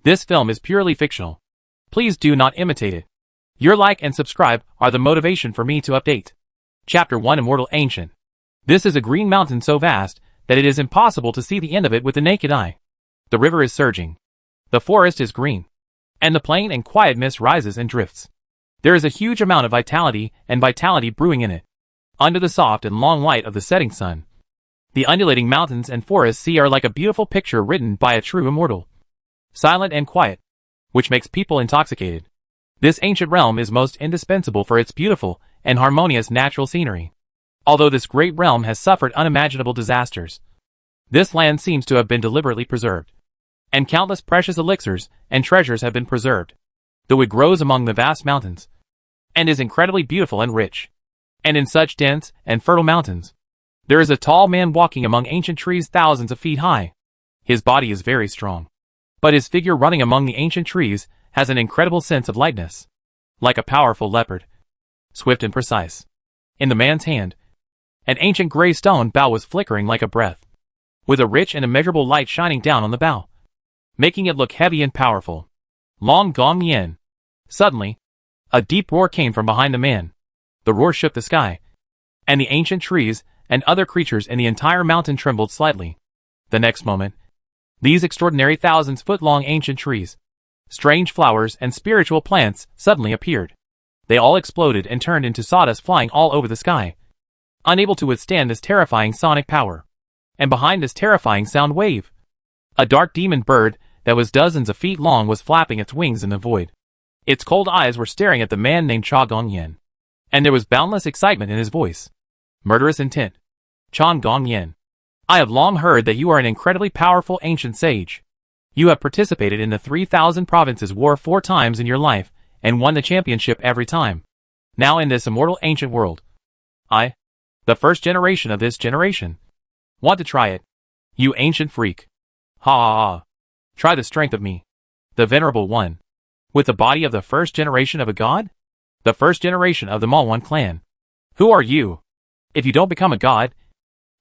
This film is purely fictional. Please do not imitate it. Your like and subscribe are the motivation for me to update. Chapter 1 Immortal Ancient. This is a green mountain so vast that it is impossible to see the end of it with the naked eye. The river is surging. The forest is green. And the plain and quiet mist rises and drifts. There is a huge amount of vitality brewing in it. Under the soft and long light of the setting sun, the undulating mountains and forests are like a beautiful picture written by a true immortal. Silent and quiet, which makes people intoxicated. This ancient realm is most indispensable for its beautiful and harmonious natural scenery. Although this great realm has suffered unimaginable disasters, this land seems to have been deliberately preserved. And countless precious elixirs and treasures have been preserved. Though it grows among the vast mountains, and is incredibly beautiful and rich. And in such dense and fertile mountains, there is a tall man walking among ancient trees thousands of feet high. His body is very strong, but his figure running among the ancient trees has an incredible sense of lightness. Like a powerful leopard, swift and precise. In the man's hand, an ancient gray stone bow was flickering like a breath, with a rich and immeasurable light shining down on the bow, making it look heavy and powerful. Long Gong Yen. Suddenly, a deep roar came from behind the man. The roar shook the sky, and the ancient trees and other creatures in the entire mountain trembled slightly. The next moment, these extraordinary thousands-foot-long ancient trees, strange flowers and spiritual plants suddenly appeared. They all exploded and turned into sawdust flying all over the sky, unable to withstand this terrifying sonic power. And behind this terrifying sound wave, a dark demon bird that was dozens of feet long was flapping its wings in the void. Its cold eyes were staring at the man named Cha Gongyen, and there was boundless excitement in his voice. Murderous intent. Chan Gongyen, I have long heard that you are an incredibly powerful ancient sage. You have participated in the 3,000 provinces war 4 times in your life, and won the championship every time. Now in this immortal ancient world, I, the first generation of this generation, want to try it. You ancient freak. Ha ha ha. Try the strength of me, the venerable one, with the body of the first generation of a god? The first generation of the Malwan clan. Who are you? If you don't become a god,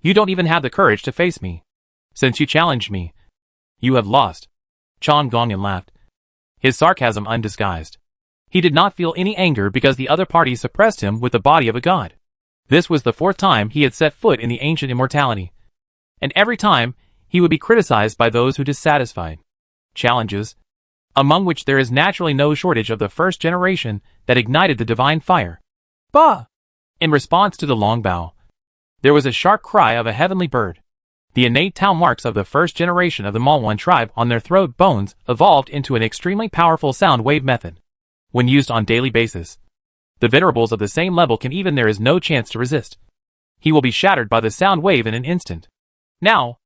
you don't even have the courage to face me. Since you challenged me, you have lost. Chan Gongyan laughed, his sarcasm undisguised. He did not feel any anger because the other party suppressed him with the body of a god. This was the 4th time he had set foot in the ancient immortality. And every time, he would be criticized by those who dissatisfied. Challenges, among which there is naturally no shortage of the first generation that ignited the divine fire. Bah! In response to the long bow, there was a sharp cry of a heavenly bird. The innate tail marks of the first generation of the Malwan tribe on their throat bones evolved into an extremely powerful sound wave method. When used on daily basis, the venerables of the same level can even there is no chance to resist. He will be shattered by the sound wave in an instant. Now,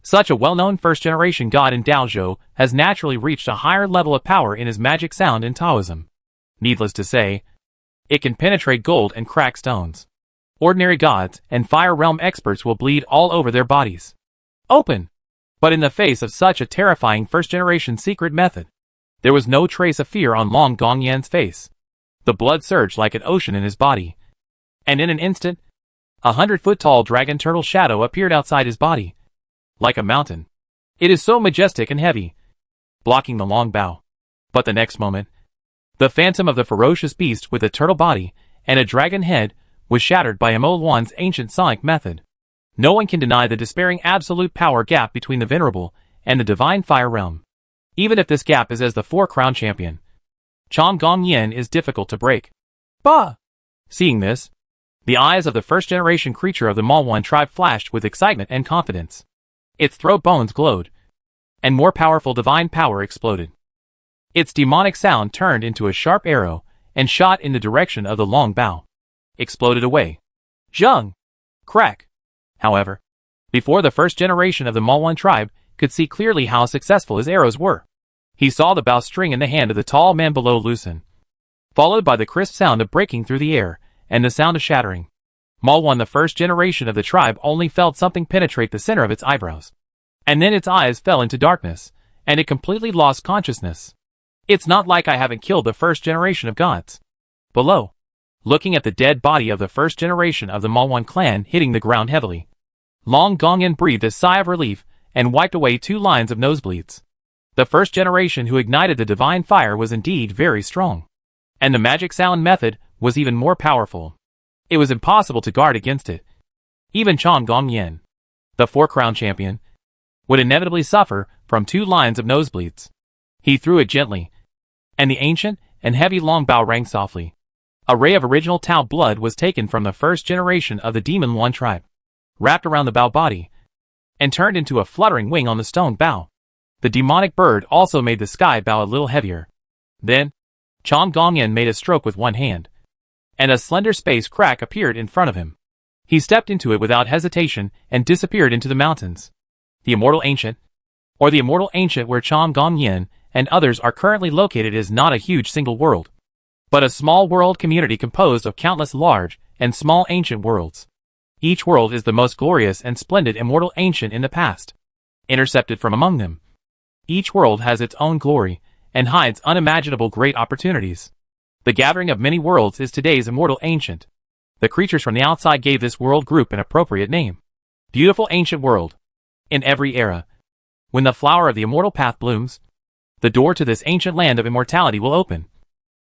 such a well-known first-generation god in Daozhou has naturally reached a higher level of power in his magic sound in Taoism. Needless to say, it can penetrate gold and crack stones. Ordinary gods and fire realm experts will bleed all over their bodies. Open! But in the face of such a terrifying first-generation secret method, there was no trace of fear on Long Gongyan's face. The blood surged like an ocean in his body. And in an instant, 100-foot-tall dragon turtle shadow appeared outside his body. Like a mountain. It is so majestic and heavy, blocking the long bow. But the next moment, the phantom of the ferocious beast with a turtle body and a dragon head was shattered by Imolwan's ancient sonic method. No one can deny the despairing absolute power gap between the venerable and the divine fire realm. Even if this gap is as the 4-crown champion, Chan Gongyen is difficult to break. Bah! Seeing this, the eyes of the first-generation creature of the Malwan tribe flashed with excitement and confidence. Its throat bones glowed, and more powerful divine power exploded. Its demonic sound turned into a sharp arrow and shot in the direction of the long bow. Exploded away. Zheng! Crack! However, before the first generation of the Malwan tribe could see clearly how successful his arrows were, he saw the bow string in the hand of the tall man below loosen, followed by the crisp sound of breaking through the air and the sound of shattering. Malwan, the first generation of the tribe, only felt something penetrate the center of its eyebrows. And then its eyes fell into darkness, and it completely lost consciousness. It's not like I haven't killed the first generation of gods. Below, looking at the dead body of the first generation of the Malwan clan hitting the ground heavily, Long Gongyan breathed a sigh of relief and wiped away 2 lines of nosebleeds. The first generation who ignited the divine fire was indeed very strong. And the magic sound method was even more powerful. It was impossible to guard against it. Even Chong Gong-yen, the four-crown champion, would inevitably suffer from 2 lines of nosebleeds. He threw it gently, and the ancient and heavy long bow rang softly. A ray of original Tao blood was taken from the first generation of the Demon One tribe, wrapped around the bow body, and turned into a fluttering wing on the stone bow. The demonic bird also made the sky bow a little heavier. Then, Chong Gong-yen made a stroke with one hand, and a slender space crack appeared in front of him. He stepped into it without hesitation and disappeared into the mountains. The Immortal Ancient, or the Immortal Ancient where Chong Gong-yen and others are currently located, is not a huge single world, but a small world community composed of countless large and small ancient worlds. Each world is the most glorious and splendid Immortal Ancient in the past, intercepted from among them. Each world has its own glory and hides unimaginable great opportunities. The gathering of many worlds is today's Immortal Ancient. The creatures from the outside gave this world group an appropriate name. Beautiful Ancient World. In every era, when the flower of the immortal path blooms, the door to this ancient land of immortality will open,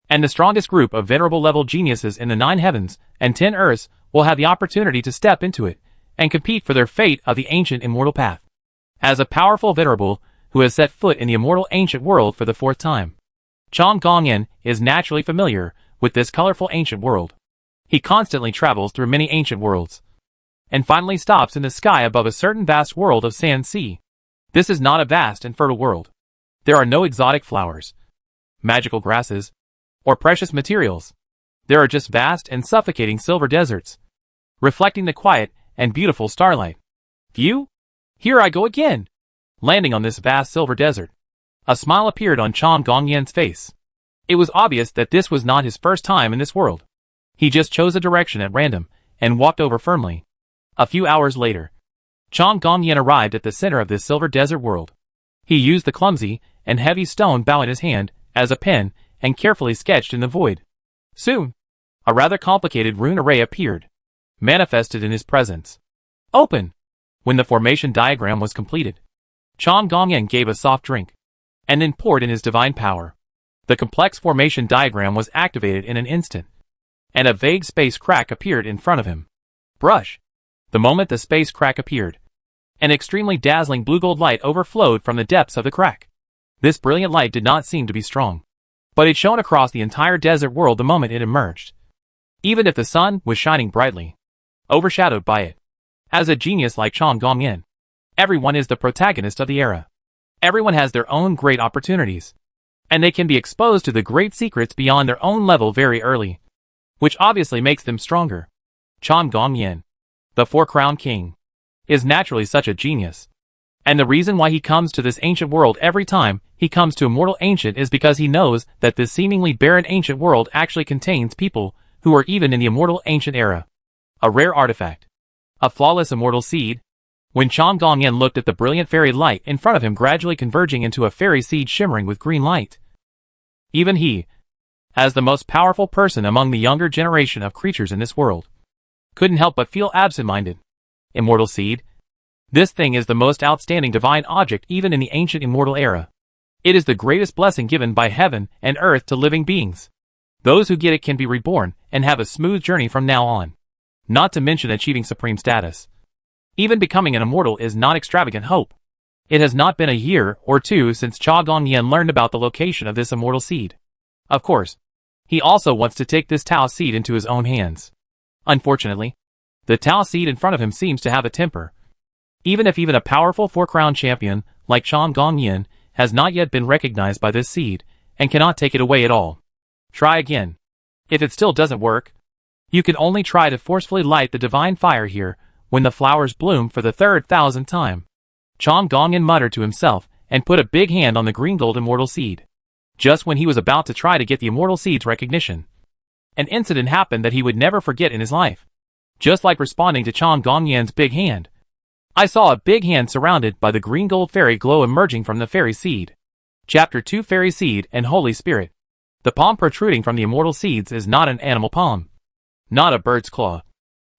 and the strongest group of venerable level geniuses in the 9 heavens and 10 earths will have the opportunity to step into it and compete for their fate of the ancient immortal path. As a powerful venerable who has set foot in the immortal ancient world for the 4th time, Chong Gong-yen is naturally familiar with this colorful ancient world. He constantly travels through many ancient worlds, and finally stops in the sky above a certain vast world of sand sea. This is not a vast and fertile world. There are no exotic flowers, magical grasses, or precious materials. There are just vast and suffocating silver deserts, reflecting the quiet and beautiful starlight. View? Here I go again! Landing on this vast silver desert, a smile appeared on Chong Gong-yen's face. It was obvious that this was not his first time in this world. He just chose a direction at random and walked over firmly. A few hours later, Chong Gong-yen arrived at the center of this silver desert world. He used the clumsy and heavy stone bow in his hand as a pen and carefully sketched in the void. Soon, a rather complicated rune array appeared, manifested in his presence. Open! When the formation diagram was completed, Chong Gong-yen gave a soft drink, and then poured in his divine power. The complex formation diagram was activated in an instant, and a vague space crack appeared in front of him. Brush! The moment the space crack appeared, an extremely dazzling blue-gold light overflowed from the depths of the crack. This brilliant light did not seem to be strong, but it shone across the entire desert world the moment it emerged. Even if the sun was shining brightly, overshadowed by it. As a genius like Chong Gong-yen, everyone is the protagonist of the era. Everyone has their own great opportunities, and they can be exposed to the great secrets beyond their own level very early, which obviously makes them stronger. Chong Gong-yen, the Four-Crown King, is naturally such a genius. And the reason why he comes to this ancient world every time he comes to Immortal Ancient is because he knows that this seemingly barren ancient world actually contains people who are even in the Immortal Ancient era. A rare artifact. A flawless immortal seed. When Chong Gong-yen looked at the brilliant fairy light in front of him gradually converging into a fairy seed shimmering with green light, even he, as the most powerful person among the younger generation of creatures in this world, couldn't help but feel absent-minded. Immortal seed. This thing is the most outstanding divine object even in the ancient immortal era. It is the greatest blessing given by heaven and earth to living beings. Those who get it can be reborn and have a smooth journey from now on. Not to mention achieving supreme status. Even becoming an immortal is not extravagant hope. It has not been a year or two since Chong Gong-yen learned about the location of this immortal seed. Of course, he also wants to take this Tao seed into his own hands. Unfortunately, the Tao seed in front of him seems to have a temper. Even a powerful four-crown champion like Chong Gong-yen has not yet been recognized by this seed and cannot take it away at all. Try again. If it still doesn't work, you can only try to forcefully light the divine fire here when the flowers bloom for the 3,000th time. Chong Gong-yen muttered to himself and put a big hand on the green gold immortal seed. Just when he was about to try to get the immortal seed's recognition, an incident happened that he would never forget in his life. Just like responding to Chong Gong-yen's big hand, I saw a big hand surrounded by the green gold fairy glow emerging from the fairy seed. Chapter 2 Fairy Seed and Holy Spirit. The palm protruding from the immortal seeds is not an animal palm, not a bird's claw,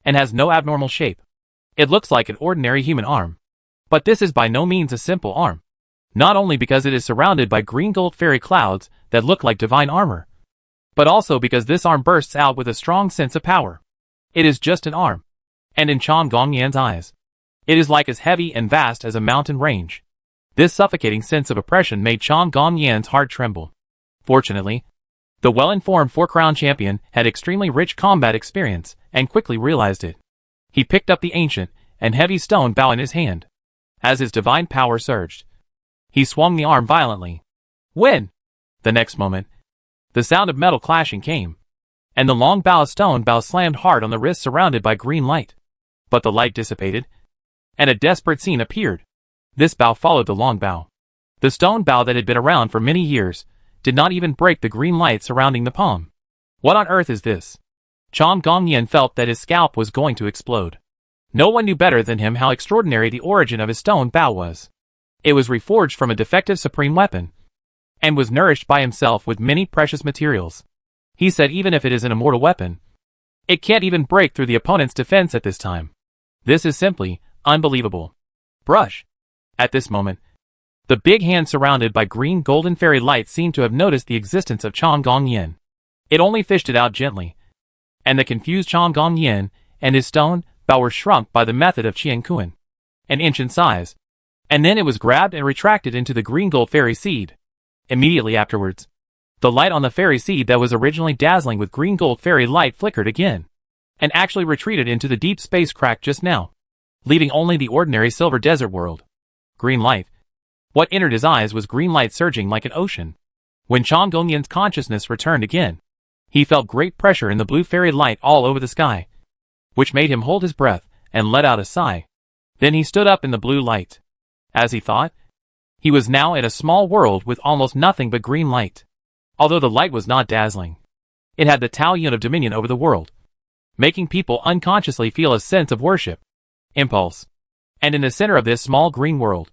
and has no abnormal shape. It looks like an ordinary human arm. But this is by no means a simple arm. not only because it is surrounded by green gold fairy clouds that look like divine armor, but also because this arm bursts out with a strong sense of power. It is just an arm, and in Chan Gongyan's eyes, it is like as heavy and vast as a mountain range. This suffocating sense of oppression made Chan Gongyan's heart tremble. Fortunately, the well-informed four-crown champion had extremely rich combat experience and quickly realized it. He picked up the ancient and heavy stone bow in his hand. As his divine power surged, he swung the arm violently. When? The next moment, the sound of metal clashing came, and the long stone bow slammed hard on the wrist surrounded by green light. But the light dissipated, and a desperate scene appeared. This bow followed the long bow. The stone bow that had been around for many years did not even break the green light surrounding the palm. What on earth is this? Chan Gongyan felt that his scalp was going to explode. No one knew better than him how extraordinary the origin of his stone bow was. It was reforged from a defective supreme weapon, and was nourished by himself with many precious materials. He said even if it is an immortal weapon, it can't even break through the opponent's defense at this time. This is simply unbelievable. Brush. At this moment, the big hand surrounded by green golden fairy light seemed to have noticed the existence of Chan Gongyan. It only fished it out gently, and the confused Chan Gongyan and his stone bow were shrunk by the method of Qian Kuan, an inch in size, and then it was grabbed and retracted into the green gold fairy seed. Immediately afterwards, the light on the fairy seed that was originally dazzling with green gold fairy light flickered again, and actually retreated into the deep space crack just now, leaving only the ordinary silver desert world. Green light. What entered his eyes was green light surging like an ocean. When Chan Gongyan's consciousness returned again, he felt great pressure in the blue fairy light all over the sky, which made him hold his breath and let out a sigh. Then he stood up in the blue light. As he thought, he was now in a small world with almost nothing but green light. Although the light was not dazzling, it had the Tao Yun of dominion over the world, making people unconsciously feel a sense of worship, impulse. And in the center of this small green world,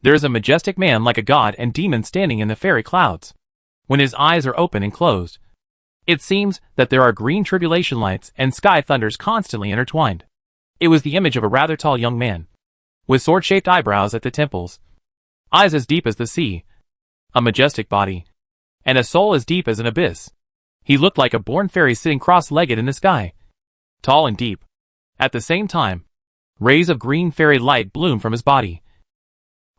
there is a majestic man like a god and demon standing in the fairy clouds. When his eyes are open and closed, it seems that there are green tribulation lights and sky thunders constantly intertwined. It was the image of a rather tall young man, with sword-shaped eyebrows at the temples, eyes as deep as the sea, a majestic body, and a soul as deep as an abyss. He looked like a born fairy sitting cross-legged in the sky, tall and deep. At the same time, rays of green fairy light bloomed from his body,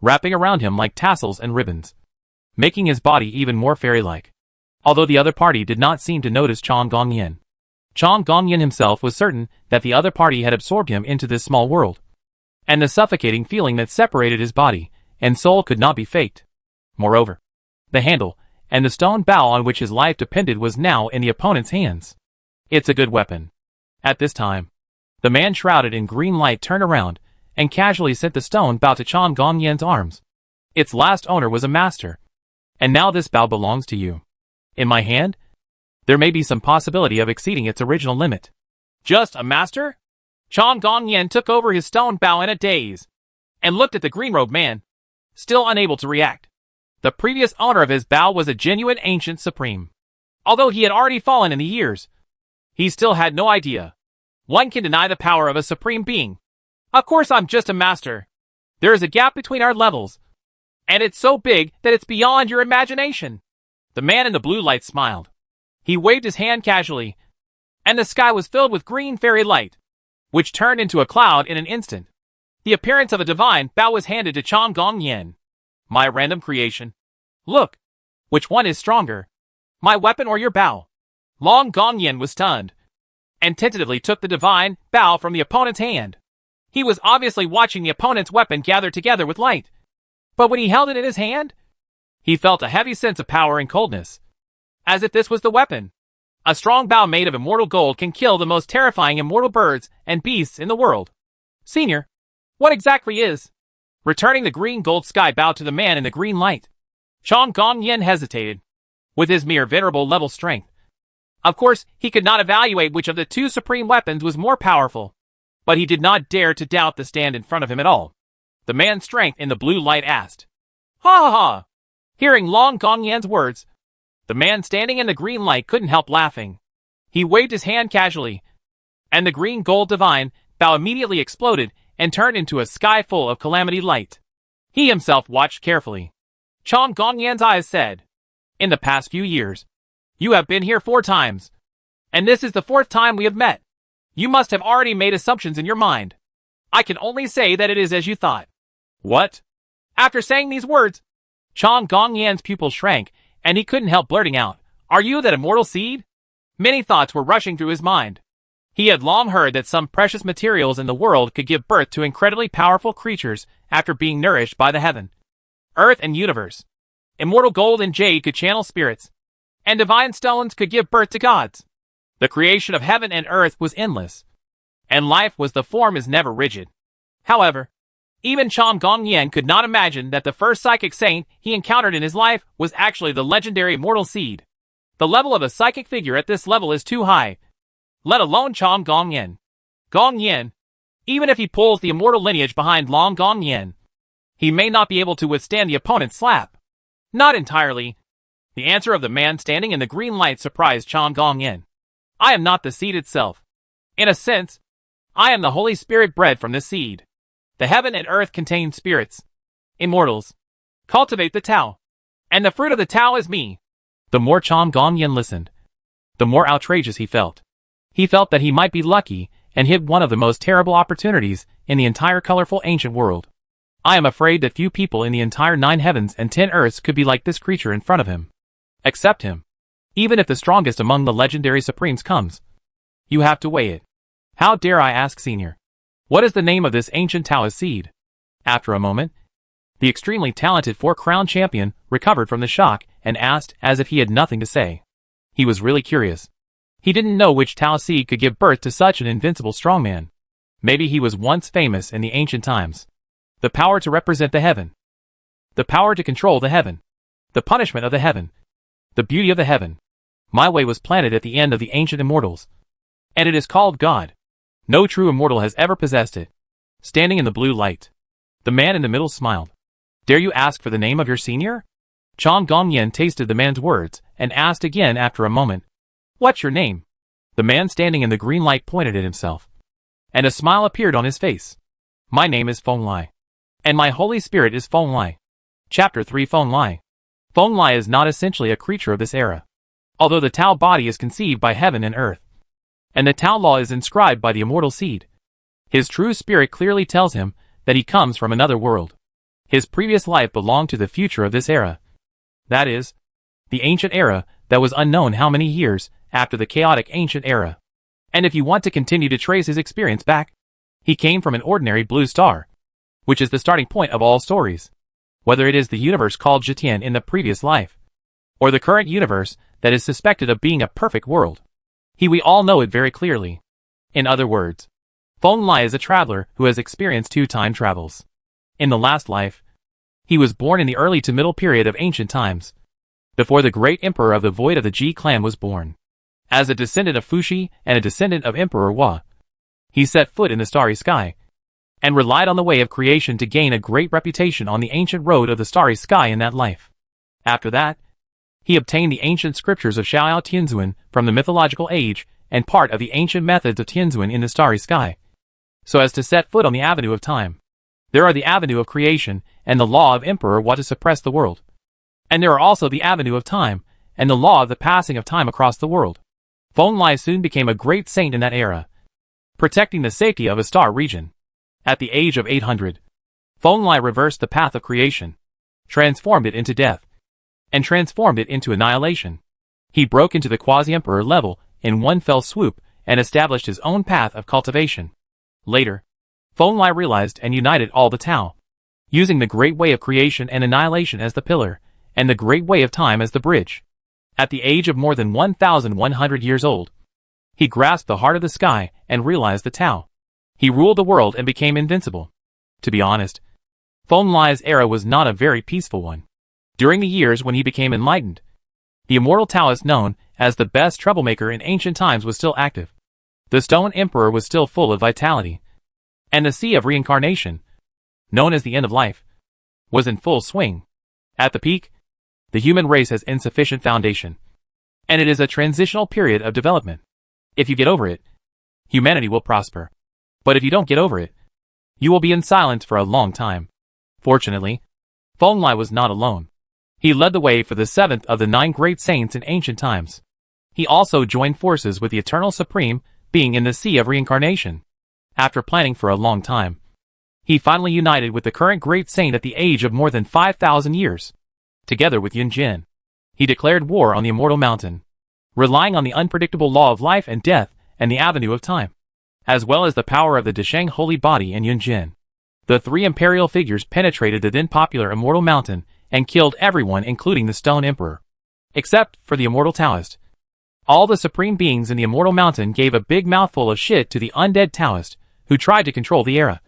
wrapping around him like tassels and ribbons, making his body even more fairy-like. Although the other party did not seem to notice Chan Gongyan, Chan Gongyan himself was certain that the other party had absorbed him into this small world, and the suffocating feeling that separated his body and soul could not be faked. Moreover, the handle and the stone bow on which his life depended was now in the opponent's hands. It's a good weapon. At this time, the man shrouded in green light turned around and casually sent the stone bow to Chan Gongyan's arms. Its last owner was a master, and now this bow belongs to you. In my hand, there may be some possibility of exceeding its original limit. Just a master? Chan Gongyan took over his stone bow in a daze, and looked at the green-robed man, still unable to react. The previous owner of his bow was a genuine ancient supreme. Although he had already fallen in the years, he still had no idea. One can deny the power of a supreme being. Of course I'm just a master. There is a gap between our levels, and it's so big that it's beyond your imagination. The man in the blue light smiled. He waved his hand casually, and the sky was filled with green fairy light, which turned into a cloud in an instant. The appearance of a divine bow was handed to Chan Gongyan. My random creation. Look, which one is stronger? My weapon or your bow? Long Gongyan was stunned, and tentatively took the divine bow from the opponent's hand. He was obviously watching the opponent's weapon gather together with light. But when he held it in his hand, he felt a heavy sense of power and coldness, as if this was the weapon. A strong bow made of immortal gold can kill the most terrifying immortal birds and beasts in the world. Senior, what exactly is? Returning the green gold sky bow to the man in the green light, Chan Gongyan hesitated. With his mere venerable level strength, of course, he could not evaluate which of the two supreme weapons was more powerful, but he did not dare to doubt the stand in front of him at all. The man's strength in the blue light asked. Ha ha ha! Hearing Long Gongyan's words, the man standing in the green light couldn't help laughing. He waved his hand casually, and the green gold divine bow immediately exploded and turned into a sky full of calamity light. He himself watched carefully. Chong Gongyan's eyes said, "In the past few years, you have been here 4 times. And this is the 4th time we have met. You must have already made assumptions in your mind. I can only say that it is as you thought." "What?" After saying these words, Chong Gongyan's pupils shrank, and he couldn't help blurting out, "Are you that immortal seed?" Many thoughts were rushing through his mind. He had long heard that some precious materials in the world could give birth to incredibly powerful creatures after being nourished by the heaven, earth, and universe. Immortal gold and jade could channel spirits, and divine stones could give birth to gods. The creation of heaven and earth was endless, and life was the form is never rigid. However, even Chong Gongyan could not imagine that the first psychic saint he encountered in his life was actually the legendary immortal seed. The level of a psychic figure at this level is too high, let alone Chong Gongyan. Gongyan, even if he pulls the immortal lineage behind Long Gongyan, he may not be able to withstand the opponent's slap. Not entirely. The answer of the man standing in the green light surprised Chong Gongyan. "I am not the seed itself. In a sense, I am the Holy Spirit bred from this seed. The heaven and earth contain spirits, immortals. Cultivate the Tao, and the fruit of the Tao is me." The more Chong Gongyan listened, the more outrageous he felt. He felt that he might be lucky and hit one of the most terrible opportunities in the entire colorful ancient world. I am afraid that few people in the entire 9 heavens and 10 earths could be like this creature in front of him. Except him. Even if the strongest among the legendary supremes comes, you have to weigh it. How dare I ask, Senior? What is the name of this ancient Taoist seed? After a moment, the extremely talented 4-crown champion recovered from the shock and asked as if he had nothing to say. He was really curious. He didn't know which Tao seed could give birth to such an invincible strongman. Maybe he was once famous in the ancient times. The power to represent the heaven. The power to control the heaven. The punishment of the heaven. The beauty of the heaven. My way was planted at the end of the ancient immortals. And it is called God. No true immortal has ever possessed it. Standing in the blue light, the man in the middle smiled. "Dare you ask for the name of your senior?" Chong Gongyan tasted the man's words and asked again after a moment, "What's your name?" The man standing in the green light pointed at himself, and a smile appeared on his face. "My name is Feng Lai, and my Holy Spirit is Feng Lai." Chapter 3 Feng Lai. Feng Lai is not essentially a creature of this era. Although the Tao body is conceived by heaven and earth, and the Tao law is inscribed by the immortal seed, his true spirit clearly tells him that he comes from another world. His previous life belonged to the future of this era. That is, the ancient era that was unknown how many years after the chaotic ancient era. And if you want to continue to trace his experience back, he came from an ordinary blue star, which is the starting point of all stories. Whether it is the universe called Jitian in the previous life, or the current universe that is suspected of being a perfect world, we all know it very clearly. In other words, Feng Lai is a traveler who has experienced 2 time travels. In the last life, he was born in the early to middle period of ancient times, before the great emperor of the void of the Ji clan was born. As a descendant of Fuxi and a descendant of Emperor Hua, he set foot in the starry sky, and relied on the way of creation to gain a great reputation on the ancient road of the starry sky in that life. After that, he obtained the ancient scriptures of Xiaoyao Tianzuan from the mythological age and part of the ancient methods of Tianzuan in the starry sky, so as to set foot on the avenue of time. There are the avenue of creation and the law of Emperor Hua to suppress the world. And there are also the avenue of time and the law of the passing of time across the world. Feng Lai soon became a great saint in that era, protecting the safety of a star region. At the age of 800, Feng Lai reversed the path of creation, transformed it into death, and transformed it into annihilation. He broke into the quasi-emperor level in one fell swoop and established his own path of cultivation. Later, Feng Lai realized and united all the Tao, using the great way of creation and annihilation as the pillar, and the great way of time as the bridge. At the age of more than 1,100 years old, he grasped the heart of the sky and realized the Tao. He ruled the world and became invincible. To be honest, Feng Lai's era was not a very peaceful one. During the years when he became enlightened, the immortal Taoist known as the best troublemaker in ancient times was still active. The Stone Emperor was still full of vitality, and the Sea of Reincarnation, known as the End of Life, was in full swing. At the peak, the human race has insufficient foundation, and it is a transitional period of development. If you get over it, humanity will prosper. But if you don't get over it, you will be in silence for a long time. Fortunately, Feng Lai was not alone. He led the way for the 7th of the 9 great saints in ancient times. He also joined forces with the Eternal Supreme Being in the Sea of Reincarnation. After planning for a long time, he finally united with the current great saint at the age of more than 5,000 years. Together with Yun Jin, he declared war on the Immortal Mountain, relying on the unpredictable law of life and death and the avenue of time, as well as the power of the Desheng Holy Body and Yun Jin. The 3 imperial figures penetrated the then popular Immortal Mountain and killed everyone including the Stone Emperor. Except for the Immortal Taoist. All the supreme beings in the Immortal Mountain gave a big mouthful of shit to the undead Taoist, who tried to control the era,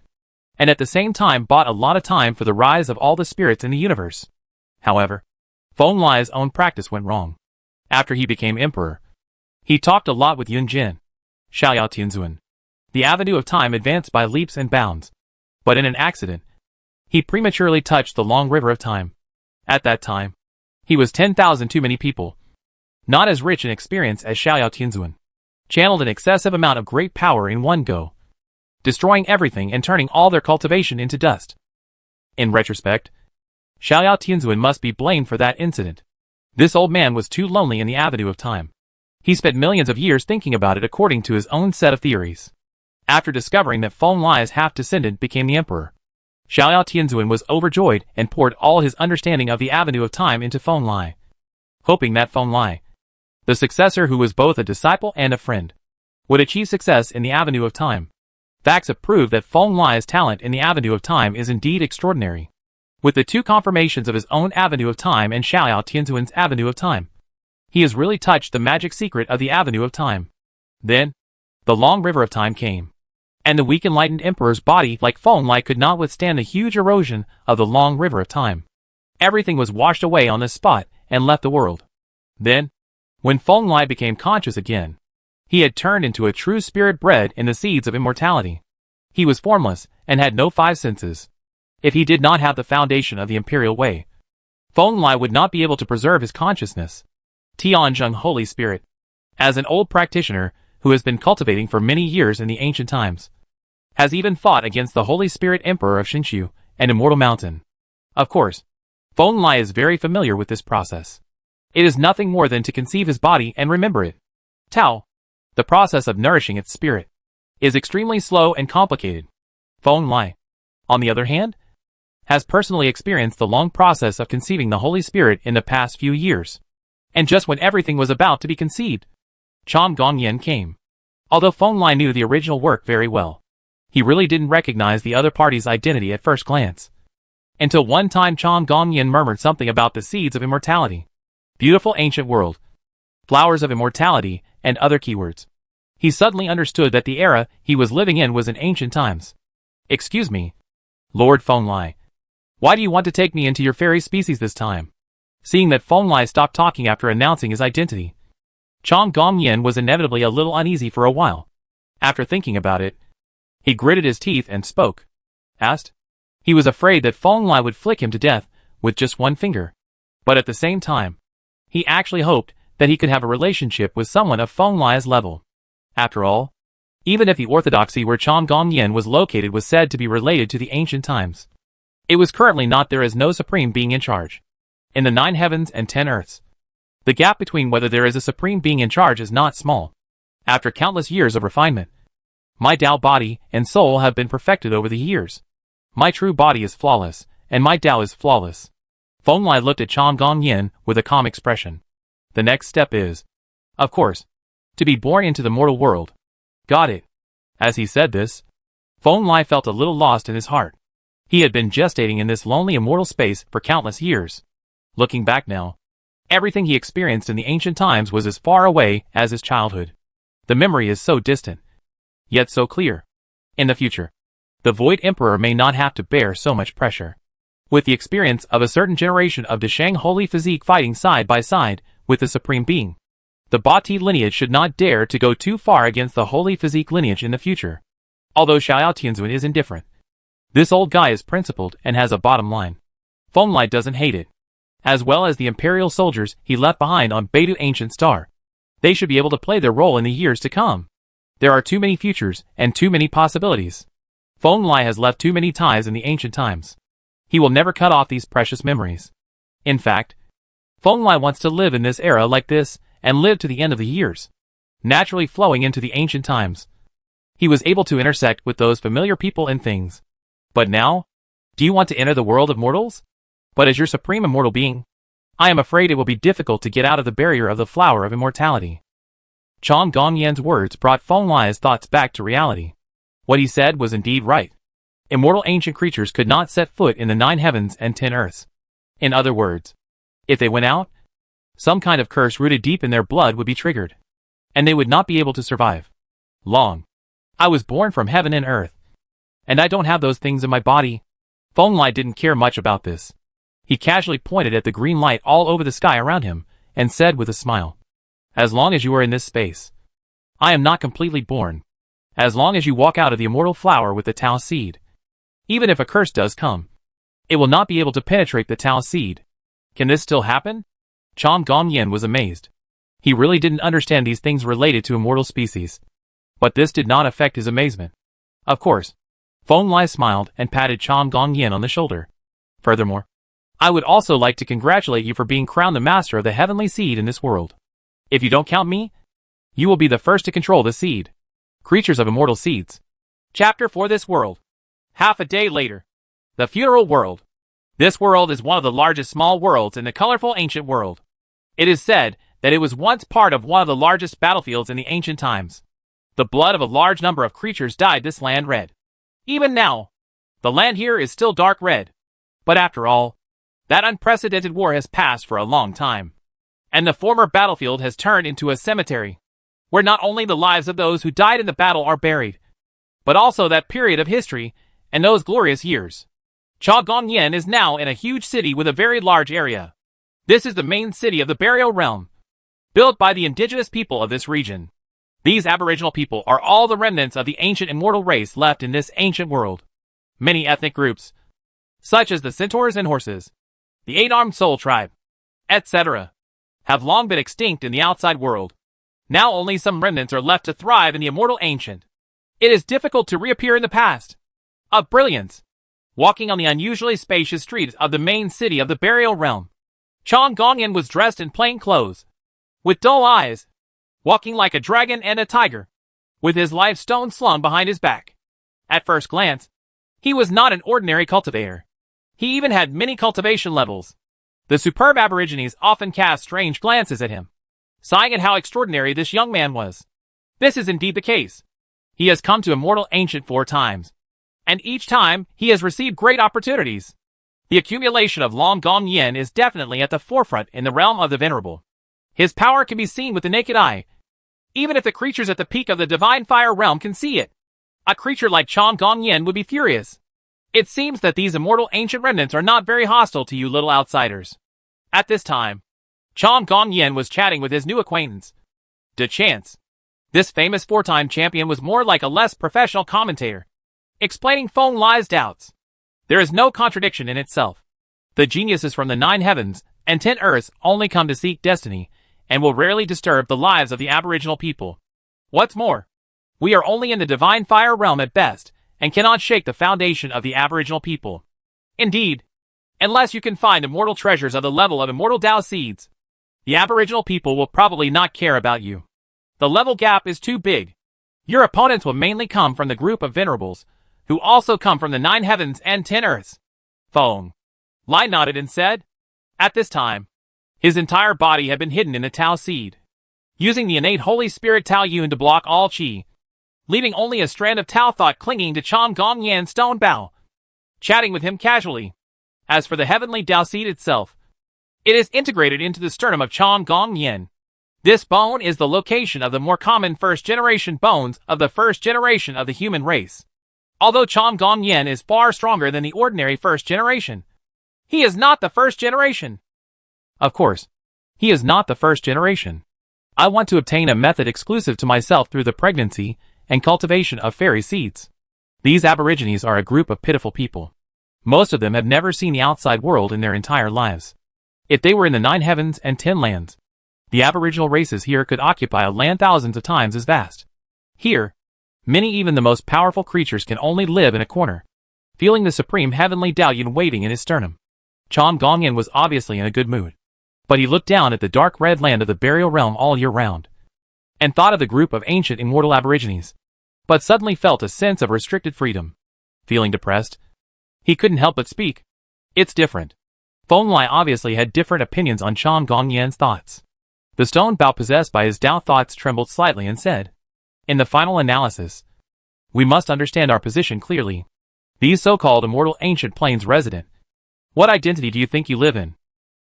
and at the same time bought a lot of time for the rise of all the spirits in the universe. However, Feng Lai's own practice went wrong. After he became emperor, he talked a lot with Yun Jin, Xiaoyao Tianzuan. The avenue of time advanced by leaps and bounds. But in an accident, he prematurely touched the long river of time. At that time, he was 10,000 too many people. Not as rich in experience as Xiaoyao Tianzuan. Channeled an excessive amount of great power in one go, destroying everything and turning all their cultivation into dust. In retrospect, Xiaoyao Tianzuan must be blamed for that incident. This old man was too lonely in the avenue of time. He spent millions of years thinking about it according to his own set of theories. After discovering that Feng Lai's half-descendant became the emperor, Xiaoyao Tianzuan was overjoyed and poured all his understanding of the avenue of time into Feng Lai, hoping that Feng Lai, the successor who was both a disciple and a friend, would achieve success in the avenue of time. Facts have proved that Feng Lai's talent in the avenue of time is indeed extraordinary. With the 2 confirmations of his own avenue of time and Xiaoyao Tianzuan's avenue of time, he has really touched the magic secret of the avenue of time. Then, the long river of time came, and the weak enlightened emperor's body like Feng Lai could not withstand the huge erosion of the long river of time. Everything was washed away on this spot and left the world. Then, when Feng Lai became conscious again, he had turned into a true spirit bred in the seeds of immortality. He was formless and had no 5 senses. If he did not have the foundation of the imperial way, Feng Lai would not be able to preserve his consciousness. Tianzheng Holy Spirit. As an old practitioner who has been cultivating for many years in the ancient times, has even fought against the Holy Spirit Emperor of Shinshu and Immortal Mountain. Of course, Feng Lai is very familiar with this process. It is nothing more than to conceive his body and remember it. Tao, the process of nourishing its spirit, is extremely slow and complicated. Feng Lai, on the other hand, has personally experienced the long process of conceiving the Holy Spirit in the past few years. And just when everything was about to be conceived, Chom Gongyan came. Although Feng Lai knew the original work very well, he really didn't recognize the other party's identity at first glance. Until one time Chom Gongyan murmured something about the seeds of immortality, beautiful ancient world, flowers of immortality, and other keywords. He suddenly understood that the era he was living in was in ancient times. Excuse me, Lord Feng Lai. Why do you want to take me into your fairy species this time? Seeing that Feng Lai stopped talking after announcing his identity, Chom Gongyan was inevitably a little uneasy for a while. After thinking about it, he gritted his teeth and spoke. Asked. He was afraid that Feng Lai would flick him to death with just one finger. But at the same time, he actually hoped that he could have a relationship with someone of Feng Lai's level. After all, even if the orthodoxy where Chom Gongyan was located was said to be related to the ancient times, it was currently not. There is no supreme being in charge. In the 9 heavens and 10 earths, the gap between whether there is a supreme being in charge is not small. After countless years of refinement, my Tao body and soul have been perfected over the years. My true body is flawless, and my Tao is flawless. Feng Lai looked at Chom Gongyan with a calm expression. The next step is, of course, to be born into the mortal world. Got it. As he said this, Feng Lai felt a little lost in his heart. He had been gestating in this lonely immortal space for countless years. Looking back now, everything he experienced in the ancient times was as far away as his childhood. The memory is so distant, yet so clear. In the future, the Void Emperor may not have to bear so much pressure. With the experience of a certain generation of Desheng Holy Physique fighting side by side with the Supreme Being, the Bati lineage should not dare to go too far against the Holy Physique lineage in the future. Although Xiaoyao Tianzuan is indifferent, this old guy is principled and has a bottom line. Feng Lai doesn't hate it. As well as the Imperial soldiers he left behind on Beidou Ancient Star. They should be able to play their role in the years to come. There are too many futures and too many possibilities. Feng Lai has left too many ties in the ancient times. He will never cut off these precious memories. In fact, Feng Lai wants to live in this era like this and live to the end of the years, naturally flowing into the ancient times. He was able to intersect with those familiar people and things. But now, do you want to enter the world of mortals? But as your supreme immortal being, I am afraid it will be difficult to get out of the barrier of the flower of immortality. Chang Gongyan's words brought Feng Lai's thoughts back to reality. What he said was indeed right. Immortal ancient creatures could not set foot in the 9 heavens and 10 earths. In other words, if they went out, some kind of curse rooted deep in their blood would be triggered, and they would not be able to survive long. I was born from heaven and earth, and I don't have those things in my body. Feng Lai didn't care much about this. He casually pointed at the green light all over the sky around him, and said with a smile, "As long as you are in this space, I am not completely born. As long as you walk out of the immortal flower with the Tao seed, even if a curse does come, it will not be able to penetrate the Tao seed." Can this still happen? Chang Gongyan was amazed. He really didn't understand these things related to immortal species. But this did not affect his amazement. Of course, Feng Lai smiled and patted Chang Gongyan on the shoulder. Furthermore, I would also like to congratulate you for being crowned the master of the heavenly seed in this world. If you don't count me, you will be the first to control the seed. Creatures of immortal seeds. Chapter for this world. Half a day later. The funeral world. This world is one of the largest small worlds in the colorful ancient world. It is said that it was once part of one of the largest battlefields in the ancient times. The blood of a large number of creatures dyed this land red. Even now, the land here is still dark red. But after all, that unprecedented war has passed for a long time. And the former battlefield has turned into a cemetery, where not only the lives of those who died in the battle are buried, but also that period of history and those glorious years. Chaogongyan is now in a huge city with a very large area. This is the main city of the burial realm, built by the indigenous people of this region. These aboriginal people are all the remnants of the ancient immortal race left in this ancient world. Many ethnic groups, such as the centaurs and horses, the 8-armed soul tribe, etc., have long been extinct in the outside world. Now only some remnants are left to thrive in the immortal ancient. It is difficult to reappear in the past of brilliance, walking on the unusually spacious streets of the main city of the burial realm. Chang Gongyan was dressed in plain clothes, with dull eyes, walking like a dragon and a tiger, with his life stone slung behind his back. At first glance, he was not an ordinary cultivator. He even had many cultivation levels. The superb aborigines often cast strange glances at him, sighing at how extraordinary this young man was. This is indeed the case. He has come to Immortal Ancient 4 times, and each time he has received great opportunities. The accumulation of Long Gong Yen is definitely at the forefront in the realm of the Venerable. His power can be seen with the naked eye, even if the creatures at the peak of the Divine Fire realm can see it. A creature like Chang Gong Yen would be furious. It seems that these immortal ancient remnants are not very hostile to you little outsiders. At this time, Chang Gong Yen was chatting with his new acquaintance, De Chance. This famous 4-time champion was more like a less professional commentator, explaining Feng Lai's doubts. There is no contradiction in itself. The geniuses from the 9 heavens and 10 earths only come to seek destiny, and will rarely disturb the lives of the aboriginal people. What's more, we are only in the Divine Fire realm at best, and cannot shake the foundation of the aboriginal people. Indeed, unless you can find immortal treasures of the level of immortal Tao seeds, the aboriginal people will probably not care about you. The level gap is too big. Your opponents will mainly come from the group of venerables, who also come from the 9 heavens and 10 earths. Feng Lai nodded and said, at this time, his entire body had been hidden in the Tao seed, using the innate Holy Spirit Tao Yun to block all Qi, leaving only a strand of Tao thought clinging to Chang Gong Yan's stone bow, chatting with him casually. As for the heavenly Tao seed itself, it is integrated into the sternum of Chang Gong Yan. This bone is the location of the more common first-generation bones of the first generation of the human race. Although Chang Gong Yan is far stronger than the ordinary first generation, he is not the first generation. Of course, he is not the first generation. I want to obtain a method exclusive to myself through the pregnancy and cultivation of fairy seeds. These aborigines are a group of pitiful people. Most of them have never seen the outside world in their entire lives. If they were in the 9 heavens and 10 lands, the aboriginal races here could occupy a land thousands of times as vast. Here, many even the most powerful creatures can only live in a corner. feeling the supreme heavenly Dalian waiting in his sternum. Chom Gongyan was obviously in a good mood. But he looked down at the dark red land of the burial realm all year round, and thought of the group of ancient immortal aborigines, but suddenly felt a sense of restricted freedom. Feeling depressed, he couldn't help but speak. It's different. Feng Lai obviously had different opinions on Chom Gongyan's thoughts. The stone bao possessed by his Dao thoughts trembled slightly and said, in the final analysis, we must understand our position clearly. These so-called immortal ancient planes resident. What identity do you think you live in?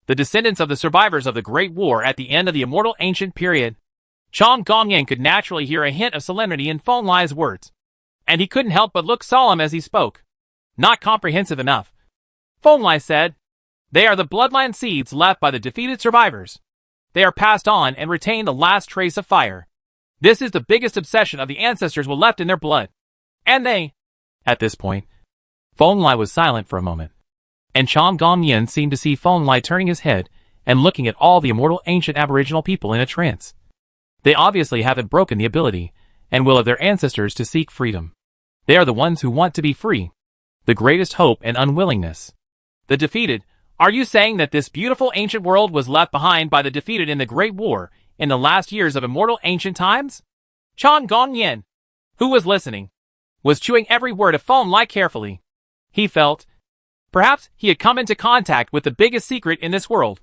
The descendants of the survivors of the Great War at the end of the immortal ancient period. Chom Gongyan could naturally hear a hint of solemnity in Feng Lai's words, and he couldn't help but look solemn as he spoke. Not comprehensive enough. Feng Lai said, they are the bloodline seeds left by the defeated survivors. They are passed on and retain the last trace of fire. This is the biggest obsession of the ancestors will left in their blood. And they... At this point, Feng Lai was silent for a moment, and Chom Gongyan seemed to see Feng Lai turning his head and looking at all the immortal ancient aboriginal people in a trance. They obviously haven't broken the ability and will of their ancestors to seek freedom. They are the ones who want to be free. The greatest hope and unwillingness. The defeated. Are you saying that this beautiful ancient world was left behind by the defeated in the Great War in the last years of immortal ancient times? Chom Gongyan, who was listening, was chewing every word of Feng Lai carefully. He felt, perhaps he had come into contact with the biggest secret in this world.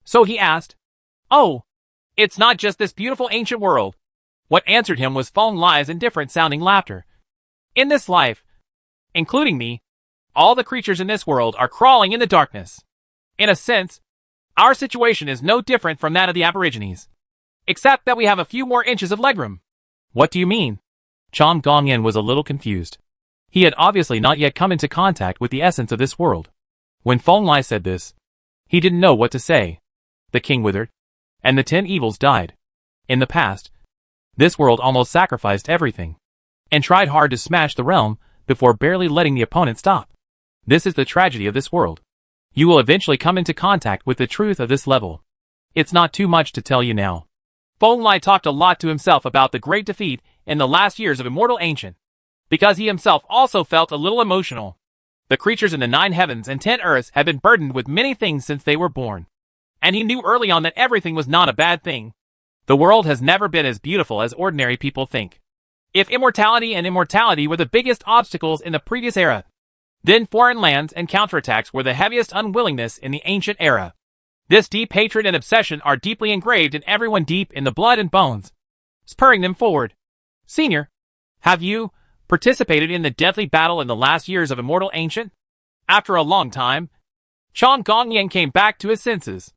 So he asked, oh, it's not just this beautiful ancient world. What answered him was Feng Lai's indifferent-sounding laughter. In this life, including me, all the creatures in this world are crawling in the darkness. In a sense, our situation is no different from that of the aborigines, except that we have a few more inches of legroom. What do you mean? Chom Gongyan was a little confused. He had obviously not yet come into contact with the essence of this world. When Feng Lai said this, he didn't know what to say. The king withered, and the 10 evils died. In the past, this world almost sacrificed everything, and tried hard to smash the realm before barely letting the opponent stop. This is the tragedy of this world. You will eventually come into contact with the truth of this level. It's not too much to tell you now. Feng Lai talked a lot to himself about the great defeat in the last years of Immortal Ancient, because he himself also felt a little emotional. The creatures in the 9 heavens and 10 earths had been burdened with many things since they were born, and he knew early on that everything was not a bad thing. The world has never been as beautiful as ordinary people think. If immortality and immortality were the biggest obstacles in the previous era, then foreign lands and counterattacks were the heaviest unwillingness in the ancient era. This deep hatred and obsession are deeply engraved in everyone deep in the blood and bones, spurring them forward. Senior, have you participated in the deadly battle in the last years of Immortal Ancient? After a long time, Chom Gongyan came back to his senses.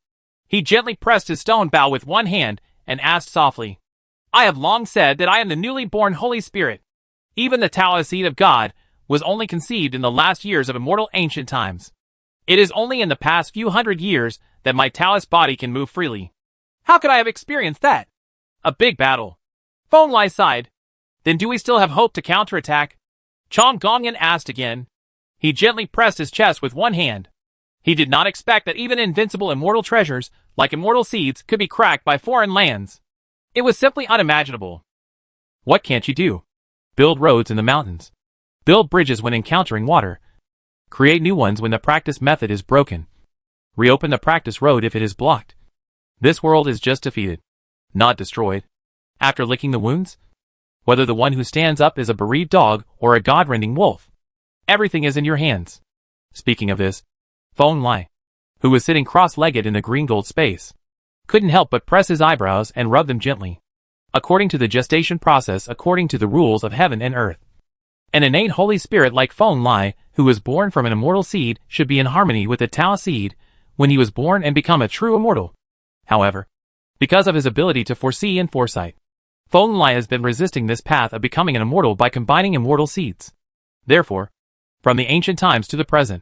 He gently pressed his stone bow with one hand and asked softly, I have long said that I am the newly born Holy Spirit. Even the Taoist seed of God was only conceived in the last years of Immortal Ancient times. It is only in the past few hundred years that my Taoist body can move freely. How could I have experienced that? A big battle. Feng Lai sighed. Then do we still have hope to counterattack? Chom Gongyan asked again. He gently pressed his chest with one hand. He did not expect that even invincible immortal treasures, like immortal seeds, could be cracked by foreign lands. It was simply unimaginable. What can't you do? Build roads in the mountains. Build bridges when encountering water. Create new ones when the practice method is broken. Reopen the practice road if it is blocked. This world is just defeated, not destroyed. After licking the wounds, whether the one who stands up is a bereaved dog or a god-rending wolf, everything is in your hands. Speaking of this, Feng Lai, who was sitting cross-legged in the green gold space, couldn't help but press his eyebrows and rub them gently. According to the gestation process, according to the rules of heaven and earth, an innate Holy Spirit like Feng Lai, who was born from an immortal seed, should be in harmony with the Tao seed when he was born and become a true immortal. However, because of his ability to foresee and foresight, Feng Lai has been resisting this path of becoming an immortal by combining immortal seeds. Therefore, from the ancient times to the present,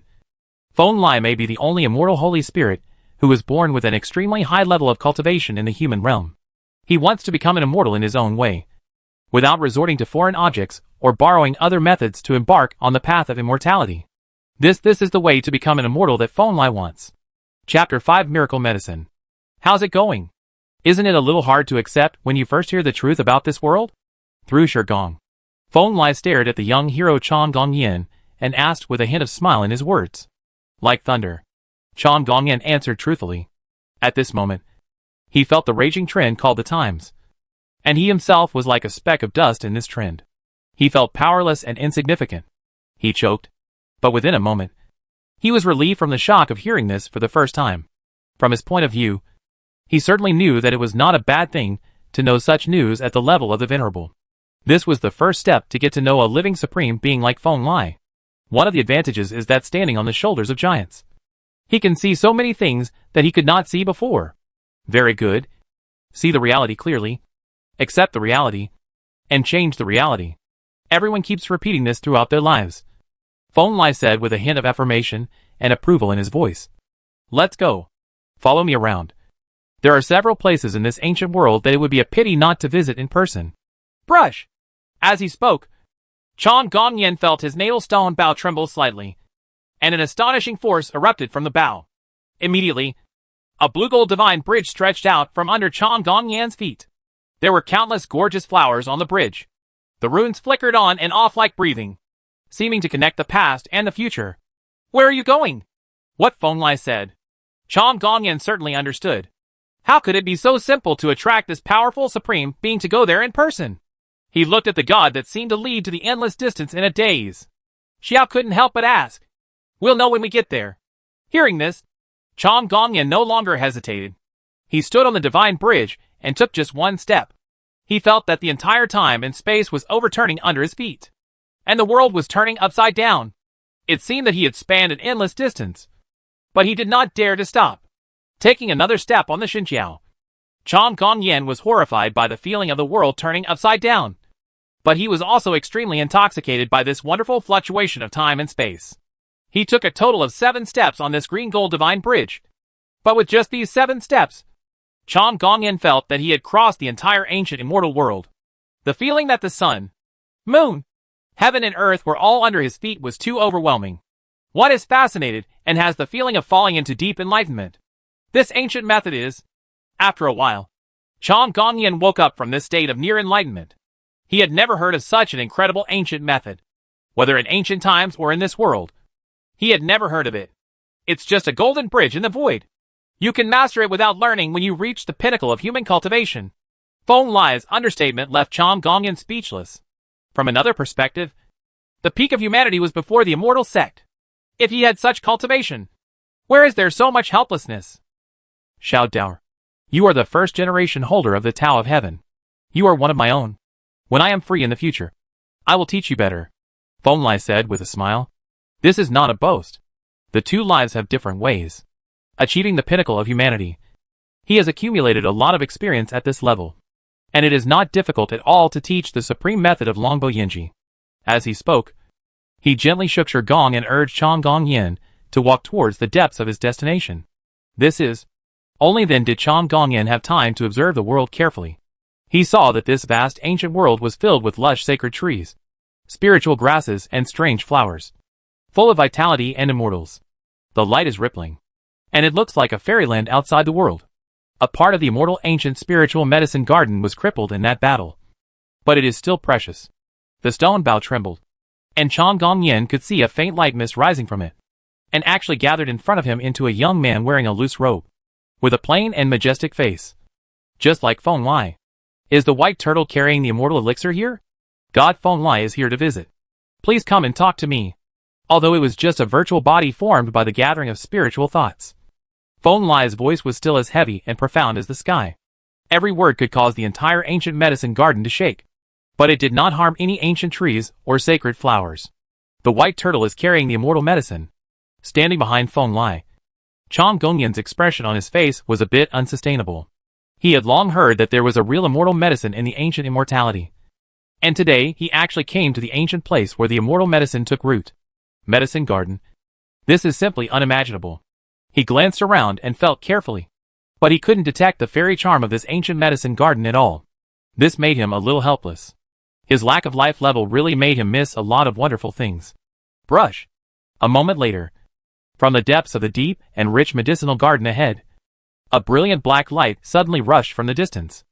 Feng Lai may be the only immortal Holy Spirit who was born with an extremely high level of cultivation in the human realm. He wants to become an immortal in his own way, without resorting to foreign objects or borrowing other methods to embark on the path of immortality. This is the way to become an immortal that Feng Lai wants. Chapter 5 Miracle Medicine. How's it going? Isn't it a little hard to accept when you first hear the truth about this world? Through Shigong, Feng Lai stared at the young hero Chom Gongyan and asked with a hint of smile in his words. Like thunder. Chong Gongyan answered truthfully. At this moment, he felt the raging trend called the times. And he himself was like a speck of dust in this trend. He felt powerless and insignificant. He choked. But within a moment, he was relieved from the shock of hearing this for the first time. From his point of view, he certainly knew that it was not a bad thing to know such news at the level of the Venerable. This was the first step to get to know a living supreme being like Feng Lai. One of the advantages is that standing on the shoulders of giants, he can see so many things that he could not see before. Very good. See the reality clearly. Accept the reality. And change the reality. Everyone keeps repeating this throughout their lives. Feng Lai said with a hint of affirmation and approval in his voice. Let's go. Follow me around. There are several places in this ancient world that it would be a pity not to visit in person. Brush! As he spoke, Chong Gongyan felt his natal stone bow tremble slightly, and an astonishing force erupted from the bow. Immediately, a blue-gold divine bridge stretched out from under Chong Gongyan's feet. There were countless gorgeous flowers on the bridge. The runes flickered on and off like breathing, seeming to connect the past and the future. Where are you going? What Feng Lai said. Chong Gongyan certainly understood. How could it be so simple to attract this powerful supreme being to go there in person? He looked at the god that seemed to lead to the endless distance in a daze. Xiao couldn't help but ask. We'll know when we get there. Hearing this, Chong Gongyan no longer hesitated. He stood on the divine bridge and took just one step. He felt that the entire time and space was overturning under his feet, and the world was turning upside down. It seemed that he had spanned an endless distance, but he did not dare to stop. Taking another step on the Xinjiao, Chong Gongyan was horrified by the feeling of the world turning upside down. But he was also extremely intoxicated by this wonderful fluctuation of time and space. He took a total of 7 steps on this green gold divine bridge. But with just these 7 steps, Chong Gongyan felt that he had crossed the entire ancient immortal world. The feeling that the sun, moon, heaven and earth were all under his feet was too overwhelming. One is fascinated and has the feeling of falling into deep enlightenment. This ancient method is, after a while, Chong Gongyan woke up from this state of near enlightenment. He had never heard of such an incredible ancient method. Whether in ancient times or in this world, he had never heard of it. It's just a golden bridge in the void. You can master it without learning when you reach the pinnacle of human cultivation. Feng Lai's understatement left Chong Gongyan speechless. From another perspective, the peak of humanity was before the immortal sect. If he had such cultivation, where is there so much helplessness? Xiao Dao, you are the first generation holder of the Tao of Heaven. You are one of my own. When I am free in the future, I will teach you better, Feng Lai said with a smile. This is not a boast. The two lives have different ways. Achieving the pinnacle of humanity. He has accumulated a lot of experience at this level, and it is not difficult at all to teach the supreme method of Longbo Yinji. As he spoke, he gently shook Shi Gong and urged Chong Gongyan to walk towards the depths of his destination. Only then did Chong Gongyan have time to observe the world carefully. He saw that this vast ancient world was filled with lush sacred trees, spiritual grasses and strange flowers, full of vitality and immortals. The light is rippling, and it looks like a fairyland outside the world. A part of the immortal ancient spiritual medicine garden was crippled in that battle, but it is still precious. The stone bough trembled, and Chong Gongyan could see a faint light mist rising from it, and actually gathered in front of him into a young man wearing a loose robe, with a plain and majestic face. Just like Feng Lai. Is the white turtle carrying the immortal elixir here? God Feng Lai is here to visit. Please come and talk to me. Although it was just a virtual body formed by the gathering of spiritual thoughts, Feng Lai's voice was still as heavy and profound as the sky. Every word could cause the entire ancient medicine garden to shake. But it did not harm any ancient trees or sacred flowers. The white turtle is carrying the immortal medicine. Standing behind Feng Lai, Chong Gongyan's expression on his face was a bit unsustainable. He had long heard that there was a real immortal medicine in the ancient immortality. And today he actually came to the ancient place where the immortal medicine took root. Medicine garden. This is simply unimaginable. He glanced around and felt carefully, but he couldn't detect the fairy charm of this ancient medicine garden at all. This made him a little helpless. His lack of life level really made him miss a lot of wonderful things. Brush. A moment later, from the depths of the deep and rich medicinal garden ahead, a brilliant black light suddenly rushed from the distance.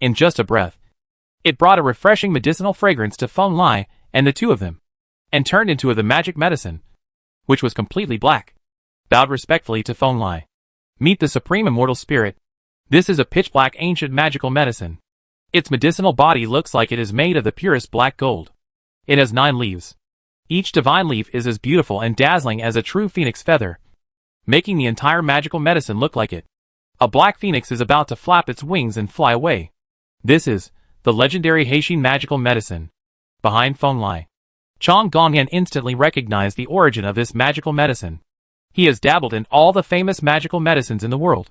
In just a breath, it brought a refreshing medicinal fragrance to Feng Lai and the two of them. and turned into the magic medicine, which was completely black. Bowed respectfully to Feng Lai. Meet the supreme immortal spirit. This is a pitch-black ancient magical medicine. Its medicinal body looks like it is made of the purest black gold. It has 9 leaves. Each divine leaf is as beautiful and dazzling as a true phoenix feather, making the entire magical medicine look like it. A black phoenix is about to flap its wings and fly away. This is the legendary Heixin magical medicine. Behind Feng Lai, Chang Gongyan instantly recognized the origin of this magical medicine. He has dabbled in all the famous magical medicines in the world,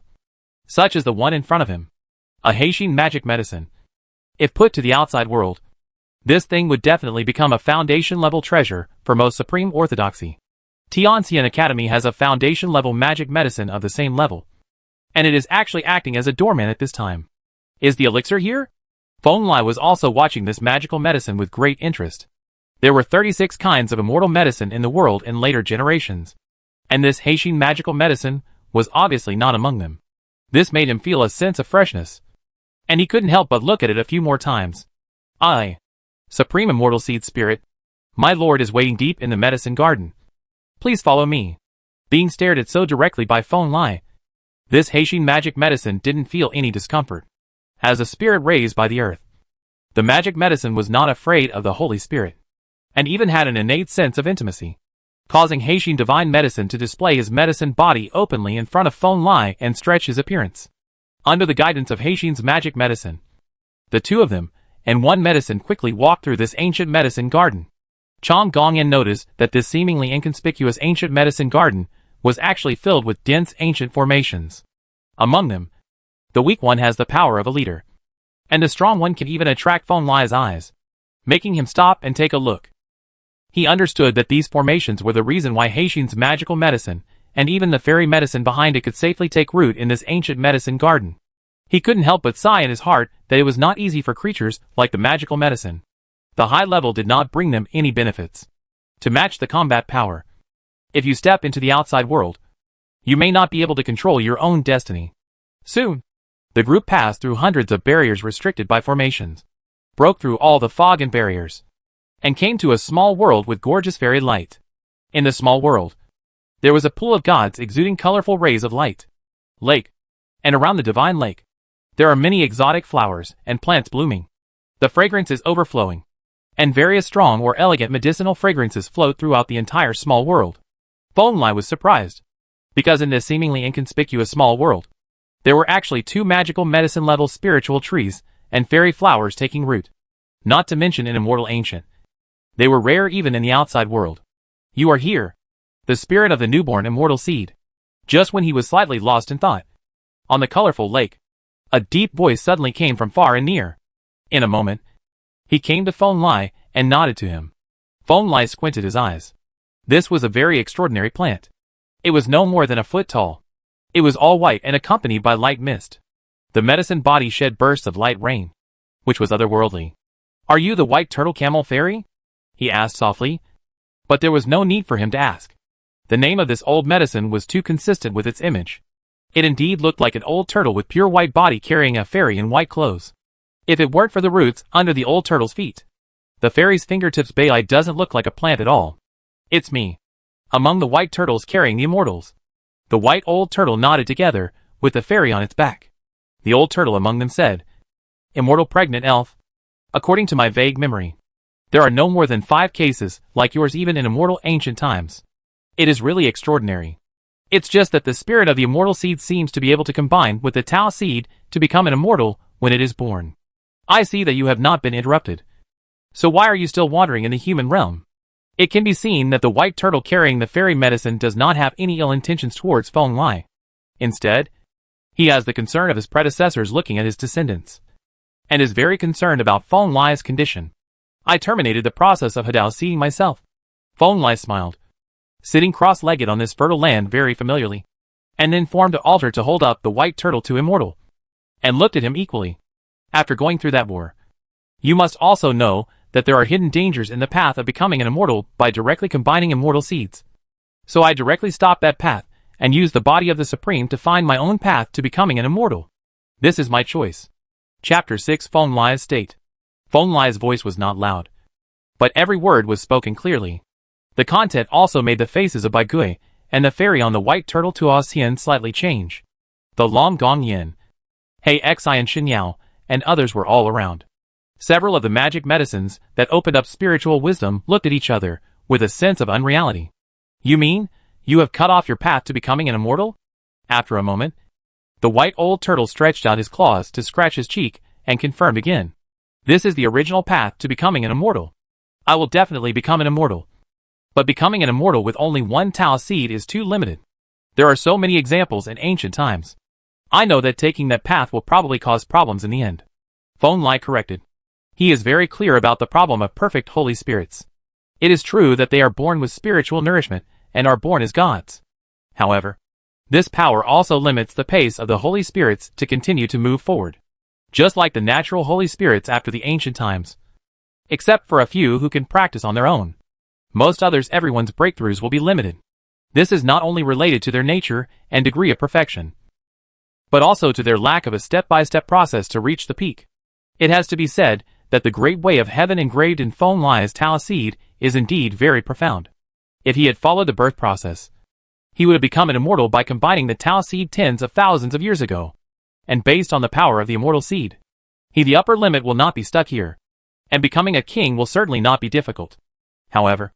such as the one in front of him, a Heixin magic medicine. If put to the outside world, this thing would definitely become a foundation-level treasure for most supreme orthodoxy. Tianxian Academy has a foundation-level magic medicine of the same level, and it is actually acting as a doorman at this time. Is the elixir here? Feng Lai was also watching this magical medicine with great interest. There were 36 kinds of immortal medicine in the world in later generations, and this Heixin magical medicine was obviously not among them. This made him feel a sense of freshness, and he couldn't help but look at it a few more times. I, Supreme Immortal Seed Spirit, my lord is waiting deep in the medicine garden. Please follow me. Being stared at so directly by Feng Lai, this Heixin magic medicine didn't feel any discomfort. As a spirit raised by the earth, the magic medicine was not afraid of the Holy Spirit, and even had an innate sense of intimacy, causing Heixin divine medicine to display his medicine body openly in front of Feng Lai and stretch his appearance. Under the guidance of Heixin's magic medicine, the two of them and one medicine quickly walked through this ancient medicine garden. Chang Gongyan noticed that this seemingly inconspicuous ancient medicine garden was actually filled with dense ancient formations. Among them, the weak one has the power of a leader, and the strong one can even attract Feng Lai's eyes, making him stop and take a look. He understood that these formations were the reason why Heixin's magical medicine, and even the fairy medicine behind it, could safely take root in this ancient medicine garden. He couldn't help but sigh in his heart that it was not easy for creatures like the magical medicine. The high level did not bring them any benefits to match the combat power. If you step into the outside world, you may not be able to control your own destiny. Soon, the group passed through hundreds of barriers restricted by formations, broke through all the fog and barriers, and came to a small world with gorgeous fairy light. In the small world, there was a pool of gods exuding colorful rays of light. Lake. And around the divine lake, there are many exotic flowers and plants blooming. The fragrance is overflowing, and various strong or elegant medicinal fragrances float throughout the entire small world. Feng Lai was surprised, because in this seemingly inconspicuous small world, there were actually 2 magical medicine-level spiritual trees and fairy flowers taking root, not to mention an immortal ancient. They were rare even in the outside world. You are here, the spirit of the newborn immortal seed. Just when he was slightly lost in thought, on the colorful lake, a deep voice suddenly came from far and near. In a moment, he came to Feng Lai and nodded to him. Feng Lai squinted his eyes. This was a very extraordinary plant. It was no more than a foot tall. It was all white and accompanied by light mist. The medicine body shed bursts of light rain, which was otherworldly. Are you the white turtle camel fairy? He asked softly, but there was no need for him to ask. The name of this old medicine was too consistent with its image. It indeed looked like an old turtle with pure white body carrying a fairy in white clothes. If it weren't for the roots under the old turtle's feet, the fairy's fingertips Bailai doesn't look like a plant at all. It's me. Among the white turtles carrying the immortals. The white old turtle nodded together, with the fairy on its back. The old turtle among them said, Immortal pregnant elf. According to my vague memory, there are no more than 5 cases like yours even in immortal ancient times. It is really extraordinary. It's just that the spirit of the immortal seed seems to be able to combine with the Tao seed to become an immortal when it is born. I see that you have not been interrupted. So why are you still wandering in the human realm? It can be seen that the white turtle carrying the fairy medicine does not have any ill intentions towards Feng Lai. Instead, he has the concern of his predecessors looking at his descendants, and is very concerned about Feng Lai's condition. I terminated the process of Hadao seeing myself. Feng Lai smiled, sitting cross-legged on this fertile land very familiarly, and then formed an altar to hold up the white turtle to immortal, and looked at him equally. After going through that war, you must also know that there are hidden dangers in the path of becoming an immortal by directly combining immortal seeds. So I directly stopped that path, and used the body of the Supreme to find my own path to becoming an immortal. This is my choice. Chapter 6 Feng Lai's State. Feng Lai's voice was not loud, but every word was spoken clearly. The content also made the faces of Bai Gui and the fairy on the white turtle Tuo Xian slightly change. The Long Gong Yin, Hei Xi and Xin Yao, and others were all around. Several of the magic medicines that opened up spiritual wisdom looked at each other with a sense of unreality. You mean, you have cut off your path to becoming an immortal? After a moment, the white old turtle stretched out his claws to scratch his cheek and confirmed again. This is the original path to becoming an immortal. I will definitely become an immortal. But becoming an immortal with only one Tao seed is too limited. There are so many examples in ancient times. I know that taking that path will probably cause problems in the end. Feng Lai corrected. He is very clear about the problem of perfect holy spirits. It is true that they are born with spiritual nourishment and are born as gods. However, this power also limits the pace of the holy spirits to continue to move forward. Just like the natural holy spirits after the ancient times. Except for a few who can practice on their own. Most others, everyone's breakthroughs will be limited. This is not only related to their nature and degree of perfection, but also to their lack of a step-by-step process to reach the peak. It has to be said that the great way of heaven engraved in Feng Lai's Tao seed is indeed very profound. If he had followed the birth process, he would have become an immortal by combining the Tao seed tens of thousands of years ago. And based on the power of the immortal seed, the upper limit will not be stuck here. And becoming a king will certainly not be difficult. However,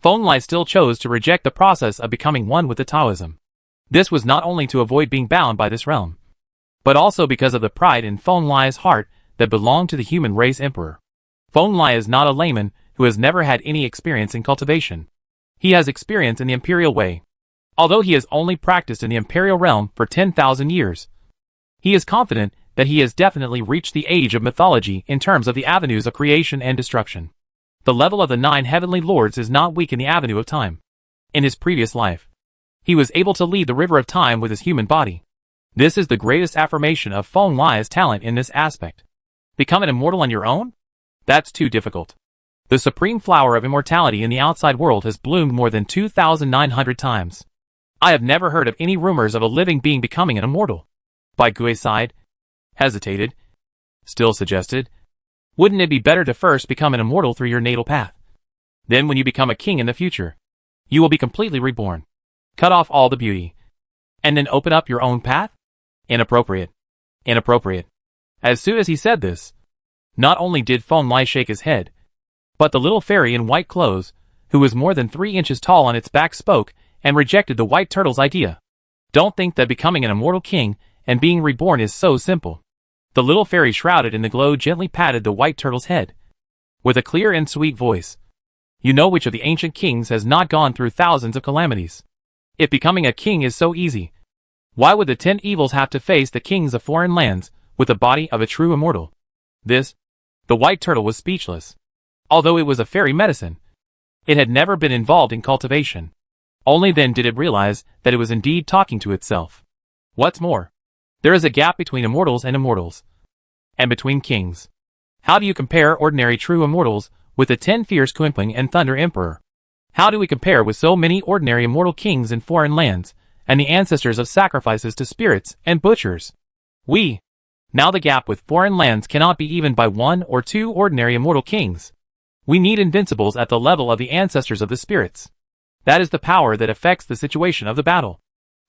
Feng Lai still chose to reject the process of becoming one with the Taoism. This was not only to avoid being bound by this realm, but also because of the pride in Feng Lai's heart that belonged to the human race emperor. Feng Lai is not a layman who has never had any experience in cultivation. He has experience in the imperial way. Although he has only practiced in the imperial realm for 10,000 years, he is confident that he has definitely reached the age of mythology in terms of the avenues of creation and destruction. The level of the 9 heavenly lords is not weak in the avenue of time. In his previous life, he was able to lead the river of time with his human body. This is the greatest affirmation of Feng Lai's talent in this aspect. Become an immortal on your own? That's too difficult. The supreme flower of immortality in the outside world has bloomed more than 2,900 times. I have never heard of any rumors of a living being becoming an immortal. Bai Gui sighed, hesitated, still suggested, wouldn't it be better to first become an immortal through your natal path? Then when you become a king in the future, you will be completely reborn. Cut off all the beauty. And then open up your own path? Inappropriate. Inappropriate. As soon as he said this, not only did Feng Lai shake his head, but the little fairy in white clothes, who was more than 3 inches tall on its back, spoke and rejected the white turtle's idea. Don't think that becoming an immortal king and being reborn is so simple. The little fairy shrouded in the glow gently patted the white turtle's head. With a clear and sweet voice. You know which of the ancient kings has not gone through thousands of calamities? If becoming a king is so easy, why would the 10 evils have to face the kings of foreign lands with the body of a true immortal? The white turtle was speechless. Although it was a fairy medicine, it had never been involved in cultivation. Only then did it realize that it was indeed talking to itself. What's more, there is a gap between immortals and immortals. And between kings. How do you compare ordinary true immortals with the 10 fierce Kunping and Thunder Emperor? How do we compare with so many ordinary immortal kings in foreign lands, and the ancestors of sacrifices to spirits and butchers? Now the gap with foreign lands cannot be evened by 1 or 2 ordinary immortal kings. We need invincibles at the level of the ancestors of the spirits. That is the power that affects the situation of the battle.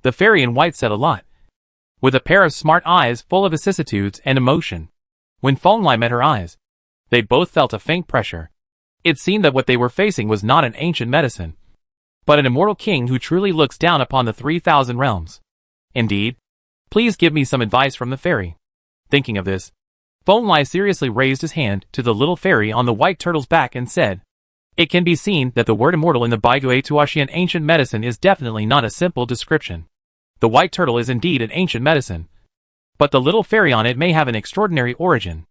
The fairy in white said a lot, with a pair of smart eyes full of vicissitudes and emotion. When Feng Lai met her eyes, they both felt a faint pressure. It seemed that what they were facing was not an ancient medicine, but an immortal king who truly looks down upon the 3,000 realms. Indeed. Please give me some advice from the fairy. Thinking of this, Feng Lai seriously raised his hand to the little fairy on the white turtle's back and said, it can be seen that the word immortal in the Baigui Tuashian ancient medicine is definitely not a simple description. The white turtle is indeed an ancient medicine, but the little fairy on it may have an extraordinary origin.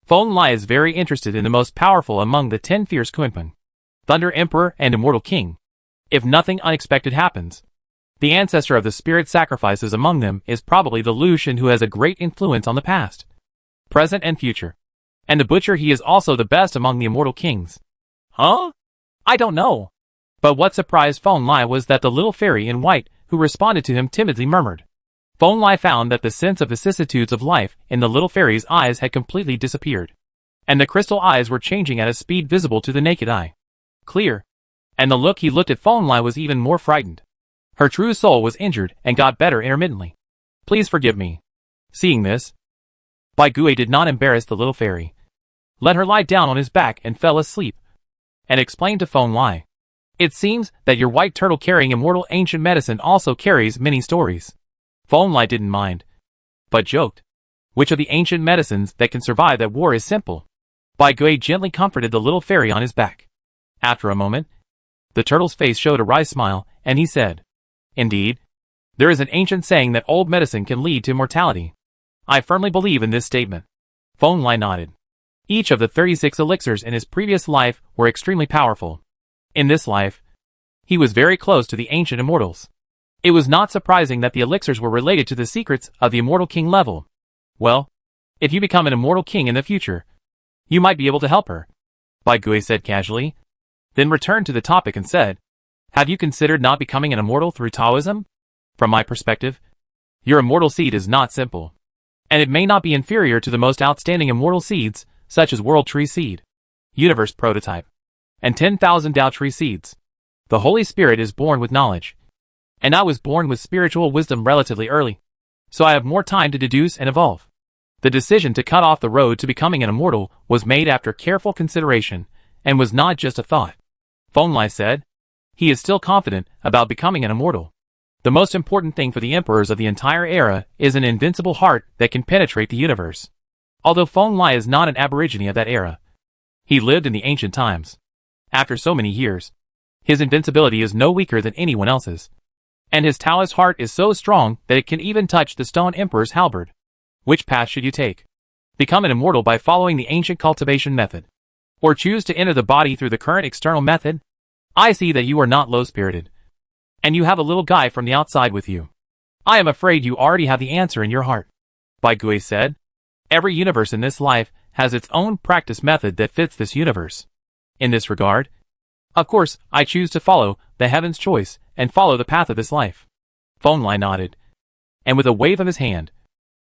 Feng Lai is very interested in the most powerful among the 10 fierce Kunping, Thunder Emperor and Immortal King. If nothing unexpected happens, the ancestor of the spirit sacrifices among them is probably the Lucian who has a great influence on the past, present and future. And the butcher, he is also the best among the immortal kings. Huh? I don't know. But what surprised Feng Lai was that the little fairy in white, who responded to him timidly, murmured. Feng Lai found that the sense of vicissitudes of life in the little fairy's eyes had completely disappeared, and the crystal eyes were changing at a speed visible to the naked eye. Clear And the look he looked at Feng Lai was even more frightened. Her true soul was injured and got better intermittently. Please forgive me. Seeing this, Bai Gui did not embarrass the little fairy. Let her lie down on his back and fell asleep. And explained to Feng Lai. It seems that your white turtle carrying immortal ancient medicine also carries many stories. Feng Lai didn't mind, but joked. Which of the ancient medicines that can survive that war is simple? Bai Gui gently comforted the little fairy on his back. After a moment, the turtle's face showed a wry smile, and he said, Indeed, there is an ancient saying that old medicine can lead to immortality. I firmly believe in this statement. Feng Lai nodded. Each of the 36 elixirs in his previous life were extremely powerful. In this life, he was very close to the ancient immortals. It was not surprising that the elixirs were related to the secrets of the immortal king level. Well, if you become an immortal king in the future, you might be able to help her, Bai Gui said casually, then returned to the topic and said, Have you considered not becoming an immortal through Taoism? From my perspective, your immortal seed is not simple, and it may not be inferior to the most outstanding immortal seeds, such as World Tree Seed, Universe Prototype, and 10,000 Tao Tree Seeds. The Holy Spirit is born with knowledge, and I was born with spiritual wisdom relatively early, so I have more time to deduce and evolve. The decision to cut off the road to becoming an immortal was made after careful consideration, and was not just a thought. Feng Lai said, he is still confident about becoming an immortal. The most important thing for the emperors of the entire era is an invincible heart that can penetrate the universe. Although Feng Lai is not an aborigine of that era, he lived in the ancient times. After so many years, his invincibility is no weaker than anyone else's. And his Taoist heart is so strong that it can even touch the stone emperor's halberd. Which path should you take? Become an immortal by following the ancient cultivation method, or choose to enter the body through the current external method? I see that you are not low-spirited, and you have a little guy from the outside with you. I am afraid you already have the answer in your heart, Bai Gui said. Every universe in this life has its own practice method that fits this universe. In this regard, of course, I choose to follow the heaven's choice and follow the path of this life. Feng Lai nodded, and with a wave of his hand,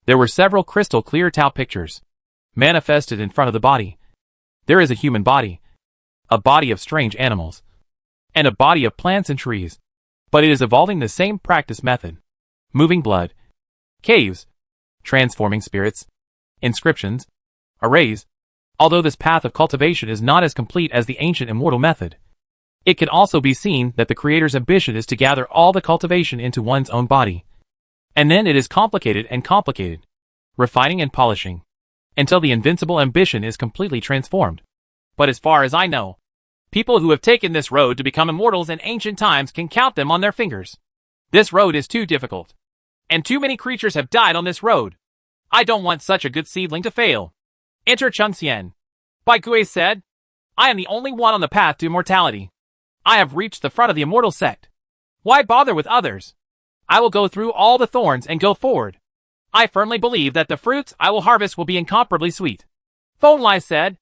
there were several crystal clear Tao pictures manifested in front of the body. There is a human body, a body of strange animals, and a body of plants and trees, but it is evolving the same practice method. Moving blood, caves, transforming spirits, inscriptions, arrays. Although this path of cultivation is not as complete as the ancient immortal method, it can also be seen that the creator's ambition is to gather all the cultivation into one's own body. And then it is complicated and complicated, refining and polishing, until the invincible ambition is completely transformed. But as far as I know, people who have taken this road to become immortals in ancient times can count them on their fingers. This road is too difficult, and too many creatures have died on this road. I don't want such a good seedling to fail. Enter Cheng Xian. Bai Gui said, I am the only one on the path to immortality. I have reached the front of the immortal sect. Why bother with others? I will go through all the thorns and go forward. I firmly believe that the fruits I will harvest will be incomparably sweet. Feng Lai said.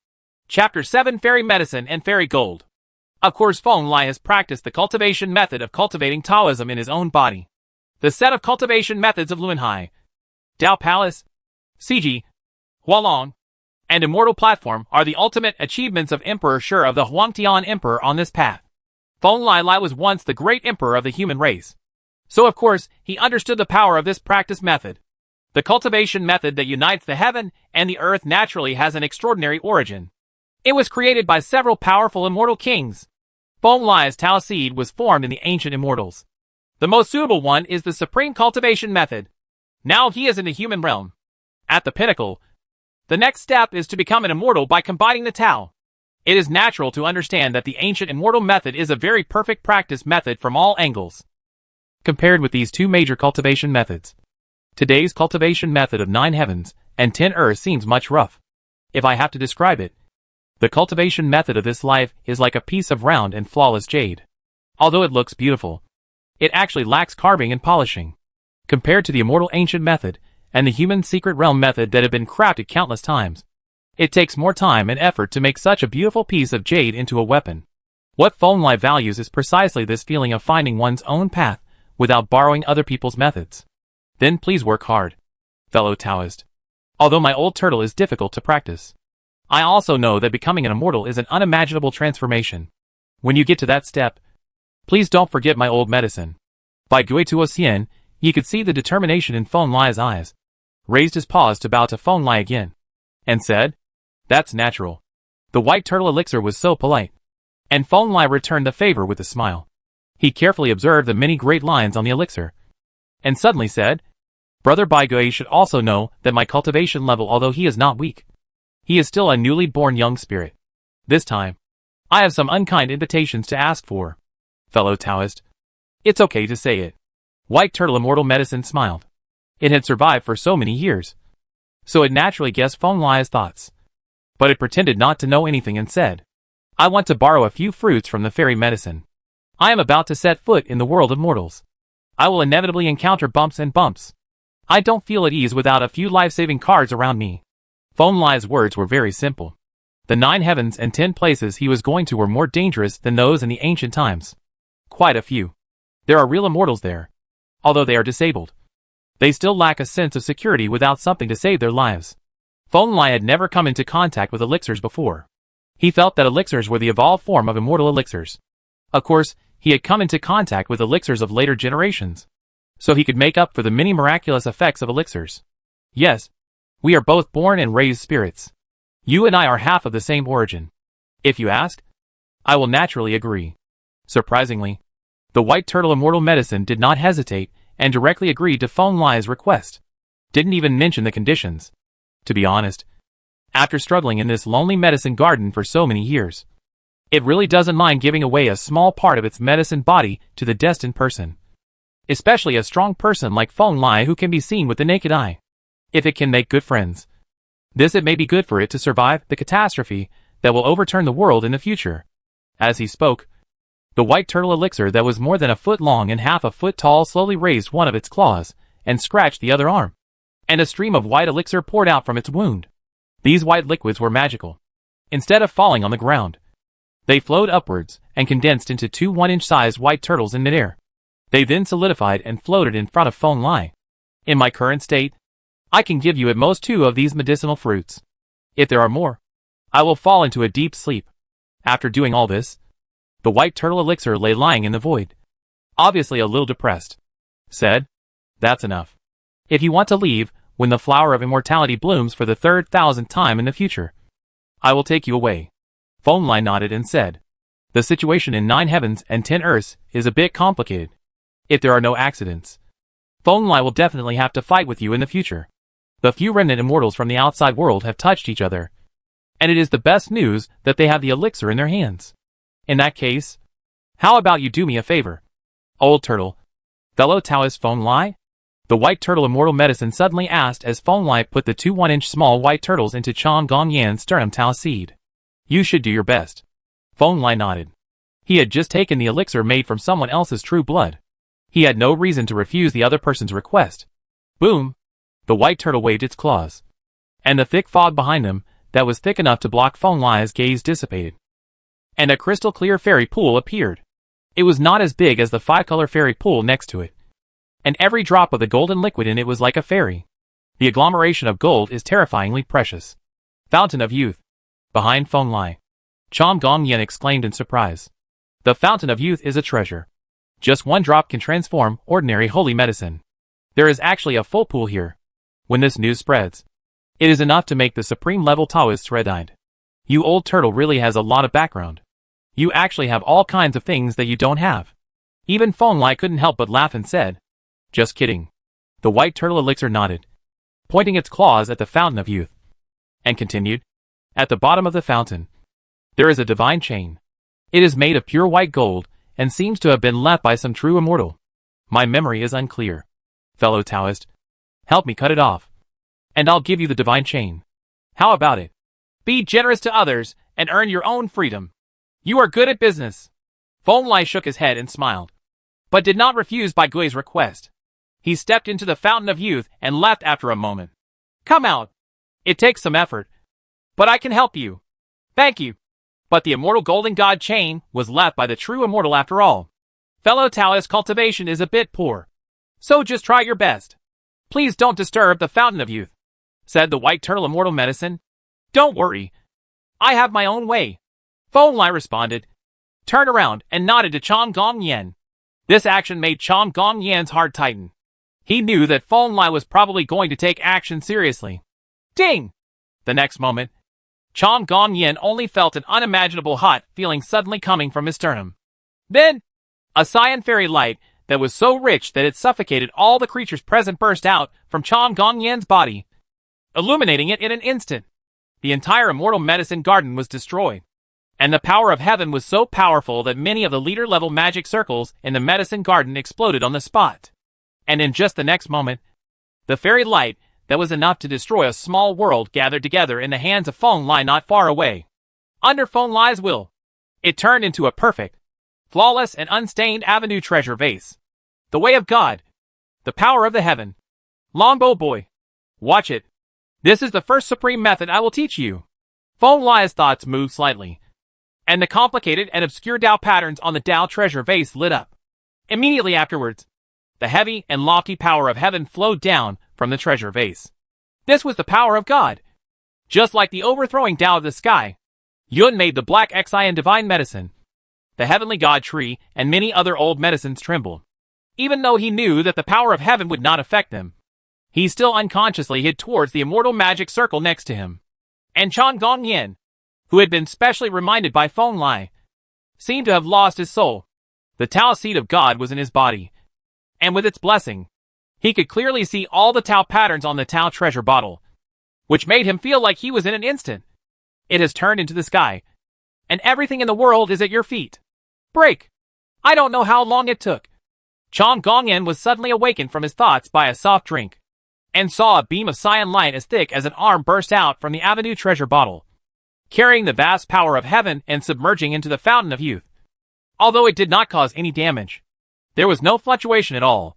Chapter 7 Fairy Medicine and Fairy Gold. Of course, Feng Lai has practiced the cultivation method of cultivating Taoism in his own body. The set of cultivation methods of Luanhai, Dao Palace, Siji, Hualong, and Immortal Platform are the ultimate achievements of Emperor Shi of the Huangtian Emperor on this path. Feng Lai was once the great emperor of the human race. So of course, he understood the power of this practice method. The cultivation method that unites the heaven and the earth naturally has an extraordinary origin. It was created by several powerful immortal kings. Feng Lai's Tao seed was formed in the ancient immortals. The most suitable one is the supreme cultivation method. Now he is in the human realm. At the pinnacle, the next step is to become an immortal by combining the Tao. It is natural to understand that the ancient immortal method is a very perfect practice method from all angles. Compared with these two major cultivation methods, today's cultivation method of 9 heavens and 10 earths seems much rough. If I have to describe it, the cultivation method of this life is like a piece of round and flawless jade. Although it looks beautiful, it actually lacks carving and polishing. Compared to the immortal ancient method and the human secret realm method that have been crafted countless times, it takes more time and effort to make such a beautiful piece of jade into a weapon. What Feng Lai values is precisely this feeling of finding one's own path without borrowing other people's methods. Then please work hard, fellow Taoist. Although my old turtle is difficult to practice, I also know that becoming an immortal is an unimaginable transformation. When you get to that step, please don't forget my old medicine. By Gui Tuo he could see the determination in Feng Lai's eyes, raised his paws to bow to Feng Lai again, and said, "That's natural." The white turtle elixir was so polite, and Feng Lai returned the favor with a smile. He carefully observed the many great lines on the elixir, and suddenly said, "Brother Bai Gui should also know that my cultivation level, although he is not weak, he is still a newly born young spirit. This time, I have some unkind invitations to ask for. Fellow Taoist, it's okay to say it." White Turtle Immortal Medicine smiled. It had survived for so many years, so it naturally guessed Feng Lai's thoughts. But it pretended not to know anything and said, "I want to borrow a few fruits from the fairy medicine. I am about to set foot in the world of mortals. I will inevitably encounter bumps and bumps. I don't feel at ease without a few life-saving cards around me." Feng Lai's words were very simple. The 9 heavens and 10 places he was going to were more dangerous than those in the ancient times. Quite a few. There are real immortals there. Although they are disabled, they still lack a sense of security without something to save their lives. Feng Lai had never come into contact with elixirs before. He felt that elixirs were the evolved form of immortal elixirs. Of course, he had come into contact with elixirs of later generations, so he could make up for the many miraculous effects of elixirs. Yes, we are both born and raised spirits. You and I are half of the same origin. If you ask, I will naturally agree. Surprisingly, the white turtle immortal medicine did not hesitate and directly agreed to Feng Lai's request. Didn't even mention the conditions. To be honest, after struggling in this lonely medicine garden for so many years, it really doesn't mind giving away a small part of its medicine body to the destined person. Especially a strong person like Feng Lai who can be seen with the naked eye. If it can make good friends, it may be good for it to survive the catastrophe that will overturn the world in the future. As he spoke, the white turtle elixir that was more than a foot long and half a foot tall slowly raised one of its claws and scratched the other arm, and a stream of white elixir poured out from its wound. These white liquids were magical. Instead of falling on the ground, they flowed upwards and condensed into 2 1-inch sized white turtles in midair. They then solidified and floated in front of Feng Lai. In my current state, I can give you at most 2 of these medicinal fruits. If there are more, I will fall into a deep sleep. After doing all this, the white turtle elixir lay lying in the void, obviously a little depressed. Said, "That's enough. If you want to leave, when the flower of immortality blooms for the 3,000th time in the future, I will take you away." Feng Lai nodded and said, "The situation in 9 heavens and 10 earths is a bit complicated. If there are no accidents, Feng Lai will definitely have to fight with you in the future. The few remnant immortals from the outside world have touched each other, and it is the best news that they have the elixir in their hands. In that case, how about you do me a favor? Old turtle, fellow Taoist Feng Lai?" The white turtle immortal medicine suddenly asked as Feng Lai put the 2 1-inch small white turtles into Chong Gong Yan's sternum Tao seed. "You should do your best." Feng Lai nodded. He had just taken the elixir made from someone else's true blood. He had no reason to refuse the other person's request. Boom! The white turtle waved its claws, and the thick fog behind them, that was thick enough to block Feng Lai's gaze, dissipated, and a crystal-clear fairy pool appeared. It was not as big as the 5-color fairy pool next to it, and every drop of the golden liquid in it was like a fairy. The agglomeration of gold is terrifyingly precious. Fountain of Youth. Behind Feng Lai, Chom Gong Yen exclaimed in surprise. The Fountain of Youth is a treasure. Just 1 drop can transform ordinary holy medicine. There is actually a full pool here. When this news spreads, it is enough to make the supreme level Taoists red-eyed. You old turtle really has a lot of background. You actually have all kinds of things that you don't have. Even Feng Lai couldn't help but laugh and said, "Just kidding." The white turtle elixir nodded, pointing its claws at the Fountain of Youth, and continued, "At the bottom of the fountain, there is a divine chain. It is made of pure white gold, and seems to have been left by some true immortal. My memory is unclear. Fellow Taoist, help me cut it off, and I'll give you the divine chain. How about it? Be generous to others, and earn your own freedom. You are good at business." Feng Lai shook his head and smiled, but did not refuse Bai Gui's request. He stepped into the Fountain of Youth and left after a moment. "Come out. It takes some effort, but I can help you. Thank you." But the immortal golden god chain was left by the true immortal after all. Fellow Taoist, cultivation is a bit poor, so just try your best. Please don't disturb the Fountain of Youth," said the white turtle immortal medicine. "Don't worry. I have my own way." Feng Lai responded, turned around and nodded to Chong Gong Yen. This action made Chong Gong Yen's heart tighten. He knew that Feng Lai was probably going to take action seriously. Ding! The next moment, Chong Gong Yen only felt an unimaginable hot feeling suddenly coming from his sternum. Then, a cyan fairy light that was so rich that it suffocated all the creatures present burst out from Chong Gong Yen's body, illuminating it in an instant. The entire immortal medicine garden was destroyed, and the power of heaven was so powerful that many of the leader-level magic circles in the medicine garden exploded on the spot. And in just the next moment, the fairy light that was enough to destroy a small world gathered together in the hands of Feng Lai not far away. Under Feng Lai's will, it turned into a perfect, flawless and unstained avenue treasure vase. The way of God. The power of the heaven. Longbow boy. Watch it. This is the first supreme method I will teach you. Feng Lai's thoughts moved slightly, and the complicated and obscure Tao patterns on the Tao treasure vase lit up. Immediately afterwards, the heavy and lofty power of heaven flowed down from the treasure vase. This was the power of God. Just like the overthrowing Tao of the sky, Yun made the black Xian divine medicine, the heavenly god tree, and many other old medicines tremble. Even though he knew that the power of heaven would not affect them, he still unconsciously hid towards the immortal magic circle next to him. And Chong Gong Yen, who had been specially reminded by Feng Lai, seemed to have lost his soul. The Tao seed of God was in his body, and with its blessing, he could clearly see all the Tao patterns on the Tao treasure bottle, which made him feel like he was in an instant. It has turned into the sky, and everything in the world is at your feet. Break! I don't know how long it took. Chong Gong Yen was suddenly awakened from his thoughts by a soft drink, and saw a beam of cyan light as thick as an arm burst out from the avenue treasure bottle, carrying the vast power of heaven and submerging into the fountain of youth. Although it did not cause any damage, there was no fluctuation at all,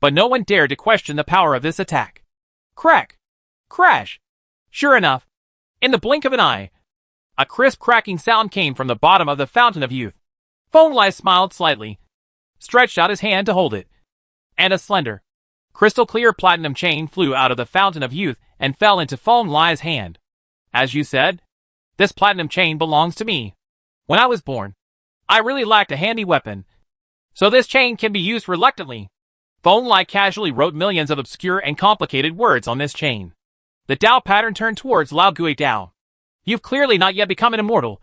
but no one dared to question the power of this attack. Crack! Crash! Sure enough, in the blink of an eye, a crisp cracking sound came from the bottom of the fountain of youth. Feng Lai smiled slightly, stretched out his hand to hold it, and a slender, crystal-clear platinum chain flew out of the fountain of youth and fell into Feng Lai's hand. As you said, this platinum chain belongs to me. When I was born, I really lacked a handy weapon, so this chain can be used reluctantly. Feng Lai casually wrote millions of obscure and complicated words on this chain. The Tao pattern turned towards Lao Gui Tao. You've clearly not yet become an immortal,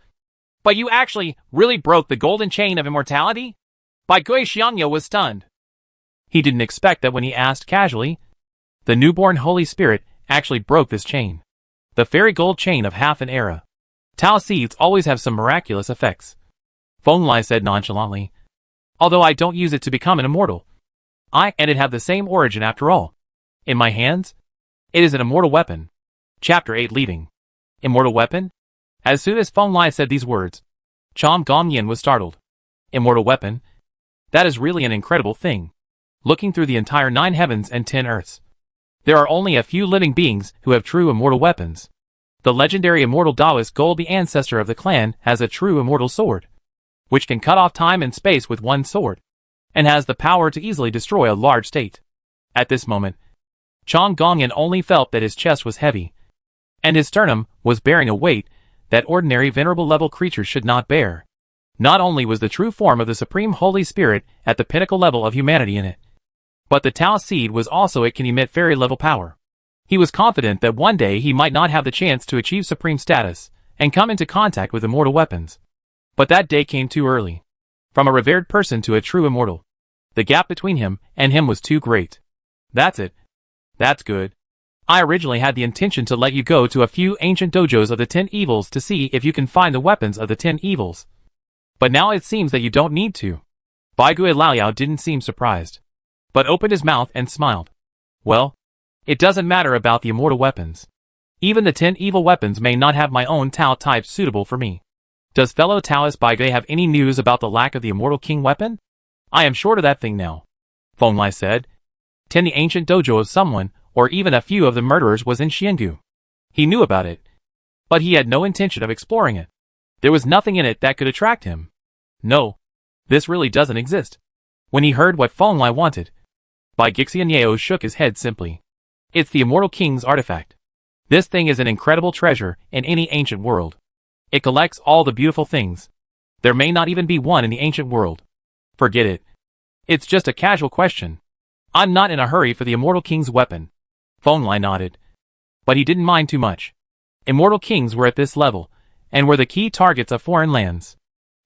but you actually really broke the golden chain of immortality? Bai Gui Xiangya was stunned. He didn't expect that when he asked casually. The newborn Holy Spirit actually broke this chain. The fairy gold chain of half an era. Tao seeds always have some miraculous effects. Feng Lai said nonchalantly. Although I don't use it to become an immortal, I and it have the same origin after all. In my hands, it is an immortal weapon. Chapter 8 Leaving. Immortal weapon? As soon as Feng Lai said these words, Chong Gong Yen was startled. Immortal weapon? That is really an incredible thing. Looking through the entire 9 heavens and 10 earths, there are only a few living beings who have true immortal weapons. The legendary immortal Taoist Gold, the ancestor of the clan, has a true immortal sword, which can cut off time and space with one sword, and has the power to easily destroy a large state. At this moment, Chong Gong Yen only felt that his chest was heavy, and his sternum was bearing a weight that ordinary venerable level creatures should not bear. Not only was the true form of the Supreme Holy Spirit at the pinnacle level of humanity in it, but the Tao seed was also it can emit fairy level power. He was confident that one day he might not have the chance to achieve supreme status and come into contact with immortal weapons. But that day came too early. From a revered person to a true immortal, the gap between him and him was too great. That's it. That's good. I originally had the intention to let you go to a few ancient dojos of the 10 evils to see if you can find the weapons of the 10 evils. But now it seems that you don't need to. Bai Gui Laoyao didn't seem surprised, but opened his mouth and smiled. Well, it doesn't matter about the immortal weapons. Even the 10 evil weapons may not have my own Tao type suitable for me. Does fellow Taoist Bai Gui have any news about the lack of the immortal king weapon? I am short of that thing now, Feng Lai said. 10 the ancient dojo of someone, or even a few of the murderers was in Xiangu. He knew about it, but he had no intention of exploring it. There was nothing in it that could attract him. No, this really doesn't exist. When he heard what Feng Lai wanted, Bai Gixian Yao shook his head simply. It's the immortal king's artifact. This thing is an incredible treasure in any ancient world. It collects all the beautiful things, There may not even be one in the ancient world. Forget it. It's just a casual question. I'm not in a hurry for the Immortal King's weapon. Feng Lai nodded. But he didn't mind too much. Immortal Kings were at this level, and were the key targets of foreign lands.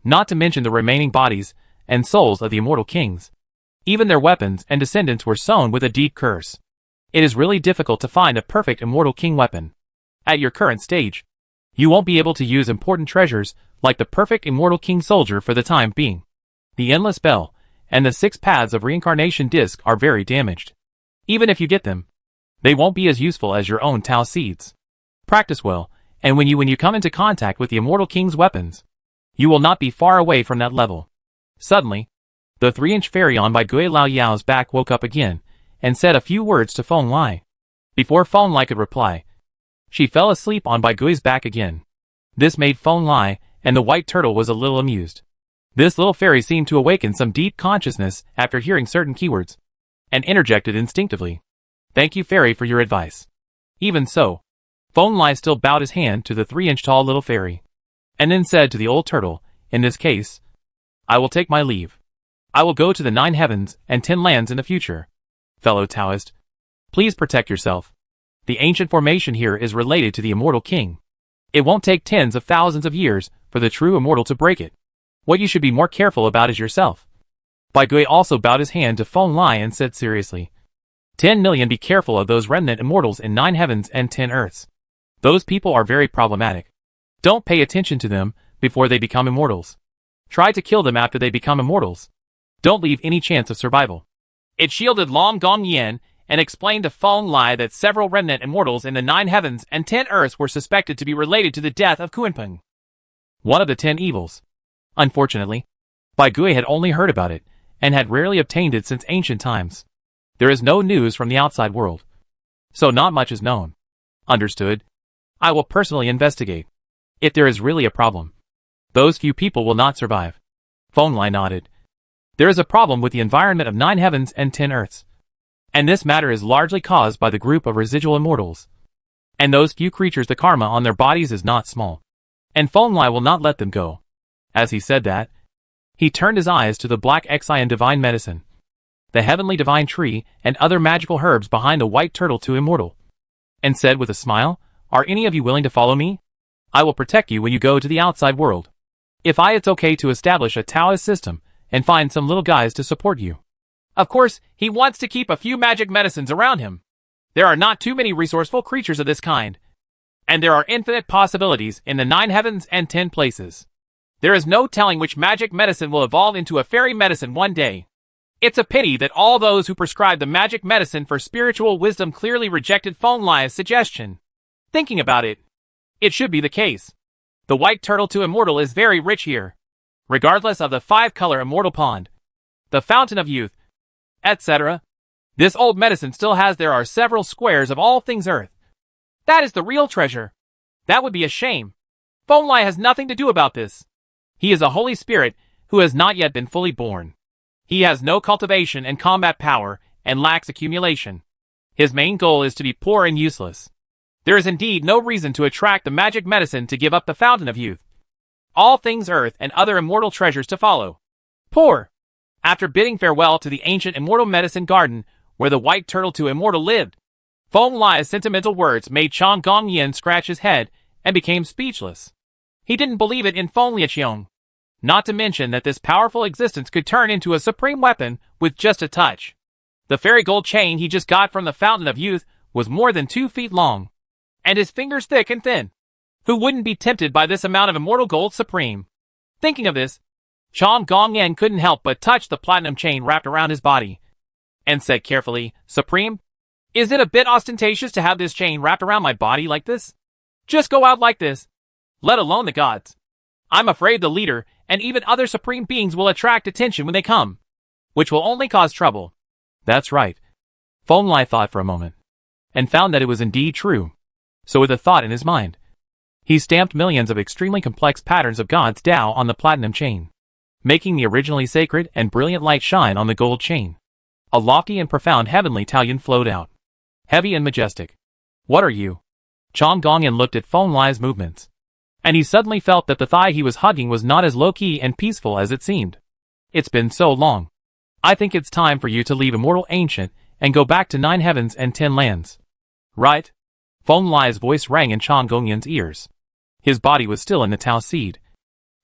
Not to mention the remaining bodies and souls of the Immortal Kings. Even their weapons and descendants were sown with a deep curse. It is really difficult to find a perfect Immortal King weapon. At your current stage, you won't be able to use important treasures like the perfect Immortal King soldier for the time being. The Endless Bell and the 6 Paths of Reincarnation disc are very damaged. Even if you get them, they won't be as useful as your own Tao seeds. Practice well, and when you come into contact with the Immortal King's weapons, you will not be far away from that level. Suddenly, the 3-inch fairy on by Gui Lao Yao's back woke up again, and said a few words to Feng Lai. Before Feng Lai could reply, she fell asleep on Bai Gui's back again. This made Feng Lai and the white turtle was a little amused. This little fairy seemed to awaken some deep consciousness after hearing certain keywords, and interjected instinctively. Thank you, fairy, for your advice. Even so, Feng Lai still bowed his hand to the 3-inch tall little fairy, and then said to the old turtle, in this case, I will take my leave. I will go to the 9 heavens and 10 lands in the future. Fellow Taoist, please protect yourself. The ancient formation here is related to the Immortal King. It won't take tens of thousands of years for the true immortal to break it. What you should be more careful about is yourself. Bai Gui also bowed his hand to Feng Lai and said seriously, 10 million, be careful of those remnant immortals in 9 heavens and 10 earths. Those people are very problematic. Don't pay attention to them before they become immortals. Try to kill them after they become immortals. Don't leave any chance of survival. It shielded Lam Gong Yen and explained to Feng Lai that several remnant immortals in the 9 heavens and 10 earths were suspected to be related to the death of Kunpeng, one of the 10 evils. Unfortunately, Bai Gui had only heard about it, and had rarely obtained it since ancient times. There is no news from the outside world, so not much is known. Understood? I will personally investigate. If there is really a problem, those few people will not survive. Feng Lai nodded. There is a problem with the environment of 9 heavens and 10 earths. And this matter is largely caused by the group of residual immortals. And those few creatures, the karma on their bodies is not small. And Feng Lai will not let them go. As he said that, he turned his eyes to the black Xian divine medicine, the heavenly divine tree, and other magical herbs behind the white turtle to immortal, and said with a smile, Are any of you willing to follow me? I will protect you when you go to the outside world. If it's okay to establish a Taoist system, and find some little guys to support you. Of course, he wants to keep a few magic medicines around him. There are not too many resourceful creatures of this kind. And there are infinite possibilities in the 9 heavens and 10 places. There is no telling which magic medicine will evolve into a fairy medicine one day. It's a pity that all those who prescribed the magic medicine for spiritual wisdom clearly rejected Feng Lai's suggestion. Thinking about it, it should be the case. The white turtle to immortal is very rich here. Regardless of the 5-color immortal pond, the fountain of youth, etc. This old medicine still has there are several squares of all things earth. That is the real treasure. That would be a shame. Feng Lai has nothing to do about this. He is a holy spirit who has not yet been fully born. He has no cultivation and combat power and lacks accumulation. His main goal is to be poor and useless. There is indeed no reason to attract the magic medicine to give up the fountain of youth, all things earth, and other immortal treasures to follow. Poor. After bidding farewell to the ancient immortal medicine garden where the white turtle to immortal lived, Feng Lai's sentimental words made Chang Gong Yin scratch his head and became speechless. He didn't believe it in Feng Liaqiong. Not to mention that this powerful existence could turn into a supreme weapon with just a touch. The fairy gold chain he just got from the fountain of youth was more than 2 feet long, and his fingers thick and thin. Who wouldn't be tempted by this amount of immortal gold supreme? Thinking of this, Chang Gong Yen couldn't help but touch the platinum chain wrapped around his body, and said carefully, Supreme, is it a bit ostentatious to have this chain wrapped around my body like this? Just go out like this, let alone the gods. I'm afraid the leader and even other supreme beings will attract attention when they come, which will only cause trouble. That's right. Feng Lai thought for a moment, and found that it was indeed true. So with a thought in his mind, he stamped millions of extremely complex patterns of God's Tao on the platinum chain, making the originally sacred and brilliant light shine on the gold chain. A lofty and profound heavenly Taoyin flowed out, heavy and majestic. What are you? Chang Gongyan looked at Feng Lai's movements, And he suddenly felt that the thigh he was hugging was not as low-key and peaceful as it seemed. It's been so long. I think it's time for you to leave Immortal Ancient and go back to 9 heavens and 10 lands. Right? Feng Lai's voice rang in Chang Gongyan's ears. His body was still in the Tao seed,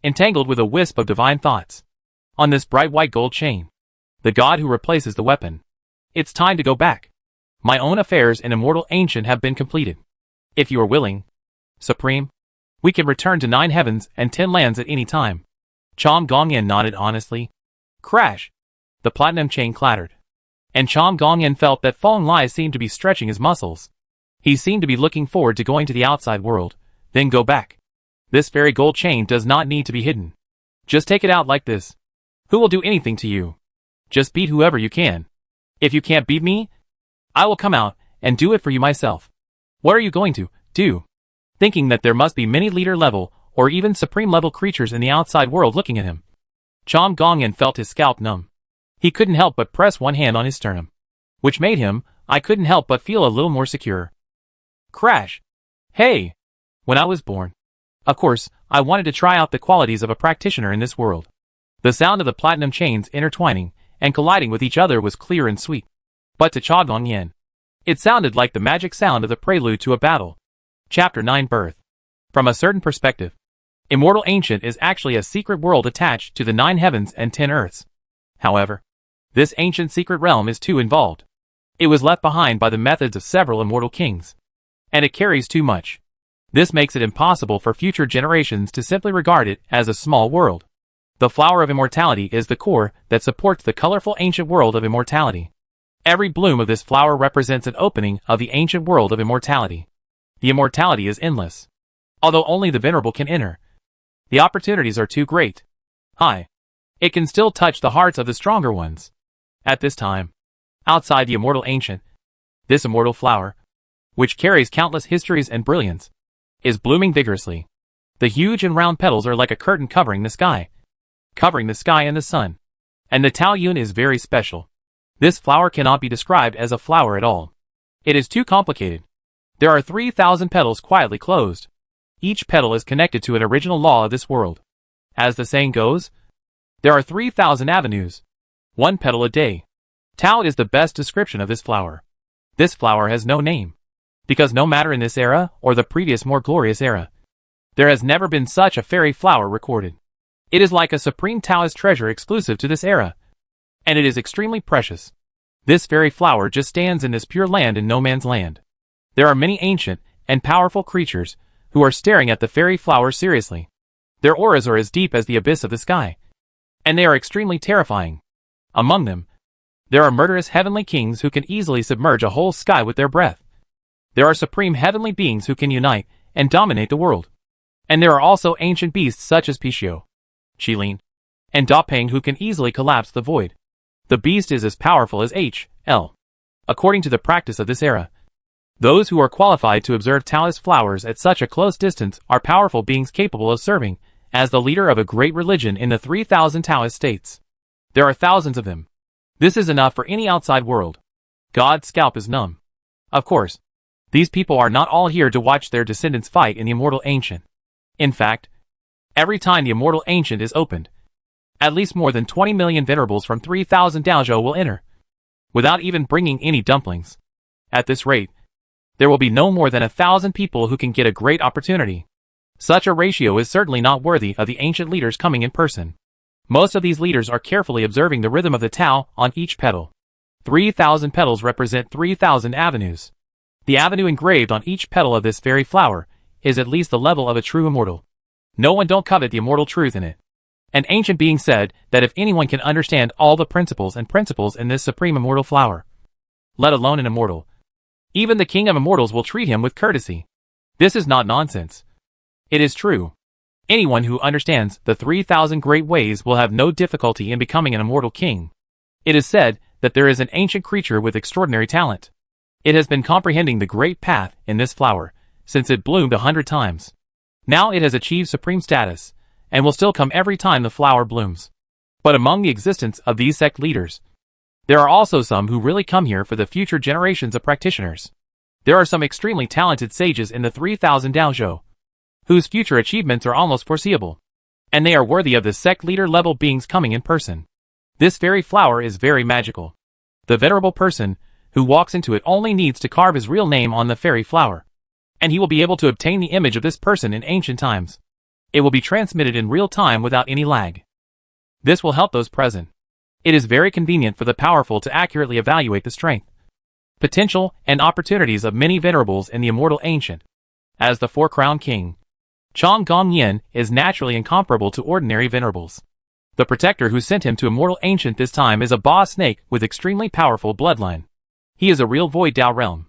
entangled with a wisp of divine thoughts. On this bright white gold chain, the god who replaces the weapon. It's time to go back. My own affairs in Immortal Ancient have been completed. If you are willing, Supreme, we can return to 9 heavens and 10 lands at any time. Chang Gongyan nodded honestly. Crash! The platinum chain clattered. And Chang Gongyan felt that Feng Lai seemed to be stretching his muscles. He seemed to be looking forward to going to the outside world, then go back. This very gold chain does not need to be hidden. Just take it out like this. Who will do anything to you? Just beat whoever you can. If you can't beat me, I will come out and do it for you myself. What are you going to do? Thinking that there must be many leader level or even supreme level creatures in the outside world looking at him. Chang Gongyan felt his scalp numb. He couldn't help but press one hand on his sternum, which made him, I couldn't help but feel a little more secure. Crash! Hey! When I was born, of course, I wanted to try out the qualities of a practitioner in this world. The sound of the platinum chains intertwining and colliding with each other was clear and sweet. But to Chang Gongyan, it sounded like the magic sound of the prelude to a battle. Chapter 9 Birth. From a certain perspective, Immortal Ancient is actually a secret world attached to the 9 heavens and 10 earths. However, this ancient secret realm is too involved. It was left behind by the methods of several immortal kings. And it carries too much. This makes it impossible for future generations to simply regard it as a small world. The flower of immortality is the core that supports the colorful ancient world of immortality. Every bloom of this flower represents an opening of the ancient world of immortality. The immortality is endless. Although only the venerable can enter, the opportunities are too great. It can still touch the hearts of the stronger ones. At this time, outside the Immortal Ancient, this immortal flower, which carries countless histories and brilliance, is blooming vigorously. The huge and round petals are like a curtain covering the sky and the sun. And the Tao Yun is very special. This flower cannot be described as a flower at all. It is too complicated. There are 3,000 petals quietly closed. Each petal is connected to an original law of this world. As the saying goes, there are 3,000 avenues. 1 petal a day. Tao is the best description of this flower. This flower has no name. Because no matter in this era or the previous more glorious era, there has never been such a fairy flower recorded. It is like a supreme Taoist treasure exclusive to this era. And it is extremely precious. This fairy flower just stands in this pure land in no man's land. There are many ancient and powerful creatures who are staring at the fairy flower seriously. Their auras are as deep as the abyss of the sky. And they are extremely terrifying. Among them, there are murderous heavenly kings who can easily submerge a whole sky with their breath. There are supreme heavenly beings who can unite and dominate the world. And there are also ancient beasts such as Pishio, Qilin, and Dapeng who can easily collapse the void. The beast is as powerful as H.L. According to the practice of this era, those who are qualified to observe Taoist flowers at such a close distance are powerful beings capable of serving as the leader of a great religion in the 3,000 Taoist states. There are thousands of them. This is enough for any outside world. God's scalp is numb. Of course, these people are not all here to watch their descendants fight in the Immortal Ancient. In fact, every time the Immortal Ancient is opened, at least more than 20 million venerables from 3,000 Daozhou will enter, without even bringing any dumplings. At this rate, there will be no more than 1,000 people who can get a great opportunity. Such a ratio is certainly not worthy of the ancient leaders coming in person. Most of these leaders are carefully observing the rhythm of the Tao on each petal. 3,000 petals represent 3,000 avenues. The avenue engraved on each petal of this fairy flower is at least the level of a true immortal. No one don't covet the immortal truth in it. An ancient being said that if anyone can understand all the principles in this supreme immortal flower, let alone an immortal, even the king of immortals will treat him with courtesy. This is not nonsense. It is true. Anyone who understands the 3,000 great ways will have no difficulty in becoming an immortal king. It is said that there is an ancient creature with extraordinary talent. It has been comprehending the great path in this flower since it bloomed 100 times. Now it has achieved supreme status and will still come every time the flower blooms. But among the existence of these sect leaders, there are also some who really come here for the future generations of practitioners. There are some extremely talented sages in the 3,000 Daozhou, whose future achievements are almost foreseeable. And they are worthy of the sect leader level beings coming in person. This fairy flower is very magical. The venerable person who walks into it only needs to carve his real name on the fairy flower, and he will be able to obtain the image of this person in ancient times. It will be transmitted in real time without any lag. This will help those present. It is very convenient for the powerful to accurately evaluate the strength, potential, and opportunities of many venerables in the immortal ancient. As the four-crown king, Chong Gong Yin is naturally incomparable to ordinary venerables. The protector who sent him to immortal ancient this time is a boss snake with extremely powerful bloodline. He is a real void Dao realm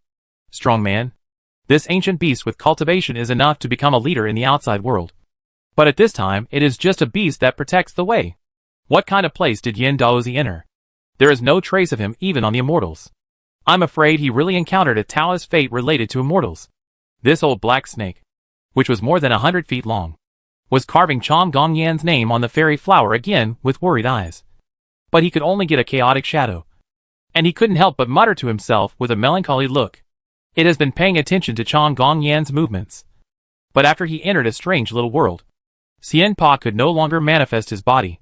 strong man. This ancient beast with cultivation is enough to become a leader in the outside world. But at this time, it is just a beast that protects the way. What kind of place did Yin Daozi enter? There is no trace of him even on the immortals. I'm afraid he really encountered a Taoist fate related to immortals. This old black snake, which was more than 100 feet long, was carving Chong Gong Yan's name on the fairy flower again with worried eyes. But he could only get a chaotic shadow, and he couldn't help but mutter to himself with a melancholy look. It has been paying attention to Chong Gong Yan's movements. But after he entered a strange little world, Xian Pa could no longer manifest his body,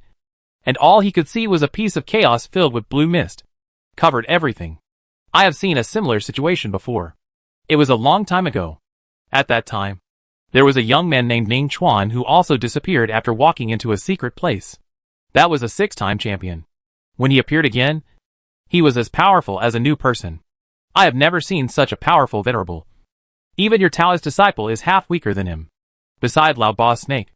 and all he could see was a piece of chaos filled with blue mist. Covered everything. I have seen a similar situation before. It was a long time ago. At that time, there was a young man named Ning Chuan who also disappeared after walking into a secret place. That was a 6-time champion. When he appeared again, he was as powerful as a new person. I have never seen such a powerful venerable. Even your Taoist disciple is half weaker than him. Beside Lao Ba Snake,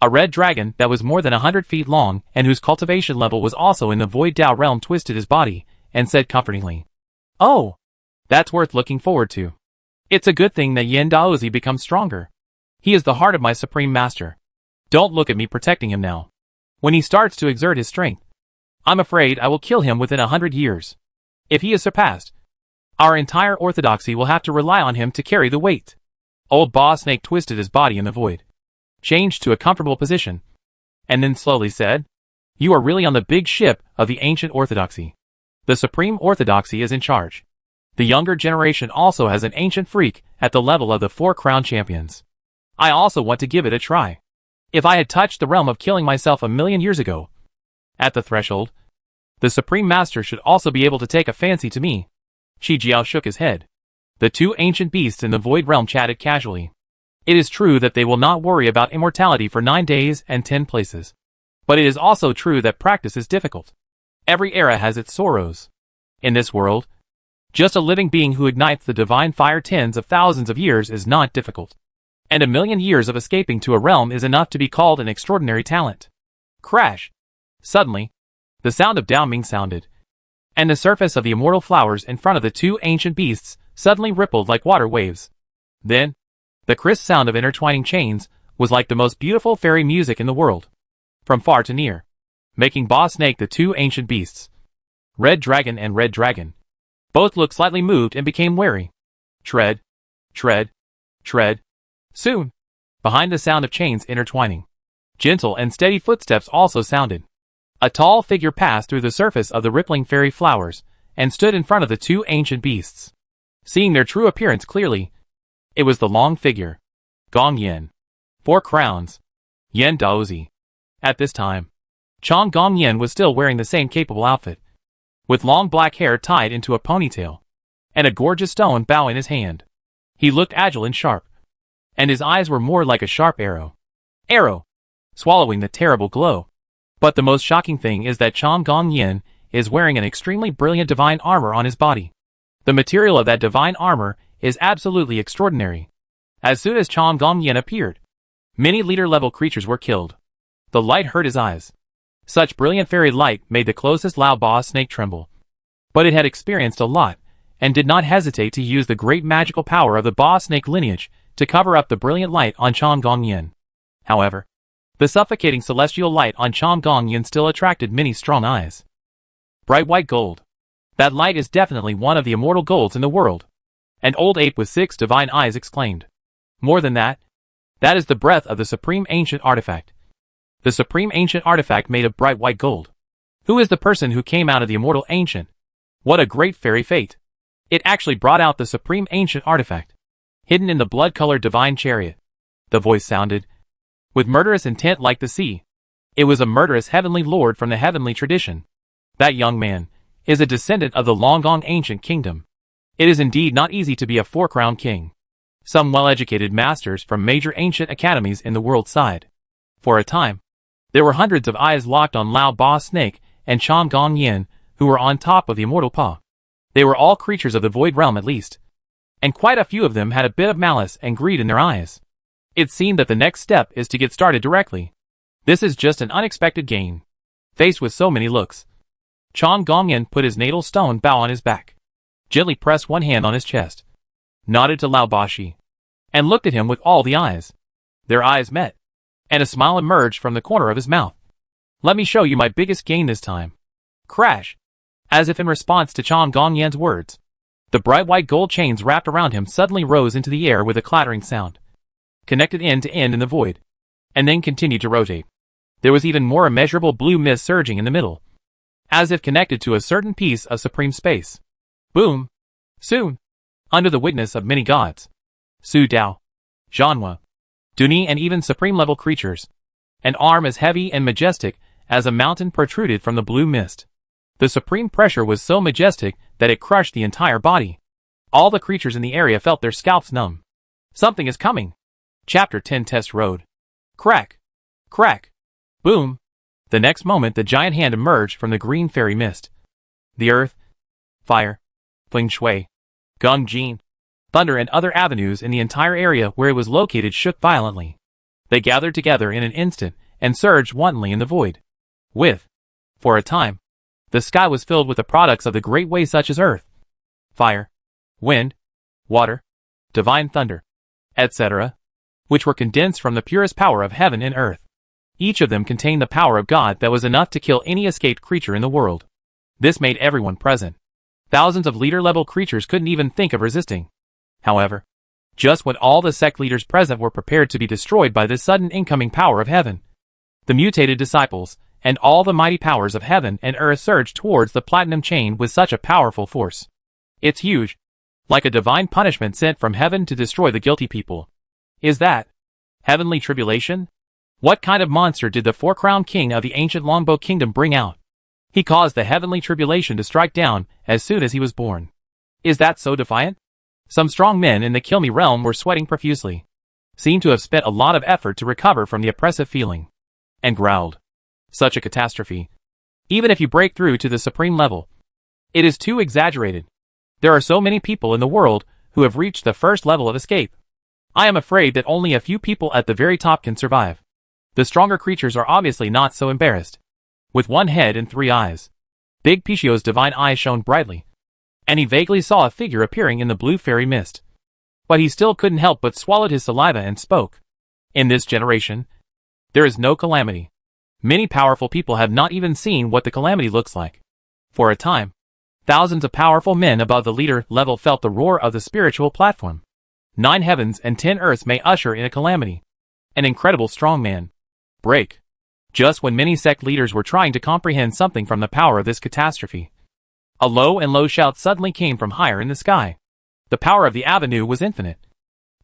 a red dragon that was more than 100 feet long and whose cultivation level was also in the void Dao realm twisted his body and said comfortingly, "Oh, that's worth looking forward to. It's a good thing that Yin Daozi becomes stronger. He is the heart of my supreme master. Don't look at me protecting him now. When he starts to exert his strength, I'm afraid I will kill him within 100 years. If he is surpassed, our entire orthodoxy will have to rely on him to carry the weight." Old Ba Snake twisted his body in the void, changed to a comfortable position, and then slowly said, "You are really on the big ship of the ancient orthodoxy. The supreme orthodoxy is in charge. The younger generation also has an ancient freak at the level of the 4 crown champions. I also want to give it a try. If I had touched the realm of killing myself 1,000,000 years ago, at the threshold, the supreme master should also be able to take a fancy to me." Qi Jiao shook his head. The two ancient beasts in the void realm chatted casually. It is true that they will not worry about immortality for 9 days and 10 places. But it is also true that practice is difficult. Every era has its sorrows. In this world, just a living being who ignites the divine fire tens of thousands of years is not difficult. And 1,000,000 years of escaping to a realm is enough to be called an extraordinary talent. Crash! Suddenly, the sound of Dao Ming sounded, and the surface of the immortal flowers in front of the two ancient beasts suddenly rippled like water waves. Then, the crisp sound of intertwining chains was like the most beautiful fairy music in the world, from far to near, making Ba Snake the two ancient beasts, Red Dragon and Red Dragon, both looked slightly moved and became wary. Tread, tread, tread. Soon, behind the sound of chains intertwining, gentle and steady footsteps also sounded. A tall figure passed through the surface of the rippling fairy flowers and stood in front of the two ancient beasts. Seeing their true appearance clearly, it was the long figure, Gong Yin. 4 crowns. Yin Daozi. At this time, Chong Gong Yin was still wearing the same capable outfit, with long black hair tied into a ponytail, and a gorgeous stone bow in his hand. He looked agile and sharp, and his eyes were more like a sharp arrow. Swallowing the terrible glow. But the most shocking thing is that Chong Gong Yin is wearing an extremely brilliant divine armor on his body. The material of that divine armor is absolutely extraordinary. As soon as Chong Gong Yin appeared, many leader-level creatures were killed. The light hurt his eyes. Such brilliant fairy light made the closest Lao Ba Snake tremble. But it had experienced a lot, and did not hesitate to use the great magical power of the Ba Snake lineage to cover up the brilliant light on Chong Gong Yin. However, the suffocating celestial light on Chong Gong Yin still attracted many strong eyes. Bright white gold. That light is definitely one of the immortal golds in the world. An old ape with 6 divine eyes exclaimed. More than that, that is the breath of the supreme ancient artifact. The supreme ancient artifact made of bright white gold. Who is the person who came out of the immortal ancient? What a great fairy fate. It actually brought out the supreme ancient artifact, hidden in the blood-colored divine chariot. the voice sounded, with murderous intent like the sea. It was a murderous heavenly lord from the heavenly tradition. That young man is a descendant of the long-gone ancient kingdom. It is indeed not easy to be a four-crowned king. Some well-educated masters from major ancient academies in the world sighed. For a time, there were hundreds of eyes locked on Lao Ba Snake and Chom Gong Yin, who were on top of the immortal paw. They were all creatures of the void realm at least, and quite a few of them had a bit of malice and greed in their eyes. It seemed that the next step is to get started directly. This is just an unexpected gain. Faced with so many looks, Chom Gong Yin put his natal stone bow on his back, gently pressed one hand on his chest, nodded to Lao Bashi, and looked at him with all the eyes. Their eyes met, and a smile emerged from the corner of his mouth. Let me show you my biggest gain this time. Crash! As if in response to Chom Gong Yin's words, the bright white gold chains wrapped around him suddenly rose into the air with a clattering sound, connected end to end in the void, and then continued to rotate. There was even more immeasurable blue mist surging in the middle, as if connected to a certain piece of supreme space. Boom! Soon, under the witness of many gods, Su Dao, Zhanhua, Duni and even supreme-level creatures, an arm as heavy and majestic as a mountain protruded from the blue mist. The supreme pressure was so majestic that it crushed the entire body. All the creatures in the area felt their scalps numb. Something is coming. Chapter 10 Test Road. Crack! Crack! Boom! The next moment the giant hand emerged from the green fairy mist. The earth, fire, feng shui, gung jin, thunder and other avenues in the entire area where it was located shook violently. They gathered together in an instant and surged wantonly in the void. For a time, the sky was filled with the products of the great way such as earth, fire, wind, water, divine thunder, etc., which were condensed from the purest power of heaven and earth. Each of them contained the power of God that was enough to kill any escaped creature in the world. This made everyone present. Thousands of leader-level creatures couldn't even think of resisting. However, just when all the sect leaders present were prepared to be destroyed by this sudden incoming power of heaven, the mutated disciples and all the mighty powers of heaven and earth surged towards the platinum chain with such a powerful force. It's huge, like a divine punishment sent from heaven to destroy the guilty people. Is that heavenly tribulation? What kind of monster did the four-crowned king of the ancient Longbow Kingdom bring out? He caused the heavenly tribulation to strike down as soon as he was born. Is that so defiant? Some strong men in the Kilme realm were sweating profusely, seemed to have spent a lot of effort to recover from the oppressive feeling, and growled. Such a catastrophe. Even if you break through to the supreme level, it is too exaggerated. There are so many people in the world who have reached the first level of escape. I am afraid that only a few people at the very top can survive. The stronger creatures are obviously not so embarrassed. With one head and three eyes, Big Pichio's divine eye shone brightly, and he vaguely saw a figure appearing in the blue fairy mist. But he still couldn't help but swallowed his saliva and spoke. In this generation, there is no calamity. Many powerful people have not even seen what the calamity looks like. For a time, thousands of powerful men above the leader level felt the roar of the spiritual platform. 9 heavens and 10 earths may usher in a calamity. An incredible strongman. Break. Just when many sect leaders were trying to comprehend something from the power of this catastrophe, a low shout suddenly came from higher in the sky. The power of the avenue was infinite,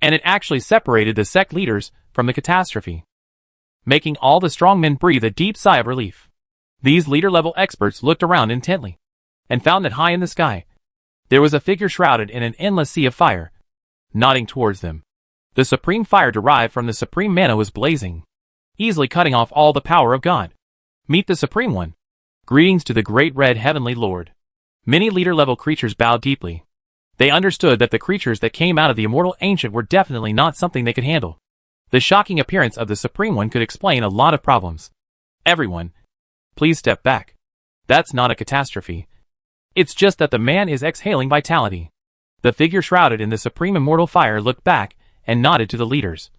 and it actually separated the sect leaders from the catastrophe, making all the strongmen breathe a deep sigh of relief. These leader-level experts looked around intently, and found that high in the sky, there was a figure shrouded in an endless sea of fire, nodding towards them. The supreme fire derived from the supreme mana was blazing, easily cutting off all the power of God. Meet the Supreme One. Greetings to the great red heavenly Lord. Many leader-level creatures bowed deeply. They understood that the creatures that came out of the immortal ancient were definitely not something they could handle. The shocking appearance of the Supreme One could explain a lot of problems. Everyone, please step back. That's not a catastrophe. It's just that the man is exhaling vitality. The figure shrouded in the supreme immortal fire looked back and nodded to the leaders,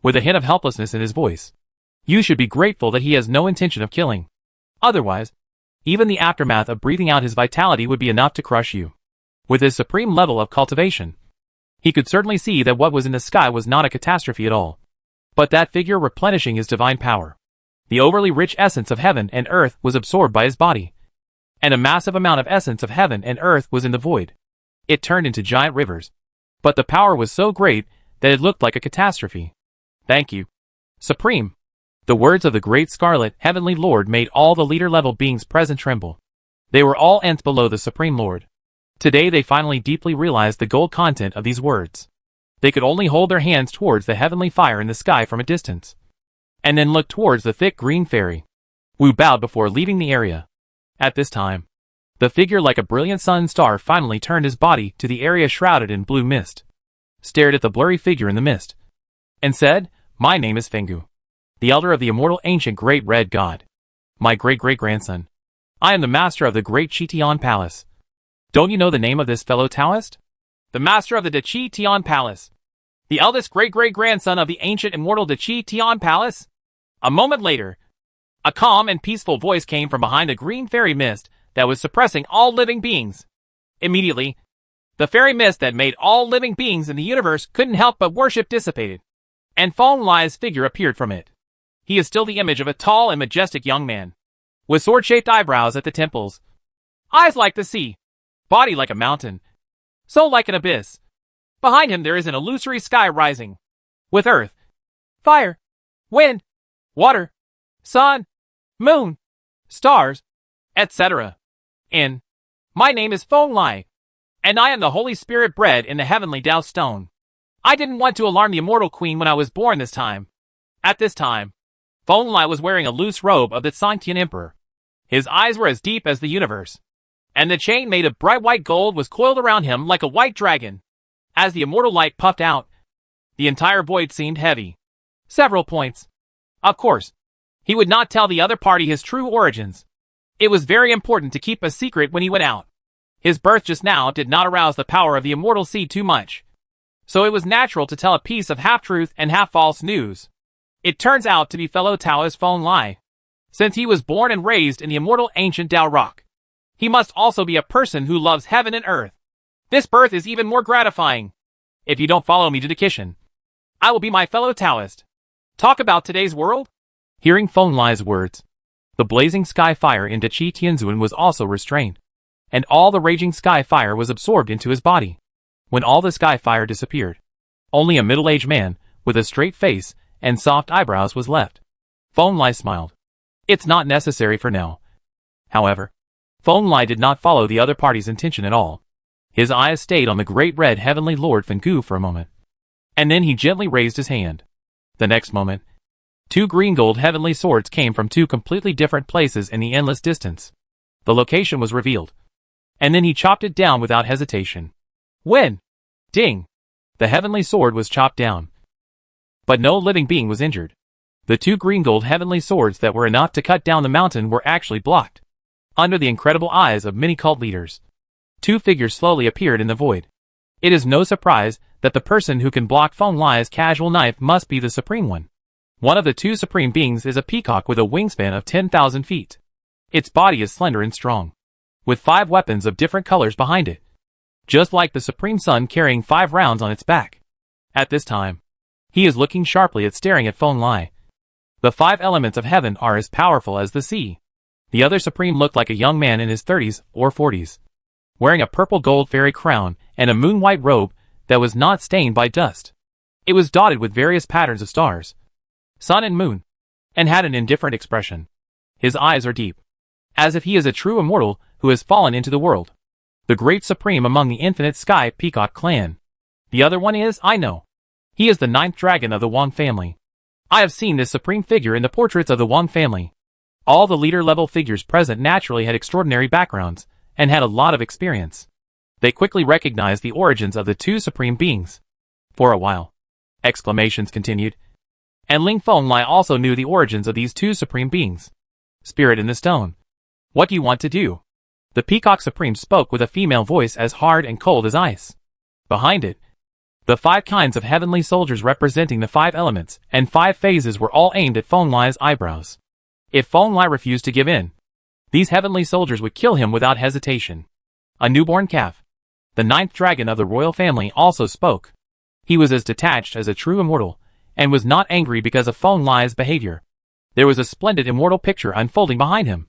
with a hint of helplessness in his voice. You should be grateful that he has no intention of killing. Otherwise, even the aftermath of breathing out his vitality would be enough to crush you. With his supreme level of cultivation, he could certainly see that what was in the sky was not a catastrophe at all, but that figure replenishing his divine power. The overly rich essence of heaven and earth was absorbed by his body, and a massive amount of essence of heaven and earth was in the void. It turned into giant rivers, but the power was so great that it looked like a catastrophe. Thank you, Supreme. The words of the great Scarlet Heavenly Lord made all the leader-level beings present tremble. They were all ants below the Supreme Lord. Today they finally deeply realized the gold content of these words. They could only hold their hands towards the heavenly fire in the sky from a distance, and then look towards the thick green fairy. Wu bowed before leaving the area. At this time, the figure like a brilliant sun star finally turned his body to the area shrouded in blue mist, stared at the blurry figure in the mist, and said, "My name is Fengu, the elder of the immortal ancient great red god. My great-great-grandson. I am the master of the great Chi Palace. Don't you know the name of this fellow Taoist? The master of the De Chi Palace. The eldest great-great-grandson of the ancient immortal De Chi Palace?" A moment later, a calm and peaceful voice came from behind a green fairy mist that was suppressing all living beings. Immediately, the fairy mist that made all living beings in the universe couldn't help but worship dissipated, and Feng Lai's figure appeared from it. He is still the image of a tall and majestic young man, with sword-shaped eyebrows at the temples, eyes like the sea, body like a mountain, soul like an abyss. Behind him there is an illusory sky rising, with earth, fire, wind, water, sun, moon, stars, etc. In, my name is Feng Lai, and I am the Holy Spirit bred in the heavenly Tao stone. I didn't want to alarm the immortal queen when I was born this time. At this time, Feng Lai was wearing a loose robe of the Sangtian Emperor. His eyes were as deep as the universe, and the chain made of bright white gold was coiled around him like a white dragon. As the immortal light puffed out, the entire void seemed heavy. Several points. Of course, he would not tell the other party his true origins. It was very important to keep a secret when he went out. His birth just now did not arouse the power of the immortal seed too much, so it was natural to tell a piece of half-truth and half-false news. It turns out to be fellow Taoist Feng Lai. Since he was born and raised in the immortal ancient Tao rock, he must also be a person who loves heaven and earth. This birth is even more gratifying. If you don't follow me to the kitchen, I will be my fellow Taoist. Talk about today's world? Hearing Feng Lai's words, the blazing sky fire in Dachi Tianzun was also restrained, and all the raging sky fire was absorbed into his body. When all the sky fire disappeared, only a middle-aged man, with a straight face and soft eyebrows was left. Feng Lai smiled. It's not necessary for now. However, Feng Lai did not follow the other party's intention at all. His eyes stayed on the great red heavenly Lord Fengu for a moment, and then he gently raised his hand. The next moment, two green gold heavenly swords came from two completely different places in the endless distance. The location was revealed, and then he chopped it down without hesitation. When? Ding! The heavenly sword was chopped down, but no living being was injured. The two green gold heavenly swords that were enough to cut down the mountain were actually blocked. Under the incredible eyes of many cult leaders, two figures slowly appeared in the void. It is no surprise that the person who can block Feng Lai's casual knife must be the Supreme One. One of the two Supreme Beings is a peacock with a wingspan of 10,000 feet. Its body is slender and strong, with 5 weapons of different colors behind it, just like the Supreme Sun carrying 5 rounds on its back. At this time, he is looking sharply at staring at Feng Lai. The 5 elements of heaven are as powerful as the sea. The other Supreme looked like a young man in his 30s or 40s, wearing a purple gold fairy crown and a moon-white robe that was not stained by dust. It was dotted with various patterns of stars, sun and moon, and had an indifferent expression. His eyes are deep, as if he is a true immortal who has fallen into the world. The great Supreme among the infinite sky peacock clan. The other one is, I know. He is the 9th dragon of the Wang family. I have seen this supreme figure in the portraits of the Wang family. All the leader-level figures present naturally had extraordinary backgrounds, and had a lot of experience. They quickly recognized the origins of the two supreme beings. For a while, exclamations continued, and Ling Feng Lai also knew the origins of these two supreme beings. Spirit in the stone. What do you want to do? The Peacock Supreme spoke with a female voice as hard and cold as ice. Behind it, the 5 kinds of heavenly soldiers representing the 5 elements and 5 phases were all aimed at Feng Lai's eyebrows. If Feng Lai refused to give in, these heavenly soldiers would kill him without hesitation. A newborn calf, the 9th dragon of the royal family, also spoke. He was as detached as a true immortal, and was not angry because of Feng Lai's behavior. There was a splendid immortal picture unfolding behind him,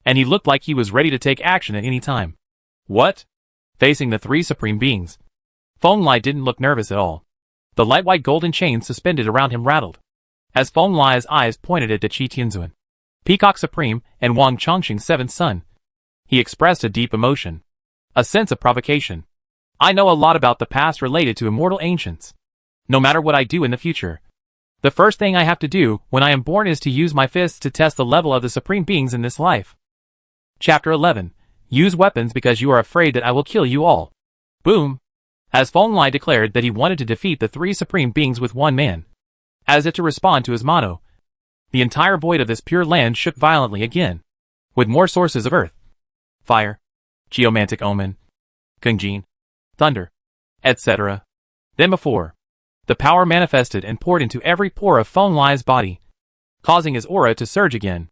and he looked like he was ready to take action at any time. What? Facing the 3 supreme beings, Feng Lai didn't look nervous at all. The light-white golden chain suspended around him rattled. As Feng Lai's eyes pointed at the Qi Tianzuan, Peacock Supreme and Wang Chongqing's seventh son, he expressed a deep emotion, a sense of provocation. I know a lot about the past related to immortal ancients. No matter what I do in the future, the first thing I have to do when I am born is to use my fists to test the level of the supreme beings in this life. Chapter 11. Use weapons because you are afraid that I will kill you all. Boom! As Feng Lai declared that he wanted to defeat the three supreme beings with one man, as if to respond to his motto, the entire void of this pure land shook violently again, with more sources of earth, fire, geomantic omen, Kungjin, thunder, etc. than before. The power manifested and poured into every pore of Feng Lai's body, causing his aura to surge again.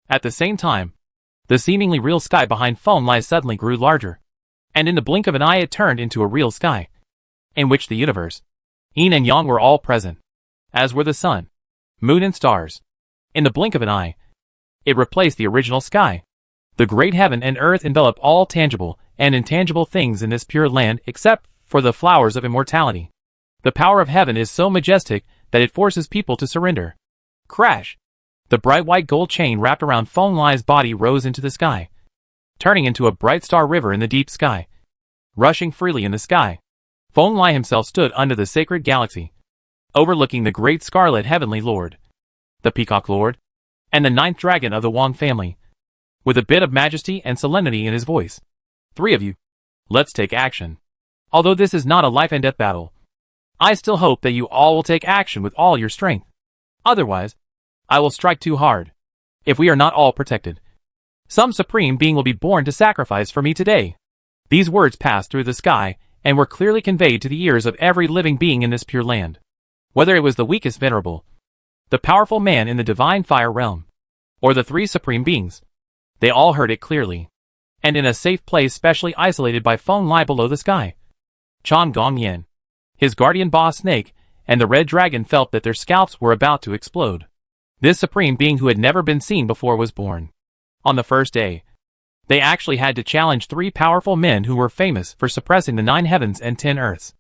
At the same time, the seemingly real sky behind Feng Lai suddenly grew larger, and in the blink of an eye it turned into a real sky, in which the universe, yin and yang were all present, as were the sun, moon and stars. In the blink of an eye, it replaced the original sky. The great heaven and earth envelop all tangible and intangible things in this pure land except for the flowers of immortality. The power of heaven is so majestic that it forces people to surrender. Crash! The bright white gold chain wrapped around Feng Lai's body rose into the sky, turning into a bright star river in the deep sky. Rushing freely in the sky, Feng Lai himself stood under the sacred galaxy, overlooking the great scarlet heavenly lord, the Peacock Lord, and the ninth dragon of the Wang family, with a bit of majesty and solemnity in his voice. Three of you, let's take action. Although this is not a life and death battle, I still hope that you all will take action with all your strength. Otherwise, I will strike too hard. If we are not all protected, some supreme being will be born to sacrifice for me today. These words passed through the sky and were clearly conveyed to the ears of every living being in this pure land. Whether it was the weakest venerable, the powerful man in the divine fire realm, or the three supreme beings, they all heard it clearly, and in a safe place specially isolated by Feng Lai below the sky. Chan Gongyan, his guardian boss snake, and the red dragon felt that their scalps were about to explode. This supreme being who had never been seen before was born. On the first day, they actually had to challenge three powerful men who were famous for suppressing the 9 heavens and 10 earths.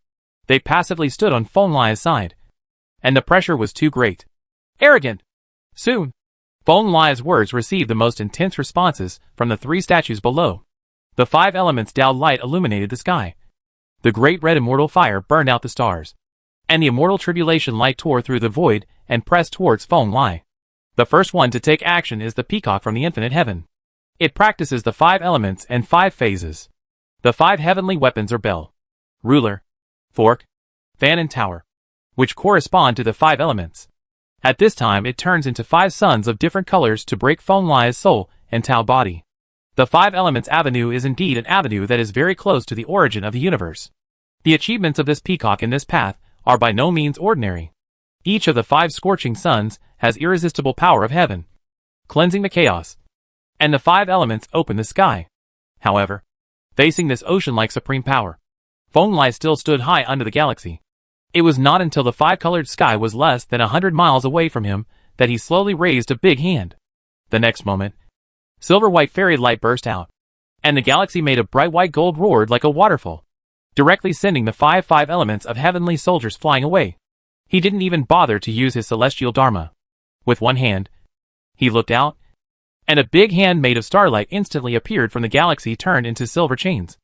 They passively stood on Feng Lai's side, and the pressure was too great. Arrogant! Soon, Feng Lai's words received the most intense responses from the 3 statues below. The 5 elements Tao light illuminated the sky. The great red immortal fire burned out the stars, and the immortal tribulation light tore through the void and pressed towards Feng Lai. The first one to take action is the peacock from the infinite heaven. It practices the 5 elements and 5 phases. The 5 heavenly weapons are bell, ruler, fork, fan and tower, which correspond to the 5 elements. At this time it turns into 5 suns of different colors to break Feng Lai's soul and Tao body. The 5 elements avenue is indeed an avenue that is very close to the origin of the universe. The achievements of this peacock in this path are by no means ordinary. Each of the 5 scorching suns has irresistible power of heaven, cleansing the chaos, and the 5 elements open the sky. However, facing this ocean-like supreme power, Feng Lai still stood high under the galaxy. It was not until the 5-colored sky was less than 100 miles away from him that he slowly raised a big hand. The next moment, silver-white fairy light burst out, and the galaxy made a bright white gold roared like a waterfall, directly sending the 5 elements of heavenly soldiers flying away. He didn't even bother to use his celestial dharma. With one hand, he looked out, and a big hand made of starlight instantly appeared from the galaxy turned into silver chains,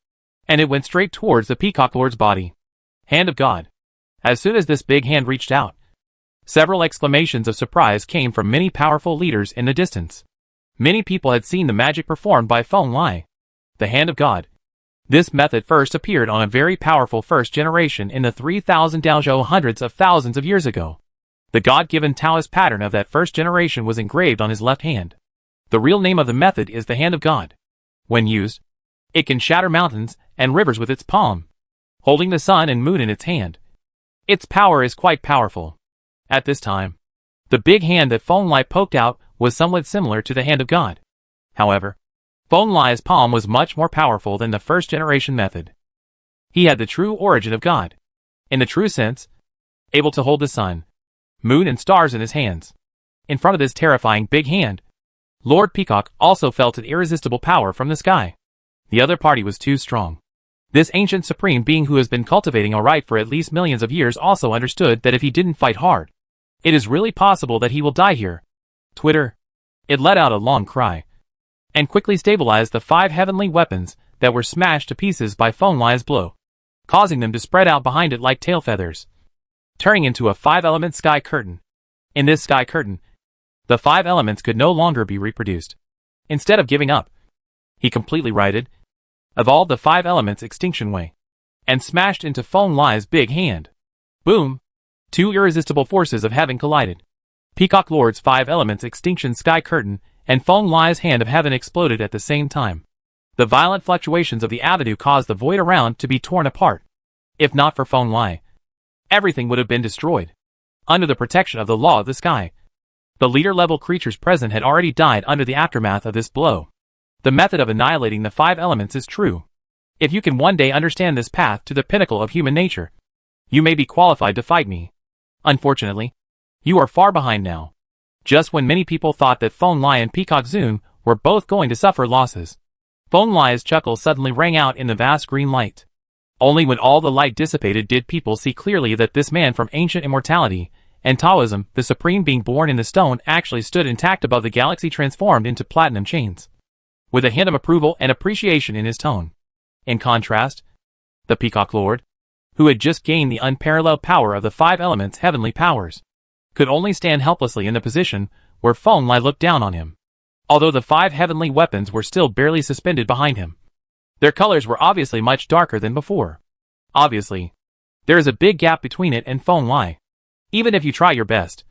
and it went straight towards the Peacock Lord's body. Hand of God. As soon as this big hand reached out, several exclamations of surprise came from many powerful leaders in the distance. Many people had seen the magic performed by Feng Lai, the hand of God. This method first appeared on a very powerful first generation in the 3000 Daozhou hundreds of thousands of years ago. The God-given Taoist pattern of that first generation was engraved on his left hand. The real name of the method is the hand of God. When used, it can shatter mountains and rivers with its palm, holding the sun and moon in its hand. Its power is quite powerful. At this time, the big hand that Feng Lai poked out was somewhat similar to the hand of God. However, Feng Lai's palm was much more powerful than the first generation method. He had the true origin of God, in the true sense, able to hold the sun, moon and stars in his hands. In front of this terrifying big hand, Lord Peacock also felt an irresistible power from the sky. The other party was too strong. This ancient supreme being who has been cultivating alright for at least millions of years also understood that if he didn't fight hard, it is really possible that he will die here. Twitter. It let out a long cry, and quickly stabilized the 5 heavenly weapons that were smashed to pieces by Feng Lai's blow, causing them to spread out behind it like tail feathers, turning into a 5-element sky curtain. In this sky curtain, the 5 elements could no longer be reproduced. Instead of giving up, he completely righted, evolved the 5 elements extinction way, and smashed into Feng Lai's big hand. Boom! 2 irresistible forces of heaven collided. Peacock Lord's 5 elements extinction sky curtain and Feng Lai's hand of heaven exploded at the same time. The violent fluctuations of the avenue caused the void around to be torn apart. If not for Feng Lai, everything would have been destroyed. Under the protection of the law of the sky, the leader-level creatures present had already died under the aftermath of this blow. The method of annihilating the 5 elements is true. If you can one day understand this path to the pinnacle of human nature, you may be qualified to fight me. Unfortunately, you are far behind now. Just when many people thought that Feng Lai and Peacock Zun were both going to suffer losses, Feng Lai's chuckle suddenly rang out in the vast green light. Only when all the light dissipated did people see clearly that this man from ancient immortality and Taoism, the supreme being born in the stone, actually stood intact above the galaxy transformed into platinum chains, with a hint of approval and appreciation in his tone. In contrast, the Peacock Lord, who had just gained the unparalleled power of the 5 elements' heavenly powers, could only stand helplessly in the position where Feng Lai looked down on him. Although the 5 heavenly weapons were still barely suspended behind him, their colors were obviously much darker than before. Obviously, there is a big gap between it and Feng Lai. Even if you try your best,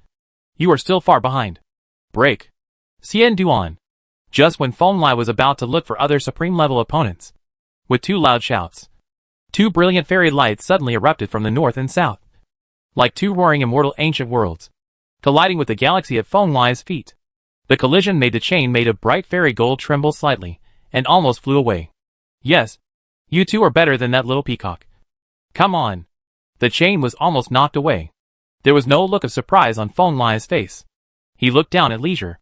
you are still far behind. Break. Xian Duan. Just when Feng Lai was about to look for other supreme-level opponents, with 2 loud shouts, 2 brilliant fairy lights suddenly erupted from the north and south, like 2 roaring immortal ancient worlds, colliding with the galaxy at Feng Lai's feet. The collision made the chain made of bright fairy gold tremble slightly, and almost flew away. Yes, you 2 are better than that little peacock. Come on. The chain was almost knocked away. There was no look of surprise on Feng Lai's face. He looked down at leisure.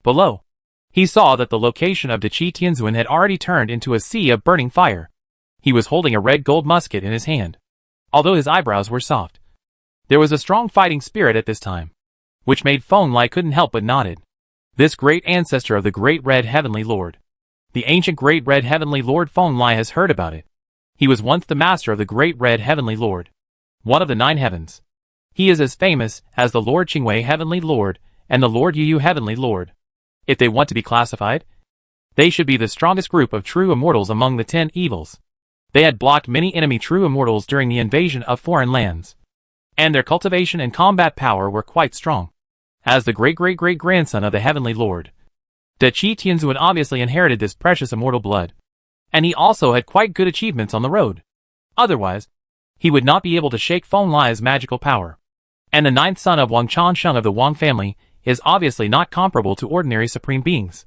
Below, he saw that the location of Dachi Tianzuan had already turned into a sea of burning fire. He was holding a red gold musket in his hand. Although his eyebrows were soft, there was a strong fighting spirit at this time, which made Feng Lai couldn't help but nodded. This great ancestor of the Great Red Heavenly Lord, the ancient Great Red Heavenly Lord, Feng Lai has heard about it. He was once the master of the Great Red Heavenly Lord, one of the 9 heavens. He is as famous as the Lord Qingwei Heavenly Lord and the Lord Yu Heavenly Lord. If they want to be classified, they should be the strongest group of true immortals among the 10 evils. They had blocked many enemy true immortals during the invasion of foreign lands, and their cultivation and combat power were quite strong. As the great-great-great-grandson of the Heavenly Lord, Dachi Tianzuan obviously inherited this precious immortal blood, and he also had quite good achievements on the road. Otherwise, he would not be able to shake Feng Lai's magical power. And the 9th son of Wang Changsheng of the Wang family is obviously not comparable to ordinary supreme beings.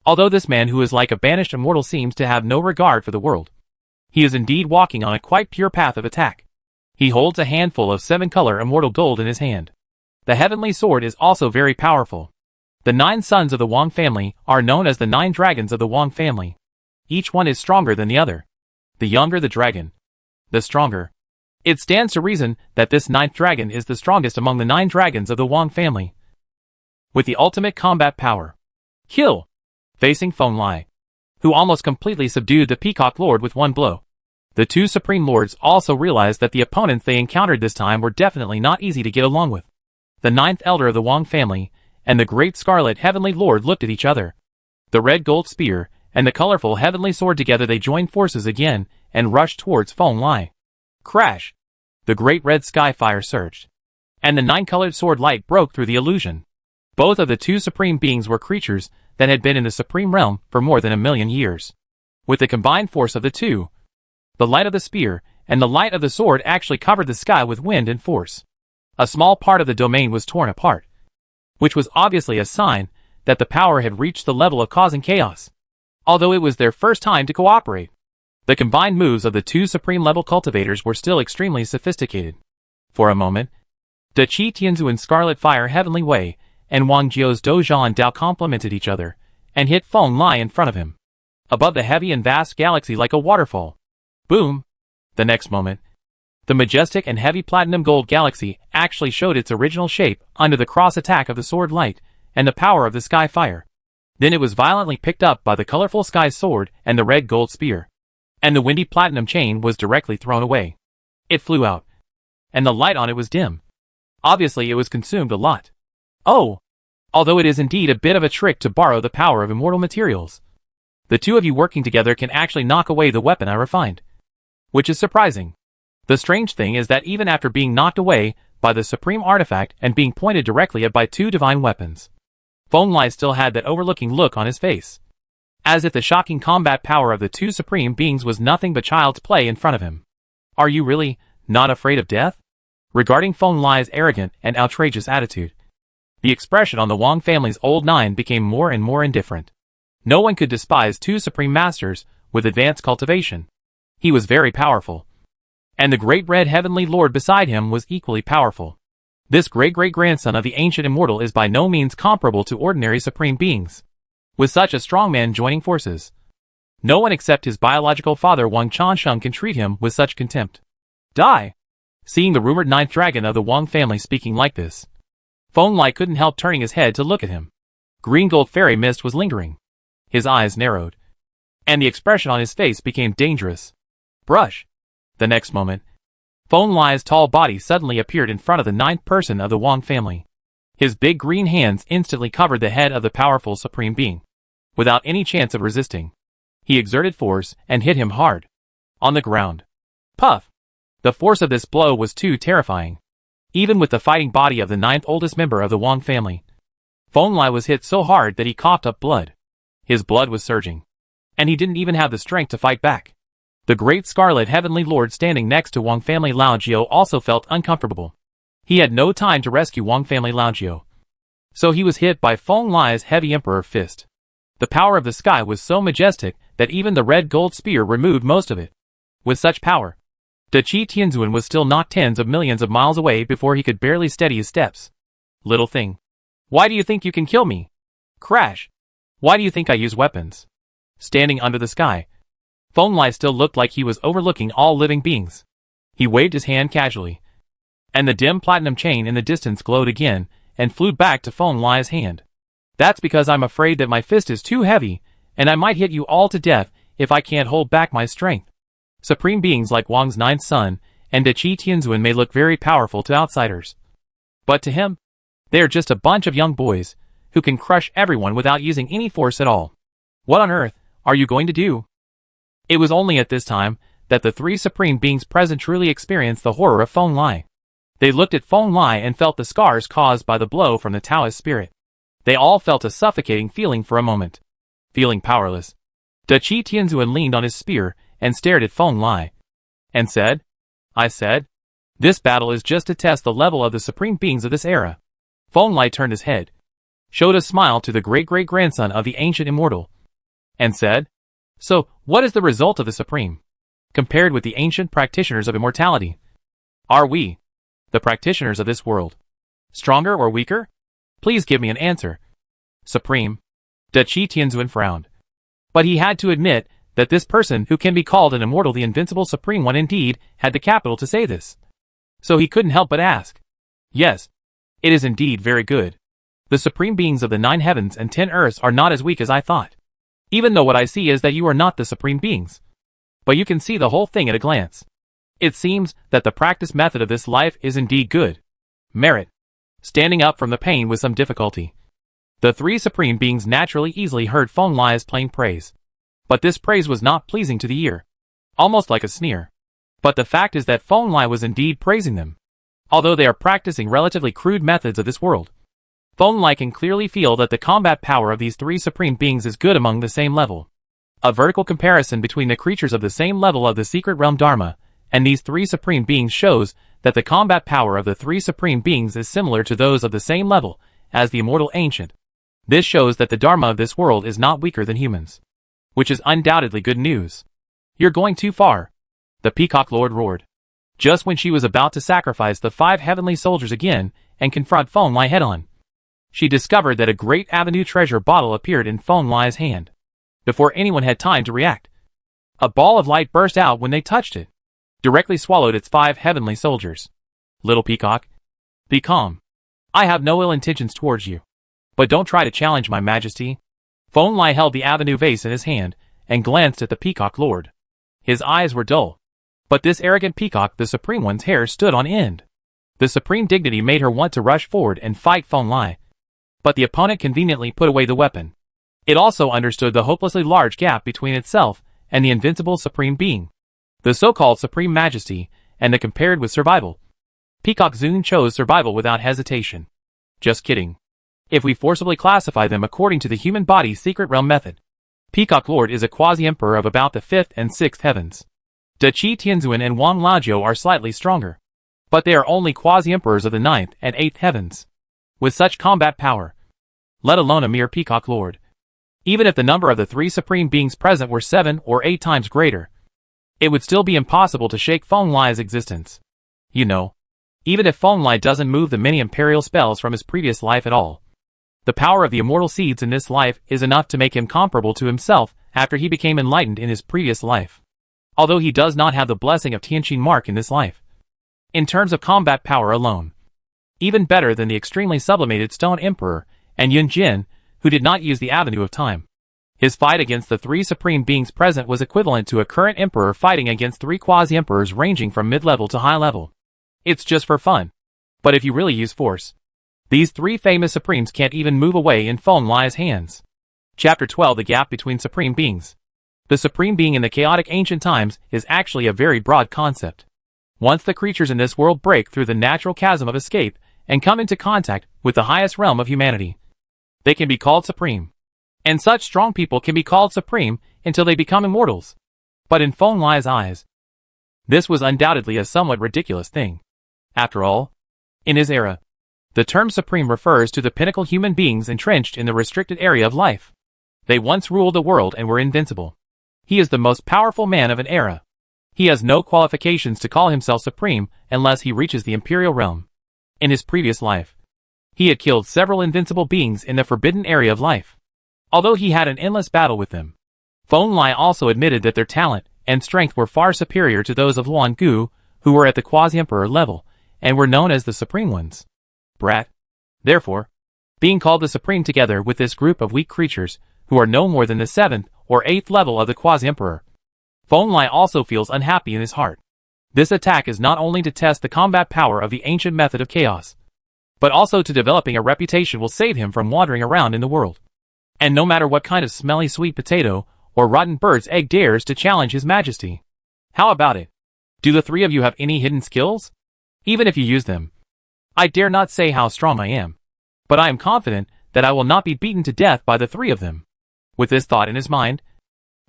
Although this man who is like a banished immortal seems to have no regard for the world, he is indeed walking on a quite pure path of attack. He holds a handful of 7-color immortal gold in his hand. The heavenly sword is also very powerful. The 9 sons of the Wang family are known as the 9 dragons of the Wang family. Each one is stronger than the other. The younger the dragon, the stronger. It stands to reason that this 9th dragon is the strongest among the 9 dragons of the Wang family, with the ultimate combat power. Kill! Facing Feng Lai, who almost completely subdued the Peacock Lord with one blow. The 2 supreme lords also realized that the opponents they encountered this time were definitely not easy to get along with. The 9th elder of the Wang family and the great scarlet heavenly lord looked at each other. The red gold spear and the colorful heavenly sword together, they joined forces again and rushed towards Feng Lai. Crash! The great red sky fire surged, and the 9-colored sword light broke through the illusion. Both of the 2 supreme beings were creatures that had been in the supreme realm for more than 1,000,000 years. With the combined force of the 2, the light of the spear and the light of the sword actually covered the sky with wind and force. A small part of the domain was torn apart, which was obviously a sign that the power had reached the level of causing chaos. Although it was their first time to cooperate, the combined moves of the 2 supreme-level cultivators were still extremely sophisticated. For a moment, Dachi Tianzuan's Scarlet Fire Heavenly Way and Wang Jiu's Dozhan Dao complemented each other and hit Feng Lai in front of him, above the heavy and vast galaxy like a waterfall. Boom! The next moment, the majestic and heavy platinum gold galaxy actually showed its original shape under the cross attack of the sword light and the power of the sky fire. Then it was violently picked up by the colorful sky sword and the red gold spear. And the windy platinum chain was directly thrown away. It flew out. And the light on it was dim. Obviously it was consumed a lot. Oh! Although it is indeed a bit of a trick to borrow the power of immortal materials. The two of you working together can actually knock away the weapon I refined. Which is surprising. The strange thing is that even after being knocked away by the supreme artifact and being pointed directly at by two divine weapons, Feng Lai still had that overlooking look on his face. As if the shocking combat power of the two supreme beings was nothing but child's play in front of him. Are you really not afraid of death? Regarding Feng Lai's arrogant and outrageous attitude, the expression on the Wang family's old nine became more and more indifferent. No one could despise two supreme masters with advanced cultivation. He was very powerful. And the great red heavenly lord beside him was equally powerful. This great-great-grandson of the ancient immortal is by no means comparable to ordinary supreme beings. With such a strong man joining forces, no one except his biological father Wang Chansheng can treat him with such contempt. Die! Seeing the rumored ninth dragon of the Wang family speaking like this, Feng Lai couldn't help turning his head to look at him. Green gold fairy mist was lingering. His eyes narrowed. And the expression on his face became dangerous. Brush! The next moment, Feng Lai's tall body suddenly appeared in front of the ninth person of the Wang family. His big green hands instantly covered the head of the powerful supreme being. Without any chance of resisting, he exerted force and hit him hard. On the ground. Puff! The force of this blow was too terrifying. Even with the fighting body of the ninth oldest member of the Wang family, Feng Lai was hit so hard that he coughed up blood. His blood was surging. And he didn't even have the strength to fight back. The great scarlet heavenly lord standing next to Wang family Lao Jiao also felt uncomfortable. He had no time to rescue Wang family Lao Jiao. So he was hit by Feng Lai's heavy emperor fist. The power of the sky was so majestic that even the red gold spear removed most of it. With such power, Da Qi Tianzun was still not tens of millions of miles away before he could barely steady his steps. Little thing. Why do you think you can kill me? Crash. Why do you think I use weapons? Standing under the sky, Feng Lai still looked like he was overlooking all living beings. He waved his hand casually. And the dim platinum chain in the distance glowed again, and flew back to Feng Lai's hand. That's because I'm afraid that my fist is too heavy, and I might hit you all to death if I can't hold back my strength. Supreme beings like Wang's ninth son and Da Qi Tianzun may look very powerful to outsiders. But to him, they are just a bunch of young boys who can crush everyone without using any force at all. What on earth are you going to do? It was only at this time that the three supreme beings present truly experienced the horror of Feng Lai. They looked at Feng Lai and felt the scars caused by the blow from the Taoist spirit. They all felt a suffocating feeling for a moment. Feeling powerless, Da Qi Tianzun leaned on his spear and stared at Feng Lai. And said, I said, this battle is just to test the level of the supreme beings of this era. Feng Lai turned his head, showed a smile to the great-great-grandson of the ancient immortal, and said, so, what is the result of the supreme? Compared with the ancient practitioners of immortality, are we, the practitioners of this world, stronger or weaker? Please give me an answer. Supreme. Da Qi Tianzun frowned. But he had to admit that this person who can be called an immortal, the invincible supreme one, indeed had the capital to say this. So he couldn't help but ask. Yes, it is indeed very good. The supreme beings of the 9 heavens and 10 earths are not as weak as I thought. Even though what I see is that you are not the supreme beings. But you can see the whole thing at a glance. It seems that the practice method of this life is indeed good. Merit. Standing up from the pain with some difficulty, the 3 supreme beings naturally easily heard Feng Lai's plain praise. But this praise was not pleasing to the ear. Almost like a sneer. But the fact is that Feng Lai was indeed praising them. Although they are practicing relatively crude methods of this world, Feng Lai can clearly feel that the combat power of these 3 supreme beings is good among the same level. A vertical comparison between the creatures of the same level of the secret realm Dharma and these 3 supreme beings shows that the combat power of the 3 supreme beings is similar to those of the same level as the immortal ancient. This shows that the Dharma of this world is not weaker than humans. Which is undoubtedly good news. You're going too far. The Peacock Lord roared. Just when she was about to sacrifice the 5 heavenly soldiers again and confront Feng Lai head-on, she discovered that a great Avenue treasure bottle appeared in Feng Lai's hand. Before anyone had time to react, a ball of light burst out when they touched it. directly swallowed its 5 heavenly soldiers. Little peacock, be calm. I have no ill intentions towards you. But don't try to challenge my majesty. Feng Lai held the avenue vase in his hand and glanced at the peacock lord. His eyes were dull. But this arrogant peacock, the Supreme One's hair stood on end. The supreme dignity made her want to rush forward and fight Feng Lai. But the opponent conveniently put away the weapon. It also understood the hopelessly large gap between itself and the invincible Supreme Being, the so-called Supreme Majesty, and the compared with survival. Peacock Zun chose survival without hesitation. Just kidding. If we forcibly classify them according to the human body's secret realm method, Peacock Lord is a quasi-emperor of about the 5th and 6th heavens. Da Qi Tianzuan and Wang Laojiu are slightly stronger, but they are only quasi-emperors of the 9th and 8th heavens. With such combat power, let alone a mere Peacock Lord, even if the number of the 3 supreme beings present were 7 or 8 times greater, it would still be impossible to shake Feng Lai's existence. You know, even if Feng Lai doesn't move the many imperial spells from his previous life at all, the power of the immortal seeds in this life is enough to make him comparable to himself after he became enlightened in his previous life. Although he does not have the blessing of Tianqin Mark in this life. In terms of combat power alone, even better than the extremely sublimated Stone Emperor and Yun Jin, who did not use the Avenue of Time. His fight against the 3 supreme beings present was equivalent to a current emperor fighting against 3 quasi-emperors ranging from mid-level to high-level. It's just for fun. But if you really use force, these 3 famous supremes can't even move away in Feng Lai's hands. Chapter 12: The Gap Between Supreme Beings. The Supreme Being in the chaotic ancient times is actually a very broad concept. Once the creatures in this world break through the natural chasm of escape and come into contact with the highest realm of humanity, they can be called supreme. And such strong people can be called supreme until they become immortals. But in Feng Lai's eyes, this was undoubtedly a somewhat ridiculous thing. After all, in his era, the term supreme refers to the pinnacle human beings entrenched in the restricted area of life. They once ruled the world and were invincible. He is the most powerful man of an era. He has no qualifications to call himself supreme unless he reaches the imperial realm. In his previous life, he had killed several invincible beings in the forbidden area of life. Although he had an endless battle with them, Feng Lai also admitted that their talent and strength were far superior to those of Luan Gu, who were at the quasi-emperor level, and were known as the Supreme Ones. Brat. Therefore, being called the Supreme together with this group of weak creatures, who are no more than the 7th or 8th level of the quasi-emperor, Feng Lai also feels unhappy in his heart. This attack is not only to test the combat power of the ancient method of chaos, but also to developing a reputation will save him from wandering around in the world. And no matter what kind of smelly sweet potato or rotten bird's egg dares to challenge his majesty. How about it? Do the 3 of you have any hidden skills? Even if you use them, I dare not say how strong I am, but I am confident that I will not be beaten to death by the 3 of them. With this thought in his mind,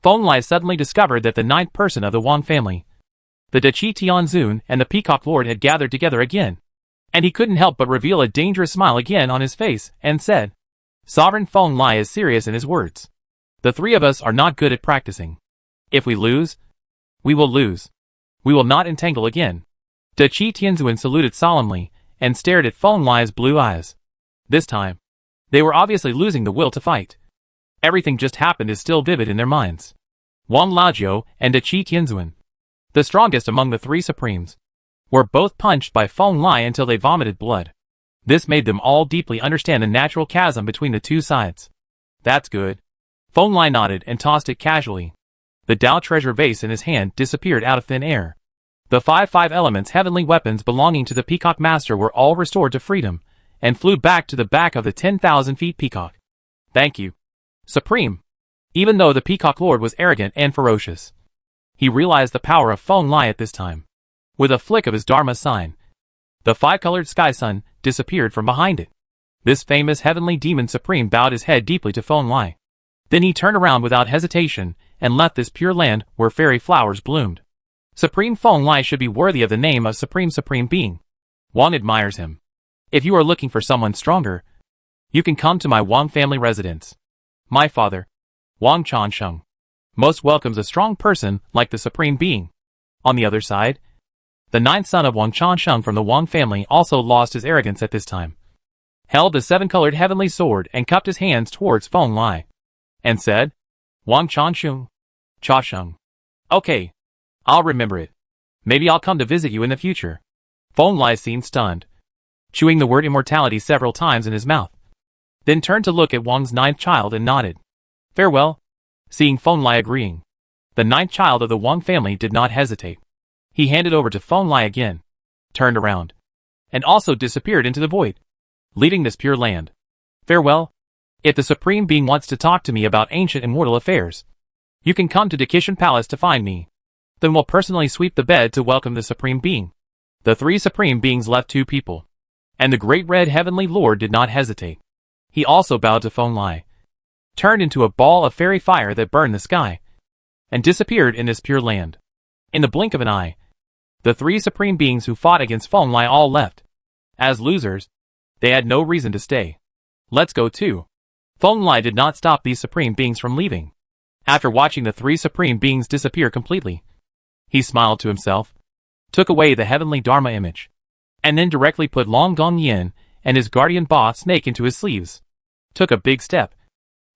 Feng Lai suddenly discovered that the 9th person of the Wang family, the Da Qi Tianzun and the Peacock Lord had gathered together again, and he couldn't help but reveal a dangerous smile again on his face, and said, Sovereign Feng Lai is serious in his words. The 3 of us are not good at practicing. If we lose, we will lose. We will not entangle again. Da Qi Tianzuan saluted solemnly, and stared at Feng Lai's blue eyes. This time, they were obviously losing the will to fight. Everything just happened is still vivid in their minds. Wang Laojiu and Da Qi Tianzuan, the strongest among the 3 supremes, were both punched by Feng Lai until they vomited blood. This made them all deeply understand the natural chasm between the 2 sides. That's good. Feng Lai nodded and tossed it casually. The Dao treasure vase in his hand disappeared out of thin air. The 5 elements heavenly weapons belonging to the Peacock Master were all restored to freedom, and flew back to the back of the 10,000 feet peacock. Thank you, Supreme. Even though the Peacock Lord was arrogant and ferocious, he realized the power of Feng Lai at this time. With a flick of his Dharma sign, the 5-colored sky sun disappeared from behind it. This famous heavenly demon supreme bowed his head deeply to Feng Lai. Then he turned around without hesitation and left this pure land where fairy flowers bloomed. Supreme Feng Lai should be worthy of the name of Supreme Being. Wang admires him. If you are looking for someone stronger, you can come to my Wang family residence. My father, Wang Chansheng, most welcomes a strong person like the Supreme Being. On the other side, the 9th son of Wang Chansheng from the Wang family also lost his arrogance at this time, held the 7-colored heavenly sword and cupped his hands towards Feng Lai, and said, Wang Chansheng, Cha Sheng. Okay, I'll remember it. Maybe I'll come to visit you in the future. Feng Lai seemed stunned, chewing the word immortality several times in his mouth. Then turned to look at Wang's ninth child and nodded. Farewell. Seeing Feng Lai agreeing, the ninth child of the Wang family did not hesitate. He handed over to Feng Lai again, turned around, and also disappeared into the void, leaving this pure land. Farewell. If the Supreme Being wants to talk to me about ancient and mortal affairs, you can come to Dakishan Palace to find me. Then we'll personally sweep the bed to welcome the Supreme Being. The three Supreme Beings left 2 people, and the great red heavenly lord did not hesitate. He also bowed to Feng Lai, turned into a ball of fairy fire that burned the sky, and disappeared in this pure land. In the blink of an eye, the 3 Supreme Beings who fought against Feng Lai all left. As losers, they had no reason to stay. Let's go too. Feng Lai did not stop these Supreme Beings from leaving. After watching the 3 Supreme Beings disappear completely, he smiled to himself, took away the heavenly Dharma image, and then directly put Long Gong Yin and his guardian Ba snake into his sleeves, took a big step,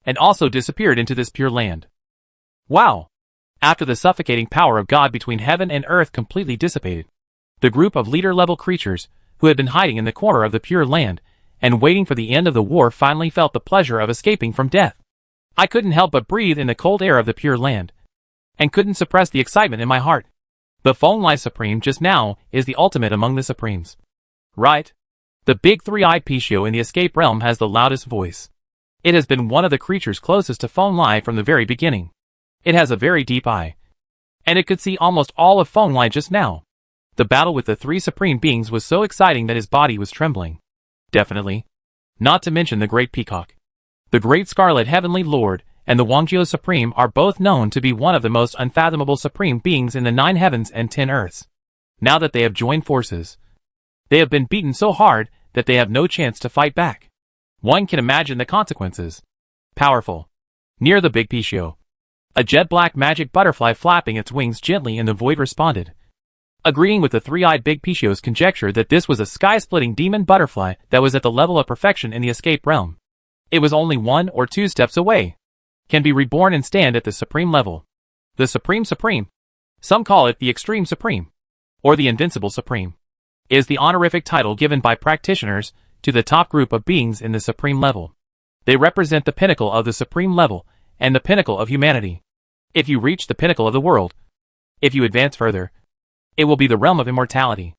and also disappeared into this pure land. Wow! After the suffocating power of God between heaven and earth completely dissipated, the group of leader-level creatures who had been hiding in the corner of the pure land and waiting for the end of the war finally felt the pleasure of escaping from death. I couldn't help but breathe in the cold air of the pure land, and couldn't suppress the excitement in my heart. The Feng Lai Supreme just now is the ultimate among the Supremes. Right? The big 3-eyed Pishio in the escape realm has the loudest voice. It has been one of the creatures closest to Feng Lai from the very beginning. It has a very deep eye, and it could see almost all of Feng Lai just now. The battle with the 3 Supreme Beings was so exciting that his body was trembling. Definitely. Not to mention the Great Peacock. The Great Scarlet Heavenly Lord and the Wangjiu Supreme are both known to be one of the most unfathomable Supreme Beings in the 9 heavens and 10 earths. Now that they have joined forces, they have been beaten so hard that they have no chance to fight back. One can imagine the consequences. Powerful. Near the big Pishio, a jet-black magic butterfly flapping its wings gently in the void responded, agreeing with the 3-eyed big Pishio's conjecture that this was a sky-splitting demon butterfly that was at the level of perfection in the escape realm. It was only 1 or 2 steps away, can be reborn and stand at the Supreme level. The Supreme Supreme, some call it the Extreme Supreme, or the Invincible Supreme, is the honorific title given by practitioners to the top group of beings in the Supreme level. They represent the pinnacle of the Supreme level and the pinnacle of humanity. If you reach the pinnacle of the world, if you advance further, it will be the realm of immortality.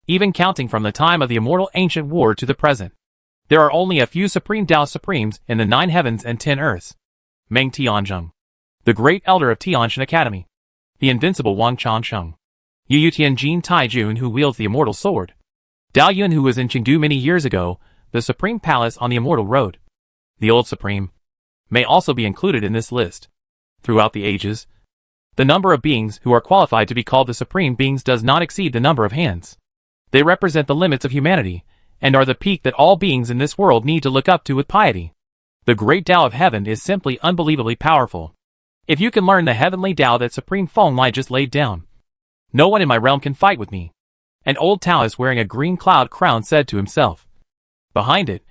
Even counting from the time of the immortal ancient war to the present, there are only a few Supreme Tao Supremes in the 9 heavens and 10 earths. Meng Tianzheng, the great elder of Tianshan Academy, the invincible Wang Chansheng, Yu Tianjin Taijun who wields the immortal sword, Dao Yun who was in Chengdu many years ago, the Supreme Palace on the Immortal Road. The Old Supreme may also be included in this list. Throughout the ages, the number of beings who are qualified to be called the Supreme Beings does not exceed the number of hands. They represent the limits of humanity, and are the peak that all beings in this world need to look up to with piety. The great Tao of Heaven is simply unbelievably powerful. If you can learn the heavenly Tao that Supreme Feng Lai just laid down, no one in my realm can fight with me. An old Taoist wearing a green cloud crown said to himself. Behind it,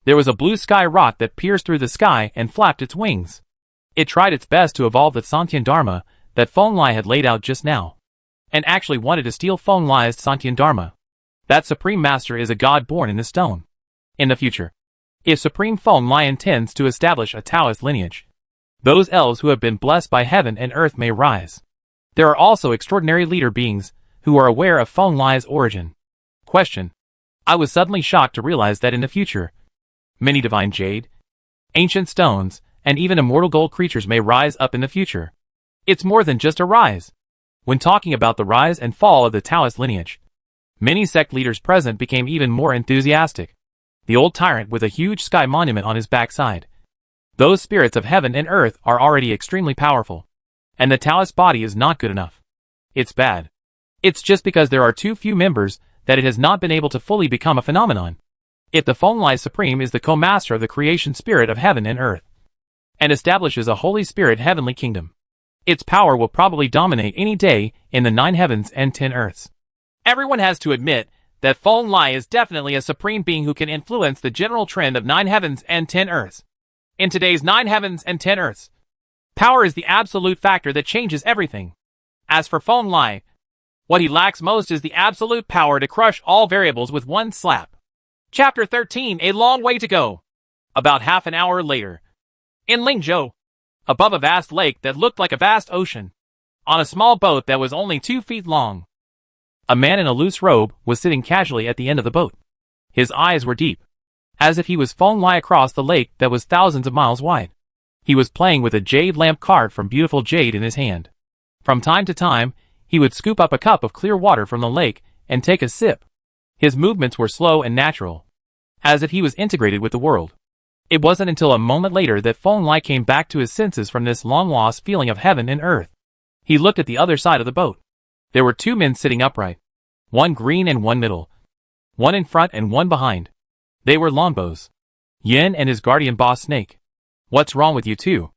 there was a blue sky rock that pierced through the sky and flapped its wings. It tried its best to evolve the Santian Dharma that Feng Lai had laid out just now, and actually wanted to steal Feng Lai's Santian Dharma. That Supreme Master is a god born in the stone. In the future, if Supreme Feng Lai intends to establish a Taoist lineage, those elves who have been blessed by heaven and earth may rise. There are also extraordinary leader beings who are aware of Feng Lai's origin. Question. I was suddenly shocked to realize that in the future, many divine jade, ancient stones, and even immortal gold creatures may rise up in the future. It's more than just a rise. When talking about the rise and fall of the Taoist lineage, many sect leaders present became even more enthusiastic. The old tyrant with a huge sky monument on his backside. Those spirits of heaven and earth are already extremely powerful. And the Taoist body is not good enough. It's bad. It's just because there are too few members that it has not been able to fully become a phenomenon. If the Feng Lai Supreme is the co-master of the creation spirit of heaven and earth, and establishes a Holy Spirit heavenly kingdom, its power will probably dominate any day in the 9 heavens and 10 earths. Everyone has to admit that Feng Lai is definitely a supreme being who can influence the general trend of 9 heavens and 10 earths. In today's 9 heavens and 10 earths, power is the absolute factor that changes everything. As for Feng Lai, What he lacks most is the absolute power to crush all variables with one slap. Chapter 13, A Long Way to Go. About half an hour later. In Lingzhou, above a vast lake that looked like a vast ocean, on a small boat that was only 2 feet long, a man in a loose robe was sitting casually at the end of the boat. His eyes were deep, as if he was Feng Lai across the lake that was thousands of miles wide. He was playing with a jade lamp carved from beautiful jade in his hand. From time to time, he would scoop up a cup of clear water from the lake and take a sip. His movements were slow and natural, as if he was integrated with the world. It wasn't until a moment later that Feng Lai came back to his senses from this long-lost feeling of heaven and earth. He looked at the other side of the boat. There were 2 men sitting upright, one green and one middle, one in front and one behind. They were longbos. Yin and his guardian boss Snake. What's wrong with you two?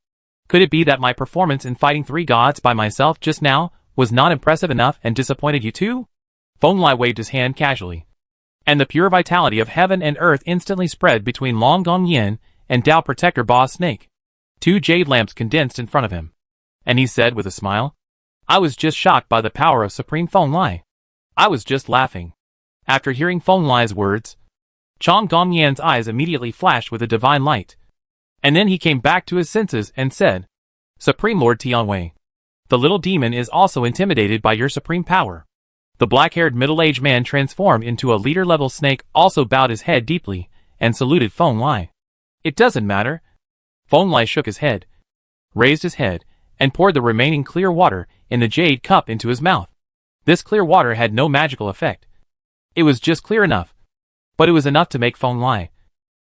Could it be that my performance in fighting 3 gods by myself just now was not impressive enough and disappointed you too? Feng Lai waved his hand casually, and the pure vitality of heaven and earth instantly spread between Long Gong Yin and Tao Protector Boss Snake. 2 jade lamps condensed in front of him, and he said with a smile, I was just shocked by the power of Supreme Feng Lai. I was just laughing. After hearing Feng Lai's words, Chong Gong Yan's eyes immediately flashed with a divine light. And then he came back to his senses and said, Supreme Lord Tianwei, the little demon is also intimidated by your supreme power. The black-haired middle-aged man transformed into a leader-level snake also bowed his head deeply and saluted Feng Lai. It doesn't matter. Feng Lai shook his head, raised his head, and poured the remaining clear water in the jade cup into his mouth. This clear water had no magical effect. It was just clear enough. But it was enough to make Feng Lai,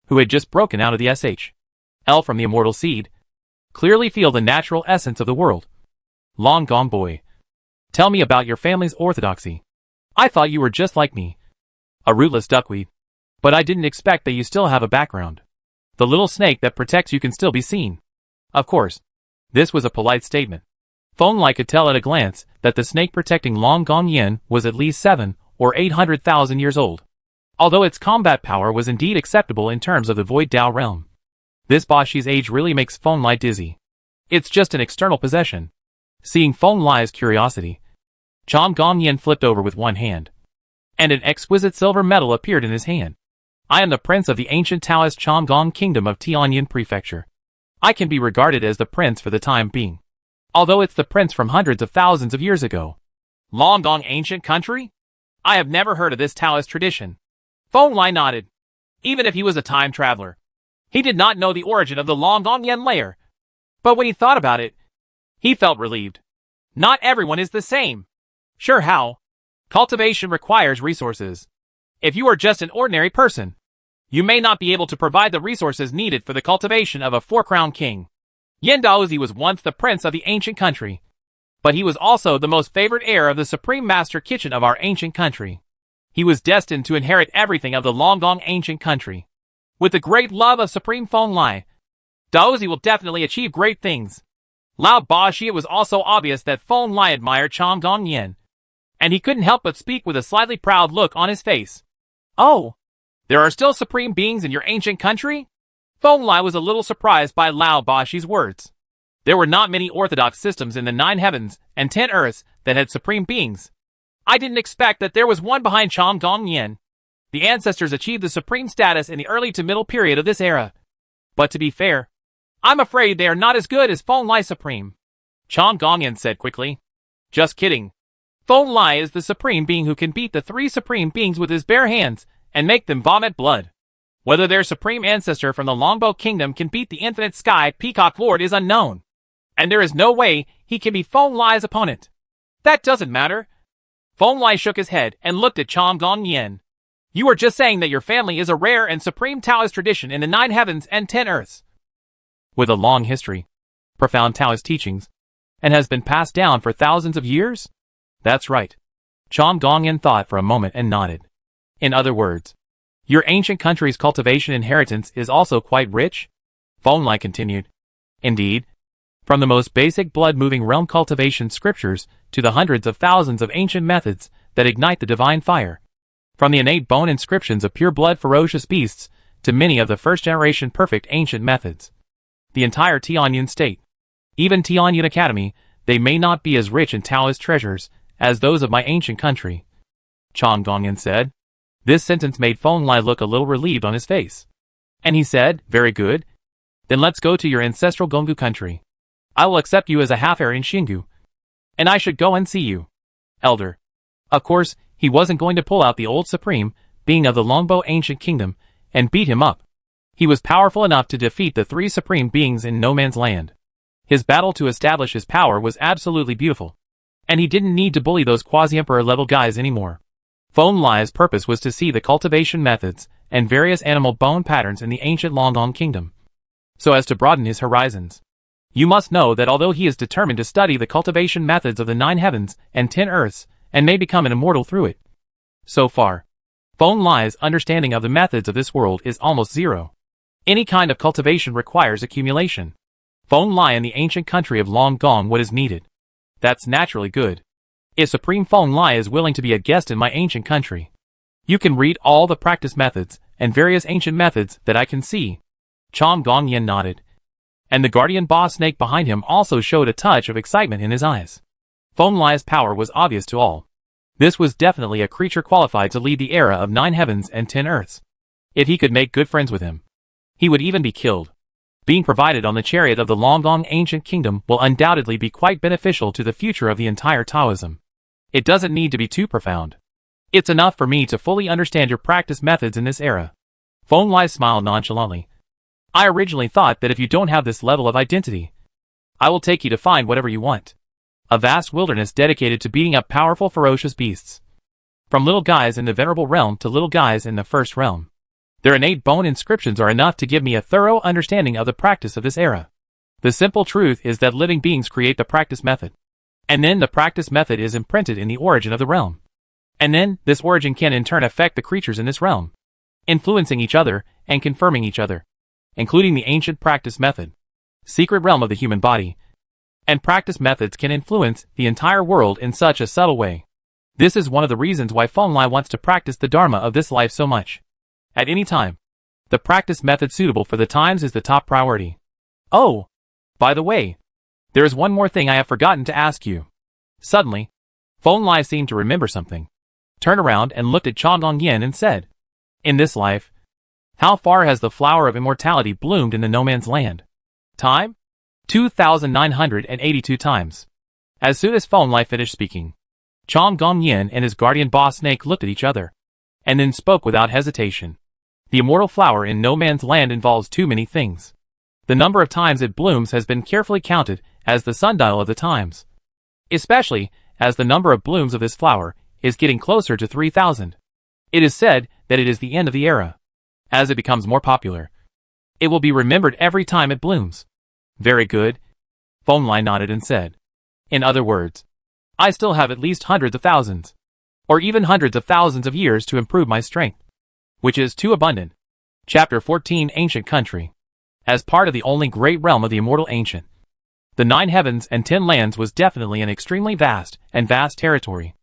who had just broken out of the SHL from the immortal seed, clearly feel the natural essence of the world. Long Gong boy, tell me about your family's orthodoxy. I thought you were just like me, a rootless duckweed. But I didn't expect that you still have a background. The little snake that protects you can still be seen. Of course, this was a polite statement. Feng Lai could tell at a glance that the snake protecting Long Gong Yin was at least 7 or 800,000 years old. Although its combat power was indeed acceptable in terms of the Void Dao realm. This Bashi's age really makes Feng Lai dizzy. It's just an external possession. Seeing Feng Lai's curiosity, Chong Gong Yin flipped over with one hand, and an exquisite silver medal appeared in his hand. I am the prince of the ancient Taoist Chonggong Kingdom of Tianyin Prefecture. I can be regarded as the prince for the time being, although it's the prince from hundreds of thousands of years ago. Longgong ancient country? I have never heard of this Taoist tradition. Feng Lai nodded. Even if he was a time traveler, he did not know the origin of the Longgong Yen layer. But when he thought about it, he felt relieved. Not everyone is the same. Sure, how? Cultivation requires resources. If you are just an ordinary person, you may not be able to provide the resources needed for the cultivation of a 4-crown king. Yin Daozi was once the prince of the ancient country, but he was also the most favored heir of the supreme master kitchen of our ancient country. He was destined to inherit everything of the Longgong ancient country. With the great love of Supreme Feng Lai, Daozi will definitely achieve great things. Lao Bashi, it was also obvious that Feng Lai admired Chonggong Yin, and he couldn't help but speak with a slightly proud look on his face. Oh, there are still supreme beings in your ancient country? Feng Lai was a little surprised by Lao Bashi's words. There were not many orthodox systems in the 9 heavens and 10 earths that had supreme beings. I didn't expect that there was one behind Chonggong Yin. The ancestors achieved the supreme status in the early to middle period of this era. But to be fair, I'm afraid they are not as good as Feng Lai Supreme. Chonggong Yin said quickly. Just kidding. Feng Lai is the supreme being who can beat the 3 supreme beings with his bare hands and make them vomit blood. Whether their supreme ancestor from the Longbow Kingdom can beat the infinite sky Peacock Lord is unknown. And there is no way he can be Feng Lai's opponent. That doesn't matter. Feng Lai shook his head and looked at Chonggong Yin. You are just saying that your family is a rare and supreme Taoist tradition in the 9 heavens and 10 earths. With a long history, profound Taoist teachings, and has been passed down for thousands of years? That's right. Chonggong Yin thought for a moment and nodded. In other words, your ancient country's cultivation inheritance is also quite rich? Feng Lai continued. Indeed. From the most basic blood-moving realm cultivation scriptures to the hundreds of thousands of ancient methods that ignite the divine fire. From the innate bone inscriptions of pure-blood ferocious beasts to many of the first-generation perfect ancient methods. The entire Tianyin state, even Tianyin Academy, they may not be as rich in Taoist treasures as those of my ancient country," Chong Gongyan said. This sentence made Feng Lai look a little relieved on his face. And he said, "Very good. Then let's go to your ancestral Gonggu country. I will accept you as a half-heir in Xingu. And I should go and see you, elder." Of course, he wasn't going to pull out the old supreme, being of the Longbo ancient kingdom, and beat him up. He was powerful enough to defeat the three supreme beings in no man's land. His battle to establish his power was absolutely beautiful. And he didn't need to bully those quasi-emperor level guys anymore. Feng Lai's purpose was to see the cultivation methods and various animal bone patterns in the ancient Longong kingdom, so as to broaden his horizons. You must know that although he is determined to study the cultivation methods of the 9 heavens and 10 earths, and may become an immortal through it, so far, Feng Lai's understanding of the methods of this world is almost zero. Any kind of cultivation requires accumulation. Feng Lai in the ancient country of Longgong what is needed. That's naturally good. If Supreme Feng Lai is willing to be a guest in my ancient country, you can read all the practice methods and various ancient methods that I can see. Chong Gongyan nodded. And the guardian boss snake behind him also showed a touch of excitement in his eyes. Feng Lai's power was obvious to all. This was definitely a creature qualified to lead the era of 9 heavens and 10 earths. If he could make good friends with him, he would even be killed. Being provided on the chariot of the Longgong ancient kingdom will undoubtedly be quite beneficial to the future of the entire Taoism. It doesn't need to be too profound. It's enough for me to fully understand your practice methods in this era. Feng Lai smiled nonchalantly. I originally thought that if you don't have this level of identity, I will take you to find whatever you want. A vast wilderness dedicated to beating up powerful ferocious beasts. From little guys in the venerable realm to little guys in the first realm. Their innate bone inscriptions are enough to give me a thorough understanding of the practice of this era. The simple truth is that living beings create the practice method. And then the practice method is imprinted in the origin of the realm. And then, this origin can in turn affect the creatures in this realm, influencing each other and confirming each other, including the ancient practice method, secret realm of the human body. And practice methods can influence the entire world in such a subtle way. This is one of the reasons why Feng Lai wants to practice the Dharma of this life so much. At any time, the practice method suitable for the times is the top priority. Oh, by the way, there is one more thing I have forgotten to ask you. Suddenly, Feng Lai seemed to remember something, turned around and looked at Chong Gongyan and said, "In this life, how far has the flower of immortality bloomed in the no man's land? Time? 2,982 times." As soon as Feng Lai finished speaking, Chong Gongyan and his guardian boss snake looked at each other, and then spoke without hesitation. The immortal flower in no man's land involves too many things. The number of times it blooms has been carefully counted as the sundial of the times. Especially as the number of blooms of this flower is getting closer to 3,000. It is said that it is the end of the era. As it becomes more popular, it will be remembered every time it blooms. Very good. Feng Lai nodded and said, "In other words, I still have at least hundreds of thousands, or even hundreds of thousands of years to improve my strength, which is too abundant." Chapter 14 Ancient Country. As part of the only great realm of the immortal ancient, the 9 heavens and 10 lands was definitely an extremely vast territory.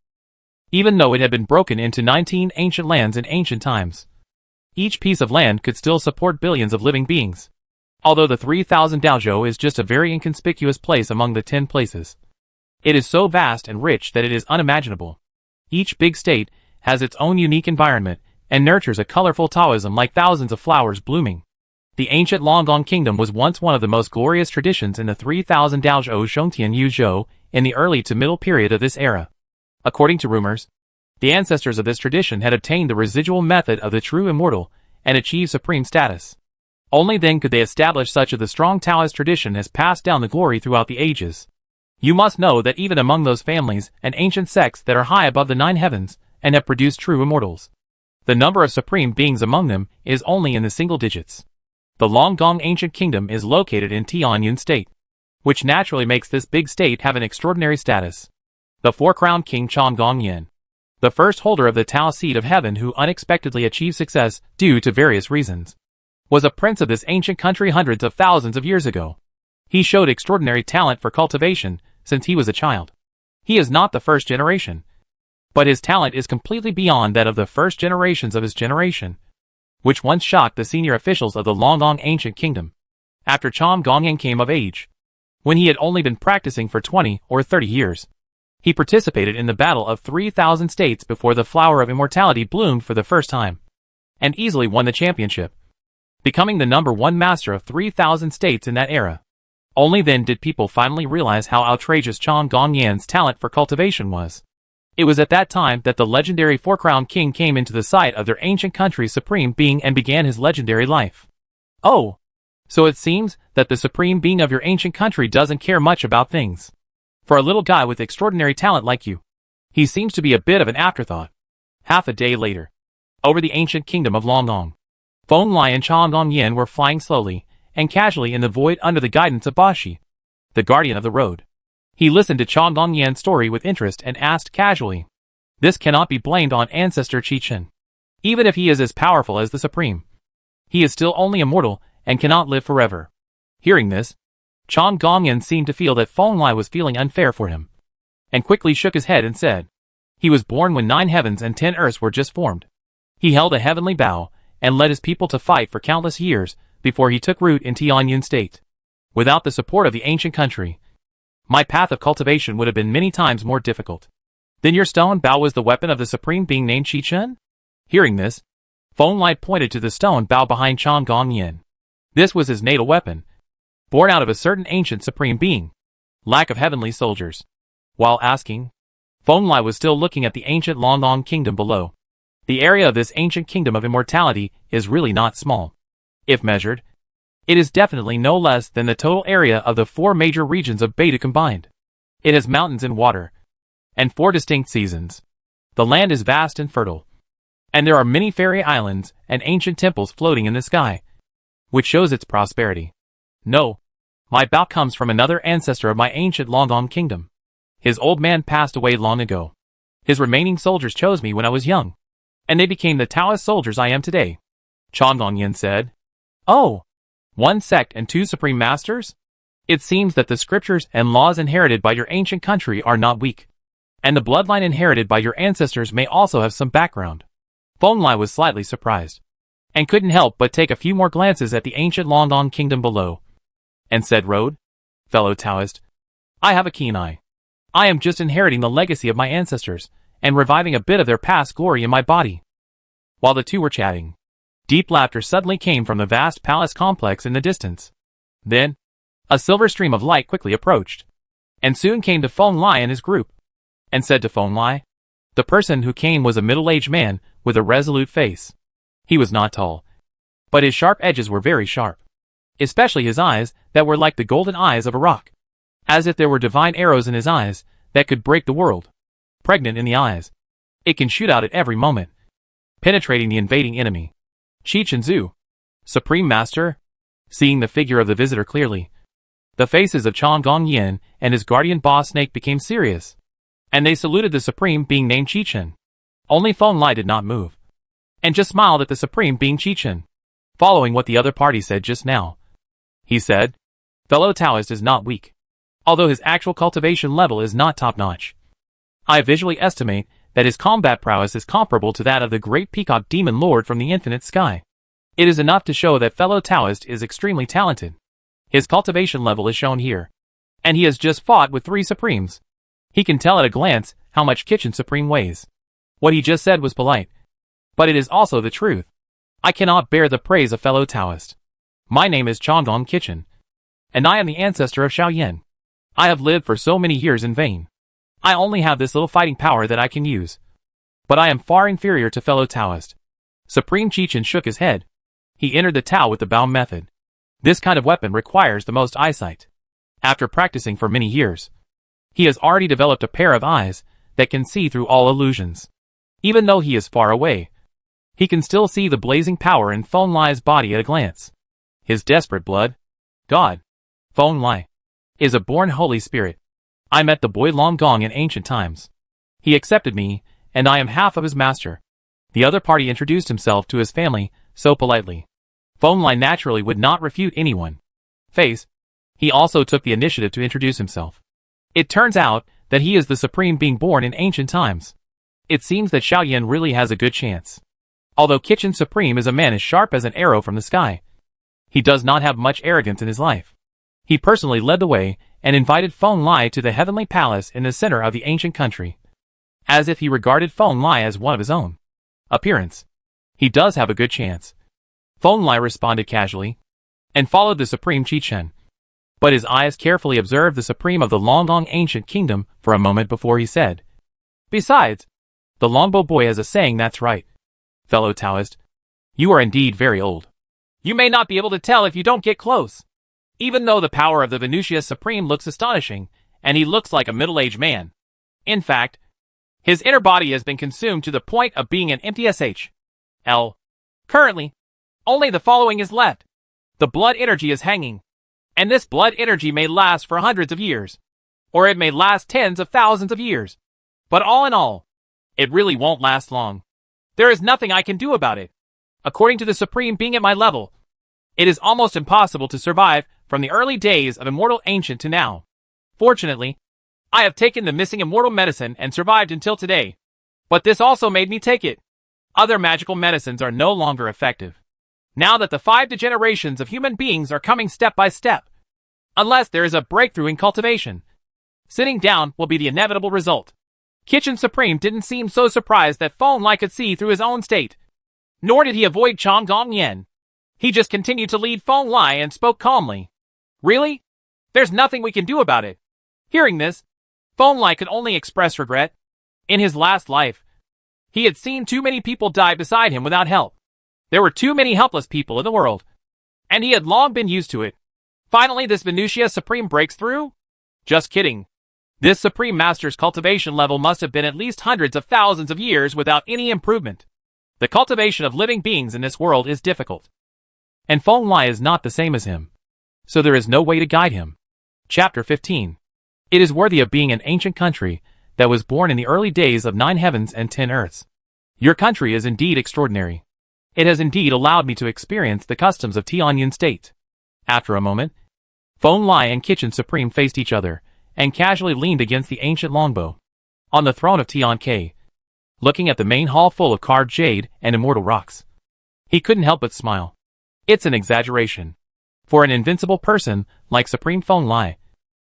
Even though it had been broken into 19 ancient lands in ancient times, each piece of land could still support billions of living beings. Although the 3,000 Daozhou is just a very inconspicuous place among the 10 places, it is so vast and rich that it is unimaginable. Each big state has its own unique environment and nurtures a colorful Taoism like thousands of flowers blooming. The ancient Longgong kingdom was once one of the most glorious traditions in the 3,000 Daozhou Shongtian Yuzhou in the early to middle period of this era. According to rumors, the ancestors of this tradition had obtained the residual method of the true immortal and achieved supreme status. Only then could they establish such of the strong Taoist tradition as passed down the glory throughout the ages. You must know that even among those families and ancient sects that are high above the 9 heavens and have produced true immortals, the number of supreme beings among them is only in the single digits. The Longgong ancient kingdom is located in Tianyun state, which naturally makes this big state have an extraordinary status. The four-crowned king Chong Gongyan, the first holder of the Tao seed of heaven who unexpectedly achieved success due to various reasons, was a prince of this ancient country hundreds of thousands of years ago. He showed extraordinary talent for cultivation since he was a child. He is not the first generation, but his talent is completely beyond that of the first generations of his generation, which once shocked the senior officials of the Longgong ancient kingdom. After Chong Gongyan came of age, when he had only been practicing for 20 or 30 years, He participated in the battle of 3,000 states before the flower of immortality bloomed for the first time, and easily won the championship, becoming the #1 master of 3,000 states in that era. Only then did people finally realize how outrageous Chong Gongyan's talent for cultivation was. It was at that time that the legendary Four-Crowned King came into the sight of their ancient country's supreme being and began his legendary life. Oh, so it seems that the supreme being of your ancient country doesn't care much about things. For a little guy with extraordinary talent like you, he seems to be a bit of an afterthought. Half a day later, over the ancient kingdom of Longong, Feng Lai and Chong Gongyan were flying slowly and casually in the void under the guidance of Bashi, the guardian of the road. He listened to Chong Gongyan's story with interest and asked casually, "This cannot be blamed on ancestor Qi-Chen. Even if he is as powerful as the Supreme, he is still only a mortal and cannot live forever." Hearing this, Chong Gongyan seemed to feel that Feng Lai was feeling unfair for him, and quickly shook his head and said, "He was born when 9 heavens and 10 earths were just formed. He held a heavenly bow and led his people to fight for countless years before he took root in Tianyin State. Without the support of the ancient country, my path of cultivation would have been many times more difficult." "Then your stone bow was the weapon of the supreme being named Qi-Chen?" Hearing this, Feng Lai pointed to the stone bow behind Chong Gongyan. This was his natal weapon, born out of a certain ancient supreme being. Lack of heavenly soldiers. While asking, Feng Lai was still looking at the ancient Longong kingdom below. The area of this ancient kingdom of immortality is really not small. If measured, it is definitely no less than the total area of the 4 major regions of Beta combined. It has mountains and water, and 4 distinct seasons. The land is vast and fertile, and there are many fairy islands and ancient temples floating in the sky, which shows its prosperity. No, my bow comes from another ancestor of my ancient Longong kingdom. His old man passed away long ago. His remaining soldiers chose me when I was young, and they became the Taoist soldiers I am today," Chong Gongyan said. "Oh, 1 sect and 2 supreme masters? It seems that the scriptures and laws inherited by your ancient country are not weak, and the bloodline inherited by your ancestors may also have some background." Feng Lai was slightly surprised, and couldn't help but take a few more glances at the ancient Longong kingdom below, and said, "Road, fellow Taoist, I have a keen eye. I am just inheriting the legacy of my ancestors, and reviving a bit of their past glory in my body." While the two were chatting, deep laughter suddenly came from the vast palace complex in the distance. Then, a silver stream of light quickly approached, and soon came to Feng Lai and his group, and said to Feng Lai, "The person who came was a middle-aged man with a resolute face. He was not tall, but his sharp edges were very sharp, especially his eyes that were like the golden eyes of a rock, as if there were divine arrows in his eyes that could break the world. Pregnant in the eyes, it can shoot out at every moment, penetrating the invading enemy." "Qi-Chen Zhu, Supreme Master?" Seeing the figure of the visitor clearly, the faces of Chong Gongyan and his guardian boss snake became serious, and they saluted the supreme being named Qi-Chen. Only Feng Lai did not move, and just smiled at the supreme being Qi-Chen. Following what the other party said just now, he said, "Fellow Taoist is not weak, although his actual cultivation level is not top-notch. I visually estimate that his combat prowess is comparable to that of the great peacock demon lord from the infinite sky. It is enough to show that fellow Taoist is extremely talented. His cultivation level is shown here, and he has just fought with 3 supremes. He can tell at a glance how much Qi-Chen Supreme weighs." What he just said was polite, but it is also the truth. I cannot bear the praise of fellow Taoist. My name is Chongong Qi-Chen, and I am the ancestor of Xiaoyan. I have lived for so many years in vain. I only have this little fighting power that I can use, but I am far inferior to fellow Taoist. Supreme Qi-Chen shook his head. He entered the Tao with the Bao method. This kind of weapon requires the most eyesight. After practicing for many years, he has already developed a pair of eyes that can see through all illusions. Even though he is far away, he can still see the blazing power in Feng Lai's body at a glance. His desperate blood, God, Feng Lai, is a born Holy Spirit. I met the boy Long Gong in ancient times. He accepted me, and I am half of his master. The other party introduced himself to his family so politely. Feng Lai naturally would not refute anyone. He also took the initiative to introduce himself. It turns out that he is the supreme being born in ancient times. It seems that Xiaoyan really has a good chance. Although Qi-Chen Supreme is a man as sharp as an arrow from the sky, he does not have much arrogance in his life. He personally led the way and invited Feng Lai to the heavenly palace in the center of the ancient country, as if he regarded Feng Lai as one of his own. Appearance. He does have a good chance. Feng Lai responded casually, and followed the Supreme Chichen. But his eyes carefully observed the Supreme of the Longgong ancient kingdom for a moment before he said, "Besides, the Longbow boy has a saying that's right. Fellow Taoist, you are indeed very old. You may not be able to tell if you don't get close. Even though the power of the Venusia Supreme looks astonishing, and he looks like a middle-aged man. In fact, his inner body has been consumed to the point of being an empty SHL. Currently, only the following is left. The blood energy is hanging, and this blood energy may last for hundreds of years, or it may last tens of thousands of years. But all in all, it really won't last long. There is nothing I can do about it. According to the Supreme being at my level, it is almost impossible to survive from the early days of Immortal Ancient to now. Fortunately, I have taken the missing immortal medicine and survived until today. But this also made me take it. Other magical medicines are no longer effective, now that the 5 degenerations of human beings are coming step by step. Unless there is a breakthrough in cultivation, sitting down will be the inevitable result." Kitchen Supreme didn't seem so surprised that Feng Lai could see through his own state. Nor did he avoid Chong Gong Yen. He just continued to lead Feng Lai and spoke calmly. "Really? There's nothing we can do about it." Hearing this, Feng Lai could only express regret. In his last life, he had seen too many people die beside him without help. There were too many helpless people in the world, and he had long been used to it. Finally, this Venusia Supreme breaks through? Just kidding. This Supreme Master's cultivation level must have been at least hundreds of thousands of years without any improvement. The cultivation of living beings in this world is difficult. And Feng Lai is not the same as him, so there is no way to guide him. Chapter 15. It is worthy of being an ancient country that was born in the early days of 9 heavens and 10 earths. Your country is indeed extraordinary. It has indeed allowed me to experience the customs of Tianyin State. After a moment, Feng Lai and Kitchen Supreme faced each other, and casually leaned against the ancient longbow on the throne of Tian K, looking at the main hall full of carved jade and immortal rocks. He couldn't help but smile. It's an exaggeration. For an invincible person like Supreme Feng Lai,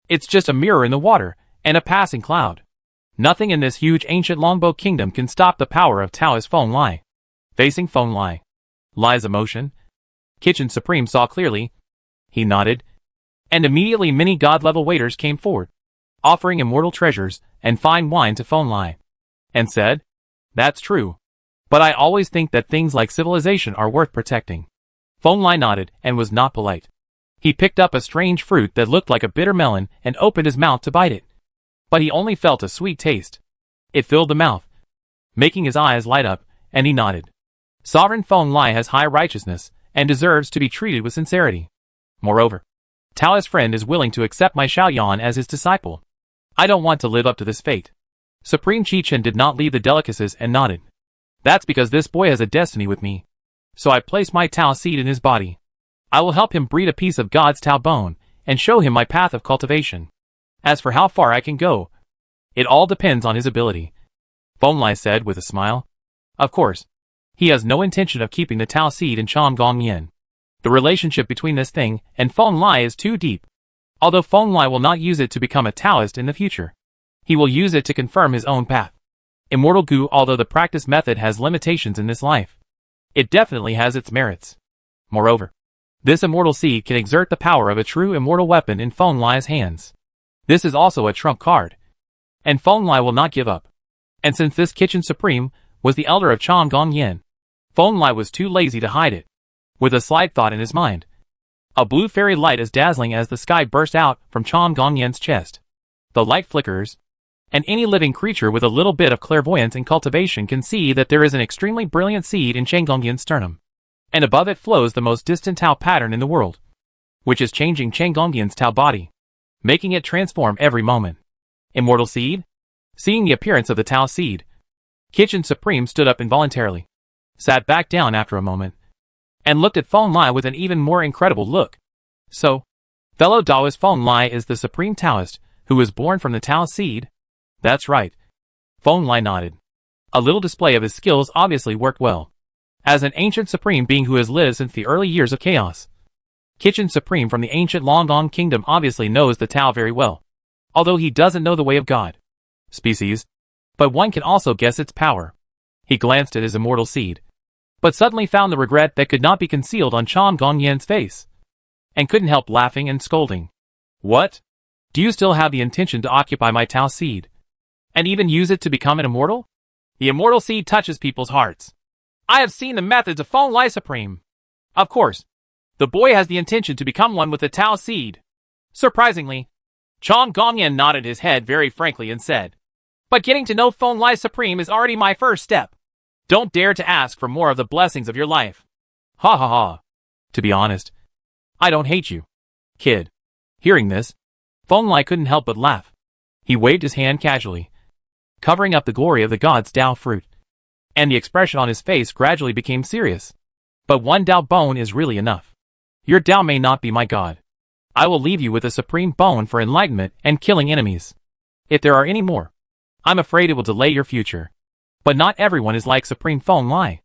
it's just a mirror in the water and a passing cloud. Nothing in this huge ancient longbow kingdom can stop the power of Taoist Feng Lai. Facing Feng Lai's emotion, Kitchen Supreme saw clearly. He nodded, and immediately many god-level waiters came forward, offering immortal treasures and fine wine to Feng Lai, and said, "That's true. But I always think that things like civilization are worth protecting." Feng Lai nodded and was not polite. He picked up a strange fruit that looked like a bitter melon and opened his mouth to bite it. But he only felt a sweet taste. It filled the mouth, making his eyes light up, and he nodded. Sovereign Feng Lai has high righteousness and deserves to be treated with sincerity. Moreover, Taoist friend is willing to accept my Xiaoyan as his disciple. I don't want to live up to this fate. Supreme Chichen did not leave the delicacies and nodded. That's because this boy has a destiny with me. So I place my Tao seed in his body. I will help him breed a piece of God's Tao bone and show him my path of cultivation. As for how far I can go, it all depends on his ability. Feng Lai said with a smile. Of course, he has no intention of keeping the Tao seed in Chong Gong Yen. The relationship between this thing and Feng Lai is too deep. Although Feng Lai will not use it to become a Taoist in the future, he will use it to confirm his own path. Immortal Gu, although the practice method has limitations in this life, it definitely has its merits. Moreover, this immortal seed can exert the power of a true immortal weapon in Feng Lai's hands. This is also a trump card, and Feng Lai will not give up. And since this Kitchen Supreme was the elder of Chong Gong Yen, Feng Lai was too lazy to hide it. With a slight thought in his mind, a blue fairy light as dazzling as the sky burst out from Chong Gong Yen's chest. The light flickers, and any living creature with a little bit of clairvoyance and cultivation can see that there is an extremely brilliant seed in Chang Gong Yen's sternum. And above it flows the most distant Tao pattern in the world, which is changing Chang Gong Yen's Tao body, making it transform every moment. Immortal seed? Seeing the appearance of the Tao seed, Kitchen Supreme stood up involuntarily, sat back down after a moment, and looked at Feng Lai with an even more incredible look. So, fellow Taoist Feng Lai is the Supreme Taoist who was born from the Tao seed? That's right. Feng Lai nodded. A little display of his skills obviously worked well. As an ancient Supreme being who has lived since the early years of chaos, Kitchen Supreme from the ancient Longong Kingdom obviously knows the Tao very well, although he doesn't know the way of God. Species. But one can also guess its power. He glanced at his immortal seed, but suddenly found the regret that could not be concealed on Chong Gongyen's face, and couldn't help laughing and scolding. What? Do you still have the intention to occupy my Tao seed, and even use it to become an immortal? The immortal seed touches people's hearts. I have seen the methods of Feng Lai Supreme. Of course, the boy has the intention to become one with the Tao seed. Surprisingly, Chong Gongyen nodded his head very frankly and said, but getting to know Feng Lai Supreme is already my first step. Don't dare to ask for more of the blessings of your life. Ha ha ha. To be honest, I don't hate you, kid. Hearing this, Feng Lai couldn't help but laugh. He waved his hand casually, covering up the glory of the god's Dao fruit, and the expression on his face gradually became serious. But one Dao bone is really enough. Your Dao may not be my god. I will leave you with a supreme bone for enlightenment and killing enemies. If there are any more, I'm afraid it will delay your future. But not everyone is like Supreme Feng Lai.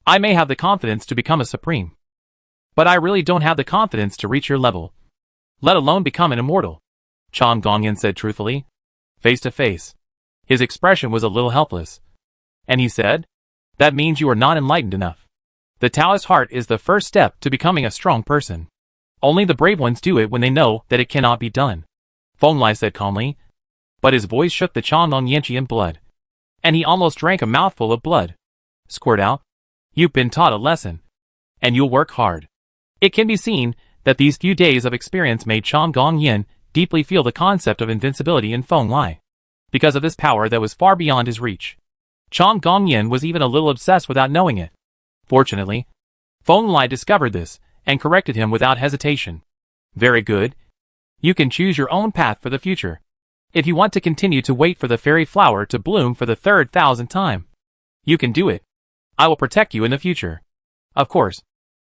I may have the confidence to become a supreme, but I really don't have the confidence to reach your level, let alone become an immortal, Chong Gongyen said truthfully, face to face. His expression was a little helpless. And he said, that means you are not enlightened enough. The Taoist heart is the first step to becoming a strong person. Only the brave ones do it when they know that it cannot be done, Feng Lai said calmly, but his voice shook the Chong Gongyenchian blood, and he almost drank a mouthful of blood. Squirt out. You've been taught a lesson, and you'll work hard. It can be seen that these few days of experience made Chong Gongyen deeply feel the concept of invincibility in Feng Lai, because of this power that was far beyond his reach. Chong Gongyen was even a little obsessed without knowing it. Fortunately, Feng Lai discovered this and corrected him without hesitation. Very good. You can choose your own path for the future. If you want to continue to wait for the fairy flower to bloom for the 3,000th time, you can do it. I will protect you in the future. Of course,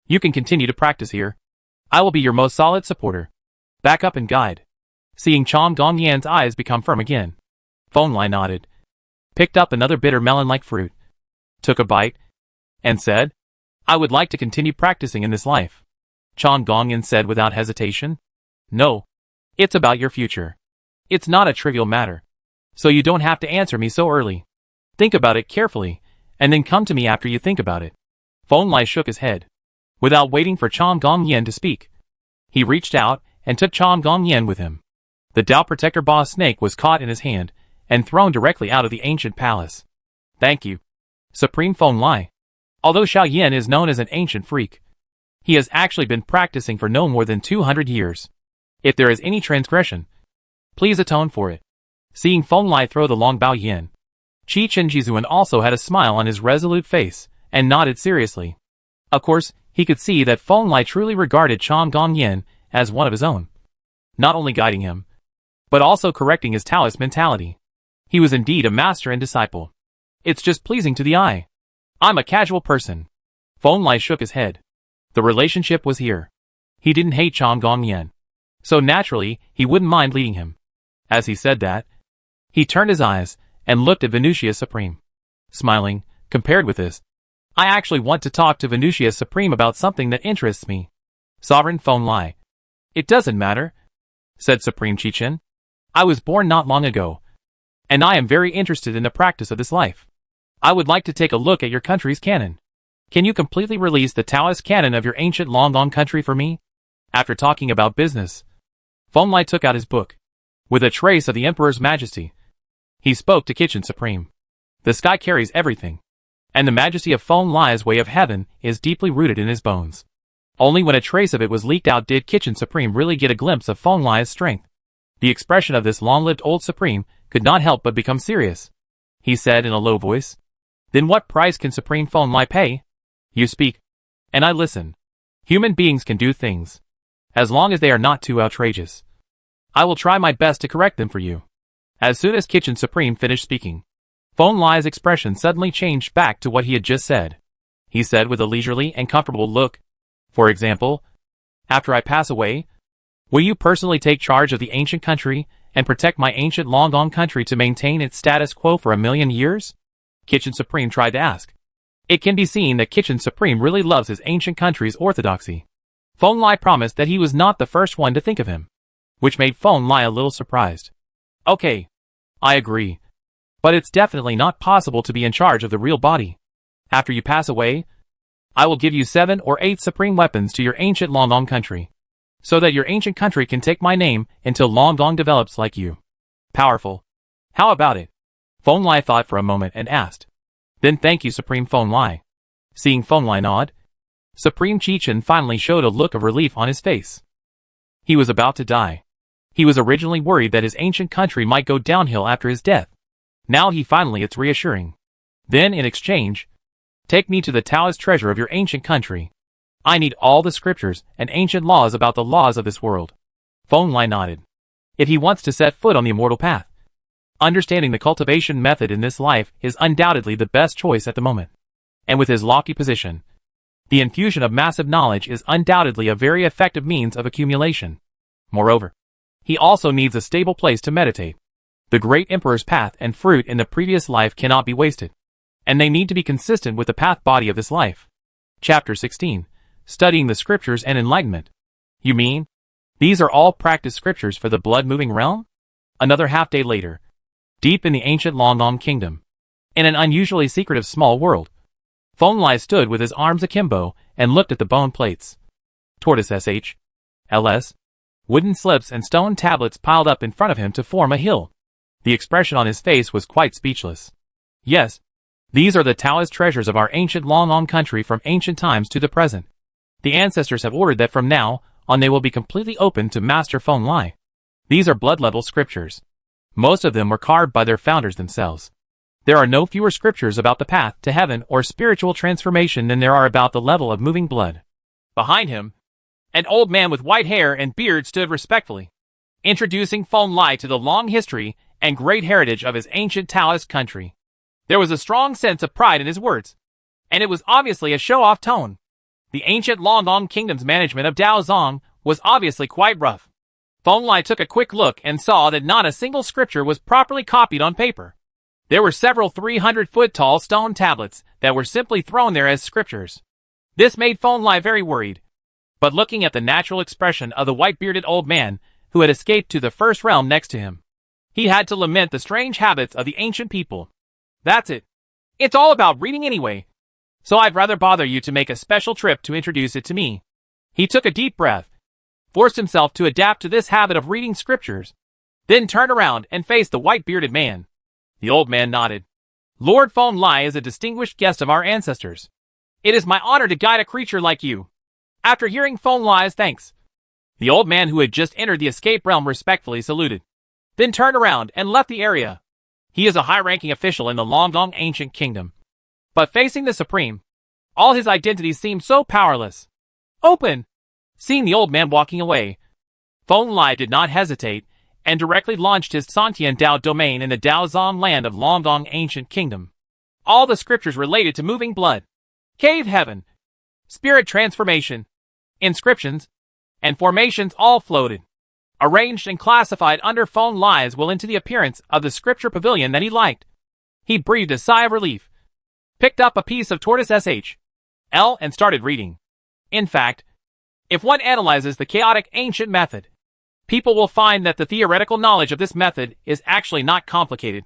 you can continue to practice here. I will be your most solid supporter, backup and guide. Seeing Chong Gongyen's eyes become firm again, Feng Lai nodded, picked up another bitter melon-like fruit, took a bite, and said, I would like to continue practicing in this life. Chong Gongyen said without hesitation. No. It's about your future. It's not a trivial matter, so you don't have to answer me so early. Think about it carefully, and then come to me after you think about it. Feng Lai shook his head. Without waiting for Chong Gongyen to speak, he reached out and took Chong Gongyen with him. The Dao Protector Boss Snake was caught in his hand and thrown directly out of the ancient palace. Thank you, Supreme Feng Lai. Although Xiao Yin is known as an ancient freak, he has actually been practicing for no more than 200 years. If there is any transgression, please atone for it. Seeing Feng Lai throw the long Bao Yin, Qi Chen Jizuan also had a smile on his resolute face and nodded seriously. Of course, he could see that Feng Lai truly regarded Chong Gongyen as one of his own, not only guiding him, but also correcting his Taoist mentality. He was indeed a master and disciple. It's just pleasing to the eye. I'm a casual person. Feng Lai shook his head. The relationship was here. He didn't hate Chong Gongyen, so naturally he wouldn't mind leading him. As he said that, he turned his eyes and looked at Venusia Supreme, smiling. Compared with this, I actually want to talk to Venusia Supreme about something that interests me. Sovereign Feng Lai. It doesn't matter, said Supreme Chichen. I was born not long ago, and I am very interested in the practice of this life. I would like to take a look at your country's canon. Can you completely release the Taoist canon of your ancient Longong country for me? After talking about business, Feng Lai took out his book. With a trace of the Emperor's majesty, he spoke to Kitchen Supreme. The sky carries everything, and the majesty of Feng Lai's way of heaven is deeply rooted in his bones. Only when a trace of it was leaked out did Kitchen Supreme really get a glimpse of Feng Lai's strength. The expression of this long-lived old Supreme could not help but become serious. He said in a low voice, Then what price can Supreme Feng Lai pay? You speak, and I listen. Human beings can do things, as long as they are not too outrageous. I will try my best to correct them for you. As soon as Kitchen Supreme finished speaking, Feng Lai's expression suddenly changed back to what he had just said. He said with a leisurely and comfortable look, For example, after I pass away, will you personally take charge of the ancient country and protect my ancient Longong country to maintain its status quo for 1,000,000 years? Kitchen Supreme tried to ask. It can be seen that Kitchen Supreme really loves his ancient country's orthodoxy. Feng Lai promised that he was not the first one to think of him, which made Feng Lai a little surprised. Okay, I agree. But it's definitely not possible to be in charge of the real body. After you pass away, I will give you 7 or 8 supreme weapons to your ancient Longdong country, so that your ancient country can take my name until Longdong develops like you. Powerful. How about it? Feng Lai thought for a moment and asked. Then thank you, Supreme Feng Lai. Seeing Feng Lai nod, Supreme Chichen finally showed a look of relief on his face. He was about to die. He was originally worried that his ancient country might go downhill after his death. Now it's reassuring. Then, in exchange, take me to the Taoist treasure of your ancient country. I need all the scriptures and ancient laws about the laws of this world. Feng Lai nodded. If he wants to set foot on the immortal path, understanding the cultivation method in this life is undoubtedly the best choice at the moment. And with his lofty position, the infusion of massive knowledge is undoubtedly a very effective means of accumulation. Moreover, he also needs a stable place to meditate. The great emperor's path and fruit in the previous life cannot be wasted, and they need to be consistent with the path body of this life. Chapter 16. Studying the Scriptures and Enlightenment. You mean? These are all practice scriptures for the blood-moving realm? Another half-day later, deep in the ancient Longdong kingdom, in an unusually secretive small world, Feng Lai stood with his arms akimbo and looked at the bone plates, tortoise sh, ls, wooden slips and stone tablets piled up in front of him to form a hill. The expression on his face was quite speechless. Yes, these are the Taoist treasures of our ancient Longdong country from ancient times to the present. The ancestors have ordered that from now on they will be completely open to Master Feng Lai. These are blood-level scriptures. Most of them were carved by their founders themselves. There are no fewer scriptures about the path to heaven or spiritual transformation than there are about the level of moving blood. Behind him, an old man with white hair and beard stood respectfully, introducing Feng Lai to the long history and great heritage of his ancient Taoist country. There was a strong sense of pride in his words, and it was obviously a show-off tone. The ancient Longdong kingdom's management of Daozong was obviously quite rough. Feng Lai took a quick look and saw that not a single scripture was properly copied on paper. There were several 300-foot-tall stone tablets that were simply thrown there as scriptures. This made Feng Lai very worried. But looking at the natural expression of the white-bearded old man who had escaped to the first realm next to him, he had to lament the strange habits of the ancient people. That's it. It's all about reading anyway. So I'd rather bother you to make a special trip to introduce it to me. He took a deep breath, forced himself to adapt to this habit of reading scriptures, then turned around and faced the white-bearded man. The old man nodded. Lord Feng Lai is a distinguished guest of our ancestors. It is my honor to guide a creature like you. After hearing Feng Lai's thanks, the old man who had just entered the escape realm respectfully saluted, then turned around and left the area. He is a high-ranking official in the Longdong ancient kingdom. But facing the Supreme, all his identities seemed so powerless. Open! Seeing the old man walking away, Feng Lai did not hesitate and directly launched his Santian Dao domain in the Daozong land of Longdong ancient kingdom. All the scriptures related to moving blood, cave heaven, spirit transformation, inscriptions, and formations all floated, arranged and classified under Feng Lai's will into the appearance of the scripture pavilion that he liked. He breathed a sigh of relief, picked up a piece of tortoise sh.l. and started reading. In fact, if one analyzes the chaotic ancient method, people will find that the theoretical knowledge of this method is actually not complicated.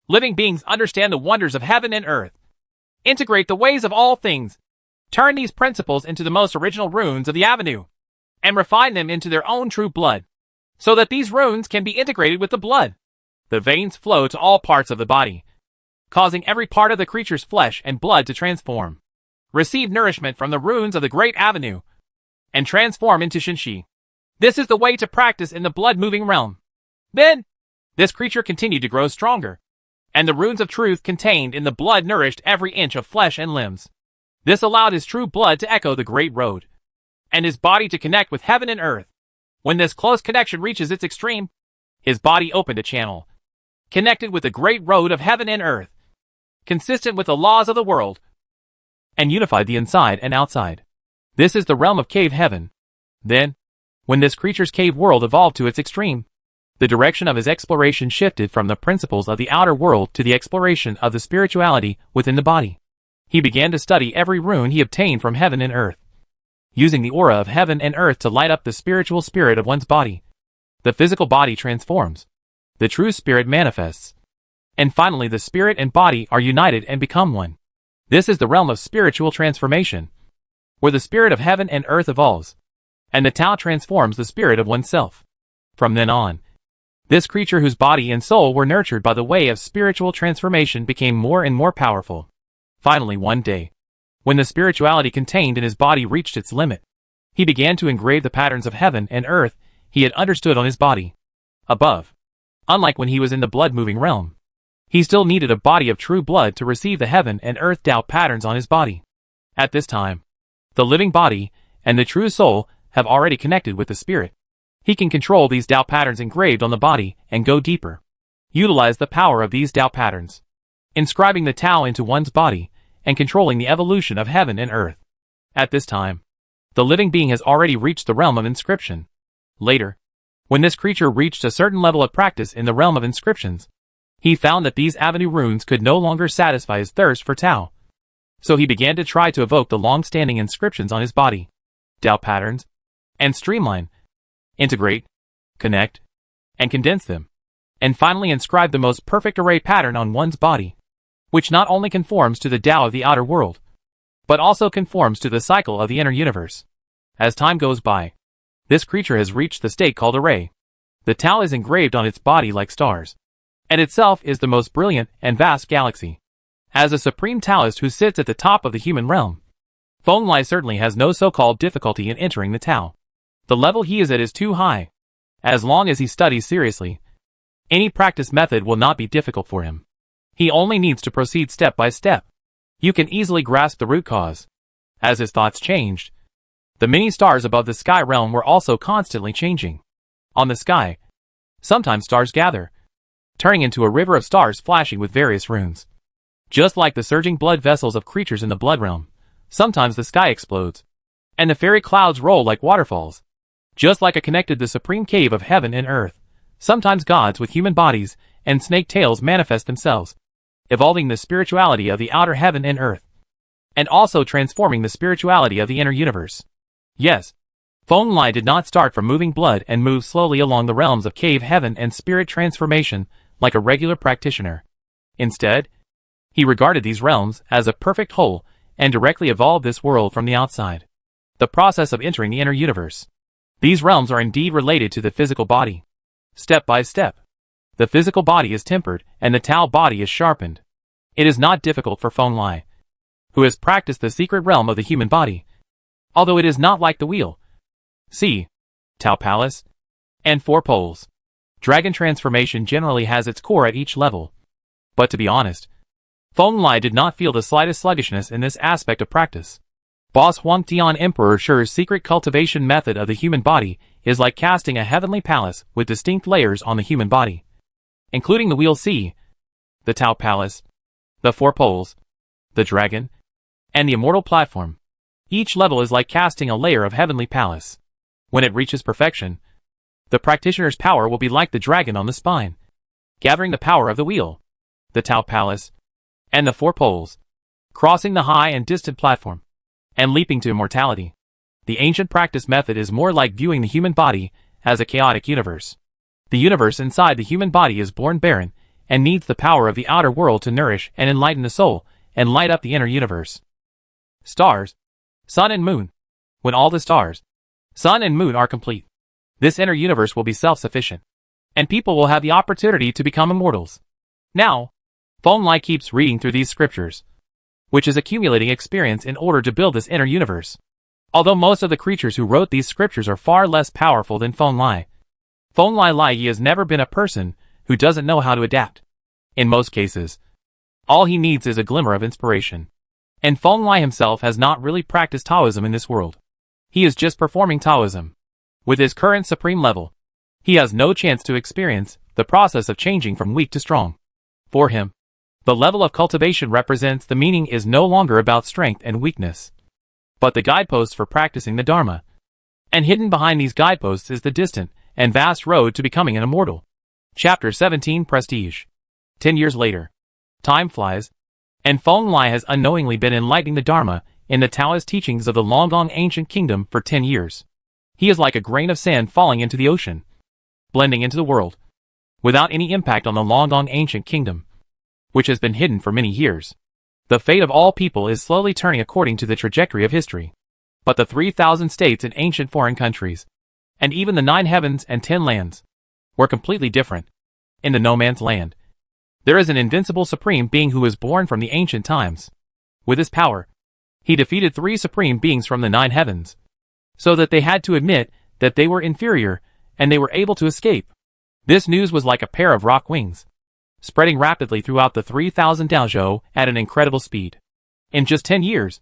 Living beings understand the wonders of heaven and earth, integrate the ways of all things, turn these principles into the most original runes of the avenue, and refine them into their own true blood, so that these runes can be integrated with the blood. The veins flow to all parts of the body, causing every part of the creature's flesh and blood to transform, receive nourishment from the runes of the great avenue, and transform into Shinshi. This is the way to practice in the blood-moving realm. Then, this creature continued to grow stronger, and the runes of truth contained in the blood nourished every inch of flesh and limbs. This allowed his true blood to echo the great road, and his body to connect with heaven and earth. When this close connection reaches its extreme, his body opened a channel, connected with the great road of heaven and earth, consistent with the laws of the world, and unified the inside and outside. This is the realm of cave heaven. Then, when this creature's cave world evolved to its extreme, the direction of his exploration shifted from the principles of the outer world to the exploration of the spirituality within the body. He began to study every rune he obtained from heaven and earth. using the aura of heaven and earth to light up the spiritual spirit of one's body. The physical body transforms. The true spirit manifests. And finally the spirit and body are united and become one. This is the realm of spiritual transformation, where the spirit of heaven and earth evolves, and the Tao transforms the spirit of oneself. From then on, this creature whose body and soul were nurtured by the way of spiritual transformation became more and more powerful. Finally one day, when the spirituality contained in his body reached its limit, he began to engrave the patterns of heaven and earth he had understood on his body. Above, unlike when he was in the blood-moving realm, he still needed a body of true blood to receive the heaven and earth Tao patterns on his body. At this time, the living body and the true soul have already connected with the spirit. He can control these Tao patterns engraved on the body and go deeper. Utilize the power of these Tao patterns, inscribing the Tao into one's body and controlling the evolution of heaven and earth. At this time, the living being has already reached the realm of inscription. Later, when this creature reached a certain level of practice in the realm of inscriptions, he found that these avenue runes could no longer satisfy his thirst for Tao. So he began to try to evoke the long-standing inscriptions on his body, Tao patterns, and streamline, integrate, connect, and condense them, and finally inscribe the most perfect array pattern on one's body, which not only conforms to the Tao of the outer world, but also conforms to the cycle of the inner universe. As time goes by, this creature has reached the state called array. The Tao is engraved on its body like stars, and itself is the most brilliant and vast galaxy. As a supreme Taoist who sits at the top of the human realm, Feng Lai certainly has no so-called difficulty in entering the Tao. The level he is at is too high. As long as he studies seriously, any practice method will not be difficult for him. He only needs to proceed step by step. You can easily grasp the root cause. As his thoughts changed, the many stars above the sky realm were also constantly changing. On the sky, sometimes stars gather, turning into a river of stars flashing with various runes. Just like the surging blood vessels of creatures in the blood realm, sometimes the sky explodes, and the fairy clouds roll like waterfalls. Just like a connected the supreme cave of heaven and earth, sometimes gods with human bodies and snake tails manifest themselves, evolving the spirituality of the outer heaven and earth, and also transforming the spirituality of the inner universe. Yes, Feng Lai did not start from moving blood and move slowly along the realms of cave heaven and spirit transformation like a regular practitioner. Instead, he regarded these realms as a perfect whole and directly evolved this world from the outside. The process of entering the inner universe. These realms are indeed related to the physical body. Step by step, the physical body is tempered and the Tao body is sharpened. It is not difficult for Feng Lai, who has practiced the secret realm of the human body, although it is not like the wheel. See, Tao Palace, and 4 poles. Dragon transformation generally has its core at each level. But to be honest, Feng Lai did not feel the slightest sluggishness in this aspect of practice. Boss Huangtian Emperor Shi's secret cultivation method of the human body is like casting a heavenly palace with distinct layers on the human body, including the wheel C, the Tao Palace, the 4 poles, the dragon, and the immortal platform. Each level is like casting a layer of heavenly palace. When it reaches perfection, the practitioner's power will be like the dragon on the spine, gathering the power of the wheel, the Tao Palace, and the 4 poles, crossing the high and distant platform, and leaping to immortality. The ancient practice method is more like viewing the human body as a chaotic universe. The universe inside the human body is born barren and needs the power of the outer world to nourish and enlighten the soul and light up the inner universe. Stars, sun and moon. When all the stars, sun and moon are complete, this inner universe will be self-sufficient, and people will have the opportunity to become immortals. Now, Feng Lai keeps reading through these scriptures, which is accumulating experience in order to build this inner universe. Although most of the creatures who wrote these scriptures are far less powerful than Feng Lai He has never been a person who doesn't know how to adapt. In most cases, all he needs is a glimmer of inspiration. And Feng Lai himself has not really practiced Taoism in this world. He is just performing Taoism. With his current supreme level, he has no chance to experience the process of changing from weak to strong. For him, the level of cultivation represents the meaning is no longer about strength and weakness, but the guideposts for practicing the Dharma. And hidden behind these guideposts is the distant and vast road to becoming an immortal. Chapter 17 Prestige. 10 years later, time flies, and Feng Lai has unknowingly been enlightening the Dharma in the Taoist teachings of the long-gone ancient kingdom for 10 years. He is like a grain of sand falling into the ocean, blending into the world, without any impact on the long-gone ancient kingdom, which has been hidden for many years. The fate of all people is slowly turning according to the trajectory of history. But the 3,000 states in ancient foreign countries, and even the 9 heavens and 10 lands, were completely different. In the no man's land, there is an invincible supreme being who was born from the ancient times. With his power, he defeated 3 supreme beings from the 9 heavens, so that they had to admit that they were inferior, and they were able to escape. This news was like a pair of rock wings, spreading rapidly throughout the 3,000 dojo at an incredible speed. In just 10 years,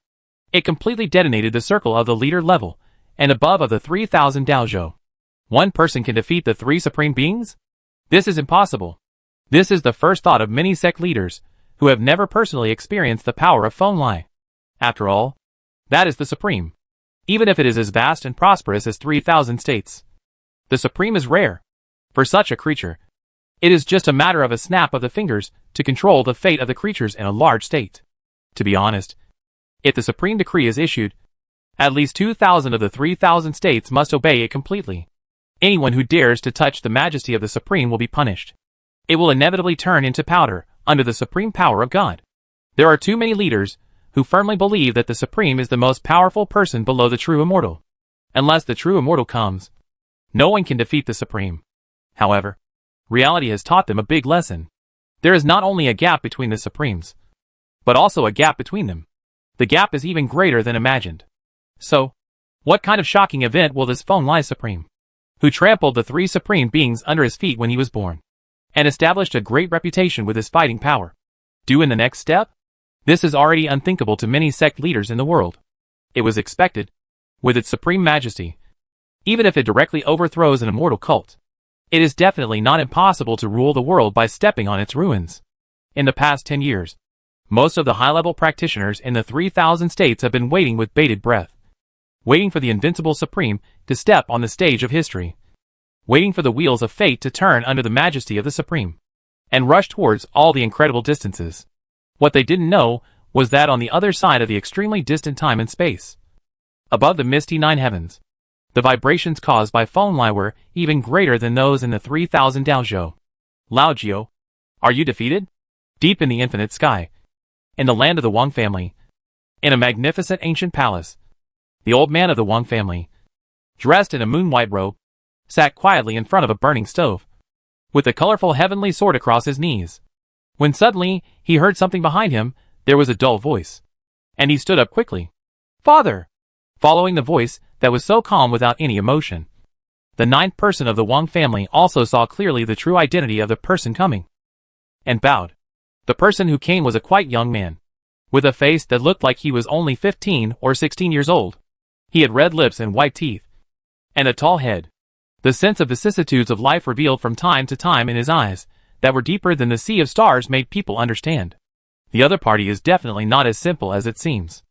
it completely detonated the circle of the leader level and above of the 3,000 dojo. One person can defeat the 3 supreme beings? This is impossible. This is the first thought of many sect leaders who have never personally experienced the power of Feng Lai. After all, that is the supreme, even if it is as vast and prosperous as 3,000 states. The supreme is rare. For such a creature, it is just a matter of a snap of the fingers to control the fate of the creatures in a large state. To be honest, if the supreme decree is issued, at least 2,000 of the 3,000 states must obey it completely. Anyone who dares to touch the majesty of the supreme will be punished. It will inevitably turn into powder under the supreme power of God. There are too many leaders who firmly believe that the supreme is the most powerful person below the true immortal. Unless the true immortal comes, no one can defeat the supreme. However, reality has taught them a big lesson. There is not only a gap between the supremes, but also a gap between them. The gap is even greater than imagined. So, what kind of shocking event will this Feng Lai supreme, who trampled the 3 supreme beings under his feet when he was born, and established a great reputation with his fighting power, do in the next step? This is already unthinkable to many sect leaders in the world. It was expected, with its supreme majesty. Even if it directly overthrows an immortal cult, it is definitely not impossible to rule the world by stepping on its ruins. In the past 10 years, most of the high-level practitioners in the 3,000 states have been waiting with bated breath, waiting for the invincible supreme to step on the stage of history, waiting for the wheels of fate to turn under the majesty of the supreme, and rush towards all the incredible distances. What they didn't know was that on the other side of the extremely distant time and space, above the misty 9 heavens, the vibrations caused by Feng Lai were even greater than those in the 3,000 dojo. Lao Jiao, are you defeated? Deep in the infinite sky, in the land of the Wang family, in a magnificent ancient palace, the old man of the Wang family, dressed in a moon-white robe, sat quietly in front of a burning stove, with a colorful heavenly sword across his knees. When suddenly he heard something behind him, there was a dull voice, and he stood up quickly. Father! Following the voice that was so calm without any emotion, the 9th person of the Wang family also saw clearly the true identity of the person coming, and bowed. The person who came was a quite young man, with a face that looked like he was only 15 or 16 years old. He had red lips and white teeth, and a tall head. The sense of vicissitudes of life revealed from time to time in his eyes, that were deeper than the sea of stars, made people understand. The other party is definitely not as simple as it seems.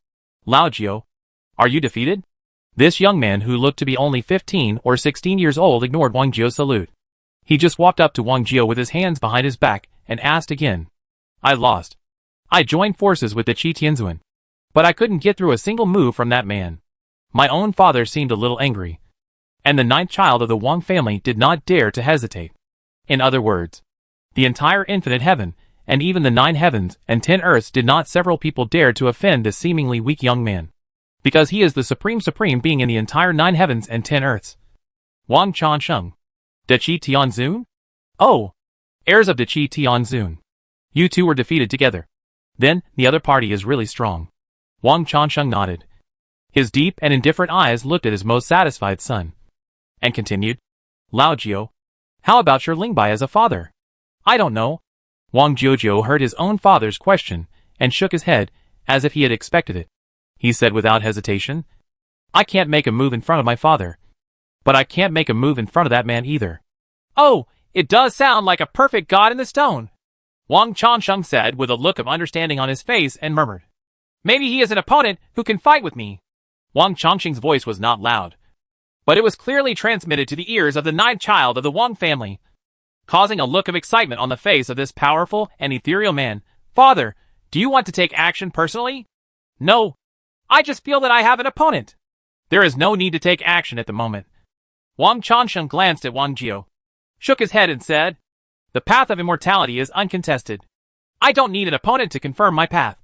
Lao Jiao, are you defeated? This young man, who looked to be only 15 or 16 years old, ignored Wang Jiao's salute. He just walked up to Wang Jiao with his hands behind his back and asked again. I lost. I joined forces with the Qi Tianzuan, but I couldn't get through a single move from that man. My own father seemed a little angry, and the 9th child of the Wang family did not dare to hesitate. In other words, the entire infinite heaven, and even the 9 heavens and 10 earths, did not several people dare to offend this seemingly weak young man, because he is the supreme being in the entire 9 heavens and 10 earths. Wang Chansheng. De Qi Tianzun? Oh, heirs of De Qi Tianzun. You two were defeated together. Then, the other party is really strong. Wang Chansheng nodded. His deep and indifferent eyes looked at his most satisfied son, and continued. Lao Jiao, how about your Lingbai as a father? I don't know. Wang Jiao heard his own father's question, and shook his head, as if he had expected it. He said without hesitation, I can't make a move in front of my father. But I can't make a move in front of that man either. Oh, it does sound like a perfect god in the stone. Wang Chansheng said with a look of understanding on his face and murmured. Maybe he is an opponent who can fight with me. Wang Changsheng's voice was not loud, but it was clearly transmitted to the ears of the 9th child of the Wang family, causing a look of excitement on the face of this powerful and ethereal man. Father, do you want to take action personally? No. I just feel that I have an opponent. There is no need to take action at the moment. Wang Chanshen glanced at Wang Jiao, shook his head and said, the path of immortality is uncontested. I don't need an opponent to confirm my path.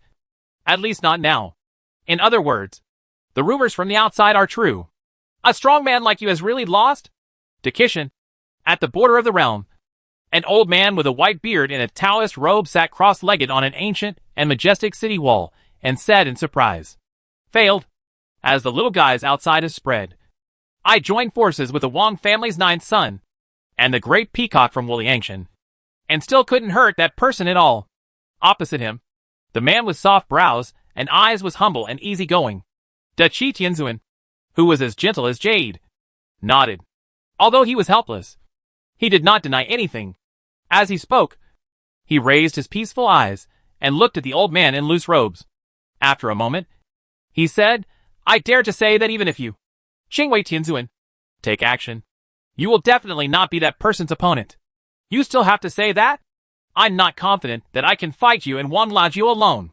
At least not now. In other words, the rumors from the outside are true. A strong man like you has really lost? Dakishin, at the border of the realm, an old man with a white beard in a Taoist robe sat cross-legged on an ancient and majestic city wall and said in surprise, failed, as the little guys outside has spread. I joined forces with the Wang family's 9th son, and the great peacock from Wuliangshan, and still couldn't hurt that person at all. Opposite him, the man with soft brows and eyes was humble and easygoing. Dachi Tianzuan, who was as gentle as jade, nodded. Although he was helpless, he did not deny anything. As he spoke, he raised his peaceful eyes and looked at the old man in loose robes. After a moment, he said, I dare to say that even if you, Qingwei Tianzuan, take action, you will definitely not be that person's opponent. You still have to say that? I'm not confident that I can fight you and Wang Lajiu alone.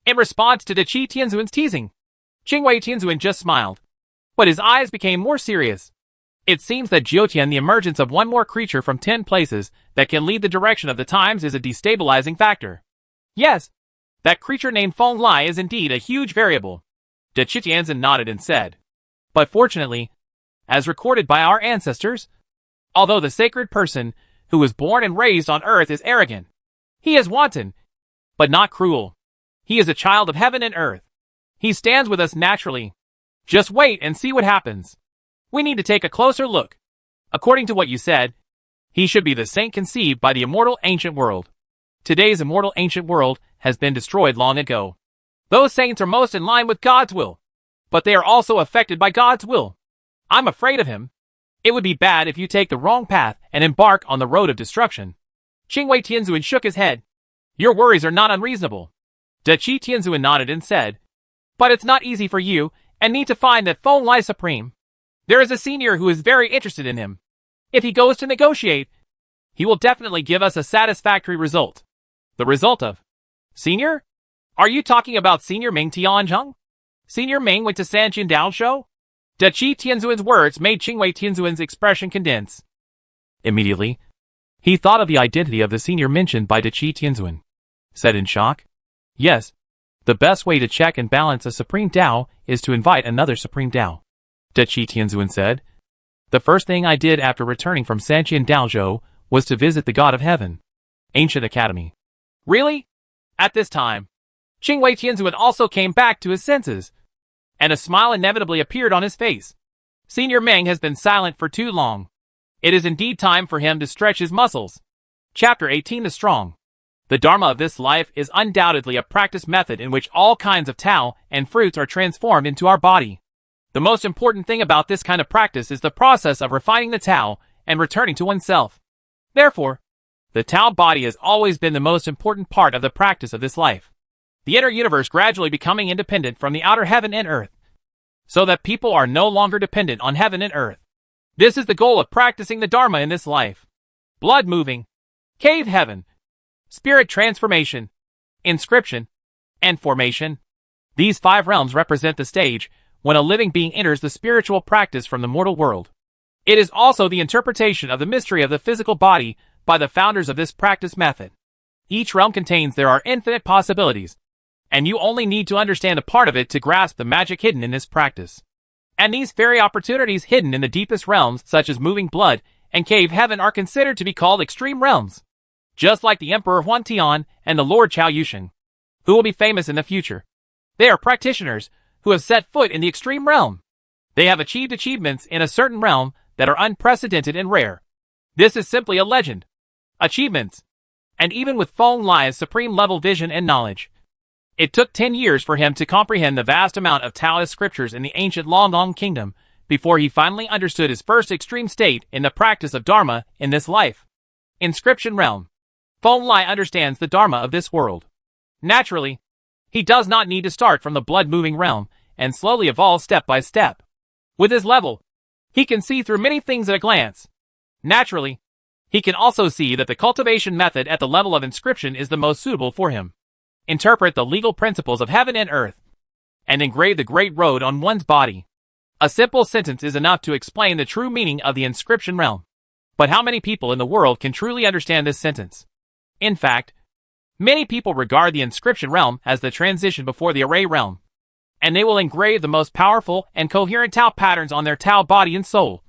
In response to Dachi Tianzuan's teasing, Qingwei Tianzuan just smiled, but his eyes became more serious. It seems that Jiutian, the emergence of one more creature from 10 places that can lead the direction of the times, is a destabilizing factor. Yes, that creature named Feng Lai is indeed a huge variable. Dachi Tianzuan nodded and said, but fortunately, as recorded by our ancestors, although the sacred person who was born and raised on earth is arrogant, he is wanton, but not cruel. He is a child of heaven and earth. He stands with us naturally. Just wait and see what happens. We need to take a closer look. According to what you said, he should be the saint conceived by the immortal ancient world. Today's immortal ancient world has been destroyed long ago. Those saints are most in line with God's will, but they are also affected by God's will. I'm afraid of him. It would be bad if you take the wrong path and embark on the road of destruction. Qingwei Tianzuan shook his head. Your worries are not unreasonable. Dachi Tianzuan nodded and said, but it's not easy for you and need to find that Feng Lai supreme. There is a senior who is very interested in him. If he goes to negotiate, he will definitely give us a satisfactory result. The result of senior? Are you talking about Senior Ming Tianzheng? Senior Ming went to Sanqian Dao show? Dachi Tianzuan's words made Qingwei Tianzuan's expression condense. Immediately, he thought of the identity of the senior mentioned by Dachi Tianzuan. Said in shock, yes, the best way to check and balance a Supreme Dao is to invite another Supreme Dao. Dachi Tianzuan said, the first thing I did after returning from Sanqian Daozhou was to visit the God of Heaven, Ancient Academy. Really? At this time, Qingwei Tianzuan also came back to his senses, and a smile inevitably appeared on his face. Senior Meng has been silent for too long. It is indeed time for him to stretch his muscles. Chapter 18: The Strong. The Dharma of this life is undoubtedly a practice method in which all kinds of Tao and fruits are transformed into our body. The most important thing about this kind of practice is the process of refining the Tao and returning to oneself. Therefore, the Tao body has always been the most important part of the practice of this life. The inner universe gradually becoming independent from the outer heaven and earth, so that people are no longer dependent on heaven and earth. This is the goal of practicing the Dharma in this life. Blood moving, cave heaven, spirit transformation, inscription, and formation. These 5 realms represent the stage when a living being enters the spiritual practice from the mortal world. It is also the interpretation of the mystery of the physical body by the founders of this practice method. Each realm contains there are infinite possibilities, and you only need to understand a part of it to grasp the magic hidden in this practice. And these very opportunities hidden in the deepest realms, such as moving blood and cave heaven, are considered to be called extreme realms. Just like the Emperor Huan Tian and the Lord Chao Yusheng, who will be famous in the future. They are practitioners who have set foot in the extreme realm. They have achieved achievements in a certain realm that are unprecedented and rare. This is simply a legend. Achievements. And even with Feng Lai's supreme level vision and knowledge, it took 10 years for him to comprehend the vast amount of Taoist scriptures in the ancient Long Kingdom before he finally understood his first extreme state in the practice of Dharma in this life. Inscription realm. Feng Lai understands the Dharma of this world. Naturally, he does not need to start from the blood-moving realm and slowly evolve step by step. With his level, he can see through many things at a glance. Naturally, he can also see that the cultivation method at the level of inscription is the most suitable for him. Interpret the legal principles of heaven and earth, and engrave the great road on one's body. A simple sentence is enough to explain the true meaning of the inscription realm. But how many people in the world can truly understand this sentence? In fact, many people regard the inscription realm as the transition before the array realm, and they will engrave the most powerful and coherent Tao patterns on their Tao body and soul,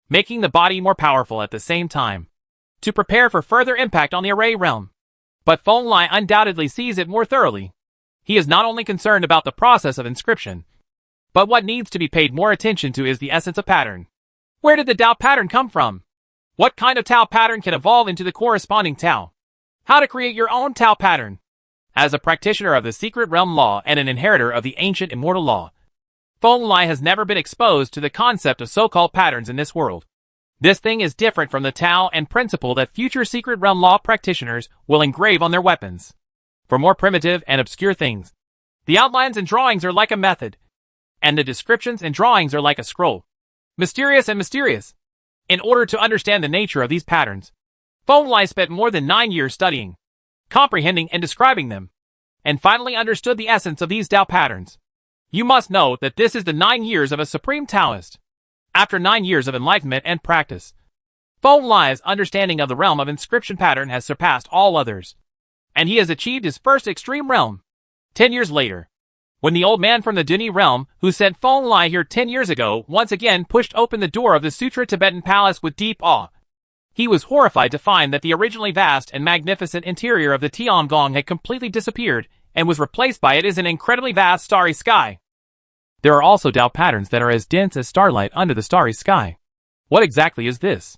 making the body more powerful at the same time, to prepare for further impact on the array realm. But Feng Lai undoubtedly sees it more thoroughly. He is not only concerned about the process of inscription, but what needs to be paid more attention to is the essence of pattern. Where did the Tao pattern come from? What kind of Tao pattern can evolve into the corresponding Tao? How to create your own Tao pattern. As a practitioner of the secret realm law and an inheritor of the ancient immortal law, Feng Lai has never been exposed to the concept of so-called patterns in this world. This thing is different from the Tao and principle that future secret realm law practitioners will engrave on their weapons. For more primitive and obscure things, the outlines and drawings are like a method, and the descriptions and drawings are like a scroll. Mysterious and mysterious. In order to understand the nature of these patterns, Feng Lai spent more than 9 years studying, comprehending and describing them, and finally understood the essence of these Tao patterns. You must know that this is the 9 years of a supreme Taoist. After 9 years of enlightenment and practice, Feng Lai's understanding of the realm of inscription pattern has surpassed all others, and he has achieved his first extreme realm. 10 years later, when the old man from the Duni realm, who sent Feng Lai here 10 years ago, once again pushed open the door of the Sutra Tibetan palace with deep awe, he was horrified to find that the originally vast and magnificent interior of the Tiangong had completely disappeared and was replaced by it as an incredibly vast starry sky. There are also Tao patterns that are as dense as starlight under the starry sky. What exactly is this?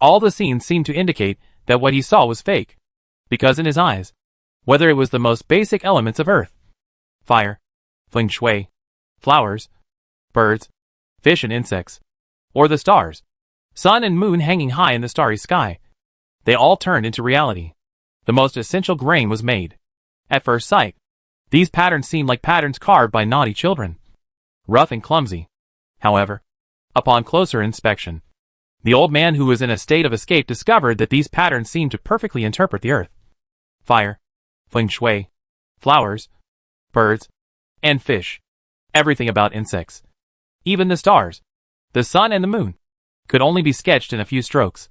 All the scenes seem to indicate that what he saw was fake, because in his eyes, whether it was the most basic elements of earth, fire, feng shui, flowers, birds, fish and insects, or the stars, sun and moon hanging high in the starry sky, they all turned into reality. The most essential grain was made. At first sight, these patterns seemed like patterns carved by naughty children, rough and clumsy. However, upon closer inspection, the old man who was in a state of escape discovered that these patterns seemed to perfectly interpret the earth, fire, feng shui, flowers, birds, and fish, everything about insects, even the stars, the sun and the moon, could only be sketched in a few strokes.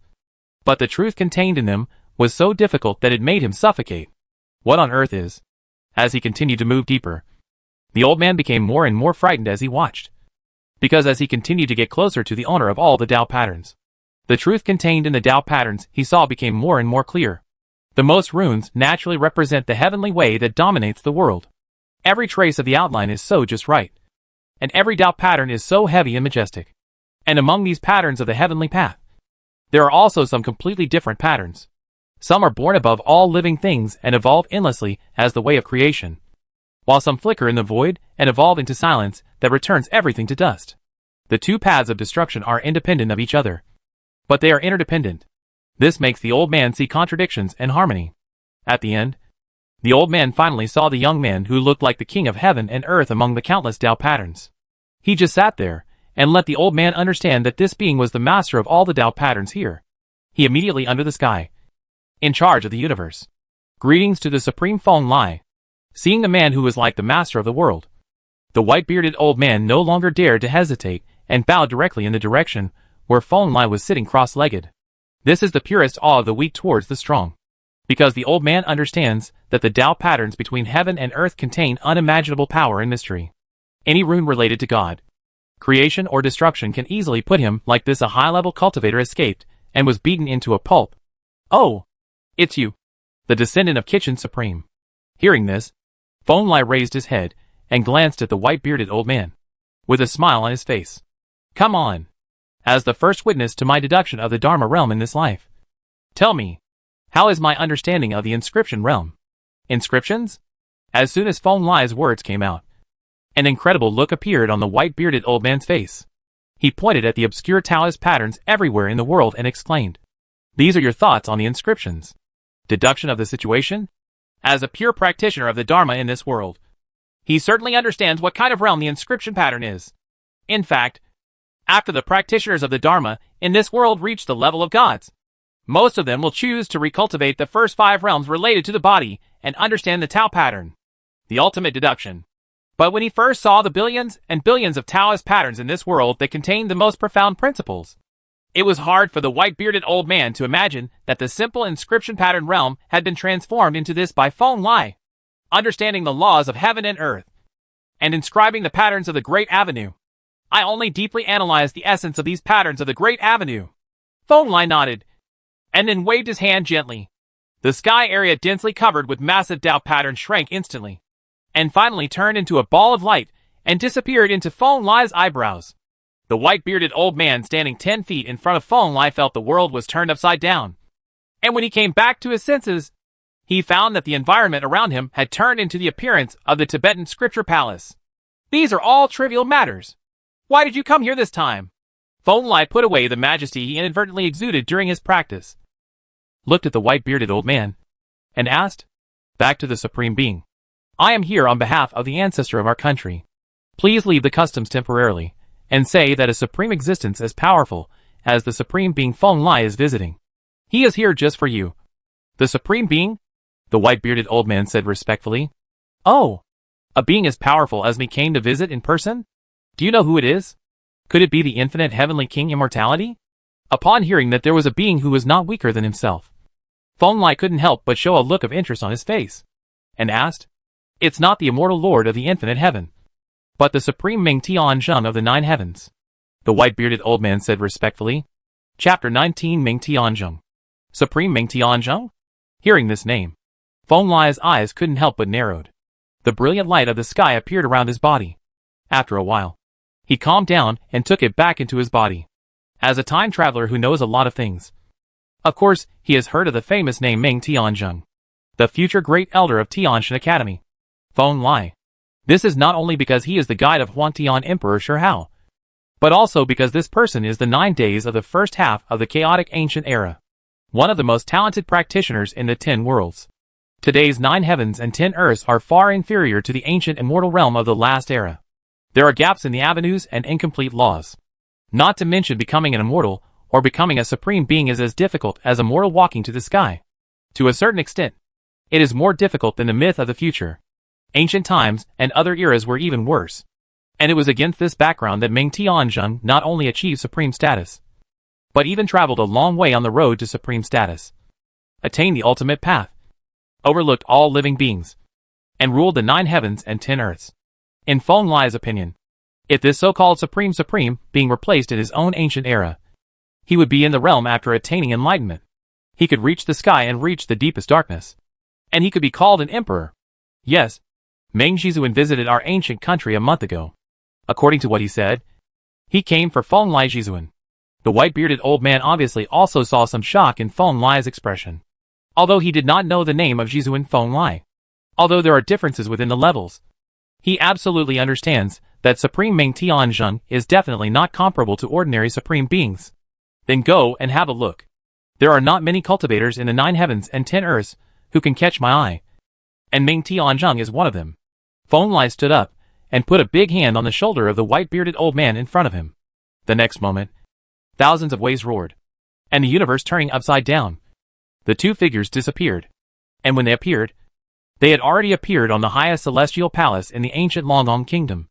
But the truth contained in them was so difficult that it made him suffocate. What on earth is? As he continued to move deeper, the old man became more and more frightened as he watched, because as he continued to get closer to the owner of all the Tao patterns, the truth contained in the Tao patterns he saw became more and more clear. The most runes naturally represent the heavenly way that dominates the world. Every trace of the outline is so just right, and every Tao pattern is so heavy and majestic. And among these patterns of the heavenly path, there are also some completely different patterns. Some are born above all living things and evolve endlessly as the way of creation, while some flicker in the void and evolve into silence that returns everything to dust. The two paths of destruction are independent of each other, but they are interdependent. This makes the old man see contradictions and harmony. At the end, the old man finally saw the young man who looked like the king of heaven and earth among the countless Tao patterns. He just sat there and let the old man understand that this being was the master of all the Tao patterns here. He immediately under the sky, in charge of the universe. Greetings to the supreme Feng Lai. Seeing the man who was like the master of the world, the white-bearded old man no longer dared to hesitate and bowed directly in the direction where Feng Lai was sitting cross-legged. This is the purest awe of the weak towards the strong, because the old man understands that the Tao patterns between heaven and earth contain unimaginable power and mystery. Any rune related to God, creation or destruction can easily put him like this. A high-level cultivator escaped and was beaten into a pulp. Oh, it's you, the descendant of Kitchen Supreme. Hearing this, Feng Lai raised his head and glanced at the white-bearded old man, with a smile on his face. Come on. As the first witness to my deduction of the Dharma realm in this life, tell me, how is my understanding of the inscription realm? Inscriptions? As soon as Feng Lai's words came out, an incredible look appeared on the white-bearded old man's face. He pointed at the obscure Taoist patterns everywhere in the world and exclaimed, "These are your thoughts on the inscriptions. Deduction of the situation? As a pure practitioner of the Dharma in this world, he certainly understands what kind of realm the inscription pattern is. In fact, after the practitioners of the Dharma in this world reach the level of gods, most of them will choose to recultivate the first 5 realms related to the body and understand the Tao pattern. The ultimate deduction. But when he first saw the billions and billions of Taoist patterns in this world that contained the most profound principles, it was hard for the white-bearded old man to imagine that the simple inscription pattern realm had been transformed into this by Feng Lai. Understanding the laws of heaven and earth, and inscribing the patterns of the Great Avenue. I only deeply analyzed the essence of these patterns of the Great Avenue. Feng Lai nodded, and then waved his hand gently. The sky area densely covered with massive Tao patterns shrank instantly, and finally turned into a ball of light and disappeared into Feng Lai's eyebrows. The white-bearded old man standing 10 feet in front of Feng Lai felt the world was turned upside down. And when he came back to his senses, he found that the environment around him had turned into the appearance of the Tibetan scripture palace. These are all trivial matters. Why did you come here this time? Feng Lai put away the majesty he inadvertently exuded during his practice, looked at the white-bearded old man, and asked, "Back to the Supreme Being. I am here on behalf of the ancestor of our country. Please leave the customs temporarily, and say that a supreme existence as powerful as the Supreme Being Feng Lai is visiting. He is here just for you." "The Supreme Being?" the white-bearded old man said respectfully. "Oh, a being as powerful as me came to visit in person? Do you know who it is? Could it be the infinite heavenly King Immortality?" Upon hearing that there was a being who was not weaker than himself, Feng Lai couldn't help but show a look of interest on his face, and asked, "It's not the immortal Lord of the infinite heaven, but the Supreme Ming Tianzheng of the nine heavens," the white-bearded old man said respectfully. Chapter 19 Ming Tianzheng. Supreme Ming Tianzheng? Hearing this name, Feng Lai's eyes couldn't help but narrowed. The brilliant light of the sky appeared around his body. After a while, he calmed down and took it back into his body. As a time traveler who knows a lot of things, of course, he has heard of the famous name Ming Tianzheng, the future great elder of Tianshan Academy. Feng Lai. This is not only because he is the guide of Huangtian Emperor Shihao, but also because this person is the 9 days of the first half of the chaotic ancient era, one of the most talented practitioners in the 10 worlds. Today's 9 heavens and 10 earths are far inferior to the ancient immortal realm of the last era. There are gaps in the avenues and incomplete laws. Not to mention becoming an immortal or becoming a supreme being is as difficult as a mortal walking to the sky. To a certain extent, it is more difficult than the myth of the future. Ancient times and other eras were even worse. And it was against this background that Ming Tianzheng not only achieved supreme status, but even traveled a long way on the road to supreme status, attained the ultimate path, overlooked all living beings, and ruled the 9 heavens and 10 earths. In Feng Lai's opinion, if this so-called supreme being replaced in his own ancient era, he would be in the realm after attaining enlightenment. He could reach the sky and reach the deepest darkness. And he could be called an emperor. Yes, Meng Jizuan visited our ancient country a month ago. According to what he said, he came for Feng Lai Jizuan. The white-bearded old man obviously also saw some shock in Feng Lai's expression, although he did not know the name of Jizuan Feng Lai. Although there are differences within the levels, he absolutely understands that Supreme Ming Tianzheng is definitely not comparable to ordinary supreme beings. Then go and have a look. There are not many cultivators in the 9 heavens and 10 earths who can catch my eye, and Ming Tianzheng is one of them. Feng Lai stood up and put a big hand on the shoulder of the white-bearded old man in front of him. The next moment, thousands of waves roared, and the universe turning upside down. The two figures disappeared, and when they appeared, they had already appeared on the highest celestial palace in the ancient Longong kingdom.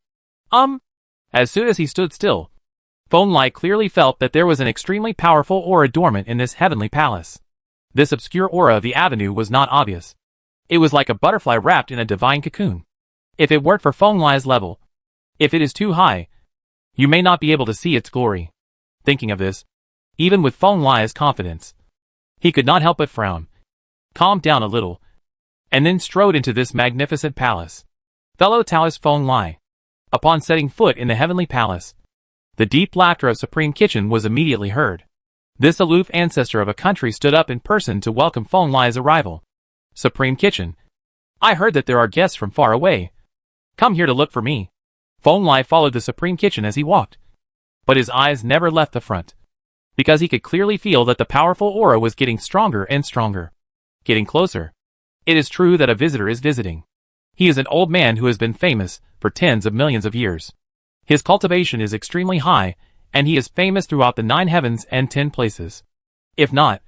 As soon as he stood still, Feng Lai clearly felt that there was an extremely powerful aura dormant in this heavenly palace. This obscure aura of the avenue was not obvious. It was like a butterfly wrapped in a divine cocoon. If it weren't for Feng Lai's level, if it is too high, you may not be able to see its glory. Thinking of this, even with Feng Lai's confidence, he could not help but frown, calmed down a little, and then strode into this magnificent palace. Fellow Taoist Feng Lai. Upon setting foot in the heavenly palace, the deep laughter of Supreme Kitchen was immediately heard. This aloof ancestor of a country stood up in person to welcome Feng Lai's arrival. Supreme Kitchen. I heard that there are guests from far away. Come here to look for me. Feng Lai followed the Supreme Kitchen as he walked, but his eyes never left the front, because he could clearly feel that the powerful aura was getting stronger and stronger, getting closer. It is true that a visitor is visiting. He is an old man who has been famous for tens of millions of years. His cultivation is extremely high, and he is famous throughout the 9 heavens and 10 places. If not,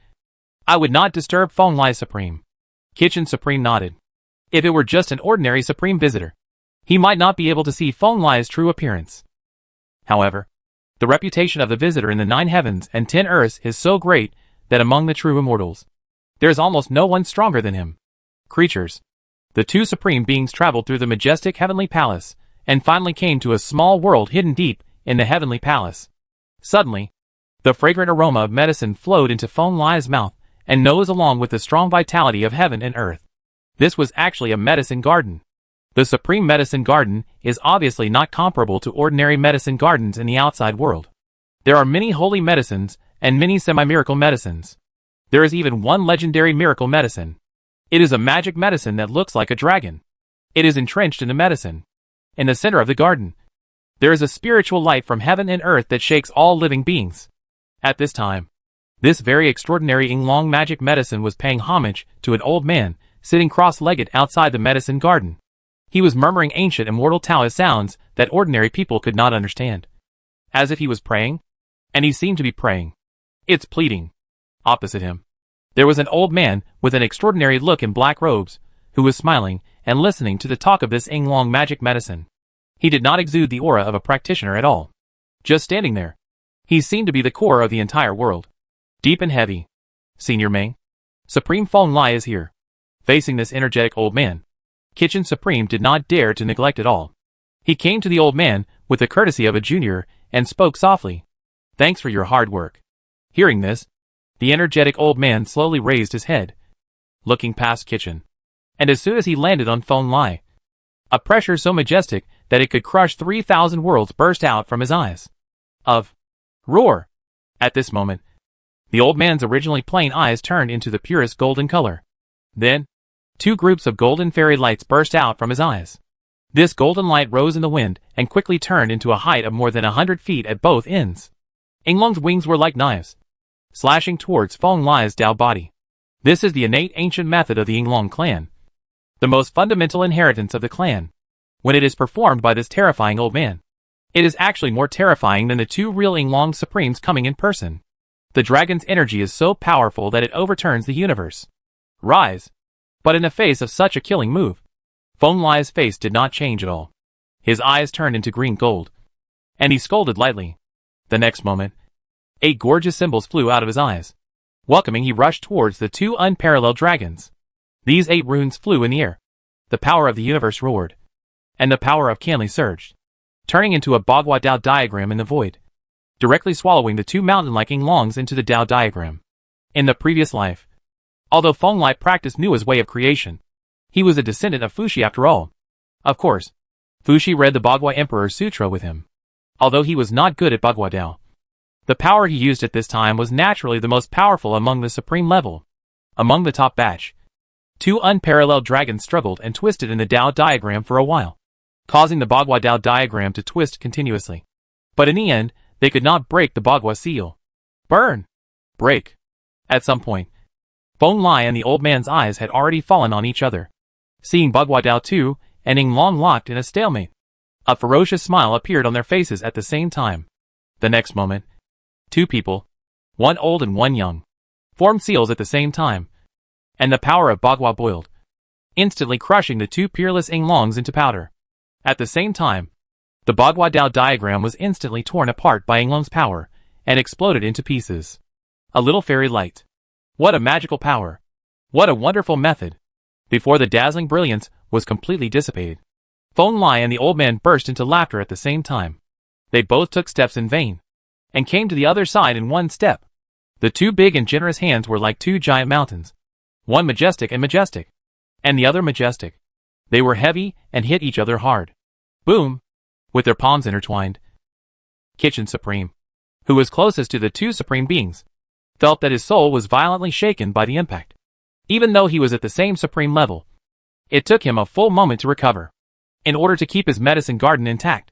I would not disturb Feng Lai Supreme. Kitchen Supreme nodded. If it were just an ordinary Supreme visitor, he might not be able to see Feng Lai's true appearance. However, the reputation of the visitor in the 9 heavens and 10 earths is so great that among the true immortals, there is almost no one stronger than him. Creatures. The 2 supreme beings traveled through the majestic heavenly palace, and finally came to a small world hidden deep in the heavenly palace. Suddenly, the fragrant aroma of medicine flowed into Feng Lai's mouth and nose along with the strong vitality of heaven and earth. This was actually a medicine garden. The supreme medicine garden is obviously not comparable to ordinary medicine gardens in the outside world. There are many holy medicines and many semi-miracle medicines. There is even one legendary miracle medicine. It is a magic medicine that looks like a dragon. It is entrenched in the medicine. In the center of the garden, there is a spiritual light from heaven and earth that shakes all living beings. At this time, this very extraordinary Yinglong magic medicine was paying homage to an old man sitting cross-legged outside the medicine garden. He was murmuring ancient immortal Taoist sounds that ordinary people could not understand. As if he was praying, and he seemed to be praying. It's pleading. Opposite him, there was an old man with an extraordinary look in black robes, who was smiling and listening to the talk of this Yinglong magic medicine. He did not exude the aura of a practitioner at all. Just standing there, he seemed to be the core of the entire world. Deep and heavy. Senior Meng, Supreme Feng Lai is here. Facing this energetic old man, Kitchen Supreme did not dare to neglect it all. He came to the old man with the courtesy of a junior and spoke softly. Thanks for your hard work. Hearing this, the energetic old man slowly raised his head, looking past Kitchen. And as soon as he landed on Feng Lai, a pressure so majestic that it could crush 3,000 worlds burst out from his eyes. Roar! At this moment, the old man's originally plain eyes turned into the purest golden color. Then, 2 groups of golden fairy lights burst out from his eyes. This golden light rose in the wind and quickly turned into a height of more than 100 feet at both ends. Yinglong's wings were like knives, slashing towards Feng Lai's Dao body. This is the innate ancient method of the Yinglong clan, the most fundamental inheritance of the clan. When it is performed by this terrifying old man, it is actually more terrifying than the 2 real Yinglong Supremes coming in person. The dragon's energy is so powerful that it overturns the universe. Rise! But in the face of such a killing move, Feng Lai's face did not change at all. His eyes turned into green gold, and he scolded lightly. The next moment, 8 gorgeous symbols flew out of his eyes. Welcoming, he rushed towards the 2 unparalleled dragons. These 8 runes flew in the air. The power of the universe roared, and the power of Canli surged, turning into a Bagua Dao diagram in the void, directly swallowing the 2 mountain-like Yinglongs into the Dao diagram. In the previous life, although Feng Lai practiced Nua's way of creation, he was a descendant of Fuxi after all. Of course, Fuxi read the Bagua Emperor Sutra with him. Although he was not good at Bagua Dao, the power he used at this time was naturally the most powerful among the supreme level. Among the top batch, 2 unparalleled dragons struggled and twisted in the Dao diagram for a while, causing the Bagua Dao diagram to twist continuously. But in the end, they could not break the Bagua seal. Burn! Break! At some point, Feng Lai and the old man's eyes had already fallen on each other. Seeing Bagua Dao 2 and Yinglong locked in a stalemate, a ferocious smile appeared on their faces at the same time. The next moment, 2 people, one old and one young, formed seals at the same time, and the power of Bagua boiled, instantly crushing the 2 peerless Yinglongs into powder. At the same time, the Bagua Dao diagram was instantly torn apart by Yinglong's power and exploded into pieces. A little fairy light. What a magical power! What a wonderful method! Before the dazzling brilliance was completely dissipated, Feng Lai and the old man burst into laughter at the same time. They both took steps in vain, and came to the other side in one step. The 2 big and generous hands were like 2 giant mountains, one majestic, and the other majestic. They were heavy and hit each other hard. Boom! With their palms intertwined. Kitchen Supreme, who was closest to the 2 supreme beings, felt that his soul was violently shaken by the impact. Even though he was at the same supreme level, it took him a full moment to recover, in order to keep his medicine garden intact.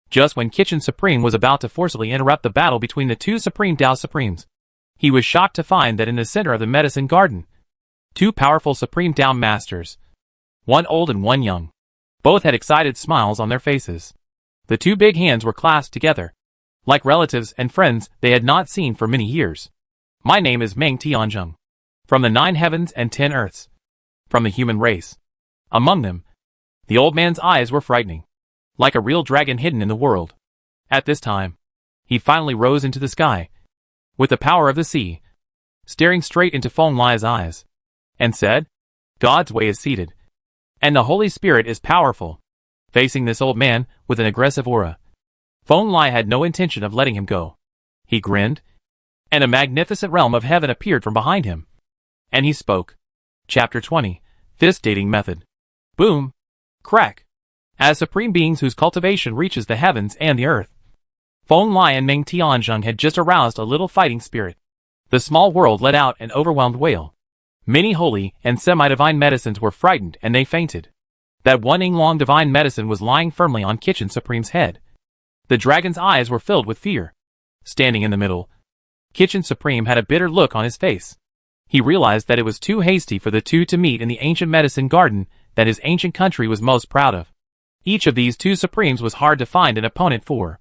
Just when Kitchen Supreme was about to forcibly interrupt the battle between the 2 supreme Dao Supremes, he was shocked to find that in the center of the medicine garden, 2 powerful supreme Dao Masters, one old and one young, both had excited smiles on their faces. The 2 big hands were clasped together, like relatives and friends they had not seen for many years. My name is Meng Tianzheng, from the 9 heavens and 10 earths, from the human race. Among them, The old man's eyes were frightening, like a real dragon hidden in the world. At this time, he finally rose into the sky, with the power of the sea, staring straight into Feng Lai's eyes, and said, "God's way is seated, and the Holy Spirit is powerful." Facing this old man with an aggressive aura, Feng Lai had no intention of letting him go. He grinned, and a magnificent realm of heaven appeared from behind him. And he spoke. Chapter 20, Fist Dating Method. Boom! Crack! As supreme beings whose cultivation reaches the heavens and the earth, Feng Lai and Meng Tianzheng had just aroused a little fighting spirit. The small world let out an overwhelmed wail. Many holy and semi-divine medicines were frightened and they fainted. That one Ying-Long divine medicine was lying firmly on Kitchen Supreme's head. The dragon's eyes were filled with fear. Standing in the middle, Kitchen Supreme had a bitter look on his face. He realized that it was too hasty for the two to meet in the ancient medicine garden that his ancient country was most proud of. Each of these two supremes was hard to find an opponent for.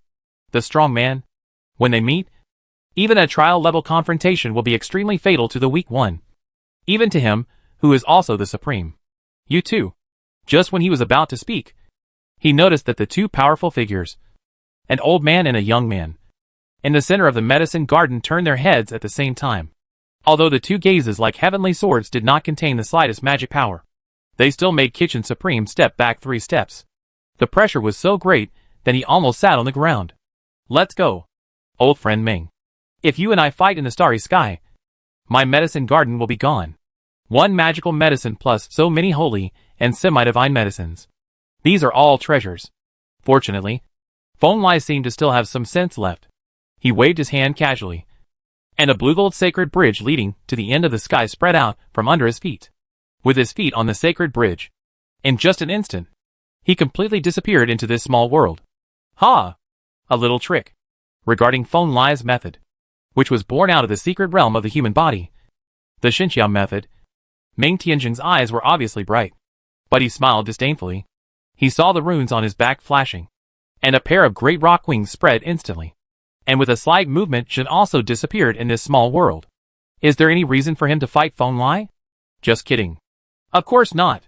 The strong man, when they meet, even a trial-level confrontation will be extremely fatal to the weak one. Even to him, who is also the supreme. You too. Just when he was about to speak, he noticed that the two powerful figures, an old man and a young man, in the center of the medicine garden turned their heads at the same time. Although the two gazes like heavenly swords did not contain the slightest magic power, they still made Kitchen Supreme step back 3 steps. The pressure was so great that he almost sat on the ground. "Let's go, old friend Ming. If you and I fight in the starry sky, my medicine garden will be gone. One magical medicine plus so many holy and semi-divine medicines. These are all treasures." Fortunately, Feng Lai seemed to still have some sense left. He waved his hand casually, and a blue-gold sacred bridge leading to the end of the sky spread out from under his feet. With his feet on the sacred bridge, in just an instant, he completely disappeared into this small world. Ha! A little trick. Regarding Feng Lai's method, which was born out of the secret realm of the human body, the Xinqiao method, Meng Tianzheng's eyes were obviously bright, but he smiled disdainfully. He saw the runes on his back flashing, and a pair of great rock wings spread instantly, and with a slight movement Shen also disappeared in this small world. Is there any reason for him to fight Feng Lai? Just kidding. Of course not.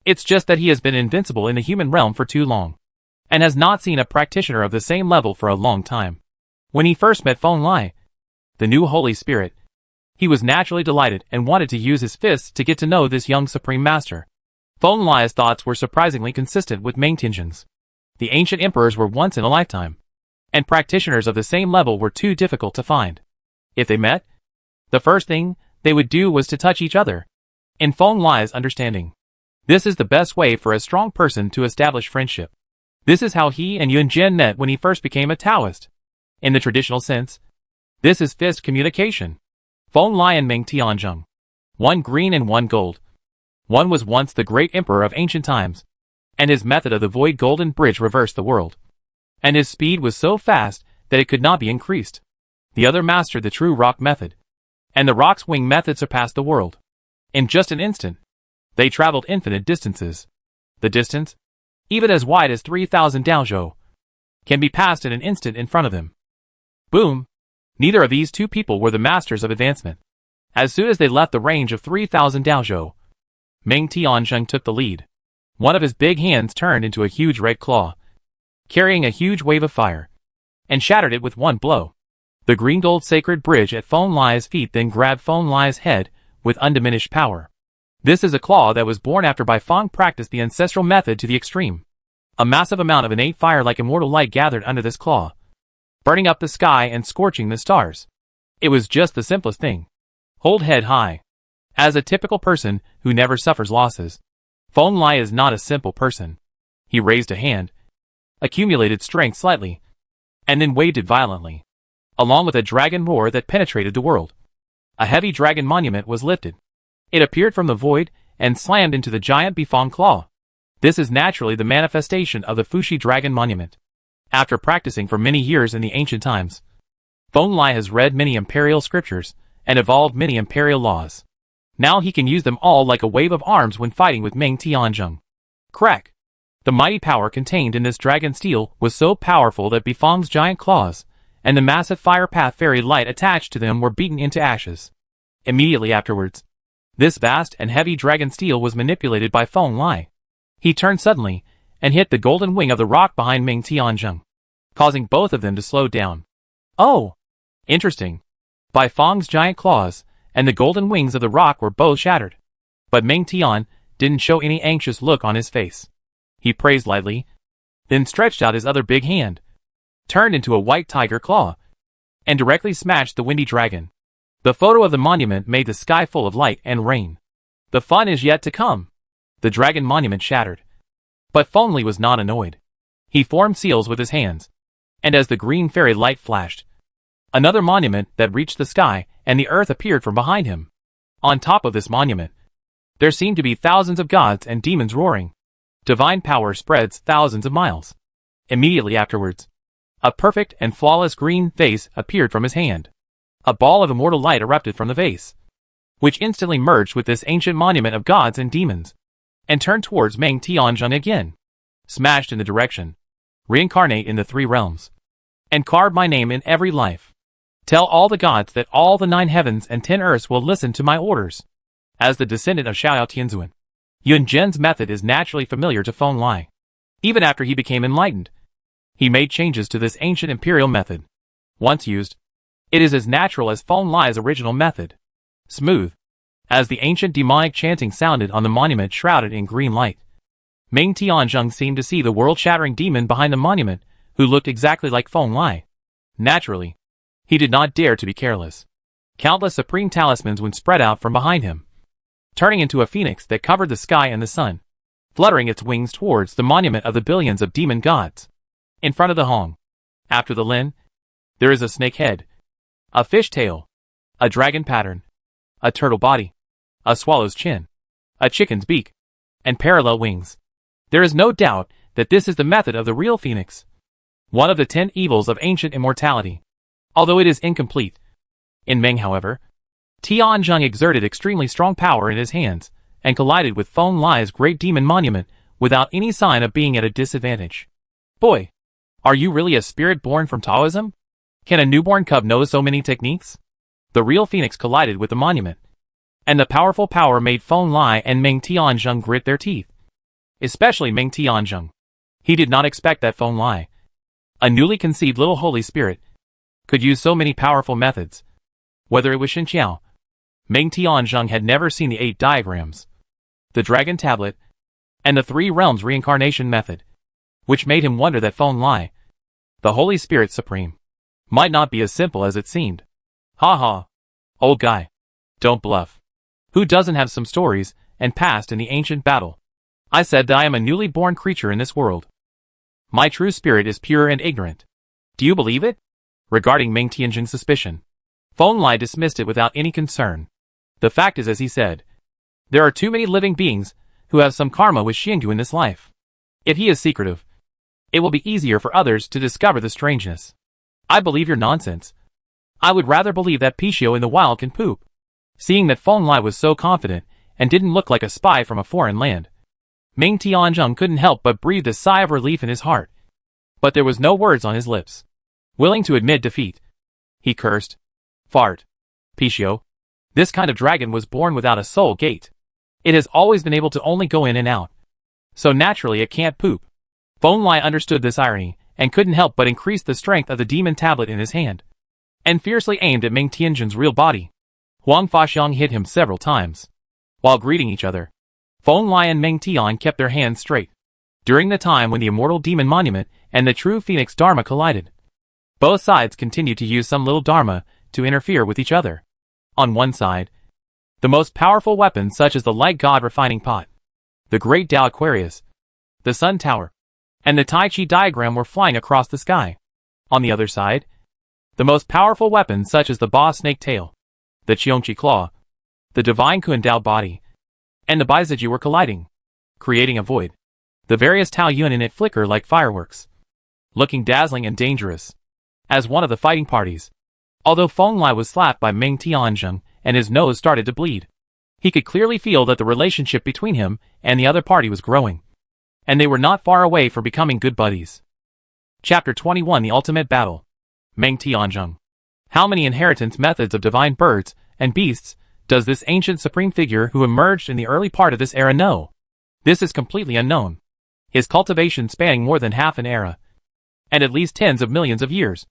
It's just that he has been invincible in the human realm for too long, and has not seen a practitioner of the same level for a long time. When he first met Feng Lai, the new Holy Spirit, he was naturally delighted and wanted to use his fists to get to know this young Supreme Master. Feng Lai's thoughts were surprisingly consistent with Meng Tianzheng's. The ancient emperors were once in a lifetime, and practitioners of the same level were too difficult to find. If they met, the first thing they would do was to touch each other. In Feng Lai's understanding, this is the best way for a strong person to establish friendship. This is how he and Yun Jian met when he first became a Taoist. In the traditional sense, this is fist communication. Feng Lai and Meng Tianzheng, one green and one gold. One was once the great emperor of ancient times, and his method of the void golden bridge reversed the world. And his speed was so fast that it could not be increased. The other mastered the true rock method, and the rock's wing method surpassed the world. In just an instant, they traveled infinite distances. The distance, even as wide as 3,000 daozhou, can be passed in an instant in front of them. Boom! Neither of these two people were the masters of advancement. As soon as they left the range of 3,000 daozhou, Meng Tianzheng took the lead. One of his big hands turned into a huge red claw, carrying a huge wave of fire, and shattered it with one blow. The green gold sacred bridge at Feng Lai's feet then grabbed Feng Lai's head with undiminished power. This is a claw that was born after Bai Feng practiced the ancestral method to the extreme. A massive amount of innate fire like immortal light gathered under this claw, burning up the sky and scorching the stars. It was just the simplest thing. Hold head high. As a typical person who never suffers losses, Feng Lai is not a simple person. He raised a hand, accumulated strength slightly, and then waved it violently, along with a dragon roar that penetrated the world. A heavy dragon monument was lifted. It appeared from the void and slammed into the giant Bifong claw. This is naturally the manifestation of the Fuxi dragon monument. After practicing for many years in the ancient times, Feng Lai has read many imperial scriptures and evolved many imperial laws. Now he can use them all like a wave of arms when fighting with Meng Tianzheng. Crack! The mighty power contained in this dragon steel was so powerful that Bifong's giant claws and the massive fire path fairy light attached to them were beaten into ashes. Immediately afterwards, this vast and heavy dragon steel was manipulated by Feng Lai. He turned suddenly, and hit the golden wing of the rock behind Meng Tianzheng, causing both of them to slow down. Oh! Interesting. Bai Feng's giant claws and the golden wings of the rock were both shattered. But Meng Tian didn't show any anxious look on his face. He praised lightly, then stretched out his other big hand, turned into a white tiger claw, and directly smashed the windy dragon. The photo of the monument made the sky full of light and rain. The fun is yet to come. The dragon monument shattered. But Feng Li was not annoyed. He formed seals with his hands, and as the green fairy light flashed, another monument that reached the sky and the earth appeared from behind him. On top of this monument, there seemed to be thousands of gods and demons roaring. Divine power spreads thousands of miles. Immediately afterwards, a perfect and flawless green vase appeared from his hand. A ball of immortal light erupted from the vase, which instantly merged with this ancient monument of gods and demons, and turned towards Meng Tianzheng again. Smashed in the direction. Reincarnate in the 3 realms, and carve my name in every life. Tell all the gods that all the 9 heavens and 10 earths will listen to my orders. As the descendant of Xiao Tianzuan, Yun Zhen's method is naturally familiar to Feng Li. Even after he became enlightened, he made changes to this ancient imperial method. Once used, it is as natural as Feng Li's original method. Smooth. As the ancient demonic chanting sounded on the monument shrouded in green light, Meng Tianzheng seemed to see the world-shattering demon behind the monument, who looked exactly like Feng Li. Naturally, he did not dare to be careless. Countless supreme talismans would spread out from behind him, turning into a phoenix that covered the sky and the sun, fluttering its wings towards the monument of the billions of demon gods. In front of the Hong, after the Lin, there is a snake head, a fish tail, a dragon pattern, a turtle body, a swallow's chin, a chicken's beak, and parallel wings. There is no doubt that this is the method of the real phoenix, one of the 10 evils of ancient immortality, although it is incomplete. In Meng, however, Tianzheng exerted extremely strong power in his hands, and collided with Feng Li's great demon monument without any sign of being at a disadvantage. Boy, are you really a spirit born from Taoism? Can a newborn cub know so many techniques? The real phoenix collided with the monument, and the powerful power made Feng Li and Meng Tianzheng grit their teeth. Especially Meng Tianzheng. He did not expect that Feng Li, a newly conceived little holy spirit, could use so many powerful methods. Whether it was Xinqiao, Meng Tianzheng had never seen the 8 diagrams, the dragon tablet, and the 3 realms reincarnation method, which made him wonder that Feng Li, the Holy Spirit Supreme, might not be as simple as it seemed. Ha ha. Old guy. Don't bluff. Who doesn't have some stories and past in the ancient battle? I said that I am a newly born creature in this world. My true spirit is pure and ignorant. Do you believe it? Regarding Meng Tianzheng's suspicion, Feng Li dismissed it without any concern. The fact is, as he said, there are too many living beings who have some karma with Xingyu in this life. If he is secretive, it will be easier for others to discover the strangeness. I believe your nonsense. I would rather believe that Pichio in the wild can poop. Seeing that Feng Li was so confident and didn't look like a spy from a foreign land, Meng Tianzheng couldn't help but breathe a sigh of relief in his heart. But there was no words on his lips. Willing to admit defeat, he cursed. Fart. Pichio. This kind of dragon was born without a soul gate. It has always been able to only go in and out, so naturally it can't poop. Feng Li understood this irony, and couldn't help but increase the strength of the demon tablet in his hand, and fiercely aimed at Meng Tianzheng's real body. Huang Faxiang hit him several times. While greeting each other, Feng Li and Meng Tian kept their hands straight. During the time when the immortal demon monument and the true phoenix Dharma collided, both sides continued to use some little Dharma to interfere with each other. On one side, the most powerful weapons such as the light god refining pot, the great Tao Aquarius, the sun tower, and the Tai Chi diagram were flying across the sky. On the other side, the most powerful weapons such as the Ba snake tail, the Qiongqi claw, the divine Kun Dao body, and the Baiziji were colliding, creating a void. The various Tao Yun in it flicker like fireworks, looking dazzling and dangerous. As one of the fighting parties, although Feng Li was slapped by Meng Tianzheng and his nose started to bleed, he could clearly feel that the relationship between him and the other party was growing, and they were not far away from becoming good buddies. Chapter 21: The Ultimate Battle. Meng Tianzheng. How many inheritance methods of divine birds and beasts does this ancient supreme figure who emerged in the early part of this era know? This is completely unknown. His cultivation spanning more than half an era, and at least tens of millions of years,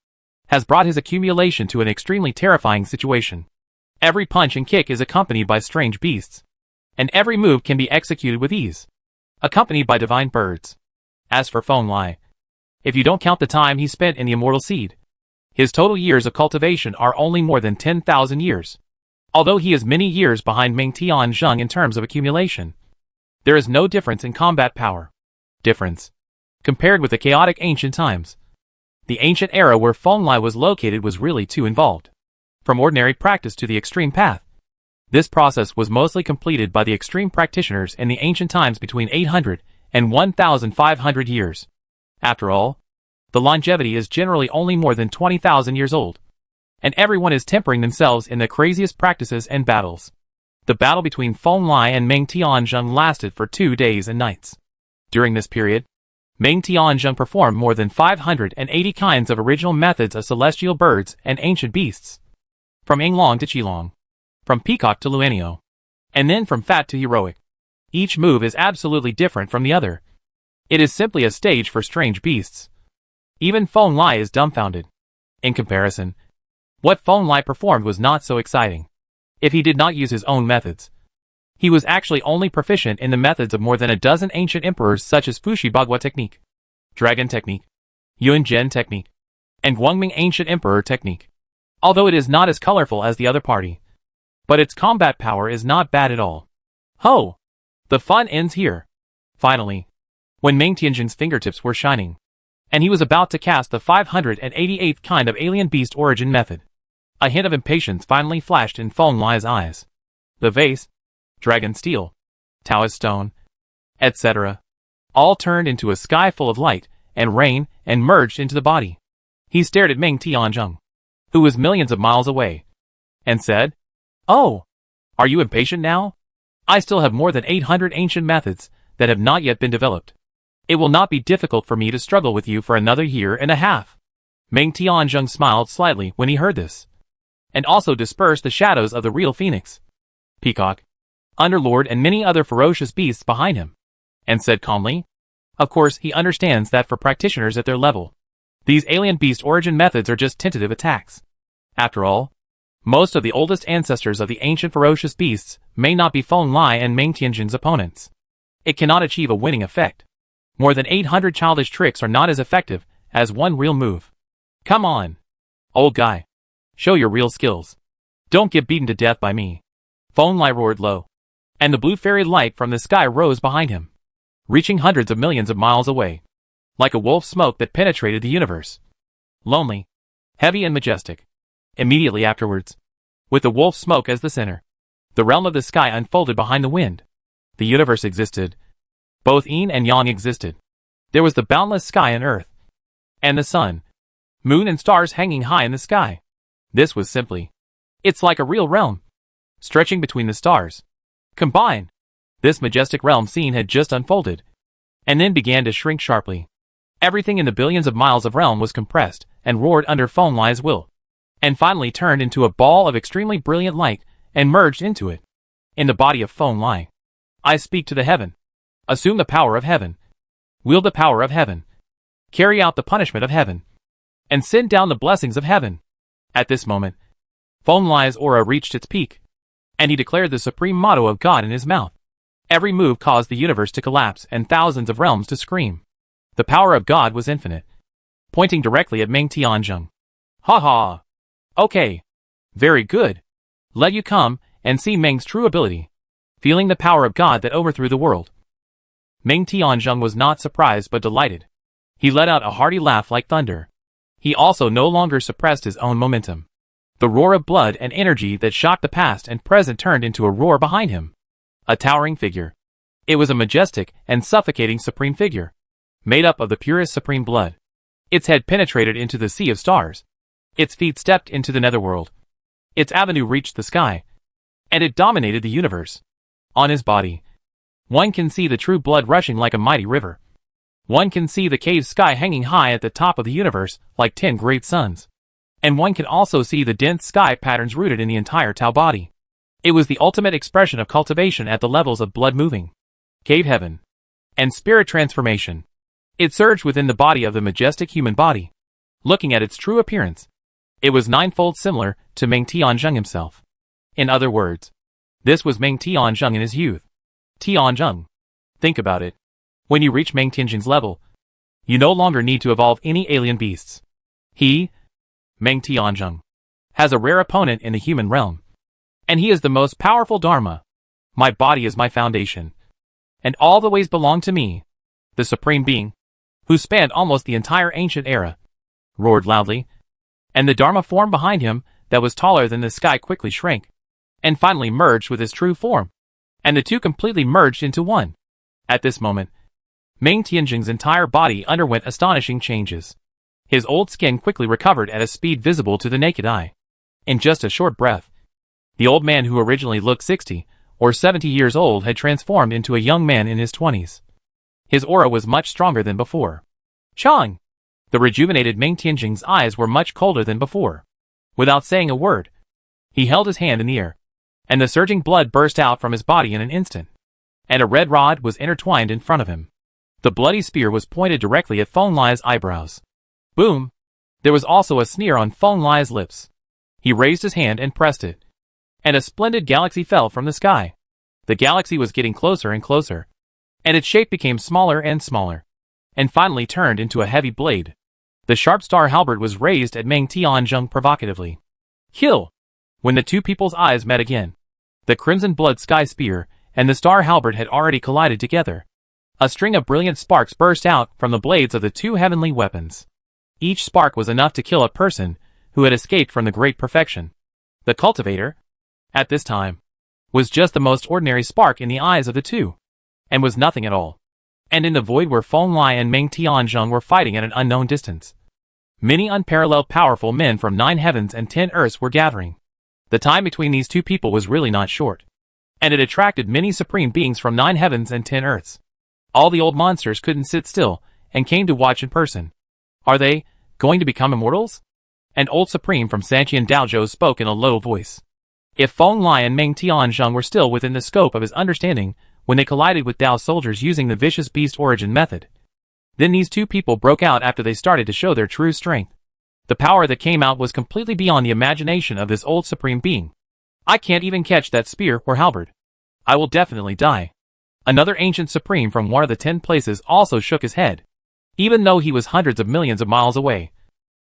has brought his accumulation to an extremely terrifying situation. Every punch and kick is accompanied by strange beasts, and every move can be executed with ease, accompanied by divine birds. As for Feng Lai, if you don't count the time he spent in the immortal seed, his total years of cultivation are only more than 10,000 years. Although he is many years behind Meng Tianzheng in terms of accumulation, there is no difference in combat power. Compared with the chaotic ancient times, the ancient era where Feng Lai was located was really too involved. From ordinary practice to the extreme path, this process was mostly completed by the extreme practitioners in the ancient times between 800 and 1,500 years. After all, the longevity is generally only more than 20,000 years old, and everyone is tempering themselves in the craziest practices and battles. The battle between Feng Lai and Meng Tianzheng lasted for 2 days and nights. During this period, Meng Tianzheng performed more than 580 kinds of original methods of celestial birds and ancient beasts, from Yinglong to Qilong, from peacock to Luanio, and then from fat to heroic. Each move is absolutely different from the other. It is simply a stage for strange beasts. Even Feng Lai is dumbfounded. In comparison, what Feng Lai performed was not so exciting. If he did not use his own methods, he was actually only proficient in the methods of more than a dozen ancient emperors such as Fushi Bagua technique, Dragon technique, Yun Zhen technique, and Guangming ancient emperor technique. Although it is not as colorful as the other party, but its combat power is not bad at all. Ho! The fun ends here. Finally, when Meng Tianzheng's fingertips were shining, and he was about to cast the 588th kind of alien beast origin method, a hint of impatience finally flashed in Feng Lai's eyes. The vase, dragon steel, Taoist stone, etc., all turned into a sky full of light and rain and merged into the body. He stared at Meng Tianzheng, who was millions of miles away, and said, "Oh, are you impatient now? I still have more than 800 ancient methods that have not yet been developed. It will not be difficult for me to struggle with you for another year and a half." Meng Tianzheng smiled slightly when he heard this, and also dispersed the shadows of the real phoenix, peacock, underlord and many other ferocious beasts behind him, and said calmly, "Of course he understands that for practitioners at their level, these alien beast origin methods are just tentative attacks. After all, most of the oldest ancestors of the ancient ferocious beasts may not be Feng Lai and Meng Tianzheng's opponents. It cannot achieve a winning effect. More than 800 childish tricks are not as effective as one real move. Come on, old guy. Show your real skills. Don't get beaten to death by me." Feng Lai roared low, and the blue fairy light from the sky rose behind him, reaching hundreds of millions of miles away, like a wolf smoke that penetrated the universe. Lonely, heavy and majestic. Immediately afterwards, with the wolf smoke as the center, the realm of the sky unfolded behind the wind. The universe existed. Both yin and yang existed. There was the boundless sky and earth, and the sun, moon and stars hanging high in the sky. This was simply, it's like a real realm, stretching between the stars. Combined, this majestic realm scene had just unfolded, and then began to shrink sharply. Everything in the billions of miles of realm was compressed and roared under Feng Lai's will, and finally turned into a ball of extremely brilliant light and merged into it. In the body of Feng Lai, I speak to the heaven. Assume the power of heaven. Wield the power of heaven. Carry out the punishment of heaven, and send down the blessings of heaven. At this moment, Feng Lai's aura reached its peak, and he declared the supreme motto of God in his mouth. Every move caused the universe to collapse and thousands of realms to scream. The power of God was infinite, pointing directly at Meng Tianzheng. "Ha ha! Okay. Very good. Let you come and see Meng's true ability." Feeling the power of God that overthrew the world, Meng Tianzheng was not surprised but delighted. He let out a hearty laugh like thunder. He also no longer suppressed his own momentum. The roar of blood and energy that shocked the past and present turned into a roar behind him. A towering figure. It was a majestic and suffocating supreme figure, made up of the purest supreme blood. Its head penetrated into the sea of stars. Its feet stepped into the netherworld. Its avenue reached the sky, and it dominated the universe. On his body, one can see the true blood rushing like a mighty river. One can see the cave sky hanging high at the top of the universe like 10 great suns. And one can also see the dense sky patterns rooted in the entire Tao body. It was the ultimate expression of cultivation at the levels of blood moving. cave heaven, and spirit transformation. It surged within the body of the majestic human body. Looking at its true appearance, it was ninefold similar to Meng Tianzheng himself. In other words, this was Meng Tianzheng in his youth. Tianzheng. Think about it. When you reach Meng Tianzheng's level, you no longer need to evolve any alien beasts. He, Meng Tianzheng, has a rare opponent in the human realm. And he is the most powerful Dharma. My body is my foundation. And all the ways belong to me, the Supreme Being, who spanned almost the entire ancient era, roared loudly. And the Dharma form behind him, that was taller than the sky, quickly shrank, and finally merged with his true form. And the two completely merged into one. At this moment, Meng Tianzheng's entire body underwent astonishing changes. His old skin quickly recovered at a speed visible to the naked eye. In just a short breath, the old man who originally looked 60 or 70 years old had transformed into a young man in his 20s. His aura was much stronger than before. Chang! The rejuvenated Meng Tianzheng's eyes were much colder than before. Without saying a word, he held his hand in the air, and the surging blood burst out from his body in an instant. And a red rod was intertwined in front of him. The bloody spear was pointed directly at Feng Lai's eyebrows. Boom! There was also a sneer on Feng Lai's lips. He raised his hand and pressed it, and a splendid galaxy fell from the sky. The galaxy was getting closer and closer, and its shape became smaller and smaller, and finally turned into a heavy blade. The sharp star halberd was raised at Meng Tianzheng provocatively. Kill! When the two people's eyes met again, the crimson blood sky spear and the star halberd had already collided together. A string of brilliant sparks burst out from the blades of the two heavenly weapons. Each spark was enough to kill a person who had escaped from the great perfection. The cultivator, at this time, was just the most ordinary spark in the eyes of the two, and was nothing at all. And in the void where Feng Lai and Meng Tianzheng were fighting at an unknown distance, many unparalleled powerful men from 9 heavens and 10 earths were gathering. The time between these two people was really not short, and it attracted many supreme beings from 9 heavens and 10 earths. All the old monsters couldn't sit still, and came to watch in person. Are they going to become immortals? An old supreme from Sanqian Daozhou spoke in a low voice. If Feng Lai and Meng Tianzheng were still within the scope of his understanding when they collided with Dao soldiers using the vicious beast origin method, then these two people broke out after they started to show their true strength. The power that came out was completely beyond the imagination of this old supreme being. I can't even catch that spear or halberd. I will definitely die. Another ancient supreme from one of the 10 places also shook his head. Even though he was hundreds of millions of miles away,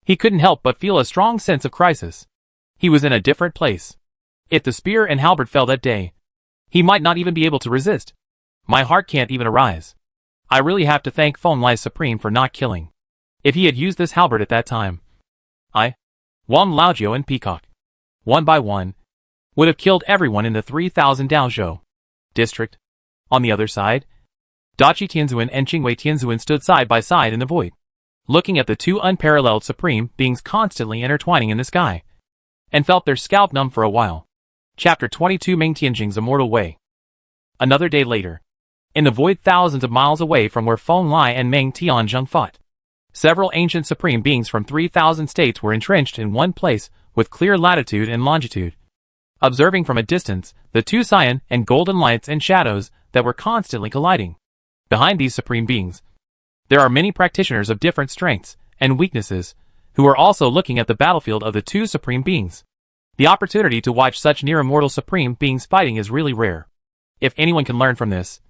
he couldn't help but feel a strong sense of crisis. He was in a different place. If the spear and halberd fell that day, he might not even be able to resist. My heart can't even arise. I really have to thank Feng Lai Supreme for not killing. If he had used this halberd at that time, Wang Laojiu and Peacock, one by one, would have killed everyone in the 3000 Daozhou district. On the other side, Dachi Tianzuan and Qingwei Tianzuan stood side by side in the void, looking at the two unparalleled supreme beings constantly intertwining in the sky, and felt their scalp numb for a while. Chapter 22 Meng Tianzheng's Immortal Way. Another day later, in the void thousands of miles away from where Feng Lai and Meng Tianzheng fought, several ancient supreme beings from 3000 states were entrenched in one place with clear latitude and longitude, observing from a distance the two cyan and golden lights and shadows that were constantly colliding. Behind these supreme beings, there are many practitioners of different strengths and weaknesses who are also looking at the battlefield of the two supreme beings. The opportunity to watch such near-immortal supreme beings fighting is really rare. If anyone can learn from this,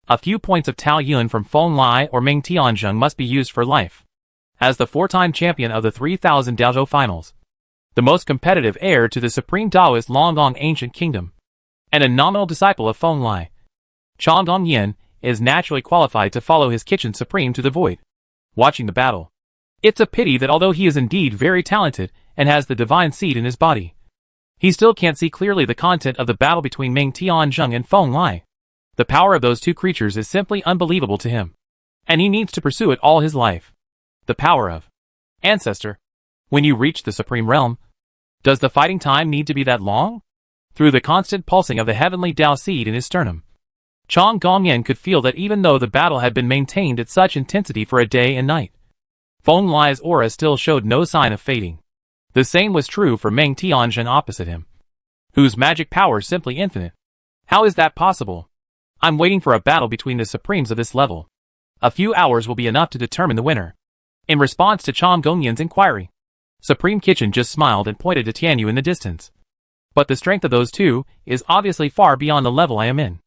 a few points of Tao Yun from Feng Lai or Meng Tianzheng must be used for life. As the 4-time champion of the 3000 Daozhou finals, the most competitive heir to the supreme Taoist Longdong ancient kingdom, and a nominal disciple of Feng Lai, Chang Dongyan is naturally qualified to follow his kitchen supreme to the void, watching the battle. It's a pity that although he is indeed very talented and has the divine seed in his body, he still can't see clearly the content of the battle between Meng Tianzheng and Feng Lai. The power of those two creatures is simply unbelievable to him, and he needs to pursue it all his life. The power of Ancestor. When you reach the supreme realm, does the fighting time need to be that long? Through the constant pulsing of the heavenly Tao seed in his sternum, Chang Gongyan could feel that even though the battle had been maintained at such intensity for a day and night, Feng Lai's aura still showed no sign of fading. The same was true for Meng Tianzheng opposite him, whose magic power is simply infinite. How is that possible? I'm waiting for a battle between the supremes of this level. A few hours will be enough to determine the winner. In response to Chom Gongyan's inquiry, Supreme Kitchen just smiled and pointed to Tianyu in the distance. But the strength of those two is obviously far beyond the level I am in.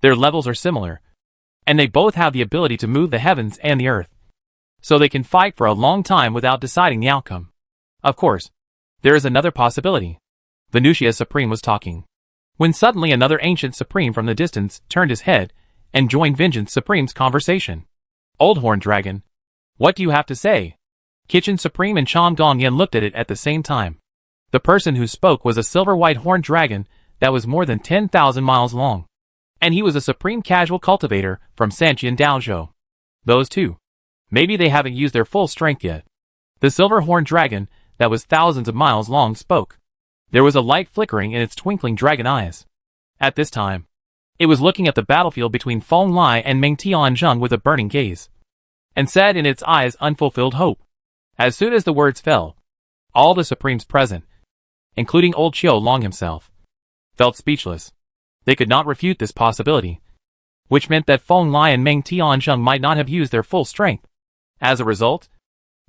Their levels are similar, and they both have the ability to move the heavens and the earth. So they can fight for a long time without deciding the outcome. Of course, there is another possibility. Venusia Supreme was talking, when suddenly another ancient Supreme from the distance turned his head and joined Vengeance Supreme's conversation. Old Horn Dragon, what do you have to say? Kitchen Supreme and Chom Gongyan looked at it at the same time. The person who spoke was a silver-white horned dragon that was more than 10,000 miles long. And he was a supreme casual cultivator from Sanqian Daozhou. Those two. Maybe they haven't used their full strength yet. The silver-horned dragon that was thousands of miles long spoke. There was a light flickering in its twinkling dragon eyes. At this time, it was looking at the battlefield between Feng Lai and Meng Tianzheng with a burning gaze, and said in its eyes unfulfilled hope. As soon as the words fell, all the supremes present, including old Qiu Long himself, felt speechless. They could not refute this possibility, which meant that Feng Lai and Meng Tianzheng might not have used their full strength. As a result,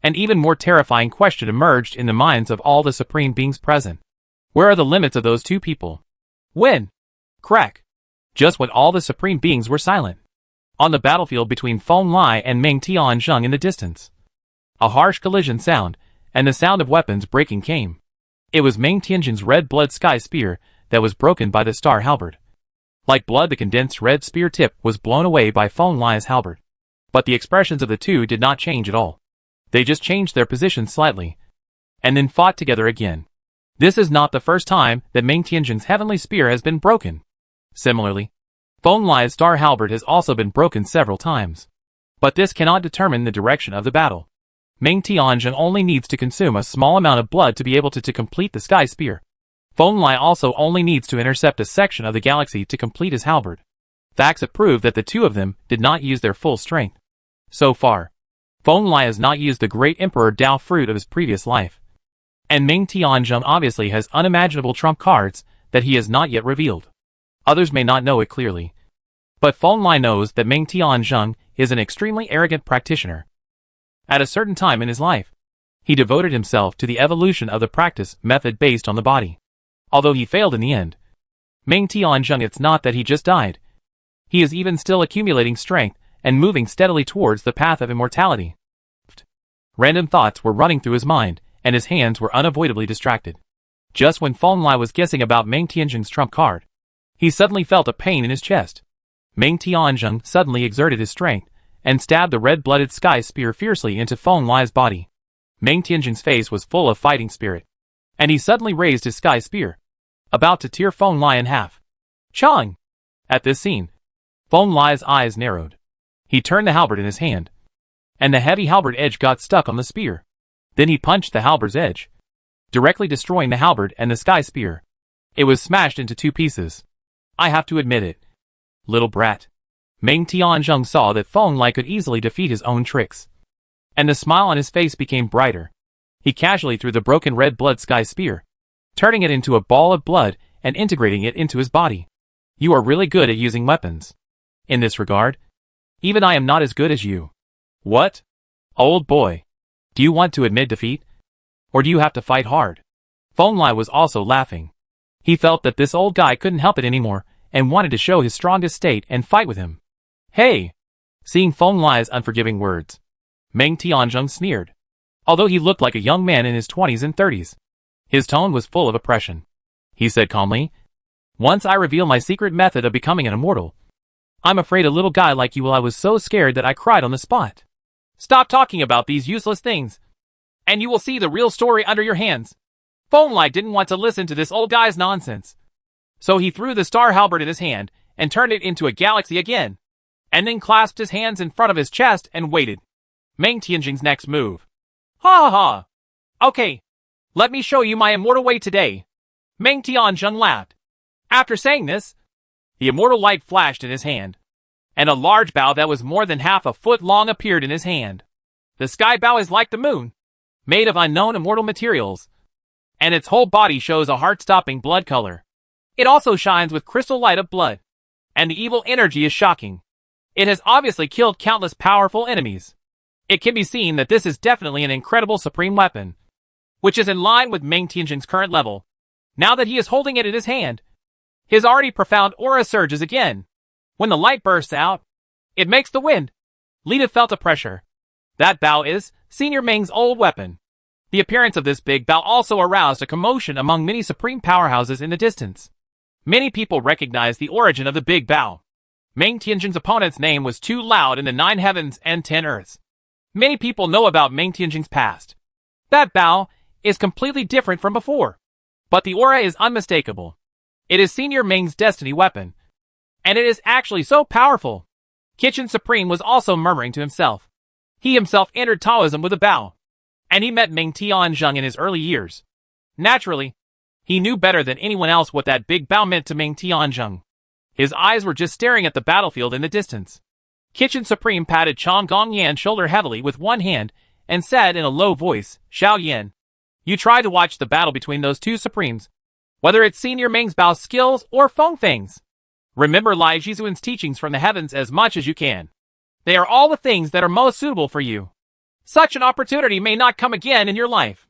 an even more terrifying question emerged in the minds of all the supreme beings present. Where are the limits of those two people? When? Crack. Just when all the supreme beings were silent. On the battlefield between Feng Lai and Meng Tianzheng in the distance, a harsh collision sound, and the sound of weapons breaking came. It was Meng Tianzheng's red blood sky spear that was broken by the star halberd. Like blood, the condensed red spear tip was blown away by Feng Lai's halberd. But the expressions of the two did not change at all. They just changed their positions slightly, and then fought together again. This is not the first time that Meng Tianzheng's heavenly spear has been broken. Similarly, Feng Lai's star halberd has also been broken several times. But this cannot determine the direction of the battle. Meng Tianzheng only needs to consume a small amount of blood to be able to complete the sky spear. Feng Lai also only needs to intercept a section of the galaxy to complete his halberd. Facts that prove that the two of them did not use their full strength. So far, Feng Lai has not used the great Emperor Dao fruit of his previous life. And Meng Tianzheng obviously has unimaginable trump cards that he has not yet revealed. Others may not know it clearly, but Feng Lai knows that Meng Tianzheng is an extremely arrogant practitioner. At a certain time in his life, he devoted himself to the evolution of the practice method based on the body. Although he failed in the end, Meng Tianzheng, it's not that he just died. He is even still accumulating strength and moving steadily towards the path of immortality. Random thoughts were running through his mind, and his hands were unavoidably distracted. Just when Feng Lai was guessing about Meng Tianzheng's trump card, he suddenly felt a pain in his chest. Meng Tianzheng suddenly exerted his strength and stabbed the red-blooded sky spear fiercely into Feng Lai's body. Meng Tianzheng's face was full of fighting spirit, and he suddenly raised his sky spear, about to tear Feng Lai in half. Chang! At this scene, Feng Lai's eyes narrowed. He turned the halberd in his hand, and the heavy halberd edge got stuck on the spear. Then he punched the halberd's edge, directly destroying the halberd and the sky spear. It was smashed into two pieces. I have to admit it. Little brat. Meng Tianzheng saw that Feng Lai could easily defeat his own tricks, and the smile on his face became brighter. He casually threw the broken red blood sky spear, turning it into a ball of blood and integrating it into his body. You are really good at using weapons. In this regard, even I am not as good as you. What? Old boy. Do you want to admit defeat? Or do you have to fight hard? Feng Lai was also laughing. He felt that this old guy couldn't help it anymore and wanted to show his strongest state and fight with him. Hey! Seeing Feng Lai's unforgiving words, Meng Tianzheng sneered. Although he looked like a young man in his 20s and 30s, his tone was full of oppression. He said calmly, "Once I reveal my secret method of becoming an immortal, I'm afraid a little guy like you will. I was so scared that I cried on the spot. Stop talking about these useless things, and you will see the real story under your hands." Feng Lai didn't want to listen to this old guy's nonsense, so he threw the star halberd in his hand and turned it into a galaxy again, and then clasped his hands in front of his chest and waited. Meng Tianzheng's next move. Ha ha ha! Okay, let me show you my immortal way today. Meng Tianzheng laughed. After saying this, the immortal light flashed in his hand, and a large bow that was more than half a foot long appeared in his hand. The sky bow is like the moon, made of unknown immortal materials, and its whole body shows a heart-stopping blood color. It also shines with crystal light of blood. And the evil energy is shocking. It has obviously killed countless powerful enemies. It can be seen that this is definitely an incredible supreme weapon, which is in line with Meng Tianjing's current level. Now that he is holding it in his hand, his already profound aura surges again. When the light bursts out, it makes the wind. Lita felt a pressure. That bow is Senior Meng's old weapon. The appearance of this big bow also aroused a commotion among many supreme powerhouses in the distance. Many people recognized the origin of the big bow. Meng Tianjing's opponent's name was too loud in the 9 heavens and 10 earths. Many people know about Meng Tianjing's past. That bow is completely different from before. But the aura is unmistakable. It is Senior Meng's destiny weapon. And it is actually so powerful. Kitchen Supreme was also murmuring to himself. He himself entered Taoism with a bow. And he met Meng Tianjing in his early years. Naturally, he knew better than anyone else what that big bow meant to Meng Tianjing. His eyes were just staring at the battlefield in the distance. Kitchen Supreme patted Chong Gongyan's shoulder heavily with one hand and said in a low voice, Xiao Yan, you try to watch the battle between those two Supremes, whether it's Senior Meng's bow skills or Feng Feng's. Remember Lai Jizuan's teachings from the heavens as much as you can. They are all the things that are most suitable for you. Such an opportunity may not come again in your life.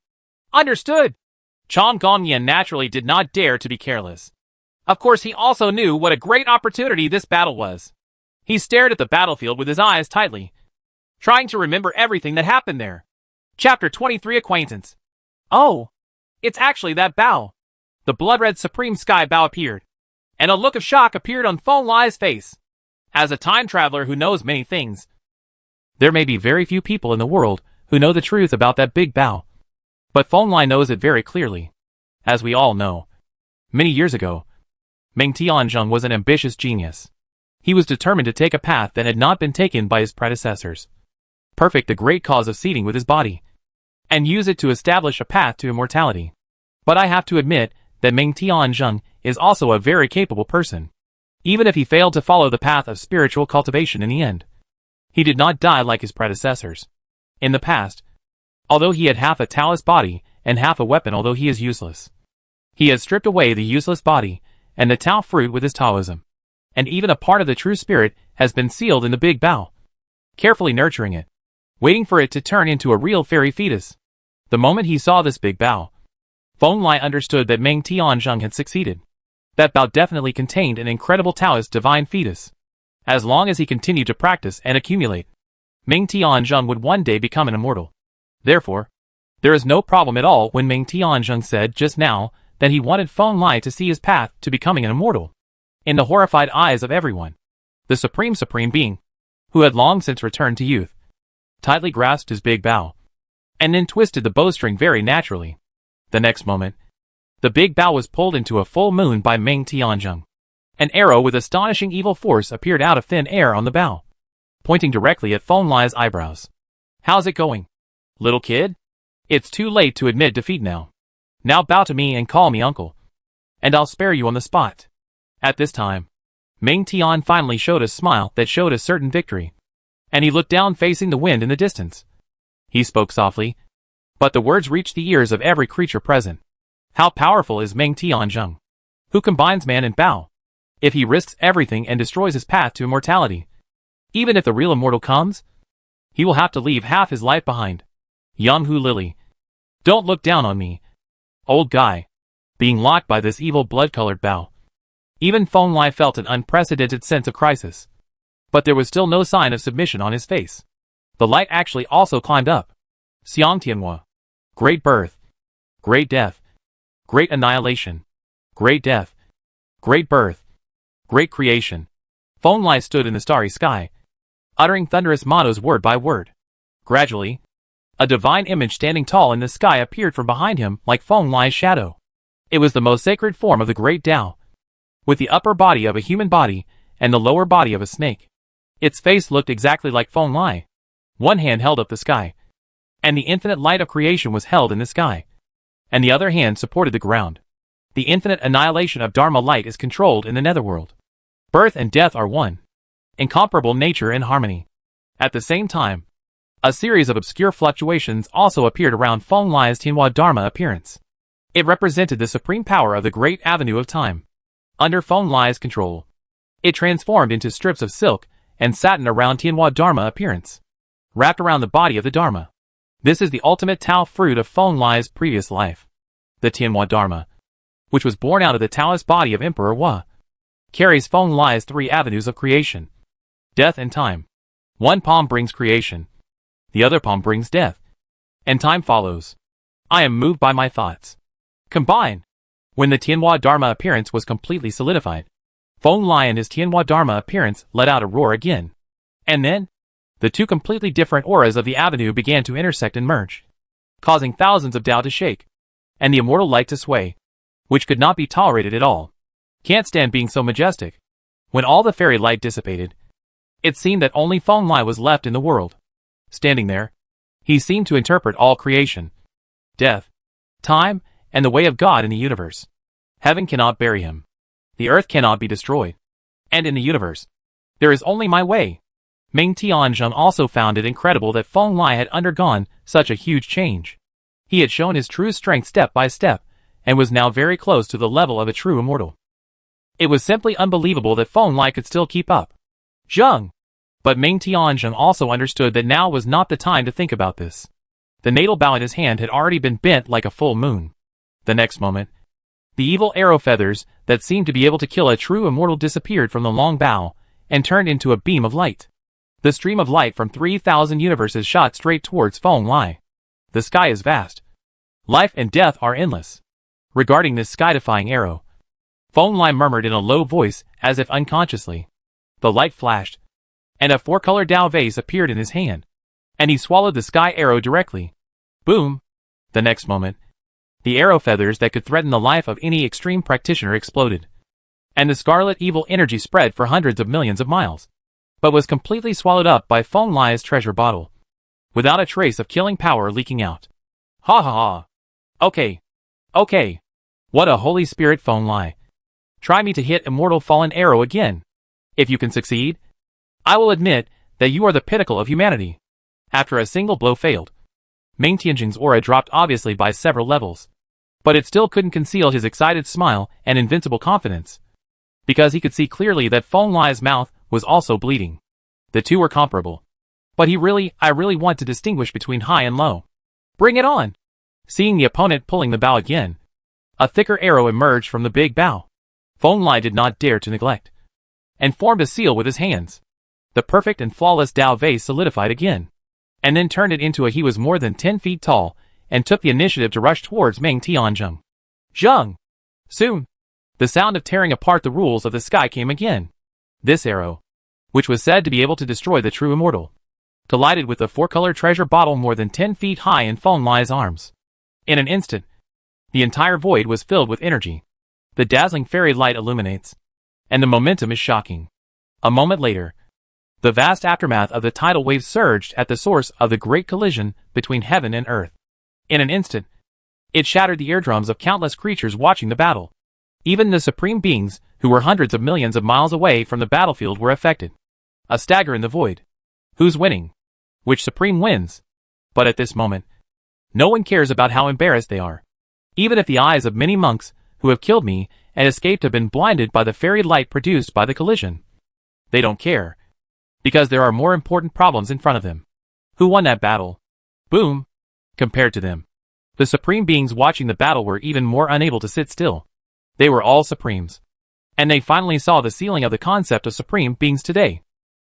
Understood? Chong Gongyan naturally did not dare to be careless. Of course, he also knew what a great opportunity this battle was. He stared at the battlefield with his eyes tightly, trying to remember everything that happened there. Chapter 23 Acquaintance. Oh, it's actually that bow. The blood-red supreme sky bow appeared, and a look of shock appeared on Feng Lai's face. As a time traveler who knows many things, there may be very few people in the world who know the truth about that big bow. But Feng Lai knows it very clearly. As we all know, many years ago, Meng Tianjing was an ambitious genius. He was determined to take a path that had not been taken by his predecessors. Perfect the great cause of seeding with his body, and use it to establish a path to immortality. But I have to admit that Meng Tianjing is also a very capable person. Even if he failed to follow the path of spiritual cultivation in the end, he did not die like his predecessors. In the past, although he had half a Taoist body and half a weapon, although he is useless, he has stripped away the useless body and the Tao fruit with his Taoism. And even a part of the true spirit has been sealed in the big bow, carefully nurturing it, waiting for it to turn into a real fairy fetus. The moment he saw this big bow, Feng Lai understood that Meng Tianjing had succeeded. That bow definitely contained an incredible Taoist divine fetus. As long as he continued to practice and accumulate, Meng Tianjing would one day become an immortal. Therefore, there is no problem at all when Meng Tianjing said just now that he wanted Feng Lai to see his path to becoming an immortal. In the horrified eyes of everyone, the supreme being, who had long since returned to youth, tightly grasped his big bow, and then twisted the bowstring very naturally. The next moment, the big bow was pulled into a full moon by Meng Tianjing. An arrow with astonishing evil force appeared out of thin air on the bow, pointing directly at Feng Lai's eyebrows. How's it going, little kid? It's too late to admit defeat now. Now bow to me and call me uncle, and I'll spare you on the spot. At this time, Meng Tian finally showed a smile that showed a certain victory, and he looked down facing the wind in the distance. He spoke softly, but the words reached the ears of every creature present. How powerful is Meng Tianjing, who combines man and bow? If he risks everything and destroys his path to immortality, even if the real immortal comes, he will have to leave half his life behind. Young Hu Lily, don't look down on me, old guy, being locked by this evil blood-colored bow. Even Feng Lai felt an unprecedented sense of crisis. But there was still no sign of submission on his face. The light actually also climbed up. Xiang Tianhua. Great birth. Great death. Great annihilation. Great death. Great birth. Great creation. Feng Lai stood in the starry sky, uttering thunderous mottos word by word. Gradually, a divine image standing tall in the sky appeared from behind him like Feng Lai's shadow. It was the most sacred form of the great Tao, with the upper body of a human body and the lower body of a snake. Its face looked exactly like Feng Lai. One hand held up the sky, and the infinite light of creation was held in the sky, and the other hand supported the ground. The infinite annihilation of Dharma light is controlled in the netherworld. Birth and death are one. Incomparable nature and harmony. At the same time, a series of obscure fluctuations also appeared around Feng Lai's Tianhua Dharma appearance. It represented the supreme power of the great avenue of time, under Feng Lai's control. It transformed into strips of silk and satin around Tianhua Dharma appearance, wrapped around the body of the Dharma. This is the ultimate Tao fruit of Feng Lai's previous life. The Tianhua Dharma, which was born out of the Taoist body of Emperor Hua, carries Feng Lai's 3 avenues of creation, death and time. One palm brings creation, the other palm brings death, and time follows. I am moved by my thoughts. Combine. When the Tianhua Dharma appearance was completely solidified, Feng Lai and his Tianhua Dharma appearance let out a roar again. And then, the 2 completely different auras of the avenue began to intersect and merge, causing thousands of Tao to shake, and the immortal light to sway, which could not be tolerated at all. Can't stand being so majestic. When all the fairy light dissipated, it seemed that only Feng Lai was left in the world. Standing there, he seemed to interpret all creation, death, time, and the way of God in the universe. Heaven cannot bury him. The earth cannot be destroyed. And in the universe, there is only my way. Ming Tianzheng also found it incredible that Feng Lai had undergone such a huge change. He had shown his true strength step by step, and was now very close to the level of a true immortal. It was simply unbelievable that Feng Lai could still keep up. Zheng! But Ming Tianzheng also understood that now was not the time to think about this. The natal bow in his hand had already been bent like a full moon. The next moment, the evil arrow feathers that seemed to be able to kill a true immortal disappeared from the long bow, and turned into a beam of light. The stream of light from 3,000 universes shot straight towards Feng Lai. The sky is vast. Life and death are endless. Regarding this sky-defying arrow, Feng Lai murmured in a low voice as if unconsciously. The light flashed, and a 4-color Tao vase appeared in his hand, and he swallowed the sky arrow directly. Boom! The next moment, the arrow feathers that could threaten the life of any extreme practitioner exploded, and the scarlet evil energy spread for hundreds of millions of miles, but was completely swallowed up by Feng Lai's treasure bottle, without a trace of killing power leaking out. Ha ha ha! Okay. Okay. What a holy spirit, Feng Lai. Try me to hit immortal fallen arrow again. If you can succeed, I will admit that you are the pinnacle of humanity. After a single blow failed, Ming Tianjing's aura dropped obviously by several levels, but it still couldn't conceal his excited smile and invincible confidence, because he could see clearly that Feng Lai's mouth was also bleeding. The 2 were comparable, but I really want to distinguish between high and low. Bring it on! Seeing the opponent pulling the bow again, a thicker arrow emerged from the big bow. Feng Lai did not dare to neglect, and formed a seal with his hands. The perfect and flawless Tao vase solidified again, and then turned it into he was more than 10 feet tall, and took the initiative to rush towards Ming Tianzheng. Zheng! Soon, the sound of tearing apart the rules of the sky came again. This arrow, which was said to be able to destroy the true immortal, collided with the 4-color treasure bottle more than 10 feet high in Feng Lai's arms. In an instant, the entire void was filled with energy. The dazzling fairy light illuminates, and the momentum is shocking. A moment later, the vast aftermath of the tidal wave surged at the source of the great collision between heaven and earth. In an instant, it shattered the eardrums of countless creatures watching the battle. Even the supreme beings, who were hundreds of millions of miles away from the battlefield, were affected. A stagger in the void. Who's winning? Which supreme wins? But at this moment, no one cares about how embarrassed they are. Even if the eyes of many monks who have killed me and escaped have been blinded by the fairy light produced by the collision, they don't care, because there are more important problems in front of them. Who won that battle? Boom! Compared to them, the supreme beings watching the battle were even more unable to sit still. They were all supremes, and they finally saw the ceiling of the concept of supreme beings today.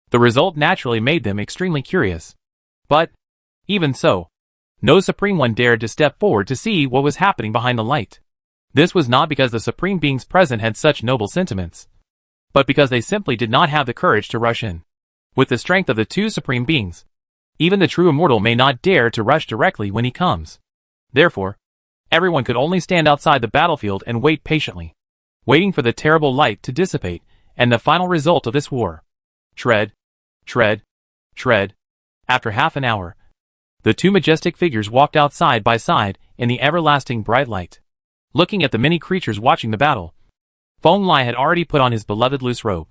The result naturally made them extremely curious. But, even so, no supreme one dared to step forward to see what was happening behind the light. This was not because the supreme beings present had such noble sentiments, but because they simply did not have the courage to rush in. With the strength of the 2 supreme beings, even the true immortal may not dare to rush directly when he comes. Therefore, everyone could only stand outside the battlefield and wait patiently, waiting for the terrible light to dissipate and the final result of this war. Tread, tread, tread. After half an hour, the 2 majestic figures walked out side by side in the everlasting bright light. Looking at the many creatures watching the battle, Feng Lai had already put on his beloved loose robe,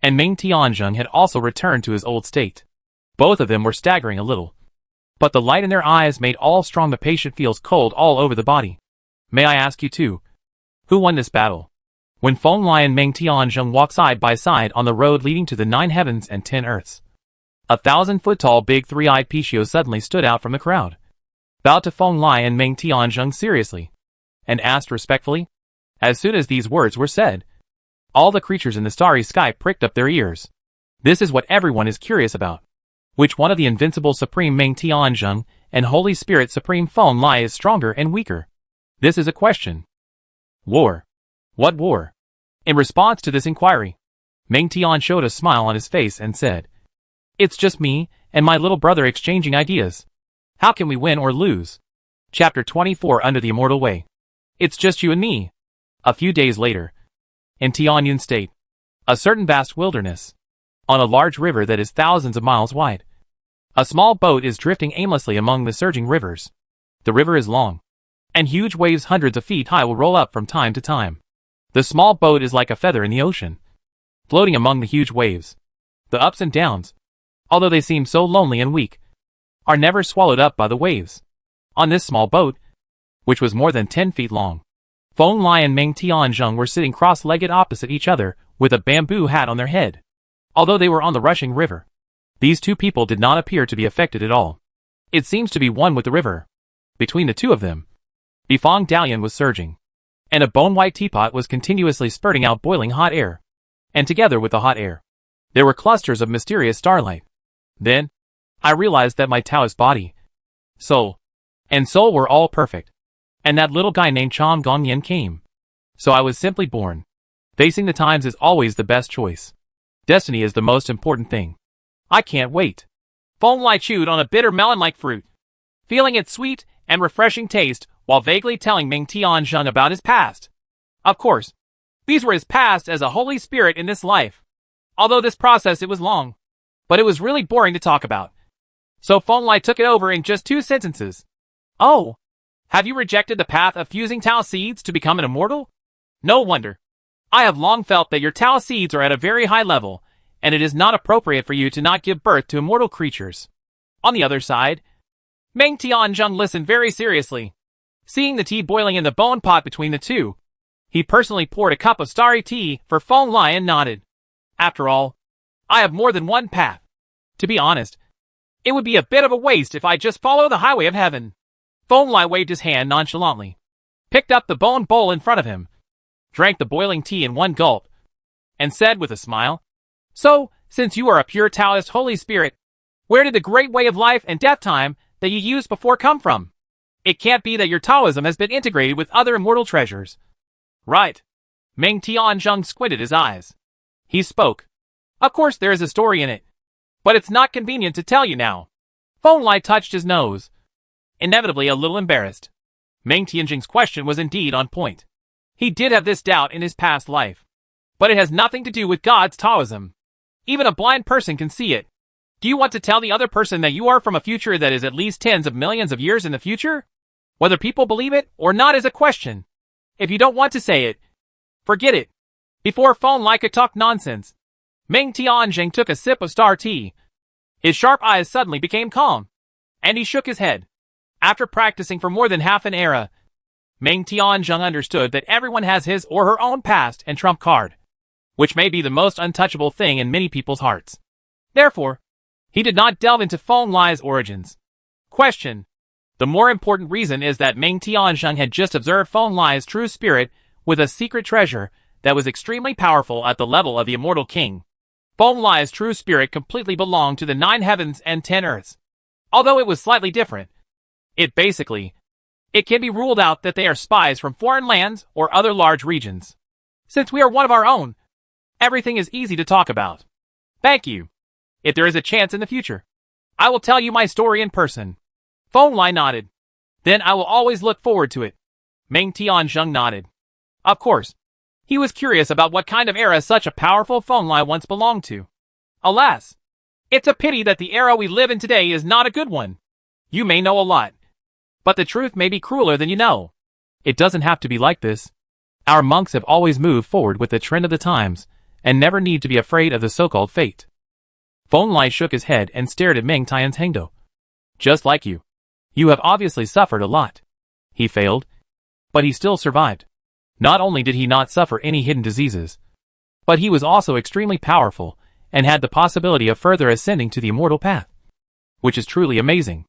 and Ming Tianzheng had also returned to his old state. Both of them were staggering a little, but the light in their eyes made all strong the patient feels cold all over the body. May I ask you too, who won this battle? when Feng Lai and Meng Tianzhong walked side by side on the road leading to the 9 heavens and 10 earths. 1,000-foot-tall big three-eyed Pichio suddenly stood out from the crowd, bowed to Feng Lai and Meng Tianzhong seriously, and asked respectfully. As soon as these words were said, all the creatures in the starry sky pricked up their ears. This is what everyone is curious about. Which one of the invincible Supreme Meng Tianzhong and Holy Spirit Supreme Feng Lai is stronger and weaker? This is a question. War. What war? In response to this inquiry, Meng Tian showed a smile on his face and said, "It's just me and my little brother exchanging ideas. How can we win or lose?" Chapter 24 Under the Immortal Way. It's just you and me. A few days later, in Tianyuan State, a certain vast wilderness, on a large river that is thousands of miles wide, a small boat is drifting aimlessly among the surging rivers. The river is long, and huge waves hundreds of feet high will roll up from time to time. The small boat is like a feather in the ocean, floating among the huge waves. The ups and downs, although they seem so lonely and weak, are never swallowed up by the waves. On this small boat, which was more than 10 feet long, Feng Lai and Meng Tianzhong were sitting cross-legged opposite each other with a bamboo hat on their head. Although they were on the rushing river, these two people did not appear to be affected at all. It seems to be one with the river. Between the two of them, Bifang Dalian was surging, and a bone-white teapot was continuously spurting out boiling hot air. And together with the hot air, there were clusters of mysterious starlight. Then, I realized that my Taoist body, soul, and soul were all perfect. And that little guy named Chang Gongyan came. So I was simply born. Facing the times is always the best choice. Destiny is the most important thing. I can't wait. Feng Lai chewed on a bitter melon-like fruit, feeling its sweet and refreshing taste while vaguely telling Meng Tianzhong about his past. Of course, these were his past as a Holy Spirit in this life. Although this process it was long, but it was really boring to talk about. So Feng Lai took it over in just 2 sentences. Oh, have you rejected the path of fusing Tao seeds to become an immortal? No wonder. I have long felt that your Tao seeds are at a very high level, and it is not appropriate for you to not give birth to immortal creatures. On the other side, Meng Tianzhong listened very seriously. Seeing the tea boiling in the bone pot between the two, he personally poured a cup of starry tea for Feng Lai and nodded. After all, I have more than one path. To be honest, it would be a bit of a waste if I just follow the highway of heaven. Feng Lai waved his hand nonchalantly, picked up the bone bowl in front of him, drank the boiling tea in one gulp, and said with a smile, "So, since you are a pure Taoist Holy Spirit, where did the great way of life and death time that you used before come from? It can't be that your Taoism has been integrated with other immortal treasures." Right. Meng Tianzhong squinted his eyes. He spoke. Of course there is a story in it, but it's not convenient to tell you now. Feng Lai touched his nose, inevitably a little embarrassed. Meng Tianzhong's question was indeed on point. He did have this doubt in his past life, but it has nothing to do with God's Taoism. Even a blind person can see it. Do you want to tell the other person that you are from a future that is at least tens of millions of years in the future? Whether people believe it or not is a question. If you don't want to say it, forget it. Before Feng Lai could talk nonsense, Meng Tianzhong took a sip of star tea. His sharp eyes suddenly became calm, and he shook his head. After practicing for more than half an era, Meng Tianzhong understood that everyone has his or her own past and trump card, which may be the most untouchable thing in many people's hearts. Therefore, he did not delve into Feng Lai's origins. Question. The more important reason is that Meng Tianzhong had just observed Feng Lai's true spirit with a secret treasure that was extremely powerful at the level of the immortal king. Feng Lai's true spirit completely belonged to the 9 heavens and 10 earths. Although it was slightly different, it can be ruled out that they are spies from foreign lands or other large regions. Since we are one of our own, everything is easy to talk about. Thank you. If there is a chance in the future, I will tell you my story in person. Feng Lai nodded. Then I will always look forward to it. Meng Tianzhong nodded. Of course, he was curious about what kind of era such a powerful Feng Lai once belonged to. Alas, it's a pity that the era we live in today is not a good one. You may know a lot, but the truth may be crueler than you know. It doesn't have to be like this. Our monks have always moved forward with the trend of the times, and never need to be afraid of the so-called fate. Feng Lai shook his head and stared at Meng Tianzhong. Just like you. You have obviously suffered a lot. He failed, but he still survived. Not only did he not suffer any hidden diseases, but he was also extremely powerful and had the possibility of further ascending to the immortal path, which is truly amazing.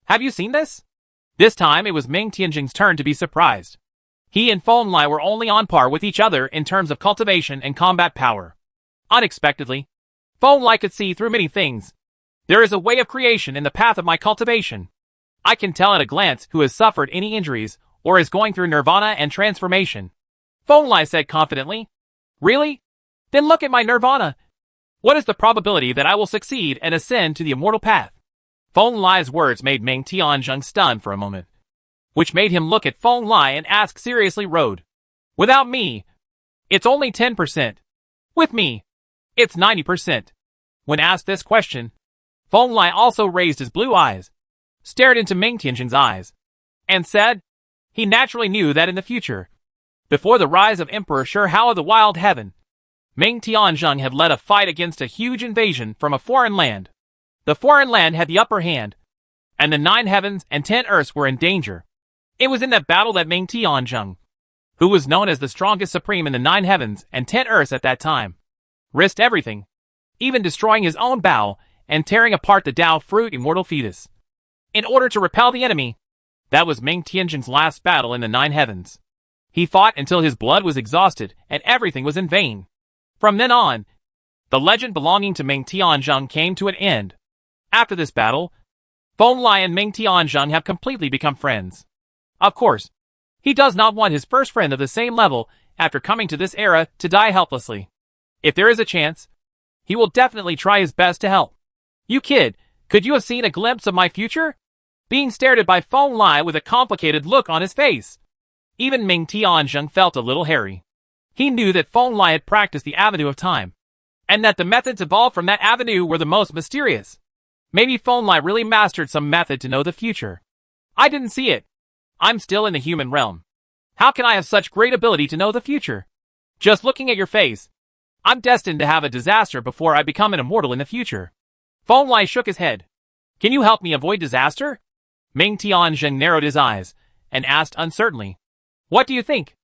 Have you seen this? This time it was Ming Tianjing's turn to be surprised. He and Feng Lai were only on par with each other in terms of cultivation and combat power. Unexpectedly, Feng Lai could see through many things. There is a way of creation in the path of my cultivation. I can tell at a glance who has suffered any injuries or is going through nirvana and transformation. Feng Lai said confidently. Really? Then look at my nirvana. What is the probability that I will succeed and ascend to the immortal path? Feng Lai's words made Ming Tianzheng stunned for a moment, which made him look at Feng Lai and ask seriously, Road. Without me, it's only 10%. With me, it's 90%. When asked this question, Feng Lai also raised his blue eyes, stared into Ming Tianzheng's eyes, and said, he naturally knew that in the future, before the rise of Emperor Shihao of the Wild Heaven, Ming Tianzheng had led a fight against a huge invasion from a foreign land. The foreign land had the upper hand, and the 9 heavens and 10 earths were in danger. It was in that battle that Ming Tianzheng, who was known as the strongest supreme in the 9 heavens and 10 earths at that time, risked everything, even destroying his own Bao and tearing apart the Dao fruit immortal fetus, in order to repel the enemy. That was Ming Tianzheng's last battle in the 9 heavens. He fought until his blood was exhausted and everything was in vain. From then on, the legend belonging to Ming Tianzheng came to an end. After this battle, Feng Lai and Ming Tianzheng have completely become friends. Of course, he does not want his first friend of the same level after coming to this era to die helplessly. If there is a chance, he will definitely try his best to help. You kid, could you have seen a glimpse of my future? Being stared at by Feng Lai with a complicated look on his face. Even Ming Tianzheng felt a little hairy. He knew that Feng Lai had practiced the avenue of time, and that the methods evolved from that avenue were the most mysterious. Maybe Feng Lai really mastered some method to know the future. I didn't see it. I'm still in the human realm. How can I have such great ability to know the future? Just looking at your face, I'm destined to have a disaster before I become an immortal in the future. Feng Lai shook his head. Can you help me avoid disaster? Ming Tianzheng narrowed his eyes and asked uncertainly. What do you think?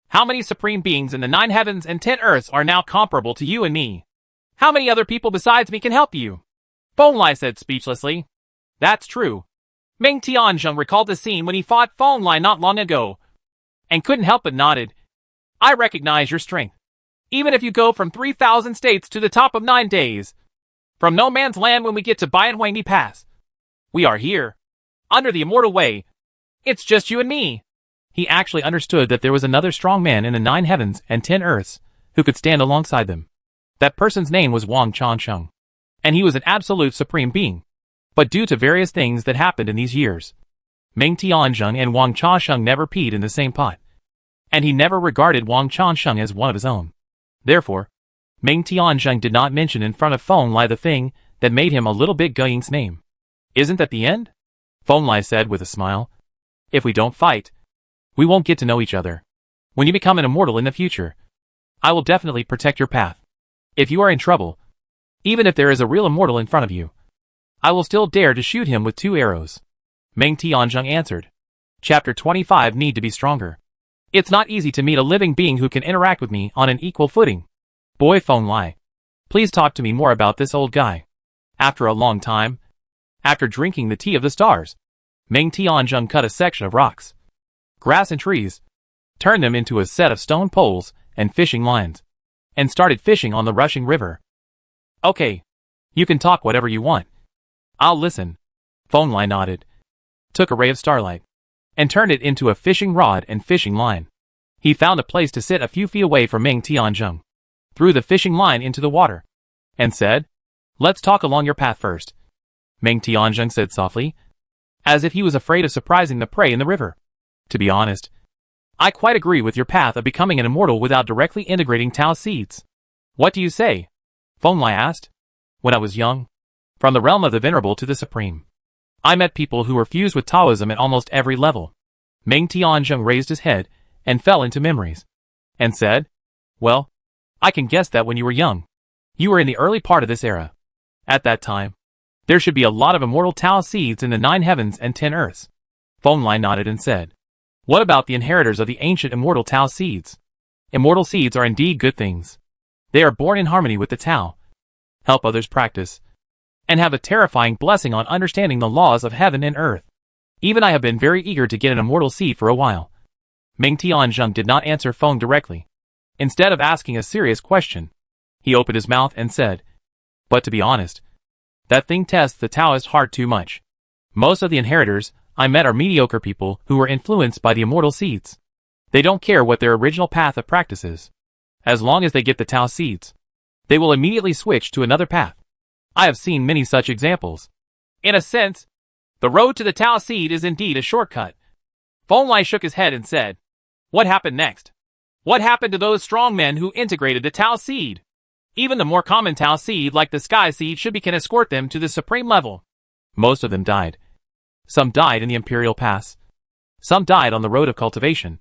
How many supreme beings in the 9 heavens and 10 earths are now comparable to you and me? How many other people besides me can help you? Feng Lai said speechlessly. That's true. Ming Tianzheng recalled the scene when he fought Feng Lai not long ago, and couldn't help but nodded. I recognize your strength. Even if you go from 3,000 states to the top of 9 days, from no man's land when we get to Baianhuangdi Pass, we are here, under the immortal way. It's just you and me. He actually understood that there was another strong man in the 9 heavens and 10 earths who could stand alongside them. That person's name was Wang Changsheng, and he was an absolute supreme being. But due to various things that happened in these years, Ming Tianzheng and Wang Changsheng never peed in the same pot, and he never regarded Wang Changsheng as one of his own. Therefore, Ming Tianzheng did not mention in front of Feng Lai the thing that made him a little bit Guying's name. Isn't that the end? Feng Lai said with a smile. If we don't fight, we won't get to know each other. When you become an immortal in the future, I will definitely protect your path. If you are in trouble, even if there is a real immortal in front of you, I will still dare to shoot him with 2 arrows. Ming Tianzheng answered. Chapter 25 Need to be stronger. It's not easy to meet a living being who can interact with me on an equal footing. Boy Feng Lai, please talk to me more about this old guy. After a long time, after drinking the tea of the stars, Ming Tianzheng cut a section of rocks, grass and trees, turned them into a set of stone poles and fishing lines, and started fishing on the rushing river. Okay, you can talk whatever you want. I'll listen. Feng Lai nodded, took a ray of starlight, and turned it into a fishing rod and fishing line. He found a place to sit a few feet away from Ming Tianzheng, threw the fishing line into the water, and said, Let's talk along your path first. Ming Tianzheng said softly, as if he was afraid of surprising the prey in the river. To be honest, I quite agree with your path of becoming an immortal without directly integrating Tao seeds. What do you say? Feng Lai asked. When I was young, from the realm of the venerable to the supreme, I met people who were fused with Taoism at almost every level. Ming Tianzheng raised his head and fell into memories, and said, Well, I can guess that when you were young, you were in the early part of this era. At that time, there should be a lot of immortal Tao seeds in the 9 heavens and 10 earths. Feng Lai nodded and said, What about the inheritors of the ancient immortal Tao seeds? Immortal seeds are indeed good things. They are born in harmony with the Tao, help others practice, and have a terrifying blessing on understanding the laws of heaven and earth. Even I have been very eager to get an immortal seed for a while. Meng Tianzheng did not answer Feng directly. Instead of asking a serious question, he opened his mouth and said, "But to be honest, that thing tests the Taoist heart too much. Most of the inheritors I met are mediocre people who were influenced by the immortal seeds. They don't care what their original path of practice is. As long as they get the Tao seeds, they will immediately switch to another path. I have seen many such examples. In a sense, the road to the Tao seed is indeed a shortcut." Feng Lai shook his head and said, "What happened next? What happened to those strong men who integrated the Tao seed? Even the more common Tao seed like the Sky seed should be can escort them to the supreme level." "Most of them died. Some died in the Imperial Pass. Some died on the road of cultivation.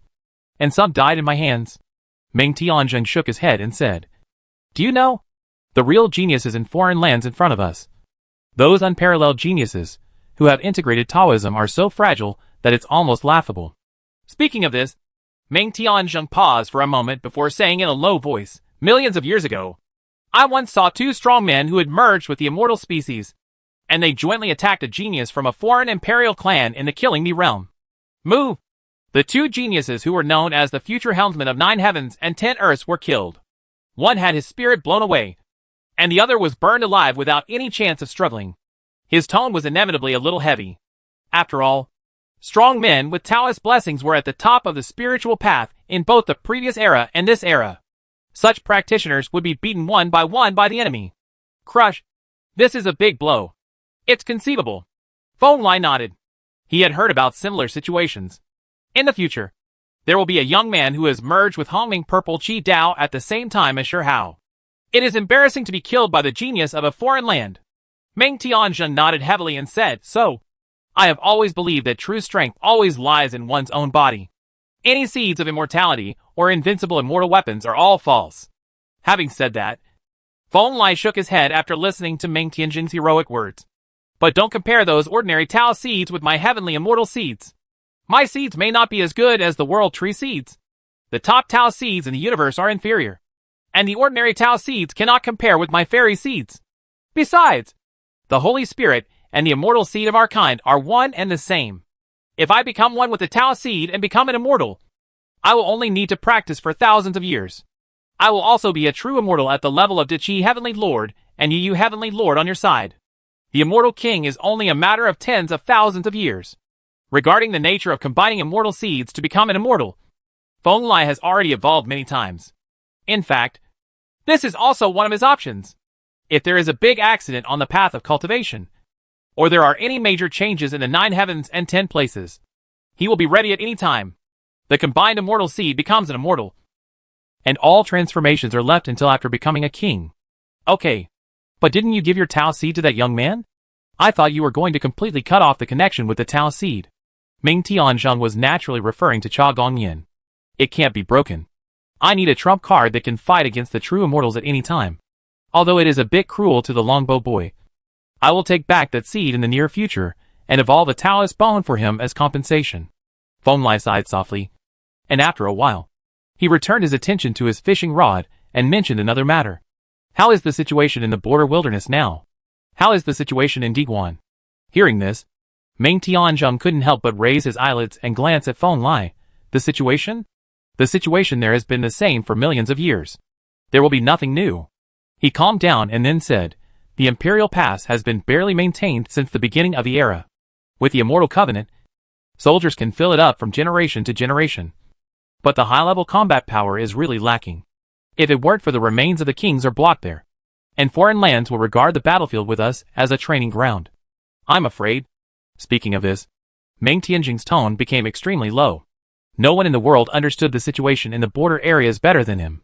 And some died in my hands." Meng Tianzheng shook his head and said, "Do you know? The real geniuses in foreign lands in front of us. Those unparalleled geniuses who have integrated Taoism are so fragile that it's almost laughable." Speaking of this, Meng Tianzheng paused for a moment before saying in a low voice, "Millions of years ago, I once saw two strong men who had merged with the immortal species, and they jointly attacked a genius from a foreign imperial clan in the Killing Me realm. Mu, the two geniuses who were known as the future helmsmen of 9 heavens and 10 earths were killed. One had his spirit blown away, and the other was burned alive without any chance of struggling." His tone was inevitably a little heavy. After all, strong men with Taoist blessings were at the top of the spiritual path in both the previous era and this era. Such practitioners would be beaten one by the enemy. Crush. This is a big blow. It's conceivable. Feng Lai nodded. He had heard about similar situations. In the future, there will be a young man who has merged with Hongming Purple Qi Dao at the same time as Shi Hao. It is embarrassing to be killed by the genius of a foreign land. Meng Tianzheng nodded heavily and said, "So, I have always believed that true strength always lies in one's own body. Any seeds of immortality or invincible immortal weapons are all false." Having said that, Feng Lai shook his head after listening to Meng Tianzheng's heroic words. "But don't compare those ordinary Tao seeds with my heavenly immortal seeds. My seeds may not be as good as the world tree seeds. The top Tao seeds in the universe are inferior, and the ordinary Tao seeds cannot compare with my fairy seeds. Besides, the Holy Spirit and the immortal seed of our kind are one and the same. If I become one with the Tao seed and become an immortal, I will only need to practice for thousands of years. I will also be a true immortal at the level of Diqi Heavenly Lord and Yu Heavenly Lord on your side. The immortal king is only a matter of tens of thousands of years." Regarding the nature of combining immortal seeds to become an immortal, Feng Lai has already evolved many times. In fact, this is also one of his options. If there is a big accident on the path of cultivation, or there are any major changes in the 9 heavens and 10 places, he will be ready at any time. The combined immortal seed becomes an immortal, and all transformations are left until after becoming a king. Okay, but didn't you give your Tao seed to that young man? I thought you were going to completely cut off the connection with the Tao seed. Meng Tianzheng was naturally referring to Cha Gongyin. It can't be broken. I need a trump card that can fight against the true immortals at any time. Although it is a bit cruel to the longbow boy, I will take back that seed in the near future and evolve a Taoist bone for him as compensation." Feng Lai sighed softly, and after a while, he returned his attention to his fishing rod and mentioned another matter. "How is the situation in the border wilderness now? How is the situation in Diguan?" Hearing this, Meng Tianzheng couldn't help but raise his eyelids and glance at Feng Lai. "The situation? The situation there has been the same for millions of years. There will be nothing new." He calmed down and then said, "The Imperial Pass has been barely maintained since the beginning of the era. With the Immortal Covenant, soldiers can fill it up from generation to generation. But the high-level combat power is really lacking. If it weren't for the remains of the kings are blocked there, and foreign lands will regard the battlefield with us as a training ground. I'm afraid." Speaking of this, Meng Tianjing's tone became extremely low. No one in the world understood the situation in the border areas better than him.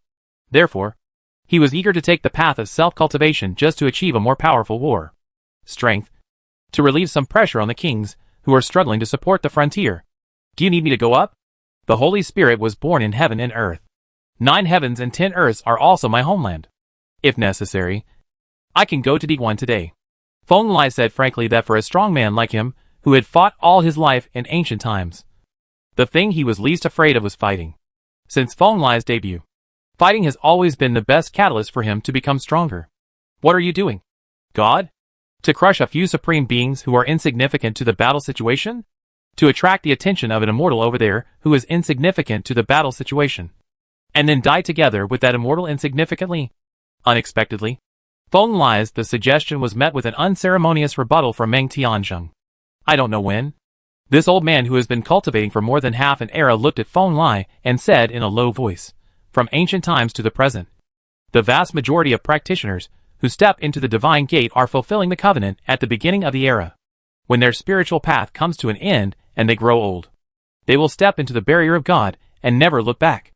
Therefore, he was eager to take the path of self-cultivation just to achieve a more powerful war. Strength. To relieve some pressure on the kings, who are struggling to support the frontier. "Do you need me to go up? The Holy Spirit was born in heaven and earth. 9 heavens and 10 earths are also my homeland. If necessary, I can go to Diguan today." Feng Lai said frankly that for a strong man like him, who had fought all his life in ancient times, The thing he was least afraid of was fighting. Since Feng Lai's debut, fighting has always been the best catalyst for him to become stronger. What are you doing, God? To crush a few supreme beings who are insignificant to the battle situation? To attract the attention of an immortal over there who is insignificant to the battle situation? And then die together with that immortal insignificantly? Unexpectedly, Feng Lai's the suggestion was met with an unceremonious rebuttal from Meng Tianzheng. I don't know when. This old man who has been cultivating for more than half an era looked at Feng Lai and said in a low voice, from ancient times to the present, the vast majority of practitioners who step into the divine gate are fulfilling the covenant at the beginning of the era. When their spiritual path comes to an end and they grow old, they will step into the barrier of God and never look back.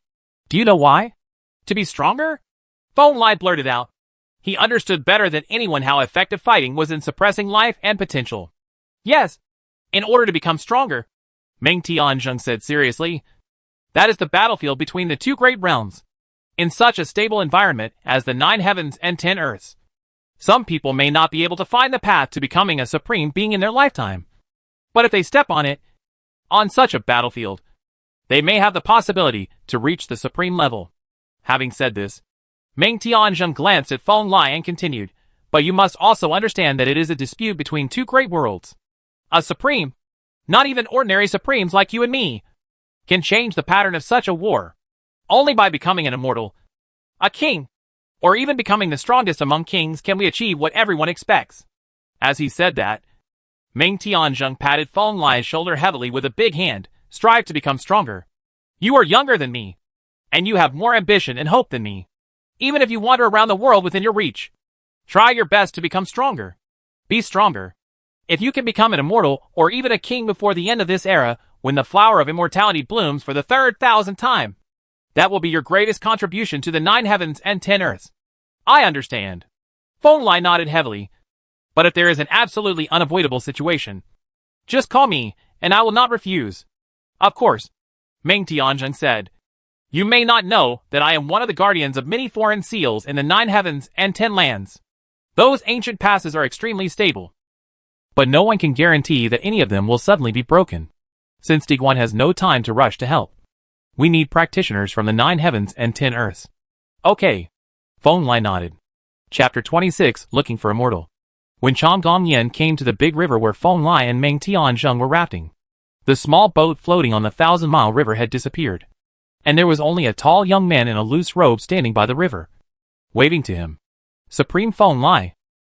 Do you know why? To be stronger? Feng Lai blurted out. He understood better than anyone how effective fighting was in suppressing life and potential. Yes, in order to become stronger, Meng Tianzheng said seriously. That is the battlefield between the two great realms. In such a stable environment as the 9 heavens and 10 earths, some people may not be able to find the path to becoming a supreme being in their lifetime. But if they step on it, on such a battlefield, they may have the possibility to reach the supreme level. Having said this, Meng Tianzheng glanced at Feng Lai and continued, but you must also understand that it is a dispute between two great worlds. A supreme, not even ordinary supremes like you and me, can change the pattern of such a war. Only by becoming an immortal, a king, or even becoming the strongest among kings can we achieve what everyone expects. As he said that, Meng Tianzheng patted Feng Lai's shoulder heavily with a big hand. Strive to become stronger. You are younger than me, and you have more ambition and hope than me. Even if you wander around the world within your reach, try your best to become stronger. Be stronger. If you can become an immortal or even a king before the end of this era, when the flower of immortality blooms for the 3,000th time, that will be your greatest contribution to the 9 heavens and 10 earths. I understand. Feng Lai nodded heavily. But if there is an absolutely unavoidable situation, just call me, and I will not refuse. Of course, Meng Tianzheng said. You may not know that I am one of the guardians of many foreign seals in the 9 heavens and 10 lands. Those ancient passes are extremely stable. But no one can guarantee that any of them will suddenly be broken. Since Diguan has no time to rush to help, we need practitioners from the 9 heavens and 10 earths. Okay. Feng Lai nodded. Chapter 26, Looking for Immortal. When Chang Gongyan came to the big river where Feng Lai and Meng Tianzheng were rafting, the small boat floating on the 1,000-mile river had disappeared, and there was only a tall young man in a loose robe standing by the river, waving to him. Supreme Feng Lai.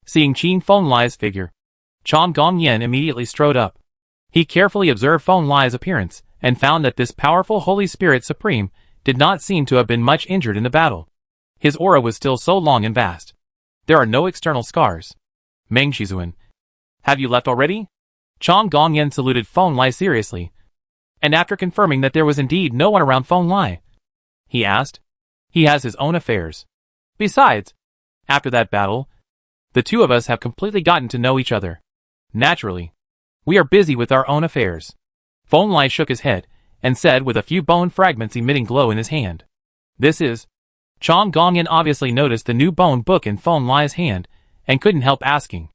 Seeing Feng Lai's figure, Chang Gongyan immediately strode up. He carefully observed Feng Lai's appearance, and found that this powerful Holy Spirit Supreme did not seem to have been much injured in the battle. His aura was still so long and vast. There are no external scars. Meng Shizuan. Have you left already? Chang Gongyan saluted Feng Lai seriously, and after confirming that there was indeed no one around Feng Lai, he asked. He has his own affairs. Besides, after that battle, the two of us have completely gotten to know each other. Naturally, we are busy with our own affairs. Feng Lai shook his head, and said with a few bone fragments emitting glow in his hand. This is... Chang Gongyan obviously noticed the new bone book in Feng Lai's hand, and couldn't help asking.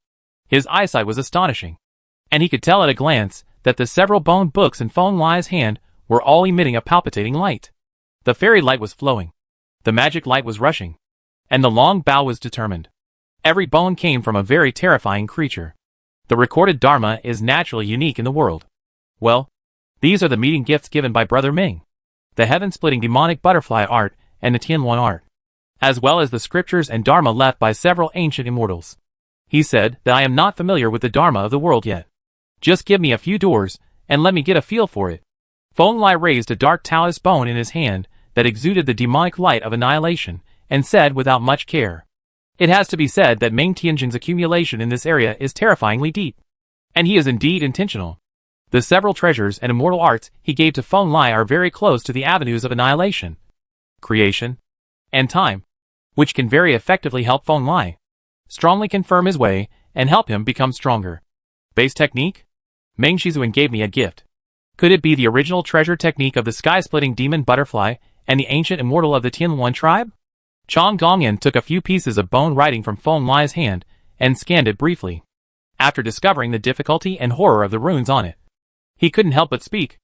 His eyesight was astonishing, and he could tell at a glance that the several bone books in Feng Lai's hand were all emitting a palpitating light. The fairy light was flowing, the magic light was rushing, and the long bow was determined. Every bone came from a very terrifying creature. The recorded Dharma is naturally unique in the world. Well, these are the meeting gifts given by Brother Ming, the heaven-splitting demonic butterfly art and the Tianluan art, as well as the scriptures and Dharma left by several ancient immortals. He said that I am not familiar with the Dharma of the world yet. Just give me a few doors, and let me get a feel for it. Feng Lai raised a dark Taoist bone in his hand that exuded the demonic light of annihilation, and said without much care. It has to be said that Meng Tianzheng's accumulation in this area is terrifyingly deep. And he is indeed intentional. The several treasures and immortal arts he gave to Feng Lai are very close to the avenues of annihilation, creation, and time, which can very effectively help Feng Lai strongly confirm his way and help him become stronger. Base technique? Meng Shizuan gave me a gift. Could it be the original treasure technique of the sky-splitting demon butterfly and the ancient immortal of the Tianluan tribe? Chang Gongyan took a few pieces of bone writing from Feng Lai's hand and scanned it briefly. After discovering the difficulty and horror of the runes on it, he couldn't help but speak.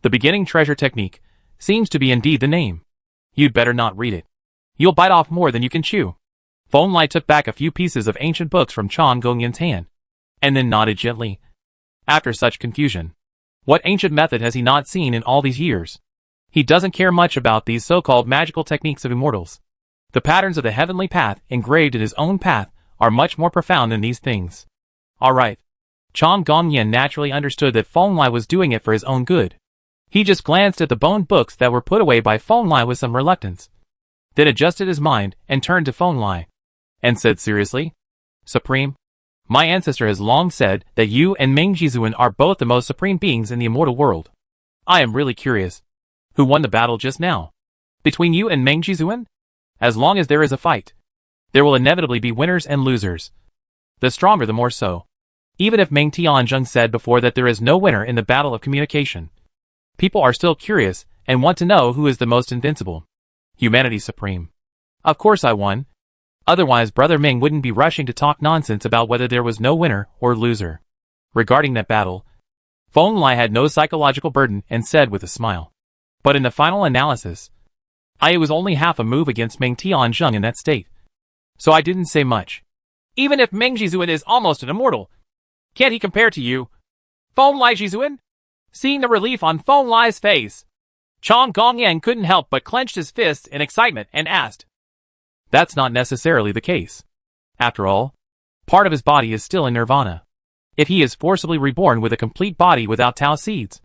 The beginning treasure technique seems to be indeed the name. You'd better not read it. You'll bite off more than you can chew. Feng Lai took back a few pieces of ancient books from Chang Gongyan's hand, and then nodded gently. After such confusion, what ancient method has he not seen in all these years? He doesn't care much about these so-called magical techniques of immortals. The patterns of the heavenly path engraved in his own path are much more profound than these things. Alright. Chang Gongyan naturally understood that Feng Lai was doing it for his own good. He just glanced at the boned books that were put away by Feng Lai with some reluctance, then adjusted his mind and turned to Feng Lai, and said seriously, Supreme, my ancestor has long said that you and Meng Jizuan are both the most supreme beings in the immortal world. I am really curious. Who won the battle just now? Between you and Meng Jizuan? As long as there is a fight, there will inevitably be winners and losers. The stronger the more so. Even if Meng Tianzheng said before that there is no winner in the battle of communication, people are still curious and want to know who is the most invincible. Humanity supreme. Of course I won. Otherwise Brother Ming wouldn't be rushing to talk nonsense about whether there was no winner or loser. Regarding that battle, Feng Lai had no psychological burden and said with a smile. But in the final analysis, I was only half a move against Meng Tianzheng in that state. So I didn't say much. Even if Meng Jizuan is almost an immortal, can't he compare to you? Feng Lai Jizuan? Seeing the relief on Feng Lai's face, Chang Gongyan couldn't help but clenched his fists in excitement and asked. That's not necessarily the case. After all, part of his body is still in nirvana. If he is forcibly reborn with a complete body without Tao seeds,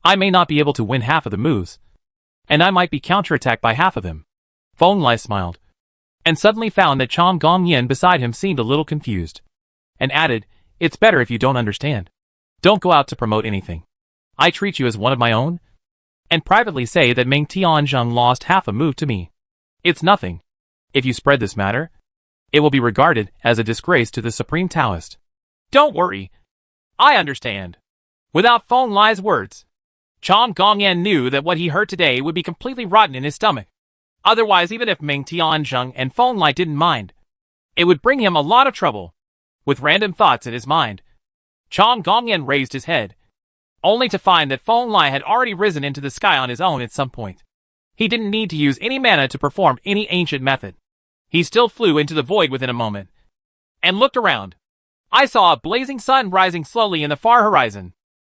I may not be able to win half of the moves, and I might be counterattacked by half of them. Feng Lai smiled, and suddenly found that Chang Gongyan beside him seemed a little confused, and added, It's better if you don't understand. Don't go out to promote anything. I treat you as one of my own, and privately say that Meng Tianzheng lost half a move to me. It's nothing. If you spread this matter, it will be regarded as a disgrace to the Supreme Taoist. Don't worry. I understand. Without Feng Lai's words, Chang Gongyan knew that what he heard today would be completely rotten in his stomach. Otherwise, even if Meng Tianzheng and Feng Lai didn't mind, it would bring him a lot of trouble. With random thoughts in his mind, Chang Gongyan raised his head, only to find that Feng Lai had already risen into the sky on his own at some point. He didn't need to use any mana to perform any ancient method. He still flew into the void within a moment, and looked around. I saw a blazing sun rising slowly in the far horizon.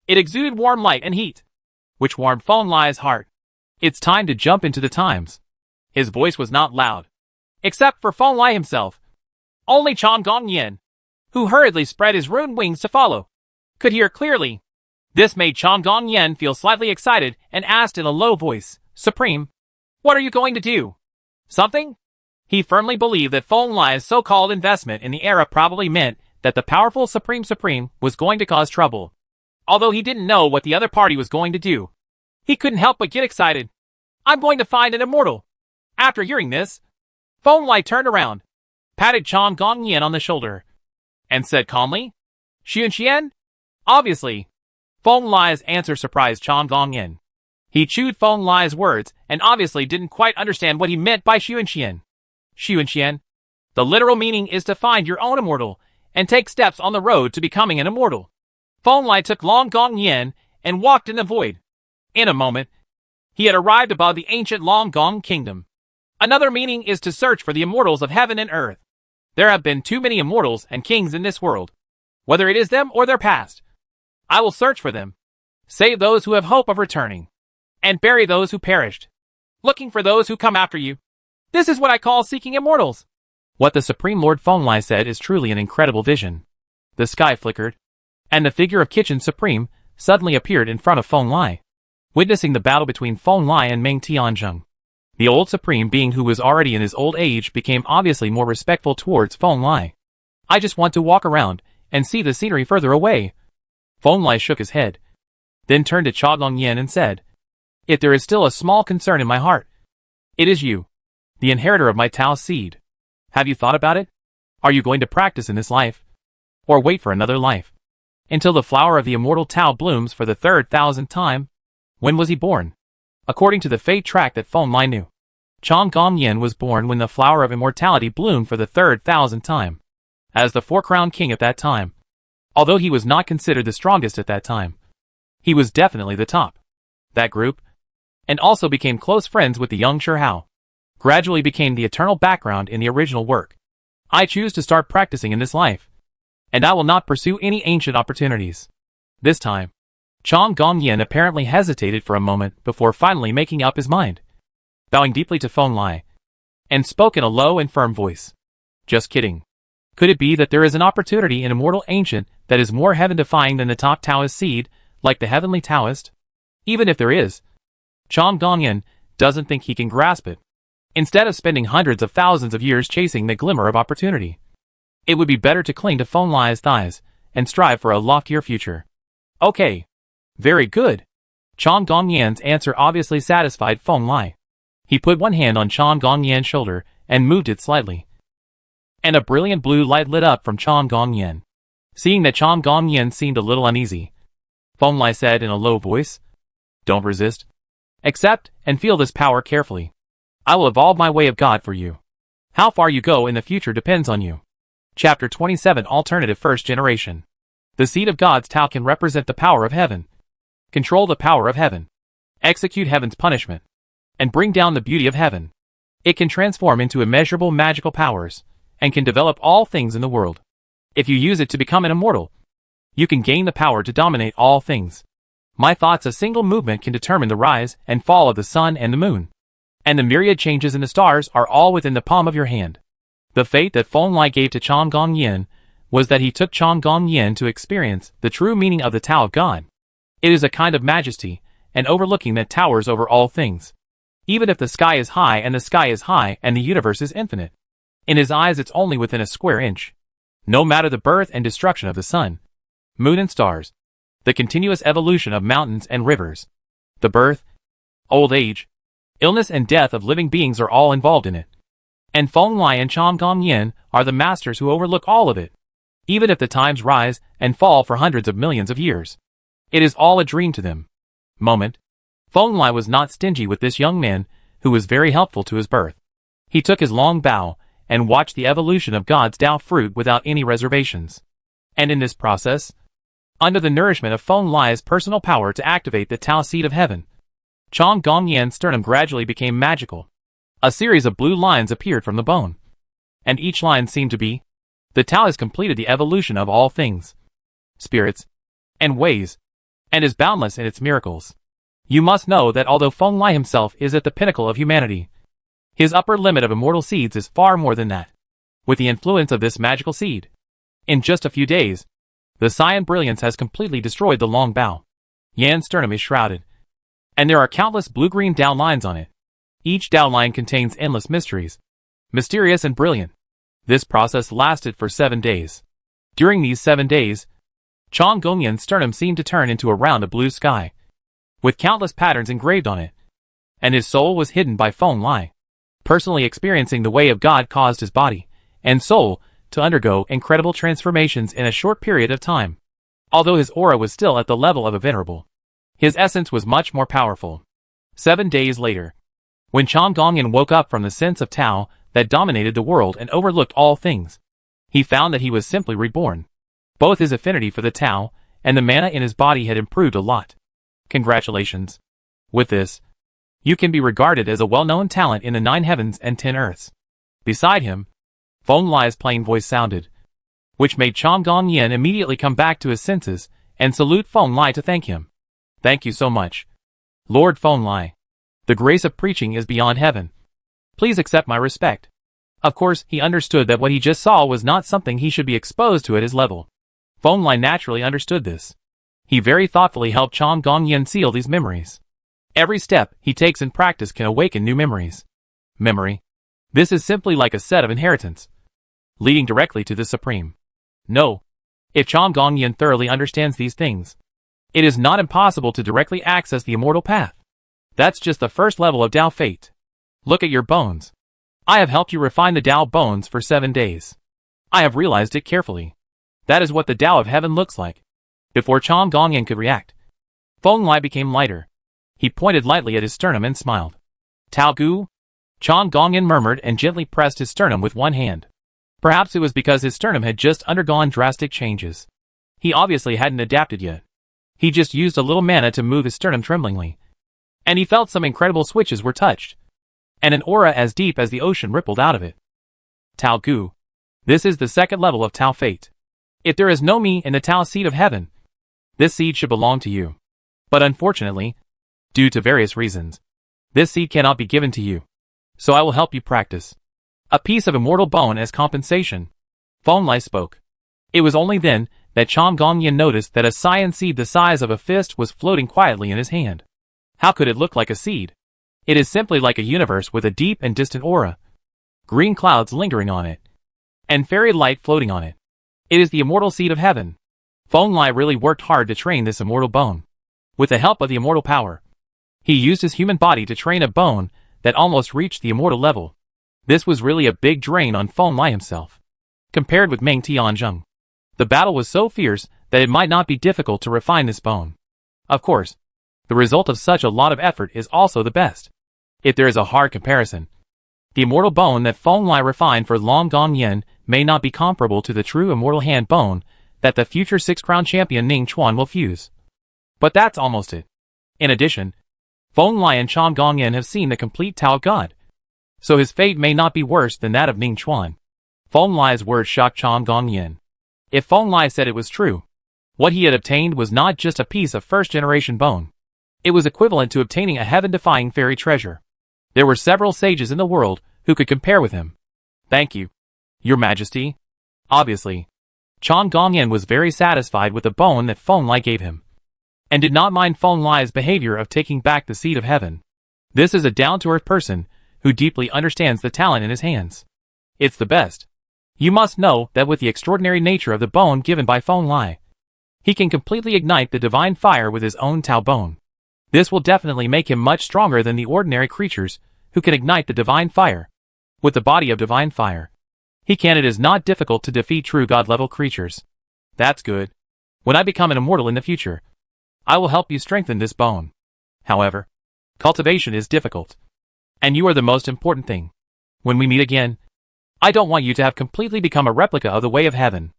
It exuded warm light and heat, which warmed Feng Lai's heart. It's time to jump into the times. His voice was not loud, except for Feng Lai himself. Only Chang Gongyan, who hurriedly spread his rune wings to follow, could hear clearly. This made Chang Gongyan feel slightly excited and asked in a low voice, Supreme, what are you going to do? Something? He firmly believed that Feng Lai's so-called investment in the era probably meant that the powerful Supreme was going to cause trouble. Although he didn't know what the other party was going to do, he couldn't help but get excited. I'm going to find an immortal. After hearing this, Feng Lai turned around, patted Chang Gongyan on the shoulder, and said calmly, Xuanxian? Obviously. Feng Lai's answer surprised Chang Gongyan. He chewed Feng Lai's words and obviously didn't quite understand what he meant by Xuanxian. Xuanxian. The literal meaning is to find your own immortal and take steps on the road to becoming an immortal. Feng Lai took Long Gongyan and walked in the void. In a moment, he had arrived above the ancient Long Gong kingdom. Another meaning is to search for the immortals of heaven and earth. There have been too many immortals and kings in this world. Whether it is them or their past, I will search for them, save those who have hope of returning, and bury those who perished, looking for those who come after you. This is what I call seeking immortals. What the Supreme Lord Feng Lai said is truly an incredible vision. The sky flickered, and the figure of Kitchen Supreme suddenly appeared in front of Feng Lai, witnessing the battle between Feng Lai and Meng Tianzheng. The old Supreme being who was already in his old age became obviously more respectful towards Feng Lai. I just want to walk around and see the scenery further away. Feng Lai shook his head, then turned to Chang Gongyan and said, If there is still a small concern in my heart, it is you, the inheritor of my Tao seed. Have you thought about it? Are you going to practice in this life, or wait for another life, until the flower of the immortal Tao blooms for the 3,000th time? When was he born? According to the fate track that Feng Lai knew, Chang Gongyan was born when the flower of immortality bloomed for the 3,000th time. As the four-crowned king at that time, although he was not considered the strongest at that time, he was definitely the top. that group, and also became close friends with the young Shirhao. Gradually became the eternal background in the original work. I choose to start practicing in this life, and I will not pursue any ancient opportunities. This time, Chong Gongyan apparently hesitated for a moment before finally making up his mind. Bowing deeply to Feng Lai, and spoke in a low and firm voice. Just kidding. Could it be that there is an opportunity in Immortal Ancient that is more heaven-defying than the top Taoist seed, like the Heavenly Taoist? Even if there is, Chong Gongyan doesn't think he can grasp it. Instead of spending hundreds of thousands of years chasing the glimmer of opportunity, it would be better to cling to Feng Lai's thighs and strive for a loftier future. Okay. Very good. Chong Gongyan's answer obviously satisfied Feng Lai. He put one hand on Chong Gongyan's shoulder and moved it slightly. And a brilliant blue light lit up from Chong Gongyan. Seeing that Chong Gongyan seemed a little uneasy, Feng Lai said in a low voice, "Don't resist. Accept and feel this power carefully. I will evolve my way of God for you. How far you go in the future depends on you." Chapter 27 Alternative First Generation. The seed of God's Tao can represent the power of heaven, control the power of heaven, execute heaven's punishment, and bring down the beauty of heaven. It can transform into immeasurable magical powers, and can develop all things in the world. If you use it to become an immortal, you can gain the power to dominate all things. My thoughts, a single movement can determine the rise and fall of the sun and the moon. And the myriad changes in the stars are all within the palm of your hand. The fate that Feng Lai gave to Chong Gongyan was that he took Chong Gongyan to experience the true meaning of the Tao of God. It is a kind of majesty and overlooking that towers over all things. Even if the sky is high and the sky is high and the universe is infinite, in his eyes it's only within a square inch. No matter the birth and destruction of the sun, moon and stars, the continuous evolution of mountains and rivers, the birth, old age, illness and death of living beings are all involved in it. And Feng Lai and Chong Gongyan are the masters who overlook all of it. Even if the times rise and fall for hundreds of millions of years, it is all a dream to them. Moment. Feng Lai was not stingy with this young man, who was very helpful to his birth. He took his long bow and watched the evolution of God's Tao fruit without any reservations. And in this process, under the nourishment of Feng Lai's personal power to activate the Tao seed of heaven, Chong Gongyan's sternum gradually became magical. A series of blue lines appeared from the bone, and each line seemed to be, the Tao has completed the evolution of all things, spirits, and ways, and is boundless in its miracles. You must know that although Feng Lai himself is at the pinnacle of humanity, his upper limit of immortal seeds is far more than that. With the influence of this magical seed, in just a few days, the cyan brilliance has completely destroyed the long bow. Yan's sternum is shrouded, and there are countless blue-green Tao lines on it. Each Tao line contains endless mysteries, mysterious and brilliant. This process lasted for 7 days. During these 7 days, Chong Gongyan's sternum seemed to turn into a round of blue sky, with countless patterns engraved on it, and his soul was hidden by Feng Lai. Personally experiencing the way of God caused his body and soul to undergo incredible transformations in a short period of time. Although his aura was still at the level of a venerable, his essence was much more powerful. 7 days later, when Chong Gongyan woke up from the sense of Tao that dominated the world and overlooked all things, he found that he was simply reborn. Both his affinity for the Tao and the mana in his body had improved a lot. Congratulations. With this, you can be regarded as a well-known talent in the 9 heavens and 10 earths. Beside him, Feng Lai's plain voice sounded, which made Chong Gongyan immediately come back to his senses and salute Feng Lai to thank him. Thank you so much, Lord Feng Lai. The grace of preaching is beyond heaven. Please accept my respect. Of course, he understood that what he just saw was not something he should be exposed to at his level. Feng Lai naturally understood this. He very thoughtfully helped Chong Gongyan seal these memories. Every step he takes in practice can awaken new memories. Memory. This is simply like a set of inheritance, leading directly to the Supreme. No. If Chong Gongyan thoroughly understands these things, it is not impossible to directly access the immortal path. That's just the first level of Tao fate. Look at your bones. I have helped you refine the Tao bones for 7 days. I have realized it carefully. That is what the Tao of heaven looks like. Before Chong Gongyan could react, Feng Lai became lighter. He pointed lightly at his sternum and smiled. Tao Gu? Chong Gongyan murmured and gently pressed his sternum with one hand. Perhaps it was because his sternum had just undergone drastic changes. He obviously hadn't adapted yet. He just used a little mana to move his sternum tremblingly, and he felt some incredible switches were touched, and an aura as deep as the ocean rippled out of it. Tao Gu. This is the second level of Tao Fate. If there is no me in the Tao seed of heaven, this seed should belong to you. But unfortunately, due to various reasons, this seed cannot be given to you. So I will help you practice. A piece of immortal bone as compensation. Feng Lai spoke. It was only then that Chang Gongyan noticed that a cyan seed the size of a fist was floating quietly in his hand. How could it look like a seed? It is simply like a universe with a deep and distant aura. Green clouds lingering on it, and fairy light floating on it. It is the immortal seed of heaven. Feng Lai really worked hard to train this immortal bone. With the help of the immortal power, he used his human body to train a bone that almost reached the immortal level. This was really a big drain on Feng Lai himself. Compared with Meng Tianzheng, the battle was so fierce that it might not be difficult to refine this bone. Of course, the result of such a lot of effort is also the best. If there is a hard comparison, the immortal bone that Feng Lai refined for Long Gongyan may not be comparable to the true immortal hand bone that the future six-crown champion Ning Chuan will fuse. But that's almost it. In addition, Feng Lai and Chang Gongyan have seen the complete Tao of God, so his fate may not be worse than that of Ning Chuan. Feng Lai's words shocked Chang Gongyan. If Feng Lai said it was true, what he had obtained was not just a piece of first-generation bone. It was equivalent to obtaining a heaven-defying fairy treasure. There were several sages in the world who could compare with him. Thank you, Your Majesty. Obviously, Chang Gongyan was very satisfied with the bone that Feng Lai gave him, and did not mind Feng Lai's behavior of taking back the seed of heaven. This is a down-to-earth person who deeply understands the talent in his hands. It's the best. You must know that with the extraordinary nature of the bone given by Feng Lai, he can completely ignite the divine fire with his own Tao bone. This will definitely make him much stronger than the ordinary creatures who can ignite the divine fire. With the body of divine fire, it is not difficult to defeat true God-level creatures. That's good. When I become an immortal in the future, I will help you strengthen this bone. However, cultivation is difficult, and you are the most important thing. When we meet again, I don't want you to have completely become a replica of the way of heaven.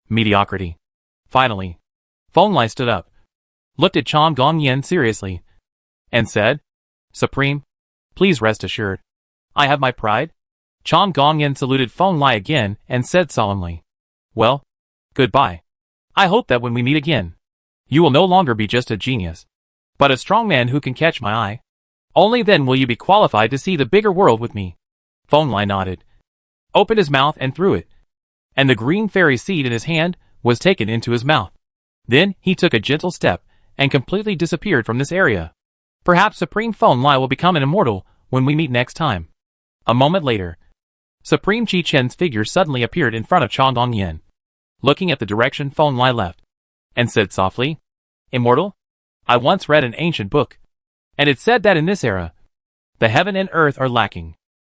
Mediocrity. Finally, Feng Lai stood up, looked at Chang Gongyan seriously, and said, Supreme, please rest assured. I have my pride. Chang Gongyan saluted Feng Lai again and said solemnly, Well, goodbye. I hope that when we meet again, you will no longer be just a genius, but a strong man who can catch my eye. Only then will you be qualified to see the bigger world with me. Feng Lai nodded, opened his mouth and threw it, and the green fairy seed in his hand was taken into his mouth. Then he took a gentle step and completely disappeared from this area. Perhaps Supreme Feng Lai will become an immortal when we meet next time. A moment later, Supreme Qi Chen's figure suddenly appeared in front of Chang Gongyan, looking at the direction Feng Lai left, and said softly, Immortal? I once read an ancient book, and it said that in this era, the heaven and earth are lacking,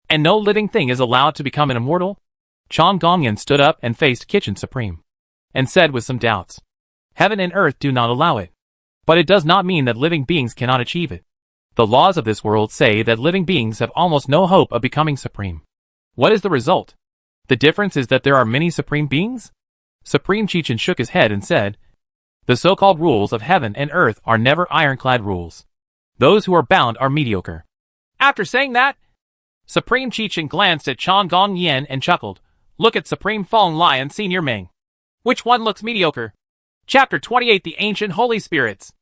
and no living thing is allowed to become an immortal. Chang Gongyan stood up and faced Kitchen Supreme, and said with some doubts, Heaven and earth do not allow it, but it does not mean that living beings cannot achieve it. The laws of this world say that living beings have almost no hope of becoming supreme. What is the result? The difference is that there are many supreme beings? Supreme Chichen shook his head and said, The so-called rules of heaven and earth are never ironclad rules. Those who are bound are mediocre. After saying that, Supreme Chichen glanced at Chang Gongyan and chuckled, Look at Supreme Feng Lai and Senior Ming. Which one looks mediocre? Chapter 28 The Ancient Holy Spirits.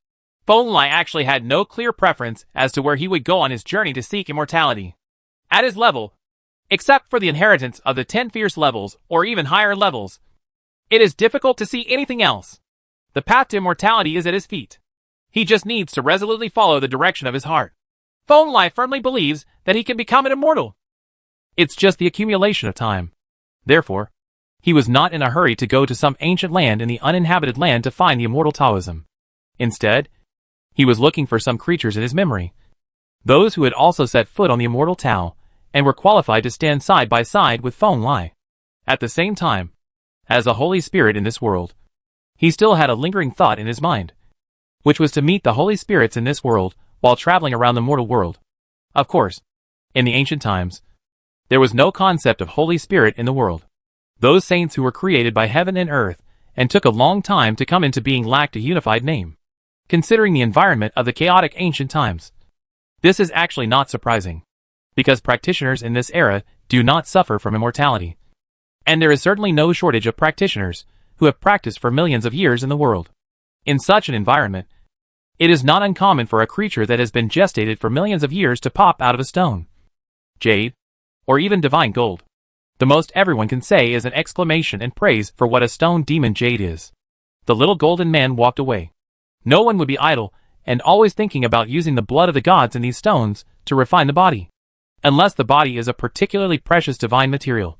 Feng Lai actually had no clear preference as to where he would go on his journey to seek immortality. At his level, except for the inheritance of the 10 fierce levels or even higher levels, it is difficult to see anything else. The path to immortality is at his feet. He just needs to resolutely follow the direction of his heart. Feng Lai firmly believes that he can become an immortal. It's just the accumulation of time. Therefore, he was not in a hurry to go to some ancient land in the uninhabited land to find the immortal Taoism. Instead, he was looking for some creatures in his memory, those who had also set foot on the immortal Tao, and were qualified to stand side by side with Feng Lai. At the same time, as a Holy Spirit in this world, he still had a lingering thought in his mind, which was to meet the Holy Spirits in this world while traveling around the mortal world. Of course, in the ancient times, there was no concept of Holy Spirit in the world. Those saints who were created by heaven and earth and took a long time to come into being lacked a unified name. Considering the environment of the chaotic ancient times, This is actually not surprising, because practitioners in this era do not suffer from immortality. And there is certainly no shortage of practitioners who have practiced for millions of years in the world. In such an environment, it is not uncommon for a creature that has been gestated for millions of years to pop out of a stone, jade, or even divine gold. The most everyone can say is an exclamation and praise for what a stone demon jade is. The little golden man walked away. No one would be idle and always thinking about using the blood of the gods in these stones to refine the body, unless the body is a particularly precious divine material.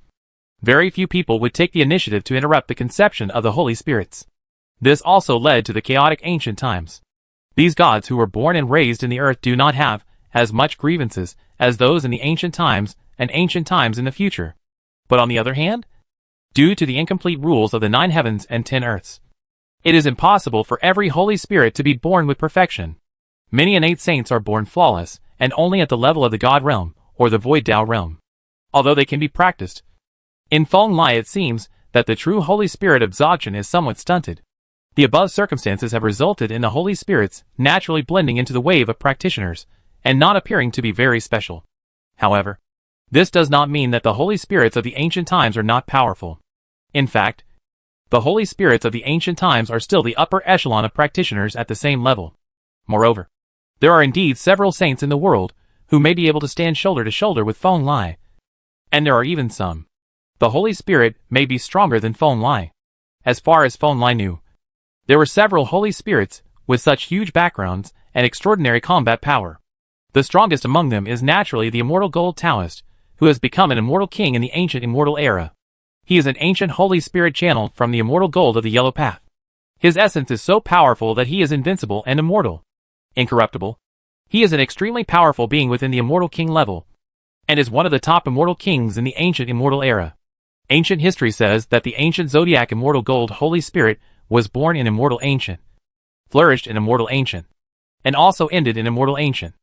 Very few people would take the initiative to interrupt the conception of the Holy Spirits. This also led to the chaotic ancient times. These gods who were born and raised in the earth do not have as much grievances as those in the ancient times and ancient times in the future. But on the other hand, due to the incomplete rules of the 9 heavens and 10 earths, it is impossible for every Holy Spirit to be born with perfection. Many innate saints are born flawless and only at the level of the God realm or the Void Tao realm, although they can be practiced. In Feng Lai it seems that the true Holy Spirit absorption is somewhat stunted. The above circumstances have resulted in the Holy Spirits naturally blending into the wave of practitioners and not appearing to be very special. However, this does not mean that the Holy Spirits of the ancient times are not powerful. In fact, the Holy Spirits of the ancient times are still the upper echelon of practitioners at the same level. Moreover, there are indeed several saints in the world who may be able to stand shoulder to shoulder with Feng Lai. And there are even some. The Holy Spirit may be stronger than Feng Lai. As far as Feng Lai knew, there were several Holy Spirits with such huge backgrounds and extraordinary combat power. The strongest among them is naturally the immortal gold Taoist, who has become an immortal king in the ancient immortal era. He is an ancient Holy Spirit channeled from the immortal gold of the yellow path. His essence is so powerful that he is invincible and immortal, incorruptible. He is an extremely powerful being within the immortal king level, and is one of the top immortal kings in the ancient immortal era. Ancient history says that the ancient zodiac immortal gold Holy Spirit was born in immortal ancient, flourished in immortal ancient, and also ended in immortal ancient.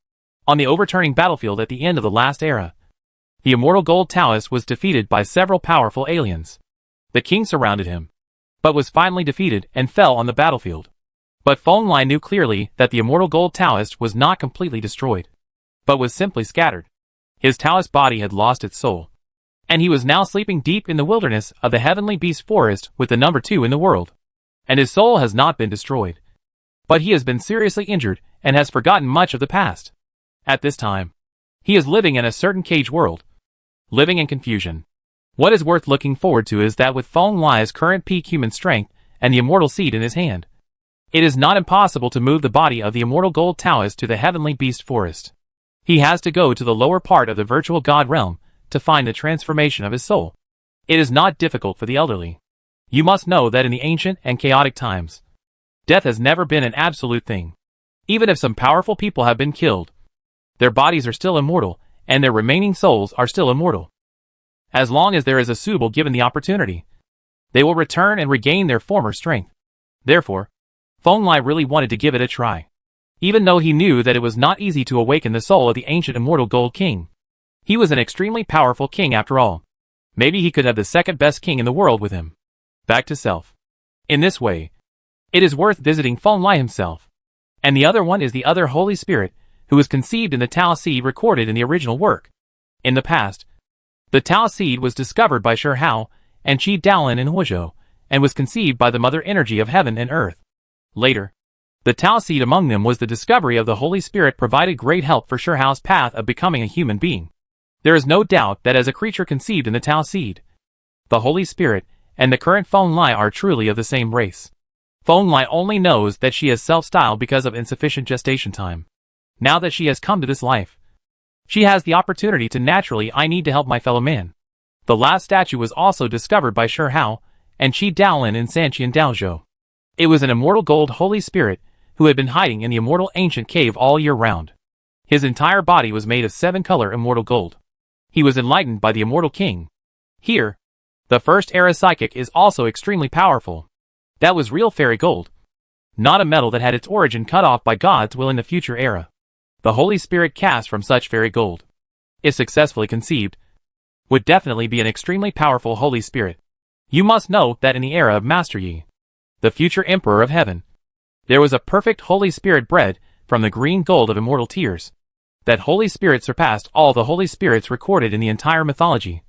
On the overturning battlefield at the end of the last era, the immortal gold Taoist was defeated by several powerful aliens. The king surrounded him, but was finally defeated and fell on the battlefield. But Feng Lai knew clearly that the immortal gold Taoist was not completely destroyed, but was simply scattered. His Taoist body had lost its soul, and he was now sleeping deep in the wilderness of the heavenly beast forest with the number 2 in the world. And his soul has not been destroyed, but he has been seriously injured and has forgotten much of the past. At this time, he is living in a certain cage world, living in confusion. What is worth looking forward to is that with Feng Lai's current peak human strength and the immortal seed in his hand, it is not impossible to move the body of the immortal gold Taoist to the heavenly beast forest. He has to go to the lower part of the virtual God realm to find the transformation of his soul. It is not difficult for the elderly. You must know that in the ancient and chaotic times, death has never been an absolute thing. Even if some powerful people have been killed, their bodies are still immortal, and their remaining souls are still immortal. As long as there is a suitable given the opportunity, they will return and regain their former strength. Therefore, Feng Lai really wanted to give it a try. Even though he knew that it was not easy to awaken the soul of the ancient immortal gold king. He was an extremely powerful king after all. Maybe he could have the second best king in the world with him. Back to self. In this way, it is worth visiting Feng Lai himself. And the other one is the other Holy Spirit, who was conceived in the Tao seed recorded in the original work. In the past, the Tao seed was discovered by Shi Hao and Qi Daolin in Huizhou, and was conceived by the mother energy of heaven and earth. Later, the Tao seed among them was the discovery of the Holy Spirit provided great help for Shi Hao's path of becoming a human being. There is no doubt that as a creature conceived in the Tao seed, the Holy Spirit and the current Feng Lai are truly of the same race. Feng Lai only knows that she is self-styled because of insufficient gestation time. Now that she has come to this life, she has the opportunity to naturally I need to help my fellow man. The last statue was also discovered by Shi Hao and Qi Daolin in Sanqian Daozhou. It was an immortal gold Holy Spirit who had been hiding in the immortal ancient cave all year round. His entire body was made of 7-color immortal gold. He was enlightened by the immortal king. Here, the first era psychic is also extremely powerful. That was real fairy gold, not a metal that had its origin cut off by God's will in the future era. The Holy Spirit cast from such fairy gold, if successfully conceived, would definitely be an extremely powerful Holy Spirit. You must know that in the era of Master Yi, the future Emperor of Heaven, there was a perfect Holy Spirit bred from the green gold of immortal tears. That Holy Spirit surpassed all the Holy Spirits recorded in the entire mythology,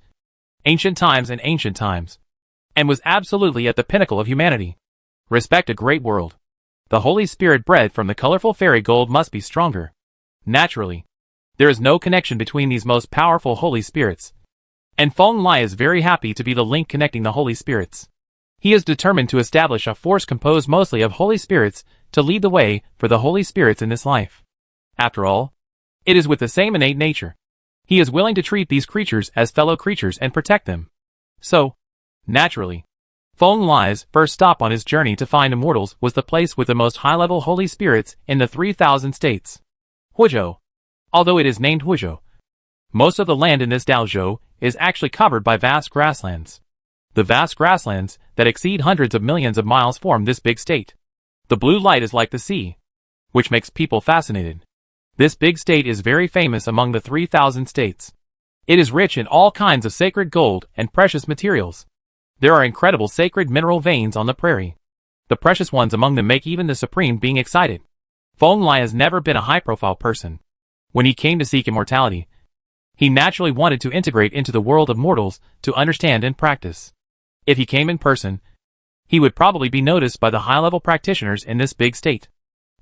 ancient times, and was absolutely at the pinnacle of humanity. Respect a great world. The Holy Spirit bred from the colorful fairy gold must be stronger. Naturally, there is no connection between these most powerful Holy Spirits. And Feng Lai is very happy to be the link connecting the Holy Spirits. He is determined to establish a force composed mostly of Holy Spirits to lead the way for the Holy Spirits in this life. After all, it is with the same innate nature. He is willing to treat these creatures as fellow creatures and protect them. So, naturally, Feng Lai's first stop on his journey to find immortals was the place with the most high-level Holy Spirits in the 3,000 states. Huizhou. Although it is named Huizhou, most of the land in this Daozhou is actually covered by vast grasslands. The vast grasslands that exceed hundreds of millions of miles form this big state. The blue light is like the sea, which makes people fascinated. This big state is very famous among the 3,000 states. It is rich in all kinds of sacred gold and precious materials. There are incredible sacred mineral veins on the prairie. The precious ones among them make even the Supreme Being excited. Feng Lai has never been a high-profile person. When he came to seek immortality, he naturally wanted to integrate into the world of mortals to understand and practice. If he came in person, he would probably be noticed by the high-level practitioners in this big state.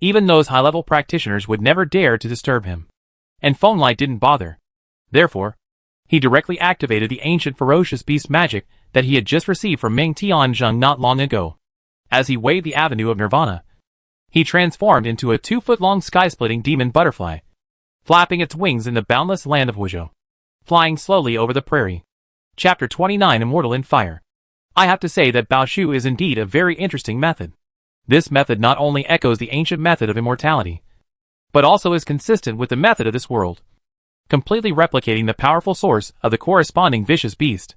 Even those high-level practitioners would never dare to disturb him. And Feng Lai didn't bother. Therefore, he directly activated the ancient ferocious beast magic that he had just received from Ming Tianzheng not long ago. As he waved the avenue of nirvana, he transformed into a 2-foot-long sky-splitting demon butterfly, flapping its wings in the boundless land of Huizhou, flying slowly over the prairie. Chapter 29 Immortal in Fire. I have to say that Baoshu is indeed a very interesting method. This method not only echoes the ancient method of immortality, but also is consistent with the method of this world, completely replicating the powerful source of the corresponding vicious beast.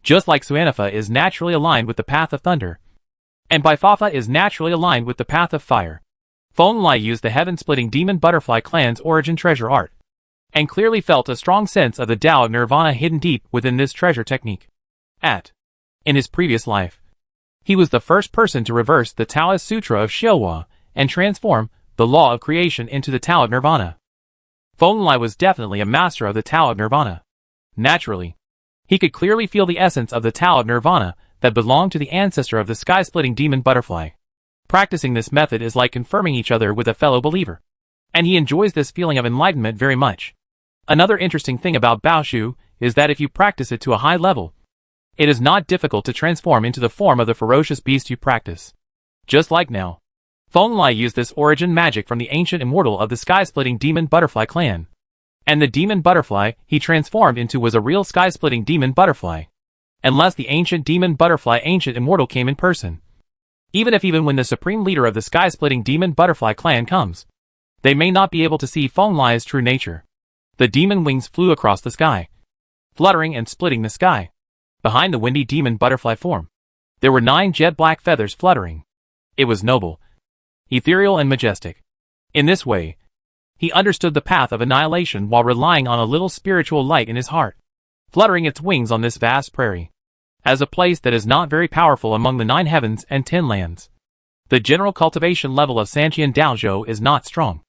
Just like Suanifa is naturally aligned with the path of thunder, and Baifafa is naturally aligned with the path of fire, Feng Lai used the heaven-splitting demon butterfly clan's origin treasure art, and clearly felt a strong sense of the Tao of Nirvana hidden deep within this treasure technique. In his previous life, he was the first person to reverse the Taoist Sutra of Xiuhua and transform the law of creation into the Tao of Nirvana. Feng Lai was definitely a master of the Tao of Nirvana. Naturally, he could clearly feel the essence of the Tao of Nirvana that belonged to the ancestor of the sky-splitting demon butterfly. Practicing this method is like confirming each other with a fellow believer, and he enjoys this feeling of enlightenment very much. Another interesting thing about Baoshu is that if you practice it to a high level, it is not difficult to transform into the form of the ferocious beast you practice. Just like now, Feng Lai used this origin magic from the ancient immortal of the sky-splitting demon butterfly clan. And the demon butterfly he transformed into was a real sky-splitting demon butterfly. Unless the ancient demon butterfly ancient immortal came in person. Even when the supreme leader of the sky-splitting demon butterfly clan comes, they may not be able to see Feng Lai's true nature. The demon wings flew across the sky, fluttering and splitting the sky. Behind the windy demon butterfly form, there were 9 jet-black feathers fluttering. It was noble, ethereal and majestic. In this way, he understood the path of annihilation while relying on a little spiritual light in his heart, fluttering its wings on this vast prairie. As a place that is not very powerful among the 9 heavens and 10 lands, the general cultivation level of Santian Daozhou is not strong.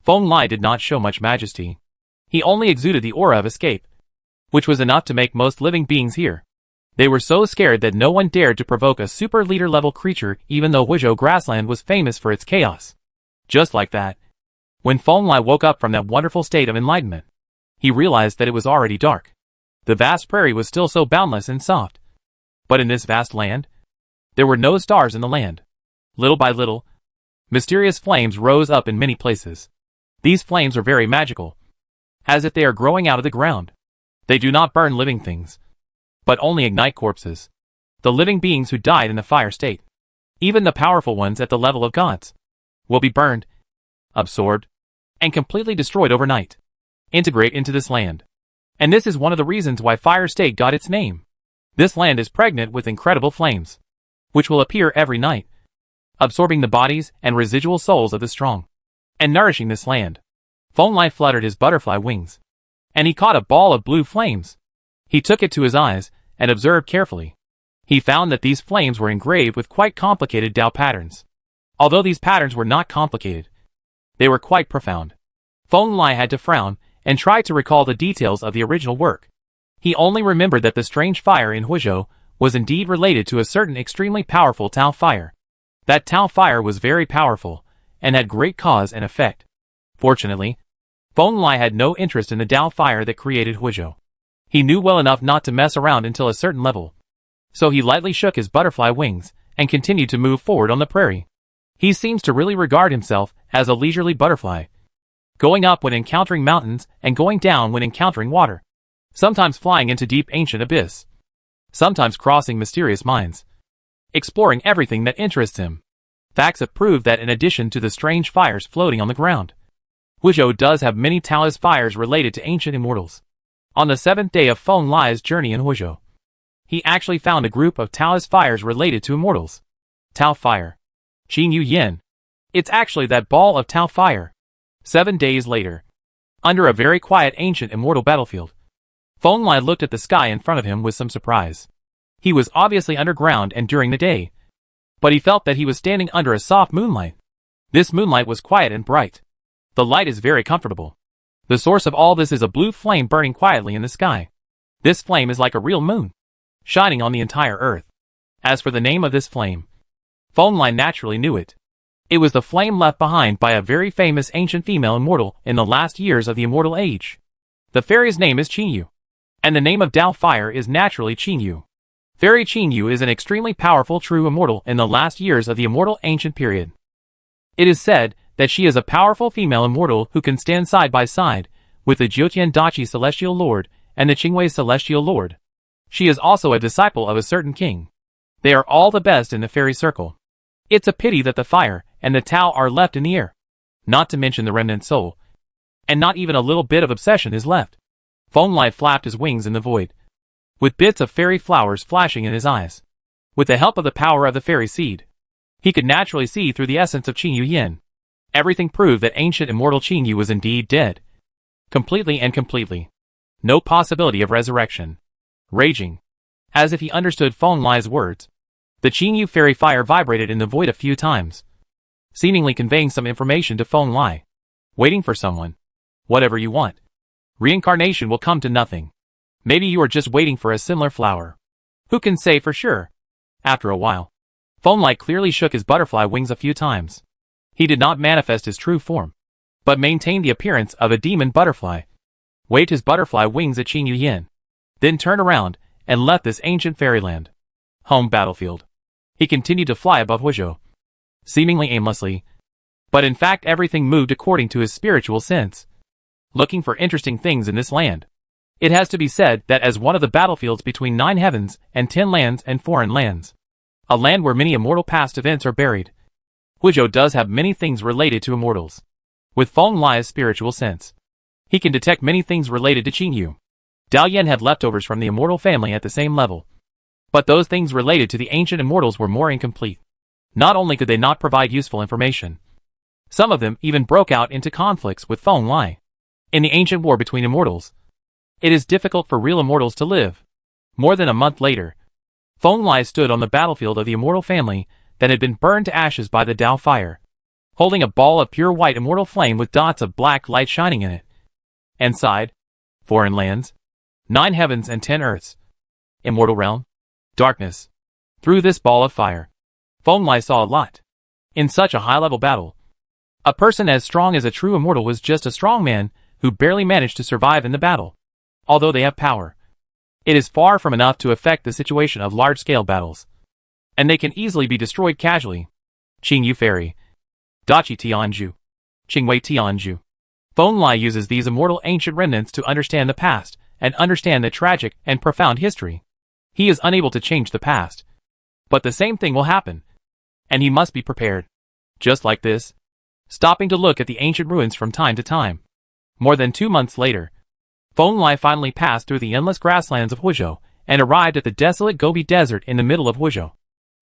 Feng Lai did not show much majesty. He only exuded the aura of escape, which was enough to make most living beings here. They were so scared that no one dared to provoke a super leader level creature even though Huizhou grassland was famous for its chaos. Just like that, when Feng Lai woke up from that wonderful state of enlightenment, he realized that it was already dark. The vast prairie was still so boundless and soft. But in this vast land, there were no stars in the land. Little by little, mysterious flames rose up in many places. These flames are very magical, as if they are growing out of the ground. They do not burn living things, but only ignite corpses. The living beings who died in the fire state, even the powerful ones at the level of gods, will be burned, absorbed, and completely destroyed overnight. Integrate into this land. And this is one of the reasons why Fire State got its name. This land is pregnant with incredible flames, which will appear every night, absorbing the bodies and residual souls of the strong, and nourishing this land. Feng Lai fluttered his butterfly wings, and he caught a ball of blue flames. He took it to his eyes and observed carefully. He found that these flames were engraved with quite complicated Tao patterns. Although these patterns were not complicated, they were quite profound. Feng Lai had to frown and try to recall the details of the original work. He only remembered that the strange fire in Huizhou was indeed related to a certain extremely powerful Tao fire. That Tao fire was very powerful, and had great cause and effect. Fortunately, Feng Lai had no interest in the Tao fire that created Huizhou. He knew well enough not to mess around until a certain level. So he lightly shook his butterfly wings, and continued to move forward on the prairie. He seems to really regard himself as a leisurely butterfly, going up when encountering mountains and going down when encountering water, sometimes flying into deep ancient abyss, sometimes crossing mysterious mines, exploring everything that interests him. Facts have proved that in addition to the strange fires floating on the ground, Huizhou does have many Taoist fires related to ancient immortals. On the 7th day of Feng Lai's journey in Huizhou, he actually found a group of Taoist fires related to immortals. Tao fire. Qing Yu Yin. It's actually that ball of Tao fire. 7 days later, under a very quiet ancient immortal battlefield, Feng Lai looked at the sky in front of him with some surprise. He was obviously underground and during the day, but he felt that he was standing under a soft moonlight. This moonlight was quiet and bright. The light is very comfortable. The source of all this is a blue flame burning quietly in the sky. This flame is like a real moon, shining on the entire earth. As for the name of this flame, Feng Lai naturally knew it. It was the flame left behind by a very famous ancient female immortal in the last years of the immortal age. The fairy's name is Qing Yu, and the name of Tao fire is naturally Qing Yu. Fairy Qing Yu is an extremely powerful true immortal in the last years of the immortal ancient period. It is said that she is a powerful female immortal who can stand side by side with the Jiutian Dachi celestial lord and the Qingwei celestial lord. She is also a disciple of a certain king. They are all the best in the fairy circle. It's a pity that the fire and the Tao are left in the air, not to mention the remnant soul, and not even a little bit of obsession is left. Feng Lai flapped his wings in the void, with bits of fairy flowers flashing in his eyes. With the help of the power of the fairy seed, he could naturally see through the essence of Qing Yu Yin. Everything proved that ancient immortal Qing Yu was indeed dead. Completely and completely. No possibility of resurrection. Raging, as if he understood Feng Lai's words, the Qing Yu fairy fire vibrated in the void a few times, seemingly conveying some information to Feng Lai. Waiting for someone. Whatever you want. Reincarnation will come to nothing. Maybe you are just waiting for a similar flower. Who can say for sure? After a while, Feng Lai clearly shook his butterfly wings a few times. He did not manifest his true form, but maintained the appearance of a demon butterfly, waved his butterfly wings at Qing Yu Yin, then turned around and left this ancient fairyland. Home battlefield. He continued to fly above Huizhou, seemingly aimlessly, but in fact everything moved according to his spiritual sense, looking for interesting things in this land. It has to be said that as one of the battlefields between 9 heavens and 10 lands and foreign lands, a land where many immortal past events are buried, Huizhou does have many things related to immortals. With Feng Lai's spiritual sense, he can detect many things related to Qing Yu. Dao Yan had leftovers from the immortal family at the same level, but those things related to the ancient immortals were more incomplete. Not only could they not provide useful information, some of them even broke out into conflicts with Feng Lai. In the ancient war between immortals, it is difficult for real immortals to live. More than a month later, Feng Lai stood on the battlefield of the immortal family that had been burned to ashes by the Tao fire, holding a ball of pure white immortal flame with dots of black light shining in it, and sighed. Foreign lands, 9 heavens and 10 earths. Immortal realm, darkness. Through this ball of fire, Feng Lai saw a lot. In such a high-level battle, a person as strong as a true immortal was just a strong man who barely managed to survive in the battle. Although they have power, it is far from enough to affect the situation of large-scale battles, and they can easily be destroyed casually. Qing Yu Fairy, Dachi Tianju, Qingwei Tianju. Feng Lai uses these immortal ancient remnants to understand the past and understand the tragic and profound history. He is unable to change the past, but the same thing will happen, and he must be prepared. Just like this, stopping to look at the ancient ruins from time to time. More than 2 months later, Feng Lai finally passed through the endless grasslands of Huizhou and arrived at the desolate Gobi Desert in the middle of Huizhou.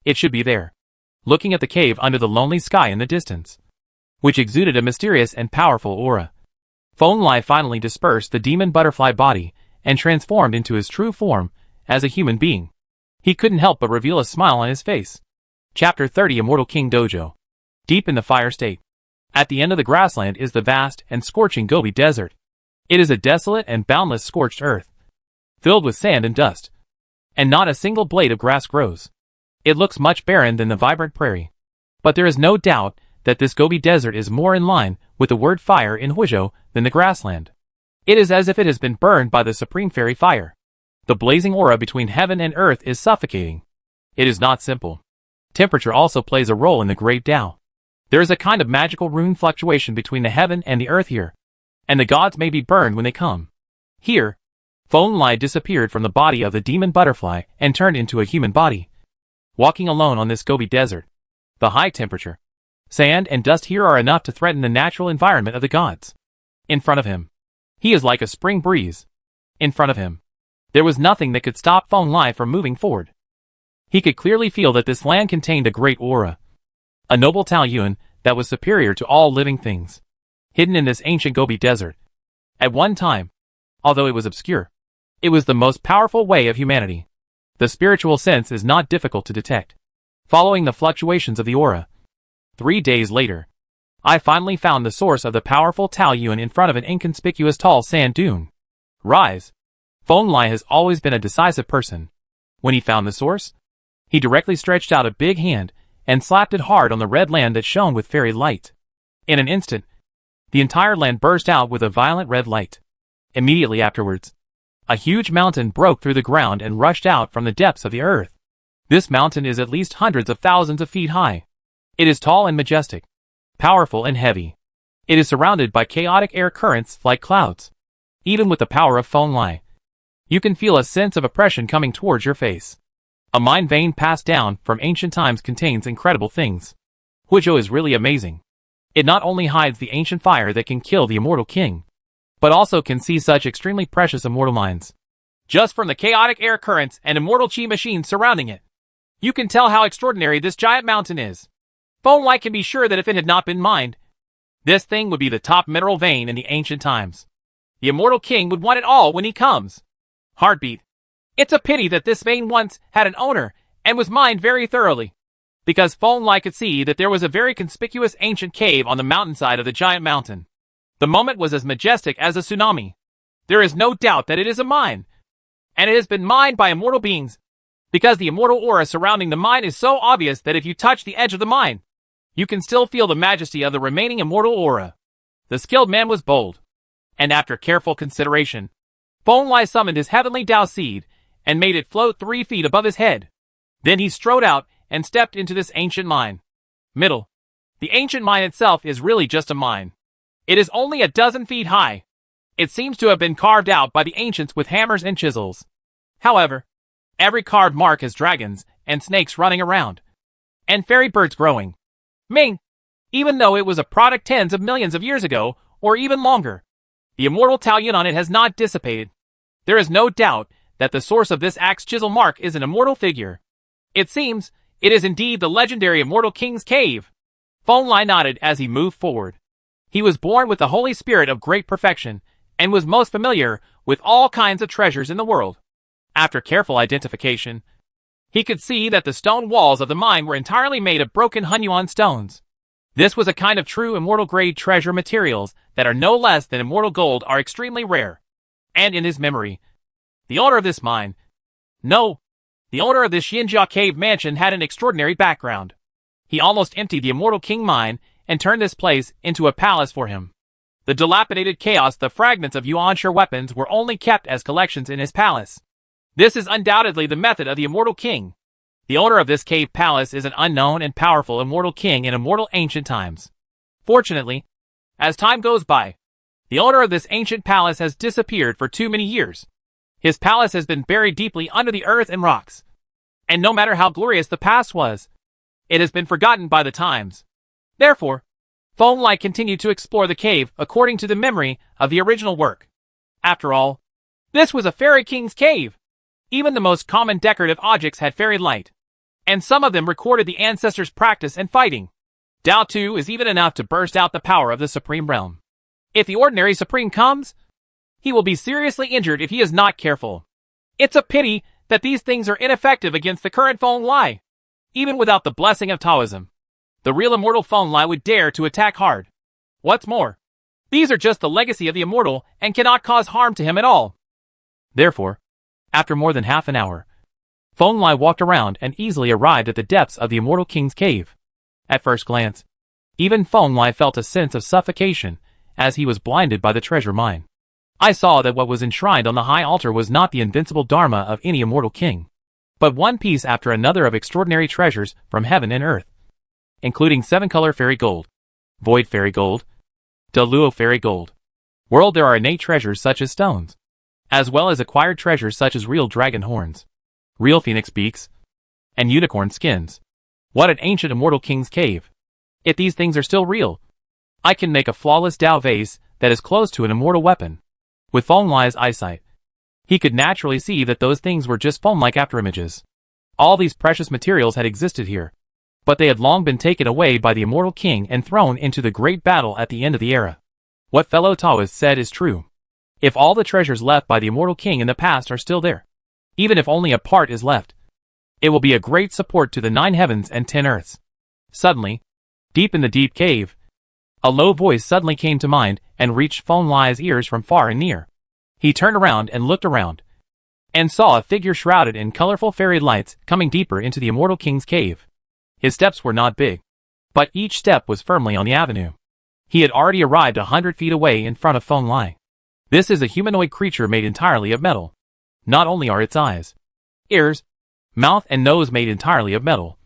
It should be there, looking at the cave under the lonely sky in the distance, which exuded a mysterious and powerful aura. Feng Lai finally dispersed the demon butterfly body and transformed into his true form as a human being. He couldn't help but reveal a smile on his face. Chapter 30 Immortal King Dojo. Deep in the fire state, At the end of the grassland is the vast and scorching Gobi Desert. It is a desolate and boundless scorched earth, filled with sand and dust, and not a single blade of grass grows. It looks much barren than the vibrant prairie. But there is no doubt that this Gobi Desert is more in line with the word fire in Huizhou than the grassland. It is as if it has been burned by the supreme fairy fire. The blazing aura between heaven and earth is suffocating. It is not simple. Temperature also plays a role in the Great Tao. There is a kind of magical rune fluctuation between the heaven and the earth here, and the gods may be burned when they come. Here, Feng Lai disappeared from the body of the demon butterfly and turned into a human body. Walking alone on this Gobi Desert, the high temperature, sand and dust here are enough to threaten the natural environment of the gods. In front of him, he is like a spring breeze. In front of him, there was nothing that could stop Feng Lai from moving forward. He could clearly feel that this land contained a great aura, a noble Taoyuan that was superior to all living things, hidden in this ancient Gobi Desert. At one time, although it was obscure, it was the most powerful way of humanity. The spiritual sense is not difficult to detect, following the fluctuations of the aura. 3 days later, I finally found the source of the powerful Taoyuan in front of an inconspicuous tall sand dune. Rise. Feng Lai has always been a decisive person. When he found the source, he directly stretched out a big hand and slapped it hard on the red land that shone with fairy light. In an instant, the entire land burst out with a violent red light. Immediately afterwards, a huge mountain broke through the ground and rushed out from the depths of the earth. This mountain is at least hundreds of thousands of feet high. It is tall and majestic, powerful and heavy. It is surrounded by chaotic air currents like clouds. Even with the power of Feng Lai, you can feel a sense of oppression coming towards your face. A mind vein passed down from ancient times contains incredible things. Huizhou is really amazing. It not only hides the ancient fire that can kill the immortal king, but also can see such extremely precious immortal mines. Just from the chaotic air currents and immortal chi machines surrounding it, you can tell how extraordinary this giant mountain is. Feng Lai can be sure that if it had not been mined, this thing would be the top mineral vein in the ancient times. The immortal king would want it all when he comes. Heartbeat. It's a pity that this vein once had an owner and was mined very thoroughly, because Feng Lai could see that there was a very conspicuous ancient cave on the mountainside of the giant mountain. The moment was as majestic as a tsunami. There is no doubt that it is a mine, and it has been mined by immortal beings, because the immortal aura surrounding the mine is so obvious that if you touch the edge of the mine, you can still feel the majesty of the remaining immortal aura. The skilled man was bold, and after careful consideration, Feng Lai summoned his heavenly Tao seed and made it float 3 feet above his head. Then he strode out and stepped into this ancient mine. Middle. The ancient mine itself is really just a mine. It is only a dozen feet high. It seems to have been carved out by the ancients with hammers and chisels. However, every carved mark has dragons and snakes running around, and fairy birds growing. Ming, even though it was a product tens of millions of years ago, or even longer, the immortal Taoyuan on it has not dissipated. There is no doubt that the source of this axe chisel mark is an immortal figure. It seems it is indeed the legendary immortal king's cave. Feng Lai nodded as he moved forward. He was born with the holy spirit of great perfection, and was most familiar with all kinds of treasures in the world. After careful identification, he could see that the stone walls of the mine were entirely made of broken Hunyuan stones. This was a kind of true immortal grade treasure materials that are no less than immortal gold are extremely rare. And in his memory, the owner of this mine, the owner of this Xinjia cave mansion had an extraordinary background. He almost emptied the immortal king mine and turned this place into a palace for him. The dilapidated chaos, the fragments of Yuanshi weapons were only kept as collections in his palace. This is undoubtedly the method of the immortal king. The owner of this cave palace is an unknown and powerful immortal king in immortal ancient times. Fortunately, as time goes by, the owner of this ancient palace has disappeared for too many years. His palace has been buried deeply under the earth and rocks. And no matter how glorious the past was, it has been forgotten by the times. Therefore, Feng Lai continued to explore the cave according to the memory of the original work. After all, this was a fairy king's cave. Even the most common decorative objects had fairy light, and some of them recorded the ancestors' practice and fighting. Tao too is even enough to burst out the power of the supreme realm. If the ordinary supreme comes, he will be seriously injured if he is not careful. It's a pity that these things are ineffective against the current Feng Lai. Even without the blessing of Taoism, the real immortal Feng Lai would dare to attack hard. What's more, these are just the legacy of the immortal and cannot cause harm to him at all. Therefore, after more than half an hour, Feng Lai walked around and easily arrived at the depths of the immortal king's cave. At first glance, even Feng Lai felt a sense of suffocation as he was blinded by the treasure mine. I saw that what was enshrined on the high altar was not the invincible dharma of any immortal king, but one piece after another of extraordinary treasures from heaven and earth, including 7-color fairy gold, void fairy gold, Deluo fairy gold. World there are innate treasures such as stones, as well as acquired treasures such as real dragon horns, real phoenix beaks, and unicorn skins. What an ancient immortal king's cave. If these things are still real, I can make a flawless Dao vase that is close to an immortal weapon. With Feng Lai's eyesight, he could naturally see that those things were just foam-like afterimages. All these precious materials had existed here, but they had long been taken away by the immortal king and thrown into the great battle at the end of the era. What fellow Taoist said is true. If all the treasures left by the immortal king in the past are still there, even if only a part is left, it will be a great support to the 9 heavens and 10 earths. Suddenly, deep in the deep cave, a low voice suddenly came to mind and reached Feng Lai's ears from far and near. He turned around and looked around, and saw a figure shrouded in colorful fairy lights coming deeper into the immortal king's cave. His steps were not big, but each step was firmly on the avenue. He had already arrived 100 feet away in front of Feng Lai. This is a humanoid creature made entirely of metal. Not only are its eyes, ears, mouth and nose made entirely of metal,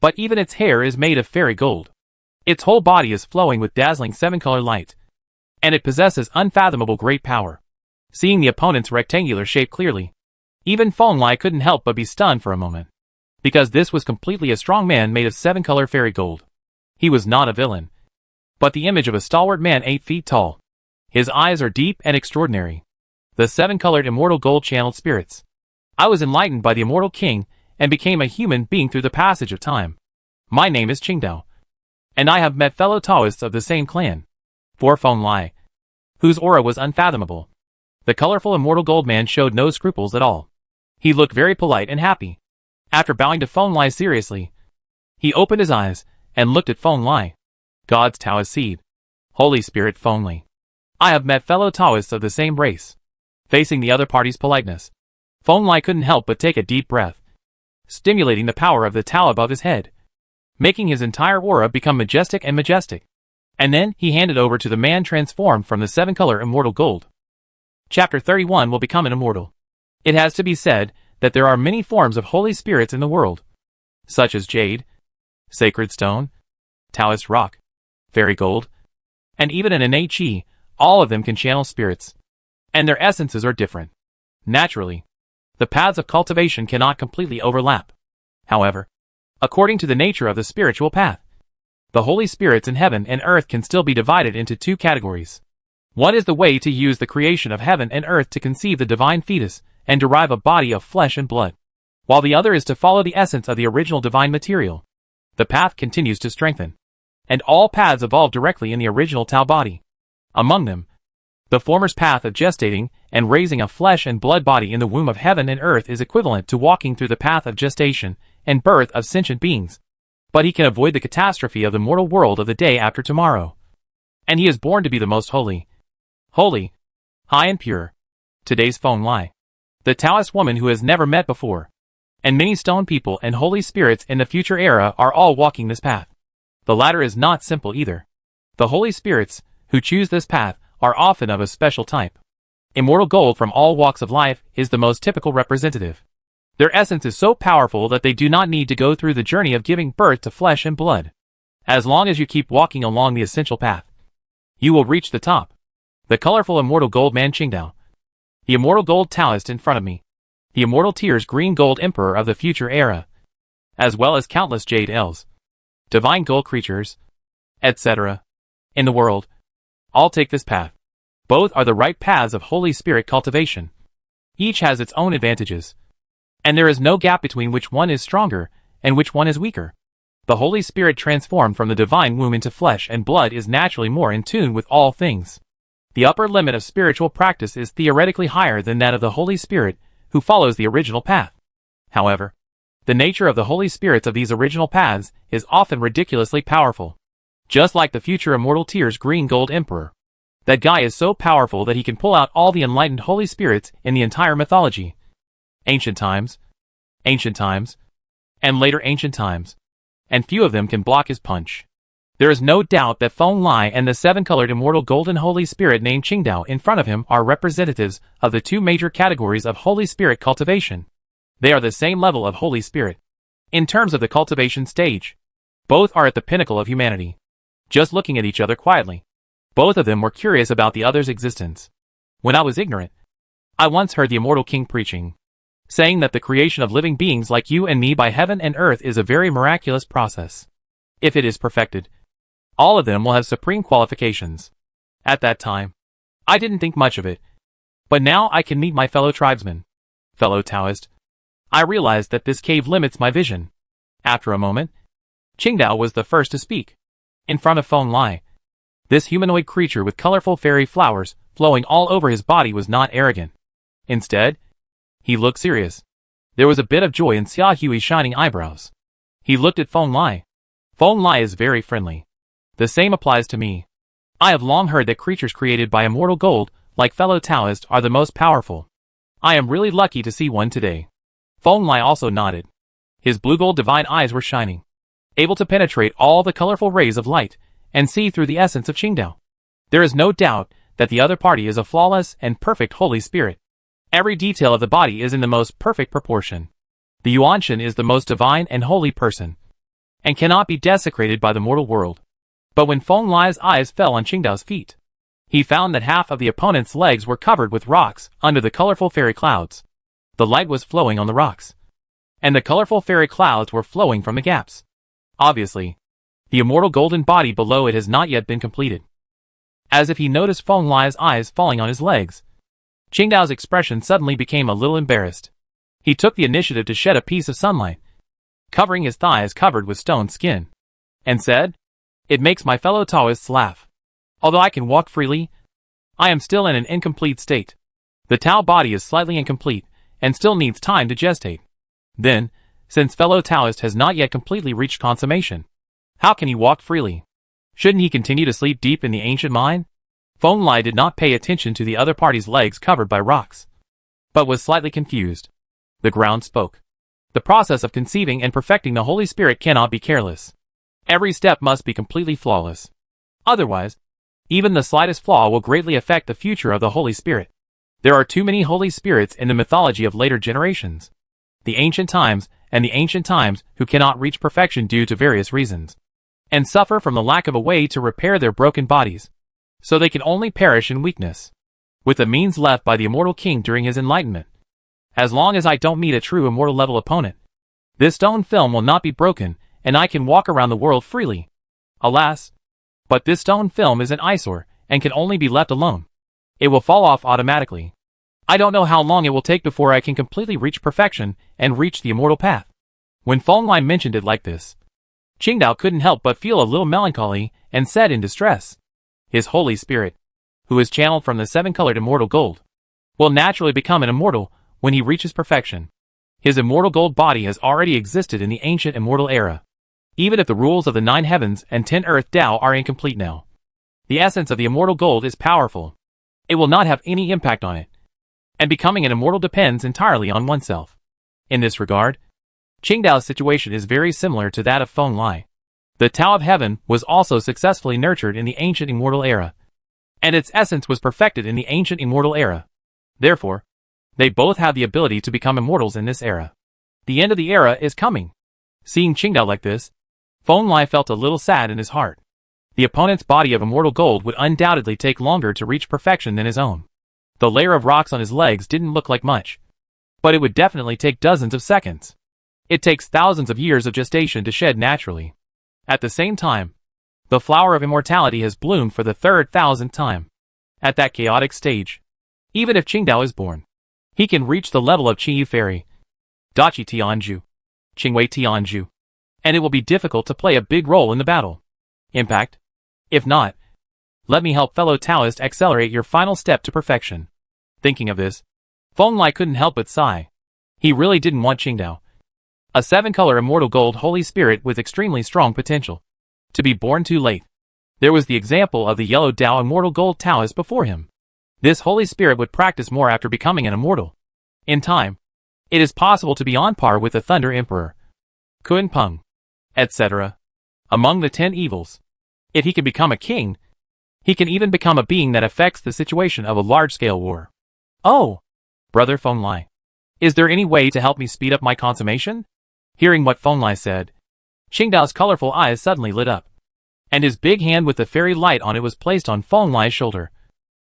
but even its hair is made of fairy gold. Its whole body is flowing with dazzling 7-color light, and it possesses unfathomable great power. Seeing the opponent's rectangular shape clearly, even Feng Lai couldn't help but be stunned for a moment, because this was completely a strong man made of 7-color fairy gold. He was not a villain, but the image of a stalwart man 8 feet tall. His eyes are deep and extraordinary. The 7-colored immortal gold-channeled spirits. I was enlightened by the immortal king and became a human being through the passage of time. My name is Qingdao, and I have met fellow Taoists of the same clan. For Feng Lai, whose aura was unfathomable, the colorful immortal gold man showed no scruples at all. He looked very polite and happy. After bowing to Feng Lai seriously, he opened his eyes and looked at Feng Lai. God's Taoist seed. Holy Spirit Feng Lai. I have met fellow Taoists of the same race. Facing the other party's politeness, Feng Lai couldn't help but take a deep breath, stimulating the power of the Tao above his head, making his entire aura become majestic and majestic. And then he handed over to the man transformed from the 7-color immortal gold. Chapter 31 will become an immortal. It has to be said that there are many forms of holy spirits in the world, such as jade, sacred stone, Taoist rock, fairy gold, and even an innate chi. All of them can channel spirits, and their essences are different. Naturally, the paths of cultivation cannot completely overlap. However, according to the nature of the spiritual path, the holy spirits in heaven and earth can still be divided into 2 categories. One is the way to use the creation of heaven and earth to conceive the divine fetus and derive a body of flesh and blood, while the other is to follow the essence of the original divine material. The path continues to strengthen, and all paths evolve directly in the original Tao body. Among them, the former's path of gestating and raising a flesh and blood body in the womb of heaven and earth is equivalent to walking through the path of gestation and birth of sentient beings. But he can avoid the catastrophe of the mortal world of the day after tomorrow. And he is born to be the most holy, high and pure. Today's Feng Lai, the Taoist woman who has never met before, and many stone people and holy spirits in the future era are all walking this path. The latter is not simple either. The holy spirits who choose this path are often of a special type. Immortal gold from all walks of life is the most typical representative. Their essence is so powerful that they do not need to go through the journey of giving birth to flesh and blood. As long as you keep walking along the essential path, you will reach the top. The colorful immortal gold man Qingdao, the immortal gold Taoist in front of me, the immortal tears green gold emperor of the future era, as well as countless jade elves, divine gold creatures, etc. in the world, all take this path. Both are the right paths of Holy Spirit cultivation. Each has its own advantages, and there is no gap between which one is stronger and which one is weaker. The Holy Spirit transformed from the divine womb into flesh and blood is naturally more in tune with all things. The upper limit of spiritual practice is theoretically higher than that of the Holy Spirit who follows the original path. However, the nature of the Holy Spirits of these original paths is often ridiculously powerful. Just like the future immortal Tears Green Gold Emperor. That guy is so powerful that he can pull out all the enlightened holy spirits in the entire mythology. Ancient times, and later ancient times. And few of them can block his punch. There is no doubt that Feng Lai and the seven-colored immortal golden holy spirit named Qingdao in front of him are representatives of the two major categories of holy spirit cultivation. They are the same level of holy spirit. In terms of the cultivation stage, both are at the pinnacle of humanity. Just looking at each other quietly, both of them were curious about the other's existence. When I was ignorant, I once heard the immortal king preaching, saying that the creation of living beings like you and me by heaven and earth is a very miraculous process. If it is perfected, all of them will have supreme qualifications. At that time, I didn't think much of it. But now I can meet my fellow tribesmen, fellow Taoist. I realized that this cave limits my vision. After a moment, Qingdao was the first to speak. In front of Feng Lai, this humanoid creature with colorful fairy flowers flowing all over his body was not arrogant. Instead, he looked serious. There was a bit of joy in Xia Hui's shining eyebrows. He looked at Feng Lai. Feng Lai is very friendly. The same applies to me. I have long heard that creatures created by immortal gold, like fellow Taoists, are the most powerful. I am really lucky to see one today. Feng Lai also nodded. His blue-gold divine eyes were shining, able to penetrate all the colorful rays of light and see through the essence of Qingdao. There is no doubt that the other party is a flawless and perfect Holy Spirit. Every detail of the body is in the most perfect proportion. The Yuanshan is the most divine and holy person, and cannot be desecrated by the mortal world. But when Feng Lai's eyes fell on Qingdao's feet, he found that half of the opponent's legs were covered with rocks under the colorful fairy clouds. The light was flowing on the rocks, and the colorful fairy clouds were flowing from the gaps. Obviously, the immortal golden body below it has not yet been completed. As if he noticed Feng Lai's eyes falling on his legs, Qingdao's expression suddenly became a little embarrassed. He took the initiative to shed a piece of sunlight, covering his thighs covered with stone skin, and said, "It makes my fellow Taoists laugh. Although I can walk freely, I am still in an incomplete state. The Tao body is slightly incomplete, and still needs time to gestate. Then, since fellow Taoist has not yet completely reached consummation, how can he walk freely? Shouldn't he continue to sleep deep in the ancient mine?" Feng Lai did not pay attention to the other party's legs covered by rocks, but was slightly confused. The ground spoke. The process of conceiving and perfecting the Holy Spirit cannot be careless. Every step must be completely flawless. Otherwise, even the slightest flaw will greatly affect the future of the Holy Spirit. There are too many Holy Spirits in the mythology of later generations, the ancient times and the ancient times, who cannot reach perfection due to various reasons, and suffer from the lack of a way to repair their broken bodies, so they can only perish in weakness, with the means left by the immortal king during his enlightenment. As long as I don't meet a true immortal level opponent, this stone film will not be broken, and I can walk around the world freely. Alas, but this stone film is an eyesore, and can only be left alone. It will fall off automatically. I don't know how long it will take before I can completely reach perfection and reach the immortal path. When Feng Lai mentioned it like this, Qingdao couldn't help but feel a little melancholy and said in distress, "His Holy Spirit, who is channeled from the seven-colored immortal gold, will naturally become an immortal when he reaches perfection. His immortal gold body has already existed in the ancient immortal era. Even if the rules of the 9 heavens and 10 earth Tao are incomplete now, the essence of the immortal gold is powerful. It will not have any impact on it, and becoming an immortal depends entirely on oneself." In this regard, Qingdao's situation is very similar to that of Feng Lai. The Tao of Heaven was also successfully nurtured in the ancient immortal era, and its essence was perfected in the ancient immortal era. Therefore, they both have the ability to become immortals in this era. The end of the era is coming. Seeing Qingdao like this, Feng Lai felt a little sad in his heart. The opponent's body of immortal gold would undoubtedly take longer to reach perfection than his own. The layer of rocks on his legs didn't look like much, but it would definitely take dozens of seconds. It takes thousands of years of gestation to shed naturally. At the same time, the flower of immortality has bloomed for the 3,000th time. At that chaotic stage, even if Qingdao is born, he can reach the level of Qi Fairy, Dachi Tianju, Qingwei Tianju, and it will be difficult to play a big role in the battle. Impact? If not, let me help fellow Taoist accelerate your final step to perfection. Thinking of this, Feng Lai couldn't help but sigh. He really didn't want Qingdao, a 7-color immortal gold holy spirit with extremely strong potential, to be born too late. There was the example of the yellow Tao immortal gold Taoist before him. This Holy Spirit would practice more after becoming an immortal. In time, it is possible to be on par with the Thunder Emperor, Kun Peng, etc. among the 10 evils. If he can become a king, he can even become a being that affects the situation of a large-scale war. Oh, Brother Feng Lai, is there any way to help me speed up my consummation? Hearing what Feng Lai said, Qingdao's colorful eyes suddenly lit up, and his big hand with the fairy light on it was placed on Feng Lai's shoulder,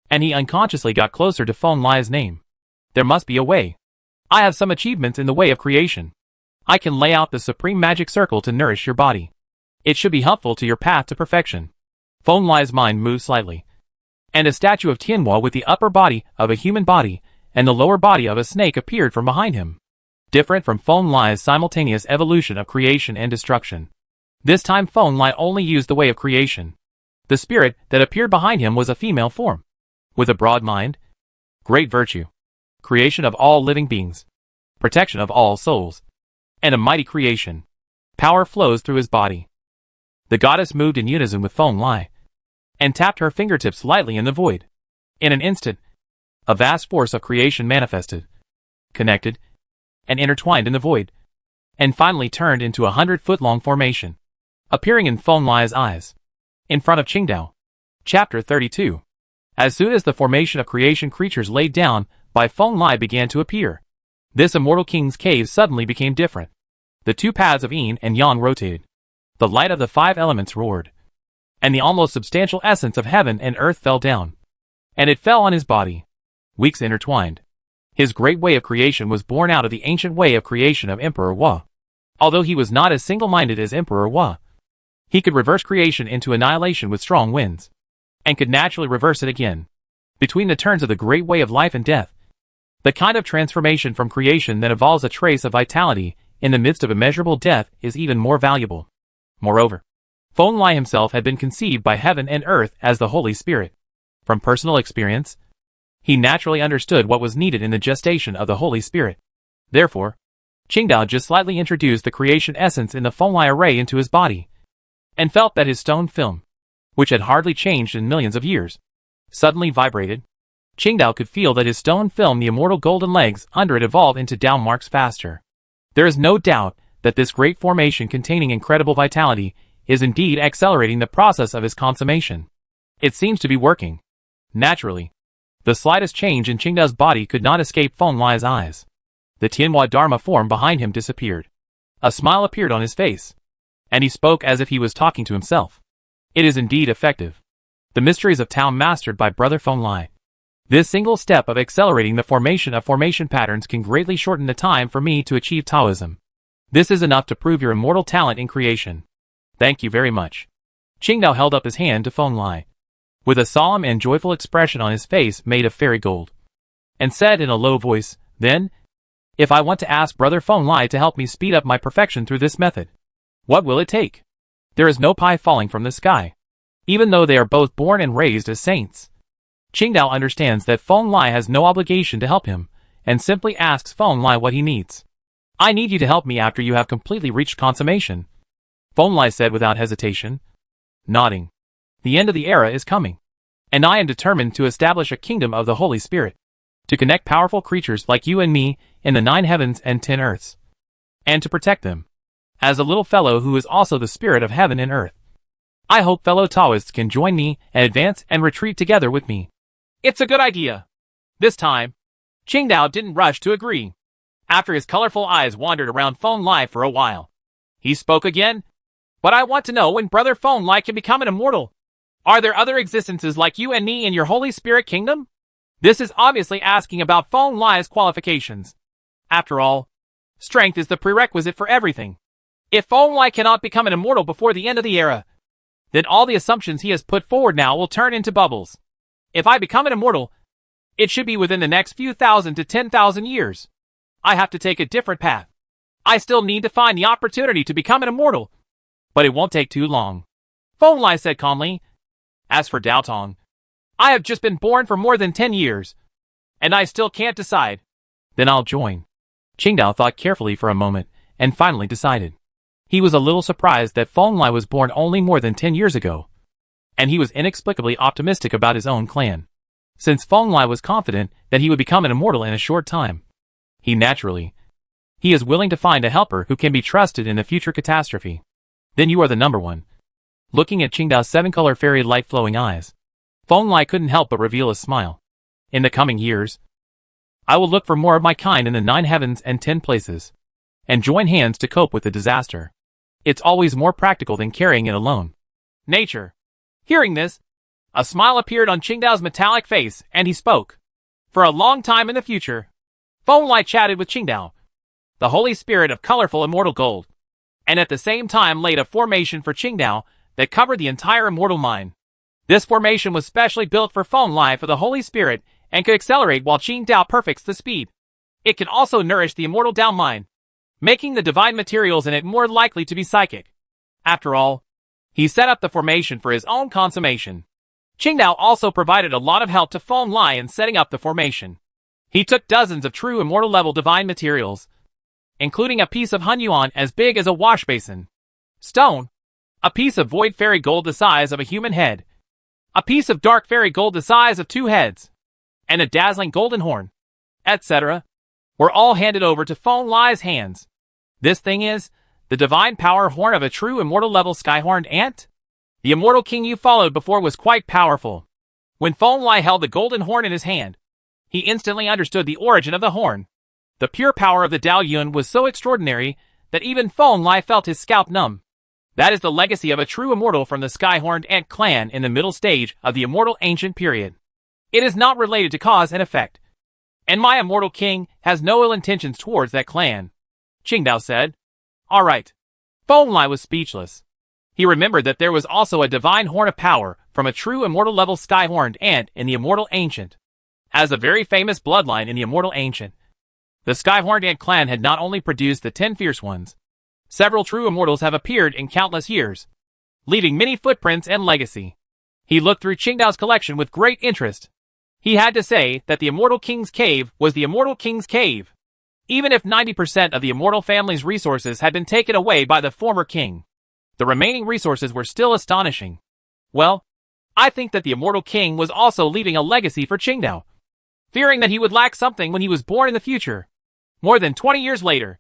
and he unconsciously got closer to Feng Lai's name. There must be a way. I have some achievements in the way of creation. I can lay out the supreme magic circle to nourish your body. It should be helpful to your path to perfection. Feng Lai's mind moved slightly, and a statue of Tianhua with the upper body of a human body and the lower body of a snake appeared from behind him. Different from Feng Lai's simultaneous evolution of creation and destruction. This time Feng Lai only used the way of creation. The spirit that appeared behind him was a female form, with a broad mind, great virtue, creation of all living beings, protection of all souls, and a mighty creation. Power flows through his body. The goddess moved in unison with Feng Lai, and tapped her fingertips lightly in the void. In an instant, a vast force of creation manifested, connected, and intertwined in the void, and finally turned into a 100-foot-long formation, appearing in Feng Lai's eyes, in front of Qingdao. Chapter 32. As soon as the formation of creation creatures laid down by Feng Lai began to appear, this immortal king's cave suddenly became different. The two paths of yin and yang rotated. The light of the 5 elements roared, and the almost substantial essence of heaven and earth fell down, and it fell on his body. Weeks intertwined. His great way of creation was born out of the ancient way of creation of Emperor Hua. Although he was not as single-minded as Emperor Hua, he could reverse creation into annihilation with strong winds, and could naturally reverse it again, between the turns of the great way of life and death. The kind of transformation from creation that evolves a trace of vitality in the midst of immeasurable death is even more valuable. Moreover, Feng Lai himself had been conceived by heaven and earth as the Holy Spirit. From personal experience, he naturally understood what was needed in the gestation of the Holy Spirit. Therefore, Qingdao just slightly introduced the creation essence in the Feng Lai array into his body, and felt that his stone film, which had hardly changed in millions of years, suddenly vibrated. Qingdao could feel that his stone film, the immortal golden legs under it, evolved into Tao marks faster. There is no doubt that this great formation containing incredible vitality is indeed accelerating the process of his consummation. It seems to be working. Naturally, the slightest change in Qingdao's body could not escape Feng Lai's eyes. The Tianhua Dharma form behind him disappeared. A smile appeared on his face, and he spoke as if he was talking to himself. It is indeed effective. The mysteries of Tao mastered by Brother Feng Lai. This single step of accelerating the formation of formation patterns can greatly shorten the time for me to achieve Taoism. This is enough to prove your immortal talent in creation. Thank you very much. Qingdao held up his hand to Feng Lai, with a solemn and joyful expression on his face made of fairy gold, and said in a low voice, "Then, if I want to ask Brother Feng Lai to help me speed up my perfection through this method, what will it take? There is no pie falling from the sky, even though they are both born and raised as saints." Qingdao understands that Feng Lai has no obligation to help him, and simply asks Feng Lai what he needs. "I need you to help me after you have completely reached consummation," Feng Lai said without hesitation, nodding. "The end of the era is coming, and I am determined to establish a kingdom of the Holy Spirit, to connect powerful creatures like you and me in the 9 heavens and 10 earths, and to protect them, as a little fellow who is also the spirit of heaven and earth. I hope fellow Taoists can join me and advance and retreat together with me." "It's a good idea." This time, Qingdao didn't rush to agree. After his colorful eyes wandered around Feng Lai for a while, he spoke again. "But I want to know when Brother Feng Lai can become an immortal. Are there other existences like you and me in your Holy Spirit kingdom?" This is obviously asking about Feng Lai's qualifications. After all, strength is the prerequisite for everything. If Feng Lai cannot become an immortal before the end of the era, then all the assumptions he has put forward now will turn into bubbles. If I become an immortal, it should be within the next few thousand to 10,000 years. I have to take a different path. I still need to find the opportunity to become an immortal, but it won't take too long," Feng Lai said calmly. "As for Dao Tong, I have just been born for more than 10 years, and I still can't decide." "Then I'll join." Qingdao thought carefully for a moment, and finally decided. He was a little surprised that Feng Lai was born only more than 10 years ago, and he was inexplicably optimistic about his own clan. Since Feng Lai was confident that he would become an immortal in a short time, he is willing to find a helper who can be trusted in the future catastrophe. Then you are the number one. Looking at Qingdao's seven-color fairy light-flowing eyes, Feng Lai couldn't help but reveal a smile. In the coming years, I will look for more of my kind in the 9 heavens and 10 places, and join hands to cope with the disaster. It's always more practical than carrying it alone. Nature. Hearing this, a smile appeared on Qingdao's metallic face, and he spoke. For a long time in the future, Feng Lai chatted with Qingdao, the holy spirit of colorful immortal gold, and at the same time laid a formation for Qingdao that covered the entire immortal mine. This formation was specially built for Feng Lai for the holy spirit and could accelerate while Qingdao perfects the speed. It can also nourish the immortal Dao mine, making the divine materials in it more likely to be psychic. After all, he set up the formation for his own consummation. Qingdao also provided a lot of help to Feng Lai in setting up the formation. He took dozens of true immortal level divine materials, including a piece of Hunyuan as big as a wash basin, stone, a piece of void fairy gold the size of a human head, a piece of dark fairy gold the size of 2 heads, and a dazzling golden horn, etc., were all handed over to Feng Lai's hands. This thing is the divine power horn of a true immortal level skyhorned ant. The immortal king you followed before was quite powerful. When Feng Lai held the golden horn in his hand, he instantly understood the origin of the horn. The pure power of the Dao Yun was so extraordinary that even Feng Lai felt his scalp numb. That is the legacy of a true immortal from the Skyhorned Ant clan in the middle stage of the immortal ancient period. It is not related to cause and effect, and my immortal king has no ill intentions towards that clan, Qingdao said. All right. Feng Lai was speechless. He remembered that there was also a divine horn of power from a true immortal level Skyhorned Ant in the immortal ancient. As a very famous bloodline in the immortal ancient, the Skyhorned Ant clan had not only produced the 10 fierce ones, several true immortals have appeared in countless years, leaving many footprints and legacy. He looked through Qingdao's collection with great interest. He had to say that the Immortal King's Cave was the Immortal King's Cave, even if 90% of the immortal family's resources had been taken away by the former king. The remaining resources were still astonishing. Well, I think that the Immortal King was also leaving a legacy for Qingdao, fearing that he would lack something when he was born in the future. More than 20 years later,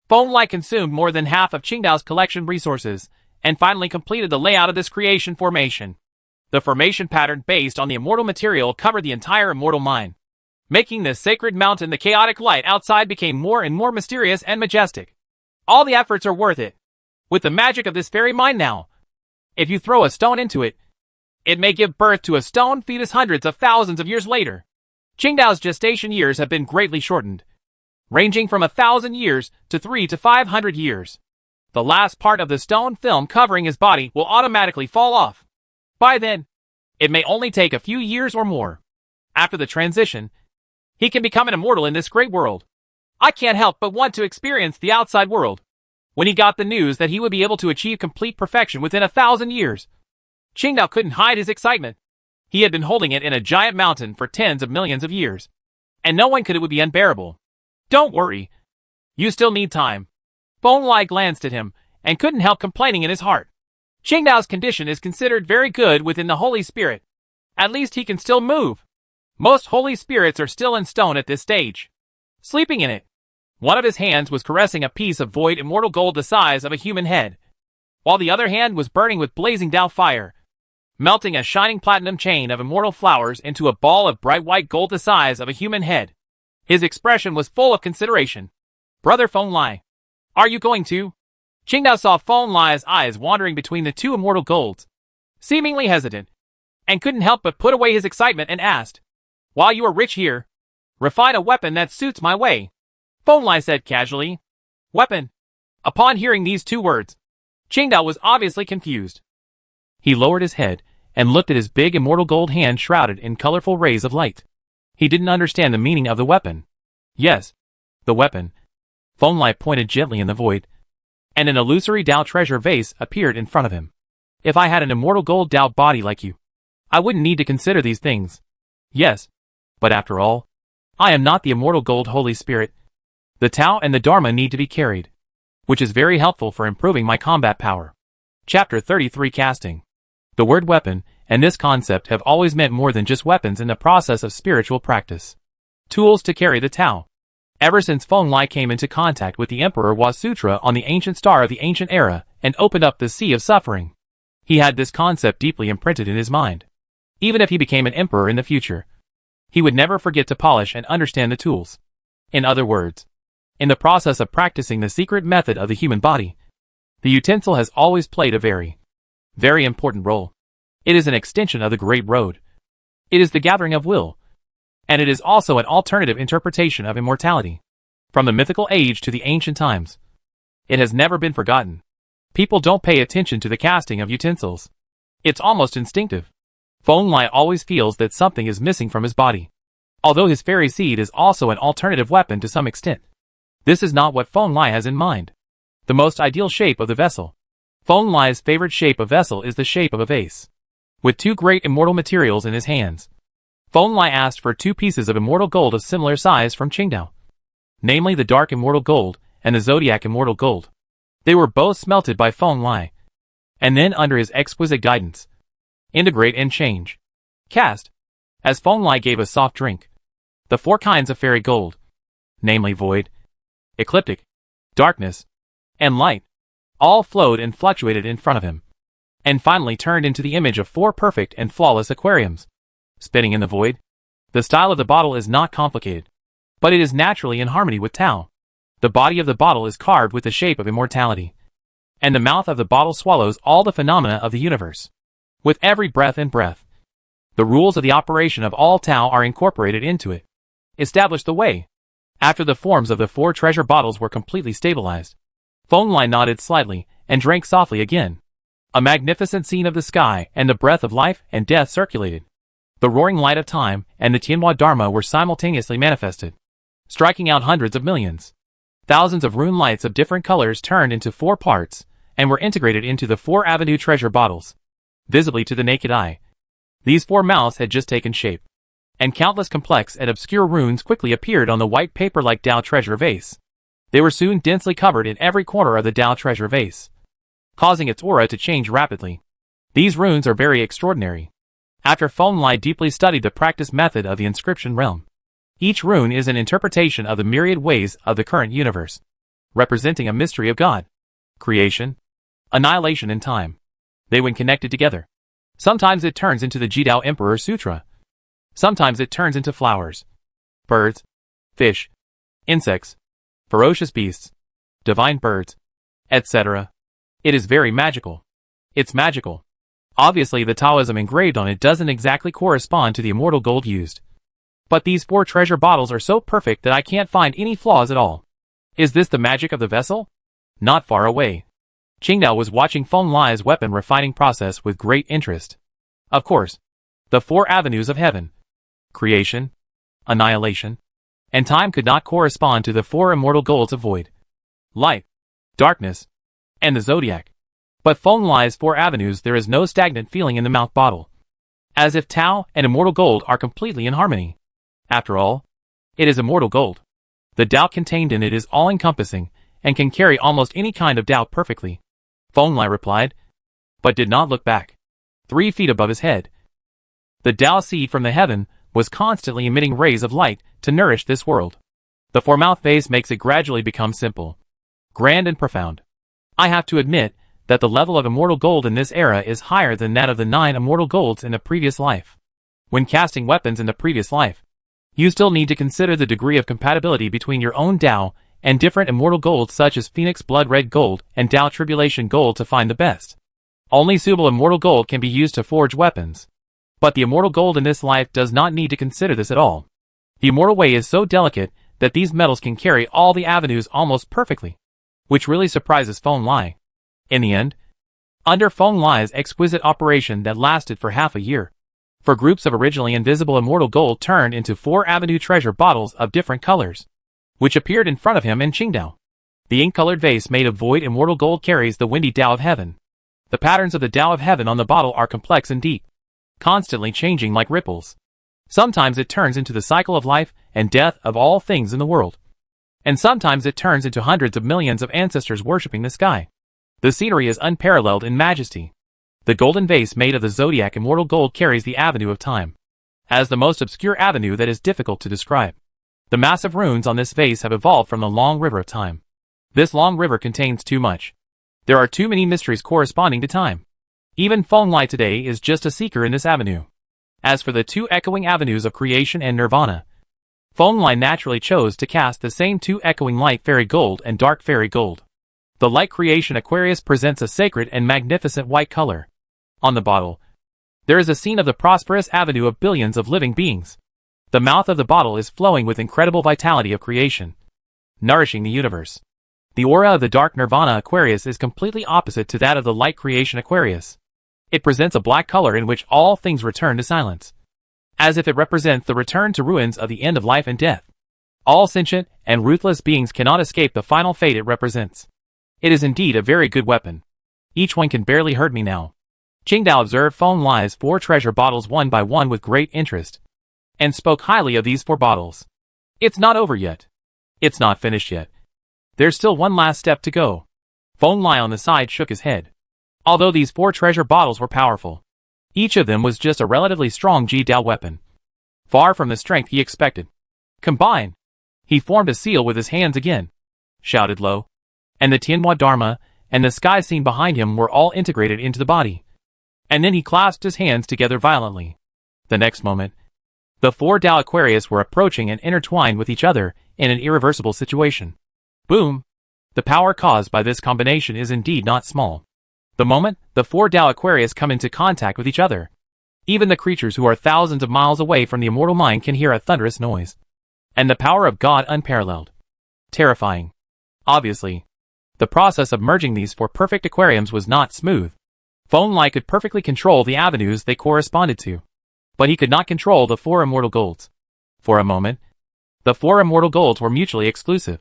Feng Lai consumed more than half of Qingdao's collection resources, and finally completed the layout of this creation formation. The formation pattern based on the immortal material covered the entire immortal mine. Making this sacred mountain, the chaotic light outside became more and more mysterious and majestic. All the efforts are worth it. With the magic of this fairy mine now, if you throw a stone into it, it may give birth to a stone fetus hundreds of thousands of years later. Qingdao's gestation years have been greatly shortened, ranging from 1,000 years to 300 to 500 years. The last part of the stone film covering his body will automatically fall off. By then, it may only take a few years or more. After the transition, he can become an immortal in this great world. I can't help but want to experience the outside world. When he got the news that he would be able to achieve complete perfection within 1,000 years, Qingdao couldn't hide his excitement. He had been holding it in a giant mountain for tens of millions of years, and no one could it would be unbearable. Don't worry. You still need time. Feng Lai glanced at him, and couldn't help complaining in his heart. Qingdao's condition is considered very good within the Holy Spirit. At least he can still move. Most Holy Spirits are still in stone at this stage, sleeping in it. One of his hands was caressing a piece of void immortal gold the size of a human head, while the other hand was burning with blazing Dao fire, melting a shining platinum chain of immortal flowers into a ball of bright white gold the size of a human head. His expression was full of consideration. Brother Feng Lai, are you going to? Qingdao saw Feng Lai's eyes wandering between the two immortal golds, seemingly hesitant, and couldn't help but put away his excitement and asked, while you are rich here, refine a weapon that suits my way. Feng Lai said casually. Weapon? Upon hearing these two words, Qingdao was obviously confused. He lowered his head and looked at his big immortal gold hand shrouded in colorful rays of light. He didn't understand the meaning of the weapon. Yes, the weapon. Feng Lai pointed gently in the void, and an illusory Dao treasure vase appeared in front of him. If I had an immortal gold Dao body like you, I wouldn't need to consider these things. Yes, but after all, I am not the immortal gold Holy Spirit. The Tao and the Dharma need to be carried, which is very helpful for improving my combat power. Chapter 33 Casting. The word weapon and this concept have always meant more than just weapons in the process of spiritual practice. Tools to carry the Tao. Ever since Feng Lai came into contact with the Emperor Was Sutra on the ancient star of the ancient era and opened up the sea of suffering, he had this concept deeply imprinted in his mind. Even if he became an emperor in the future, he would never forget to polish and understand the tools. In other words, in the process of practicing the secret method of the human body, the utensil has always played a very, very important role. It is an extension of the Great Road. It is the gathering of will. And it is also an alternative interpretation of immortality. From the mythical age to the ancient times, it has never been forgotten. People don't pay attention to the casting of utensils. It's almost instinctive. Feng Lai always feels that something is missing from his body. Although his fairy seed is also an alternative weapon to some extent, this is not what Feng Lai has in mind. The most ideal shape of the vessel. Feng Lai's favorite shape of vessel is the shape of a vase. With two great immortal materials in his hands, Feng Lai asked for 2 pieces of immortal gold of similar size from Qingdao, namely the dark immortal gold and the zodiac immortal gold. They were both smelted by Feng Lai, and then under his exquisite guidance, integrate and change. Cast. As Feng Lai gave a soft drink, the 4 kinds of fairy gold, namely void, ecliptic, darkness, and light, all flowed and fluctuated in front of him, and finally turned into the image of 4 perfect and flawless aquariums, spinning in the void. The style of the bottle is not complicated, but it is naturally in harmony with Tao. The body of the bottle is carved with the shape of immortality, and the mouth of the bottle swallows all the phenomena of the universe. With every breath and breath, the rules of the operation of all Tao are incorporated into it. Establish the way. After the forms of the 4 treasure bottles were completely stabilized, Feng Lai nodded slightly and drank softly again. A magnificent scene of the sky and the breath of life and death circulated. The roaring light of time and the Tianhua Dharma were simultaneously manifested, striking out hundreds of millions. Thousands of rune lights of different colors turned into 4 parts and were integrated into the 4 avenue treasure bottles, visibly to the naked eye. These 4 mouths had just taken shape, and countless complex and obscure runes quickly appeared on the white paper-like Tao treasure vase. They were soon densely covered in every corner of the Tao treasure vase, causing its aura to change rapidly. These runes are very extraordinary. After Feng Lai deeply studied the practice method of the inscription realm, each rune is an interpretation of the myriad ways of the current universe, representing a mystery of God, creation, annihilation and time. They when connected together, sometimes it turns into the Jidao Emperor Sutra. Sometimes it turns into flowers, birds, fish, insects, ferocious beasts, divine birds, etc. It is very magical. It's magical. Obviously the Taoism engraved on it doesn't exactly correspond to the immortal gold used. But these 4 treasure bottles are so perfect that I can't find any flaws at all. Is this the magic of the vessel? Not far away, Qingdao was watching Feng Lai's weapon refining process with great interest. Of course, the 4 avenues of heaven, creation, annihilation, and time could not correspond to the 4 immortal golds of void, light, darkness, and the zodiac. But Feng Lai's 4 avenues, there is no stagnant feeling in the mouth bottle, as if Tao and immortal gold are completely in harmony. After all, it is immortal gold. The Tao contained in it is all-encompassing and can carry almost any kind of Tao perfectly. Feng Lai replied, but did not look back. 3 feet above his head, the Tao seed from the heaven was constantly emitting rays of light to nourish this world. The 4-mouth vase makes it gradually become simple, grand and profound. I have to admit that the level of immortal gold in this era is higher than that of the 9 immortal golds in the previous life. When casting weapons in the previous life, you still need to consider the degree of compatibility between your own Tao and different immortal golds such as Phoenix Blood Red Gold and Tao Tribulation Gold to find the best. Only suitable immortal gold can be used to forge weapons. But the immortal gold in this life does not need to consider this at all. The immortal way is so delicate that these metals can carry all the avenues almost perfectly, which really surprises Feng Lai. In the end, under Feng Lai's exquisite operation that lasted for half a year, 4 groups of originally invisible immortal gold turned into 4 avenue treasure bottles of different colors, which appeared in front of him and Qingdao. The ink-colored vase made of void immortal gold carries the windy Tao of heaven. The patterns of the Tao of heaven on the bottle are complex and deep, constantly changing like ripples. Sometimes it turns into the cycle of life and death of all things in the world, and sometimes it turns into hundreds of millions of ancestors worshipping the sky. The scenery is unparalleled in majesty. The golden vase made of the zodiac immortal gold carries the avenue of time, as the most obscure avenue that is difficult to describe. The massive runes on this vase have evolved from the long river of time. This long river contains too much. There are too many mysteries corresponding to time. Even Feng Lai today is just a seeker in this avenue. As for the two echoing avenues of creation and nirvana, Feng Lai naturally chose to cast the same two echoing light fairy gold and dark fairy gold. The light creation Aquarius presents a sacred and magnificent white color. On the bottle, there is a scene of the prosperous avenue of billions of living beings. The mouth of the bottle is flowing with incredible vitality of creation, nourishing the universe. The aura of the dark nirvana Aquarius is completely opposite to that of the light creation Aquarius. It presents a black color in which all things return to silence, as if it represents the return to ruins of the end of life and death. All sentient and ruthless beings cannot escape the final fate it represents. It is indeed a very good weapon. Each one can barely hurt me now. Qingdao observed Feng Lai's 4 treasure bottles one by one with great interest, and spoke highly of these 4 bottles. It's not over yet. It's not finished yet. There's still one last step to go. Feng Lai on the side shook his head. Although these 4 treasure bottles were powerful, each of them was just a relatively strong Ji-Dao weapon, far from the strength he expected. Combine! He formed a seal with his hands again, shouted low, and the Tianhua Dharma and the sky scene behind him were all integrated into the body. And then he clasped his hands together violently. The next moment, the 4 Dao Aquarius were approaching and intertwined with each other in an irreversible situation. Boom! The power caused by this combination is indeed not small. The moment the 4 Dao Aquarius come into contact with each other, even the creatures who are thousands of miles away from the immortal mind can hear a thunderous noise. And the power of God unparalleled. Terrifying. Obviously, the process of merging these 4 perfect aquariums was not smooth. Feng Lai could perfectly control the avenues they corresponded to, but he could not control the 4 immortal golds. For a moment, the 4 immortal golds were mutually exclusive,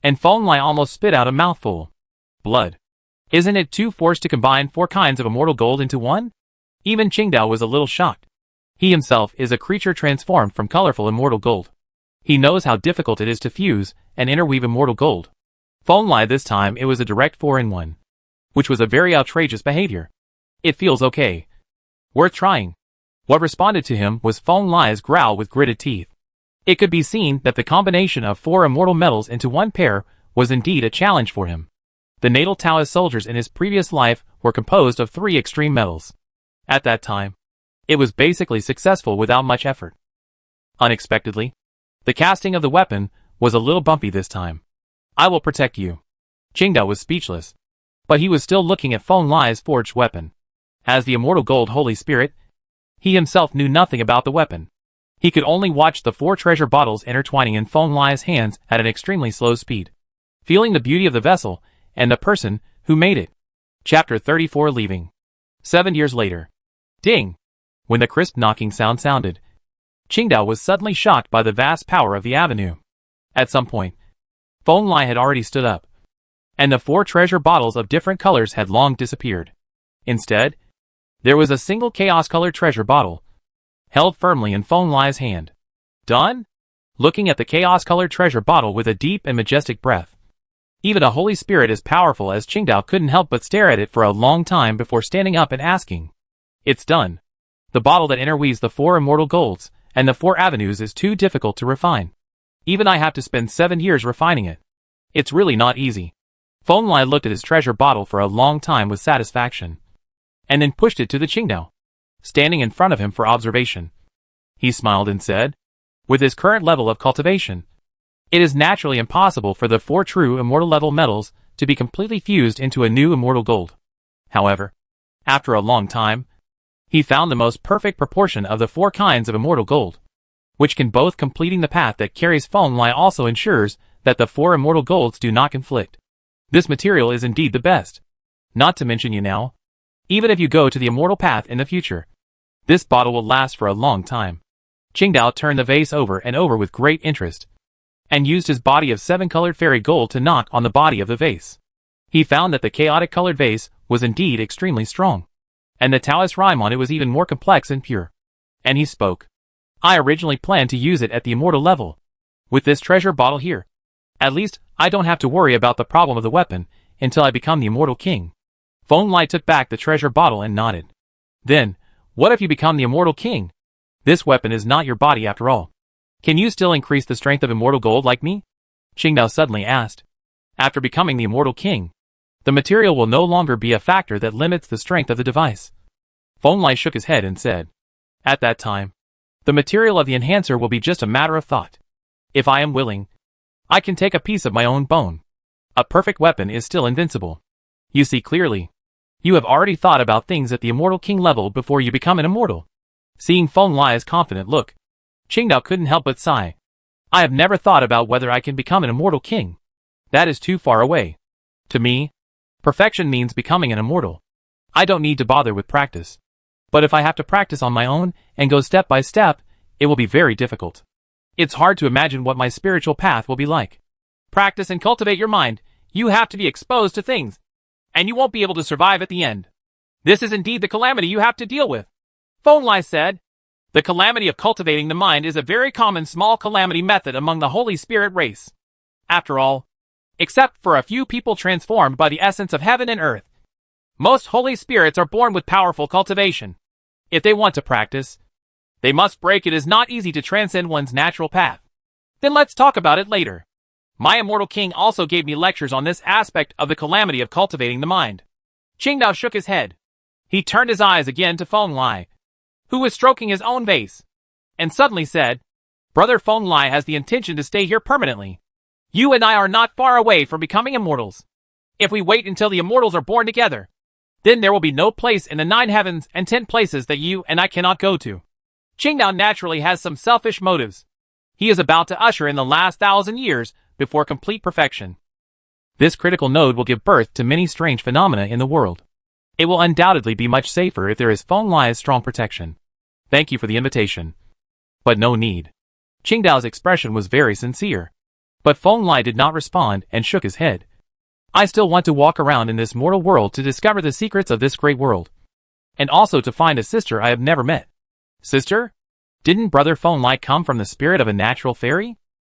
and Feng Lai almost spit out a mouthful. Blood. Isn't it too forced to combine 4 kinds of immortal gold into one? Even Qingdao was a little shocked. He himself is a creature transformed from colorful immortal gold. He knows how difficult it is to fuse and interweave immortal gold. Feng Lai this time it was a direct 4-in-1, which was a very outrageous behavior. It feels okay. Worth trying. What responded to him was Feng Lai's growl with gritted teeth. It could be seen that the combination of 4 immortal metals into one pair was indeed a challenge for him. The natal Taoist soldiers in his previous life were composed of 3 extreme metals. At that time, it was basically successful without much effort. Unexpectedly, the casting of the weapon was a little bumpy this time. I will protect you. Qingdao was speechless, but he was still looking at Feng Lai's forged weapon. As the immortal gold Holy Spirit, he himself knew nothing about the weapon. He could only watch the 4 treasure bottles intertwining in Feng Lai's hands at an extremely slow speed, feeling the beauty of the vessel and the person who made it. Chapter 34 Leaving. 7 years later. Ding! When the crisp knocking sound sounded, Qingdao was suddenly shocked by the vast power of the avenue. At some point, Feng Lai had already stood up, and the 4 treasure bottles of different colors had long disappeared. Instead, there was a single chaos-colored treasure bottle, held firmly in Feng Lai's hand. Done? Looking at the chaos-colored treasure bottle with a deep and majestic breath, even a Holy Spirit as powerful as Qingdao couldn't help but stare at it for a long time before standing up and asking. It's done. The bottle that interweaves the 4 immortal golds and the 4 avenues is too difficult to refine. Even I have to spend 7 years refining it. It's really not easy. Feng Lai looked at his treasure bottle for a long time with satisfaction, and then pushed it to the Qingdao, standing in front of him for observation. He smiled and said, with his current level of cultivation, it is naturally impossible for the 4 true immortal level metals to be completely fused into a new immortal gold. However, after a long time, he found the most perfect proportion of the 4 kinds of immortal gold, which can both completing the path that carries Feng Lai also ensures that the 4 immortal golds do not conflict. This material is indeed the best. Not to mention now, even if you go to the immortal path in the future, this bottle will last for a long time. Qingdao turned the vase over and over with great interest, and used his body of 7-colored fairy gold to knock on the body of the vase. He found that the chaotic-colored vase was indeed extremely strong, and the Taoist rhyme on it was even more complex and pure. And he spoke. I originally planned to use it at the immortal level. With this treasure bottle here, at least I don't have to worry about the problem of the weapon until I become the immortal king. Feng Lai took back the treasure bottle and nodded. Then, what if you become the immortal king? This weapon is not your body after all. Can you still increase the strength of immortal gold like me? Qingdao suddenly asked. After becoming the immortal king, the material will no longer be a factor that limits the strength of the device. Feng Lai shook his head and said, at that time, the material of the enhancer will be just a matter of thought. If I am willing, I can take a piece of my own bone. A perfect weapon is still invincible. You see clearly. You have already thought about things at the immortal king level before you become an immortal. Seeing Feng Lai's confident look, Qingdao couldn't help but sigh. I have never thought about whether I can become an immortal king. That is too far away. To me, perfection means becoming an immortal. I don't need to bother with practice. But if I have to practice on my own and go step by step, it will be very difficult. It's hard to imagine what my spiritual path will be like. Practice and cultivate your mind. You have to be exposed to things, and you won't be able to survive at the end. This is indeed the calamity you have to deal with. Feng Lai said, the calamity of cultivating the mind is a very common small calamity method among the Holy Spirit race. After all, except for a few people transformed by the essence of heaven and earth, most Holy Spirits are born with powerful cultivation. If they want to practice, they must break. It is not easy to transcend one's natural path. Then let's talk about it later. My immortal king also gave me lectures on this aspect of the calamity of cultivating the mind. Qingdao shook his head. He turned his eyes again to Feng Lai, who was stroking his own vase, and suddenly said, Brother Feng Lai has the intention to stay here permanently. You and I are not far away from becoming immortals. If we wait until the immortals are born together, then there will be no place in the 9 heavens and 10 places that you and I cannot go to. Qingdao naturally has some selfish motives. He is about to usher in the last 1,000 years before complete perfection. This critical node will give birth to many strange phenomena in the world. It will undoubtedly be much safer if there is Feng Lai's strong protection. Thank you for the invitation. But no need. Qingdao's expression was very sincere. But Feng Lai did not respond and shook his head. I still want to walk around in this mortal world to discover the secrets of this great world. And also to find a sister I have never met. Sister? Didn't Brother Feng Lai come from the spirit of a natural fairy?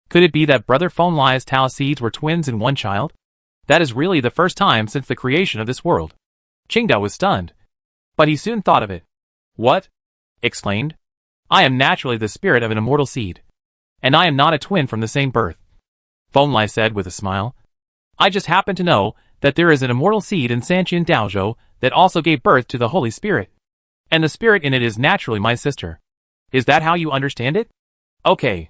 Could it be that Brother Feng Lai's Tao seeds were twins in one child? That is really the first time since the creation of this world. Qingdao was stunned. But he soon thought of it. What? Exclaimed. I am naturally the spirit of an immortal seed. And I am not a twin from the same birth. Feng Lai said with a smile. I just happen to know that there is an immortal seed in Sanqian Daozhou that also gave birth to the Holy Spirit. And the spirit in it is naturally my sister. Is that how you understand it? Okay.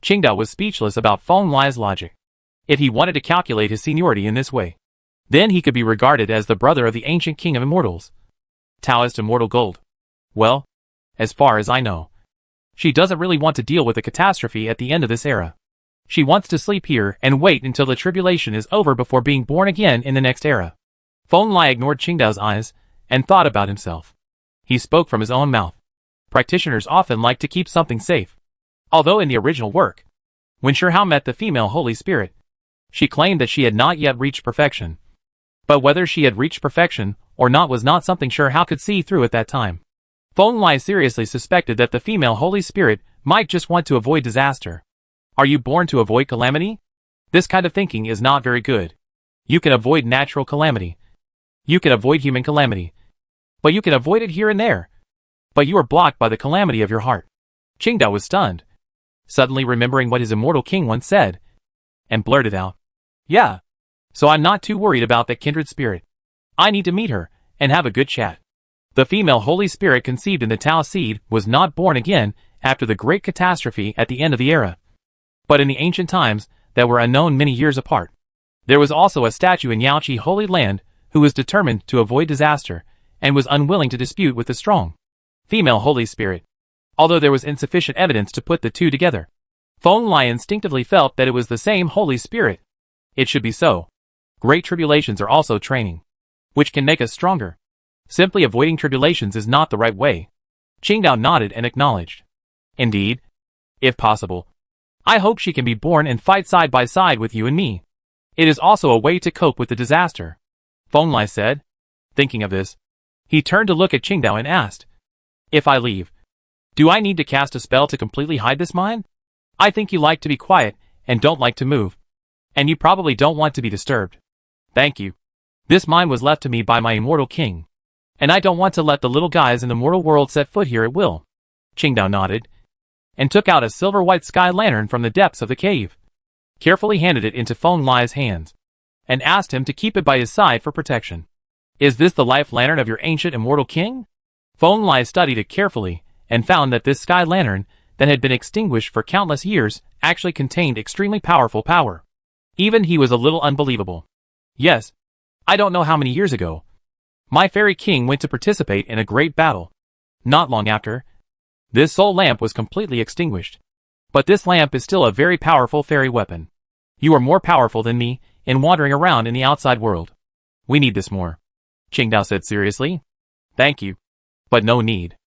Qingdao was speechless about Feng Lai's logic. If he wanted to calculate his seniority in this way, then he could be regarded as the brother of the ancient king of immortals. Taoist immortal gold. Well, as far as I know, she doesn't really want to deal with the catastrophe at the end of this era. She wants to sleep here and wait until the tribulation is over before being born again in the next era. Feng Lai ignored Qingdao's eyes and thought about himself. He spoke from his own mouth. Practitioners often like to keep something safe. Although in the original work, when Shihao met the female Holy Spirit, she claimed that she had not yet reached perfection. But whether she had reached perfection or not was not something Shihao could see through at that time. Feng Lai seriously suspected that the female Holy Spirit might just want to avoid disaster. Are you born to avoid calamity? This kind of thinking is not very good. You can avoid natural calamity. You can avoid human calamity. But you can avoid it here and there. But you are blocked by the calamity of your heart. Qingdao was stunned, suddenly remembering what his immortal king once said, and blurted out, Yeah. So I'm not too worried about that kindred spirit. I need to meet her and have a good chat. The female Holy Spirit conceived in the Tao seed was not born again after the great catastrophe at the end of the era, but in the ancient times that were unknown many years apart. There was also a statue in Yaoqi Holy Land who was determined to avoid disaster and was unwilling to dispute with the strong female Holy Spirit, although there was insufficient evidence to put the two together. Feng Lai instinctively felt that it was the same Holy Spirit. It should be so. Great tribulations are also training, which can make us stronger. Simply avoiding tribulations is not the right way. Qingdao nodded and acknowledged. Indeed, if possible, I hope she can be born and fight side by side with you and me. It is also a way to cope with the disaster, Feng Lai said. Thinking of this, he turned to look at Qingdao and asked, If I leave, do I need to cast a spell to completely hide this mind? I think you like to be quiet and don't like to move. And you probably don't want to be disturbed. Thank you. This mine was left to me by my immortal king. And I don't want to let the little guys in the mortal world set foot here at will. Qingdao nodded, and took out a silver-white sky lantern from the depths of the cave, carefully handed it into Feng Lai's hands, and asked him to keep it by his side for protection. Is this the life lantern of your ancient immortal king? Feng Lai studied it carefully, and found that this sky lantern, that had been extinguished for countless years, actually contained extremely powerful power. Even he was a little unbelievable. Yes, I don't know how many years ago, my fairy king went to participate in a great battle. Not long after, this soul lamp was completely extinguished. But this lamp is still a very powerful fairy weapon. You are more powerful than me in wandering around in the outside world. We need this more. Qingdao said seriously. Thank you. But no need.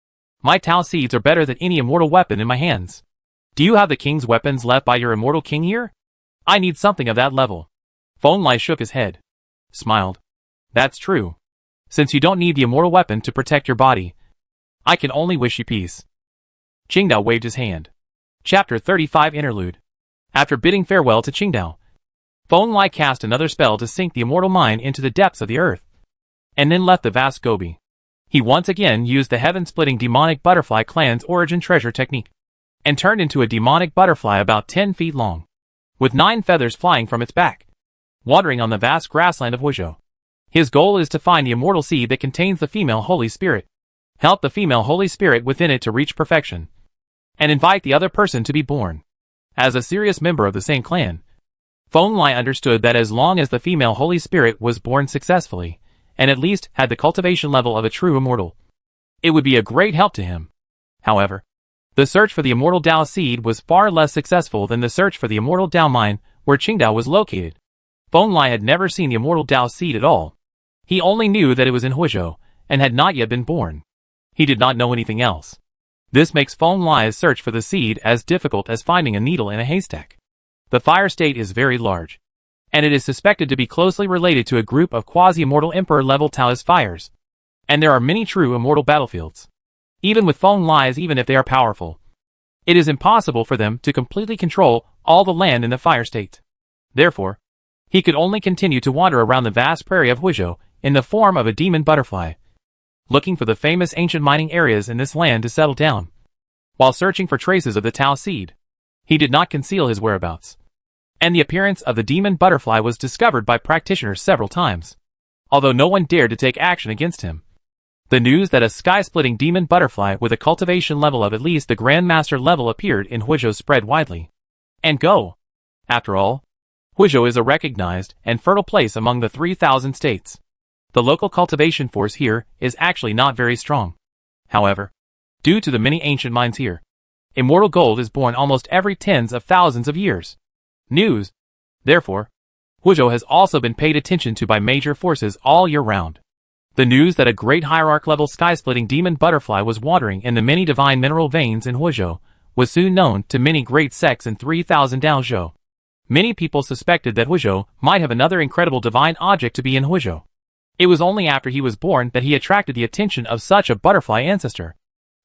My Tao seeds are better than any immortal weapon in my hands. Do you have the king's weapons left by your immortal king here? I need something of that level. Feng Lai shook his head, smiled. That's true. Since you don't need the immortal weapon to protect your body, I can only wish you peace. Qingdao waved his hand. Chapter 35 Interlude. After bidding farewell to Qingdao, Feng Lai cast another spell to sink the immortal mine into the depths of the earth, and then left the vast Gobi. He once again used the heaven-splitting demonic butterfly clan's origin treasure technique, and turned into a demonic butterfly about 10 feet long, with 9 feathers flying from its back, wandering on the vast grassland of Huzhou. His goal is to find the immortal seed that contains the female Holy Spirit, help the female Holy Spirit within it to reach perfection, and invite the other person to be born. As a serious member of the same clan, Feng Lai understood that as long as the female Holy Spirit was born successfully, and at least had the cultivation level of a true immortal, it would be a great help to him. However, the search for the immortal Dao seed was far less successful than the search for the immortal Dao mine where Qingdao was located. Feng Lai had never seen the immortal Dao seed at all. He only knew that it was in Huzhou, and had not yet been born. He did not know anything else. This makes Feng Lai's search for the seed as difficult as finding a needle in a haystack. The fire state is very large, and it is suspected to be closely related to a group of quasi-immortal emperor-level Taoist fires. And there are many true immortal battlefields. Even with Feng Lai's, even if they are powerful, it is impossible for them to completely control all the land in the fire state. Therefore, he could only continue to wander around the vast prairie of Huzhou in the form of a demon butterfly, looking for the famous ancient mining areas in this land to settle down. While searching for traces of the Tao seed, he did not conceal his whereabouts, and the appearance of the demon butterfly was discovered by practitioners several times, although no one dared to take action against him. The news that a sky-splitting demon butterfly with a cultivation level of at least the Grandmaster level appeared in Huzhou spread widely. And go! After all, Huzhou is a recognized and fertile place among the 3,000 states. The local cultivation force here is actually not very strong. However, due to the many ancient mines here, immortal gold is born almost every tens of thousands of years. News. Therefore, Huzhou has also been paid attention to by major forces all year round. The news that a great hierarch-level sky-splitting demon butterfly was wandering in the many divine mineral veins in Huzhou was soon known to many great sects in 3,000 Daozhou. Many people suspected that Huzhou might have another incredible divine object to be in Huzhou. It was only after he was born that he attracted the attention of such a butterfly ancestor.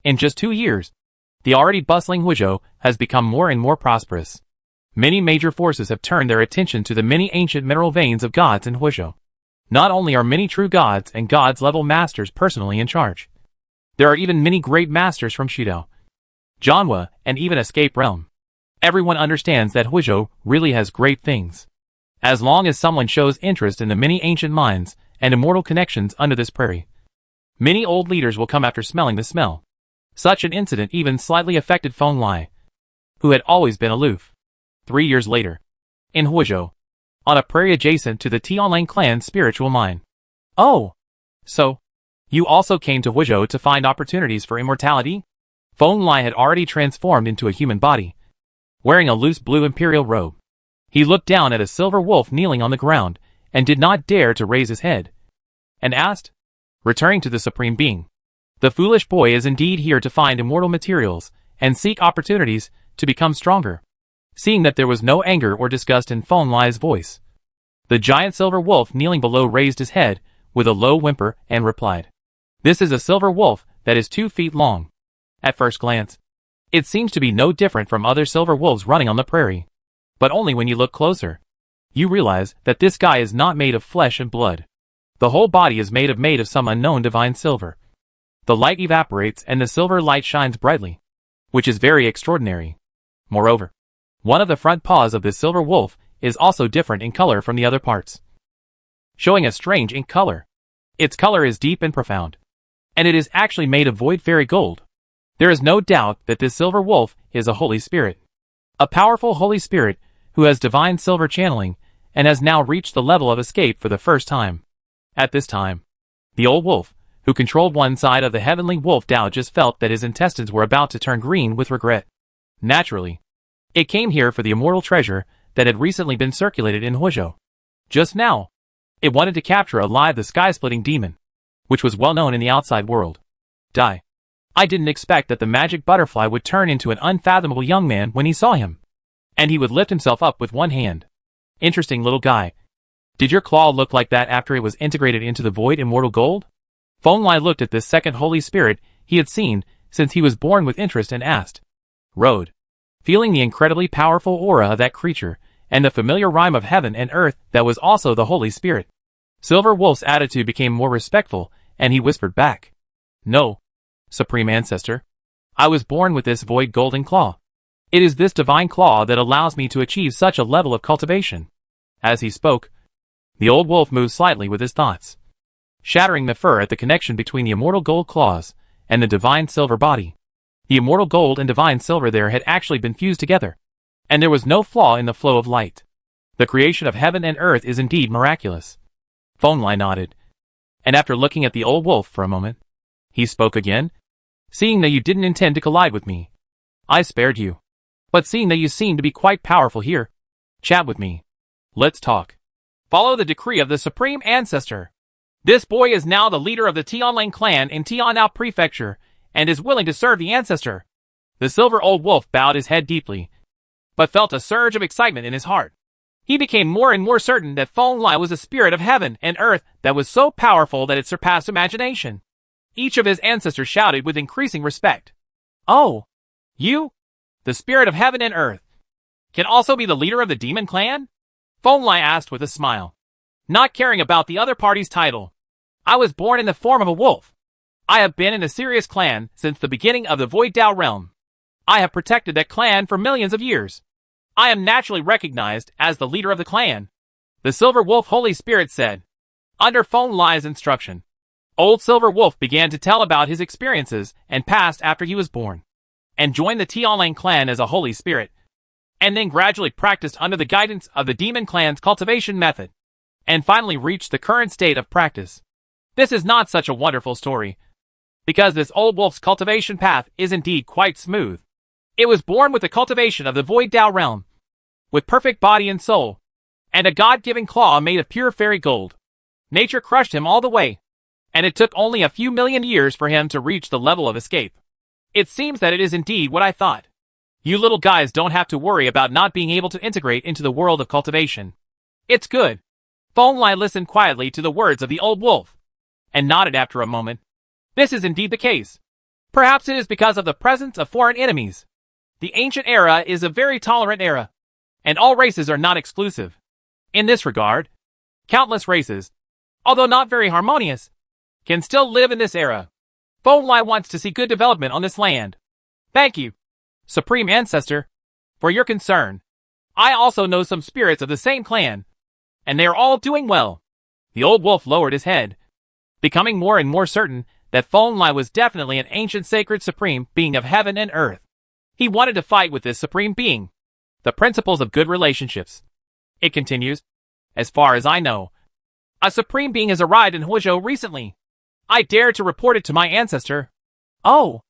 In just 2 years, the already bustling Huzhou has become more and more prosperous. Many major forces have turned their attention to the many ancient mineral veins of gods in Huzhou. Not only are many true gods and gods-level masters personally in charge, there are even many great masters from Shidao, Zhanhua, and even Escape Realm. Everyone understands that Huzhou really has great things. As long as someone shows interest in the many ancient mines and immortal connections under this prairie, many old leaders will come after smelling the smell. Such an incident even slightly affected Feng Lai, who had always been aloof. 3 years later, in Huzhou, on a prairie adjacent to the Tianlang clan's spiritual mine. Oh! So, you also came to Huzhou to find opportunities for immortality? Feng Lai had already transformed into a human body, wearing a loose blue imperial robe. He looked down at a silver wolf kneeling on the ground, and did not dare to raise his head, and asked, returning to the Supreme Being, "The foolish boy is indeed here to find immortal materials, and seek opportunities to become stronger." Seeing that there was no anger or disgust in Feng Lai's voice, the giant silver wolf kneeling below raised his head with a low whimper and replied, "This is a silver wolf that is 2 feet long." At first glance, it seems to be no different from other silver wolves running on the prairie. But only when you look closer, you realize that this guy is not made of flesh and blood. The whole body is made of some unknown divine silver. The light evaporates and the silver light shines brightly, which is very extraordinary. Moreover, one of the front paws of this silver wolf is also different in color from the other parts, showing a strange ink color. Its color is deep and profound, and it is actually made of void fairy gold. There is no doubt that this silver wolf is a Holy Spirit, a powerful Holy Spirit who has divine silver channeling and has now reached the level of escape for the first time. At this time, the old wolf, who controlled one side of the heavenly wolf Tao, just felt that his intestines were about to turn green with regret. Naturally, it came here for the immortal treasure that had recently been circulated in Huizhou. Just now, it wanted to capture alive the sky-splitting demon, which was well known in the outside world. I didn't expect that the magic butterfly would turn into an unfathomable young man when he saw him, and he would lift himself up with one hand. Interesting little guy. Did your claw look like that after it was integrated into the void immortal gold? Feng Lai looked at this second Holy Spirit he had seen since he was born with interest and asked. Road. Feeling the incredibly powerful aura of that creature, and the familiar rhyme of heaven and earth that was also the Holy Spirit, Silver Wolf's attitude became more respectful, and he whispered back. No, Supreme Ancestor. I was born with this void golden claw. It is this divine claw that allows me to achieve such a level of cultivation. As he spoke, the old wolf moved slightly with his thoughts, shattering the fur at the connection between the immortal gold claws and the divine silver body. The immortal gold and divine silver there had actually been fused together, and there was no flaw in the flow of light. The creation of heaven and earth is indeed miraculous. Feng Lai nodded, and after looking at the old wolf for a moment, he spoke again. Seeing that you didn't intend to collide with me, I spared you. But seeing that you seem to be quite powerful here, chat with me. Let's talk. Follow the decree of the Supreme Ancestor. This boy is now the leader of the Tianlang clan in Tiannao Prefecture, and is willing to serve the Ancestor. The silver old wolf bowed his head deeply, but felt a surge of excitement in his heart. He became more and more certain that Feng Lai was a spirit of heaven and earth that was so powerful that it surpassed imagination. Each of his ancestors shouted with increasing respect. Oh, you, the spirit of heaven and earth, can also be the leader of the demon clan? Feng Lai asked with a smile, not caring about the other party's title. I was born in the form of a wolf. I have been in a serious clan since the beginning of the Void Dao realm. I have protected that clan for millions of years. I am naturally recognized as the leader of the clan, the Silver Wolf Holy Spirit said. Under Feng Lai's instruction, Old Silver Wolf began to tell about his experiences and past after he was born, and joined the Tianlang clan as a Holy Spirit, and then gradually practiced under the guidance of the Demon Clan's cultivation method, and finally reached the current state of practice. This is not such a wonderful story, because this old wolf's cultivation path is indeed quite smooth. It was born with the cultivation of the Void Dao realm, with perfect body and soul, and a God-given claw made of pure fairy gold. Nature crushed him all the way, and it took only a few million years for him to reach the level of escape. It seems that it is indeed what I thought. You little guys don't have to worry about not being able to integrate into the world of cultivation. It's good. Feng Lai listened quietly to the words of the old wolf, and nodded after a moment. This is indeed the case. Perhaps it is because of the presence of foreign enemies. The ancient era is a very tolerant era, and all races are not exclusive. In this regard, countless races, although not very harmonious, can still live in this era. Feng Lai wants to see good development on this land. Thank you, Supreme Ancestor, for your concern. I also know some spirits of the same clan, and they are all doing well. The old wolf lowered his head, becoming more and more certain that Feng Lai was definitely an ancient sacred supreme being of heaven and earth. He wanted to fight with this supreme being. The principles of good relationships. It continues. As far as I know, a supreme being has arrived in Huizhou recently. I dare to report it to my ancestor. Oh,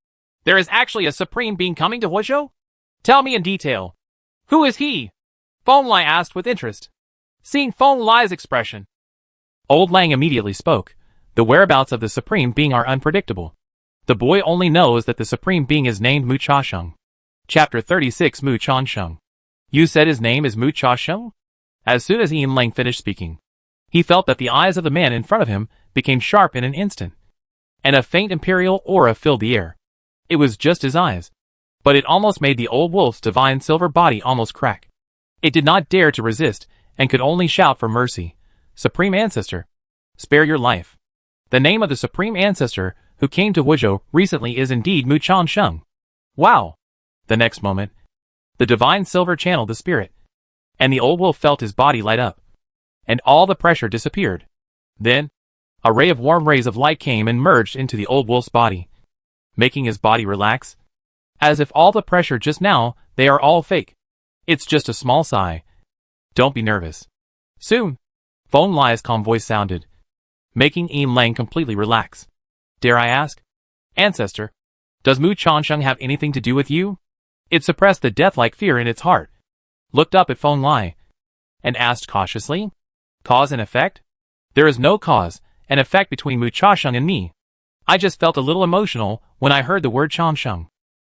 there is actually a supreme being coming to Huizhou? Tell me in detail. Who is he? Feng Lai asked with interest. Seeing Feng Lai's expression, Old Lang immediately spoke. The whereabouts of the supreme being are unpredictable. The boy only knows that the supreme being is named Mu Chasheng. Chapter 36 Mu Chansheng. You said his name is Mu Chasheng? As soon as Ian Lang finished speaking, he felt that the eyes of the man in front of him became sharp in an instant, and a faint imperial aura filled the air. It was just his eyes, but it almost made the old wolf's divine silver body almost crack. It did not dare to resist, and could only shout for mercy. Supreme Ancestor, spare your life. The name of the supreme ancestor who came to Wuzhou recently is indeed Mu Changsheng. Wow! The next moment, the divine silver channeled the spirit, and the old wolf felt his body light up, and all the pressure disappeared. Then, a ray of warm rays of light came and merged into the old wolf's body, making his body relax, as if all the pressure just now, they are all fake. It's just a small sigh. Don't be nervous. Soon, Feng Lai's calm voice sounded, making Yin Lang completely relax. Dare I ask? Ancestor, does Mu Changsheng have anything to do with you? It suppressed the death-like fear in its heart, looked up at Feng Lai, and asked cautiously, cause and effect? There is no cause and effect between Mu Changsheng and me. I just felt a little emotional when I heard the word Changsheng.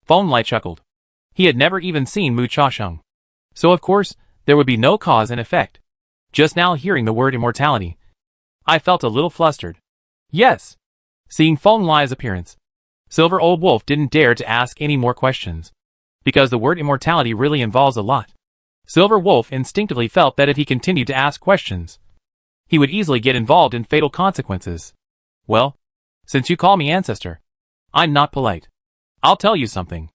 Feng Lai chuckled. He had never even seen Mu Changsheng, so of course, there would be no cause and effect. Just now hearing the word immortality, I felt a little flustered. Yes. Seeing Feng Lai's appearance, Silver Old Wolf didn't dare to ask any more questions, because the word immortality really involves a lot. Silver Wolf instinctively felt that if he continued to ask questions, he would easily get involved in fatal consequences. Well, since you call me ancestor, I'm not polite. I'll tell you something.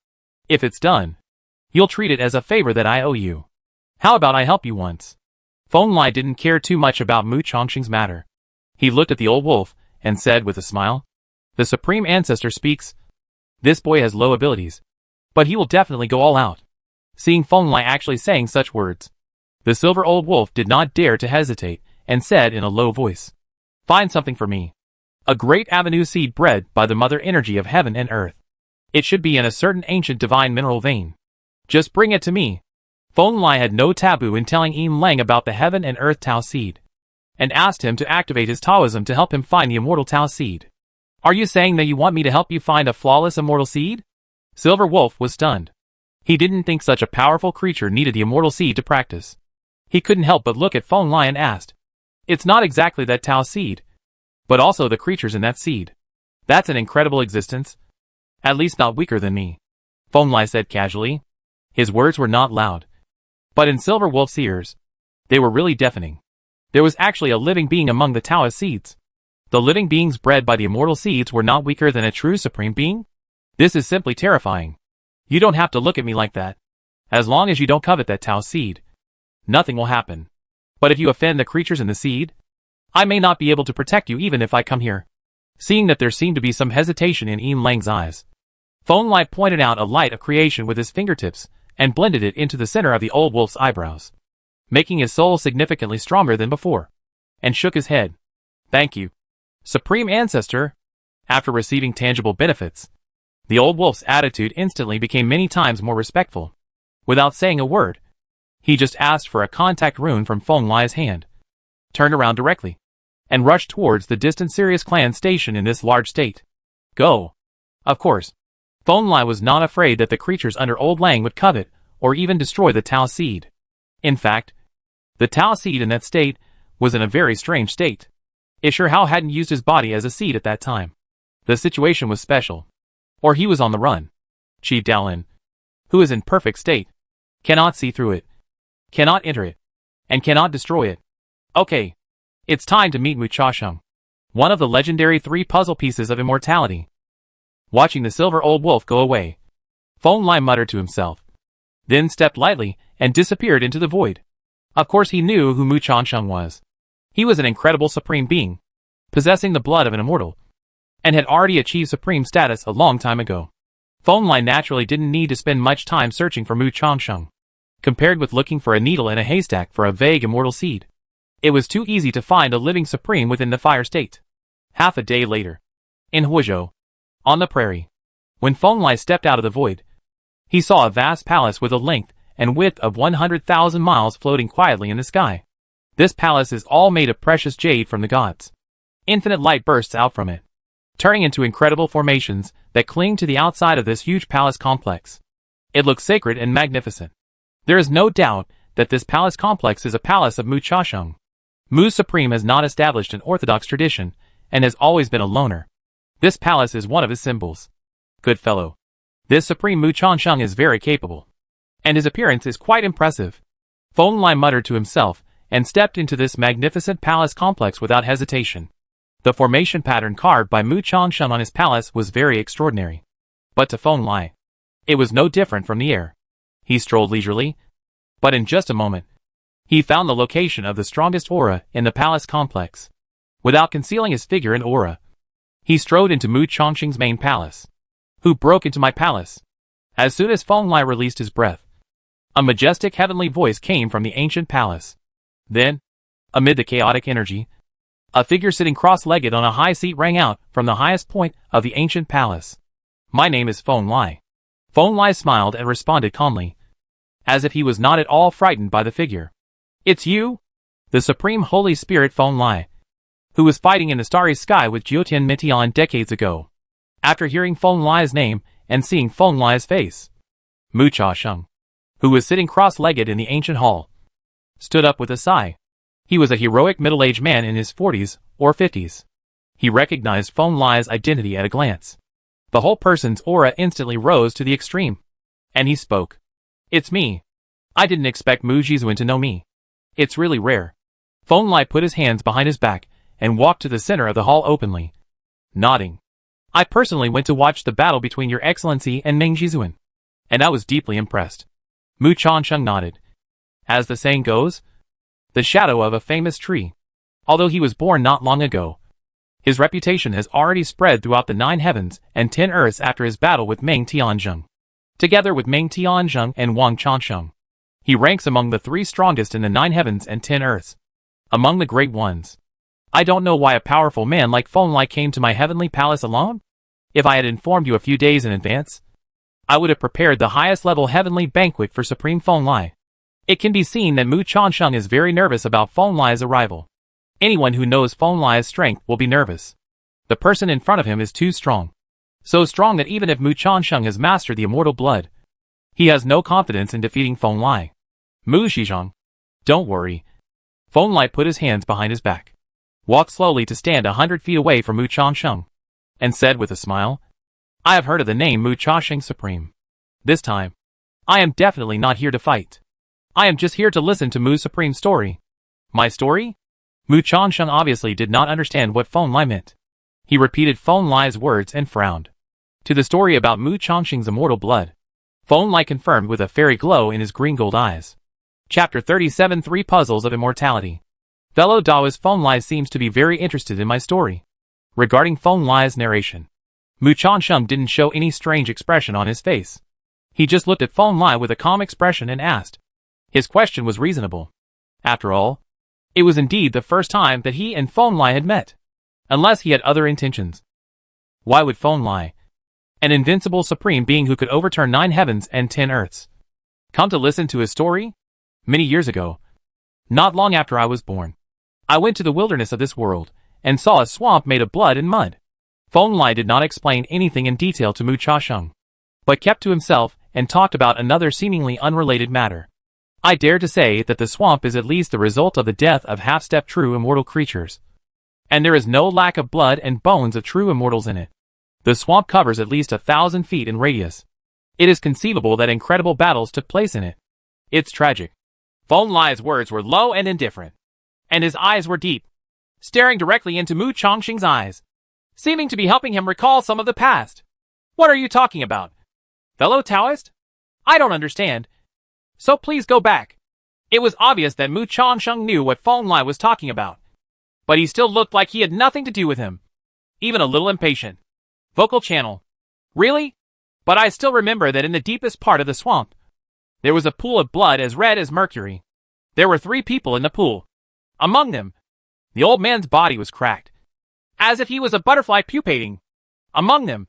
If it's done, you'll treat it as a favor that I owe you. How about I help you once? Feng Lai didn't care too much about Mu Changsheng's matter. He looked at the old wolf and said with a smile, the supreme ancestor speaks. This boy has low abilities, but he will definitely go all out. Seeing Feng Lai actually saying such words, the silver old wolf did not dare to hesitate and said in a low voice, find something for me. A great avenue seed bred by the mother energy of heaven and earth. It should be in a certain ancient divine mineral vein. Just bring it to me. Feng Lai had no taboo in telling Yin Lang about the heaven and earth Tao seed, and asked him to activate his Taoism to help him find the immortal Tao seed. Are you saying that you want me to help you find a flawless immortal seed? Silver Wolf was stunned. He didn't think such a powerful creature needed the immortal seed to practice. He couldn't help but look at Feng Lai and asked, it's not exactly that Tao seed, but also the creatures in that seed. That's an incredible existence. At least not weaker than me. Feng Lai said casually. His words were not loud, but in Silver Wolf's ears, they were really deafening. There was actually a living being among the Taoist seeds. The living beings bred by the immortal seeds were not weaker than a true supreme being? This is simply terrifying. You don't have to look at me like that. As long as you don't covet that Tao seed, nothing will happen. But if you offend the creatures in the seed, I may not be able to protect you even if I come here. Seeing that there seemed to be some hesitation in Yin Lang's eyes, Feng Lai pointed out a light of creation with his fingertips and blended it into the center of the old wolf's eyebrows, making his soul significantly stronger than before, and shook his head. Thank you, Supreme Ancestor. After receiving tangible benefits, the old wolf's attitude instantly became many times more respectful. Without saying a word, he just asked for a contact rune from Feng Lai's hand, turned around directly, and rushed towards the distant Sirius clan station in this large state. Go! Of course, Feng Lai was not afraid that the creatures under Old Lang would covet or even destroy the Tao seed. In fact, the Tao seed in that state was in a very strange state. Isher Hao hadn't used his body as a seed at that time. The situation was special. Or he was on the run. Chief Daolin, who is in perfect state, cannot see through it, cannot enter it, and cannot destroy it. Okay, it's time to meet Mu Changsheng, one of the legendary 3 puzzle pieces of immortality. Watching the silver old wolf go away, Feng Lai muttered to himself, then stepped lightly and disappeared into the void. Of course he knew who Mu Changsheng was. He was an incredible supreme being, possessing the blood of an immortal, and had already achieved supreme status a long time ago. Feng Lai naturally didn't need to spend much time searching for Mu Changsheng, compared with looking for a needle in a haystack for a vague immortal seed. It was too easy to find a living supreme within the fire state. Half a day later, in Huizhou, on the prairie, when Feng Lai stepped out of the void, he saw a vast palace with a length and width of 100,000 miles floating quietly in the sky. This palace is all made of precious jade from the gods. Infinite light bursts out from it, turning into incredible formations that cling to the outside of this huge palace complex. It looks sacred and magnificent. There is no doubt that this palace complex is a palace of Mu Changsheng. Mu Supreme has not established an orthodox tradition and has always been a loner. This palace is one of his symbols. Good fellow. This Supreme Mu Changsheng is very capable, and his appearance is quite impressive. Feng Lai muttered to himself and stepped into this magnificent palace complex without hesitation. The formation pattern carved by Mu Changsheng on his palace was very extraordinary. But to Feng Lai, it was no different from the air. He strolled leisurely, but in just a moment, he found the location of the strongest aura in the palace complex. Without concealing his figure and aura, he strode into Mu Changsheng's main palace. Who broke into my palace? As soon as Feng Lai released his breath, a majestic heavenly voice came from the ancient palace. Then, amid the chaotic energy, a figure sitting cross-legged on a high seat rang out from the highest point of the ancient palace. My name is Feng Lai. Feng Lai smiled and responded calmly, as if he was not at all frightened by the figure. It's you? The Supreme Holy Spirit Feng Lai, who was fighting in the starry sky with Jiutian Mitian decades ago. After hearing Feng Lai's name and seeing Feng Lai's face, Mu Changsheng, who was sitting cross-legged in the ancient hall, stood up with a sigh. He was a heroic middle-aged man in his 40s or 50s. He recognized Feng Lai's identity at a glance. The whole person's aura instantly rose to the extreme. And he spoke. It's me. I didn't expect Mu Jizun to know me. It's really rare. Feng Lai put his hands behind his back and walked to the center of the hall openly, nodding. I personally went to watch the battle between Your Excellency and Meng Jizun, and I was deeply impressed. Mu Changsheng nodded. As the saying goes, the shadow of a famous tree. Although he was born not long ago, his reputation has already spread throughout the 9 heavens and 10 earths after his battle with Meng Tianzheng. Together with Meng Tianzheng and Wang Changsheng, he ranks among the 3 strongest in the 9 heavens and 10 earths. Among the great ones. I don't know why a powerful man like Feng Lai came to my heavenly palace alone. If I had informed you a few days in advance, I would have prepared the highest level heavenly banquet for Supreme Feng Lai. It can be seen that Mu Changsheng is very nervous about Feng Lai's arrival. Anyone who knows Feng Lai's strength will be nervous. The person in front of him is too strong. So strong that even if Mu Changsheng has mastered the immortal blood, he has no confidence in defeating Feng Lai. Mu Shizhong, don't worry. Feng Lai put his hands behind his back, walked slowly to stand 100 feet away from Mu Changsheng, and said with a smile, I have heard of the name Mu Changsheng Supreme. This time, I am definitely not here to fight. I am just here to listen to Mu Supreme's story. My story? Mu Changsheng obviously did not understand what Feng Lai meant. He repeated Feng Lai's words and frowned. To the story about Mu Changsheng's immortal blood, Feng Lai confirmed with a fairy glow in his green-gold eyes. Chapter 37 3 Puzzles of Immortality. Fellow Taoist Feng Lai seems to be very interested in my story. Regarding Feng Lai's narration, Mu Changsheng didn't show any strange expression on his face. He just looked at Feng Lai with a calm expression and asked. His question was reasonable. After all, it was indeed the first time that he and Feng Lai had met. Unless he had other intentions. Why would Feng Lai, an invincible supreme being who could overturn 9 heavens and 10 earths, come to listen to his story? Many years ago, not long after I was born, I went to the wilderness of this world and saw a swamp made of blood and mud. Feng Lai did not explain anything in detail to Mu Changsheng, but kept to himself and talked about another seemingly unrelated matter. I dare to say that the swamp is at least the result of the death of half-step true immortal creatures. And there is no lack of blood and bones of true immortals in it. The swamp covers at least 1,000 feet in radius. It is conceivable that incredible battles took place in it. It's tragic. Feng Lai's words were low and indifferent, and his eyes were deep, staring directly into Mu Changsheng's eyes, seeming to be helping him recall some of the past. What are you talking about? Fellow Taoist? I don't understand. So please go back. It was obvious that Mu Changsheng knew what Feng Lai was talking about, but he still looked like he had nothing to do with him. Even a little impatient. Vocal channel. Really? But I still remember that in the deepest part of the swamp, there was a pool of blood as red as mercury. There were 3 people in the pool. Among them, the old man's body was cracked, as if he was a butterfly pupating. Among them,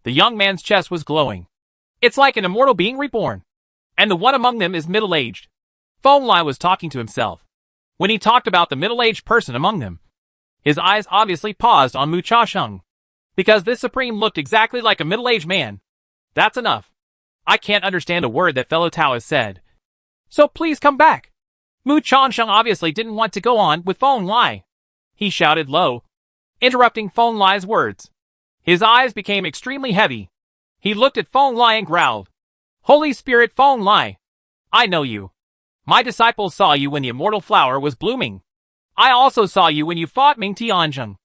the young man's chest was glowing. It's like an immortal being reborn. And the one among them is middle-aged. Feng Lai was talking to himself. When he talked about the middle-aged person among them, his eyes obviously paused on Mu Changsheng, because this supreme looked exactly like a middle-aged man. That's enough. I can't understand a word that fellow Taoist said. So please come back. Mu Changsheng obviously didn't want to go on with Feng Lai. He shouted low, interrupting Feng Lai's words. His eyes became extremely heavy. He looked at Feng Lai and growled. Holy Spirit Feng Lai, I know you. My disciples saw you when the immortal flower was blooming. I also saw you when you fought Meng Tianzheng.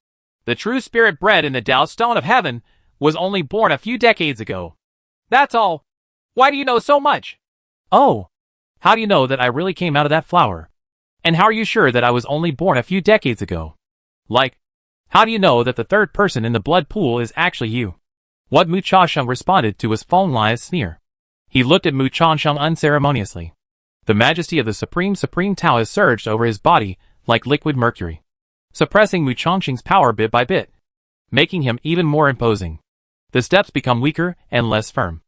The true spirit bred in the Tao Stone of Heaven was only born a few decades ago. That's all. Why do you know so much? Oh. How do you know that I really came out of that flower? And how are you sure that I was only born a few decades ago? Like, how do you know that the third person in the blood pool is actually you? What Mu Chasheng responded to was Feng Lai's sneer. He looked at Mu Changsheng unceremoniously. The majesty of the Supreme Taoist surged over his body like liquid mercury, suppressing Mu Changsheng's power bit by bit, making him even more imposing. The steps become weaker and less firm.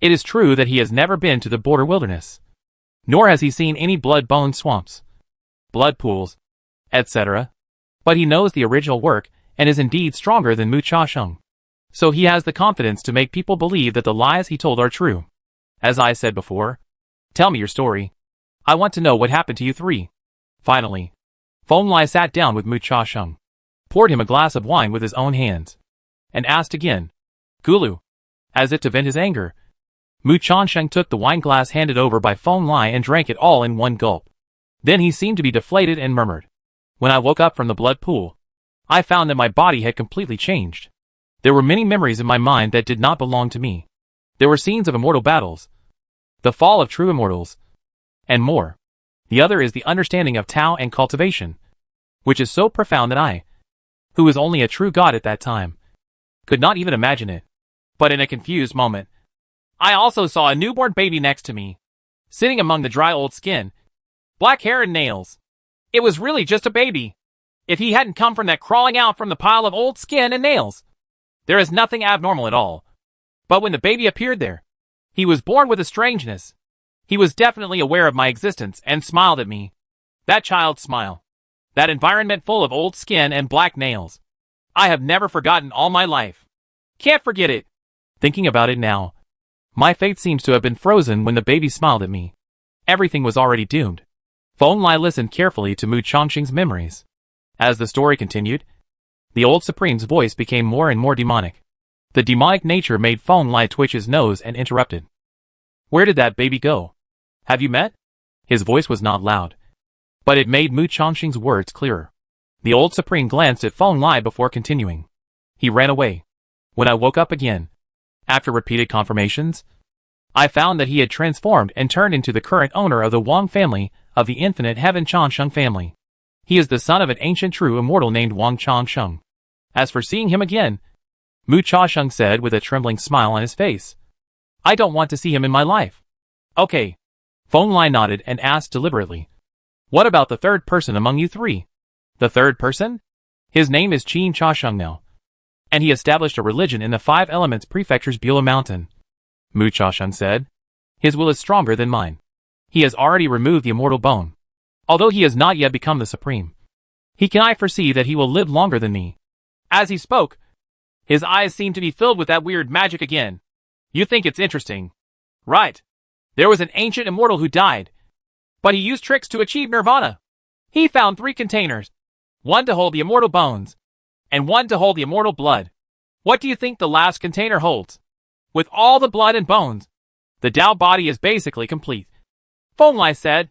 It is true that he has never been to the border wilderness, nor has he seen any blood-bone swamps, blood pools, etc. But he knows the original work and is indeed stronger than Mu Chasheng. So he has the confidence to make people believe that the lies he told are true. As I said before, tell me your story. I want to know what happened to you three. Finally, Feng Lai sat down with Mu Chasheng, poured him a glass of wine with his own hands, and asked again, Gulu, as if to vent his anger. Mu Changsheng took the wine glass handed over by Feng Lai and drank it all in one gulp. Then he seemed to be deflated and murmured, When I woke up from the blood pool, I found that my body had completely changed. There were many memories in my mind that did not belong to me. There were scenes of immortal battles, the fall of true immortals, and more. The other is the understanding of Tao and cultivation, which is so profound that I, who was only a true god at that time, could not even imagine it. But in a confused moment, I also saw a newborn baby next to me, sitting among the dry old skin, black hair and nails. It was really just a baby. If he hadn't come from that crawling out from the pile of old skin and nails. There is nothing abnormal at all. But when the baby appeared there, he was born with a strangeness. He was definitely aware of my existence and smiled at me. That child's smile. That environment full of old skin and black nails. I have never forgotten all my life. Can't forget it. Thinking about it now, my fate seems to have been frozen when the baby smiled at me. Everything was already doomed. Feng Lai listened carefully to Mu Changsheng's memories. As the story continued, the old Supreme's voice became more and more demonic. The demonic nature made Feng Lai twitch his nose and interrupted. Where did that baby go? Have you met? His voice was not loud, but it made Mu Changsheng's words clearer. The old Supreme glanced at Feng Lai before continuing. He ran away. When I woke up again, after repeated confirmations, I found that he had transformed and turned into the current owner of the Wang family of the Infinite Heaven Changsheng family. He is the son of an ancient true immortal named Wang Changsheng. As for seeing him again, Mu Chasheng said with a trembling smile on his face, I don't want to see him in my life. Okay. Feng Lai nodded and asked deliberately, What about the third person among you three? The third person? His name is Qin Chasheng now, and he established a religion in the Five Elements Prefecture's Beulah Mountain. Mu Chasheng said, His will is stronger than mine. He has already removed the immortal bone. Although he has not yet become the Supreme, I foresee that he will live longer than me. As he spoke, his eyes seemed to be filled with that weird magic again. You think it's interesting, right? There was an ancient immortal who died, but he used tricks to achieve nirvana. He found 3 containers, one to hold the immortal bones, and one to hold the immortal blood. What do you think the last container holds? With all the blood and bones, the Tao body is basically complete. Feng Lai said,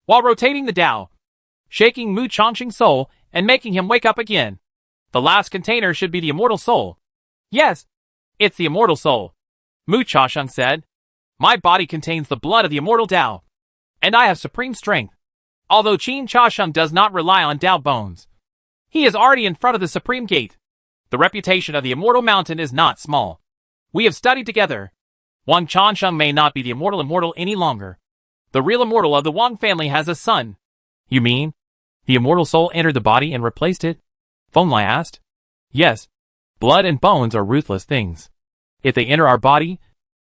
while rotating the Tao, shaking Mu Changsheng's soul and making him wake up again. The last container should be the immortal soul. Yes, it's the immortal soul. Mu Chasheng said, My body contains the blood of the immortal Tao, and I have supreme strength. Although Qin Chasheng does not rely on Tao bones, he is already in front of the supreme gate. The reputation of the immortal mountain is not small. We have studied together. Wang Changsheng may not be the immortal any longer. The real immortal of the Wang family has a son. You mean, the immortal soul entered the body and replaced it? Feng Lai asked. Yes. Blood and bones are ruthless things. If they enter our body,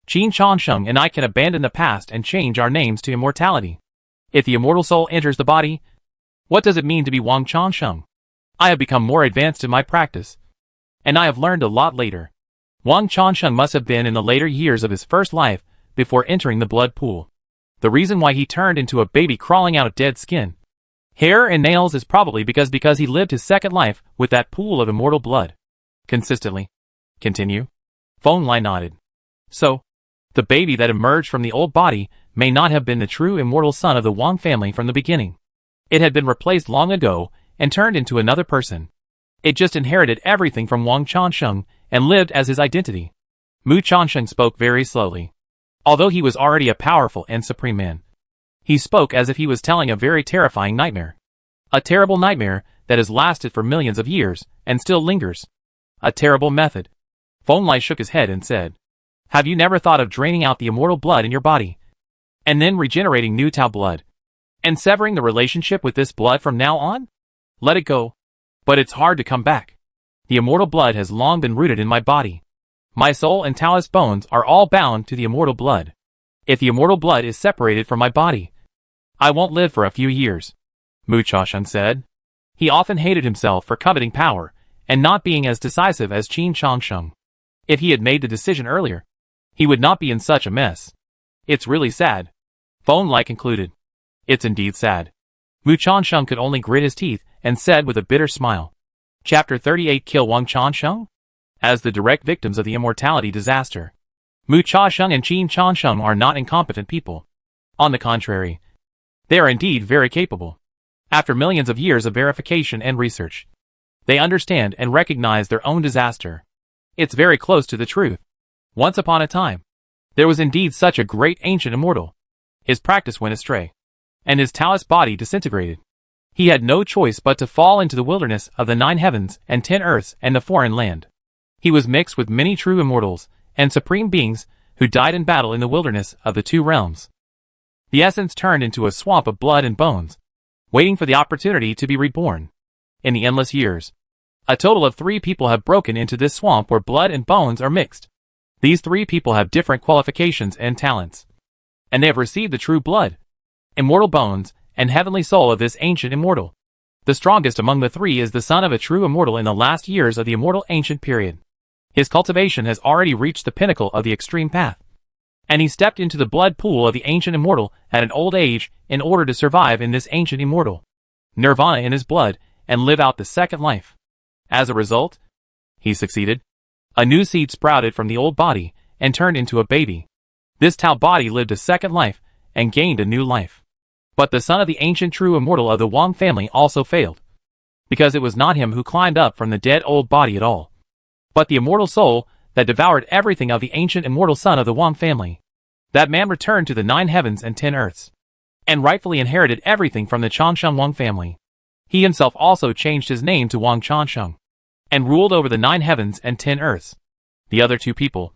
Qin Changsheng and I can abandon the past and change our names to immortality. If the immortal soul enters the body, what does it mean to be Wang Changsheng? I have become more advanced in my practice, and I have learned a lot later. Wang Changsheng must have been in the later years of his first life before entering the blood pool. The reason why he turned into a baby crawling out of dead skin, hair and nails is probably because he lived his second life with that pool of immortal blood. Consistently. Continue. Feng Lai nodded. So, the baby that emerged from the old body may not have been the true immortal son of the Wang family from the beginning. It had been replaced long ago and turned into another person. It just inherited everything from Wang Changsheng and lived as his identity. Mu Changsheng spoke very slowly. Although he was already a powerful and supreme man, he spoke as if he was telling a very terrifying nightmare. A terrible nightmare that has lasted for millions of years and still lingers. A terrible method. Feng Lai shook his head and said, "Have you never thought of draining out the immortal blood in your body, and then regenerating new Tao blood, and severing the relationship with this blood from now on? Let it go. But it's hard to come back. The immortal blood has long been rooted in my body. My soul and Taoist bones are all bound to the immortal blood. If the immortal blood is separated from my body, I won't live for a few years," Mu Changsheng said. He often hated himself for coveting power and not being as decisive as Qin Changsheng. If he had made the decision earlier, he would not be in such a mess. "It's really sad," Feng Lai concluded. "It's indeed sad." Mu Changsheng could only grit his teeth and said with a bitter smile, Chapter 38 Kill Wang Changsheng? As the direct victims of the immortality disaster, Mu Changsheng and Qin Changsheng are not incompetent people. On the contrary, they are indeed very capable. After millions of years of verification and research, they understand and recognize their own disaster. It's very close to the truth. Once upon a time, there was indeed such a great ancient immortal. His practice went astray, and his Taoist body disintegrated. He had no choice but to fall into the wilderness of the 9 heavens and 10 earths and the foreign land. He was mixed with many true immortals and supreme beings who died in battle in the wilderness of the 2 realms. The essence turned into a swamp of blood and bones, waiting for the opportunity to be reborn. In the endless years, a total of 3 people have broken into this swamp where blood and bones are mixed. These 3 people have different qualifications and talents, and they have received the true blood, immortal bones, and heavenly soul of this ancient immortal. The strongest among the 3 is the son of a true immortal in the last years of the immortal ancient period. His cultivation has already reached the pinnacle of the extreme path, and he stepped into the blood pool of the ancient immortal at an old age in order to survive in this ancient immortal nirvana in his blood and live out the second life. As a result, he succeeded. A new seed sprouted from the old body and turned into a baby. This Tao body lived a second life and gained a new life. But the son of the ancient true immortal of the Wang family also failed, because it was not him who climbed up from the dead old body at all, but the immortal soul that devoured everything of the ancient immortal son of the Wang family. That man returned to the 9 heavens and 10 earths, and rightfully inherited everything from the Changsheng Wang family. He himself also changed his name to Wang Changsheng, and ruled over the 9 heavens and 10 earths. The other 2 people,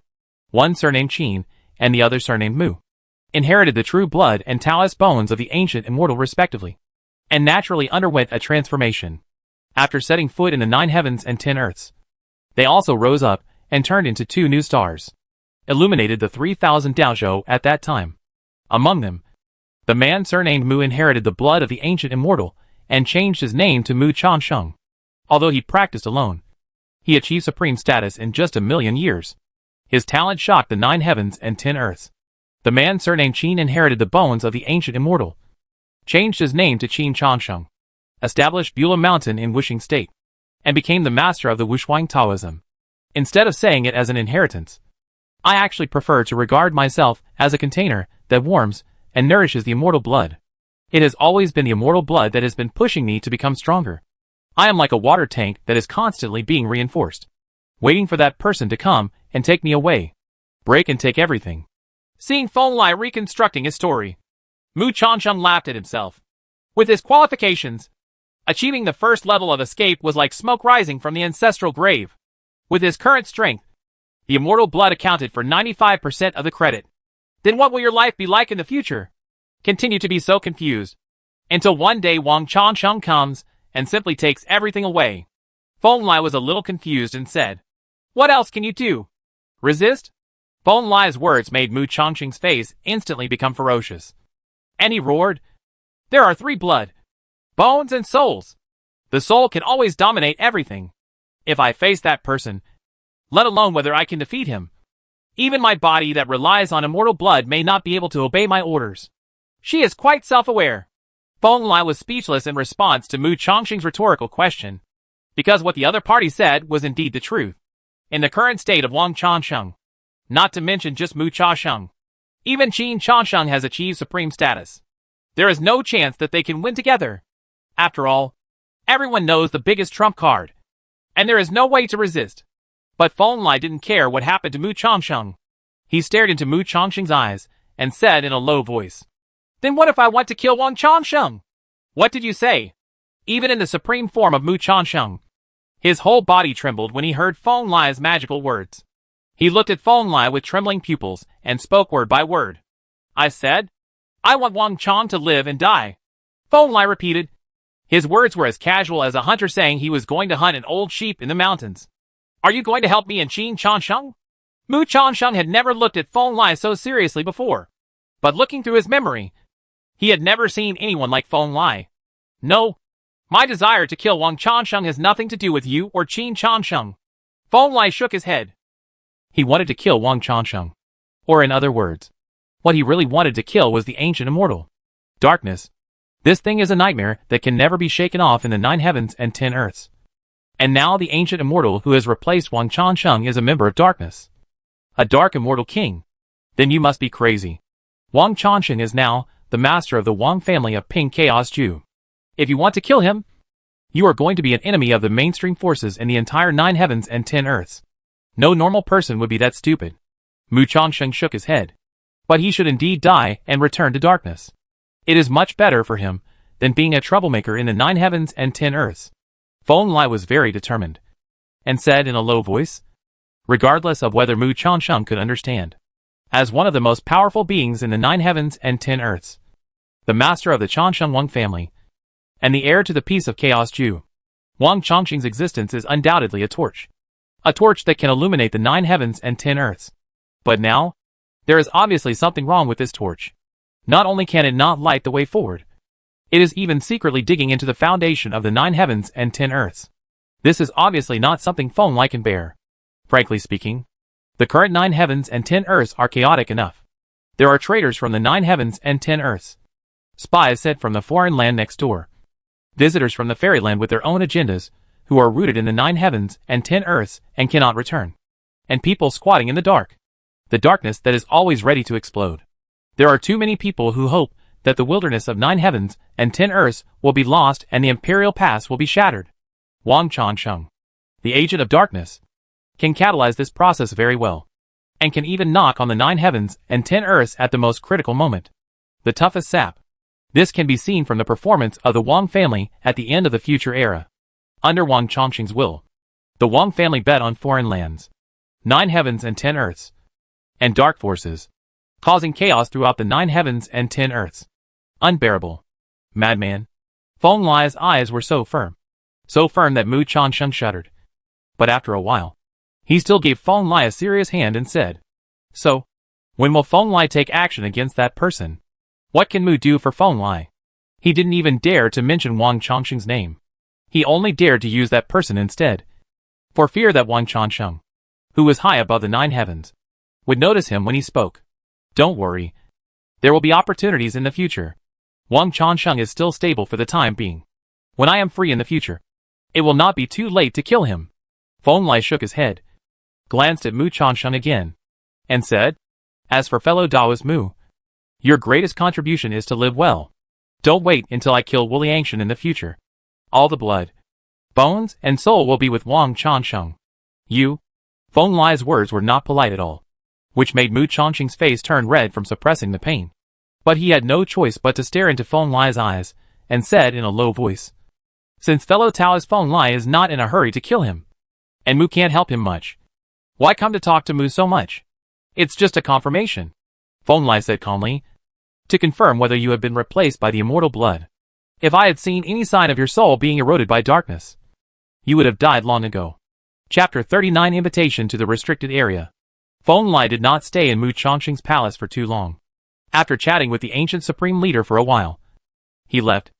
one surnamed Qin and the other surnamed Mu, inherited the true blood and Taoist bones of the ancient immortal respectively, and naturally underwent a transformation. After setting foot in the 9 heavens and 10 earths, they also rose up and turned into 2 new stars, illuminated the 3,000 Daozhou at that time. Among them, the man surnamed Mu inherited the blood of the ancient immortal and changed his name to Mu Changsheng. Although he practiced alone, he achieved supreme status in just a million years. His talent shocked the 9 heavens and 10 earths. The man surnamed Qin inherited the bones of the ancient immortal, changed his name to Qin Changsheng, established Beulah Mountain in Wuxing State, and became the master of the Wushuang Taoism. Instead of saying it as an inheritance, I actually prefer to regard myself as a container that warms and nourishes the immortal blood. It has always been the immortal blood that has been pushing me to become stronger. I am like a water tank that is constantly being reinforced, waiting for that person to come and take me away, break and take everything. Seeing Feng Lai reconstructing his story, Mu Changsheng laughed at himself. With his qualifications, achieving the first level of escape was like smoke rising from the ancestral grave. With his current strength, the immortal blood accounted for 95% of the credit. Then what will your life be like in the future? Continue to be so confused, until one day Wang Changsheng comes and simply takes everything away. Feng Lai was a little confused and said, "What else can you do? Resist?" Feng Lai's words made Mu Changsheng's face instantly become ferocious, and he roared, "There are 3 blood, bones and souls. The soul can always dominate everything. If I face that person, let alone whether I can defeat him, even my body that relies on immortal blood may not be able to obey my orders." She is quite self-aware. Feng Lai was speechless in response to Mu Changsheng's rhetorical question, because what the other party said was indeed the truth. In the current state of Wang Changsheng, not to mention just Mu Changsheng, even Qin Changsheng has achieved supreme status. There is no chance that they can win together. After all, everyone knows the biggest trump card. and there is no way to resist. But Feng Lai didn't care what happened to Mu Changsheng. He stared into Mu Changsheng's eyes and said in a low voice, "Then what if I want to kill Wang Changsheng?" "What did you say?" Even in the supreme form of Mu Changsheng, his whole body trembled when he heard Feng Lai's magical words. He looked at Feng Lai with trembling pupils and spoke word by word. "I said, I want Wang Chang to live and die." Feng Lai repeated. His words were as casual as a hunter saying he was going to hunt an old sheep in the mountains. "Are you going to help me in Qin Changsheng?" Mu Changsheng had never looked at Feng Lai so seriously before. But looking through his memory, he had never seen anyone like Feng Lai. "No. My desire to kill Wang Changsheng has nothing to do with you or Qin Changsheng." Feng Lai shook his head. He wanted to kill Wang Changsheng. Or in other words, what he really wanted to kill was the ancient immortal. Darkness. This thing is a nightmare that can never be shaken off in the 9 heavens and 10 earths. And now the ancient immortal who has replaced Wang Changsheng is a member of darkness. A dark immortal king. Then you must be crazy. Wang Changsheng is now the master of the Wang family of Ping Chaos Ju. If you want to kill him, you are going to be an enemy of the mainstream forces in the entire 9 heavens and 10 earths. No normal person would be that stupid. Mu Changsheng shook his head. But he should indeed die and return to darkness. It is much better for him than being a troublemaker in the 9 heavens and 10 earths. Feng Lai was very determined, and said in a low voice, regardless of whether Mu Changsheng could understand. As one of the most powerful beings in the 9 heavens and 10 earths, the master of the Changsheng Wang family, and the heir to the peace of Chaos Ju, Wang Changsheng's existence is undoubtedly a torch. A torch that can illuminate the 9 heavens and 10 earths. But now, there is obviously something wrong with this torch. Not only can it not light the way forward, it is even secretly digging into the foundation of the 9 heavens and 10 earths. This is obviously not something Feng Lai can bear. Frankly speaking, the current 9 heavens and 10 earths are chaotic enough. There are traitors from the 9 heavens and 10 earths. Spies sent from the foreign land next door. Visitors from the fairyland with their own agendas, who are rooted in the 9 heavens and 10 earths and cannot return. And people squatting in the dark. The darkness that is always ready to explode. There are too many people who hope that the wilderness of 9 heavens and 10 earths will be lost and the imperial pass will be shattered. Wang Changsheng, the agent of darkness, can catalyze this process very well, and can even knock on the 9 heavens and 10 earths at the most critical moment. The toughest sap. This can be seen from the performance of the Wang family at the end of the future era. Under Wang Changsheng's will, the Wang family bet on foreign lands, 9 heavens and 10 earths, and dark forces, causing chaos throughout the 9 heavens and 10 earths. Unbearable. Madman. Feng Lai's eyes were so firm that Mu Changsheng shuddered. But after a while, he still gave Feng Lai a serious hand and said, "So, when will Feng Lai take action against that person? What can Mu do for Feng Lai?" He didn't even dare to mention Wang Changsheng's name. He only dared to use that person instead, for fear that Wang Changsheng, who was high above the 9 heavens, would notice him when he spoke. "Don't worry. There will be opportunities in the future. Wang Changsheng is still stable for the time being. When I am free in the future, it will not be too late to kill him." Feng Lai shook his head, glanced at Mu Changsheng again, and said, "As for fellow Taoist Mu, your greatest contribution is to live well. Don't wait until I kill Wu Liangshan in the future. All the blood, bones, and soul will be with Wang Changsheng. You." Feng Lai's words were not polite at all, which made Mu Changsheng's face turn red from suppressing the pain. But he had no choice but to stare into Feng Lai's eyes, and said in a low voice, "Since fellow Taoist Feng Lai is not in a hurry to kill him, and Mu can't help him much, why come to talk to Mu so much? It's just a confirmation," Feng Lai said calmly, "to confirm whether you have been replaced by the immortal blood. If I had seen any sign of your soul being eroded by darkness, you would have died long ago." Chapter 39 Invitation to the Restricted Area. Feng Lai did not stay in Mu Changsheng's palace for too long. After chatting with the ancient supreme leader for a while, he left.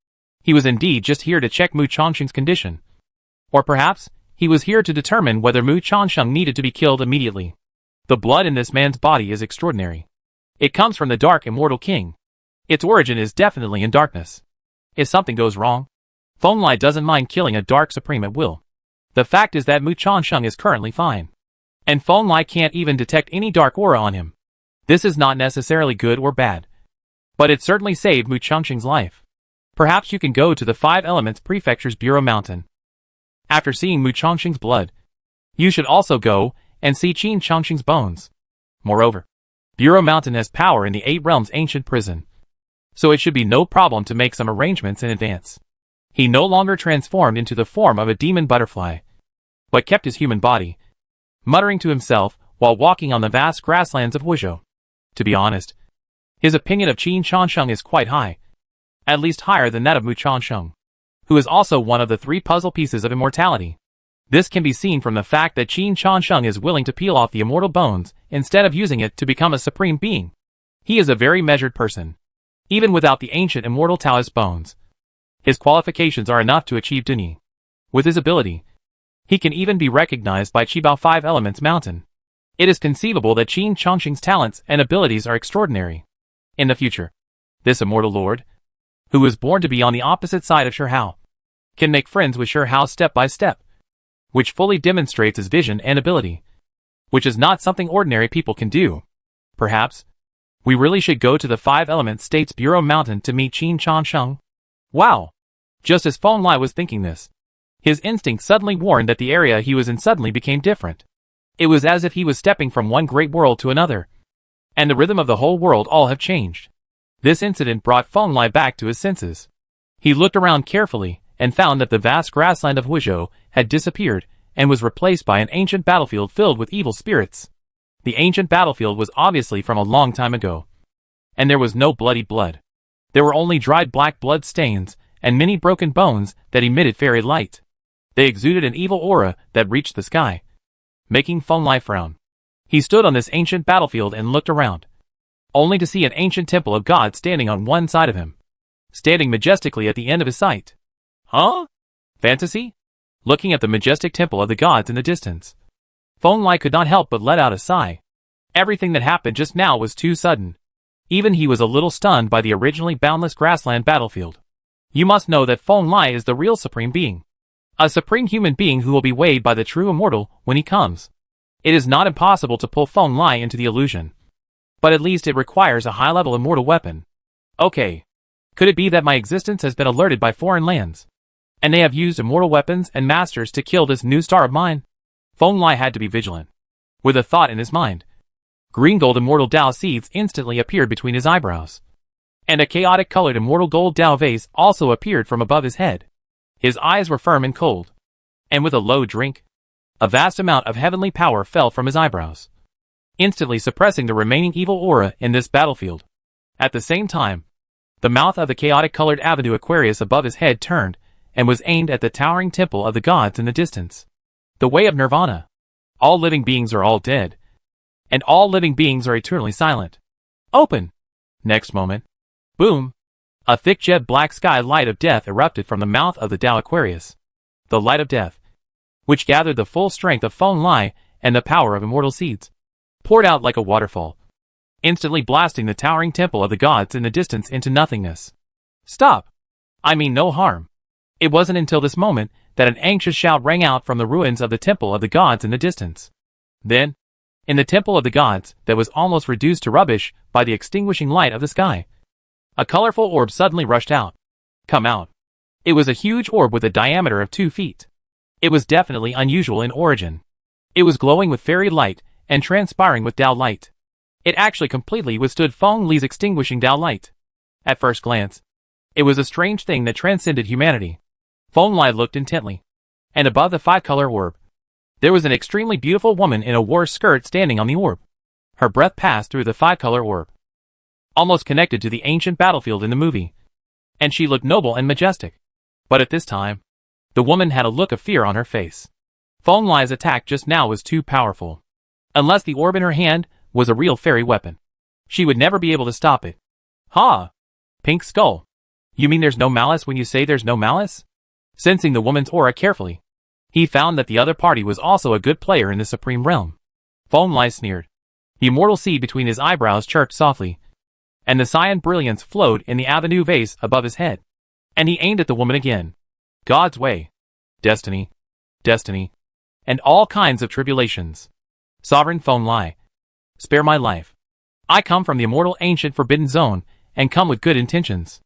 He was indeed just here to check Mu Changsheng's condition. Or perhaps, he was here to determine whether Mu Changsheng needed to be killed immediately. The blood in this man's body is extraordinary. It comes from the dark immortal king. Its origin is definitely in darkness. If something goes wrong, Feng Lai doesn't mind killing a dark supreme at will. The fact is that Mu Changsheng is currently fine, and Feng Lai can't even detect any dark aura on him. This is not necessarily good or bad, but it certainly saved Mu Changsheng's life. Perhaps you can go to the 5 Elements Prefecture's Bureau Mountain. After seeing Mu Chongqing's blood, you should also go and see Qin Chongqing's bones. Moreover, Bureau Mountain has power in the 8 Realms ancient prison, so it should be no problem to make some arrangements in advance. He no longer transformed into the form of a demon butterfly, but kept his human body, muttering to himself while walking on the vast grasslands of Wuzhou. To be honest, his opinion of Qin Chongqing is quite high, at least higher than that of Mu Chongqing, who is also one of the 3 puzzle pieces of immortality. This can be seen from the fact that Qin Chongqing is willing to peel off the immortal bones instead of using it to become a supreme being. He is a very measured person, even without the ancient immortal Taoist bones. His qualifications are enough to achieve Duni. With his ability, he can even be recognized by Qibao 5 Elements Mountain. It is conceivable that Qin Chongqing's talents and abilities are extraordinary. In the future, this immortal lord, who was born to be on the opposite side of Shihao, can make friends with Shihao step by step, which fully demonstrates his vision and ability, which is not something ordinary people can do. Perhaps, we really should go to the 5 Element States Bureau Mountain to meet Qin Chongqing. Wow! Just as Feng Lai was thinking this, his instinct suddenly warned that the area he was in suddenly became different. It was as if he was stepping from one great world to another, and the rhythm of the whole world all have changed. This incident brought Feng Lai back to his senses. He looked around carefully and found that the vast grassland of Wuzhou had disappeared and was replaced by an ancient battlefield filled with evil spirits. The ancient battlefield was obviously from a long time ago, and there was no bloody blood. There were only dried black blood stains and many broken bones that emitted fairy light. They exuded an evil aura that reached the sky, making Feng Lai frown. He stood on this ancient battlefield and looked around, only to see an ancient temple of God standing on one side of him, standing majestically at the end of his sight. Huh? Fantasy? Looking at the majestic temple of the gods in the distance, Feng Lai could not help but let out a sigh. Everything that happened just now was too sudden. Even he was a little stunned by the originally boundless grassland battlefield. You must know that Feng Lai is the real supreme being. A supreme human being who will be weighed by the true immortal when he comes. It is not impossible to pull Feng Lai into the illusion, but at least it requires a high-level immortal weapon. Okay. Could it be that my existence has been alerted by foreign lands, and they have used immortal weapons and masters to kill this new star of mine? Feng Lai had to be vigilant. With a thought in his mind, green gold immortal Dao seeds instantly appeared between his eyebrows, and a chaotic colored immortal gold Dao vase also appeared from above his head. His eyes were firm and cold, and with a low drink, a vast amount of heavenly power fell from his eyebrows, instantly suppressing the remaining evil aura in this battlefield. At the same time, the mouth of the chaotic-colored Avenue Aquarius above his head turned and was aimed at the towering temple of the gods in the distance. The way of Nirvana. All living beings are all dead, and all living beings are eternally silent. Open! Next moment, boom! A thick jet black sky light of death erupted from the mouth of the Tao Aquarius. The light of death, which gathered the full strength of Feng Lai and the power of immortal seeds, poured out like a waterfall, instantly blasting the towering temple of the gods in the distance into nothingness. Stop! I mean no harm. It wasn't until this moment that an anxious shout rang out from the ruins of the temple of the gods in the distance. Then, in the temple of the gods that was almost reduced to rubbish by the extinguishing light of the sky, a colorful orb suddenly rushed out. Come out. It was a huge orb with a diameter of 2 feet. It was definitely unusual in origin. It was glowing with fairy light and transpiring with Dao light. It actually completely withstood Feng Li's extinguishing Dao light. At first glance, it was a strange thing that transcended humanity. Feng Lai looked intently, and above the 5-color orb, there was an extremely beautiful woman in a war skirt standing on the orb. Her breath passed through the 5-color orb, almost connected to the ancient battlefield in the movie, and she looked noble and majestic. But at this time, the woman had a look of fear on her face. Feng Lai's attack just now was too powerful. Unless the orb in her hand was a real fairy weapon, she would never be able to stop it. Ha! Pink Skull. You mean there's no malice when you say there's no malice? Sensing the woman's aura carefully, he found that the other party was also a good player in the supreme realm. Feng Lai sneered. The immortal seed between his eyebrows chirped softly, and the cyan brilliance flowed in the avenue vase above his head. And he aimed at the woman again. God's way. Destiny. Destiny. And all kinds of tribulations. Sovereign Feng Lai. Spare my life. I come from the immortal ancient forbidden zone, and come with good intentions.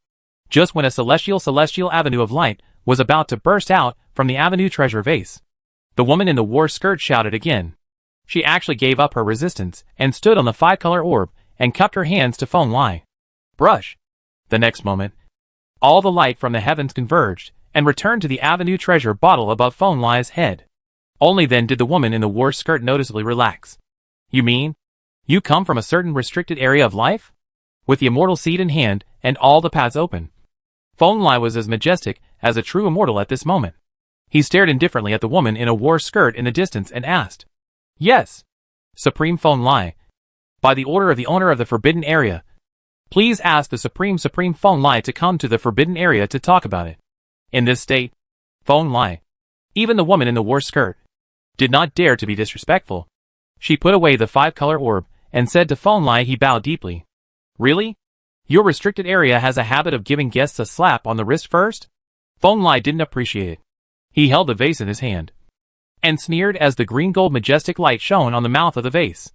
Just when a celestial avenue of light was about to burst out from from the Avenue treasure vase. The woman in the war skirt shouted again. She actually gave up her resistance and stood on the 5-color orb and cupped her hands to Feng Lai. Brush. The next moment, all the light from the heavens converged and returned to the Avenue treasure bottle above Feng Lai's head. Only then did the woman in the war skirt noticeably relax. You mean? You come from a certain restricted area of life? With the immortal seed in hand and all the paths open. Feng Lai was as majestic as a true immortal at this moment. He stared indifferently at the woman in a war skirt in the distance and asked. Yes. Supreme Feng Lai. By the order of the owner of the forbidden area, please ask the Supreme Feng Lai to come to the forbidden area to talk about it. In this state, Feng Lai, even the woman in the war skirt, did not dare to be disrespectful. She put away the 5-color orb and said to Feng Lai he bowed deeply. Really? Your restricted area has a habit of giving guests a slap on the wrist first? Feng Lai didn't appreciate it. He held the vase in his hand and sneered as the green-gold majestic light shone on the mouth of the vase.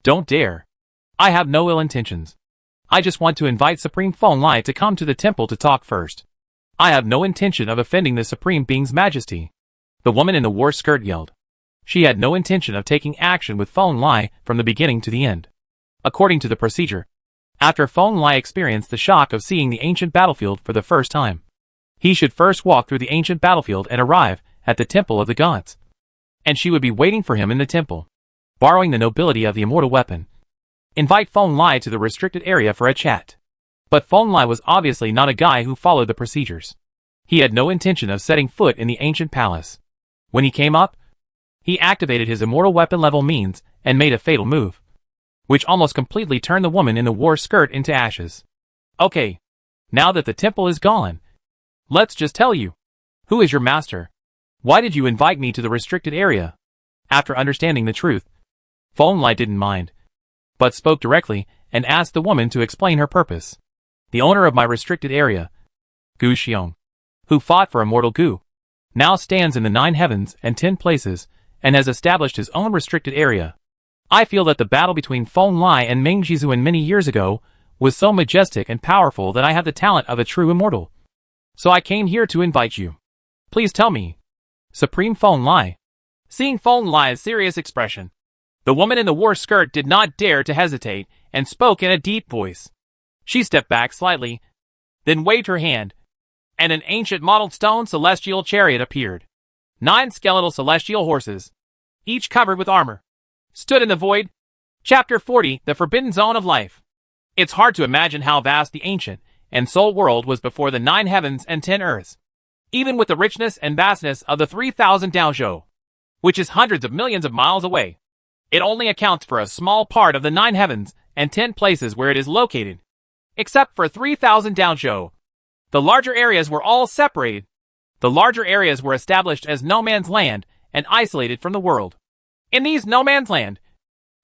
Don't dare. I have no ill intentions. I just want to invite Supreme Feng Lai to come to the temple to talk first. I have no intention of offending the Supreme Being's majesty. The woman in the war skirt yelled. She had no intention of taking action with Feng Lai from the beginning to the end. According to the procedure, after Feng Lai experienced the shock of seeing the ancient battlefield for the first time, he should first walk through the ancient battlefield and arrive at the temple of the gods. And she would be waiting for him in the temple, borrowing the nobility of the immortal weapon. Invite Feng Lai to the restricted area for a chat. But Feng Lai was obviously not a guy who followed the procedures. He had no intention of setting foot in the ancient palace. When he came up, he activated his immortal weapon level means and made a fatal move, which almost completely turned the woman in the war skirt into ashes. Okay, now that the temple is gone, let's just tell you. Who is your master? Why did you invite me to the restricted area? After understanding the truth, Feng Lai didn't mind, but spoke directly and asked the woman to explain her purpose. The owner of my restricted area, Gu Xiong, who fought for immortal Gu, now stands in the 9 heavens and 10 places and has established his own restricted area. I feel that the battle between Feng Lai and Meng Jizuan many years ago was so majestic and powerful that I have the talent of a true immortal. So I came here to invite you. Please tell me. Supreme Feng Lai. Seeing Feng Lai's serious expression, the woman in the war skirt did not dare to hesitate and spoke in a deep voice. She stepped back slightly, then waved her hand, and an ancient modeled stone celestial chariot appeared. 9 skeletal celestial horses, each covered with armor, stood in the void. Chapter 40, The Forbidden Zone of Life. It's hard to imagine how vast the ancient and soul world was before the 9 heavens and 10 earths. Even with the richness and vastness of the 3,000 Daozhou, which is hundreds of millions of miles away, it only accounts for a small part of the 9 heavens and 10 places where it is located. Except for 3,000 Daozhou, the larger areas were all separated. The larger areas were established as no man's land and isolated from the world. In these no man's land,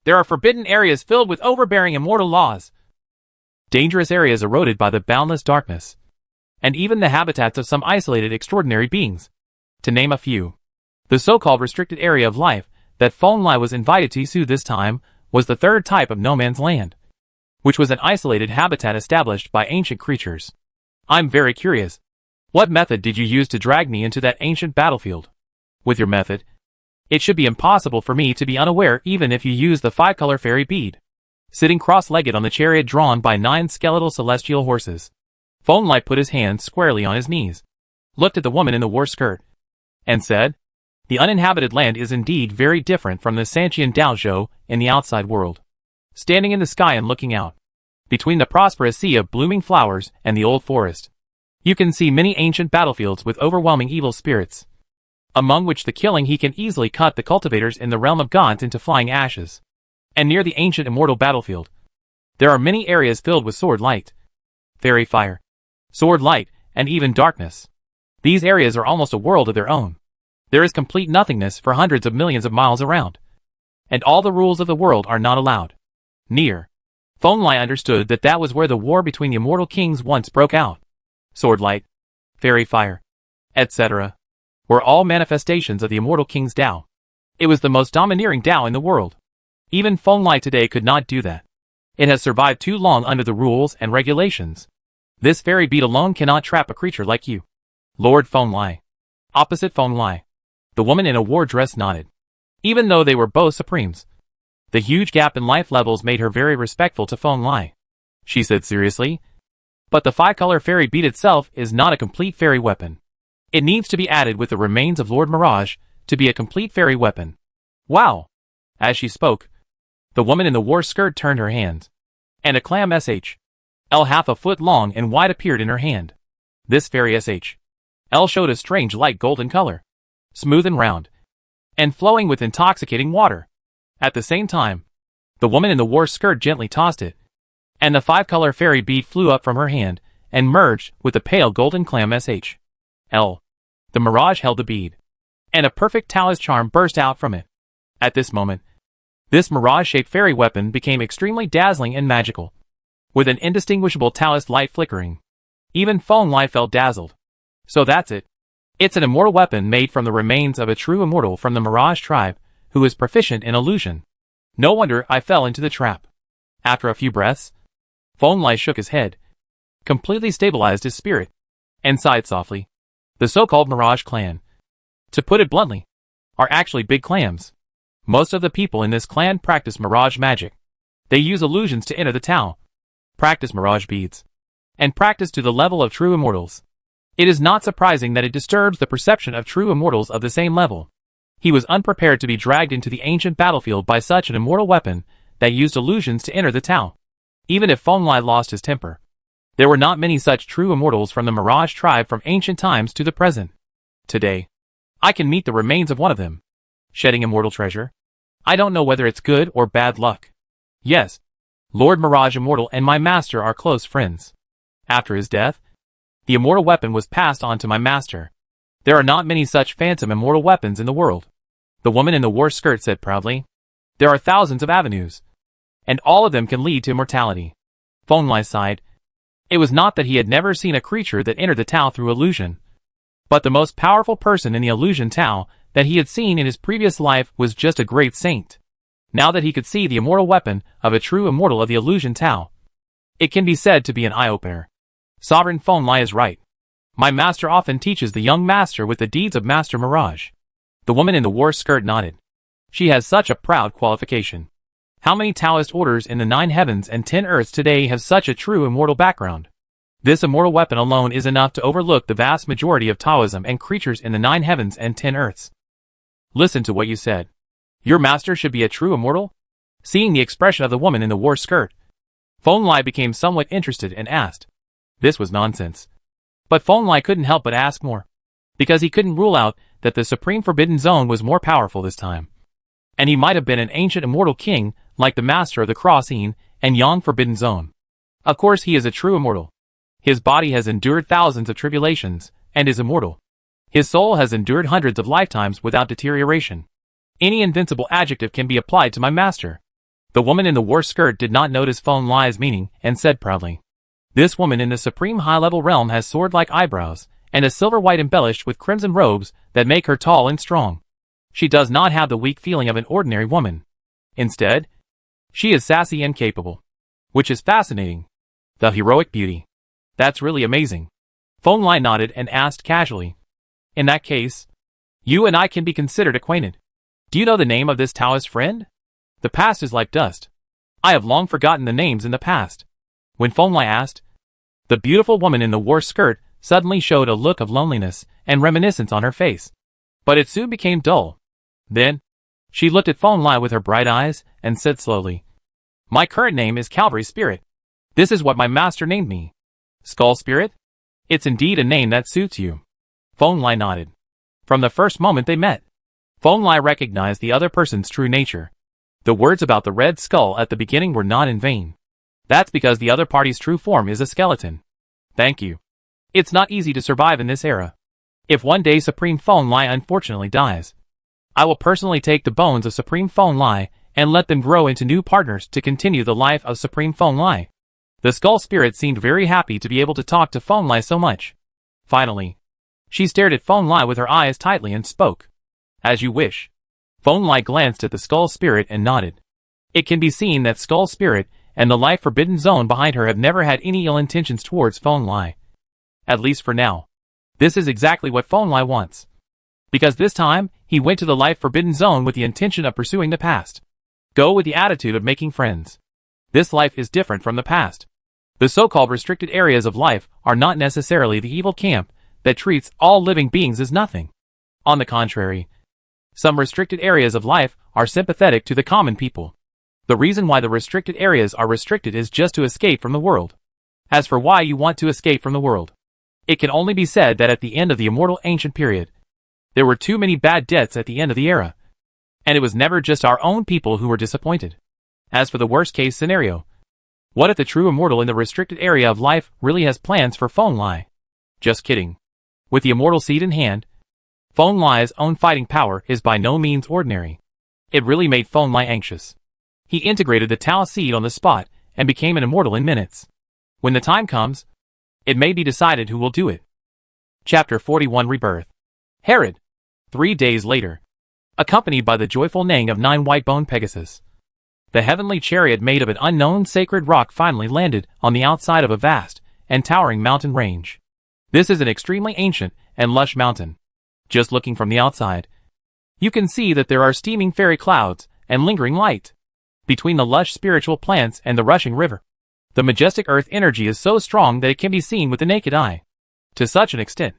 there are forbidden areas filled with overbearing immortal laws, dangerous areas eroded by the boundless darkness, and even the habitats of some isolated extraordinary beings. To name a few, the so-called restricted area of life that Feng Lai was invited to see this time was the 3rd type of no man's land, which was an isolated habitat established by ancient creatures. I'm very curious. What method did you use to drag me into that ancient battlefield? With your method, it should be impossible for me to be unaware even if you use the 5-color fairy bead. Sitting cross-legged on the chariot drawn by 9 skeletal celestial horses, Feng Lai put his hands squarely on his knees, looked at the woman in the war skirt, and said, The uninhabited land is indeed very different from the Santian Daozhou in the outside world. Standing in the sky and looking out, between the prosperous sea of blooming flowers and the old forest, you can see many ancient battlefields with overwhelming evil spirits, among which the killing he can easily cut the cultivators in the realm of gods into flying ashes. And near the ancient immortal battlefield, there are many areas filled with sword light, fairy fire, sword light, and even darkness. These areas are almost a world of their own. There is complete nothingness for hundreds of millions of miles around, and all the rules of the world are not allowed. Near, Feng Lai understood that that was where the war between the immortal kings once broke out. Sword light, fairy fire, etc. were all manifestations of the immortal king's Tao. It was the most domineering Tao in the world. Even Feng Lai today could not do that. It has survived too long under the rules and regulations. This fairy bead alone cannot trap a creature like you, Lord Feng Lai. Opposite Feng Lai. The woman in a war dress nodded. Even though they were both supremes, the huge gap in life levels made her very respectful to Feng Lai. She said seriously, "But the five-color fairy bead itself is not a complete fairy weapon. It needs to be added with the remains of Lord Mirage to be a complete fairy weapon." Wow! As she spoke, the woman in the war skirt turned her hand, and a clam SH.L half a foot long and wide appeared in her hand. This fairy SH.L showed a strange light golden color, smooth and round, and flowing with intoxicating water. At the same time, the woman in the war skirt gently tossed it, and the five-color fairy bead flew up from her hand and merged with the pale golden clam SH.L. The Mirage held the bead, and a perfect Taoist charm burst out from it. At this moment, this Mirage-shaped fairy weapon became extremely dazzling and magical, with an indistinguishable Taoist light flickering. Even Feng Lai felt dazzled. So that's it. It's an immortal weapon made from the remains of a true immortal from the Mirage tribe, who is proficient in illusion. No wonder I fell into the trap. After a few breaths, Feng Lai shook his head, completely stabilized his spirit, and sighed softly. The so-called Mirage clan, to put it bluntly, are actually big clams. Most of the people in this clan practice Mirage magic. They use illusions to enter the Tao, practice Mirage beads, and practice to the level of true immortals. It is not surprising that it disturbs the perception of true immortals of the same level. He was unprepared to be dragged into the ancient battlefield by such an immortal weapon that used illusions to enter the Tao. Even if Feng Lai lost his temper, there were not many such true immortals from the Mirage tribe from ancient times to the present. Today, I can meet the remains of one of them. Shedding immortal treasure? I don't know whether it's good or bad luck. Yes, Lord Mirage Immortal and my master are close friends. After his death, the immortal weapon was passed on to my master. There are not many such phantom immortal weapons in the world. The woman in the war skirt said proudly. There are thousands of avenues, and all of them can lead to immortality. Feng Lai sighed. It was not that he had never seen a creature that entered the Tao through illusion, but the most powerful person in the illusion Tao that he had seen in his previous life was just a great saint. Now that he could see the immortal weapon of a true immortal of the illusion Tao, it can be said to be an eye-opener. Sovereign Feng Lai is right. My master often teaches the young master with the deeds of Master Mirage. The woman in the war skirt nodded. She has such a proud qualification. How many Taoist orders in the 9 heavens and 10 earths today have such a true immortal background? This immortal weapon alone is enough to overlook the vast majority of Taoism and creatures in the 9 heavens and 10 earths. Listen to what you said. Your master should be a true immortal? Seeing the expression of the woman in the war skirt, Feng Lai became somewhat interested and asked. This was nonsense. But Feng Lai couldn't help but ask more, because he couldn't rule out that the Supreme Forbidden Zone was more powerful this time. And he might have been an ancient immortal king, like the Master of the Crossing and Yang Forbidden Zone. Of course he is a true immortal. His body has endured thousands of tribulations, and is immortal. His soul has endured hundreds of lifetimes without deterioration. Any invincible adjective can be applied to my master. The woman in the war skirt did not notice Feng Lai's meaning, and said proudly. This woman in the supreme high-level realm has sword-like eyebrows, and a silver white embellished with crimson robes that make her tall and strong. She does not have the weak feeling of an ordinary woman. Instead, she is sassy and capable, which is fascinating. The heroic beauty. That's really amazing. Feng Lai nodded and asked casually. In that case, you and I can be considered acquainted. Do you know the name of this Taoist friend? The past is like dust. I have long forgotten the names in the past. When Feng Lai asked, the beautiful woman in the war skirt suddenly showed a look of loneliness and reminiscence on her face. But it soon became dull. Then, she looked at Feng Lai with her bright eyes and said slowly, My current name is Calvary Spirit. This is what my master named me. Skull Spirit? It's indeed a name that suits you. Feng Lai nodded. From the first moment they met, Feng Lai recognized the other person's true nature. The words about the red skull at the beginning were not in vain. That's because the other party's true form is a skeleton. Thank you. It's not easy to survive in this era. If one day Supreme Feng Lai unfortunately dies, I will personally take the bones of Supreme Feng Lai and let them grow into new partners to continue the life of Supreme Feng Lai. The skull spirit seemed very happy to be able to talk to Feng Lai so much. Finally, she stared at Feng Lai with her eyes tightly and spoke. As you wish. Feng Lai glanced at the skull spirit and nodded. It can be seen that skull spirit and the life forbidden zone behind her have never had any ill intentions towards Feng Lai. At least for now. This is exactly what Feng Lai wants. Because this time, he went to the life-forbidden zone with the intention of pursuing the past. Go with the attitude of making friends. This life is different from the past. The so-called restricted areas of life are not necessarily the evil camp that treats all living beings as nothing. On the contrary, some restricted areas of life are sympathetic to the common people. The reason why the restricted areas are restricted is just to escape from the world. As for why you want to escape from the world, it can only be said that at the end of the immortal ancient period, there were too many bad deaths at the end of the era. And it was never just our own people who were disappointed. As for the worst case scenario, what if the true immortal in the restricted area of life really has plans for Feng Lai? Just kidding. With the immortal seed in hand, Feng Lai's own fighting power is by no means ordinary. It really made Feng Lai anxious. He integrated the Tao seed on the spot and became an immortal in minutes. When the time comes, it may be decided who will do it. Chapter 41 Rebirth. Herod. 3 days later. Accompanied by the joyful neighing of 9 white-boned Pegasus, the heavenly chariot made of an unknown sacred rock finally landed on the outside of a vast and towering mountain range. This is an extremely ancient and lush mountain. Just looking from the outside, you can see that there are steaming fairy clouds and lingering light. Between the lush spiritual plants and the rushing river, the majestic earth energy is so strong that it can be seen with the naked eye. To such an extent,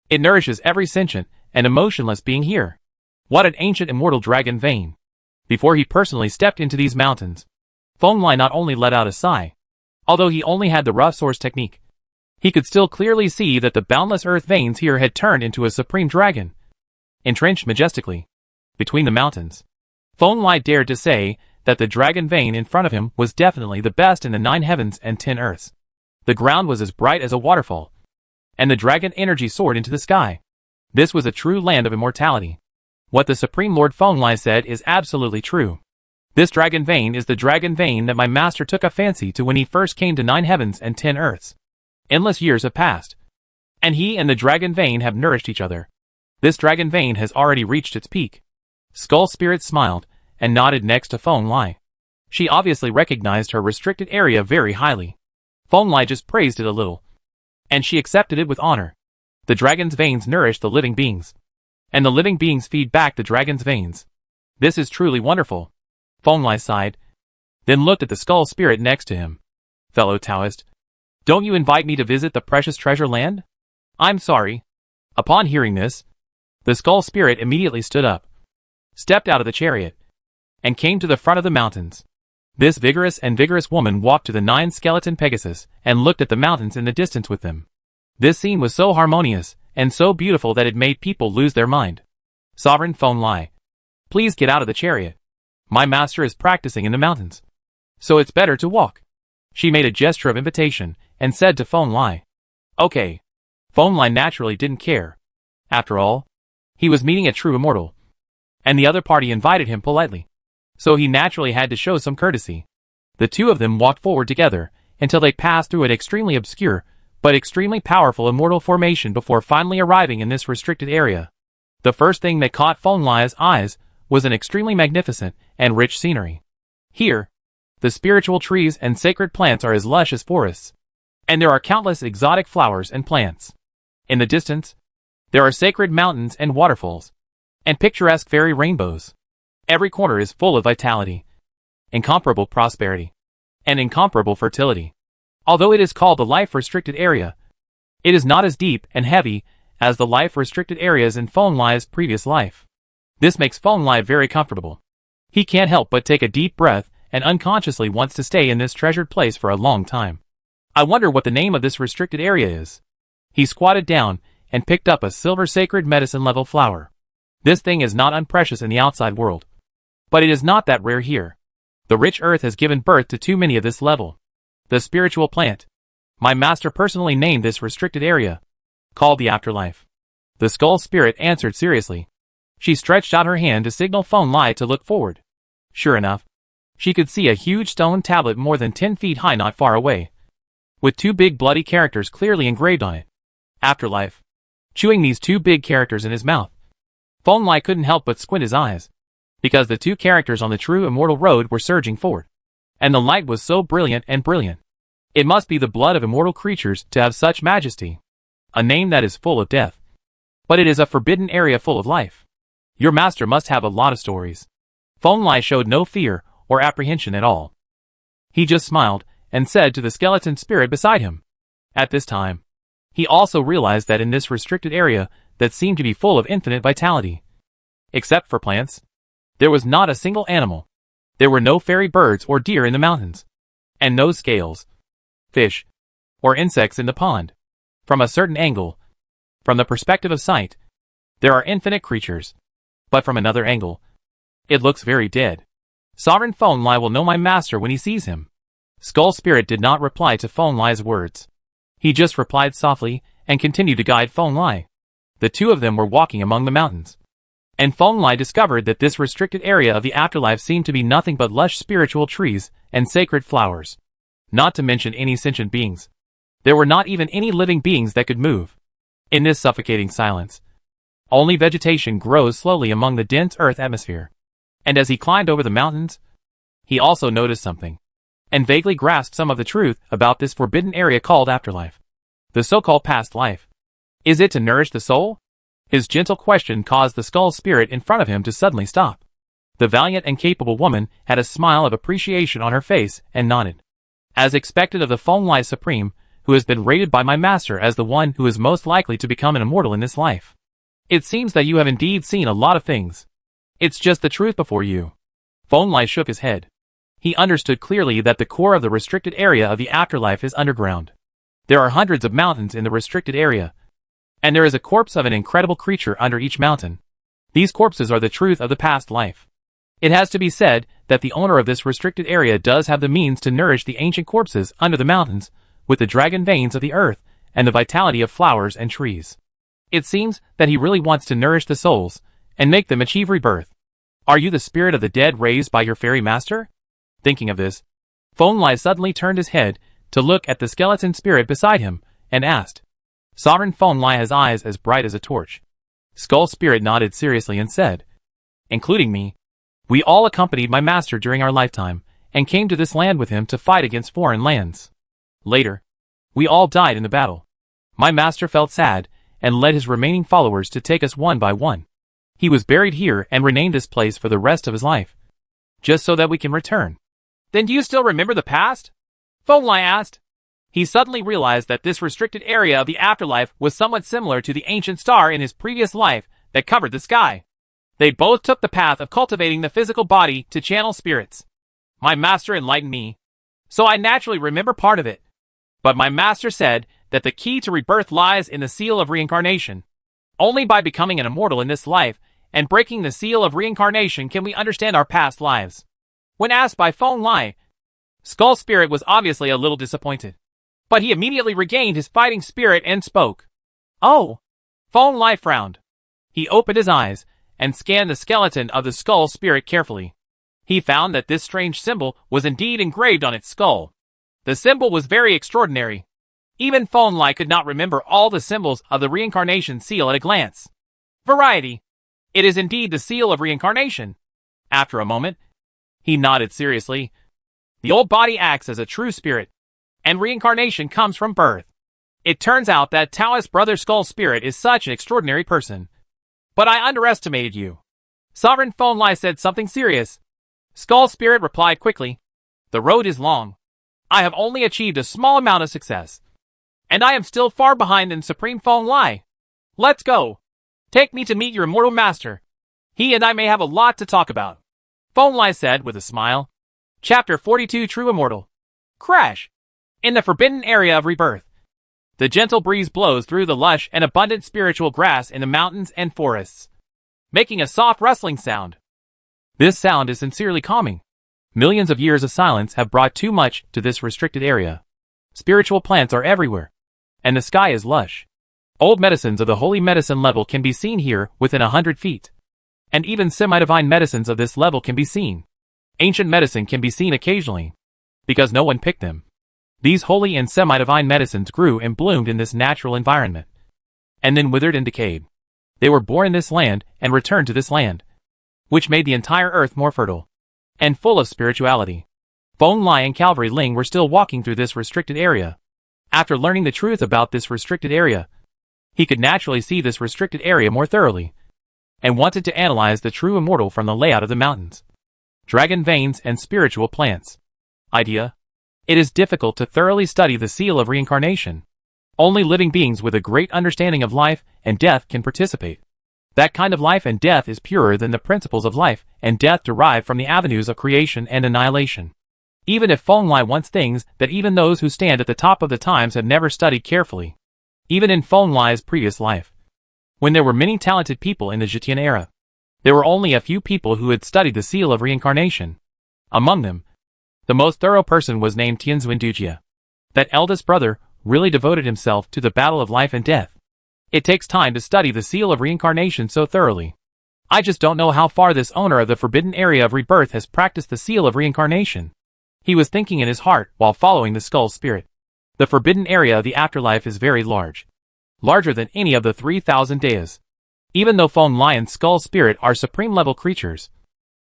it nourishes every sentient and emotionless being here. What an ancient immortal dragon vein! Before he personally stepped into these mountains, Feng Lai not only let out a sigh. Although he only had the rough source technique, he could still clearly see that the boundless earth veins here had turned into a supreme dragon. Entrenched majestically between the mountains, Feng Lai dared to say that the dragon vein in front of him was definitely the best in the 9 heavens and 10 earths. The ground was as bright as a waterfall, and the dragon energy soared into the sky. This was a true land of immortality. What the Supreme Lord Feng Lai said is absolutely true. This dragon vein is the dragon vein that my master took a fancy to when he first came to 9 heavens and 10 earths. Endless years have passed, and he and the dragon vein have nourished each other. This dragon vein has already reached its peak. Skull Spirit smiled and nodded next to Feng Lai. She obviously recognized her restricted area very highly. Feng Lai just praised it a little, and she accepted it with honor. The dragon's veins nourish the living beings, and the living beings feed back the dragon's veins. This is truly wonderful. Feng Lai sighed, then looked at the Skull Spirit next to him. Fellow Taoist, don't you invite me to visit the precious treasure land? I'm sorry. Upon hearing this, the Skull Spirit immediately stood up, stepped out of the chariot, and came to the front of the mountains. This vigorous woman walked to the 9 skeleton Pegasus and looked at the mountains in the distance with them. This scene was so harmonious and so beautiful that it made people lose their mind. Sovereign Feng Lai, please get out of the chariot. My master is practicing in the mountains, so it's better to walk. She made a gesture of invitation and said to Feng Lai. Okay. Feng Lai naturally didn't care. After all, he was meeting a true immortal, and the other party invited him politely, so he naturally had to show some courtesy. The two of them walked forward together until they passed through an extremely obscure but extremely powerful immortal formation before finally arriving in this restricted area. The first thing that caught Feng Lai's eyes was an extremely magnificent and rich scenery. Here, the spiritual trees and sacred plants are as lush as forests, and there are countless exotic flowers and plants. In the distance, there are sacred mountains and waterfalls, and picturesque fairy rainbows. Every corner is full of vitality, incomparable prosperity, and incomparable fertility. Although it is called the life-restricted area, it is not as deep and heavy as the life-restricted areas in Feng Lai's previous life. This makes Feng Lai very comfortable. He can't help but take a deep breath and unconsciously wants to stay in this treasured place for a long time. I wonder what the name of this restricted area is. He squatted down and picked up a silver sacred medicine level flower. This thing is not unprecious in the outside world, but it is not that rare here. The rich earth has given birth to too many of this level. The spiritual plant. My master personally named this restricted area, called the afterlife. The Skull Spirit answered seriously. She stretched out her hand to signal Feng Lai to look forward. Sure enough, she could see a huge stone tablet more than 10 feet high not far away, with 2 big bloody characters clearly engraved on it. Afterlife. Chewing these 2 big characters in his mouth, Feng Lai couldn't help but squint his eyes, because the 2 characters on the true immortal road were surging forward, and the light was so brilliant and brilliant. It must be the blood of immortal creatures to have such majesty. A name that is full of death. But it is a forbidden area full of life. Your master must have a lot of stories. Feng Lai showed no fear or apprehension at all. He just smiled and said to the skeleton spirit beside him. At this time, he also realized that in this restricted area that seemed to be full of infinite vitality. Except for plants, there was not a single animal. There were no fairy birds or deer in the mountains, and no scales, fish, or insects in the pond. From a certain angle, from the perspective of sight, there are infinite creatures. But from another angle, it looks very dead. Sovereign Feng Lai will know my master when he sees him. Skull Spirit did not reply to Feng Lai's words. He just replied softly and continued to guide Feng Lai. The two of them were walking among the mountains. And Feng Lai discovered that this restricted area of the afterlife seemed to be nothing but lush spiritual trees and sacred flowers. Not to mention any sentient beings. There were not even any living beings that could move. In this suffocating silence, only vegetation grows slowly among the dense earth atmosphere. And as he climbed over the mountains, he also noticed something, and vaguely grasped some of the truth about this forbidden area called afterlife. The so-called past life. Is it to nourish the soul? His gentle question caused the skull spirit in front of him to suddenly stop. The valiant and capable woman had a smile of appreciation on her face and nodded. As expected of the Feng Lai Supreme, who has been rated by my master as the one who is most likely to become an immortal in this life. It seems that you have indeed seen a lot of things. It's just the truth before you. Feng Lai shook his head. He understood clearly that the core of the restricted area of the afterlife is underground. There are hundreds of mountains in the restricted area, and there is a corpse of an incredible creature under each mountain. These corpses are the truth of the past life. It has to be said that the owner of this restricted area does have the means to nourish the ancient corpses under the mountains with the dragon veins of the earth and the vitality of flowers and trees. It seems that he really wants to nourish the souls and make them achieve rebirth. Are you the spirit of the dead raised by your fairy master? Thinking of this, Feng Lai suddenly turned his head to look at the skeleton spirit beside him and asked. Sovereign Feng Lai has eyes as bright as a torch. Skull Spirit nodded seriously and said, including me, we all accompanied my master during our lifetime and came to this land with him to fight against foreign lands. Later, we all died in the battle. My master felt sad and led his remaining followers to take us one by one. He was buried here and renamed this place for the rest of his life, just so that we can return. Then do you still remember the past? Feng Lai asked. He suddenly realized that this restricted area of the afterlife was somewhat similar to the ancient star in his previous life that covered the sky. They both took the path of cultivating the physical body to channel spirits. My master enlightened me, so I naturally remember part of it. But my master said that the key to rebirth lies in the seal of reincarnation. Only by becoming an immortal in this life and breaking the seal of reincarnation can we understand our past lives. When asked by Feng Lai, Skull Spirit was obviously a little disappointed. But he immediately regained his fighting spirit and spoke. Oh! Feng Lai frowned. He opened his eyes and scanned the skeleton of the skull spirit carefully. He found that this strange symbol was indeed engraved on its skull. The symbol was very extraordinary. Even Feng Lai could not remember all the symbols of the reincarnation seal at a glance. Variety. It is indeed the seal of reincarnation. After a moment, he nodded seriously. The old body acts as a true spirit, and reincarnation comes from birth. It turns out that Taoist Brother Skull Spirit is such an extraordinary person. But I underestimated you. Sovereign Feng Lai said something serious. Skull Spirit replied quickly. The road is long. I have only achieved a small amount of success. And I am still far behind in Supreme Feng Lai. Let's go. Take me to meet your immortal master. He and I may have a lot to talk about. Feng Lai said with a smile. Chapter 42 True Immortal. Crash. In the forbidden area of rebirth. The gentle breeze blows through the lush and abundant spiritual grass in the mountains and forests, making a soft rustling sound. This sound is sincerely calming. Millions of years of silence have brought too much to this restricted area. Spiritual plants are everywhere, and the sky is lush. Old medicines of the holy medicine level can be seen here within 100 feet. And even semi-divine medicines of this level can be seen. Ancient medicine can be seen occasionally, because no one picked them. These holy and semi-divine medicines grew and bloomed in this natural environment, and then withered and decayed. They were born in this land and returned to this land, which made the entire earth more fertile and full of spirituality. Feng Lai and Calvary Ling were still walking through this restricted area. After learning the truth about this restricted area, He could naturally see this restricted area more thoroughly, and wanted to analyze the true immortal from the layout of the mountains, dragon veins, and spiritual plants. Idea. It is difficult to thoroughly study the seal of reincarnation. Only living beings with a great understanding of life and death can participate. That kind of life and death is purer than the principles of life and death derived from the avenues of creation and annihilation. Even if Feng Lai wants things that even those who stand at the top of the times have never studied carefully. Even in Feng Lai's previous life, when there were many talented people in the Zhetian era, there were only a few people who had studied the seal of reincarnation. Among them, the most thorough person was named Tianzhuan Dujia. That eldest brother really devoted himself to the battle of life and death. It takes time to study the seal of reincarnation so thoroughly. I just don't know how far this owner of the forbidden area of rebirth has practiced the seal of reincarnation. He was thinking in his heart while following the skull spirit. The forbidden area of the afterlife is very large. Larger than any of the 3,000 Deas. Even though Feng Lai and skull spirit are supreme level creatures,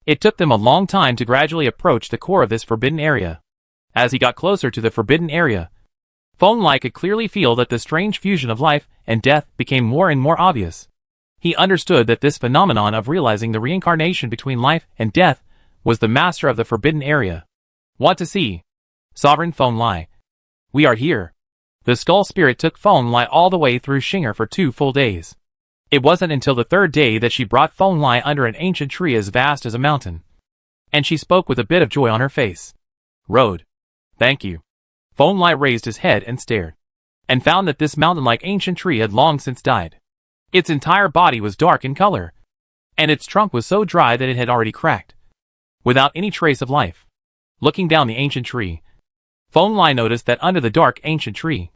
it took them a long time to gradually approach the core of this forbidden area. As he got closer to the forbidden area, Feng Lai could clearly feel that the strange fusion of life and death became more and more obvious. He understood that this phenomenon of realizing the reincarnation between life and death was the master of the forbidden area. Want to see? Sovereign Feng Lai. We are here. The skull spirit took Feng Lai all the way through Xing'er for 2 full days. It wasn't until the 3rd day that she brought Feng Lai under an ancient tree as vast as a mountain. And she spoke with a bit of joy on her face. Road. Thank you. Feng Lai raised his head and stared, and found that this mountain-like ancient tree had long since died. Its entire body was dark in color, and its trunk was so dry that it had already cracked, without any trace of life. Looking down the ancient tree, Feng Lai noticed that under the dark ancient tree,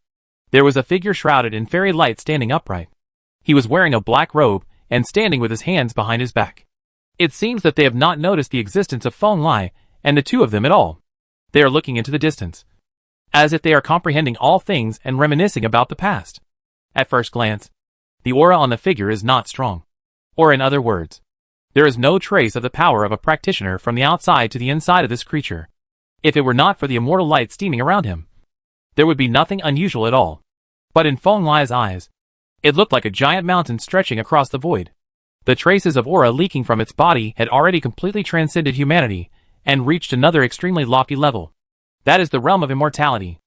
there was a figure shrouded in fairy light standing upright. He was wearing a black robe and standing with his hands behind his back. It seems that they have not noticed the existence of Feng Lai and the two of them at all. They are looking into the distance, as if they are comprehending all things and reminiscing about the past. At first glance, the aura on the figure is not strong. Or in other words, there is no trace of the power of a practitioner from the outside to the inside of this creature. If it were not for the immortal light steaming around him, there would be nothing unusual at all. But in Feng Lai's eyes, it looked like a giant mountain stretching across the void. The traces of aura leaking from its body had already completely transcended humanity and reached another extremely lofty level. That is the realm of immortality.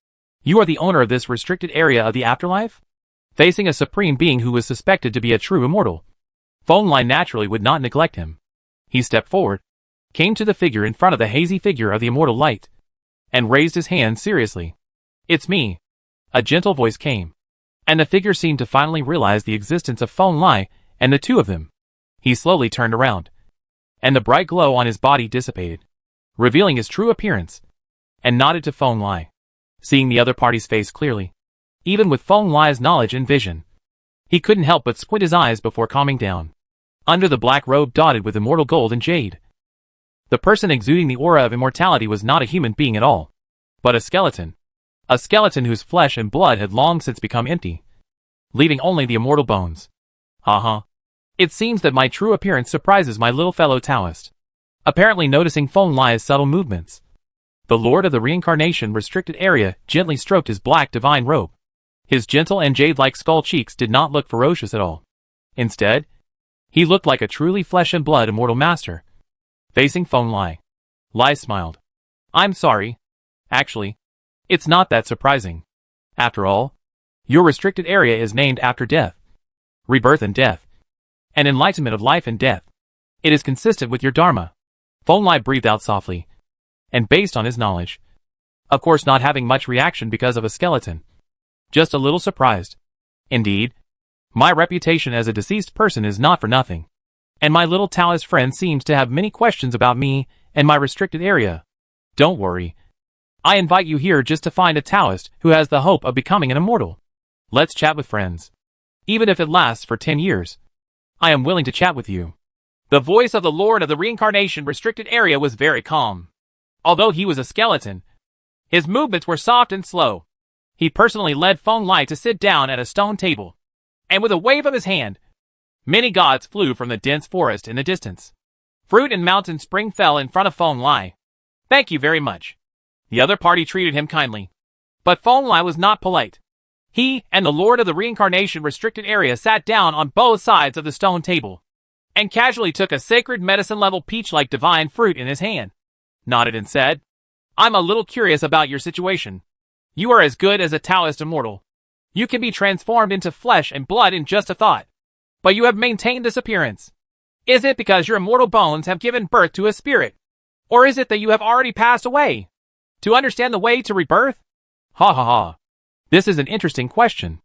You are the owner of this restricted area of the afterlife? Facing a supreme being who was suspected to be a true immortal, Feng Lai naturally would not neglect him. He stepped forward, came to the figure in front of the hazy figure of the immortal light, and raised his hand seriously. It's me. A gentle voice came, and the figure seemed to finally realize the existence of Feng Lai and the two of them. He slowly turned around, and the bright glow on his body dissipated, revealing his true appearance, and nodded to Feng Lai, seeing the other party's face clearly. Even with Feng Lai's knowledge and vision, he couldn't help but squint his eyes before calming down. Under the black robe dotted with immortal gold and jade, the person exuding the aura of immortality was not a human being at all, but a skeleton. A skeleton whose flesh and blood had long since become empty, leaving only the immortal bones. Haha. It seems that my true appearance surprises my little fellow Taoist. Apparently noticing Feng Lai's subtle movements, the Lord of the Reincarnation restricted area gently stroked his black divine robe. His gentle and jade-like skull cheeks did not look ferocious at all. Instead, he looked like a truly flesh and blood immortal master. Facing Feng Lai, Lai smiled. I'm sorry. Actually, it's not that surprising. After all, your restricted area is named after death, rebirth and death, and enlightenment of life and death. It is consistent with your dharma. Feng Lai breathed out softly, and based on his knowledge, of course not having much reaction because of a skeleton, just a little surprised. Indeed, my reputation as a deceased person is not for nothing, and my little Taoist friend seems to have many questions about me and my restricted area. Don't worry. I invite you here just to find a Taoist who has the hope of becoming an immortal. Let's chat with friends. Even if it lasts for 10 years, I am willing to chat with you. The voice of the Lord of the Reincarnation restricted area was very calm. Although he was a skeleton, his movements were soft and slow. He personally led Feng Lai to sit down at a stone table, and with a wave of his hand, many gods flew from the dense forest in the distance. Fruit and mountain spring fell in front of Feng Lai. Thank you very much. The other party treated him kindly, but Feng Lai was not polite. He and the Lord of the Reincarnation restricted area sat down on both sides of the stone table, and casually took a sacred medicine-level peach-like divine fruit in his hand, nodded and said, "I'm a little curious about your situation. You are as good as a Taoist immortal. You can be transformed into flesh and blood in just a thought. But you have maintained this appearance. Is it because your immortal bones have given birth to a spirit? Or is it that you have already passed away? To understand the way to rebirth?" Ha ha ha. This is an interesting question.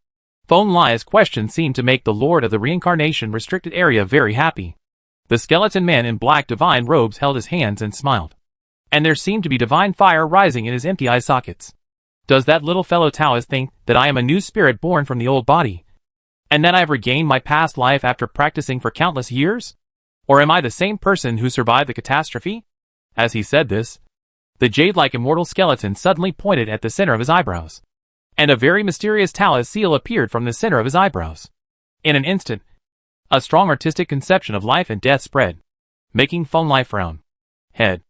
Feng Lai's question seemed to make the Lord of the Reincarnation restricted area very happy. The skeleton man in black divine robes held his hands and smiled. And there seemed to be divine fire rising in his empty eye sockets. Does that little fellow Taoist think that I am a new spirit born from the old body, and that I have regained my past life after practicing for countless years? Or am I the same person who survived the catastrophe? As he said this, the jade-like immortal skeleton suddenly pointed at the center of his eyebrows, and a very mysterious Taoist seal appeared from the center of his eyebrows. In an instant, a strong artistic conception of life and death spread, making Feng Lai frown. Head.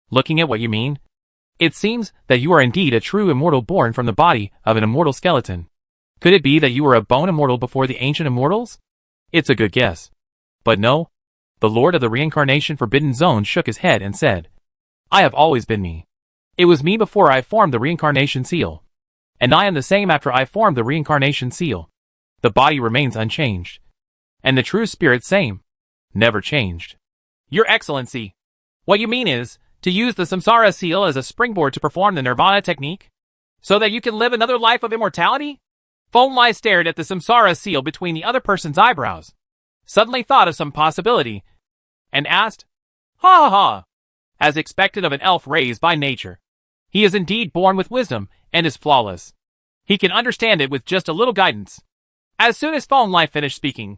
Looking at what you mean, it seems that you are indeed a true immortal born from the body of an immortal skeleton. Could it be that you were a bone immortal before the ancient immortals? It's a good guess. But no. The Lord of the Reincarnation Forbidden Zone shook his head and said, "I have always been me. It was me before I formed the reincarnation seal. And I am the same after I formed the reincarnation seal. The body remains unchanged. And the true spirit same. Never changed." Your Excellency, what you mean is, to use the samsara seal as a springboard to perform the nirvana technique? So that you can live another life of immortality? Feng Lai stared at the samsara seal between the other person's eyebrows, suddenly thought of some possibility, and asked, "Ha ha ha!" As expected of an elf raised by nature. He is indeed born with wisdom, and is flawless. He can understand it with just a little guidance. As soon as Feng Lai finished speaking,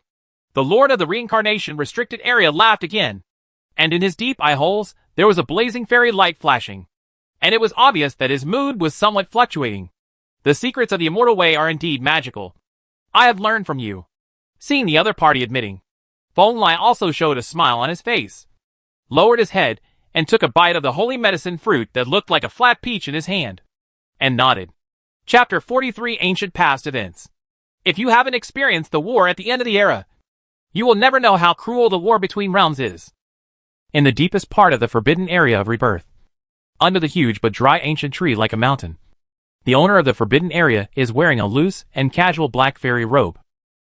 the Lord of the Reincarnation restricted area laughed again, and in his deep eye holes, there was a blazing fairy light flashing, and it was obvious that his mood was somewhat fluctuating. The secrets of the immortal way are indeed magical. I have learned from you. Seeing the other party admitting, Feng Lai also showed a smile on his face, lowered his head, and took a bite of the holy medicine fruit that looked like a flat peach in his hand, and nodded. Chapter 43 Ancient Past Events. If you haven't experienced the war at the end of the era, you will never know how cruel the war between realms is. In the deepest part of the forbidden area of rebirth, under the huge but dry ancient tree like a mountain, the owner of the forbidden area is wearing a loose and casual black fairy robe.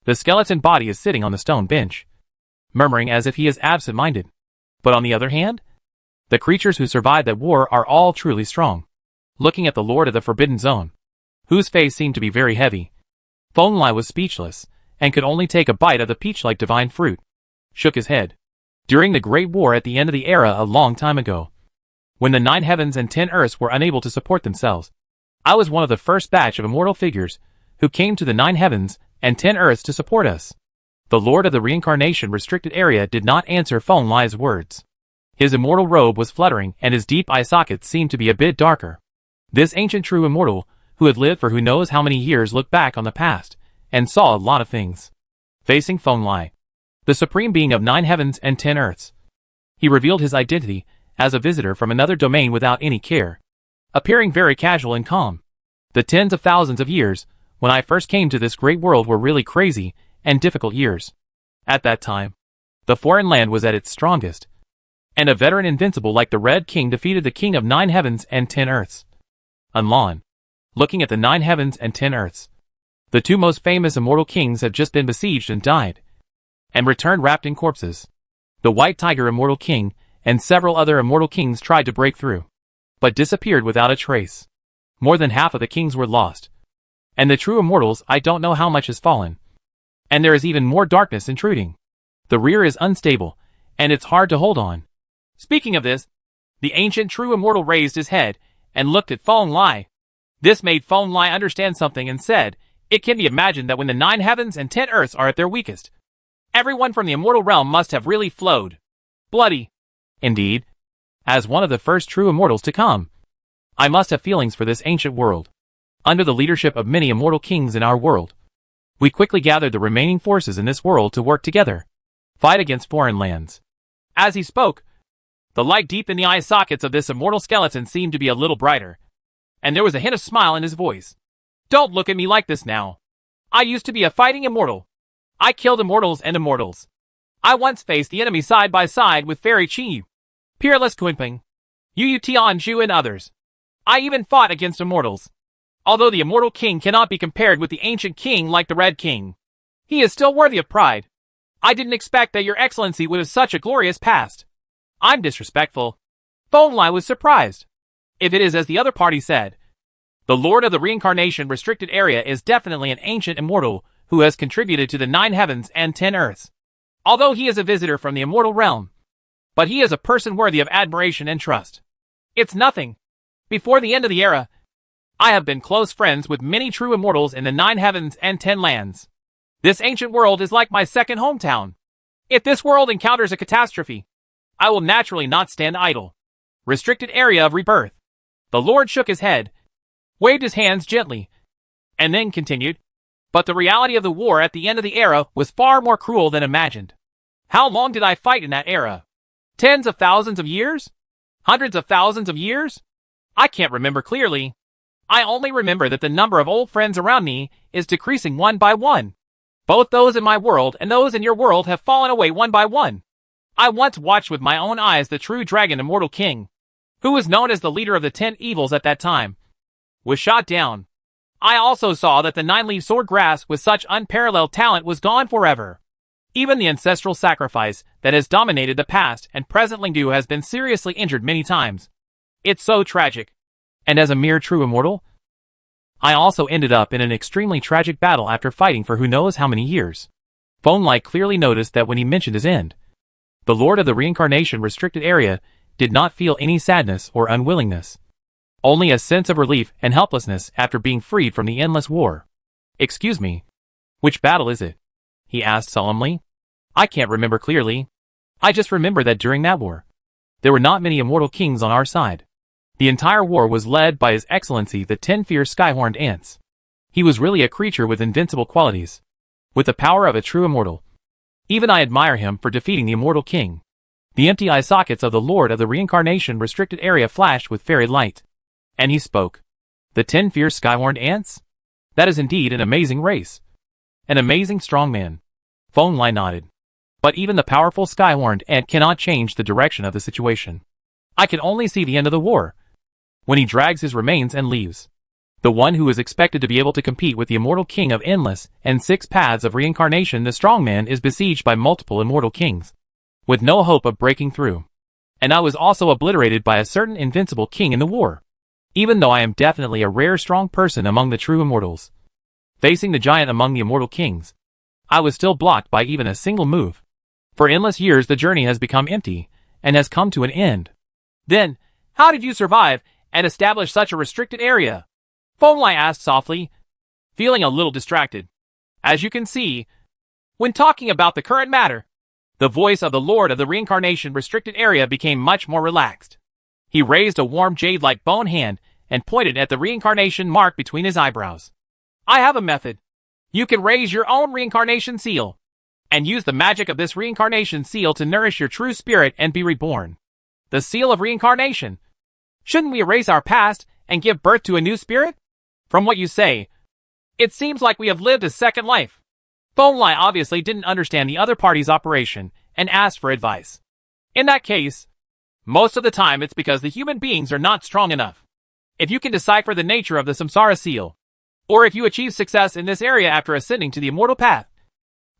The skeleton body is sitting on the stone bench, murmuring as if he is absent-minded. But on the other hand, the creatures who survived that war are all truly strong. Looking at the Lord of the Forbidden Zone, whose face seemed to be very heavy, Feng Lai was speechless, and could only take a bite of the peach-like divine fruit. Shook his head. During the Great War at the end of the era a long time ago, when the 9 heavens and 10 earths were unable to support themselves, I was one of the first batch of immortal figures who came to the 9 heavens and 10 earths to support us. The Lord of the Reincarnation restricted area did not answer Feng Lai's words. His immortal robe was fluttering and his deep eye sockets seemed to be a bit darker. This ancient true immortal, who had lived for who knows how many years, looked back on the past and saw a lot of things. Facing Feng Lai, the supreme being of 9 heavens and 10 earths, he revealed his identity as a visitor from another domain without any care, appearing very casual and calm. The tens of thousands of years when I first came to this great world were really crazy and difficult years. At that time, the foreign land was at its strongest, and a veteran invincible like the Red King defeated the King of 9 heavens and 10 earths. Unlon, looking at the 9 heavens and 10 earths, the 2 most famous immortal kings had just been besieged and died, and returned wrapped in corpses. The White Tiger Immortal King and several other immortal kings tried to break through, but disappeared without a trace. More than half of the kings were lost. And the true immortals, I don't know how much has fallen. And there is even more darkness intruding. The rear is unstable, and it's hard to hold on. Speaking of this, the ancient true immortal raised his head and looked at Feng Lai. This made Feng Lai understand something and said, "It can be imagined that when the 9 heavens and 10 earths are at their weakest, everyone from the immortal realm must have really flowed. Bloody. Indeed, as one of the first true immortals to come, I must have feelings for this ancient world. Under the leadership of many immortal kings in our world, we quickly gathered the remaining forces in this world to work together, fight against foreign lands." As he spoke, the light deep in the eye sockets of this immortal skeleton seemed to be a little brighter, and there was a hint of smile in his voice. "Don't look at me like this now. I used to be a fighting immortal. I killed immortals and immortals. I once faced the enemy side by side with Fairy Chi, Peerless Kunping, Yu Tianzhu and others. I even fought against immortals. Although the immortal king cannot be compared with the ancient king like the Red King, he is still worthy of pride. I didn't expect that your excellency would have such a glorious past. I'm disrespectful. Feng Lai was surprised. If it is as the other party said, the Lord of the Reincarnation Restricted Area is definitely an ancient immortal who has contributed to the 9 heavens and 10 earths. Although he is a visitor from the immortal realm, but he is a person worthy of admiration and trust. It's nothing. Before the end of the era, I have been close friends with many true immortals in the 9 heavens and 10 lands. This ancient world is like my second hometown. If this world encounters a catastrophe, I will naturally not stand idle. Restricted area of rebirth. The Lord shook his head, waved his hands gently, and then continued. But the reality of the war at the end of the era was far more cruel than imagined. How long did I fight in that era? Tens of thousands of years? Hundreds of thousands of years? I can't remember clearly. I only remember that the number of old friends around me is decreasing one by one. Both those in my world and those in your world have fallen away one by one. I once watched with my own eyes the true dragon immortal king, who was known as the leader of the 10 evils at that time, was shot down. I also saw that the 9-leaf sword grass with such unparalleled talent was gone forever. Even the ancestral sacrifice that has dominated the past and present Lingdu has been seriously injured many times. It's so tragic. And as a mere true immortal, I also ended up in an extremely tragic battle after fighting for who knows how many years. Feng Lai clearly noticed that when he mentioned his end, the Lord of the Reincarnation Restricted Area did not feel any sadness or unwillingness. Only a sense of relief and helplessness after being freed from the endless war. Excuse me, which battle is it? He asked solemnly. I can't remember clearly. I just remember that during that war, there were not many immortal kings on our side. The entire war was led by His Excellency the 10 fierce sky-horned ants. He was really a creature with invincible qualities, with the power of a true immortal. Even I admire him for defeating the immortal king. The empty eye sockets of the Lord of the Reincarnation Restricted Area flashed with fairy light. And he spoke. The 10 fierce sky-horned ants? That is indeed an amazing race. An amazing strong man. Feng Lai nodded. But even the powerful sky-horned ant cannot change the direction of the situation. I can only see the end of the war, when he drags his remains and leaves. The one who is expected to be able to compete with the immortal king of endless and 6 paths of reincarnation, the strong man, is besieged by multiple immortal kings, with no hope of breaking through. And I was also obliterated by a certain invincible king in the war. Even though I am definitely a rare strong person among the true immortals, facing the giant among the immortal kings, I was still blocked by even a single move. For endless years the journey has become empty, and has come to an end. Then, how did you survive and establish such a restricted area? Feng Lai asked softly, feeling a little distracted. As you can see, when talking about the current matter, the voice of the Lord of the Reincarnation Restricted Area became much more relaxed. He raised a warm jade-like bone hand and pointed at the reincarnation mark between his eyebrows. I have a method. You can raise your own reincarnation seal, and use the magic of this reincarnation seal to nourish your true spirit and be reborn. The seal of reincarnation. Shouldn't we erase our past and give birth to a new spirit? From what you say, it seems like we have lived a second life. Feng Lai obviously didn't understand the other party's operation and asked for advice. In that case, most of the time it's because the human beings are not strong enough. If you can decipher the nature of the samsara seal, or if you achieve success in this area after ascending to the immortal path,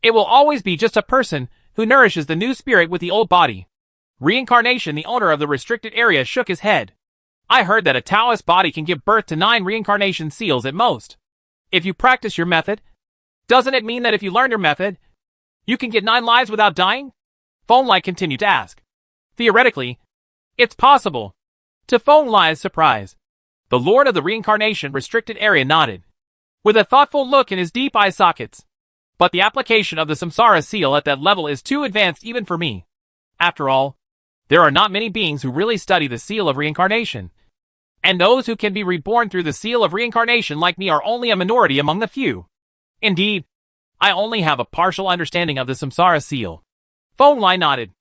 it will always be just a person who nourishes the new spirit with the old body. Reincarnation. The owner of the restricted area shook his head. I heard that a Taoist body can give birth to 9 reincarnation seals at most. If you practice your method, doesn't it mean that if you learn your method, you can get 9 lives without dying? Feng Lai continued to ask. Theoretically, it's possible. To Feng Lai's surprise, the Lord of the Reincarnation Restricted Area nodded, with a thoughtful look in his deep eye sockets. But the application of the samsara seal at that level is too advanced even for me. After all, there are not many beings who really study the seal of reincarnation. And those who can be reborn through the seal of reincarnation like me are only a minority among the few. Indeed, I only have a partial understanding of the samsara seal. Feng Lai nodded.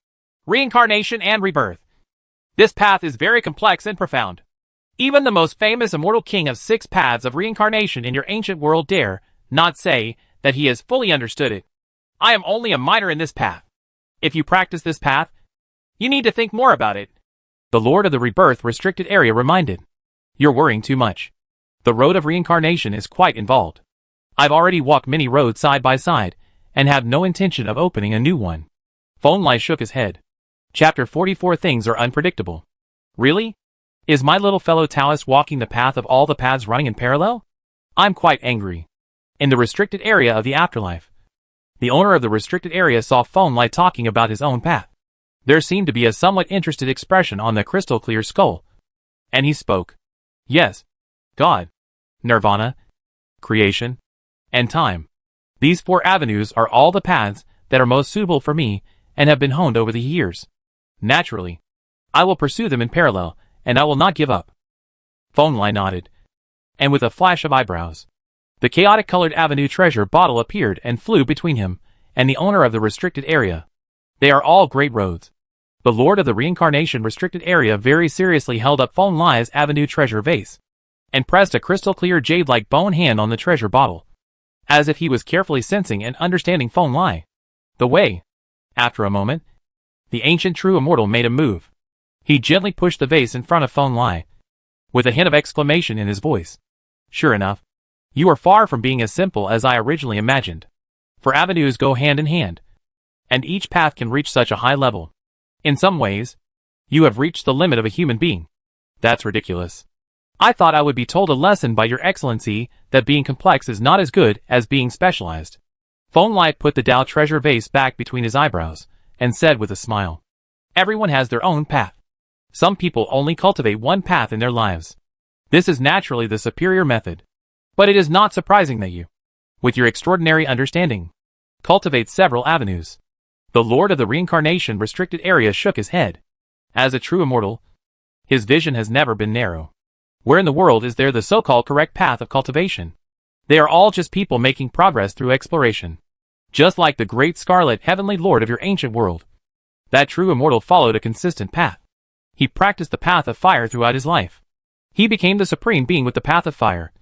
Reincarnation and rebirth. This path is very complex and profound. Even the most famous immortal king of 6 paths of reincarnation in your ancient world dare not say, that he has fully understood it. I am only a minor in this path. If you practice this path, you need to think more about it. The Lord of the Rebirth Restricted Area reminded. You're worrying too much. The road of reincarnation is quite involved. I've already walked many roads side by side, and have no intention of opening a new one. Phone Lai shook his head. Chapter 44 Things are unpredictable. Really? Is my little fellow Taoist walking the path of all the paths running in parallel? I'm quite angry. In the restricted area of the afterlife, the owner of the restricted area saw Phone Lai talking about his own path. There seemed to be a somewhat interested expression on the crystal clear skull. And he spoke. Yes. God. Nirvana. Creation. And time. These 4 avenues are all the paths that are most suitable for me and have been honed over the years. Naturally, I will pursue them in parallel, and I will not give up. Phone Lai nodded. And with a flash of eyebrows, the chaotic-colored avenue treasure bottle appeared and flew between him and the owner of the restricted area. They are all great roads. The Lord of the Reincarnation Restricted Area very seriously held up Phone Lai's avenue treasure vase and pressed a crystal-clear jade-like bone hand on the treasure bottle, as if he was carefully sensing and understanding Phone Lai. The way. After a moment, the ancient true immortal made a move. He gently pushed the vase in front of Phone Lai, with a hint of exclamation in his voice. Sure enough, you are far from being as simple as I originally imagined. For avenues go hand in hand, and each path can reach such a high level. In some ways, you have reached the limit of a human being. That's ridiculous. I thought I would be told a lesson by your excellency that being complex is not as good as being specialized. Phone Lai put the Tao treasure vase back between his eyebrows, and said with a smile. Everyone has their own path. Some people only cultivate one path in their lives. This is naturally the superior method. But it is not surprising that you, with your extraordinary understanding, cultivate several avenues. The Lord of the Reincarnation Restricted Area shook his head. As a true immortal, his vision has never been narrow. Where in the world is there the so-called correct path of cultivation? They are all just people making progress through exploration. Just like the great scarlet heavenly lord of your ancient world. That true immortal followed a consistent path. He practiced the path of fire throughout his life. He became the supreme being with the path of fire,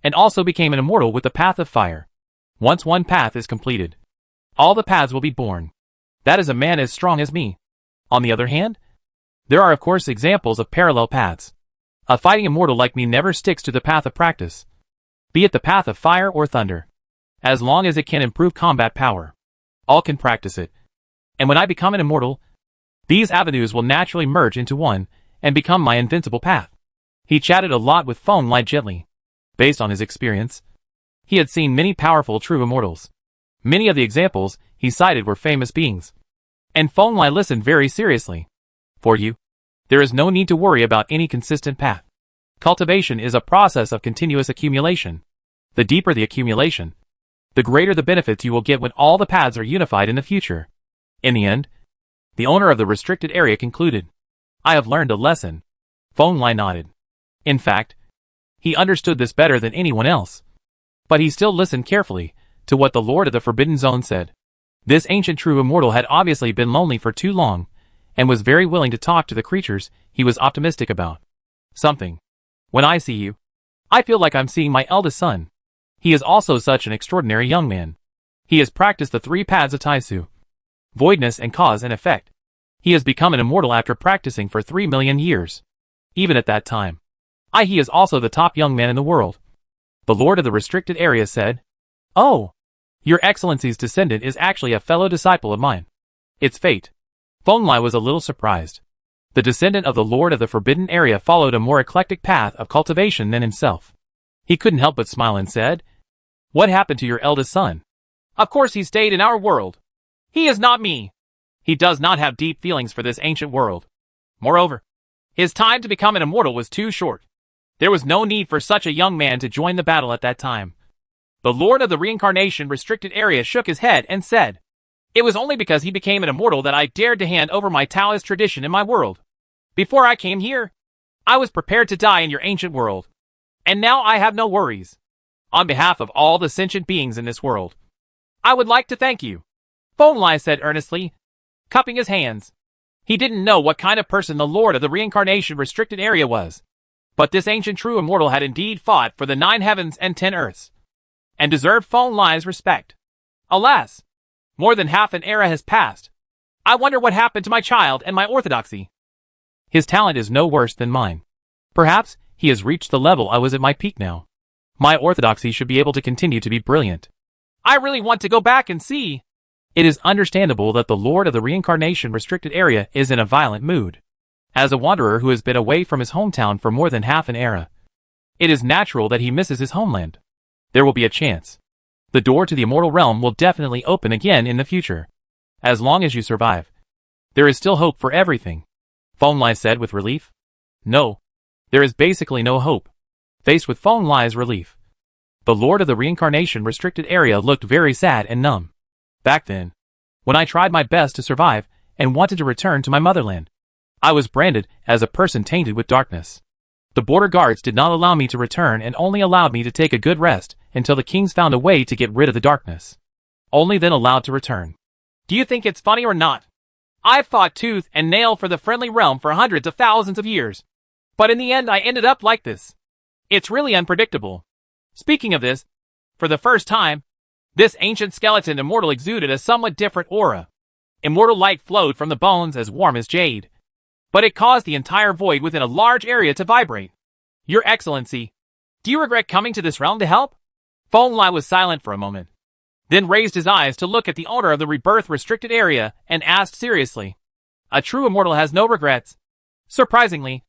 and also became an immortal with the path of fire. Once one path is completed, all the paths will be born. That is a man as strong as me. On the other hand, there are of course examples of parallel paths. A fighting immortal like me never sticks to the path of practice, be it the path of fire or thunder. As long as it can improve combat power, all can practice it. And when I become an immortal, these avenues will naturally merge into one and become my invincible path. He chatted a lot with Phone Lai gently. Based on his experience, he had seen many powerful true immortals. Many of the examples he cited were famous beings. And Phone Lai listened very seriously. For you, there is no need to worry about any consistent path. Cultivation is a process of continuous accumulation. The deeper the accumulation, the greater the benefits you will get when all the paths are unified in the future. In the end, the owner of the restricted area concluded. I have learned a lesson. Phone Lai nodded. In fact, he understood this better than anyone else. But he still listened carefully to what the Lord of the Forbidden Zone said. This ancient true immortal had obviously been lonely for too long, and was very willing to talk to the creatures he was optimistic about. Something. When I see you, I feel like I'm seeing my eldest son. He is also such an extraordinary young man. He has practiced the 3 paths of Taisu. Voidness and cause and effect. He has become an immortal after practicing for 3 million years. Even at that time, he is also the top young man in the world. The Lord of the Restricted Area said, Oh, your excellency's descendant is actually a fellow disciple of mine. It's fate. Phone Lai was a little surprised. The descendant of the Lord of the Forbidden Area followed a more eclectic path of cultivation than himself. He couldn't help but smile and said, What happened to your eldest son? Of course he stayed in our world. He is not me. He does not have deep feelings for this ancient world. Moreover, his time to become an immortal was too short. There was no need for such a young man to join the battle at that time. The Lord of the Reincarnation Restricted Area shook his head and said, It was only because he became an immortal that I dared to hand over my Taoist tradition in my world. Before I came here, I was prepared to die in your ancient world. And now I have no worries. On behalf of all the sentient beings in this world, I would like to thank you. Phone Lai said earnestly, cupping his hands. He didn't know what kind of person the Lord of the Reincarnation Restricted Area was. But this ancient true immortal had indeed fought for the 9 heavens and 10 earths. and deserved Feng Lai's respect. Alas, more than half an era has passed. I wonder what happened to my child and my orthodoxy. His talent is no worse than mine. Perhaps he has reached the level I was at my peak now. My orthodoxy should be able to continue to be brilliant. I really want to go back and see. It is understandable that the Lord of the Reincarnation restricted area is in a violent mood. As a wanderer who has been away from his hometown for more than half an era, it is natural that he misses his homeland. There will be a chance. The door to the immortal realm will definitely open again in the future. As long as you survive, there is still hope for everything, Feng Lai said with relief. No, there is basically no hope. Faced with Feng Lai's relief, the Lord of the Reincarnation restricted area looked very sad and numb. Back then, when I tried my best to survive and wanted to return to my motherland, I was branded as a person tainted with darkness. The border guards did not allow me to return and only allowed me to take a good rest until the kings found a way to get rid of the darkness. Only then allowed to return. Do you think it's funny or not? I've fought tooth and nail for the friendly realm for hundreds of thousands of years. But in the end I ended up like this. It's really unpredictable. Speaking of this, for the first time, this ancient skeleton immortal exuded a somewhat different aura. Immortal light flowed from the bones as warm as jade. But it caused the entire void within a large area to vibrate. Your Excellency, do you regret coming to this realm to help? Feng Lai was silent for a moment, then raised his eyes to look at the owner of the rebirth restricted area and asked seriously. A true immortal has no regrets. Surprisingly,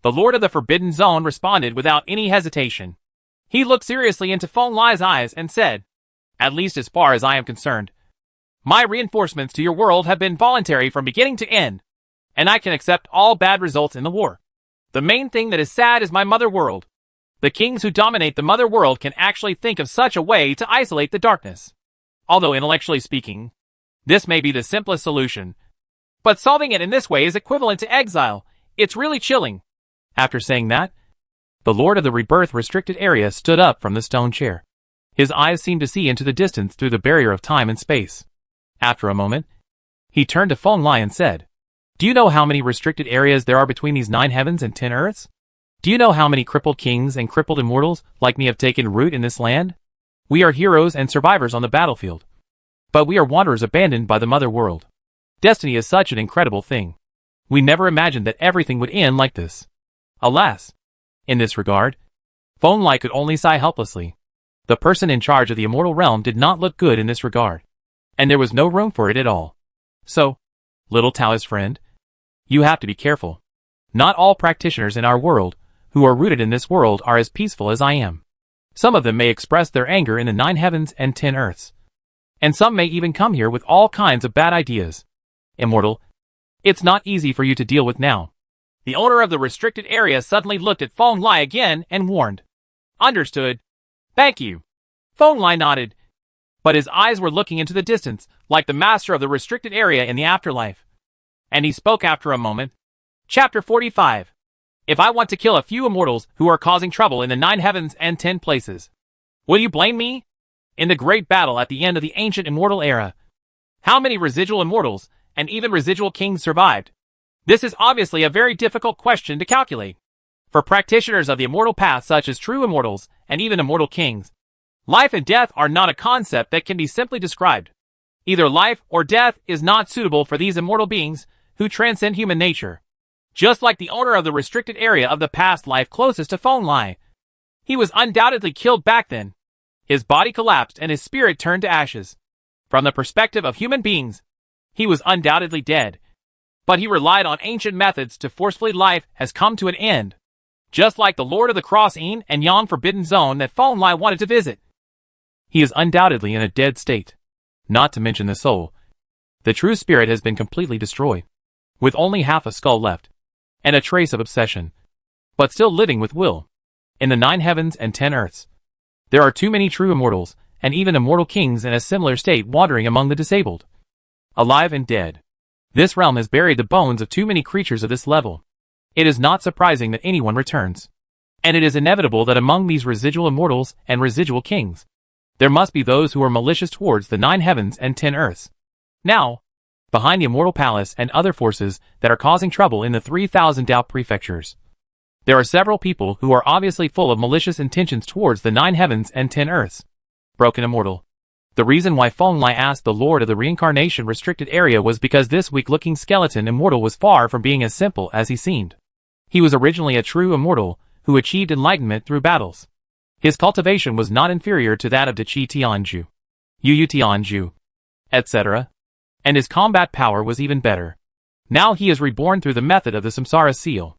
the Lord of the Forbidden Zone responded without any hesitation. He looked seriously into Feng Lai's eyes and said, at least as far as I am concerned, my reinforcements to your world have been voluntary from beginning to end, and I can accept all bad results in the war. The main thing that is sad is my mother world. The kings who dominate the mother world can actually think of such a way to isolate the darkness. Although intellectually speaking, this may be the simplest solution. But solving it in this way is equivalent to exile. It's really chilling. After saying that, the Lord of the Rebirth restricted area stood up from the stone chair. His eyes seemed to see into the distance through the barrier of time and space. After a moment, he turned to Feng Lai and said, do you know how many restricted areas there are between these 9 heavens and 10 earths? Do you know how many crippled kings and crippled immortals like me have taken root in this land? We are heroes and survivors on the battlefield. But we are wanderers abandoned by the mother world. Destiny is such an incredible thing. We never imagined that everything would end like this. Alas, in this regard, Feng Lai could only sigh helplessly. The person in charge of the immortal realm did not look good in this regard, and there was no room for it at all. So, little Taoist friend, you have to be careful. Not all practitioners in our world, who are rooted in this world, are as peaceful as I am. Some of them may express their anger in the 9 heavens and 10 earths. And some may even come here with all kinds of bad ideas. Immortal, it's not easy for you to deal with now. The owner of the restricted area suddenly looked at Feng Lai again and warned. Understood. Thank you. Feng Lai nodded. But his eyes were looking into the distance, like the master of the restricted area in the afterlife. And he spoke after a moment. Chapter 45. If I want to kill a few immortals who are causing trouble in the 9 heavens and 10 places, will you blame me? In the great battle at the end of the ancient immortal era, how many residual immortals and even residual kings survived? This is obviously a very difficult question to calculate. For practitioners of the immortal path such as true immortals and even immortal kings, life and death are not a concept that can be simply described. Either life or death is not suitable for these immortal beings who transcend human nature. Just like the owner of the restricted area of the past life closest to Feng Lai. He was undoubtedly killed back then. His body collapsed and his spirit turned to ashes. From the perspective of human beings, he was undoubtedly dead. But he relied on ancient methods to forcefully life has come to an end. Just like the Lord of the Cross Yin and Yang Forbidden Zone that Feng Lai wanted to visit. He is undoubtedly in a dead state. Not to mention the soul. The true spirit has been completely destroyed. With only half a skull left. And a trace of obsession, but still living with will. In the 9 heavens and 10 earths, there are too many true immortals, and even immortal kings in a similar state wandering among the disabled. Alive and dead. This realm has buried the bones of too many creatures of this level. It is not surprising that anyone returns. And it is inevitable that among these residual immortals and residual kings, there must be those who are malicious towards the 9 heavens and 10 earths. Now, behind the Immortal Palace and other forces that are causing trouble in the 3,000 Dao prefectures, there are several people who are obviously full of malicious intentions towards the 9 heavens and 10 earths. Broken Immortal. The reason why Feng Lai asked the Lord of the Reincarnation restricted area was because this weak-looking skeleton immortal was far from being as simple as he seemed. He was originally a true immortal, who achieved enlightenment through battles. His cultivation was not inferior to that of De Qi Tianju, Yu Tianju, etc. And his combat power was even better. Now he is reborn through the method of the Samsara Seal.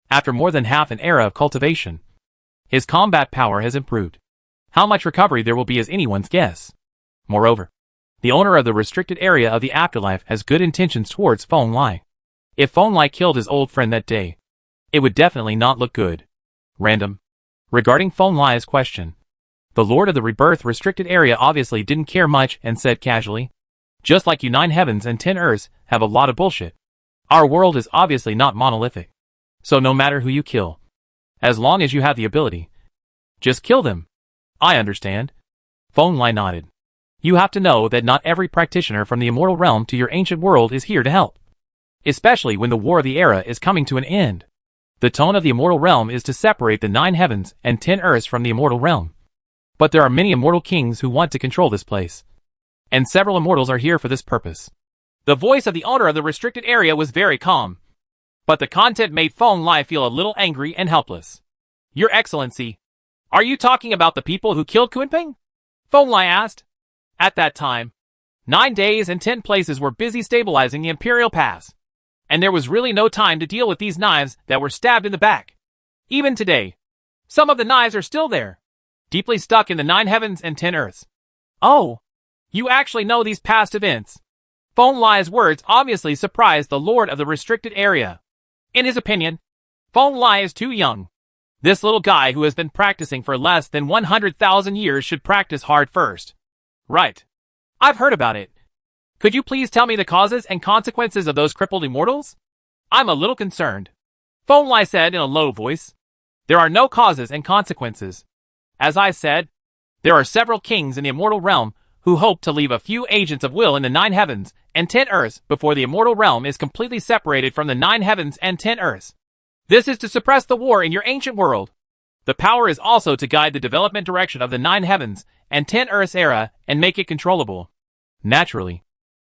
After more than half an era of cultivation, his combat power has improved. How much recovery there will be is anyone's guess. Moreover, the owner of the restricted area of the afterlife has good intentions towards Feng Lai. If Feng Lai killed his old friend that day, it would definitely not look good. Random. Regarding Feng Lai's question, the Lord of the Rebirth restricted area obviously didn't care much and said casually, just like you 9 heavens and 10 earths have a lot of bullshit. Our world is obviously not monolithic. So no matter who you kill, as long as you have the ability, just kill them. I understand. Feng Lai nodded. You have to know that not every practitioner from the immortal realm to your ancient world is here to help. Especially when the war of the era is coming to an end. The tone of the immortal realm is to separate the 9 heavens and 10 earths from the immortal realm. But there are many immortal kings who want to control this place. And several immortals are here for this purpose. The voice of the owner of the restricted area was very calm. But the content made Feng Lai feel a little angry and helpless. Your Excellency, are you talking about the people who killed Kunping? Feng Lai asked. At that time, 9 days and 10 places were busy stabilizing the Imperial Pass. And there was really no time to deal with these knives that were stabbed in the back. Even today, some of the knives are still there, deeply stuck in the 9 heavens and 10 earths. Oh, you actually know these past events. Feng Lai's words obviously surprised the Lord of the restricted area. In his opinion, Feng Lai is too young. This little guy who has been practicing for less than 100,000 years should practice hard first. Right. I've heard about it. Could you please tell me the causes and consequences of those crippled immortals? I'm a little concerned. Feng Lai said in a low voice. There are no causes and consequences. As I said, there are several kings in the immortal realm who hope to leave a few agents of will in the 9 heavens and 10 earths before the immortal realm is completely separated from the 9 heavens and 10 earths. This is to suppress the war in your ancient world. The power is also to guide the development direction of the 9 heavens and 10 earths era and make it controllable. Naturally,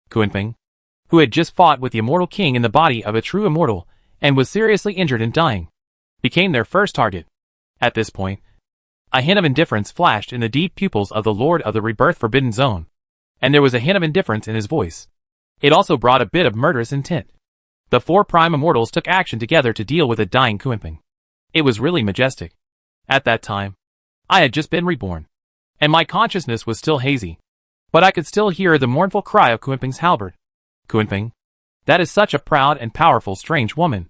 Kunping, who had just fought with the immortal king in the body of a true immortal and was seriously injured and dying, became their first target. At this point, a hint of indifference flashed in the deep pupils of the Lord of the Rebirth Forbidden Zone, and there was a hint of indifference in his voice. It also brought a bit of murderous intent. The 4 prime immortals took action together to deal with a dying Kunping. It was really majestic. At that time, I had just been reborn, and my consciousness was still hazy. But I could still hear the mournful cry of Kunping's halberd. Kunping, that is such a proud and powerful strange woman.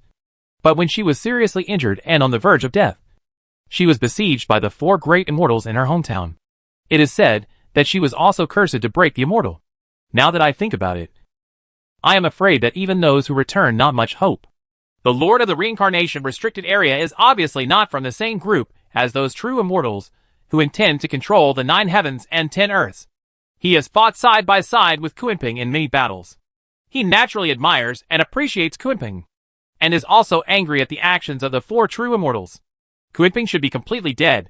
But when she was seriously injured and on the verge of death, she was besieged by the 4 great immortals in her hometown. It is said that she was also cursed to break the immortal. Now that I think about it, I am afraid that even those who return not much hope. The Lord of the Reincarnation restricted area is obviously not from the same group as those true immortals who intend to control the 9 heavens and 10 earths. He has fought side by side with Kunping in many battles. He naturally admires and appreciates Kunping, and is also angry at the actions of the 4 true immortals. Kunping should be completely dead,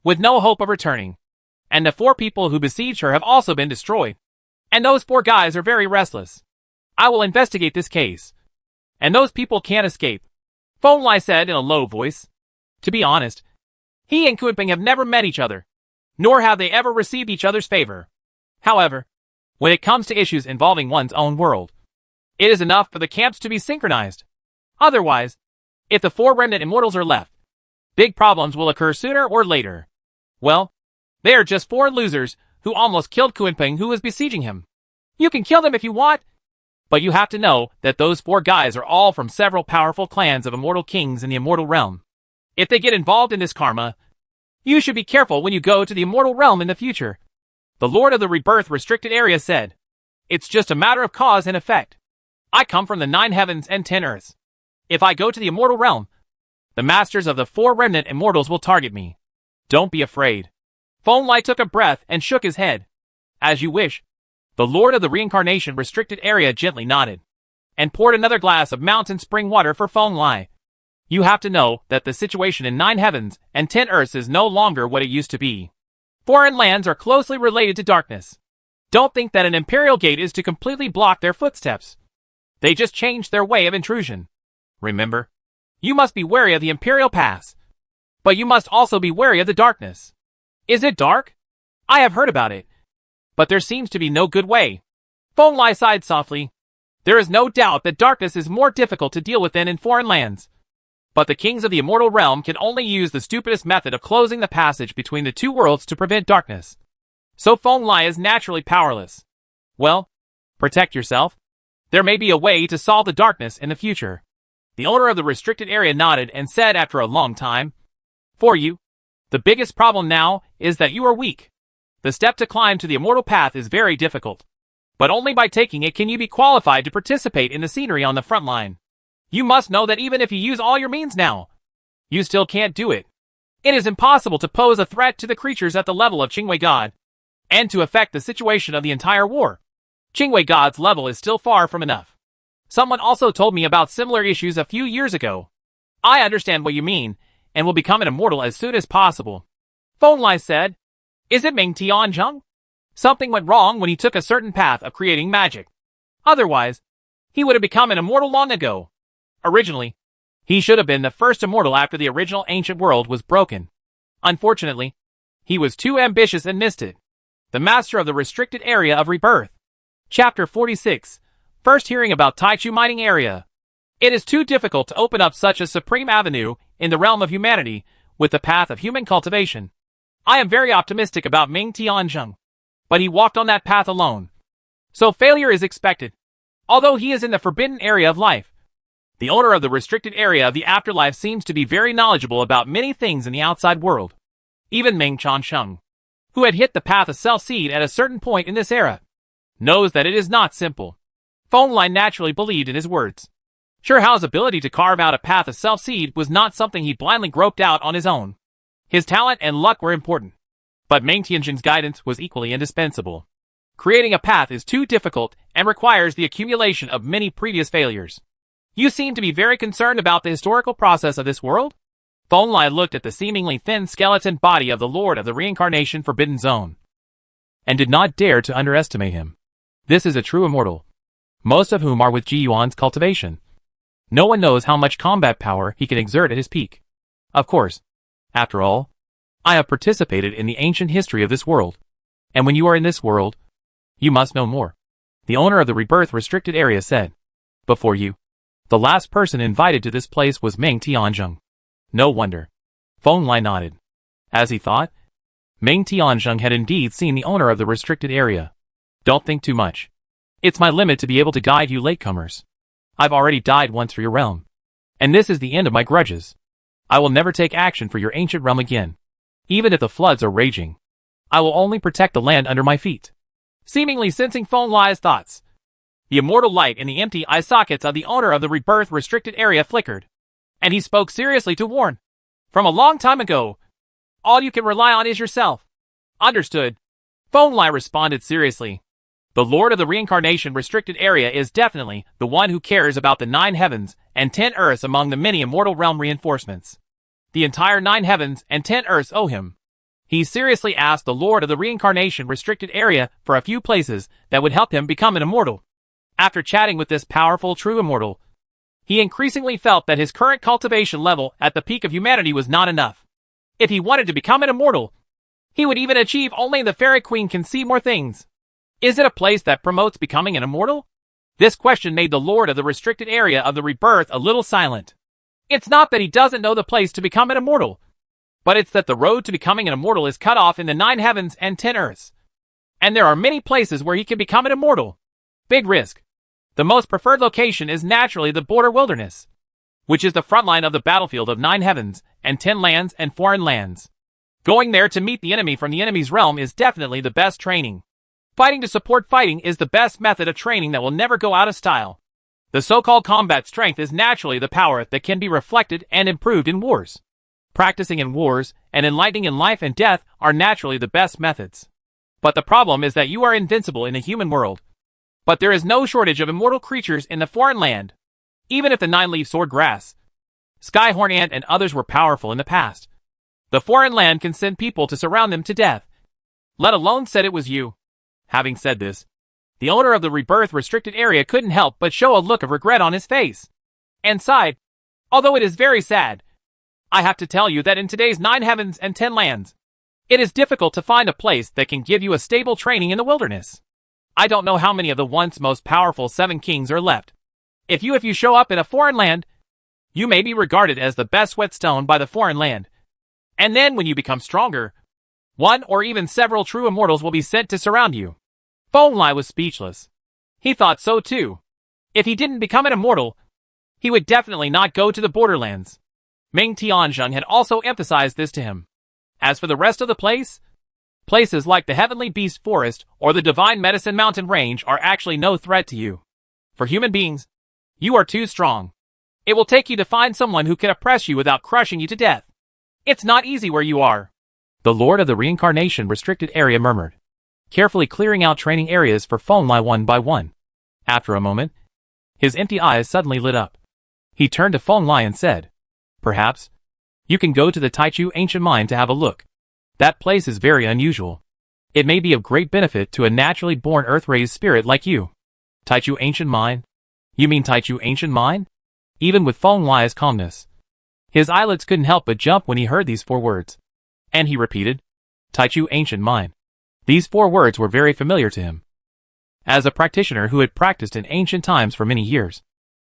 with no hope of returning. And the 4 people who besieged her have also been destroyed. And those 4 guys are very restless. I will investigate this case. And those people can't escape. Feng Lai said in a low voice. To be honest, he and Kunping have never met each other, nor have they ever received each other's favor. However, when it comes to issues involving one's own world, it is enough for the camps to be synchronized. Otherwise, if the 4 remnant immortals are left, big problems will occur sooner or later. Well, they are just 4 losers who almost killed Kunping who was besieging him. You can kill them if you want, but you have to know that those 4 guys are all from several powerful clans of immortal kings in the immortal realm. If they get involved in this karma, you should be careful when you go to the immortal realm in the future. The Lord of the Rebirth restricted area said, It's just a matter of cause and effect. I come from the 9 heavens and 10 earths. If I go to the immortal realm, the masters of the 4 remnant immortals will target me. Don't be afraid. Feng Lai took a breath and shook his head. As you wish. The Lord of the Reincarnation restricted area gently nodded, and poured another glass of mountain spring water for Feng Lai. You have to know that the situation in 9 heavens and 10 earths is no longer what it used to be. Foreign lands are closely related to darkness. Don't think that an imperial gate is to completely block their footsteps. They just changed their way of intrusion. Remember, you must be wary of the imperial pass. But you must also be wary of the darkness. Is it dark? I have heard about it. But there seems to be no good way. Feng Lai sighed softly. There is no doubt that darkness is more difficult to deal with than in foreign lands. But the kings of the immortal realm can only use the stupidest method of closing the passage between the two worlds to prevent darkness. So Feng Lai is naturally powerless. Well, protect yourself. There may be a way to solve the darkness in the future. The owner of the restricted area nodded and said after a long time, For you, the biggest problem now is that you are weak. The step to climb to the immortal path is very difficult. But only by taking it can you be qualified to participate in the scenery on the front line. You must know that even if you use all your means now, you still can't do it. It is impossible to pose a threat to the creatures at the level of Qingwei God, and to affect the situation of the entire war. Qingwei God's level is still far from enough. Someone also told me about similar issues a few years ago. I understand what you mean, and will become an immortal as soon as possible. Feng Lai said, Is it Ming Tianzheng? Something went wrong when he took a certain path of creating magic. Otherwise, he would have become an immortal long ago. Originally, he should have been the first immortal after the original ancient world was broken. Unfortunately, he was too ambitious and missed it. The master of the restricted area of rebirth. Chapter 46. First hearing about Taichu mining area. It is too difficult to open up such a supreme avenue in the realm of humanity with the path of human cultivation. I am very optimistic about Ming Tianzheng. But he walked on that path alone. So failure is expected. Although he is in the forbidden area of life, the owner of the restricted area of the afterlife seems to be very knowledgeable about many things in the outside world. Even Ming Tianzheng, who had hit the path of self-seed at a certain point in this era, knows that it is not simple. Feng Lai naturally believed in his words. Sure Hao's ability to carve out a path of self-seed was not something he blindly groped out on his own. His talent and luck were important. But Ming Tianzheng's guidance was equally indispensable. Creating a path is too difficult and requires the accumulation of many previous failures. You seem to be very concerned about the historical process of this world? Feng Lai looked at the seemingly thin skeleton body of the Lord of the Reincarnation Forbidden Zone, and did not dare to underestimate him. This is a true immortal, most of whom are with Ji Yuan's cultivation. No one knows how much combat power he can exert at his peak. Of course, after all, I have participated in the ancient history of this world. And when you are in this world, you must know more. The owner of the rebirth restricted area said. Before you, the last person invited to this place was Ming Tianzheng. No wonder. Feng Lai nodded. As he thought, Ming Tianzheng had indeed seen the owner of the restricted area. Don't think too much. It's my limit to be able to guide you latecomers. I've already died once for your realm. And this is the end of my grudges. I will never take action for your ancient realm again. Even if the floods are raging, I will only protect the land under my feet. Seemingly sensing Feng Lai's thoughts, the immortal light in the empty eye sockets of the owner of the rebirth restricted area flickered, and he spoke seriously to warn. From a long time ago, all you can rely on is yourself. Understood. Feng Lai responded seriously. The Lord of the Reincarnation restricted area is definitely the one who cares about the 9 heavens and 10 earths among the many immortal realm reinforcements. The entire 9 heavens and 10 earths owe him. He seriously asked the Lord of the Reincarnation restricted area for a few places that would help him become an immortal. After chatting with this powerful true immortal, he increasingly felt that his current cultivation level at the peak of humanity was not enough. If he wanted to become an immortal, he would even achieve only the Fairy Queen can see more things. Is it a place that promotes becoming an immortal? This question made the Lord of the restricted area of the rebirth a little silent. It's not that he doesn't know the place to become an immortal, but it's that the road to becoming an immortal is cut off in the 9 heavens and 10 earths. And there are many places where he can become an immortal. Big risk. The most preferred location is naturally the border wilderness, which is the front line of the battlefield of 9 heavens and 10 lands and foreign lands. Going there to meet the enemy from the enemy's realm is definitely the best training. Fighting to support fighting is the best method of training that will never go out of style. The so-called combat strength is naturally the power that can be reflected and improved in wars. Practicing in wars and enlightening in life and death are naturally the best methods. But the problem is that you are invincible in the human world. But there is no shortage of immortal creatures in the foreign land. Even if the 9-leaf sword grass, skyhorn ant and others were powerful in the past, the foreign land can send people to surround them to death. let alone said it was you. Having said this, the owner of the rebirth restricted area couldn't help but show a look of regret on his face, and sighed. Although it is very sad, I have to tell you that in today's 9 heavens and 10 lands, it is difficult to find a place that can give you a stable training in the wilderness. I don't know how many of the once most powerful 7 kings are left. If you show up in a foreign land, you may be regarded as the best whetstone by the foreign land. And then when you become stronger, one or even several true immortals will be sent to surround you. Feng Lai was speechless. He thought so too. If he didn't become an immortal, he would definitely not go to the borderlands. Ming Tianzheng had also emphasized this to him. As for the rest of the places like the Heavenly Beast Forest or the Divine Medicine Mountain Range are actually no threat to you. For human beings, you are too strong. It will take you to find someone who can oppress you without crushing you to death. It's not easy where you are. The Lord of the Reincarnation Restricted Area murmured, carefully clearing out training areas for Feng Lai one by one. After a moment, his empty eyes suddenly lit up. He turned to Feng Lai and said, "Perhaps you can go to the Taichu Ancient Mine to have a look. That place is very unusual. It may be of great benefit to a naturally born earth-raised spirit like you." Taichu Ancient Mine? You mean Taichu Ancient Mine? Even with Feng Lai's calmness, his eyelids couldn't help but jump when he heard these 4 words. And he repeated, Taichu Ancient Mine. These 4 words were very familiar to him. As a practitioner who had practiced in ancient times for many years,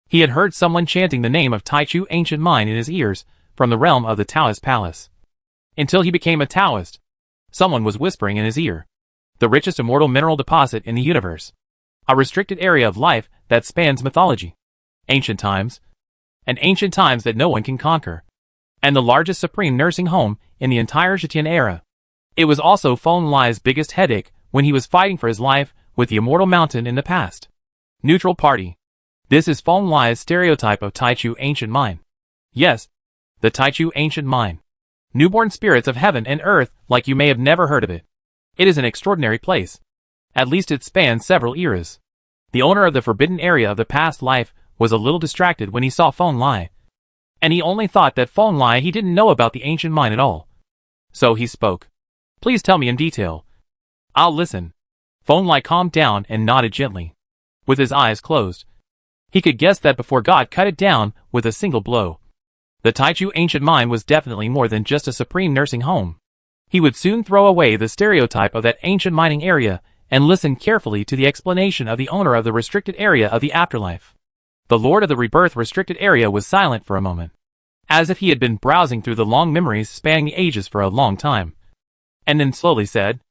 he had heard someone chanting the name of Taichu Ancient Mine in his ears from the realm of the Taoist Palace. Until he became a Taoist, someone was whispering in his ear, the richest immortal mineral deposit in the universe, a restricted area of life that spans mythology, ancient times, and ancient times that no one can conquer, and the largest supreme nursing home in the entire Zhejian era. It was also Feng Lai's biggest headache when he was fighting for his life with the Immortal Mountain in the past. Neutral party. This is Feng Lai's stereotype of Taichu Ancient Mine. Yes, the Taichu Ancient Mine. Newborn spirits of heaven and earth like you may have never heard of it. It is an extraordinary place. At least it spans several eras. The owner of the forbidden area of the past life was a little distracted when he saw Feng Lai. And he only thought that Feng Lai he didn't know about the ancient mine at all. So he spoke. Please tell me in detail. I'll listen. Feng Lai calmed down and nodded gently. With his eyes closed, he could guess that before God cut it down with a single blow, the Taichu Ancient Mine was definitely more than just a supreme nursing home. He would soon throw away the stereotype of that ancient mining area and listen carefully to the explanation of the owner of the restricted area of the afterlife. The Lord of the Rebirth Restricted Area was silent for a moment, as if he had been browsing through the long memories spanning the ages for a long time, and then slowly said,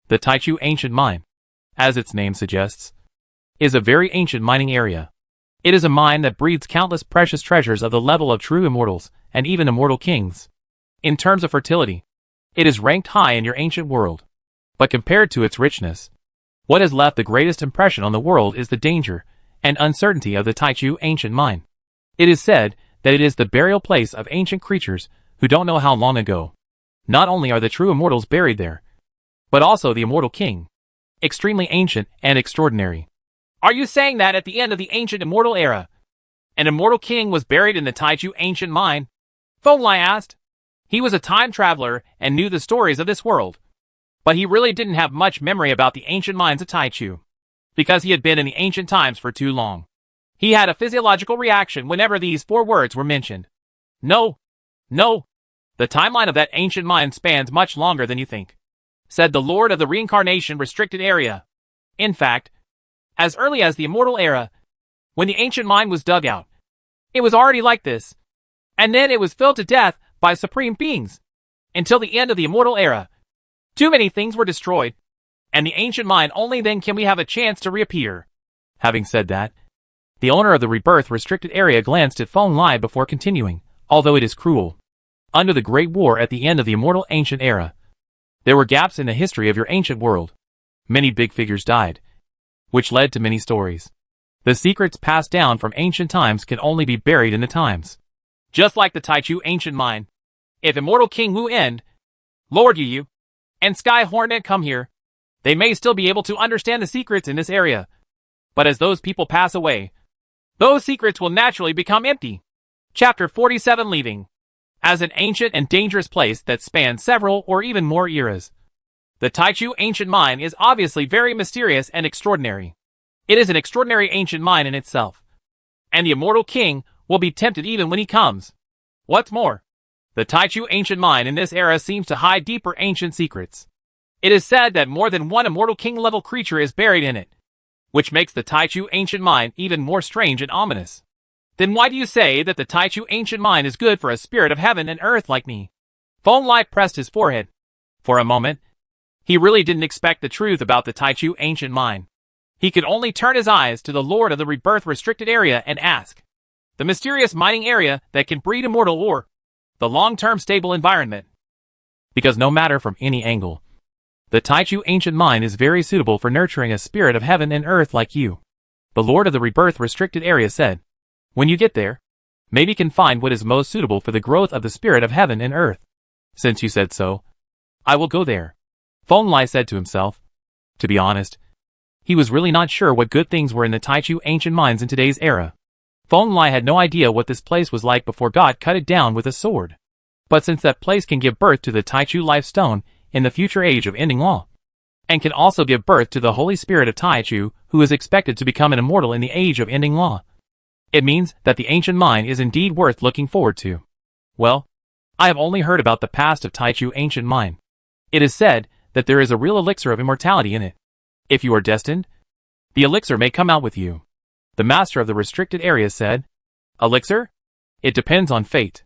the Taichu Ancient Mine, as its name suggests, is a very ancient mining area. It is a mine that breeds countless precious treasures of the level of true immortals and even immortal kings. In terms of fertility, it is ranked high in your ancient world. But compared to its richness, what has left the greatest impression on the world is the danger and uncertainty of the Taichu Ancient Mine. It is said that it is the burial place of ancient creatures who don't know how long ago. Not only are the true immortals buried there, but also the immortal king. Extremely ancient and extraordinary. Are you saying that at the end of the ancient immortal era, an immortal king was buried in the Taichu Ancient Mine? Feng Lai asked. He was a time traveler and knew the stories of this world, but he really didn't have much memory about the ancient mines of Taichu, because he had been in the ancient times for too long. He had a physiological reaction whenever these 4 words were mentioned. No. The timeline of that ancient mine spans much longer than you think, said the Lord of the Reincarnation Restricted Area. In fact, as early as the Immortal Era, when the ancient mine was dug out, it was already like this, and then it was filled to death by supreme beings. Until the end of the Immortal Era, too many things were destroyed, and the ancient mine only then can we have a chance to reappear. Having said that, the owner of the Rebirth Restricted Area glanced at Feng Lai before continuing, although it is cruel. Under the Great War at the end of the Immortal Ancient Era, there were gaps in the history of your ancient world. Many big figures died, which led to many stories. The secrets passed down from ancient times can only be buried in the times. Just like the Taichu Ancient Mine. If Immortal King Wu End, Lord Yu, and Sky Hornet come here, they may still be able to understand the secrets in this area. But as those people pass away, those secrets will naturally become empty. Chapter 47 Leaving. As an ancient and dangerous place that spans several or even more eras, The Taichu ancient mine is obviously very mysterious and extraordinary. It is an extraordinary ancient mine in itself. And the immortal king will be tempted even when he comes. What's more, the Taichu ancient mine in this era seems to hide deeper ancient secrets. It is said that more than one immortal king-level creature is buried in it, which makes the Taichu ancient mine even more strange and ominous. Then why do you say that the Taichu ancient mine is good for a spirit of heaven and earth like me? Feng Lai pressed his forehead. For a moment, he really didn't expect the truth about the Taichu ancient mine. He could only turn his eyes to the Lord of the Rebirth restricted area and ask. The mysterious mining area that can breed immortal ore. The long-term stable environment. Because no matter from any angle, the Taichu ancient mine is very suitable for nurturing a spirit of heaven and earth like you. The Lord of the Rebirth restricted area said. When you get there, maybe can find what is most suitable for the growth of the spirit of heaven and earth. Since you said so, I will go there. Feng Lai said to himself. To be honest, he was really not sure what good things were in the Taichu ancient mines in today's era. Feng Lai had no idea what this place was like before God cut it down with a sword. But since that place can give birth to the Taichu life stone in the future age of ending law, and can also give birth to the Holy Spirit of Taichu, who is expected to become an immortal in the age of ending law, it means that the ancient mine is indeed worth looking forward to. Well, I have only heard about the past of Taichu ancient mine. It is said that there is a real elixir of immortality in it. If you are destined, the elixir may come out with you. The master of the restricted area said. Elixir? It depends on fate.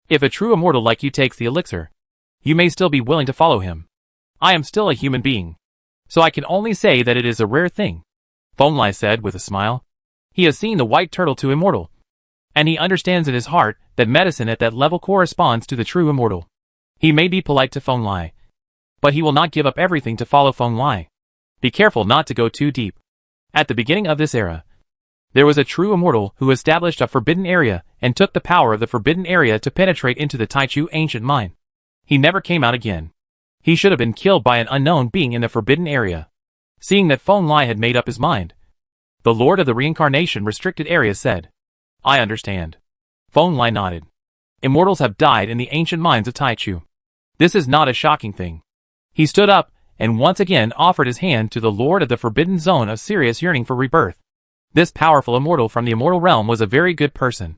If a true immortal like you takes the elixir, you may still be willing to follow him. I am still a human being, so I can only say that it is a rare thing. Feng Lai said with a smile. He has seen the white turtle to immortal, and he understands in his heart that medicine at that level corresponds to the true immortal. He may be polite to Feng Lai, but he will not give up everything to follow Feng Lai. Be careful not to go too deep. At the beginning of this era, there was a true immortal who established a forbidden area and took the power of the forbidden area to penetrate into the Taichu ancient mine. He never came out again. He should have been killed by an unknown being in the forbidden area. Seeing that Feng Lai had made up his mind, the Lord of the Reincarnation restricted area said. I understand. Feng Lai nodded. Immortals have died in the ancient mines of Taichu. This is not a shocking thing. He stood up and once again offered his hand to the Lord of the Forbidden Zone of serious yearning for rebirth. This powerful immortal from the immortal realm was a very good person.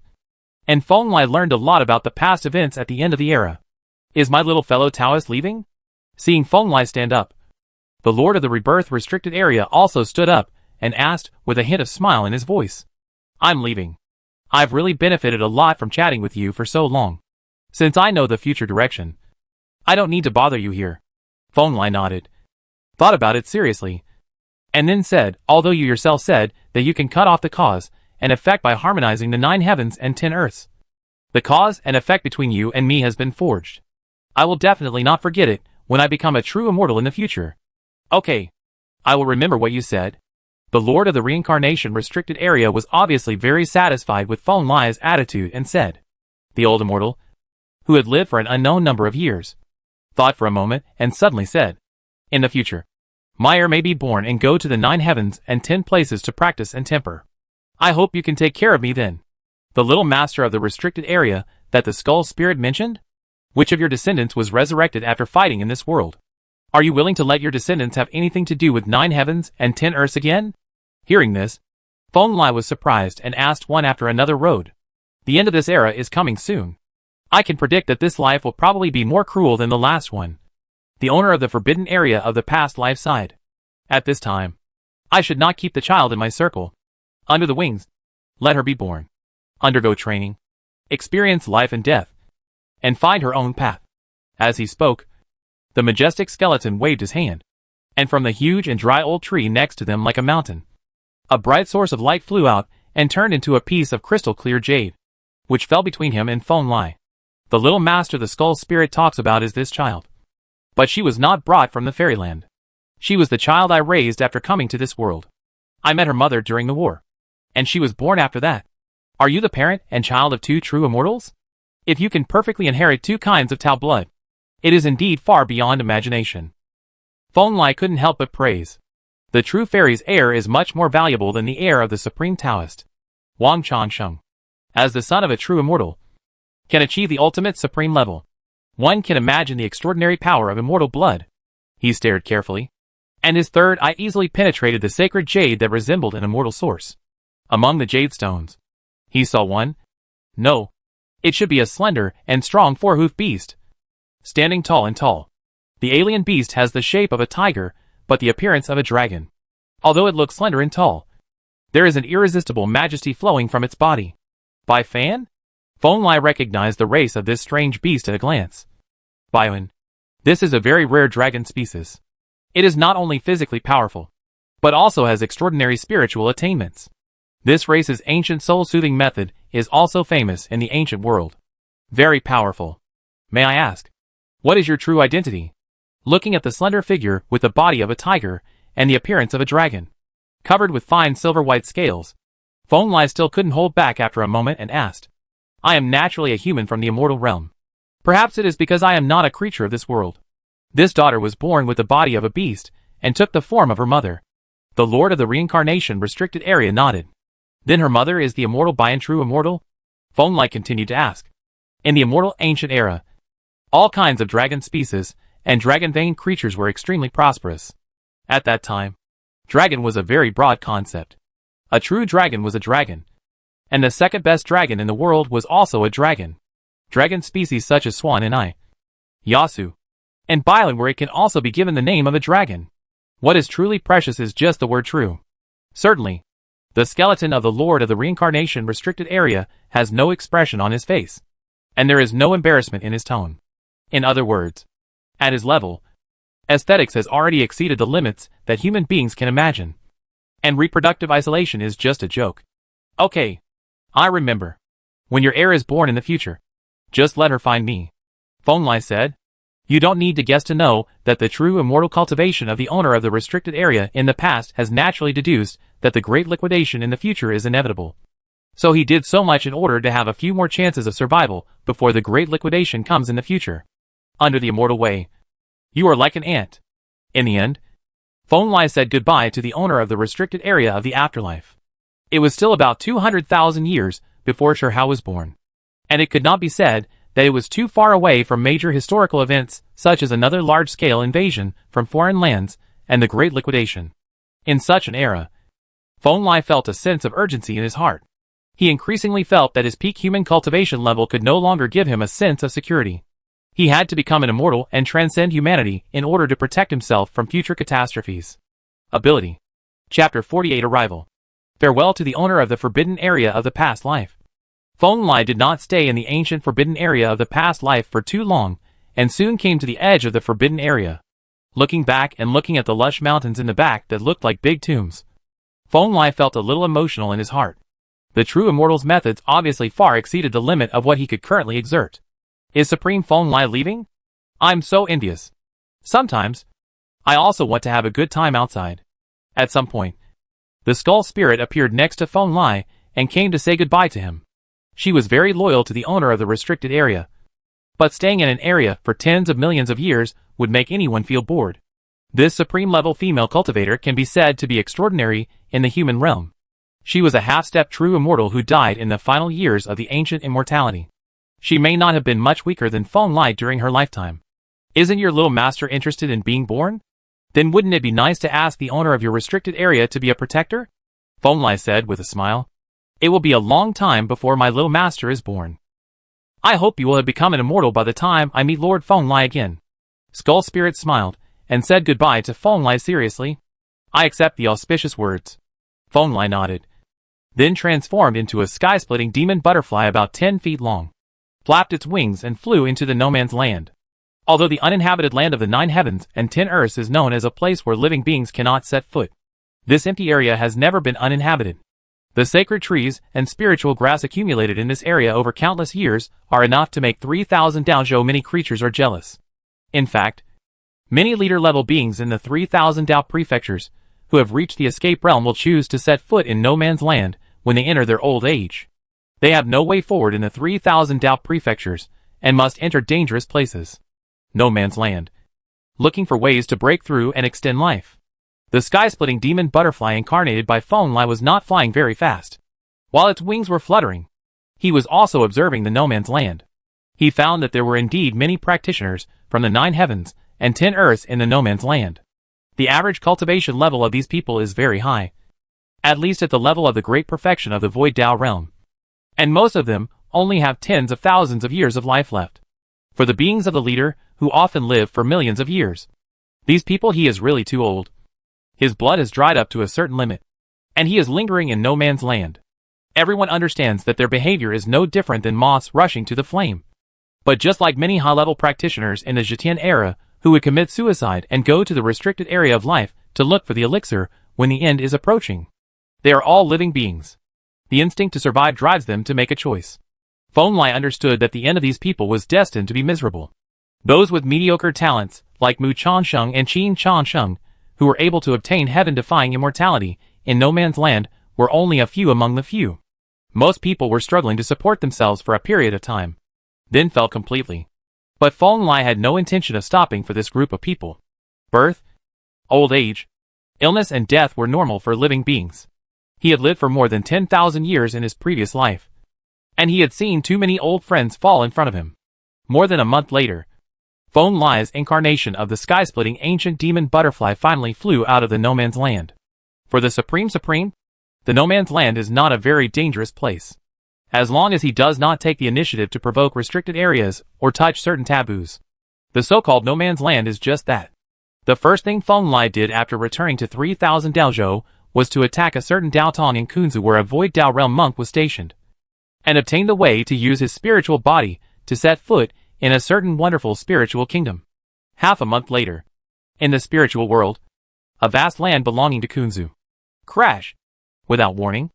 And Feng Lai learned a lot about the past events at the end of the era. Is my little fellow Taoist leaving? Seeing Feng Lai stand up, the Lord of the Rebirth restricted area also stood up and asked with a hint of smile in his voice. I'm leaving. I've really benefited a lot from chatting with you for so long. Since I know the future direction, I don't need to bother you here. Feng Lai nodded, thought about it seriously, and then said, although you yourself said that you can cut off the cause and effect by harmonizing the 9 heavens and 10 earths. The cause and effect between you and me has been forged. I will definitely not forget it when I become a true immortal in the future. Okay. I will remember what you said. The Lord of the Reincarnation restricted area was obviously very satisfied with Feng Lai's attitude and said. The old immortal, who had lived for an unknown number of years, thought for a moment and suddenly said, in the future, my heir may be born and go to the 9 heavens and 10 places to practice and temper. I hope you can take care of me then. The little master of the restricted area that the skull spirit mentioned? Which of your descendants was resurrected after fighting in this world? Are you willing to let your descendants have anything to do with 9 heavens and 10 earths again? Hearing this, Feng Lai was surprised and asked one after another road. The end of this era is coming soon. I can predict that this life will probably be more cruel than the last one. The owner of the forbidden area of the past life sighed. At this time, I should not keep the child in my circle. Under the wings, let her be born. Undergo training, experience life and death, and find her own path. As he spoke, the majestic skeleton waved his hand, and from the huge and dry old tree next to them like a mountain, a bright source of light flew out and turned into a piece of crystal clear jade, which fell between him and Feng Lai. The little master the skull spirit talks about is this child. But she was not brought from the fairyland. She was the child I raised after coming to this world. I met her mother during the war, and she was born after that. Are you the parent and child of 2 true immortals? If you can perfectly inherit 2 kinds of Tao blood, it is indeed far beyond imagination. Feng Lai couldn't help but praise. The true fairy's heir is much more valuable than the heir of the supreme Taoist. Wang Changsheng, as the son of a true immortal, can achieve the ultimate supreme level. One can imagine the extraordinary power of immortal blood. He stared carefully, and his third eye easily penetrated the sacred jade that resembled an immortal source. Among the jade stones, he saw one. No, it should be a slender and strong four-hoofed beast, standing tall and tall. The alien beast has the shape of a tiger, but the appearance of a dragon. Although it looks slender and tall, there is an irresistible majesty flowing from its body. By Fan? Feng Lai recognized the race of this strange beast at a glance. Baiwen. This is a very rare dragon species. It is not only physically powerful, but also has extraordinary spiritual attainments. This race's ancient soul-soothing method is also famous in the ancient world. Very powerful. May I ask, what is your true identity? Looking at the slender figure with the body of a tiger and the appearance of a dragon, covered with fine silver-white scales, Feng Lai still couldn't hold back after a moment and asked, I am naturally a human from the immortal realm. Perhaps it is because I am not a creature of this world. This daughter was born with the body of a beast and took the form of her mother. The Lord of the Reincarnation Restricted Area nodded. Then her mother is the immortal Baiwen true immortal? Feng Lai continued to ask. In the immortal ancient era, all kinds of dragon species and dragon-vein creatures were extremely prosperous. At that time, dragon was a very broad concept. A true dragon was a dragon, and the second best dragon in the world was also a dragon. Dragon species such as Swan and Yasu, and Baiwen, where it can also be given the name of a dragon. What is truly precious is just the word true. Certainly, the skeleton of the Lord of the Reincarnation Restricted Area has no expression on his face, and there is no embarrassment in his tone. In other words, at his level, aesthetics has already exceeded the limits that human beings can imagine, and reproductive isolation is just a joke. Okay, I remember. When your heir is born in the future, just let her find me, Feng Lai said. You don't need to guess to know that the true immortal cultivation of the owner of the restricted area in the past has naturally deduced that the great liquidation in the future is inevitable. So he did so much in order to have a few more chances of survival before the great liquidation comes in the future. Under the immortal way, you are like an ant. In the end, Feng Lai said goodbye to the owner of the restricted area of the afterlife. It was still about 200,000 years before Shihao was born, and it could not be said that it was too far away from major historical events such as another large-scale invasion from foreign lands and the Great Liquidation. In such an era, Feng Lai felt a sense of urgency in his heart. He increasingly felt that his peak human cultivation level could no longer give him a sense of security. He had to become an immortal and transcend humanity in order to protect himself from future catastrophes. Ability. Chapter 48 Arrival. Farewell to the owner of the forbidden area of the past life. Feng Lai did not stay in the ancient forbidden area of the past life for too long, and soon came to the edge of the forbidden area. Looking back and looking at the lush mountains in the back that looked like big tombs, Feng Lai felt a little emotional in his heart. The true immortal's methods obviously far exceeded the limit of what he could currently exert. Is Supreme Feng Lai leaving? I'm so envious. Sometimes, I also want to have a good time outside. At some point, the skull spirit appeared next to Feng Lai and came to say goodbye to him. She was very loyal to the owner of the restricted area, but staying in an area for tens of millions of years would make anyone feel bored. This supreme-level female cultivator can be said to be extraordinary in the human realm. She was a half-step true immortal who died in the final years of the ancient immortality. She may not have been much weaker than Feng Lai during her lifetime. Isn't your little master interested in being born? Then wouldn't it be nice to ask the owner of your restricted area to be a protector? Feng Lai said with a smile. It will be a long time before my little master is born. I hope you will have become an immortal by the time I meet Lord Feng Lai again. Skull Spirit smiled and said goodbye to Feng Lai seriously. I accept the auspicious words. Feng Lai nodded, then transformed into a sky-splitting demon butterfly about 10 feet long, flapped its wings and flew into the no-man's land. Although the uninhabited land of the 9 heavens and 10 earths is known as a place where living beings cannot set foot, this empty area has never been uninhabited. The sacred trees and spiritual grass accumulated in this area over countless years are enough to make 3,000 Daozhou many creatures are jealous. In fact, many leader-level beings in the 3,000 Dao prefectures who have reached the escape realm will choose to set foot in no man's land when they enter their old age. They have no way forward in the 3,000 Dao prefectures and must enter dangerous places. No man's land. Looking for ways to break through and extend life. The sky-splitting demon butterfly incarnated by Feng Lai was not flying very fast. While its wings were fluttering, he was also observing the no man's land. He found that there were indeed many practitioners from the 9 heavens and 10 earths in the no man's land. The average cultivation level of these people is very high, at least at the level of the great perfection of the Void Tao realm. And most of them only have tens of thousands of years of life left. For the beings of the leader, who often live for millions of years, these people, he is really too old. His blood has dried up to a certain limit, and he is lingering in no man's land. Everyone understands that their behavior is no different than moths rushing to the flame. But just like many high-level practitioners in the Zhetian era who would commit suicide and go to the restricted area of life to look for the elixir when the end is approaching, they are all living beings. The instinct to survive drives them to make a choice. Feng Lai understood that the end of these people was destined to be miserable. Those with mediocre talents, like Mu Chansheng and Qin Chansheng, who were able to obtain heaven-defying immortality in no man's land, were only a few among the few. Most people were struggling to support themselves for a period of time, then fell completely. But Feng Lai had no intention of stopping for this group of people. Birth, old age, illness and death were normal for living beings. He had lived for more than 10,000 years in his previous life, and he had seen too many old friends fall in front of him. More than a month later, Feng Lai's incarnation of the sky-splitting ancient demon butterfly finally flew out of the no man's land. For the Supreme, the no man's land is not a very dangerous place, as long as he does not take the initiative to provoke restricted areas or touch certain taboos. The so-called no man's land is just that. The first thing Feng Lai did after returning to 3000 Daozhou was to attack a certain Daotong in Kunzu where a Void Dao realm monk was stationed, and obtain the way to use his spiritual body to set foot in a certain wonderful spiritual kingdom. Half a month later, in the spiritual world, a vast land belonging to Kunzu, crash. Without warning,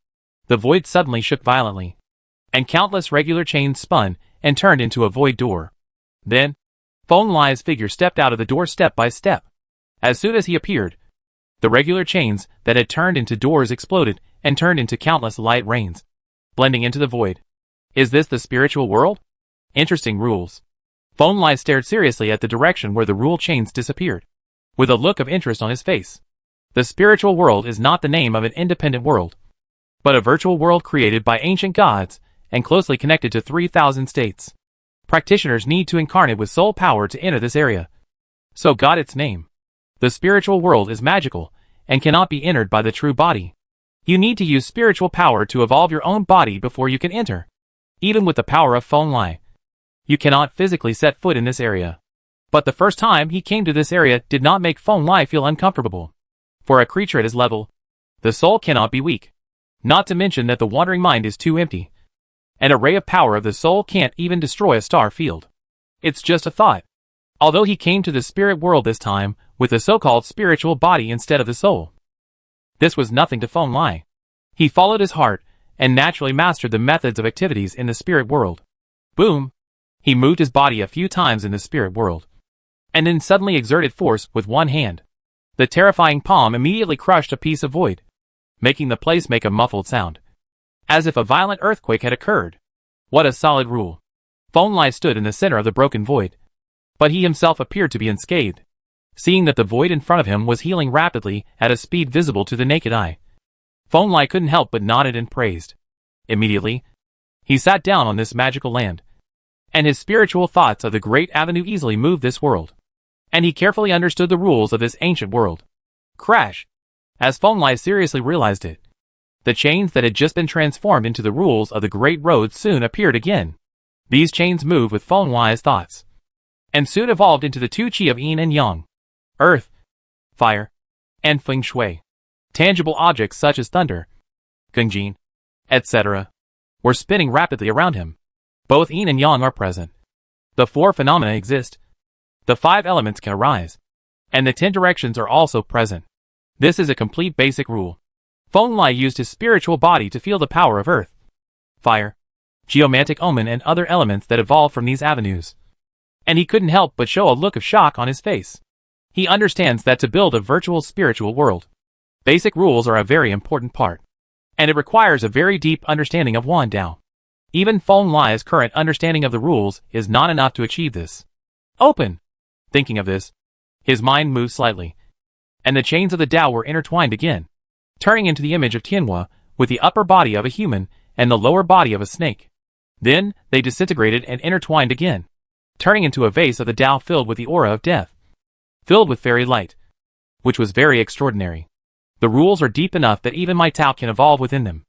the void suddenly shook violently, and countless regular chains spun and turned into a void door. Then, Feng Lai's figure stepped out of the door step by step. As soon as he appeared, the regular chains that had turned into doors exploded and turned into countless light rains, blending into the void. Is this the spiritual world? Interesting rules. Feng Lai stared seriously at the direction where the rule chains disappeared, with a look of interest on his face. The spiritual world is not the name of an independent world, but a virtual world created by ancient gods and closely connected to 3000 states. Practitioners need to incarnate with soul power to enter this area, so got its name. The spiritual world is magical and cannot be entered by the true body. You need to use spiritual power to evolve your own body before you can enter. Even with the power of Feng Lai, you cannot physically set foot in this area. But the first time he came to this area did not make Feng Lai feel uncomfortable. For a creature at his level, the soul cannot be weak. Not to mention that the wandering mind is too empty. An array of power of the soul can't even destroy a star field. It's just a thought. Although he came to the spirit world this time with the so-called spiritual body instead of the soul, this was nothing to Feng Lai. He followed his heart and naturally mastered the methods of activities in the spirit world. Boom! He moved his body a few times in the spirit world, and then suddenly exerted force with one hand. The terrifying palm immediately crushed a piece of void, making the place make a muffled sound, as if a violent earthquake had occurred. What a solid rule. Feng Lai stood in the center of the broken void, but he himself appeared to be unscathed. Seeing that the void in front of him was healing rapidly at a speed visible to the naked eye, Feng Lai couldn't help but nodded and praised. Immediately, he sat down on this magical land, and his spiritual thoughts of the great avenue easily moved this world, and he carefully understood the rules of this ancient world. Crash! As Feng Lai seriously realized it, the chains that had just been transformed into the rules of the great road soon appeared again. These chains moved with Feng Lai's thoughts, and soon evolved into the two qi of yin and yang, earth, fire, and feng shui. Tangible objects such as thunder, gungjin, etc., were spinning rapidly around him. Both yin and yang are present. The four phenomena exist. The 5 elements can arise, and the 10 directions are also present. This is a complete basic rule. Feng Lai used his spiritual body to feel the power of earth, fire, geomantic omen and other elements that evolved from these avenues. And he couldn't help but show a look of shock on his face. He understands that to build a virtual spiritual world, basic rules are a very important part, and it requires a very deep understanding of Wan Dao. Even Feng Lai's current understanding of the rules is not enough to achieve this. Open! Thinking of this, his mind moved slightly, and the chains of the Tao were intertwined again, turning into the image of Tianhua with the upper body of a human and the lower body of a snake. Then, they disintegrated and intertwined again, turning into a vase of the Tao filled with the aura of death. filled with fairy light, which was very extraordinary. The rules are deep enough that even my Tao can evolve within them.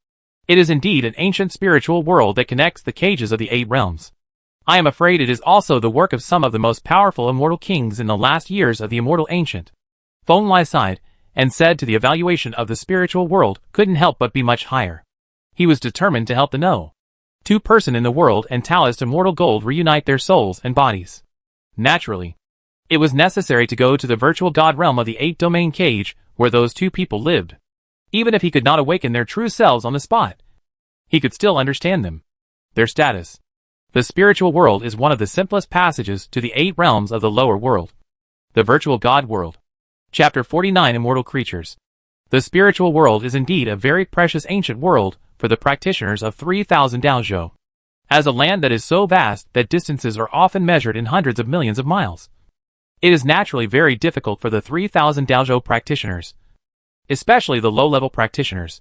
It is indeed an ancient spiritual world that connects the cages of the 8 realms. I am afraid it is also the work of some of the most powerful immortal kings in the last years of the immortal ancient. Feng Lai sighed, and said to the evaluation of the spiritual world couldn't help but be much higher. He was determined to help the No. 2 person in the world and Taoist immortal gold reunite their souls and bodies. Naturally, it was necessary to go to the virtual god realm of the 8 domain cage where those 2 people lived. Even if he could not awaken their true selves on the spot, he could still understand them, their status. The spiritual world is one of the simplest passages to the 8 realms of the lower world. The virtual god world. Chapter 49 Immortal Creatures. The spiritual world is indeed a very precious ancient world for the practitioners of 3000 Daozhou. As a land that is so vast that distances are often measured in hundreds of millions of miles, it is naturally very difficult for the 3000 Daozhou practitioners, especially the low-level practitioners,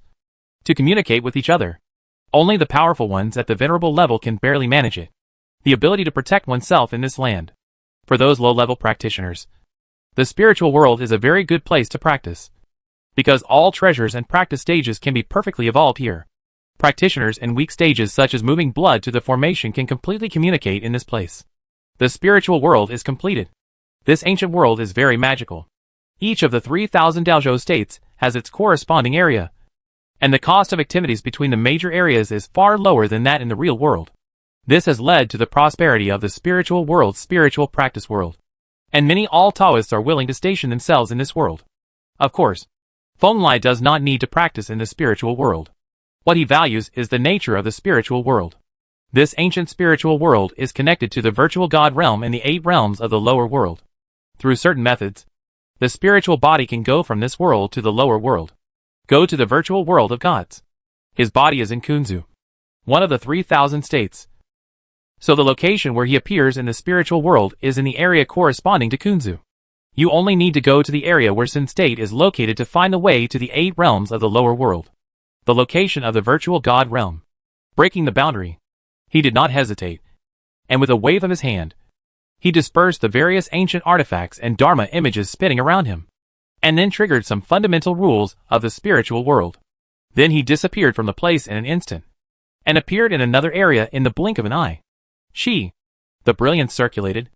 to communicate with each other. Only the powerful ones at the venerable level can barely manage it. The ability to protect oneself in this land. For those low-level practitioners, the spiritual world is a very good place to practice, because all treasures and practice stages can be perfectly evolved here. Practitioners in weak stages such as moving blood to the formation can completely communicate in this place. The spiritual world is completed. This ancient world is very magical. Each of the 3000 Daozhou states has its corresponding area, and the cost of activities between the major areas is far lower than that in the real world. This has led to the prosperity of the spiritual world's spiritual practice world, and many all Taoists are willing to station themselves in this world. Of course, Feng Lai does not need to practice in the spiritual world. What he values is the nature of the spiritual world. This ancient spiritual world is connected to the virtual god realm and the 8 realms of the lower world. Through certain methods, the spiritual body can go from this world to the lower world. Go to the virtual world of gods. His body is in Kunzu, one of the 3000 states. So the location where he appears in the spiritual world is in the area corresponding to Kunzu. You only need to go to the area where Sin state is located to find the way to the 8 realms of the lower world. The location of the virtual god realm. Breaking the boundary, he did not hesitate, and with a wave of his hand, he dispersed the various ancient artifacts and Dharma images spinning around him, and then triggered some fundamental rules of the spiritual world. Then he disappeared from the place in an instant, and appeared in another area in the blink of an eye. The brilliance circulated,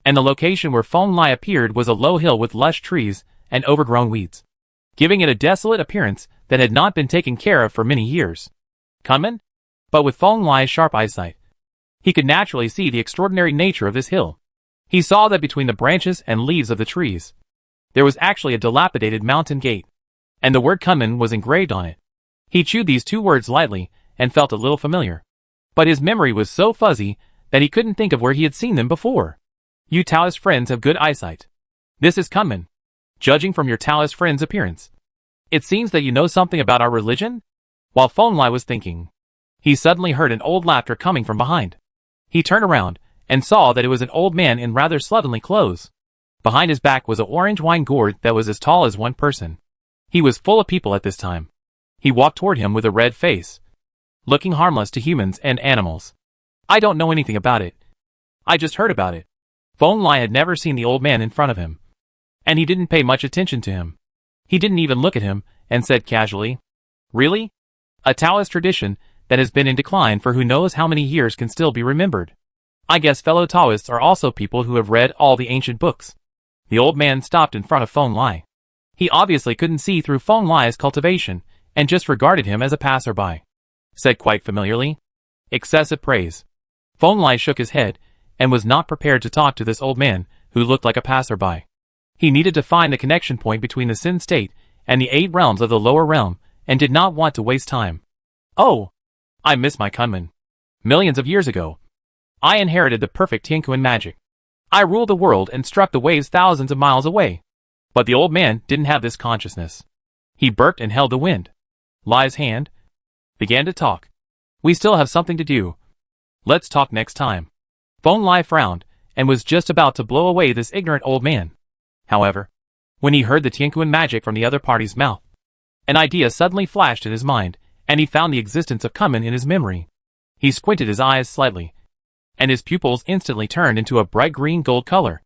and the location where Feng Lai appeared was a low hill with lush trees and overgrown weeds, giving it a desolate appearance that had not been taken care of for many years. Kunman? But with Feng Lai's sharp eyesight, he could naturally see the extraordinary nature of this hill. He saw that between the branches and leaves of the trees, there was actually a dilapidated mountain gate, and the word Kunman was engraved on it. He chewed these 2 words lightly and felt a little familiar, but his memory was so fuzzy that he couldn't think of where he had seen them before. You Taoist friends have good eyesight. This is Kunman. Judging from your Taoist friend's appearance, it seems that you know something about our religion? While Feng Lai was thinking, he suddenly heard an old laughter coming from behind. He turned around and saw that it was an old man in rather slovenly clothes. Behind his back was an orange wine gourd that was as tall as one person. He was full of people at this time. He walked toward him with a red face, looking harmless to humans and animals. I don't know anything about it. I just heard about it. Feng Lai had never seen the old man in front of him, and he didn't pay much attention to him. He didn't even look at him, and said casually, "Really? A Taoist tradition that has been in decline for who knows how many years can still be remembered. I guess fellow Taoists are also people who have read all the ancient books." The old man stopped in front of Feng Lai. He obviously couldn't see through Feng Lai's cultivation, and just regarded him as a passerby. Said quite familiarly, "Excessive praise." Feng Lai shook his head, and was not prepared to talk to this old man, who looked like a passerby. He needed to find the connection point between the Sin state and the 8 realms of the lower realm, and did not want to waste time. "Oh, I miss my Kunman. Millions of years ago, I inherited the perfect Tianquan magic. I ruled the world and struck the waves thousands of miles away." But the old man didn't have this consciousness. He burped and held the wind. Lai's hand began to talk. "We still have something to do. Let's talk next time." Feng Lai frowned, and was just about to blow away this ignorant old man. However, when he heard the Tianquan magic from the other party's mouth, an idea suddenly flashed in his mind, and he found the existence of Kunman in his memory. He squinted his eyes slightly, and his pupils instantly turned into a bright green gold color.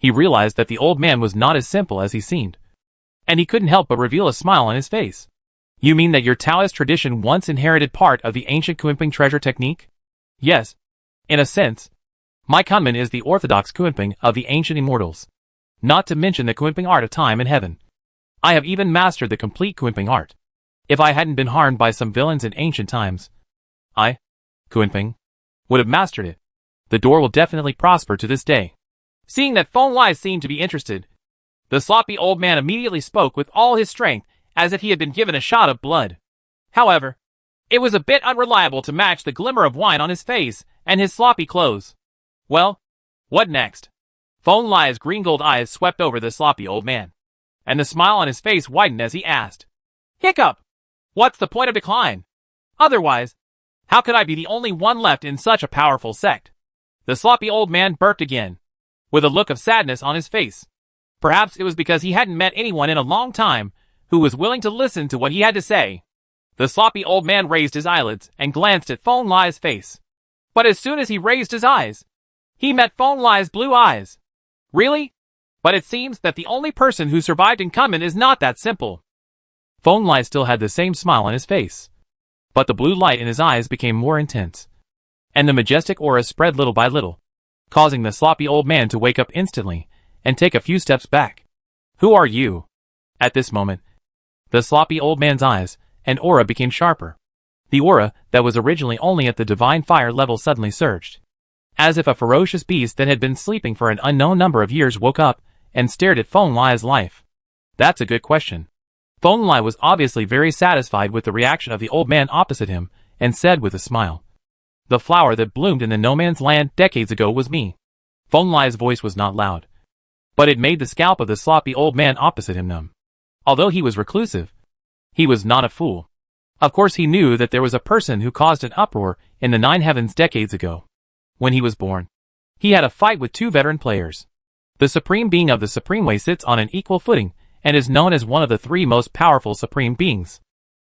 He realized that the old man was not as simple as he seemed, and he couldn't help but reveal a smile on his face. You mean that your Taoist tradition once inherited part of the ancient Kunping treasure technique? Yes. In a sense. My Kunmin is the orthodox Kunping of the ancient immortals. Not to mention the Kunping art of time and heaven. I have even mastered the complete Kunping art. If I hadn't been harmed by some villains in ancient times, I, Kunping, would have mastered it. The door will definitely prosper to this day. Seeing that Feng Lai seemed to be interested, the sloppy old man immediately spoke with all his strength, as if he had been given a shot of blood. However, it was a bit unreliable to match the glimmer of wine on his face and his sloppy clothes. Well, what next? Feng Lai's green gold eyes swept over the sloppy old man, and the smile on his face widened as he asked, Hiccup! What's the point of decline? Otherwise, how could I be the only one left in such a powerful sect? The sloppy old man burped again, with a look of sadness on his face. Perhaps it was because he hadn't met anyone in a long time who was willing to listen to what he had to say. The sloppy old man raised his eyelids and glanced at Feng Lai's face. But as soon as he raised his eyes, he met Feng Lai's blue eyes. Really? But it seems that the only person who survived in Kunmin is not that simple. Feng Lai still had the same smile on his face, but the blue light in his eyes became more intense, and the majestic aura spread little by little, causing the sloppy old man to wake up instantly and take a few steps back. Who are you? At this moment, the sloppy old man's eyes and aura became sharper. The aura that was originally only at the divine fire level suddenly surged, as if a ferocious beast that had been sleeping for an unknown number of years woke up and stared at Feng Lai's life. That's a good question. Feng Lai was obviously very satisfied with the reaction of the old man opposite him, and said with a smile, The flower that bloomed in the no man's land decades ago was me. Feng Lai's voice was not loud, but it made the scalp of the sloppy old man opposite him numb. Although he was reclusive, he was not a fool. Of course he knew that there was a person who caused an uproar in the Nine Heavens decades ago. When he was born, he had a fight with two veteran players. The supreme being of the Supreme Way sits on an equal footing, and is known as one of the three most powerful supreme beings.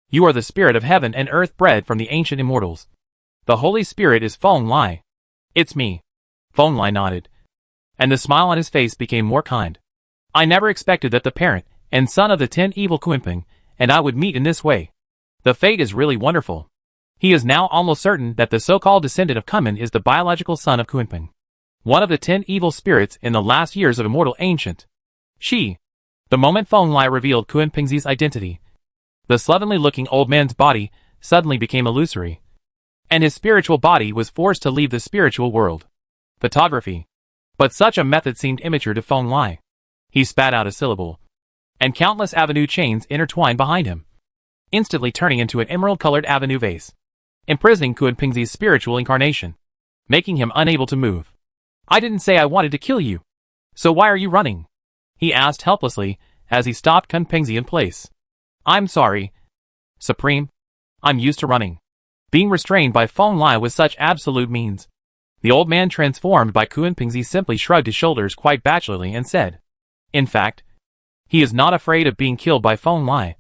You are the spirit of heaven and earth bred from the ancient immortals. The Holy Spirit is Feng Lai. It's me. Feng Lai nodded, and the smile on his face became more kind. I never expected that the parent and son of the 10 evil Kunping and I would meet in this way. The fate is really wonderful. He is now almost certain that the so-called descendant of Kunmin is the biological son of Kunping, one of the 10 evil spirits in the last years of Immortal Ancient. The moment Feng Lai revealed Kunping's identity, the slovenly-looking old man's body suddenly became illusory, and his spiritual body was forced to leave the spiritual world. Photography. But such a method seemed immature to Feng Lai. He spat out a syllable, and countless avenue chains intertwined behind him, instantly turning into an emerald-colored avenue vase, imprisoning Kunping's spiritual incarnation, making him unable to move. I didn't say I wanted to kill you. So why are you running? He asked helplessly as he stopped Kunping's in place. I'm sorry, Supreme. I'm used to running. Being restrained by Feng Lai with such absolute means. The old man transformed by Kunping's simply shrugged his shoulders quite bachelorly and said, In fact, he is not afraid of being killed by Feng Lai,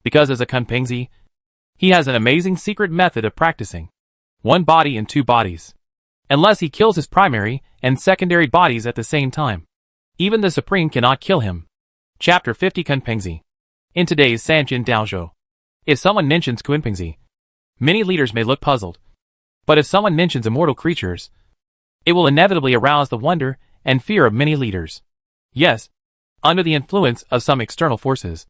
because as a Kunping's, he has an amazing secret method of practicing one body in two bodies, unless he kills his primary and secondary bodies at the same time. Even the Supreme cannot kill him. Chapter 50 Kunping's. In today's Sanjin Daozhou, if someone mentions Kunping's, many leaders may look puzzled. But if someone mentions immortal creatures, it will inevitably arouse the wonder and fear of many leaders. Yes, under the influence of some external forces,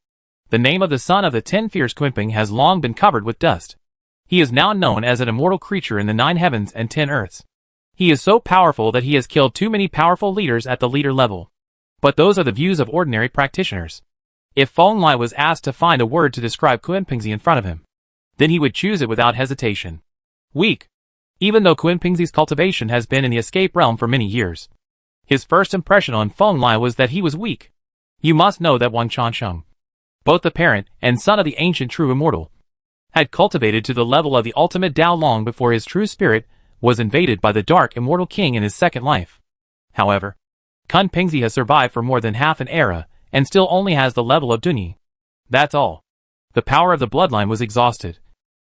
the name of the son of the 10 fierce Kunping has long been covered with dust. He is now known as an immortal creature in the 9 heavens and 10 earths. He is so powerful that he has killed too many powerful leaders at the leader level. But those are the views of ordinary practitioners. If Feng Lai was asked to find a word to describe Kunping's in front of him, then he would choose it without hesitation. Weak. Even though Kunping's cultivation has been in the escape realm for many years, his first impression on Feng Lai was that he was weak. You must know that Wang Chansheng, both the parent and son of the ancient true immortal, had cultivated to the level of the ultimate Dao long before his true spirit was invaded by the dark immortal king in his second life. However, Kunping's has survived for more than half an era, and still only has the level of Dunyi. That's all. The power of the bloodline was exhausted.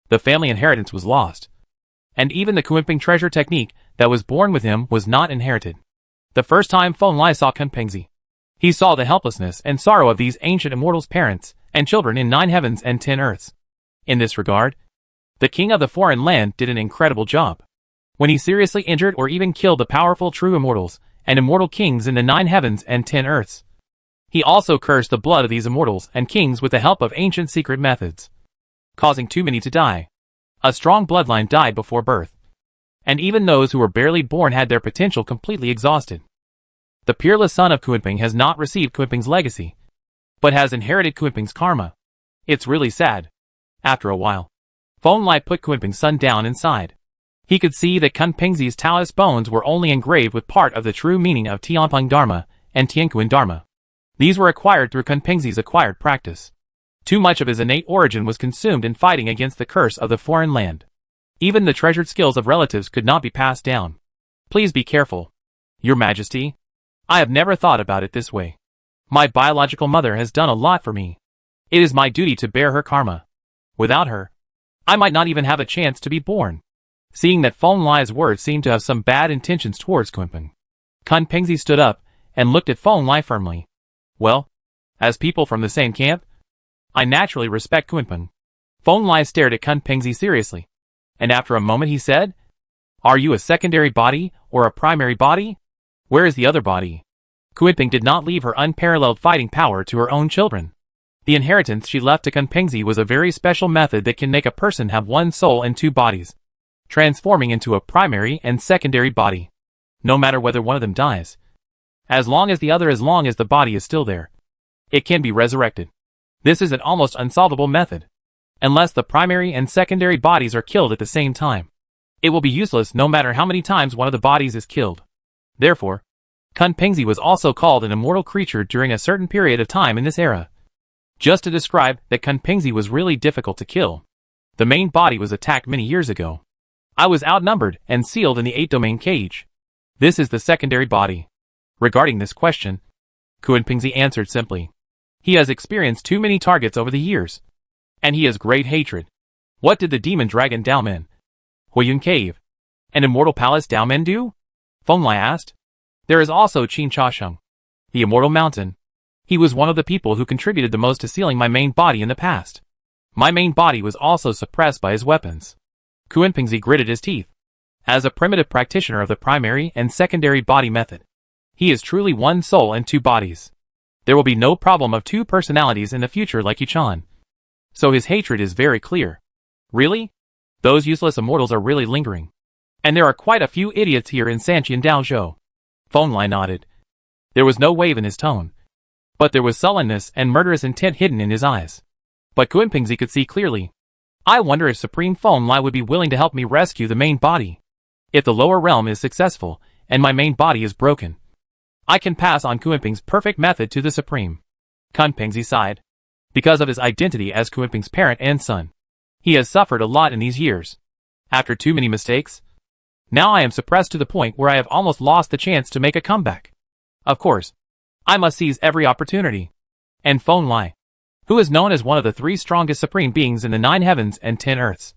The family inheritance was lost. And even the Kunping treasure technique that was born with him was not inherited. The first time Feng Lai saw Kunpengzi, he saw the helplessness and sorrow of these ancient immortals' parents and children in 9 heavens and 10 earths. In this regard, the king of the foreign land did an incredible job. When he seriously injured or even killed the powerful true immortals and immortal kings in the 9 heavens and 10 earths, he also cursed the blood of these immortals and kings with the help of ancient secret methods, causing too many to die. A strong bloodline died before birth, and even those who were barely born had their potential completely exhausted. The peerless son of Kunpeng has not received Kunpeng's legacy, but has inherited Kunpeng's karma. It's really sad. After a while, Feng Lai put Kunpeng's son down inside. He could see that Kunpengzi's Taoist bones were only engraved with part of the true meaning of Tianpeng Dharma and Tianquan Dharma. These were acquired through Kunpengzi's acquired practice. Too much of his innate origin was consumed in fighting against the curse of the foreign land. Even the treasured skills of relatives could not be passed down. Please be careful, Your Majesty. I have never thought about it this way. My biological mother has done a lot for me. It is my duty to bear her karma. Without her, I might not even have a chance to be born. Seeing that Feng Lai's words seemed to have some bad intentions towards Kunpeng, Kunpengzi stood up and looked at Feng Lai firmly. Well, as people from the same camp, I naturally respect Kunpeng. Feng Lai stared at Kunpengzi seriously, and after a moment he said, "Are you a secondary body or a primary body? Where is the other body?" Kunpeng did not leave her unparalleled fighting power to her own children. The inheritance she left to Kunpengzi was a very special method that can make a person have one soul and 2 bodies, transforming into a primary and secondary body, no matter whether one of them dies. As long as the body is still there, it can be resurrected. This is an almost unsolvable method. Unless the primary and secondary bodies are killed at the same time, it will be useless no matter how many times one of the bodies is killed. Therefore, Kunpengzi was also called an immortal creature during a certain period of time in this era. Just to describe that Kunpengzi was really difficult to kill. The main body was attacked many years ago. I was outnumbered and sealed in the 8-domain cage. This is the secondary body. Regarding this question, Kunpengzi answered simply. He has experienced too many targets over the years, and he has great hatred. What did the demon dragon Daomen, Huiyun Cave, and Immortal Palace Daomen do? Feng Lai asked. There is also Qin Chasheng, the Immortal Mountain. He was one of the people who contributed the most to sealing my main body in the past. My main body was also suppressed by his weapons. Kunpengzi gritted his teeth. As a primitive practitioner of the primary and secondary body method, he is truly one soul and 2 bodies. There will be no problem of 2 personalities in the future like Yuchan. So his hatred is very clear. Really? Those useless immortals are really lingering. And there are quite a few idiots here in Sanqian Daozhou. Feng Lai nodded. There was no wave in his tone, but there was sullenness and murderous intent hidden in his eyes. But Kunpengzi could see clearly. I wonder if Supreme Feng Lai would be willing to help me rescue the main body. If the lower realm is successful, and my main body is broken, I can pass on Kunpeng's perfect method to the Supreme. Kunpengzi sighed. Because of his identity as Kunpeng's parent and son, he has suffered a lot in these years. After too many mistakes, now I am suppressed to the point where I have almost lost the chance to make a comeback. Of course, I must seize every opportunity. And Feng Lai, who is known as one of the 3 strongest supreme beings in the 9 heavens and 10 earths,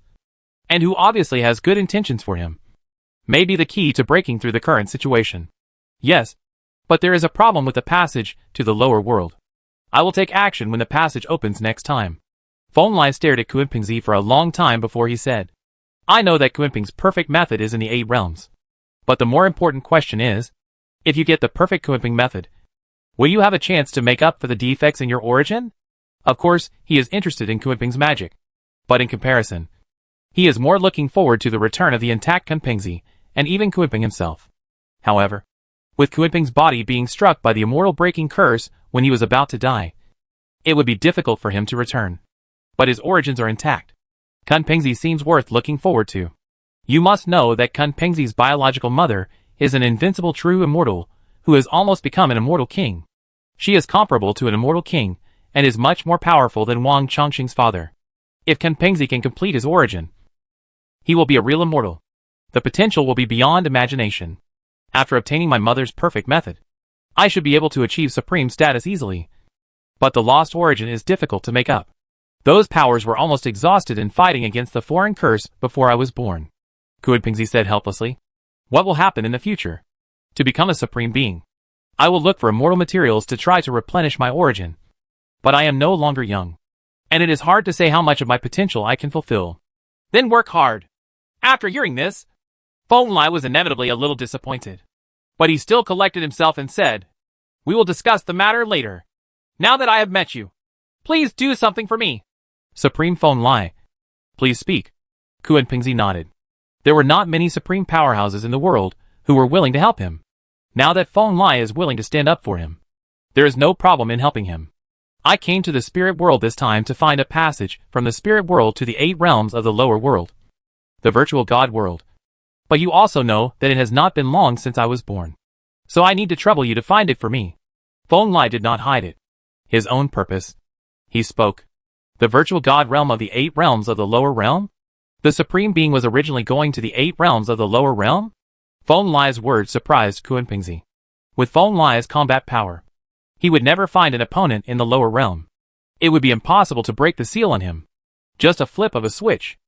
and who obviously has good intentions for him, may be the key to breaking through the current situation. Yes, but there is a problem with the passage to the lower world. I will take action when the passage opens next time. Feng Lai stared at Kunpengzi for a long time before he said, I know that Kunpeng's perfect method is in the 8 realms. But the more important question is, if you get the perfect Kunpeng method, will you have a chance to make up for the defects in your origin? Of course, he is interested in Kunpeng's magic. But in comparison, he is more looking forward to the return of the intact Kunpengzi, and even Kunpeng himself. However, with Kunpeng's body being struck by the immortal breaking curse when he was about to die, it would be difficult for him to return. But his origins are intact. Kunpengzi seems worth looking forward to. You must know that Kunpengzi's biological mother is an invincible true immortal, who has almost become an immortal king. She is comparable to an immortal king, and is much more powerful than Wang Chongqing's father. If Kunpengzi can complete his origin, he will be a real immortal. The potential will be beyond imagination. After obtaining my mother's perfect method, I should be able to achieve supreme status easily. But the lost origin is difficult to make up. Those powers were almost exhausted in fighting against the foreign curse before I was born. Kunpengzi said helplessly. What will happen in the future? to become a supreme being. I will look for immortal materials to try to replenish my origin. But I am no longer young. And it is hard to say how much of my potential I can fulfill. Then work hard. After hearing this, Feng Lai was inevitably a little disappointed. But he still collected himself and said, "We will discuss the matter later. Now that I have met you, please do something for me." Supreme Feng Lai. Please speak. Kuan Pingzi nodded. There were not many supreme powerhouses in the world who were willing to help him. Now that Feng Lai is willing to stand up for him, there is no problem in helping him. I came to the spirit world this time to find a passage from the spirit world to the 8 realms of the lower world, the virtual god world. But you also know that it has not been long since I was born. So I need to trouble you to find it for me. Feng Lai did not hide it. His own purpose. He spoke. The virtual god realm of the 8 realms of the lower realm? The supreme being was originally going to the 8 realms of the lower realm? Feng Lai's words surprised Kuan Pingzi. With Feng Lai's combat power, he would never find an opponent in the lower realm. It would be impossible to break the seal on him. Just a flip of a switch.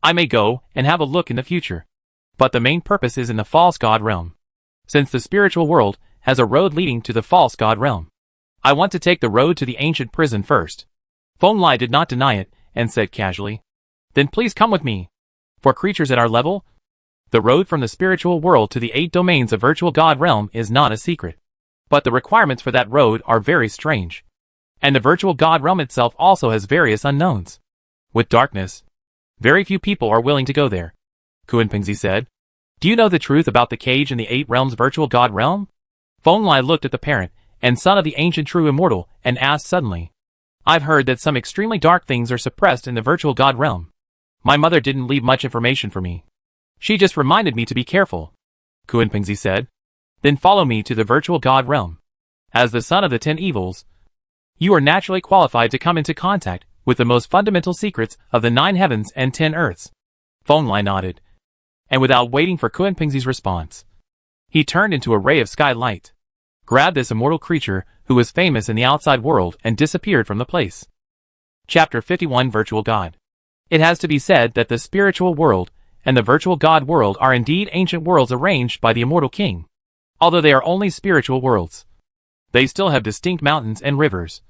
I may go and have a look in the future. But the main purpose is in the false god realm. Since the spiritual world has a road leading to the false god realm, I want to take the road to the ancient prison first. Feng Lai did not deny it and said casually, "Then please come with me. For creatures at our level, the road from the spiritual world to the 8 domains of virtual god realm is not a secret. But the requirements for that road are very strange. And the virtual god realm itself also has various unknowns. With darkness, very few people are willing to go there." Kuan Pingzi said. "Do you know the truth about the cage in the 8 realms virtual god realm?" Feng Lai looked at the parent and son of the ancient true immortal and asked suddenly, "I've heard that some extremely dark things are suppressed in the virtual god realm. My mother didn't leave much information for me. She just reminded me to be careful." Kuan Pingzi said. "Then follow me to the virtual god realm. As the son of the 10 evils, you are naturally qualified to come into contact with the most fundamental secrets of the 9 heavens and 10 earths." Feng Lai nodded. And without waiting for Kuan Pingzi's response, he turned into a ray of sky light, grabbed this immortal creature who was famous in the outside world and disappeared from the place. Chapter 51 Virtual God. It has to be said that the spiritual world and the virtual god world are indeed ancient worlds arranged by the immortal king. Although they are only spiritual worlds, they still have distinct mountains and rivers.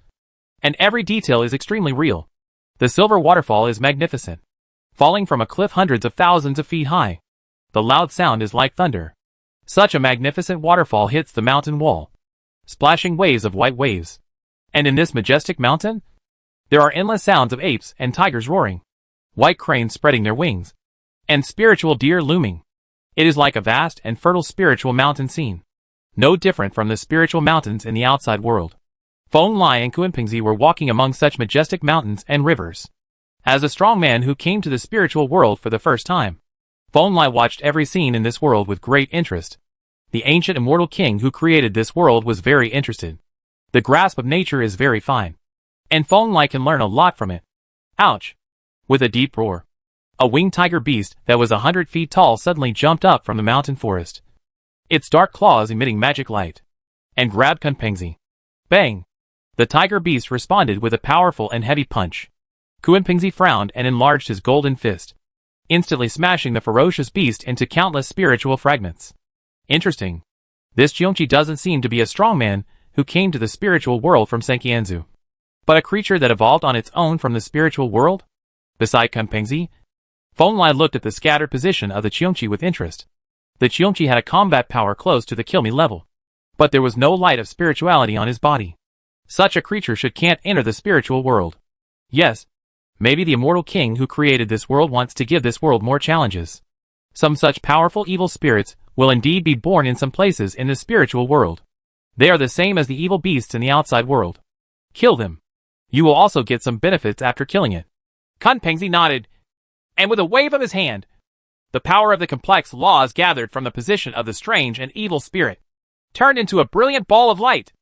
And every detail is extremely real. The silver waterfall is magnificent, falling from a cliff hundreds of thousands of feet high. The loud sound is like thunder. Such a magnificent waterfall hits the mountain wall, splashing waves of white waves. And in this majestic mountain, there are endless sounds of apes and tigers roaring, white cranes spreading their wings, and spiritual deer looming. It is like a vast and fertile spiritual mountain scene, no different from the spiritual mountains in the outside world. Feng Lai and Kuan Pingzi were walking among such majestic mountains and rivers. As a strong man who came to the spiritual world for the first time, Feng Lai watched every scene in this world with great interest. The ancient immortal king who created this world was very interested. The grasp of nature is very fine, and Feng Lai can learn a lot from it. Ouch! With a deep roar, a winged tiger beast that was 100 feet tall suddenly jumped up from the mountain forest, its dark claws emitting magic light, and grabbed Kuan Pingzi. Bang! The tiger beast responded with a powerful and heavy punch. Kuan Pingzi frowned and enlarged his golden fist, instantly smashing the ferocious beast into countless spiritual fragments. Interesting. This Jiongqi doesn't seem to be a strong man who came to the spiritual world from Senqianzu, but a creature that evolved on its own from the spiritual world? Beside Kuan Pingzi, Feng Lai looked at the scattered position of the Jiongqi with interest. The Jiongqi had a combat power close to the kill me level, but there was no light of spirituality on his body. Such a creature can't enter the spiritual world. Yes, maybe the immortal king who created this world wants to give this world more challenges. Some such powerful evil spirits will indeed be born in some places in the spiritual world. They are the same as the evil beasts in the outside world. Kill them. You will also get some benefits after killing it. Kuan Pingzi nodded, and with a wave of his hand, the power of the complex laws gathered from the position of the strange and evil spirit turned into a brilliant ball of light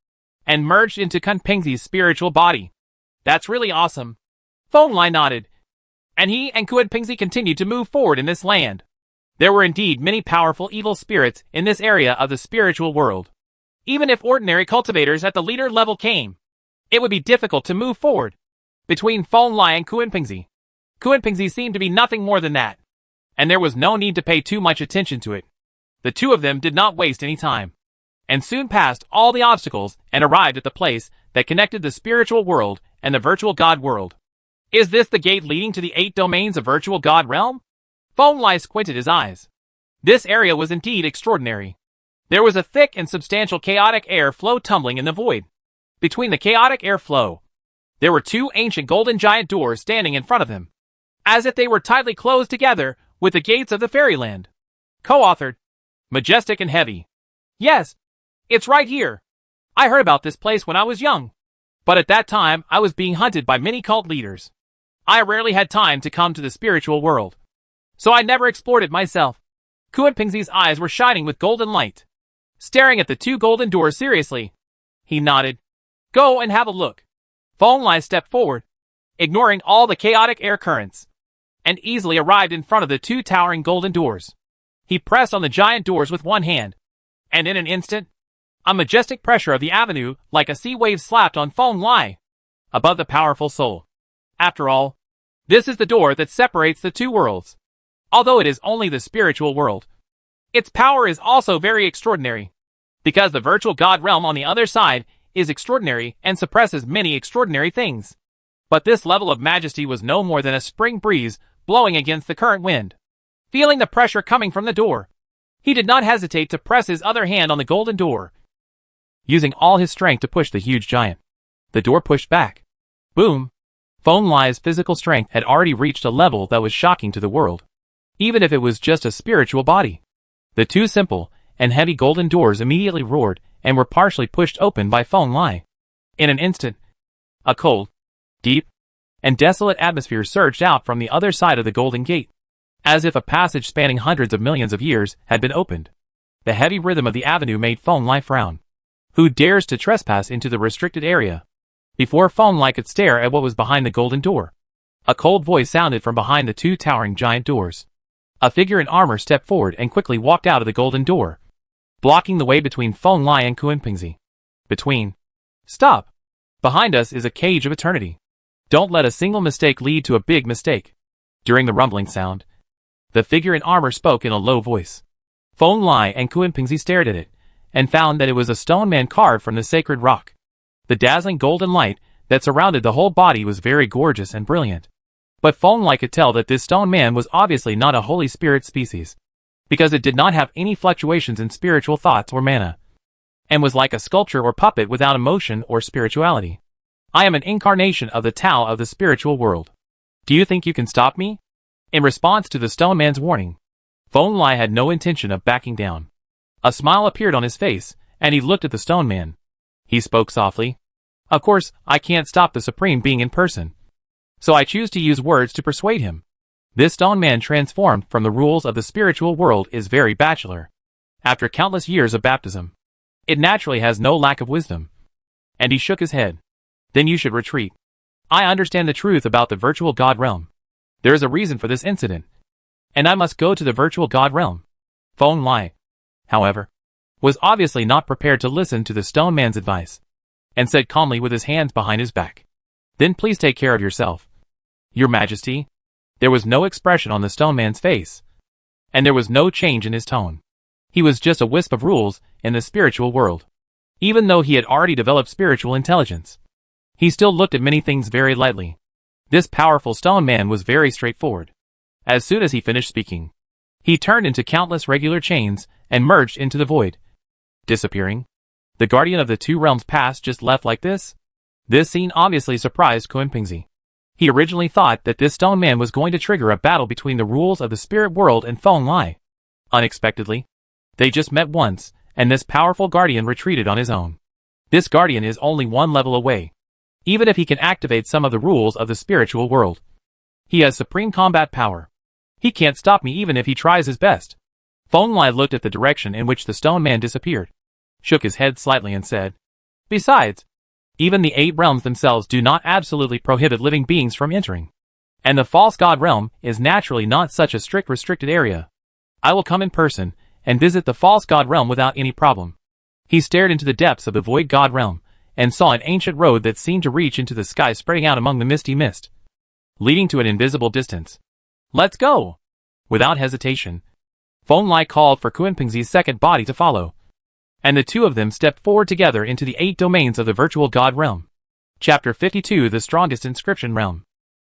and merged into Kuan Pingzi's spiritual body. That's really awesome. Feng Lai nodded, and he and Kuan Pingzi continued to move forward in this land. There were indeed many powerful evil spirits in this area of the spiritual world. Even if ordinary cultivators at the leader level came, it would be difficult to move forward. Between Feng Lai and Kuan Pingzi seemed to be nothing more than that, and there was no need to pay too much attention to it. The two of them did not waste any time. and soon passed all the obstacles and arrived at the place that connected the spiritual world and the virtual God world. Is this the gate leading to the 8 domains of virtual God realm? Feng Lai squinted his eyes. This area was indeed extraordinary. There was a thick and substantial chaotic air flow tumbling in the void. Between the chaotic air flow, there were 2 ancient golden giant doors standing in front of him, as if they were tightly closed together with the gates of the fairyland. Co-authored, majestic and heavy. Yes, it's right here. I heard about this place when I was young, but at that time I was being hunted by many cult leaders. I rarely had time to come to the spiritual world, so I never explored it myself. Kunpingzi's eyes were shining with golden light, staring at the 2 golden doors seriously. He nodded. Go and have a look. Feng Lai stepped forward, ignoring all the chaotic air currents, and easily arrived in front of the 2 towering golden doors. He pressed on the giant doors with one hand, and in an instant, a majestic pressure of the avenue like a sea wave slapped on Feng Lai, above the powerful soul. After all, this is the door that separates the 2 worlds. Although it is only the spiritual world, its power is also very extraordinary, because the virtual God realm on the other side is extraordinary and suppresses many extraordinary things. But this level of majesty was no more than a spring breeze blowing against the current wind. Feeling the pressure coming from the door, he did not hesitate to press his other hand on the golden door, using all his strength to push the huge giant. The door pushed back. Boom! Feng Lai's physical strength had already reached a level that was shocking to the world, even if it was just a spiritual body. The 2 simple and heavy golden doors immediately roared and were partially pushed open by Feng Lai. In an instant, a cold, deep, and desolate atmosphere surged out from the other side of the golden gate, as if a passage spanning hundreds of millions of years had been opened. The heavy rhythm of the avenue made Feng Lai frown. Who dares to trespass into the restricted area? Before Feng Lai could stare at what was behind the golden door, a cold voice sounded from behind the 2 towering giant doors. A figure in armor stepped forward and quickly walked out of the golden door, blocking the way between Feng Lai and Kunpingzi. Stop! Behind us is a cage of eternity. Don't let a single mistake lead to a big mistake. During the rumbling sound, the figure in armor spoke in a low voice. Feng Lai and Kunpingzi stared at it, and found that it was a stone man carved from the sacred rock. The dazzling golden light that surrounded the whole body was very gorgeous and brilliant. But Feng Lai could tell that this stone man was obviously not a Holy Spirit species, because it did not have any fluctuations in spiritual thoughts or mana, and was like a sculpture or puppet without emotion or spirituality. I am an incarnation of the Tao of the spiritual world. Do you think you can stop me? In response to the stone man's warning, Feng Lai had no intention of backing down. A smile appeared on his face, and he looked at the stone man. He spoke softly. Of course, I can't stop the Supreme Being in person, so I choose to use words to persuade him. This stone man transformed from the rules of the spiritual world is very bachelor. After countless years of baptism, it naturally has no lack of wisdom. And he shook his head. Then you should retreat. I understand the truth about the virtual God realm. There is a reason for this incident, and I must go to the virtual God realm. Feng Lai, however, was obviously not prepared to listen to the stone man's advice, and said calmly with his hands behind his back, Then please take care of yourself. Your Majesty. There was no expression on the stone man's face, and there was no change in his tone. He was just a wisp of rules in the spiritual world. Even though he had already developed spiritual intelligence, he still looked at many things very lightly. This powerful stone man was very straightforward. As soon as he finished speaking, he turned into countless regular chains and merged into the void, disappearing. The guardian of the 2 realms past just left like this? This scene obviously surprised Kunpingzi. He originally thought that this stone man was going to trigger a battle between the rules of the spirit world and Feng Lai. Unexpectedly, they just met once, and this powerful guardian retreated on his own. This guardian is only 1 level away. Even if he can activate some of the rules of the spiritual world, he has supreme combat power. He can't stop me even if he tries his best. Feng Lai looked at the direction in which the stone man disappeared, shook his head slightly and said, Besides, even the 8 realms themselves do not absolutely prohibit living beings from entering. And the false god realm is naturally not such a strict restricted area. I will come in person and visit the false god realm without any problem. He stared into the depths of the void god realm and saw an ancient road that seemed to reach into the sky spreading out among the misty mist, leading to an invisible distance. Let's go! Without hesitation, Feng Lai called for Kunpingzi's second body to follow. and the two of them stepped forward together into the 8 domains of the virtual god realm. Chapter 52, The Strongest Inscription Realm.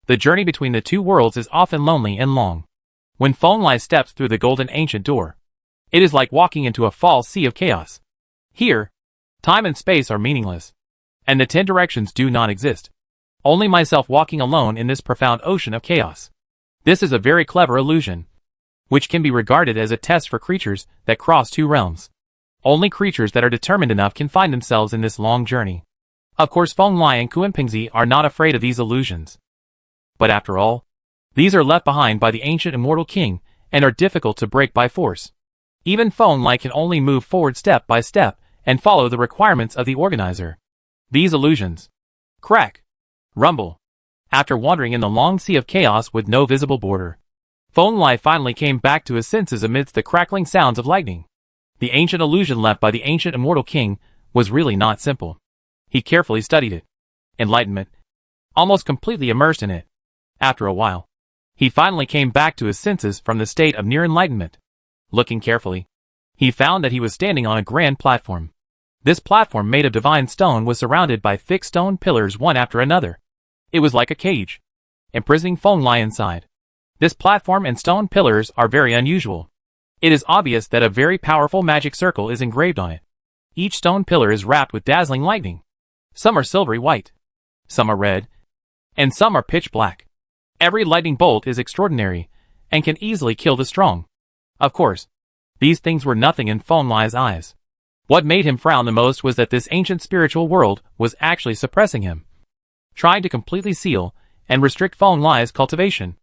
The journey between the two worlds is often lonely and long. When Feng steps through the golden ancient door, it is like walking into a false sea of chaos. Here, time and space are meaningless, and the 10 directions do not exist. Only myself walking alone in this profound ocean of chaos. This is a very clever illusion, which can be regarded as a test for creatures that cross 2 realms. Only creatures that are determined enough can find themselves in this long journey. Of course, Feng and Kunpingzi are not afraid of these illusions. But after all, these are left behind by the ancient immortal king and are difficult to break by force. Even Feng can only move forward step by step and follow the requirements of the organizer. These illusions crack, rumble. After wandering in the long sea of chaos with no visible border, Feng finally came back to his senses amidst the crackling sounds of lightning. The ancient illusion left by the ancient immortal king was really not simple. He carefully studied it. Enlightenment. Almost completely immersed in it. After a while, he finally came back to his senses from the state of near enlightenment. Looking carefully, he found that he was standing on a grand platform. This platform made of divine stone was surrounded by thick stone pillars one after another. It was like a cage, imprisoning Feng inside. This platform and stone pillars are very unusual. It is obvious that a very powerful magic circle is engraved on it. Each stone pillar is wrapped with dazzling lightning. Some are silvery white, some are red, and some are pitch black. Every lightning bolt is extraordinary, and can easily kill the strong. Of course, these things were nothing in Feng eyes. What made him frown the most was that this ancient spiritual world was actually suppressing him, trying to completely seal and restrict Feng's cultivation.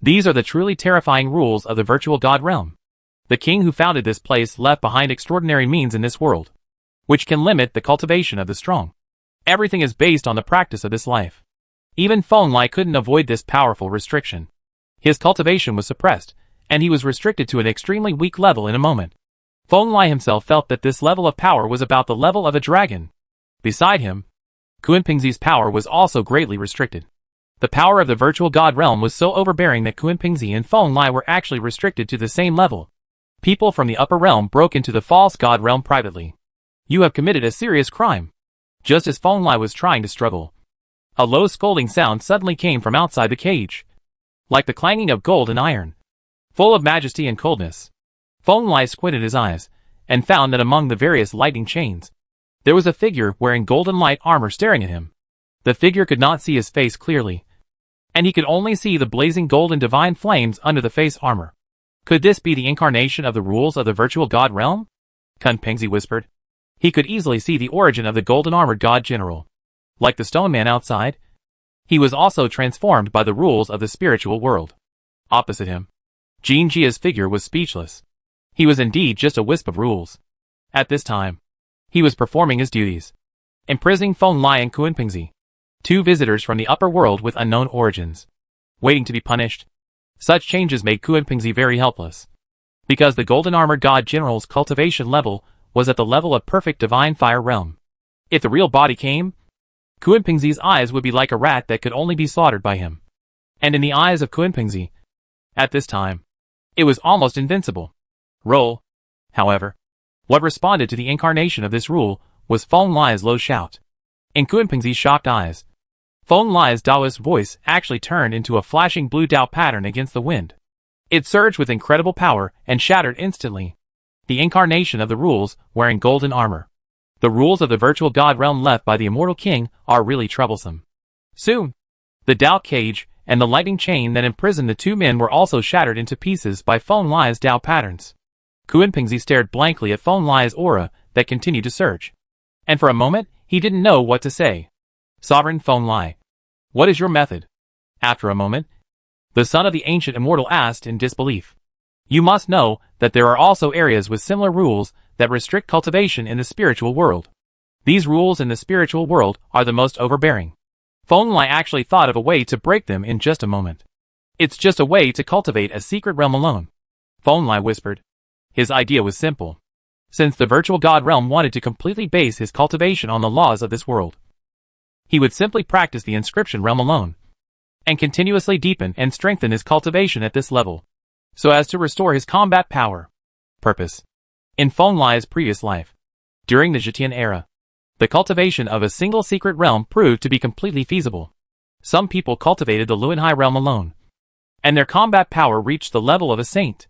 These are the truly terrifying rules of the virtual god realm. The king who founded this place left behind extraordinary means in this world, which can limit the cultivation of the strong. Everything is based on the practice of this life. Even Feng couldn't avoid this powerful restriction. His cultivation was suppressed, and he was restricted to an extremely weak level in a moment. Feng himself felt that this level of power was about the level of a dragon. Beside him, Kunpingzi's power was also greatly restricted. The power of the virtual god realm was so overbearing that Kunpingzi and Feng were actually restricted to the same level. People from the upper realm broke into the false god realm privately. You have committed a serious crime. Just as Feng was trying to struggle, a low scolding sound suddenly came from outside the cage, like the clanging of gold and iron. Full of majesty and coldness, Feng squinted his eyes, and found that among the various lightning chains, there was a figure wearing golden light armor staring at him. The figure could not see his face clearly, and he could only see the blazing golden divine flames under the face armor. Could this be the incarnation of the rules of the virtual god realm? Kunpingzi whispered. He could easily see the origin of the golden armored god general. Like the stone man outside, he was also transformed by the rules of the spiritual world. Opposite him, Jin Jia's figure was speechless. He was indeed just a wisp of rules. At this time, he was performing his duties, imprisoning Feng and Kunpingzi, 2 visitors from the upper world with unknown origins, waiting to be punished. Such changes made Kunpingzi very helpless, because the golden armored god general's cultivation level was at the level of perfect divine fire realm. If the real body came, Kunpingzi's eyes would be like a rat that could only be slaughtered by him. And in the eyes of Kunpingzi, at this time, it was almost invincible. Roll. However, what responded to the incarnation of this rule was Feng low shout. In Kunpingzi's shocked eyes, Feng Daoist voice actually turned into a flashing blue Dao pattern against the wind. It surged with incredible power and shattered instantly. The incarnation of the rules wearing golden armor. The rules of the virtual god realm left by the immortal king are really troublesome. Soon, the Dao cage and the lightning chain that imprisoned the 2 men were also shattered into pieces by Feng Dao patterns. Kunpingzi stared blankly at Feng aura that continued to surge. And for a moment, he didn't know what to say. Sovereign Feng, what is your method? After a moment, the son of the ancient immortal asked in disbelief. You must know that there are also areas with similar rules that restrict cultivation in the spiritual world. These rules in the spiritual world are the most overbearing. Feng actually thought of a way to break them in just a moment. It's just a way to cultivate a secret realm alone. Feng whispered. His idea was simple. Since the virtual god realm wanted to completely base his cultivation on the laws of this world, he would simply practice the inscription realm alone, and continuously deepen and strengthen his cultivation at this level, so as to restore his combat power. Purpose. In Feng previous life, During the Zhetian era, the cultivation of a single secret realm proved to be completely feasible. Some people cultivated the Luanhai realm alone, and their combat power reached the level of a saint.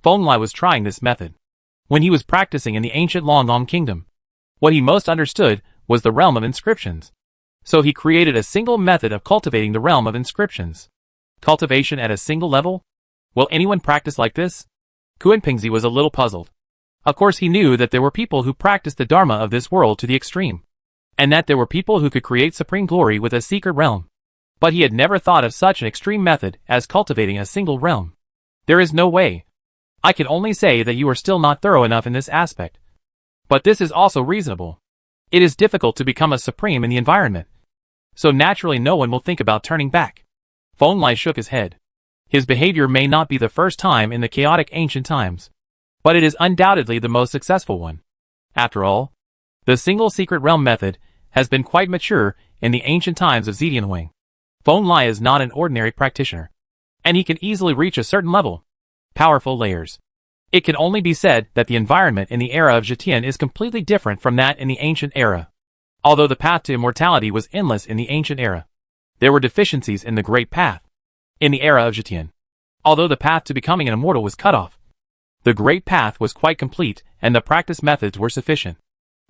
Feng was trying this method when he was practicing in the ancient Longong kingdom. What he most understood was the realm of inscriptions. So he created a single method of cultivating the realm of inscriptions. Cultivation at a single level? Will anyone practice like this? Kuan-Pingzi was a little puzzled. Of course he knew that there were people who practiced the dharma of this world to the extreme, and that there were people who could create supreme glory with a secret realm. But he had never thought of such an extreme method as cultivating a single realm. There is no way. I can only say that you are still not thorough enough in this aspect. But this is also reasonable. It is difficult to become a supreme in the environment. So naturally no one will think about turning back. Feng shook his head. His behavior may not be the first time in the chaotic ancient times, but it is undoubtedly the most successful one. After all, the single secret realm method has been quite mature in the ancient times of Zetianhuang. Feng is not an ordinary practitioner, and he can easily reach a certain level. Powerful layers. It can only be said that the environment in the era of Zhetian is completely different from that in the ancient era. Although the path to immortality was endless in the ancient era, there were deficiencies in the great path. In the era of Zhetian, although the path to becoming an immortal was cut off, the great path was quite complete and the practice methods were sufficient.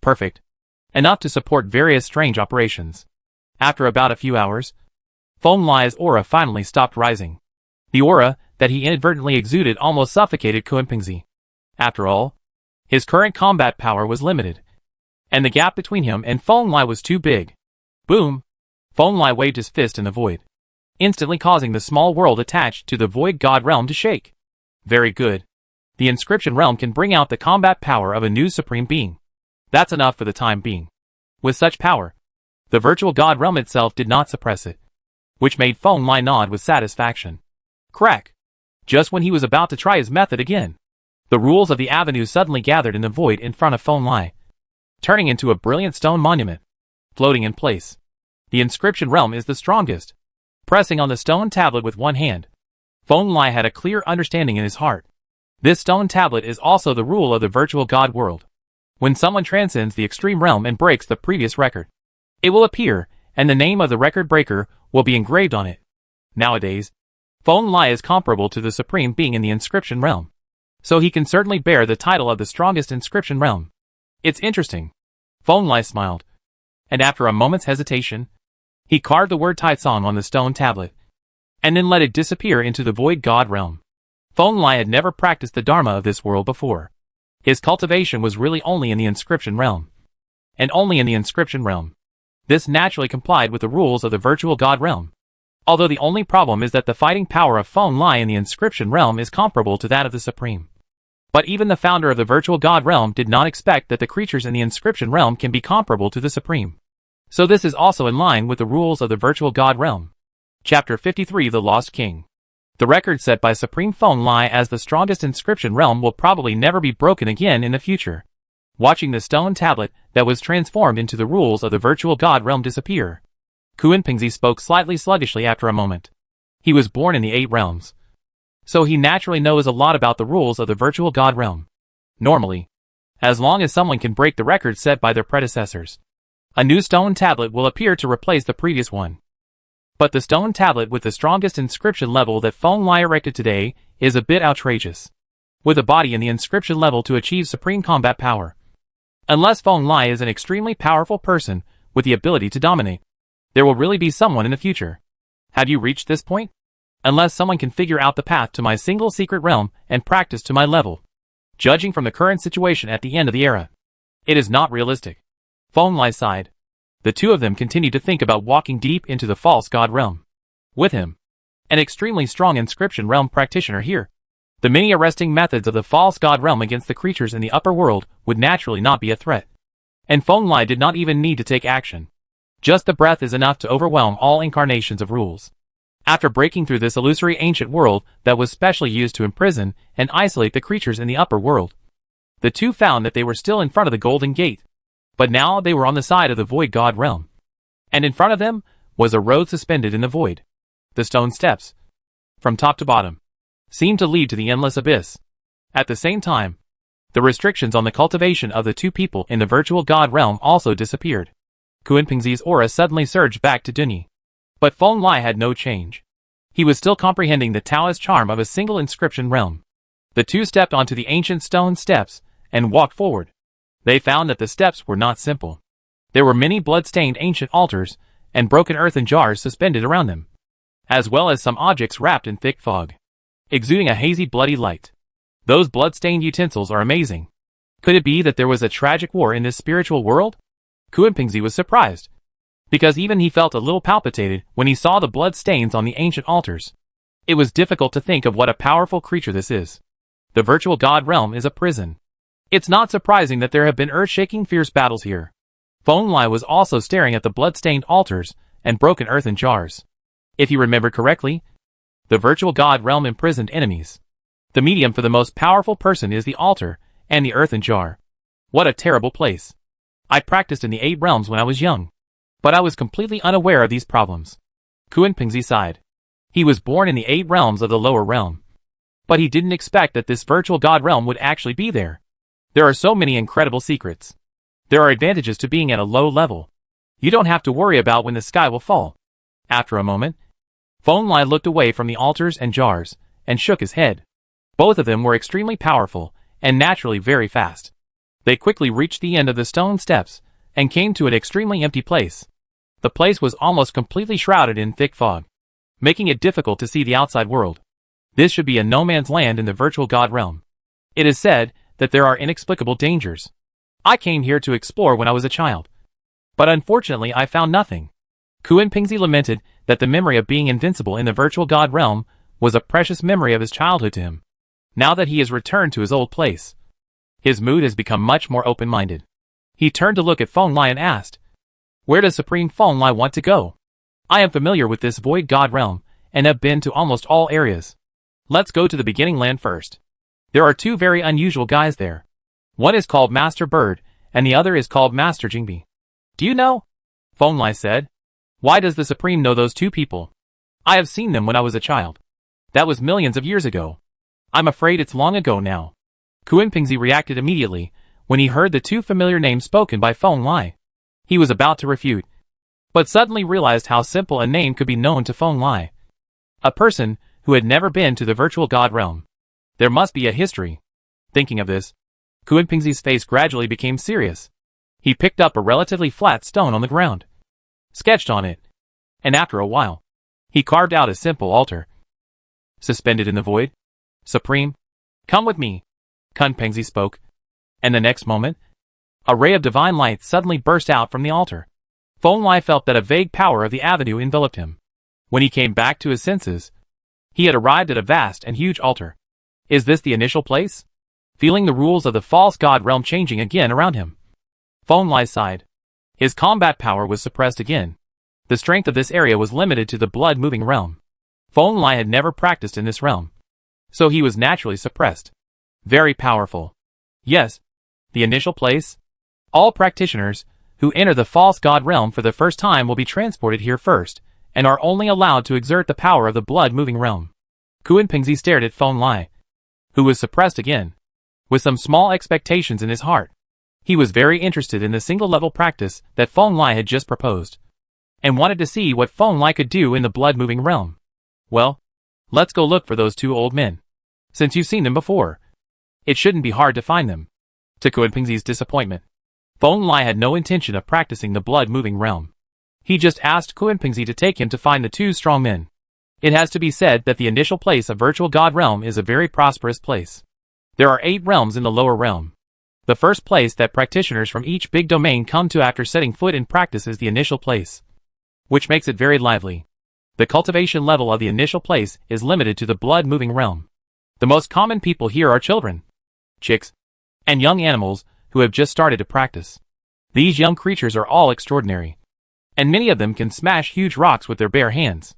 Perfect. Enough to support various strange operations. After about a few hours, Feng's aura finally stopped rising. The aura that he inadvertently exuded almost suffocated Kuan-Pingzi. After all, his current combat power was limited, and the gap between him and Feng was too big. Boom! Feng waved his fist in the void, instantly causing the small world attached to the void god realm to shake. Very good. The inscription realm can bring out the combat power of a new supreme being. That's enough for the time being. With such power, the virtual god realm itself did not suppress it, which made Feng nod with satisfaction. Crack! Just when he was about to try his method again, the rules of the avenue suddenly gathered in the void in front of Feng, turning into a brilliant stone monument, floating in place. The inscription realm is the strongest. Pressing on the stone tablet with one hand, Feng had a clear understanding in his heart. This stone tablet is also the rule of the virtual god world. When someone transcends the extreme realm and breaks the previous record, it will appear, and the name of the record breaker will be engraved on it. Nowadays, Feng is comparable to the supreme being in the inscription realm, so he can certainly bear the title of the strongest inscription realm. It's interesting. Feng smiled, and after a moment's hesitation, he carved the word Taizong on the stone tablet, and then let it disappear into the void god realm. Feng had never practiced the dharma of this world before. His cultivation was really only in the inscription realm, and only in the inscription realm. This naturally complied with the rules of the virtual god realm. Although the only problem is that the fighting power of Feng in the inscription realm is comparable to that of the supreme. But even the founder of the virtual god realm did not expect that the creatures in the inscription realm can be comparable to the supreme. So this is also in line with the rules of the virtual god realm. Chapter 53 The Lost King. The record set by Supreme Feng as the strongest inscription realm will probably never be broken again in the future. Watching the stone tablet that was transformed into the rules of the virtual god realm disappear, Kuan-Pingzi spoke slightly sluggishly after a moment. He was born in the 8 realms, so he naturally knows a lot about the rules of the virtual god realm. Normally, as long as someone can break the record set by their predecessors, a new stone tablet will appear to replace the previous one. But the stone tablet with the strongest inscription level that Feng erected today is a bit outrageous, with a body in the inscription level to achieve supreme combat power. Unless Feng is an extremely powerful person with the ability to dominate, there will really be someone in the future. Have you reached this point? Unless someone can figure out the path to my single secret realm and practice to my level, judging from the current situation at the end of the era, it is not realistic. Feng sighed. The two of them continued to think about walking deep into the false god realm. With him, an extremely strong inscription realm practitioner here, the many arresting methods of the false god realm against the creatures in the upper world would naturally not be a threat. And Feng did not even need to take action. Just the breath is enough to overwhelm all incarnations of rules. After breaking through this illusory ancient world that was specially used to imprison and isolate the creatures in the upper world, the two found that they were still in front of the Golden Gate. But now they were on the side of the void god realm. And in front of them was a road suspended in the void. The stone steps, from top to bottom, seemed to lead to the endless abyss. At the same time, The restrictions on the cultivation of the two people in the virtual god realm also disappeared. Kunpingzi's aura suddenly surged back to Dunyi. But Feng Lai had no change. He was still comprehending the Taoist charm of a single inscription realm. The two stepped onto the ancient stone steps and walked forward. They found that the steps were not simple. There were many blood-stained ancient altars and broken earthen jars suspended around them, as well as some objects wrapped in thick fog, exuding a hazy bloody light. Those blood-stained utensils are amazing. Could it be that there was a tragic war in this spiritual world? Kunpingzi was surprised, because even he felt a little palpitated when he saw the blood stains on the ancient altars. It was difficult to think of what a powerful creature this is. The virtual god realm is a prison. It's not surprising that there have been earth-shaking fierce battles here. Feng Lai was also staring at the blood-stained altars and broken earthen jars. If he remembered correctly, the virtual god realm imprisoned enemies. The medium for the most powerful person is the altar and the earthen jar. What a terrible place. I practiced in the 8 realms when I was young, but I was completely unaware of these problems. Kunpingzi sighed. He was born in the 8 realms of the lower realm, but he didn't expect that this virtual god realm would actually be there. There are so many incredible secrets. There are advantages to being at a low level. You don't have to worry about when the sky will fall. After a moment, Feng Lai looked away from the altars and jars and shook his head. Both of them were extremely powerful and naturally very fast. They quickly reached the end of the stone steps and came to an extremely empty place. The place was almost completely shrouded in thick fog, making it difficult to see the outside world. This should be a no man's land in the virtual god realm. It is said that there are inexplicable dangers. I came here to explore when I was a child, but unfortunately I found nothing. Kunpingzi lamented that the memory of being invincible in the virtual god realm was a precious memory of his childhood to him. Now that he has returned to his old place, his mood has become much more open-minded. He turned to look at Feng Lai and asked, "Where does Supreme Feng Lai want to go? I am familiar with this void god realm and have been to almost all areas. Let's go to the beginning land first. There are 2 very unusual guys there. One is called Master Bird, and the other is called Master Jingbi." "Do you know?" Feng Lai said. "Why does the Supreme know those 2 people? I have seen them when I was a child. That was millions of years ago. I'm afraid it's long ago now." Kunpingzi reacted immediately when he heard the 2 familiar names spoken by Feng Lai. He was about to refute, but suddenly realized how simple a name could be known to Feng Lai. A person who had never been to the virtual god realm. There must be a history. Thinking of this, Kunpingzi's face gradually became serious. He picked up a relatively flat stone on the ground, sketched on it, and after a while, he carved out a simple altar. Suspended in the void, "Supreme, come with me," Kunpingzi spoke, and the next moment, a ray of divine light suddenly burst out from the altar. Feng Lai felt that a vague power of the avenue enveloped him. When he came back to his senses, he had arrived at a vast and huge altar. Is this the initial place? Feeling the rules of the false god realm changing again around him, Feng Lai sighed. His combat power was suppressed again. The strength of this area was limited to the blood-moving realm. Feng Lai had never practiced in this realm, so he was naturally suppressed. Very powerful. Yes, the initial place. All practitioners who enter the false god realm for the first time will be transported here first, and are only allowed to exert the power of the blood-moving realm. Kunpingzi stared at Feng Lai, who was suppressed again, with some small expectations in his heart. He was very interested in the single-level practice that Feng Lai had just proposed, and wanted to see what Feng Lai could do in the blood-moving realm. Well, let's go look for those 2 old men. Since you've seen them before, it shouldn't be hard to find them. To Kunpingzi's disappointment, Feng Lai had no intention of practicing the blood-moving realm. He just asked Kunpingzi to take him to find the 2 strong men. It has to be said that the initial place of virtual god realm is a very prosperous place. There are 8 realms in the lower realm. The first place that practitioners from each big domain come to after setting foot in practice is the initial place, which makes it very lively. The cultivation level of the initial place is limited to the blood-moving realm. The most common people here are children, chicks, and young animals who have just started to practice. These young creatures are all extraordinary, and many of them can smash huge rocks with their bare hands.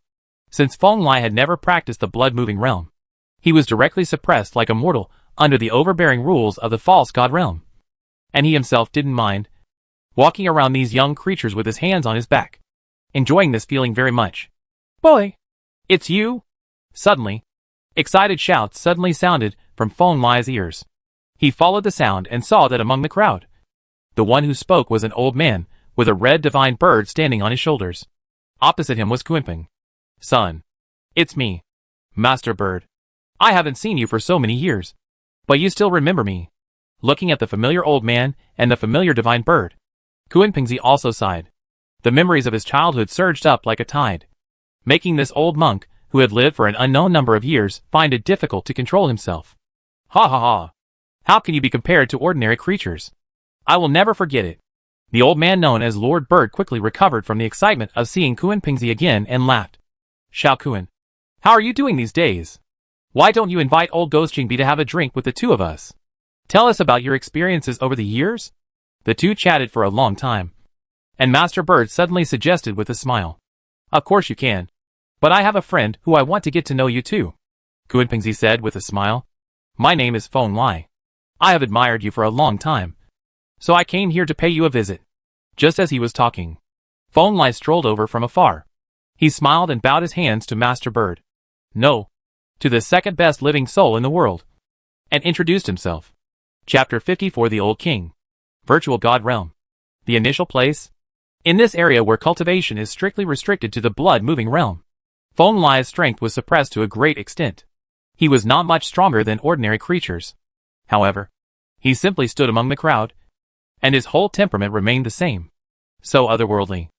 Since Feng Lai had never practiced the blood-moving realm, he was directly suppressed like a mortal under the overbearing rules of the false god realm. And he himself didn't mind walking around these young creatures with his hands on his back, enjoying this feeling very much. "Boy, it's you!" Suddenly, excited shouts suddenly sounded from Feng Lai's ears. He followed the sound and saw that among the crowd, the one who spoke was an old man, with a red divine bird standing on his shoulders. Opposite him was Kunpeng. Son. It's me. Master Bird. I haven't seen you for so many years. But you still remember me. Looking at the familiar old man and the familiar divine bird, Kunpengzi also sighed. The memories of his childhood surged up like a tide, making this old monk, who had lived for an unknown number of years, find it difficult to control himself. Ha ha ha. How can you be compared to ordinary creatures? I will never forget it. The old man known as Lord Bird quickly recovered from the excitement of seeing Kunpengzi again and laughed. Xiao Kun, how are you doing these days? Why don't you invite old Ghost Jingbi to have a drink with the two of us? Tell us about your experiences over the years? The two chatted for a long time, and Master Bird suddenly suggested with a smile. Of course you can. But I have a friend who I want to get to know you too. Kunpengzi said with a smile. My name is Feng Lai. I have admired you for a long time, so I came here to pay you a visit. Just as he was talking, Feng Lai strolled over from afar. He smiled and bowed his hands to Master Bird. No, to the second best living soul in the world, and introduced himself. Chapter 54 The Old King. Virtual God Realm. The initial place. In this area where cultivation is strictly restricted to the blood-moving realm, Feng Lai's strength was suppressed to a great extent. He was not much stronger than ordinary creatures. However, he simply stood among the crowd, and his whole temperament remained the same. So otherworldly.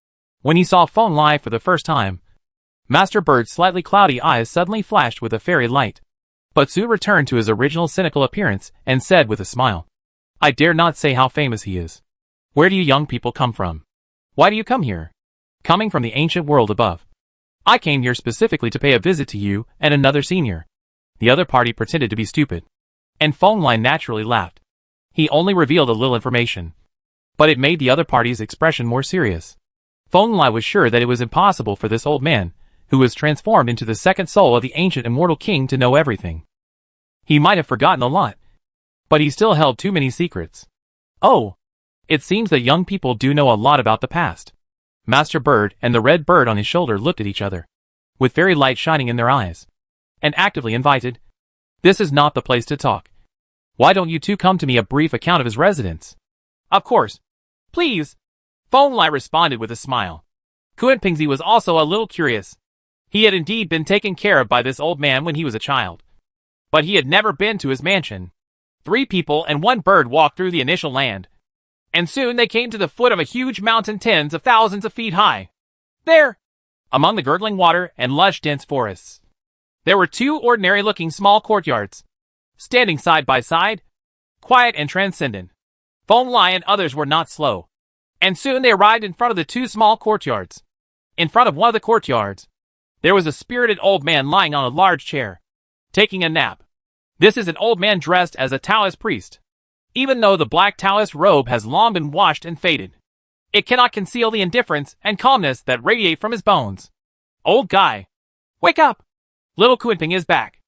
When he saw Feng Lai for the first time, Master Bird's slightly cloudy eyes suddenly flashed with a fairy light. But soon returned to his original cynical appearance and said with a smile, I dare not say how famous he is. Where do you young people come from? Why do you come here? Coming from the ancient world above. I came here specifically to pay a visit to you and another senior. The other party pretended to be stupid, and Feng Lai naturally laughed. He only revealed a little information, but it made the other party's expression more serious. Feng Lai was sure that it was impossible for this old man, who was transformed into the second soul of the ancient immortal king, to know everything. He might have forgotten a lot, but he still held too many secrets. Oh, it seems that young people do know a lot about the past. Master Bird and the red bird on his shoulder looked at each other, with fairy light shining in their eyes, and actively invited. This is not the place to talk. Why don't you two come to me a brief account of his residence? Of course. Please. Feng Lai responded with a smile. Kunpengzi was also a little curious. He had indeed been taken care of by this old man when he was a child, but he had never been to his mansion. 3 people and 1 bird walked through the initial land, and soon they came to the foot of a huge mountain tens of thousands of feet high. There, among the gurgling water and lush dense forests, there were 2 ordinary-looking small courtyards, standing side by side, quiet and transcendent. Feng Lai and others were not slow, and soon they arrived in front of the 2 small courtyards. In front of one of the courtyards, there was a spirited old man lying on a large chair, taking a nap. This is an old man dressed as a Taoist priest. Even though the black Taoist robe has long been washed and faded, it cannot conceal the indifference and calmness that radiate from his bones. Old guy, wake up! Little Kunpeng is back,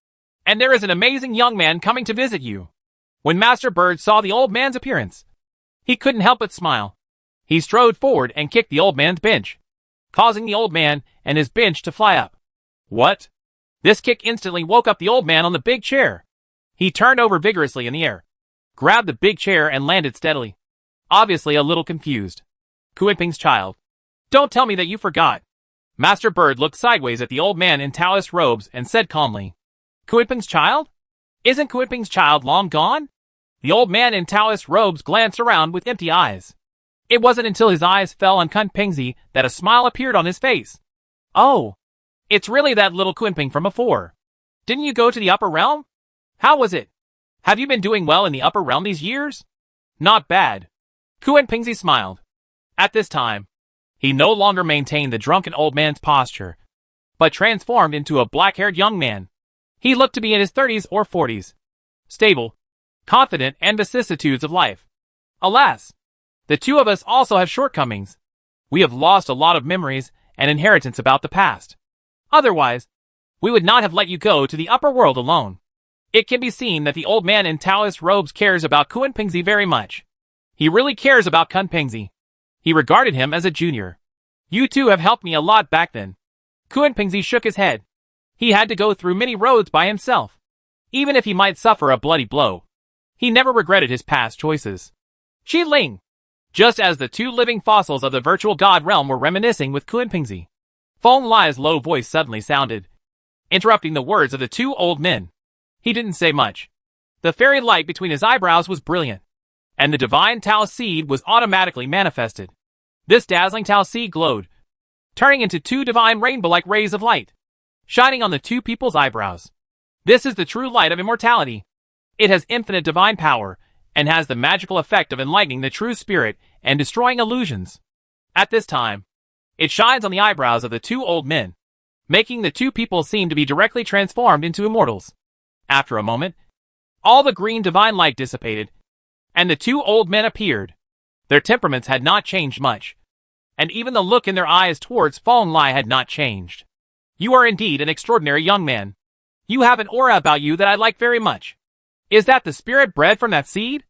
and there is an amazing young man coming to visit you. When Master Bird saw the old man's appearance, he couldn't help but smile. He strode forward and kicked the old man's bench, causing the old man and his bench to fly up. What? This kick instantly woke up the old man on the big chair. He turned over vigorously in the air, grabbed the big chair and landed steadily, obviously a little confused. Kunpeng's child. Don't tell me that you forgot. Master Bird looked sideways at the old man in Taoist robes and said calmly, Kunpeng's child? Isn't Kunpeng's child long gone? The old man in Taoist robes glanced around with empty eyes. It wasn't until his eyes fell on Kunpengzi that a smile appeared on his face. Oh, it's really that little Kunpeng from before. Didn't you go to the upper realm? How was it? Have you been doing well in the upper realm these years? Not bad. Kunpengzi smiled. At this time, he no longer maintained the drunken old man's posture, but transformed into a black-haired young man. He looked to be in his 30s or 40s, stable, confident, and vicissitudes of life. Alas, the two of us also have shortcomings. We have lost a lot of memories and inheritance about the past. Otherwise, we would not have let you go to the upper world alone. It can be seen that the old man in Taoist robes cares about Kunpengzi very much. He really cares about Kunpengzi. He regarded him as a junior. You two have helped me a lot back then. Kunpengzi shook his head. He had to go through many roads by himself, even if he might suffer a bloody blow. He never regretted his past choices. Qi Ling. Just as the two living fossils of the virtual god realm were reminiscing with Kunpingzi, Feng Lai's low voice suddenly sounded, interrupting the words of the two old men. He didn't say much. The fairy light between his eyebrows was brilliant, and the divine Tao seed was automatically manifested. This dazzling Tao seed glowed, turning into two divine rainbow-like rays of light, shining on the two people's eyebrows. This is the true light of immortality. It has infinite divine power, and has the magical effect of enlightening the true spirit and destroying illusions. At this time, it shines on the eyebrows of the two old men, making the two people seem to be directly transformed into immortals. After a moment, all the green divine light dissipated, and the two old men appeared. Their temperaments had not changed much, and even the look in their eyes towards Feng Lai had not changed. You are indeed an extraordinary young man. You have an aura about you that I like very much. Is that the spirit bred from that seed?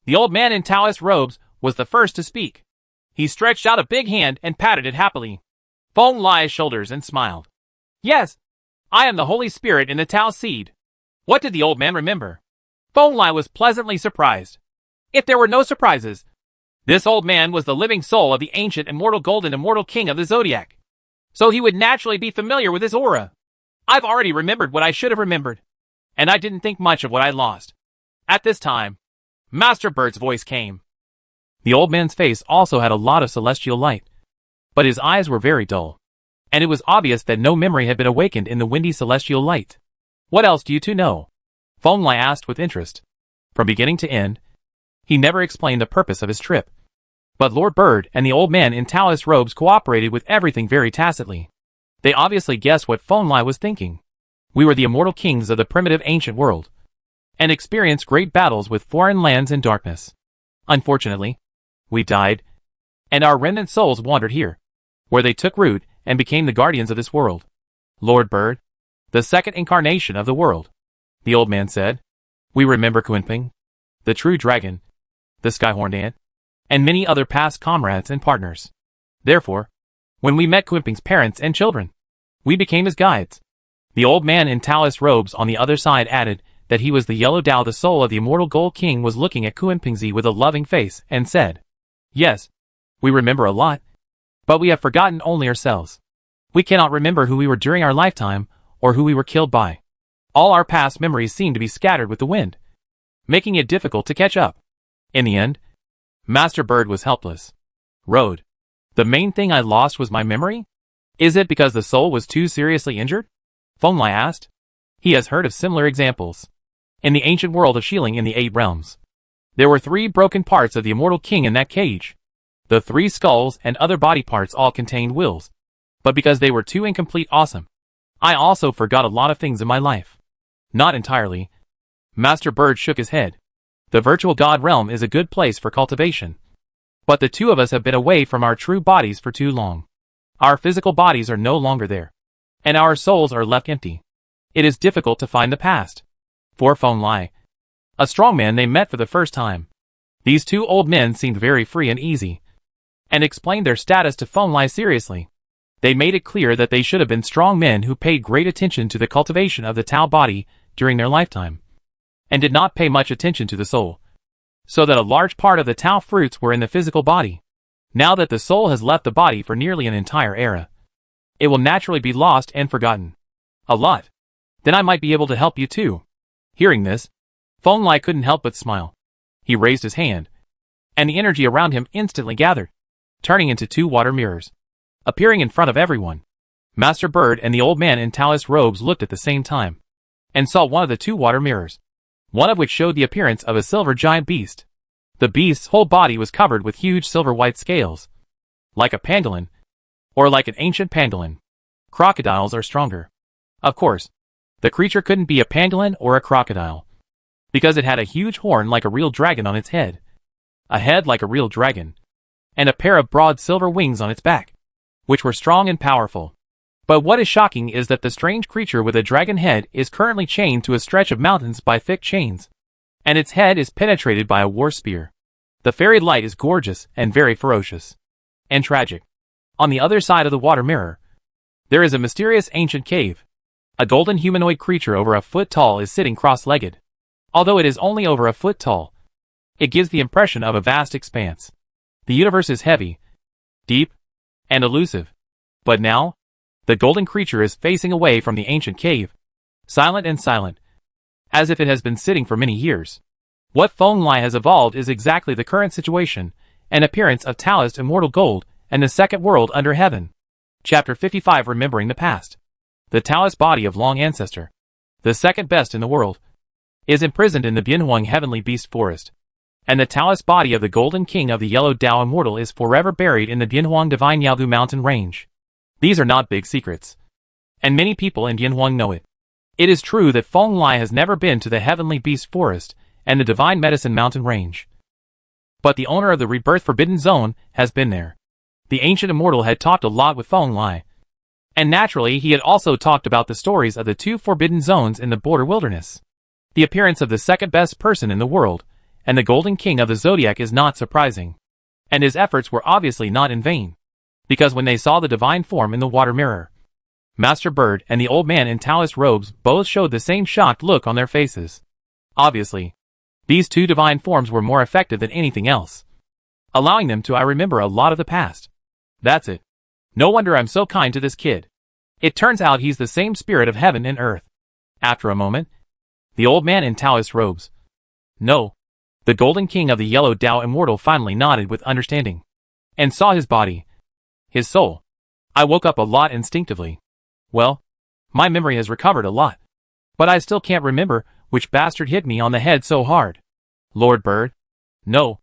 The old man in Taoist robes was the first to speak. He stretched out a big hand and patted it happily. Feng Lai's shoulders and smiled. Yes, I am the Holy Spirit in the Tao seed. What did the old man remember? Feng Lai was pleasantly surprised. If there were no surprises, this old man was the living soul of the ancient immortal golden immortal king of the zodiac. So he would naturally be familiar with his aura. I've already remembered what I should have remembered, and I didn't think much of what I lost. At this time, Master Bird's voice came. The old man's face also had a lot of celestial light, but his eyes were very dull, and it was obvious that no memory had been awakened in the windy celestial light. What else do you two know? Feng Lai asked with interest. From beginning to end, he never explained the purpose of his trip. But Lord Bird and the old man in Taoist robes cooperated with everything very tacitly. They obviously guessed what Feng Lai was thinking. We were the immortal kings of the primitive ancient world, and experienced great battles with foreign lands and darkness. Unfortunately, we died, and our remnant souls wandered here, where they took root and became the guardians of this world. Lord Bird, the second incarnation of the world, the old man said. We remember Kunping, the true dragon, the Skyhorned Ant, and many other past comrades and partners. Therefore, when we met Kunping's parents and children, we became his guides. The old man in Taoist robes on the other side added that he was the Yellow Dao. The soul of the immortal Gold King was looking at Kunpingzi with a loving face and said, Yes, we remember a lot, but we have forgotten only ourselves. We cannot remember who we were during our lifetime or who we were killed by. All our past memories seem to be scattered with the wind, making it difficult to catch up. In the end, Master Bird was helpless. Road. The main thing I lost was my memory? Is it because the soul was too seriously injured? Feng Lai asked. He has heard of similar examples. In the ancient world of Xiling in the 8 realms, there were 3 broken parts of the immortal king in that cage. The 3 skulls and other body parts all contained wills, but because they were too incomplete awesome, I also forgot a lot of things in my life. Not entirely. Master Bird shook his head. The virtual god realm is a good place for cultivation. But the two of us have been away from our true bodies for too long. Our physical bodies are no longer there, and our souls are left empty. It is difficult to find the past. For Feng Lai, a strong man they met for the first time, these two old men seemed very free and easy, and explained their status to Feng Lai seriously. They made it clear that they should have been strong men who paid great attention to the cultivation of the Tao body during their lifetime, and did not pay much attention to the soul, so that a large part of the Tao fruits were in the physical body. Now that the soul has left the body for nearly an entire era, it will naturally be lost and forgotten. A lot. Then I might be able to help you too. Hearing this, Feng Lai couldn't help but smile. He raised his hand, and the energy around him instantly gathered, turning into 2 water mirrors, appearing in front of everyone. Master Bird and the old man in Taoist robes looked at the same time, and saw one of the 2 water mirrors, one of which showed the appearance of a silver giant beast. The beast's whole body was covered with huge silver white scales, like a pangolin, or like an ancient pangolin. Crocodiles are stronger. Of course, the creature couldn't be a pangolin or a crocodile, because it had a huge horn like a real dragon on its head, a head like a real dragon, and a pair of broad silver wings on its back, which were strong and powerful. But what is shocking is that the strange creature with a dragon head is currently chained to a stretch of mountains by thick chains, and its head is penetrated by a war spear. The fairy light is gorgeous and very ferocious, and tragic. On the other side of the water mirror, there is a mysterious ancient cave. A golden humanoid creature over a foot tall is sitting cross-legged. Although it is only over a foot tall, it gives the impression of a vast expanse. The universe is heavy, deep, and elusive. But now, the golden creature is facing away from the ancient cave, silent and silent, as if it has been sitting for many years. What Feng Lai has evolved is exactly the current situation, an appearance of Taoist immortal gold and the second world under heaven. Chapter 55, Remembering the Past. The Taoist body of long ancestor, the second best in the world, is imprisoned in the Bianhuang heavenly beast forest. And the Taoist body of the golden king of the yellow Tao immortal is forever buried in the Bianhuang divine Yaodu mountain range. These are not big secrets, and many people in Bianhuang know it. It is true that Feng Lai has never been to the heavenly beast forest and the divine medicine mountain range. But the owner of the rebirth forbidden zone has been there. The ancient immortal had talked a lot with Feng Lai. And naturally he had also talked about the stories of the two forbidden zones in the border wilderness. The appearance of the second best person in the world, and the golden king of the zodiac is not surprising. And his efforts were obviously not in vain. Because when they saw the divine form in the water mirror, Master Bird and the old man in Taoist robes both showed the same shocked look on their faces. Obviously, these two divine forms were more effective than anything else, allowing them to remember a lot of the past. That's it. No wonder I'm so kind to this kid. It turns out he's the same spirit of heaven and earth. After a moment, the old man in Taoist robes, no, the golden king of the yellow Tao immortal finally nodded with understanding, and saw his body, his soul. I woke up a lot instinctively. Well, my memory has recovered a lot, but I still can't remember which bastard hit me on the head so hard. Lord Bird? No,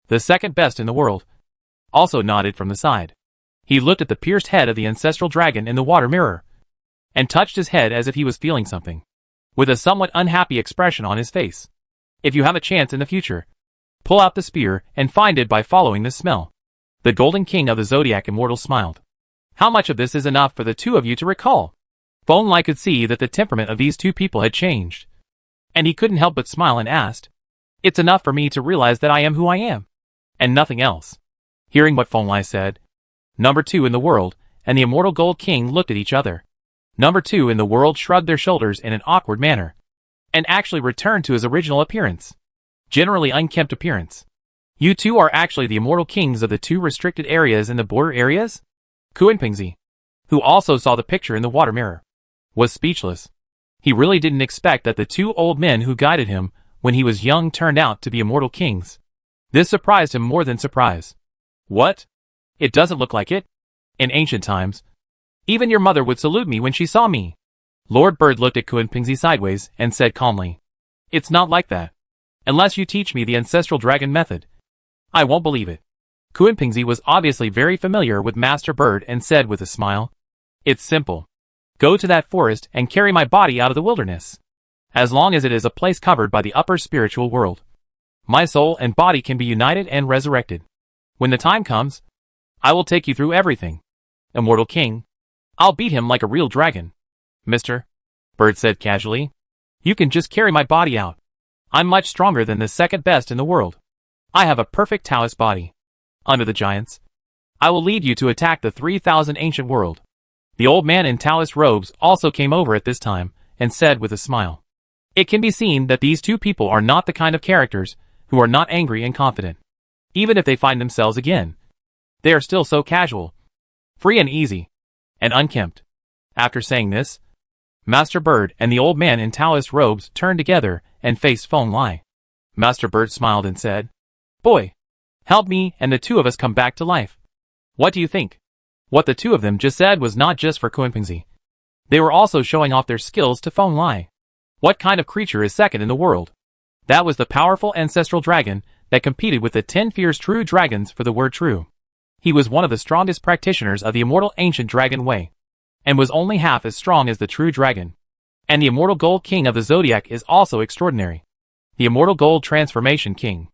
the second best in the world, also nodded from the side. He looked at the pierced head of the ancestral dragon in the water mirror, and touched his head as if he was feeling something, with a somewhat unhappy expression on his face. If you have a chance in the future, pull out the spear and find it by following this smell. The golden king of the zodiac immortal smiled. How much of this is enough for the two of you to recall? Feng Lai could see that the temperament of these two people had changed, and he couldn't help but smile and asked, "It's enough for me to realize that I am who I am, and nothing else." Hearing what Feng Lai said, number two in the world and the immortal gold king looked at each other. Number two in the world shrugged their shoulders in an awkward manner, and actually returned to his original appearance, generally unkempt appearance. You two are actually the immortal kings of the two restricted areas in the border areas? Kuenpingzi, who also saw the picture in the water mirror, was speechless. He really didn't expect that the two old men who guided him when he was young turned out to be immortal kings. This surprised him more than surprise. What? It doesn't look like it. In ancient times, even your mother would salute me when she saw me. Lord Bird looked at Kuenpingzi sideways and said calmly, "It's not like that. Unless you teach me the ancestral dragon method, I won't believe it." Kuenpingzi was obviously very familiar with Master Bird and said with a smile, "It's simple. Go to that forest and carry my body out of the wilderness. As long as it is a place covered by the upper spiritual world, my soul and body can be united and resurrected. When the time comes, I will take you through everything. Immortal King, I'll beat him like a real dragon." "Mr. Bird said casually, "You can just carry my body out. I'm much stronger than the second best in the world. I have a perfect Taoist body. Under the giants, I will lead you to attack the 3,000 ancient world." The old man in Taoist robes also came over at this time, and said with a smile, "It can be seen that these two people are not the kind of characters who are not angry and confident. Even if they find themselves again, they are still so casual, free and easy, and unkempt." After saying this, Master Bird and the old man in Taoist robes turned together and faced Feng Lai. Master Bird smiled and said, "Boy, help me and the two of us come back to life. What do you think?" What the two of them just said was not just for Kuenpingzi. They were also showing off their skills to Feng Lai. What kind of creature is second in the world? That was the powerful ancestral dragon that competed with the 10 fierce true dragons for the word true. He was one of the strongest practitioners of the immortal ancient dragon way, and was only half as strong as the true dragon. And the immortal gold king of the zodiac is also extraordinary. The immortal gold transformation king.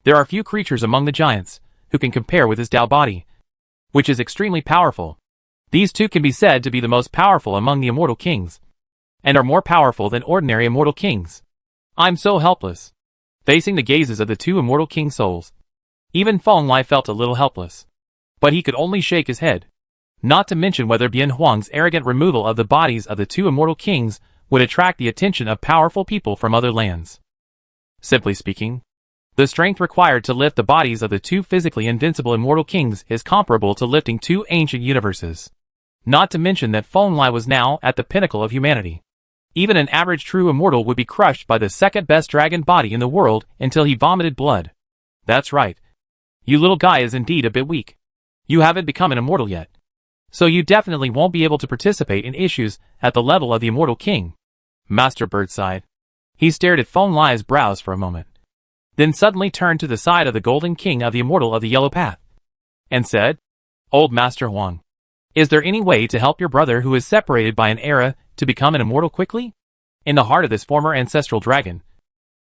There are few creatures among the giants who can compare with his Tao body, which is extremely powerful. These two can be said to be the most powerful among the immortal kings, and are more powerful than ordinary immortal kings. I'm so helpless. Facing the gazes of the two immortal king souls, even Feng Lai felt a little helpless. But he could only shake his head. Not to mention whether Bian Huang's arrogant removal of the bodies of the two immortal kings would attract the attention of powerful people from other lands. Simply speaking, the strength required to lift the bodies of the two physically invincible immortal kings is comparable to lifting two ancient universes. Not to mention that Feng Lai was now at the pinnacle of humanity. Even an average true immortal would be crushed by the second best dragon body in the world until he vomited blood. That's right. You little guy is indeed a bit weak. You haven't become an immortal yet. So you definitely won't be able to participate in issues at the level of the immortal king. Master Bird sighed. He stared at Feng Lai's brows for a moment, then suddenly turned to the side of the golden king of the immortal of the yellow path, and said, Old Master Huang, is there any way to help your brother who is separated by an era to become an immortal quickly? In the heart of this former ancestral dragon,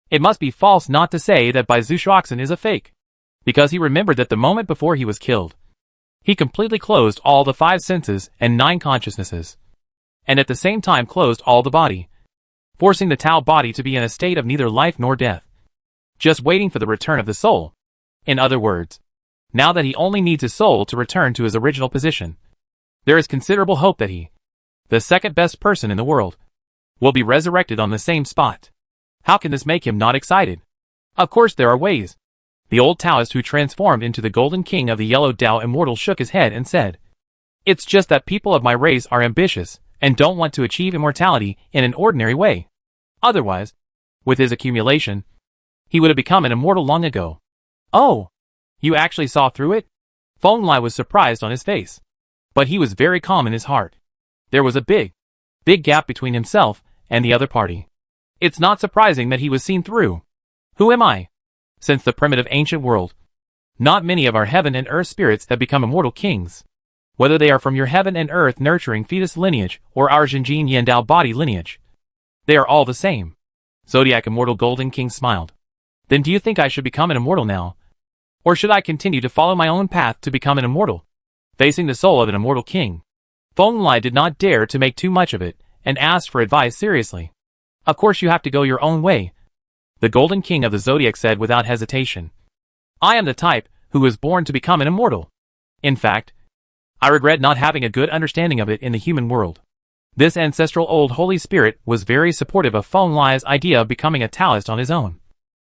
it must be false not to say that Bai Zhuoxin is a fake, because he remembered that the moment before he was killed, he completely closed all the 5 senses and 9 consciousnesses, and at the same time closed all the body, forcing the Tao body to be in a state of neither life nor death, just waiting for the return of the soul. In other words, now that he only needs his soul to return to his original position, there is considerable hope that he, the second best person in the world, will be resurrected on the same spot. How can this make him not excited? Of course there are ways. The old Taoist who transformed into the golden king of the yellow Tao immortal shook his head and said, It's just that people of my race are ambitious and don't want to achieve immortality in an ordinary way. Otherwise, with his accumulation, he would have become an immortal long ago. Oh, you actually saw through it? Feng Lai was surprised on his face, but he was very calm in his heart. There was a big gap between himself and the other party. It's not surprising that he was seen through. Who am I? Since the primitive ancient world, not many of our heaven and earth spirits have become immortal kings. Whether they are from your heaven and earth nurturing fetus lineage or our Zhenjin Yandao body lineage, they are all the same. Zodiac Immortal Golden King smiled. Then do you think I should become an immortal now? Or should I continue to follow my own path to become an immortal? Facing the soul of an immortal king, Feng Lai did not dare to make too much of it and asked for advice seriously. Of course you have to go your own way, the Golden King of the Zodiac said without hesitation. I am the type who was born to become an immortal. In fact, I regret not having a good understanding of it in the human world. This ancestral old Holy Spirit was very supportive of Feng Lai's idea of becoming a Taoist on his own,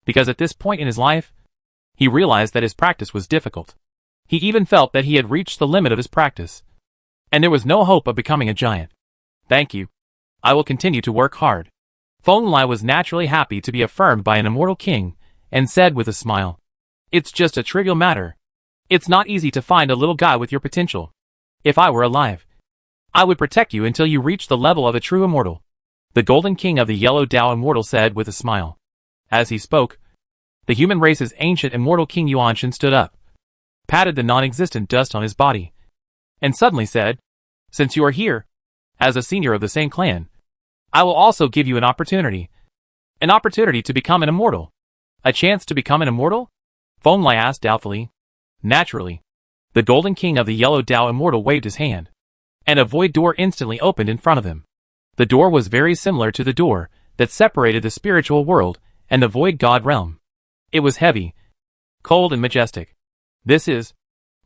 because at this point in his life, he realized that his practice was difficult. He even felt that he had reached the limit of his practice, and there was no hope of becoming a giant. Thank you. I will continue to work hard. Feng Lai was naturally happy to be affirmed by an immortal king, and said with a smile, It's just a trivial matter. It's not easy to find a little guy with your potential. If I were alive, I would protect you until you reach the level of a true immortal, the Golden King of the Yellow Tao Immortal said with a smile. As he spoke, the human race's ancient immortal King Yuanshan stood up, patted the non-existent dust on his body, and suddenly said, Since you are here, as a senior of the same clan, I will also give you an opportunity to become an immortal. A chance to become an immortal? Feng Lai asked doubtfully. Naturally. The Golden King of the Yellow Tao Immortal waved his hand, and a void door instantly opened in front of him. The door was very similar to the door that separated the spiritual world and the void god realm. It was heavy, cold and majestic.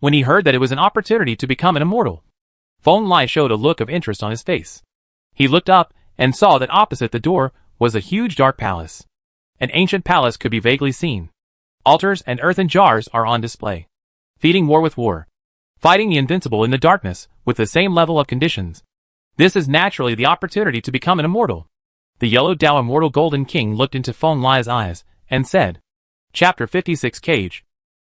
When he heard that it was an opportunity to become an immortal, Feng Lai showed a look of interest on his face. He looked up and saw that opposite the door was a huge dark palace. An ancient palace could be vaguely seen. Altars and earthen jars are on display. Feeding war with war. Fighting the invincible in the darkness with the same level of conditions. This is naturally the opportunity to become an immortal. The Yellow Tao Immortal Golden King looked into Feng Lai's eyes and said, Chapter 56 Cage.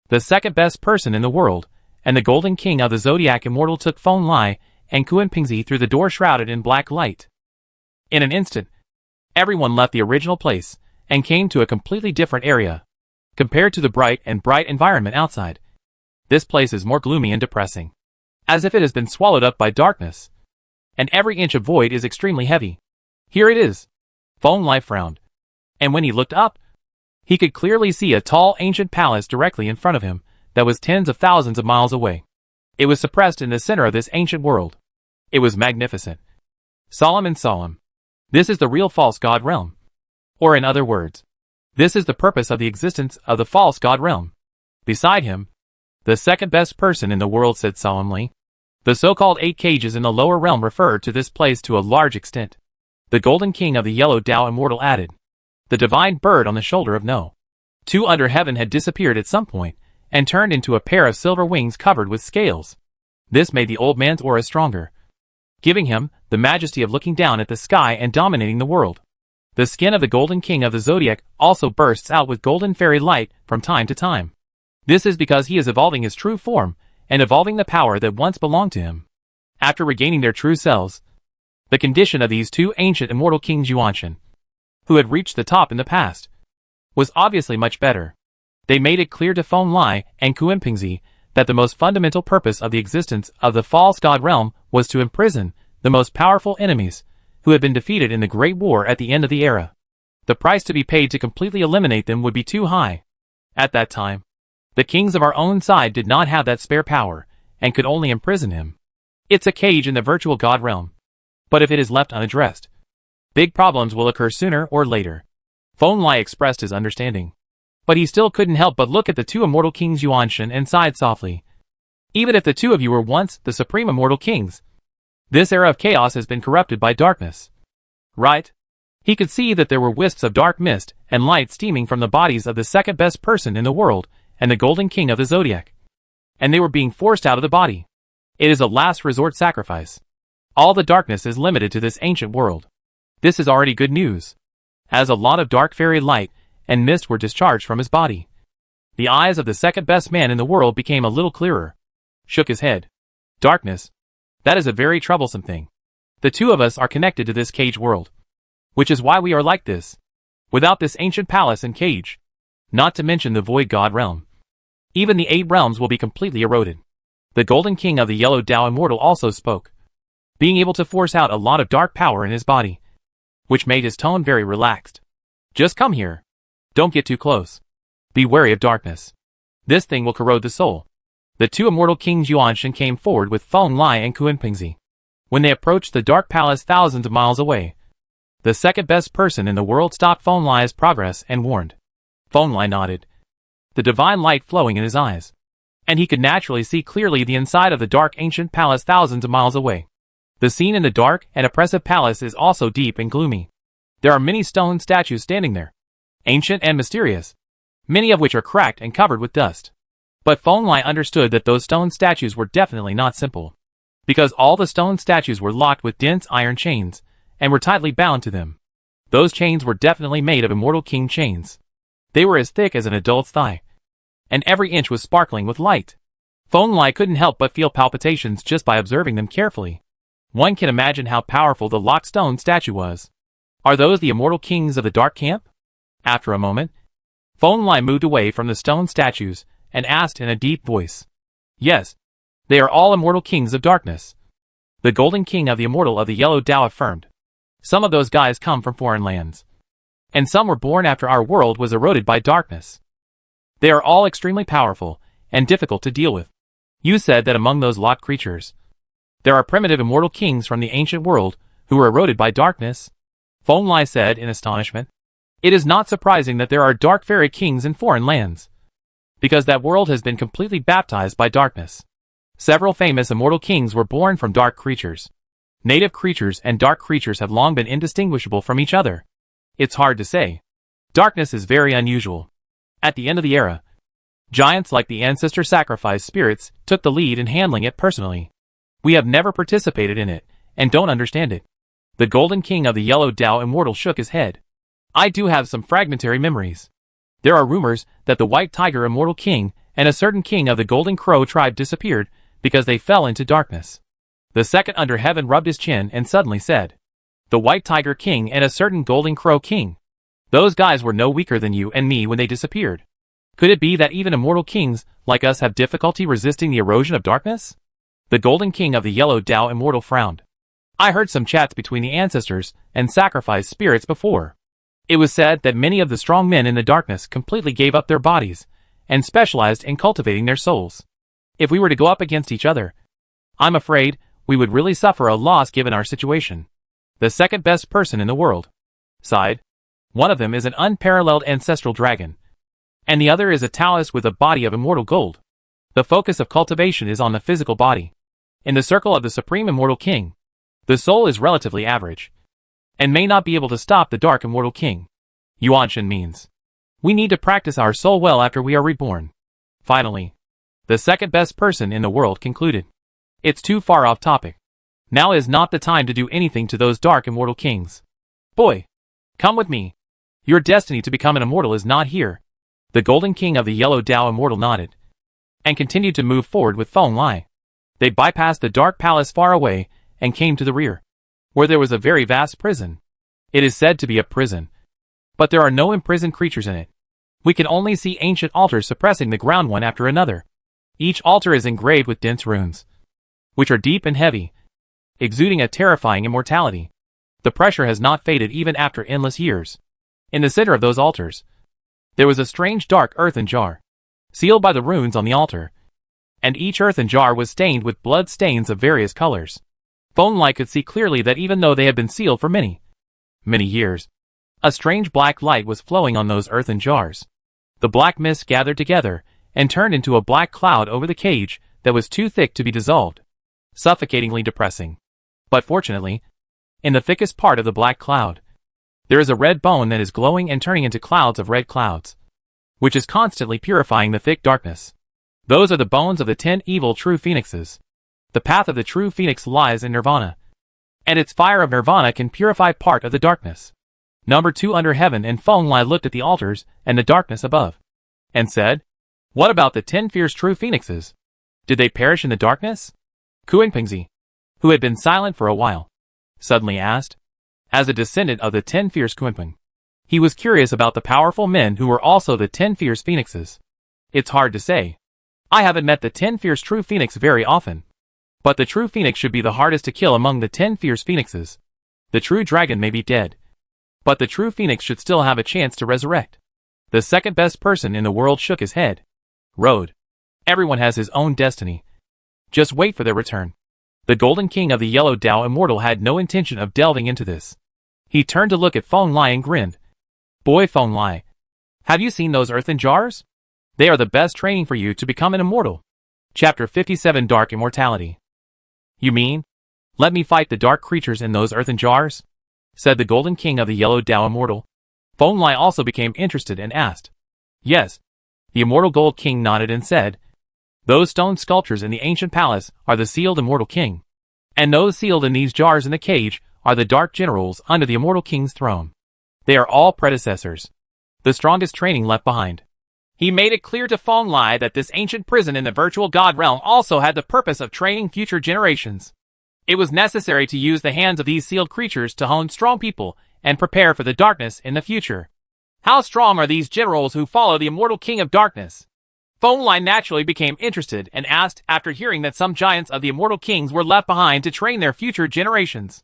The second best person in the world, and the Golden King of the Zodiac Immortal took Feng Lai and Kuan Pingzi through the door shrouded in black light. In an instant, everyone left the original place and came to a completely different area. Compared to the bright environment outside, this place is more gloomy and depressing, as if it has been swallowed up by darkness, and every inch of void is extremely heavy. Here it is. Feng Lai frowned, and when he looked up, he could clearly see a tall ancient palace directly in front of him that was tens of thousands of miles away. It was suppressed in the center of this ancient world. It was magnificent, solemn and solemn. This is the real false god realm. Or in other words, this is the purpose of the existence of the false god realm. Beside him, the second best person in the world said solemnly. The so-called 8 cages in the lower realm referred to this place to a large extent. The Golden King of the Yellow Tao Immortal added, the divine bird on the shoulder of No. 2 under heaven had disappeared at some point, and turned into a pair of silver wings covered with scales. This made the old man's aura stronger, giving him the majesty of looking down at the sky and dominating the world. The skin of the Golden King of the Zodiac also bursts out with golden fairy light from time to time. This is because he is evolving his true form, and evolving the power that once belonged to him. After regaining their true selves, the condition of these two ancient immortal kings Yuanshan, who had reached the top in the past, was obviously much better. They made it clear to Feng Lai and Kuenpingzi that the most fundamental purpose of the existence of the false god realm was to imprison the most powerful enemies who had been defeated in the Great War at the end of the era. The price to be paid to completely eliminate them would be too high. At that time, the kings of our own side did not have that spare power, and could only imprison him. It's a cage in the virtual god realm. But if it is left unaddressed, big problems will occur sooner or later. Feng Lai expressed his understanding. But he still couldn't help but look at the two immortal kings Yuanshan and sighed softly. Even if the two of you were once the supreme immortal kings, this era of chaos has been corrupted by darkness. Right? He could see that there were wisps of dark mist and light steaming from the bodies of the second best person in the world and the Golden King of the Zodiac. And they were being forced out of the body. It is a last resort sacrifice. All the darkness is limited to this ancient world. This is already good news, as a lot of dark fairy light and mist were discharged from his body. The eyes of the second best man in the world became a little clearer. Shook his head. Darkness. That is a very troublesome thing. The two of us are connected to this cage world, which is why we are like this. Without this ancient palace and cage, not to mention the void god realm, even the 8 realms will be completely eroded. The Golden King of the Yellow Dao Immortal also spoke, being able to force out a lot of dark power in his body, which made his tone very relaxed. Just come here. Don't get too close. Be wary of darkness. This thing will corrode the soul. The two immortal kings Yuanshan came forward with Feng Lai and Kuenpingzi. When they approached the dark palace thousands of miles away, the second best person in the world stopped Feng Lai's progress and warned. Feng Lai nodded, the divine light flowing in his eyes, and he could naturally see clearly the inside of the dark ancient palace thousands of miles away. The scene in the dark and oppressive palace is also deep and gloomy. There are many stone statues standing there, ancient and mysterious, many of which are cracked and covered with dust. But Feng Lai understood that those stone statues were definitely not simple, because all the stone statues were locked with dense iron chains, and were tightly bound to them. Those chains were definitely made of immortal king chains. They were as thick as an adult's thigh, and every inch was sparkling with light. Feng Lai couldn't help but feel palpitations just by observing them carefully. One can imagine how powerful the locked stone statue was. Are those the immortal kings of the dark camp? After a moment, Feng Lai moved away from the stone statues and asked in a deep voice. Yes, they are all immortal kings of darkness. The Golden King of the Immortal of the Yellow Dao affirmed. Some of those guys come from foreign lands, and some were born after our world was eroded by darkness. They are all extremely powerful and difficult to deal with. You said that among those locked creatures, there are primitive immortal kings from the ancient world who were eroded by darkness? Feng Lai said in astonishment. It is not surprising that there are dark fairy kings in foreign lands, because that world has been completely baptized by darkness. Several famous immortal kings were born from dark creatures. Native creatures and dark creatures have long been indistinguishable from each other. It's hard to say. Darkness is very unusual. At the end of the era, giants like the ancestor sacrifice spirits took the lead in handling it personally. We have never participated in it, and don't understand it. The Golden King of the Yellow Dao Immortal shook his head. I do have some fragmentary memories. There are rumors that the White Tiger Immortal King and a certain king of the Golden Crow tribe disappeared because they fell into darkness. The second under heaven rubbed his chin and suddenly said, the White Tiger King and a certain Golden Crow King. Those guys were no weaker than you and me when they disappeared. Could it be that even immortal kings like us have difficulty resisting the erosion of darkness? The Golden King of the Yellow Dao Immortal frowned. I heard some chats between the ancestors and sacrifice spirits before. It was said that many of the strong men in the darkness completely gave up their bodies and specialized in cultivating their souls. If we were to go up against each other, I'm afraid we would really suffer a loss given our situation. The second best person in the world sighed. One of them is an unparalleled ancestral dragon, and the other is a Taoist with a body of immortal gold. The focus of cultivation is on the physical body. In the circle of the Supreme Immortal King, the soul is relatively average, and may not be able to stop the Dark Immortal King. Yuanshan means, we need to practice our soul well after we are reborn. Finally, the second best person in the world concluded. It's too far off topic. Now is not the time to do anything to those dark immortal kings. Boy, come with me. Your destiny to become an immortal is not here. The Golden King of the Yellow Dao Immortal nodded and continued to move forward with Feng Lai. They bypassed the dark palace far away and came to the rear, where there was a very vast prison. It is said to be a prison, but there are no imprisoned creatures in it. We can only see ancient altars suppressing the ground one after another. Each altar is engraved with dense runes, which are deep and heavy, exuding a terrifying immortality. The pressure has not faded even after endless years. In the center of those altars, there was a strange dark earthen jar, sealed by the runes on the altar, and each earthen jar was stained with blood stains of various colors. Feng Lai could see clearly that even though they had been sealed for many years, a strange black light was flowing on those earthen jars. The black mist gathered together and turned into a black cloud over the cage that was too thick to be dissolved, suffocatingly depressing. But fortunately, in the thickest part of the black cloud, there is a red bone that is glowing and turning into clouds of red clouds, which is constantly purifying the thick darkness. Those are the bones of the 10 evil true phoenixes. The path of the true phoenix lies in nirvana, and its fire of nirvana can purify part of the darkness. Number 2 under heaven. And Feng Lai looked at the altars and the darkness above, and said, what about the 10 fierce true phoenixes? Did they perish in the darkness? Kuenpingzi, who had been silent for a while, suddenly asked. As a descendant of the 10 fierce Kuenping, he was curious about the powerful men who were also the 10 fierce phoenixes. It's hard to say. I haven't met the 10 fierce true phoenix very often, but the true phoenix should be the hardest to kill among the 10 fierce phoenixes. The true dragon may be dead, but the true phoenix should still have a chance to resurrect. The second best person in the world shook his head. Road. Everyone has his own destiny. Just wait for their return. The Golden King of the Yellow Dao Immortal had no intention of delving into this. He turned to look at Feng Lai and grinned. Boy Feng Lai, have you seen those earthen jars? They are the best training for you to become an immortal. Chapter 57 Dark Immortality. You mean, let me fight the dark creatures in those earthen jars? Said the Golden King of the Yellow Dao Immortal. Feng Lai also became interested and asked. Yes. The Immortal Gold King nodded and said, those stone sculptures in the ancient palace are the sealed Immortal King, and those sealed in these jars in the cage are the dark generals under the Immortal King's throne. They are all predecessors, the strongest training left behind. He made it clear to Feng Lai that this ancient prison in the virtual god realm also had the purpose of training future generations. It was necessary to use the hands of these sealed creatures to hone strong people and prepare for the darkness in the future. How strong are these generals who follow the Immortal King of Darkness? Feng Lai naturally became interested and asked after hearing that some giants of the Immortal Kings were left behind to train their future generations.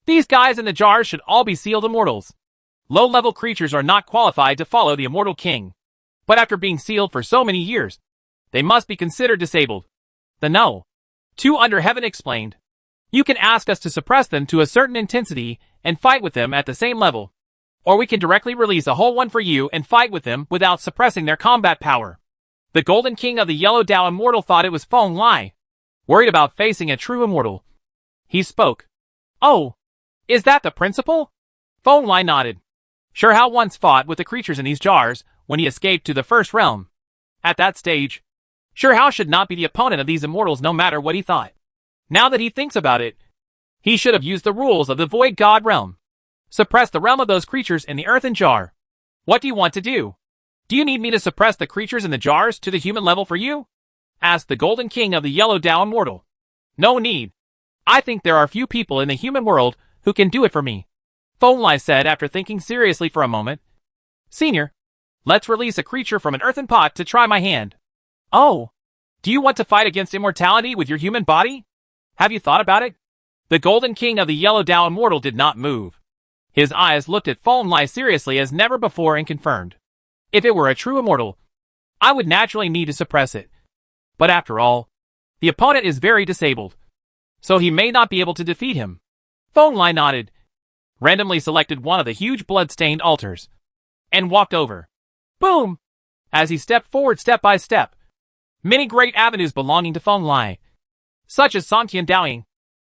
These guys in the jars should all be sealed immortals. Low-level creatures are not qualified to follow the Immortal King, but after being sealed for so many years, they must be considered disabled. The No. 2 under heaven explained. You can ask us to suppress them to a certain intensity and fight with them at the same level, or we can directly release a whole one for you and fight with them without suppressing their combat power. The Golden King of the Yellow Dao Immortal thought it was Feng Lai, worried about facing a true immortal. He spoke. Oh, is that the principle? Feng Lai nodded. Sure Hao once fought with the creatures in these jars when he escaped to the first realm. At that stage, Sure Hao should not be the opponent of these immortals no matter what he thought. Now that he thinks about it, he should have used the rules of the Void God realm. Suppress the realm of those creatures in the earthen jar. What do you want to do? Do you need me to suppress the creatures in the jars to the human level for you? Asked the Golden King of the Yellow Dao Immortal. No need. I think there are few people in the human world who can do it for me, Feng Lai said after thinking seriously for a moment. Senior, let's release a creature from an earthen pot to try my hand. Oh, do you want to fight against immortality with your human body? Have you thought about it? The Golden King of the Yellow Dao Immortal did not move. His eyes looked at Feng Lai seriously as never before and confirmed. If it were a true immortal, I would naturally need to suppress it. But after all, the opponent is very disabled, so he may not be able to defeat him. Feng Lai nodded, randomly selected one of the huge blood-stained altars, and walked over. Boom! As he stepped forward step by step, many great avenues belonging to Feng Lai, such as Santian Daoying,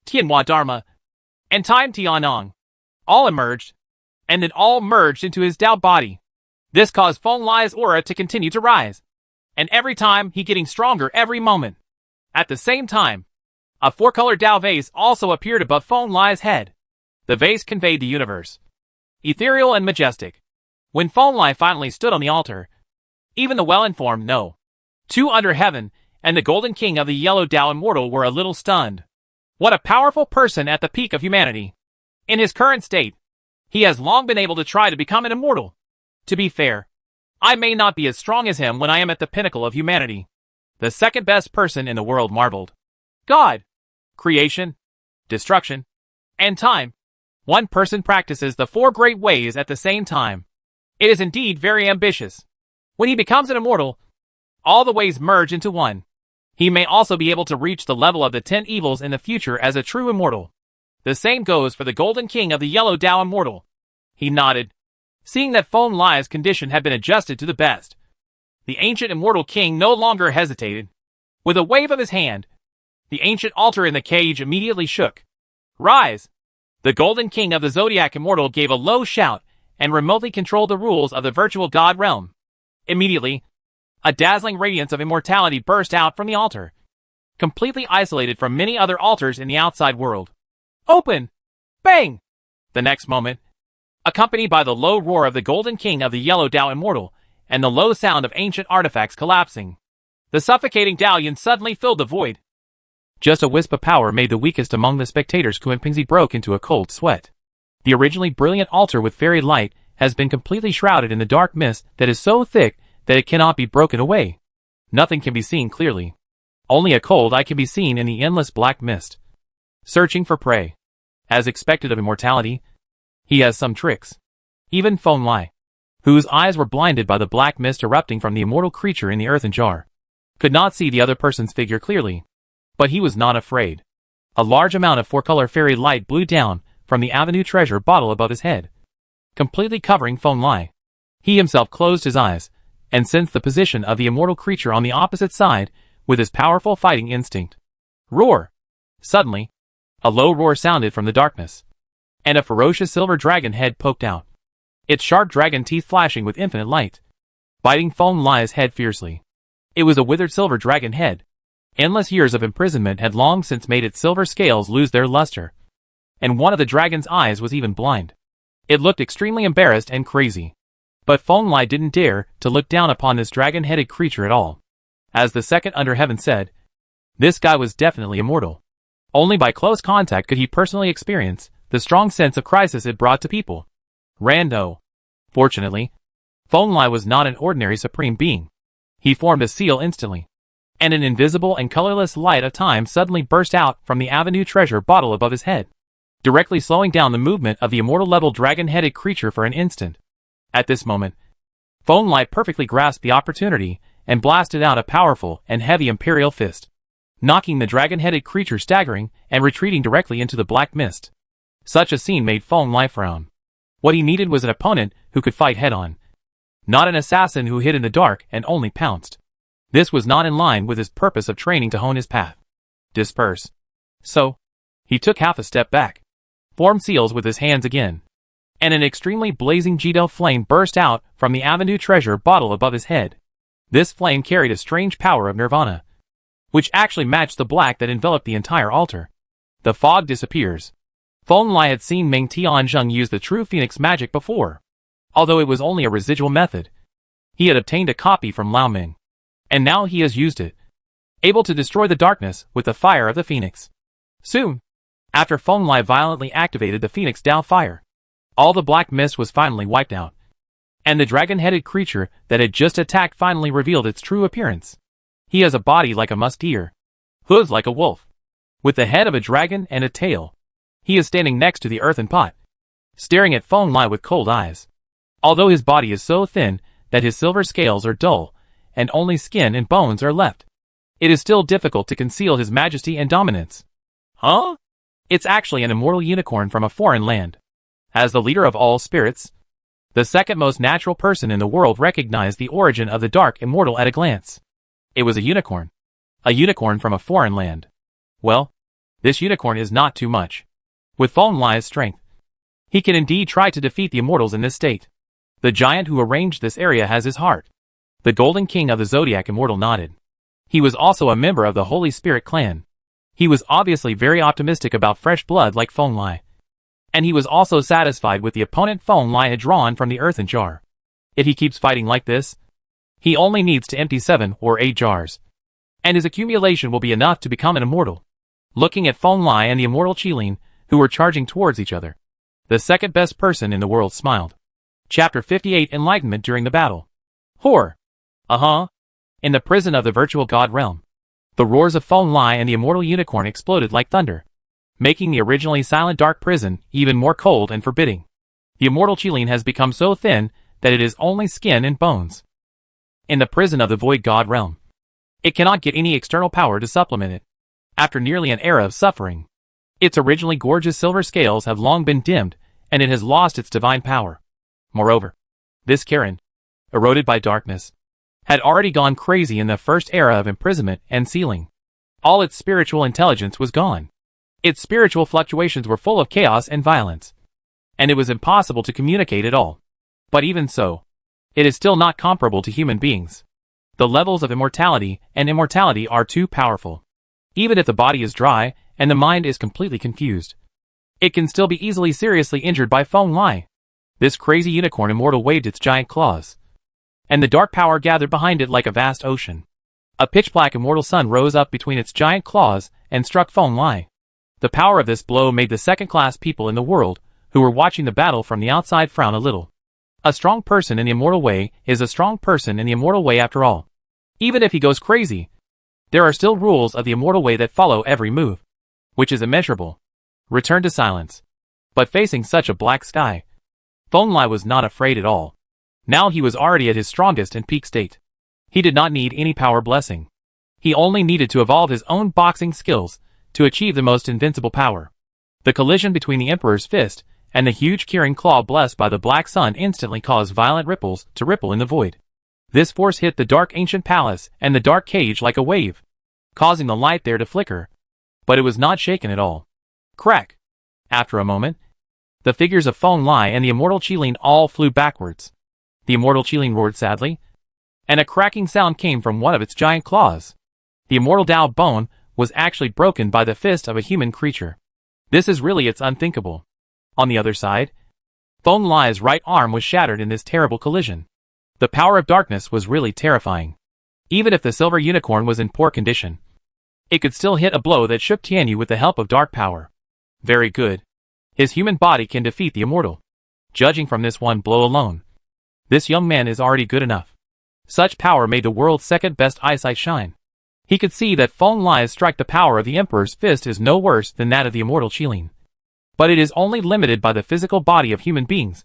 Tianhua Dharma, and Time Tianong, all emerged. and it all merged into his Dao body. This caused Feng Lai's aura to continue to rise, and every time he getting stronger every moment. At the same time, a four-color Dao vase also appeared above Feng Lai's head. The vase conveyed the universe, ethereal and majestic. When Feng Lai finally stood on the altar, even the well-informed No. 2 under heaven and the Golden King of the Yellow Dao Immortal were a little stunned. What a powerful person at the peak of humanity. In his current state, he has long been able to try to become an immortal. To be fair, I may not be as strong as him when I am at the pinnacle of humanity. The second best person in the world marveled. God, creation, destruction, and time. One person practices the 4 great ways at the same time. It is indeed very ambitious. When he becomes an immortal, all the ways merge into one. He may also be able to reach the level of the 10 evils in the future as a true immortal. The same goes for the Golden King of the Yellow Dao Immortal. He nodded, seeing that Feng Lai's condition had been adjusted to the best. The ancient immortal king no longer hesitated. With a wave of his hand, the ancient altar in the cage immediately shook. Rise! The Golden King of the Zodiac Immortal gave a low shout and remotely controlled the rules of the virtual god realm. Immediately, a dazzling radiance of immortality burst out from the altar, completely isolated from many other altars in the outside world. Open! Bang! The next moment, accompanied by the low roar of the Golden King of the Yellow Dao Immortal and the low sound of ancient artifacts collapsing, the suffocating Dalian suddenly filled the void. Just a wisp of power made the weakest among the spectators Kuenpingzi broke into a cold sweat. The originally brilliant altar with fairy light has been completely shrouded in the dark mist that is so thick that it cannot be broken away. Nothing can be seen clearly. Only a cold eye can be seen in the endless black mist. Searching for prey. As expected of immortality, he has some tricks. Even Feng Lai, whose eyes were blinded by the black mist erupting from the immortal creature in the earthen jar, could not see the other person's figure clearly. But he was not afraid. A large amount of 4-color fairy light blew down from the Avenue treasure bottle above his head, completely covering Feng Lai. He himself closed his eyes and sensed the position of the immortal creature on the opposite side with his powerful fighting instinct. Roar! Suddenly, a low roar sounded from the darkness, and a ferocious silver dragon head poked out, its sharp dragon teeth flashing with infinite light, biting Feng Lai's head fiercely. It was a withered silver dragon head. Endless years of imprisonment had long since made its silver scales lose their luster, and one of the dragon's eyes was even blind. It looked extremely embarrassed and crazy. But Feng Lai didn't dare to look down upon this dragon-headed creature at all. As the second under heaven said, this guy was definitely immortal. Only by close contact could he personally experience the strong sense of crisis it brought to people. Rando. Fortunately, Feng Lai was not an ordinary supreme being. He formed a seal instantly, and an invisible and colorless light of time suddenly burst out from the Avenue treasure bottle above his head, directly slowing down the movement of the immortal-level dragon-headed creature for an instant. At this moment, Feng Lai perfectly grasped the opportunity and blasted out a powerful and heavy imperial fist, knocking the dragon-headed creature staggering and retreating directly into the black mist. Such a scene made Feng Lai frown. What he needed was an opponent who could fight head-on, not an assassin who hid in the dark and only pounced. This was not in line with his purpose of training to hone his path. Disperse. So, he took half a step back, formed seals with his hands again, and an extremely blazing Jidel flame burst out from the Avenue treasure bottle above his head. This flame carried a strange power of nirvana, which actually matched the black that enveloped the entire altar. The fog disappears. Feng Lai had seen Meng Tianzheng use the true phoenix magic before. Although it was only a residual method, he had obtained a copy from Lao Ming, and now he has used it, able to destroy the darkness with the fire of the phoenix. Soon, after Feng Lai violently activated the phoenix Dao fire, all the black mist was finally wiped out, and the dragon-headed creature that had just attacked finally revealed its true appearance. He has a body like a musk deer, hooves like a wolf, with the head of a dragon and a tail. He is standing next to the earthen pot, staring at Feng Lai with cold eyes. Although his body is so thin that his silver scales are dull, and only skin and bones are left, it is still difficult to conceal his majesty and dominance. Huh? It's actually an immortal unicorn from a foreign land. As the leader of all spirits, the second most natural person in the world recognized the origin of the dark immortal at a glance. It was a unicorn. A unicorn from a foreign land. Well, this unicorn is not too much. With Feng Lai's strength, He can indeed try to defeat the immortals in this state. The giant who arranged this area has his heart. The Golden King of the Zodiac Immortal nodded. He was also a member of the Holy Spirit clan. He was obviously very optimistic about fresh blood like Feng Lai. And he was also satisfied with the opponent Feng Lai had drawn from the earthen jar. If he keeps fighting like this, he only needs to empty 7 or 8 jars. And his accumulation will be enough to become an immortal. Looking at Feng Lai and the immortal Qilin, who were charging towards each other, the second best person in the world smiled. Chapter 58 Enlightenment during the battle. Horror. In the prison of the virtual god realm, the roars of Feng Lai and the immortal unicorn exploded like thunder, making the originally silent dark prison even more cold and forbidding. The immortal Qilin has become so thin that it is only skin and bones. In the prison of the void god realm, it cannot get any external power to supplement it. After nearly an era of suffering, its originally gorgeous silver scales have long been dimmed, and it has lost its divine power. Moreover, this Karen, eroded by darkness, had already gone crazy in the first era of imprisonment and sealing. All its spiritual intelligence was gone. Its spiritual fluctuations were full of chaos and violence, and it was impossible to communicate at all. But even so, it is still not comparable to human beings. The levels of immortality and immortality are too powerful. Even if the body is dry and the mind is completely confused, it can still be easily seriously injured by Feng Lai. This crazy unicorn immortal waved its giant claws, and the dark power gathered behind it like a vast ocean. A pitch-black immortal sun rose up between its giant claws and struck Feng Lai. The power of this blow made the second-class people in the world, who were watching the battle from the outside, frown a little. A strong person in the immortal way is a strong person in the immortal way after all. Even if he goes crazy, there are still rules of the immortal way that follow every move, which is immeasurable. Return to silence. But facing such a black sky, Feng Lai was not afraid at all. Now he was already at his strongest and peak state. He did not need any power blessing. He only needed to evolve his own boxing skills to achieve the most invincible power. The collision between the Emperor's fist and the huge Kirin claw blessed by the black sun instantly caused violent ripples to ripple in the void. This force hit the dark ancient palace and the dark cage like a wave, causing the light there to flicker, but it was not shaken at all. Crack! After a moment, the figures of Feng Lai and the immortal Qilin all flew backwards. The immortal Qilin roared sadly, and a cracking sound came from one of its giant claws. The immortal Dao bone was actually broken by the fist of a human creature. This is really its unthinkable. On the other side, Feng Lai's right arm was shattered in this terrible collision. The power of darkness was really terrifying. Even if the silver unicorn was in poor condition, it could still hit a blow that shook Tianyu with the help of dark power. Very good. His human body can defeat the immortal. Judging from this one blow alone, this young man is already good enough. Such power made the world's second best eyesight shine. He could see that Feng Lai's strike the power of the Emperor's fist is no worse than that of the immortal Qilin. But it is only limited by the physical body of human beings,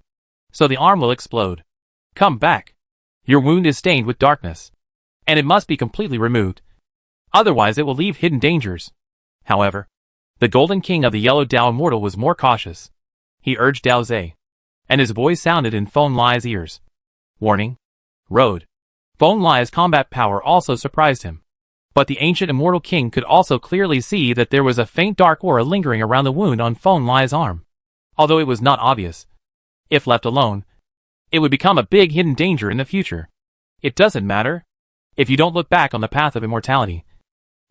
so the arm will explode. Come back. Your wound is stained with darkness, and it must be completely removed. Otherwise it will leave hidden dangers. However, the Golden King of the Yellow Dao Immortal was more cautious. He urged Dao Zhe, and his voice sounded in Feng Lai's ears. Warning. Road. Feng Lai's combat power also surprised him. But the ancient immortal king could also clearly see that there was a faint dark aura lingering around the wound on Feng Lai's arm. Although it was not obvious. If left alone, it would become a big hidden danger in the future. It doesn't matter. If you don't look back on the path of immortality,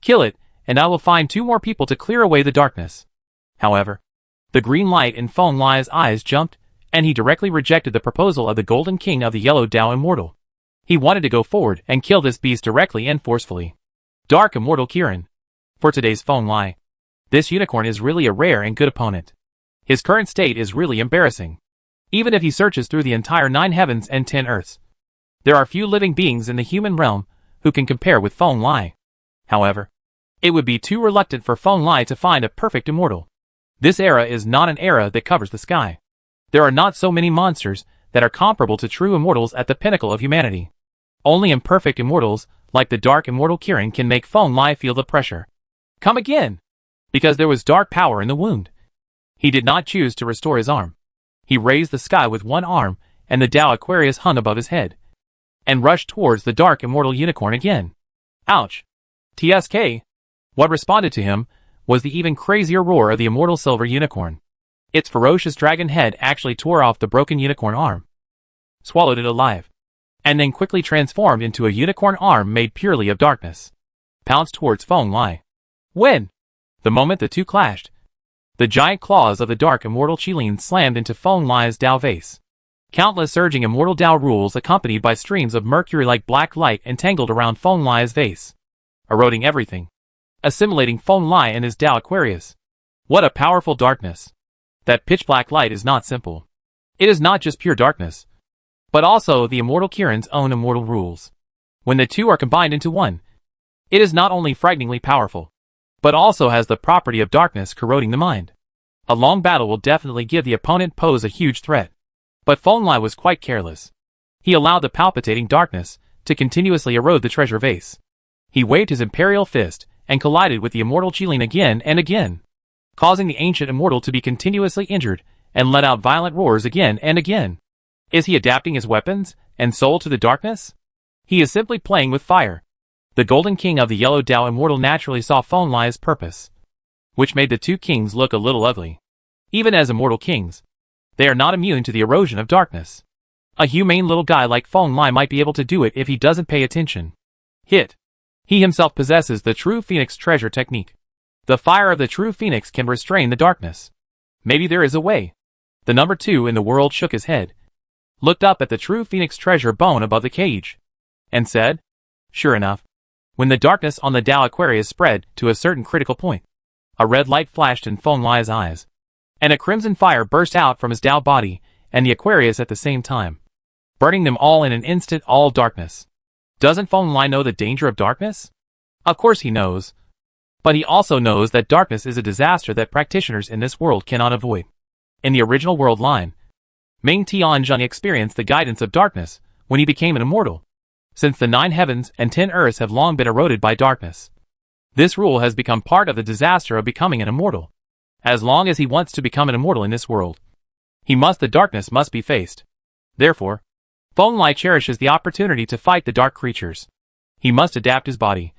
kill it, and I will find 2 more people to clear away the darkness. However, the green light in Feng Lai's eyes jumped, and he directly rejected the proposal of the Golden King of the Yellow Dao Immortal. He wanted to go forward and kill this beast directly and forcefully. Dark Immortal Kirin. For today's Feng Lai, this unicorn is really a rare and good opponent. His current state is really embarrassing. Even if he searches through the entire 9 heavens and 10 earths, there are few living beings in the human realm who can compare with Feng Lai. However, it would be too reluctant for Feng Lai to find a perfect immortal. This era is not an era that covers the sky. There are not so many monsters that are comparable to true immortals at the pinnacle of humanity. Only imperfect immortals, like the dark immortal Kirin, can make Feng Lai feel the pressure. Come again! Because there was dark power in the wound. He did not choose to restore his arm. He raised the sky with one arm, and the Dao Aquarius hung above his head, and rushed towards the dark immortal unicorn again. Ouch! TSK! What responded to him was the even crazier roar of the immortal silver unicorn. Its ferocious dragon head actually tore off the broken unicorn arm, swallowed it alive, and then quickly transformed into a unicorn arm made purely of darkness, pounced towards Feng Lai. When? The moment the two clashed, the giant claws of the dark immortal Qilin slammed into Feng Lai's Dao vase. Countless surging immortal Dao rules accompanied by streams of mercury-like black light entangled around Feng Lai's vase, eroding everything, assimilating Feng Lai and his Dao Aquarius. What a powerful darkness! That pitch-black light is not simple. It is not just pure darkness, but also the immortal Kirin's own immortal rules. When the two are combined into one, it is not only frighteningly powerful, but also has the property of darkness corroding the mind. A long battle will definitely give the opponent pose a huge threat. But Feng Lai was quite careless. He allowed the palpitating darkness to continuously erode the treasure vase. He waved his imperial fist and collided with the immortal Qilin again and again, causing the ancient immortal to be continuously injured and let out violent roars again and again. Is he adapting his weapons and soul to the darkness? He is simply playing with fire. The Golden King of the Yellow Dao Immortal naturally saw Feng Lai's purpose, which made the two kings look a little ugly. Even as immortal kings, they are not immune to the erosion of darkness. A humane little guy like Feng Lai might be able to do it if he doesn't pay attention. Hit. He himself possesses the true Phoenix treasure technique. The fire of the true Phoenix can restrain the darkness. Maybe there is a way. The number 2 in the world shook his head, looked up at the true Phoenix treasure bone above the cage, and said, sure enough, when the darkness on the Dao Aquarius spread to a certain critical point, a red light flashed in Feng Lai's eyes, and a crimson fire burst out from his Dao body and the Aquarius at the same time, burning them all in an instant. All darkness. Doesn't Feng Lai know the danger of darkness? Of course he knows. But he also knows that darkness is a disaster that practitioners in this world cannot avoid. In the original world line, Ming Tianzheng experienced the guidance of darkness when he became an immortal. Since the 9 heavens and 10 earths have long been eroded by darkness, this rule has become part of the disaster of becoming an immortal. As long as he wants to become an immortal in this world, the darkness must be faced. Therefore, Feng Lai cherishes the opportunity to fight the dark creatures. He must adapt his body,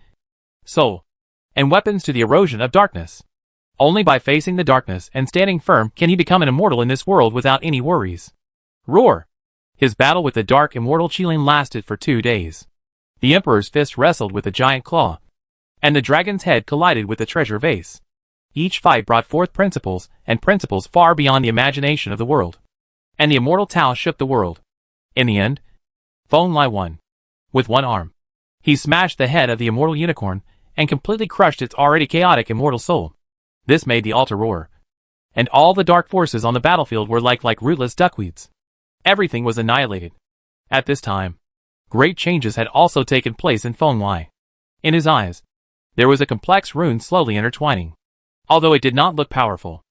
soul, and weapons to the erosion of darkness. Only by facing the darkness and standing firm can he become an immortal in this world without any worries. Roar! His battle with the dark immortal Qilin lasted for 2 days. The Emperor's fist wrestled with the giant claw, and the dragon's head collided with the treasure vase. Each fight brought forth principles far beyond the imagination of the world. And the immortal Tao shook the world. In the end, Feng Lai won. With one arm, he smashed the head of the immortal unicorn and completely crushed its already chaotic immortal soul. This made the altar roar, and all the dark forces on the battlefield were like rootless duckweeds. Everything was annihilated. At this time, great changes had also taken place in Feng Lai. In his eyes, there was a complex rune slowly intertwining. Although it did not look powerful,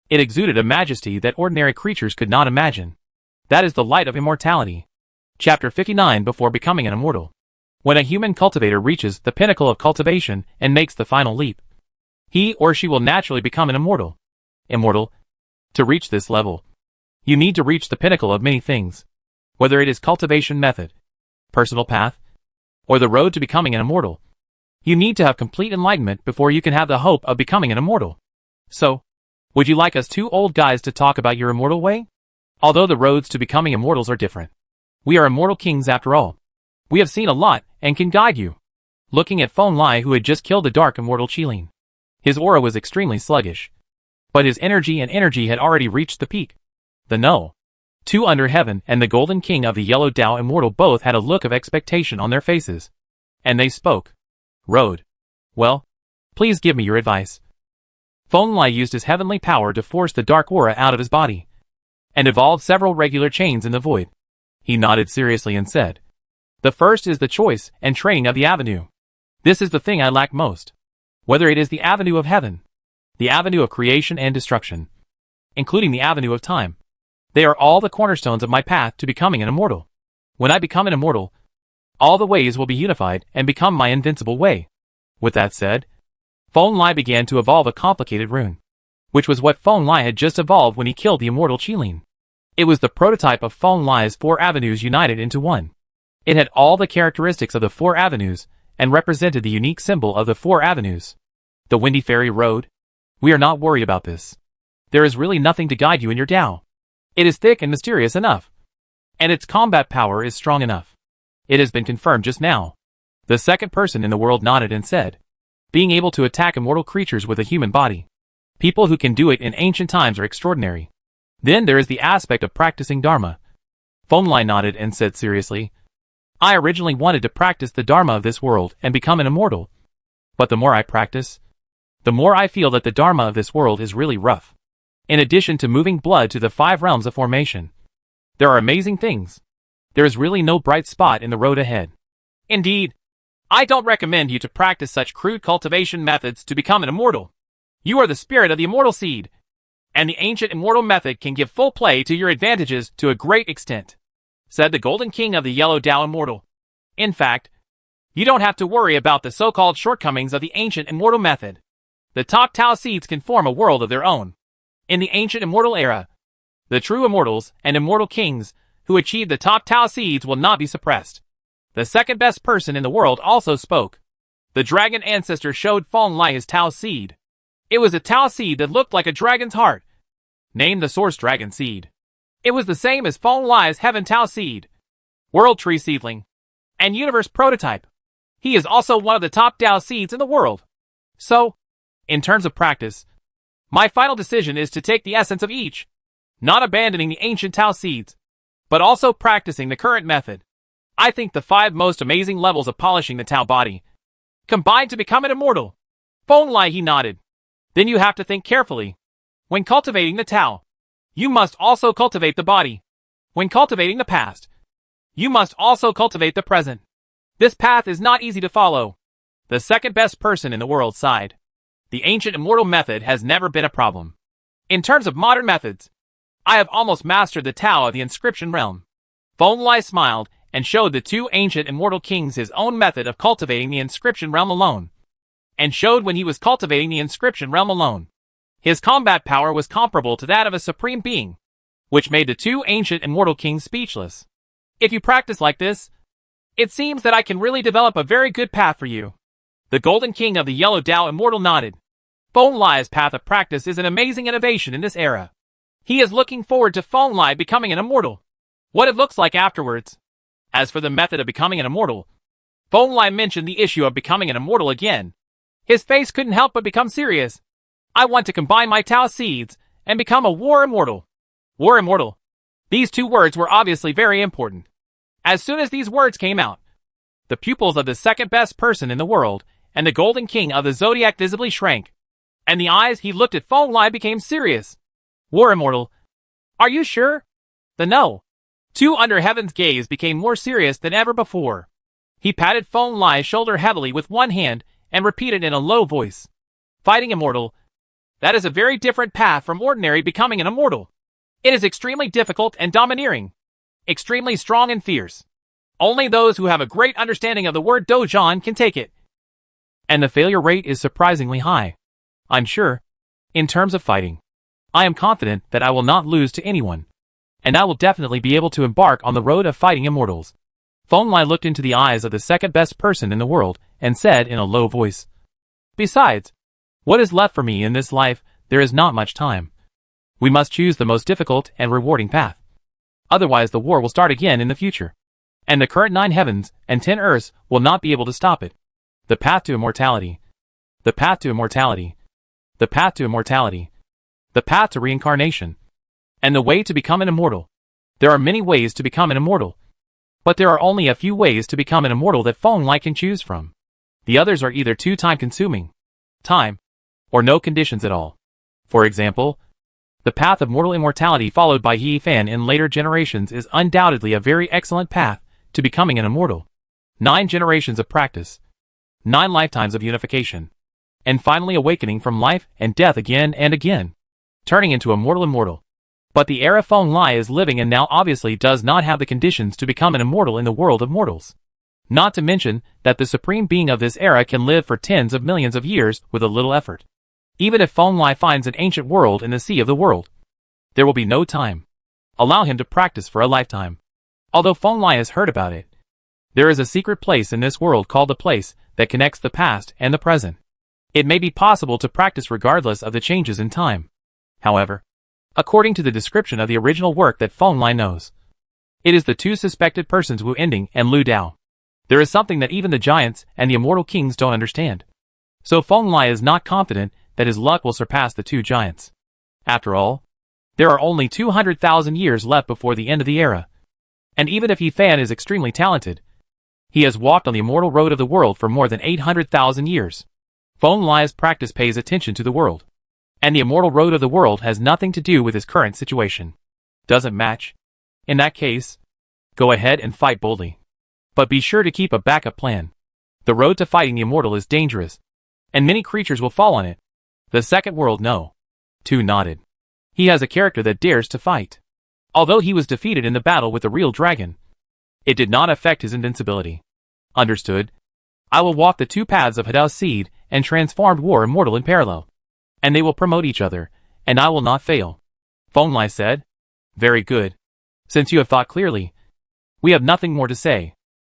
it exuded a majesty that ordinary creatures could not imagine. That is the light of immortality. Chapter 59. Before becoming an immortal. When a human cultivator reaches the pinnacle of cultivation and makes the final leap, he or she will naturally become an immortal. Immortal. To reach this level, you need to reach the pinnacle of many things. Whether it is cultivation method, personal path, or the road to becoming an immortal, you need to have complete enlightenment before you can have the hope of becoming an immortal. So, would you like us 2 old guys to talk about your immortal way? Although the roads to becoming immortals are different, we are immortal kings after all. We have seen a lot and can guide you. Looking at Feng Lai, who had just killed the dark immortal Qilin, his aura was extremely sluggish, but his energy had already reached the peak. The No. 2 under heaven and the Golden King of the Yellow Dao Immortal both had a look of expectation on their faces, and they spoke. Road. Well, please give me your advice. Feng Lai used his heavenly power to force the dark aura out of his body, and evolved several regular chains in the void. He nodded seriously and said, the first is the choice and training of the avenue. This is the thing I lack most. Whether it is the avenue of heaven, the avenue of creation and destruction, including the avenue of time, they are all the cornerstones of my path to becoming an immortal. When I become an immortal, all the ways will be unified and become my invincible way. With that said, Feng Lai began to evolve a complicated rune, which was what Feng Lai had just evolved when he killed the immortal Qilin. It was the prototype of Feng Lai's 4 avenues united into one. It had all the characteristics of the 4 avenues and represented the unique symbol of the 4 avenues. The Windy Fairy Road? We are not worried about this. There is really nothing to guide you in your Tao. It is thick and mysterious enough. And its combat power is strong enough. It has been confirmed just now. The second person in the world nodded and said, being able to attack immortal creatures with a human body. People who can do it in ancient times are extraordinary. Then there is the aspect of practicing Dharma. Feng Lai nodded and said seriously, I originally wanted to practice the Dharma of this world and become an immortal. But the more I practice, the more I feel that the Dharma of this world is really rough. In addition to moving blood to the 5 realms of formation, there are amazing things. There is really no bright spot in the road ahead. Indeed, I don't recommend you to practice such crude cultivation methods to become an immortal. You are the spirit of the immortal seed, and the ancient immortal method can give full play to your advantages to a great extent, said the Golden King of the Yellow Tao Immortal. In fact, you don't have to worry about the so-called shortcomings of the ancient immortal method. The top Tao seeds can form a world of their own. In the ancient immortal era, the true immortals and immortal kings who achieve the top Tao seeds will not be suppressed. The second best person in the world also spoke. The dragon ancestor showed Feng Lai his Tao seed. It was a Tao seed that looked like a dragon's heart, named the Source Dragon Seed. It was the same as Feng Lai's Heaven Tao seed, World Tree Seedling, and Universe Prototype. He is also one of the top Tao seeds in the world. So, in terms of practice, my final decision is to take the essence of each, not abandoning the ancient Tao seeds, but also practicing the current method. I think the 5 most amazing levels of polishing the Tao body combined to become an immortal. Feng Lai, he nodded. Then you have to think carefully. When cultivating the Tao, you must also cultivate the body. When cultivating the past, you must also cultivate the present. This path is not easy to follow. The second best person in the world sighed. The ancient immortal method has never been a problem. In terms of modern methods, I have almost mastered the Tao of the inscription realm. Feng Lai smiled and showed the 2 ancient immortal kings his own method of cultivating the inscription realm alone, and showed when he was cultivating the inscription realm alone. His combat power was comparable to that of a supreme being, which made the 2 ancient immortal kings speechless. If you practice like this, it seems that I can really develop a very good path for you. The Golden King of the Yellow Tao Immortal nodded. Feng Lai's path of practice is an amazing innovation in this era. He is looking forward to Feng Lai becoming an immortal, what it looks like afterwards. As for the method of becoming an immortal, Feng Lai mentioned the issue of becoming an immortal again. His face couldn't help but become serious. I want to combine my Tao seeds and become a war immortal. War immortal. These 2 words were obviously very important. As soon as these words came out, the pupils of the second best person in the world and the Golden King of the Zodiac visibly shrank, and the eyes he looked at Feng Lai became serious. War immortal. Are you sure? The no. 2 under heaven's gaze became more serious than ever before. He patted Feng Lai's shoulder heavily with one hand and repeated in a low voice. Fighting immortal. That is a very different path from ordinary becoming an immortal. It is extremely difficult and domineering. Extremely strong and fierce. Only those who have a great understanding of the word Dojan can take it. And the failure rate is surprisingly high. I'm sure. In terms of fighting, I am confident that I will not lose to anyone, and I will definitely be able to embark on the road of fighting immortals. Feng Lai looked into the eyes of the second best person in the world and said in a low voice, Besides, what is left for me in this life, there is not much time. We must choose the most difficult and rewarding path. Otherwise the war will start again in the future, and the current 9 heavens and 10 earths will not be able to stop it. The path to immortality. The path to immortality. The path to immortality. The path to reincarnation. And the way to become an immortal. There are many ways to become an immortal, but there are only a few ways to become an immortal that Feng Lai can choose from. The others are either too time-consuming, or no conditions at all. For example, the path of mortal immortality followed by He Fan in later generations is undoubtedly a very excellent path to becoming an immortal. 9 generations of practice, 9 lifetimes of unification, and finally awakening from life and death again and again, turning into a mortal immortal. But the era Feng Lai is living in now obviously does not have the conditions to become an immortal in the world of mortals. Not to mention that the supreme being of this era can live for tens of millions of years with a little effort. Even if Feng Lai finds an ancient world in the sea of the world, there will be no time. Allow him to practice for a lifetime. Although Feng Lai has heard about it, there is a secret place in this world called the place that connects the past and the present. It may be possible to practice regardless of the changes in time. However, according to the description of the original work that Feng Lai knows, it is the two suspected persons Wu Ending and Lu Dao. There is something that even the giants and the immortal kings don't understand. So Feng Lai is not confident that his luck will surpass the two giants. After all, there are only 200,000 years left before the end of the era. And even if He Fan is extremely talented, he has walked on the immortal road of the world for more than 800,000 years. Feng Lai's practice pays attention to the world. And the immortal road of the world has nothing to do with his current situation. Doesn't match? In that case, go ahead and fight boldly. But be sure to keep a backup plan. The road to fighting the immortal is dangerous, and many creatures will fall on it. The second world no. Tu nodded. He has a character that dares to fight. Although he was defeated in the battle with the real dragon, it did not affect his invincibility. Understood. I will walk the two paths of Hadao Seed and Transformed War Immortal in parallel. And they will promote each other, and I will not fail. Feng Lai said. Very good. Since you have thought clearly, we have nothing more to say.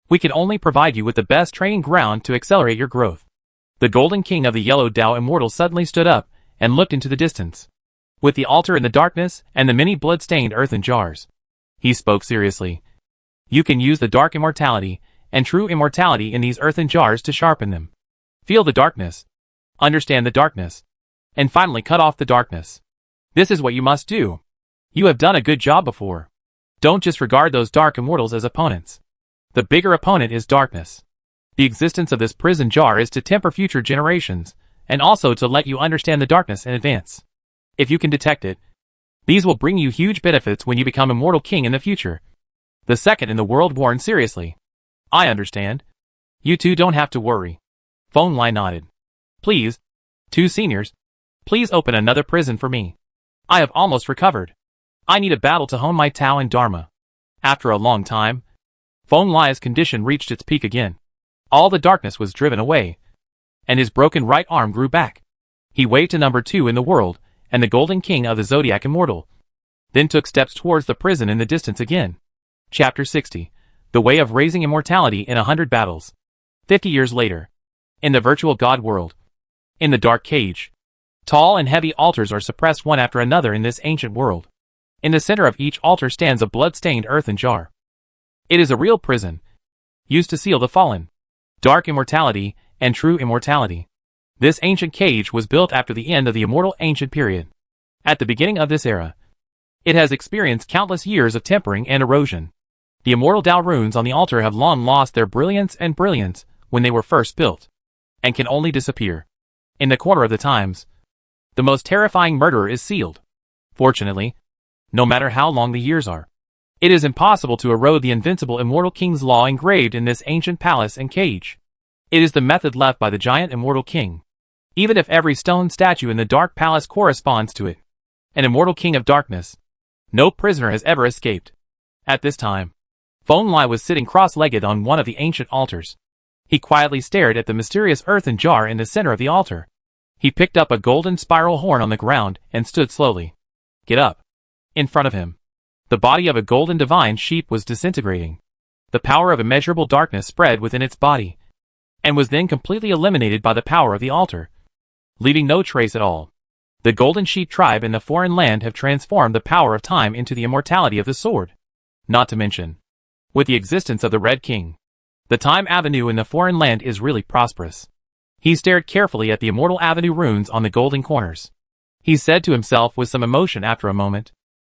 We can only provide you with the best training ground to accelerate your growth. The Golden King of the Yellow Dao Immortal suddenly stood up and looked into the distance. With the altar in the darkness and the many blood-stained earthen jars, he spoke seriously. You can use the dark immortality and true immortality in these earthen jars to sharpen them. Feel the darkness. Understand the darkness. And finally cut off the darkness. This is what you must do. You have done a good job before. Don't just regard those dark immortals as opponents. The bigger opponent is darkness. The existence of this prison jar is to temper future generations, and also to let you understand the darkness in advance. If you can detect it, these will bring you huge benefits when you become Immortal King in the future. The second in the world warned seriously. I understand. You two don't have to worry. Feng Lai nodded. Please, two seniors, please open another prison for me. I have almost recovered. I need a battle to hone my Tao and Dharma. After a long time, Feng Lai's condition reached its peak again. All the darkness was driven away, and his broken right arm grew back. He waved to number 2 in the world, and the Golden King of the Zodiac Immortal, then took steps towards the prison in the distance again. Chapter 60. The Way of Raising Immortality in 100 Battles. 50 years later. In the virtual god world. In the dark cage. Tall and heavy altars are suppressed one after another in this ancient world. In the center of each altar stands a blood-stained earthen jar. It is a real prison, used to seal the fallen. Dark immortality and true immortality. This ancient cage was built after the end of the immortal ancient period. At the beginning of this era, it has experienced countless years of tempering and erosion. The immortal Dao runes on the altar have long lost their brilliance when they were first built, and can only disappear. In the corner of the times, the most terrifying murderer is sealed. Fortunately, no matter how long the years are, it is impossible to erode the invincible Immortal King's law engraved in this ancient palace and cage. It is the method left by the giant Immortal King. Even if every stone statue in the Dark Palace corresponds to it, an Immortal King of Darkness, no prisoner has ever escaped. At this time, Feng Lai was sitting cross-legged on one of the ancient altars. He quietly stared at the mysterious earthen jar in the center of the altar. He picked up a golden spiral horn on the ground and stood slowly. Get up. In front of him, the body of a golden divine sheep was disintegrating. The power of immeasurable darkness spread within its body, and was then completely eliminated by the power of the altar, leaving no trace at all. The golden sheep tribe in the foreign land have transformed the power of time into the immortality of the sword. Not to mention, with the existence of the Red King, the Time Avenue in the foreign land is really prosperous. He stared carefully at the Immortal Avenue runes on the golden corners. He said to himself with some emotion after a moment,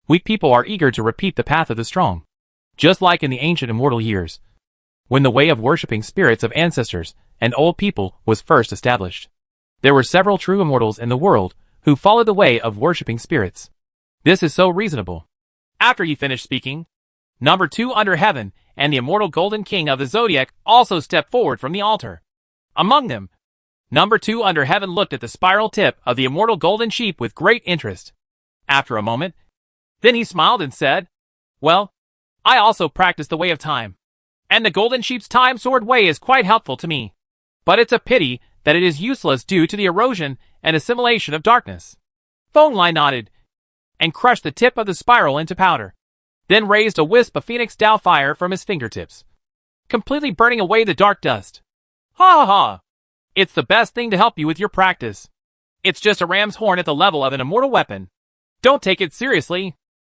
weak people are eager to repeat the path of the strong. Just like in the ancient immortal years, when the way of worshipping spirits of ancestors and old people was first established, there were several true immortals in the world who followed the way of worshipping spirits. This is so reasonable. After he finished speaking, number 2 under heaven and the immortal Golden King of the Zodiac also stepped forward from the altar. Among them, number 2 under heaven looked at the spiral tip of the immortal golden sheep with great interest. After a moment, then he smiled and said, well, I also practice the way of time, and the golden sheep's time sword way is quite helpful to me. But it's a pity that it is useless due to the erosion and assimilation of darkness. Feng Lai nodded, and crushed the tip of the spiral into powder, then raised a wisp of Phoenix Dao fire from his fingertips, completely burning away the dark dust. Ha ha ha! It's the best thing to help you with your practice. It's just a ram's horn at the level of an immortal weapon. Don't take it seriously.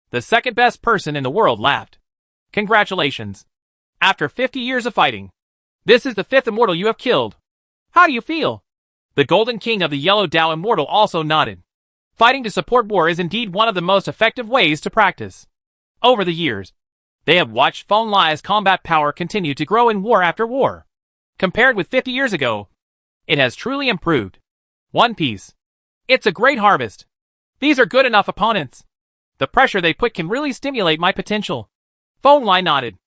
The second best person in the world laughed. Congratulations. After 50 years of fighting, this is the 5th immortal you have killed. How do you feel? The Golden King of the Yellow Dao Immortal also nodded. Fighting to support war is indeed one of the most effective ways to practice. Over the years, they have watched Feng Lai's combat power continue to grow in war after war. Compared with 50 years ago, it has truly improved. One Piece. It's a great harvest. These are good enough opponents. The pressure they put can really stimulate my potential. Feng Lai nodded.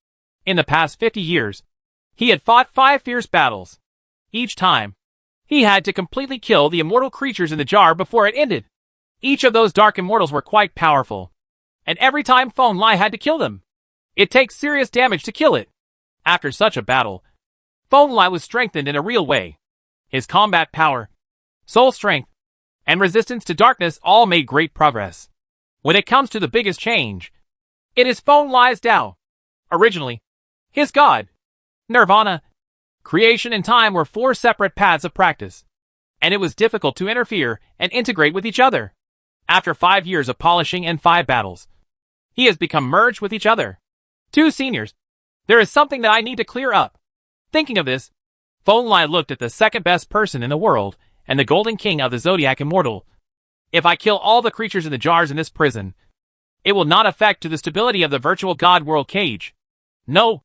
In the past 50 years, he had fought 5 fierce battles. Each time, he had to completely kill the immortal creatures in the jar before it ended. Each of those dark immortals were quite powerful. And every time Feng Lai had to kill them, it takes serious damage to kill it. After such a battle, Feng Lai was strengthened in a real way. His combat power, soul strength, and resistance to darkness all made great progress. When it comes to the biggest change, it is Feng Lai's Tao. Originally, his god, Nirvana, creation and time were 4 separate paths of practice, and it was difficult to interfere and integrate with each other. After 5 years of polishing and 5 battles, he has become merged with each other. 2 seniors. There is something that I need to clear up. Thinking of this, Feng Lai looked at the second best person in the world and the Golden King of the Zodiac Immortal. If I kill all the creatures in the jars in this prison, it will not affect to the stability of the virtual god world cage. No.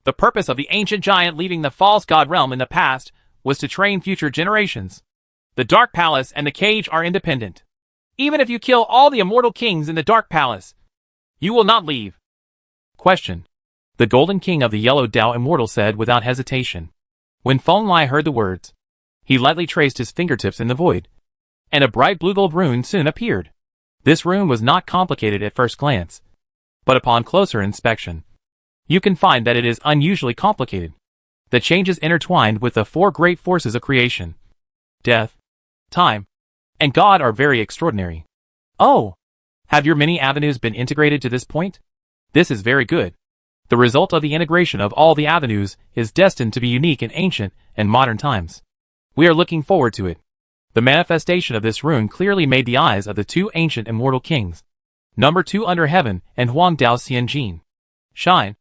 The purpose of the ancient giant leaving the false god realm in the past was to train future generations. The Dark Palace and the cage are independent. Even if you kill all the immortal kings in the Dark Palace, you will not leave. Question. The Golden King of the Yellow Dao Immortal said without hesitation. When Feng Lai heard the words, he lightly traced his fingertips in the void, and a bright blue gold rune soon appeared. This rune was not complicated at first glance, but upon closer inspection, you can find that it is unusually complicated. The changes intertwined with the 4 great forces of creation, death, time, and God are very extraordinary. Oh! Have your many avenues been integrated to this point? This is very good. The result of the integration of all the avenues is destined to be unique in ancient and modern times. We are looking forward to it. The manifestation of this rune clearly made the eyes of the 2 ancient immortal kings, number 2 under heaven and Huang Dao Xianjin, shine,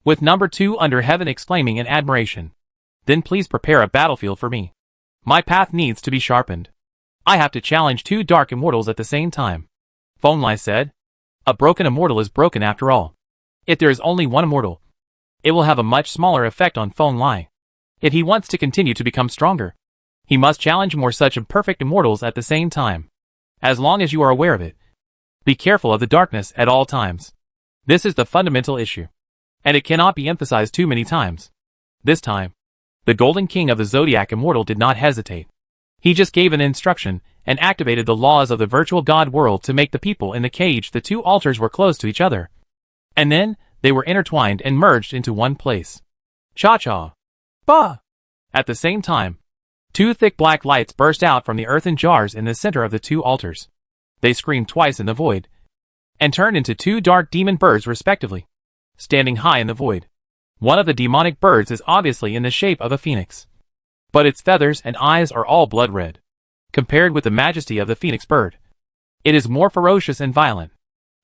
with number 2 under heaven exclaiming in admiration. Then please prepare a battlefield for me. My path needs to be sharpened. I have to challenge 2 dark immortals at the same time. Feng Lai said. A broken immortal is broken after all. If there is only one immortal, it will have a much smaller effect on Feng Lai. If he wants to continue to become stronger, he must challenge more such imperfect immortals at the same time. As long as you are aware of it, be careful of the darkness at all times. This is the fundamental issue, and it cannot be emphasized too many times. This time, the Golden King of the Zodiac Immortal did not hesitate. He just gave an instruction and activated the laws of the virtual god world to make the people in the cage. The 2 altars were close to each other, and then they were intertwined and merged into one place. Cha-cha! Bah! At the same time, 2 thick black lights burst out from the earthen jars in the center of the 2 altars. They screamed twice in the void, and turned into 2 dark demon birds respectively, standing high in the void. One of the demonic birds is obviously in the shape of a phoenix, but its feathers and eyes are all blood red. Compared with the majesty of the phoenix bird, it is more ferocious and violent.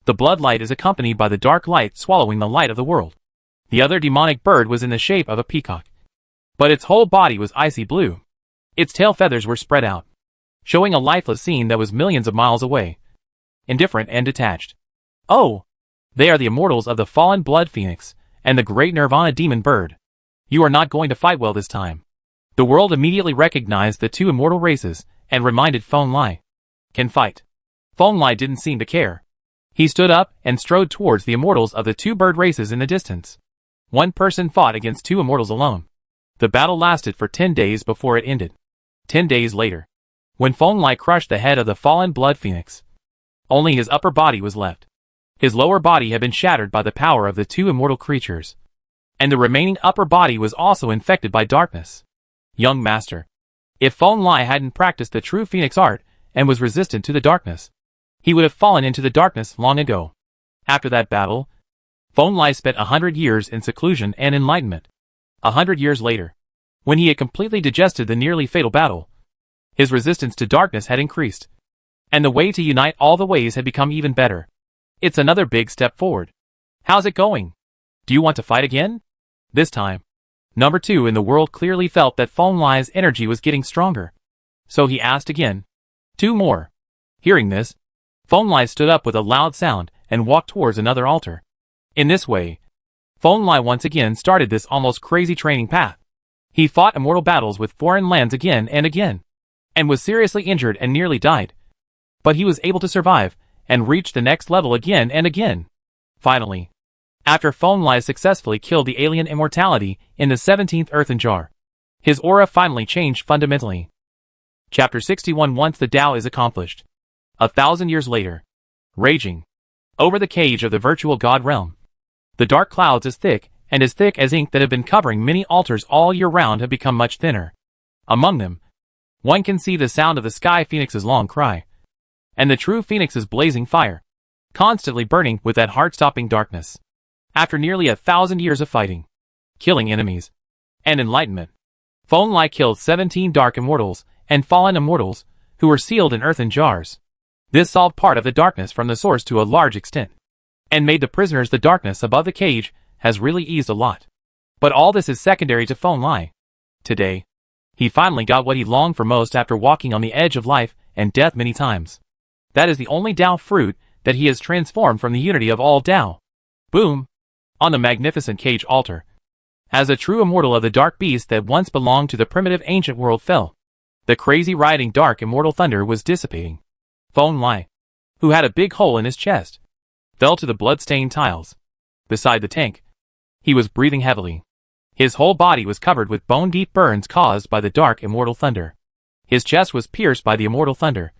The blood light is accompanied by the dark light swallowing the light of the world. The other demonic bird was in the shape of a peacock, but its whole body was icy blue. Its tail feathers were spread out, showing a lifeless scene that was millions of miles away, indifferent and detached. Oh! They are the immortals of the fallen blood phoenix and the great Nirvana demon bird. You are not going to fight well this time. The world immediately recognized the 2 immortal races and reminded Feng Lai. Can fight. Feng Lai didn't seem to care. He stood up and strode towards the immortals of the 2 bird races in the distance. One person fought against 2 immortals alone. The battle lasted for 10 days before it ended. 10 days later, when Feng Lai crushed the head of the fallen blood phoenix, only his upper body was left. His lower body had been shattered by the power of the 2 immortal creatures, and the remaining upper body was also infected by darkness. Young master, if Feng Lai hadn't practiced the true phoenix art and was resistant to the darkness, he would have fallen into the darkness long ago. After that battle, Feng Lai spent 100 years in seclusion and enlightenment. 100 years later, when he had completely digested the nearly fatal battle, his resistance to darkness had increased. And the way to unite all the ways had become even better. It's another big step forward. How's it going? Do you want to fight again? This time, number 2 in the world clearly felt that Feng Lai's energy was getting stronger. So he asked again. 2 more. Hearing this, Feng Lai stood up with a loud sound and walked towards another altar. In this way, Feng Lai once again started this almost crazy training path. He fought immortal battles with foreign lands again and again, and was seriously injured and nearly died. But he was able to survive and reach the next level again and again. Finally, after Feng Lai successfully killed the alien immortality in the 17th earthen jar, his aura finally changed fundamentally. Chapter 61. Once the Tao is accomplished, 1,000 years later, raging over the cage of the virtual god realm, the dark clouds as thick as ink that have been covering many altars all year round have become much thinner. Among them, one can see the sound of the sky phoenix's long cry, and the true phoenix's blazing fire, constantly burning with that heart-stopping darkness. After nearly 1,000 years of fighting, killing enemies, and enlightenment, Feng Lai killed 17 dark immortals and fallen immortals who were sealed in earthen jars. This solved part of the darkness from the source to a large extent, and made the prisoners. The darkness above the cage has really eased a lot. But all this is secondary to Feng Lai. Today, he finally got what he longed for most after walking on the edge of life and death many times. That is the only Tao fruit that he has transformed from the unity of all Tao. Boom! On the magnificent cage altar, as a true immortal of the dark beast that once belonged to the primitive ancient world fell, the crazy rioting dark immortal thunder was dissipating. Feng Lai, who had a big hole in his chest, fell to the blood-stained tiles. Beside the tank, he was breathing heavily. His whole body was covered with bone-deep burns caused by the dark immortal thunder. His chest was pierced by the immortal thunder,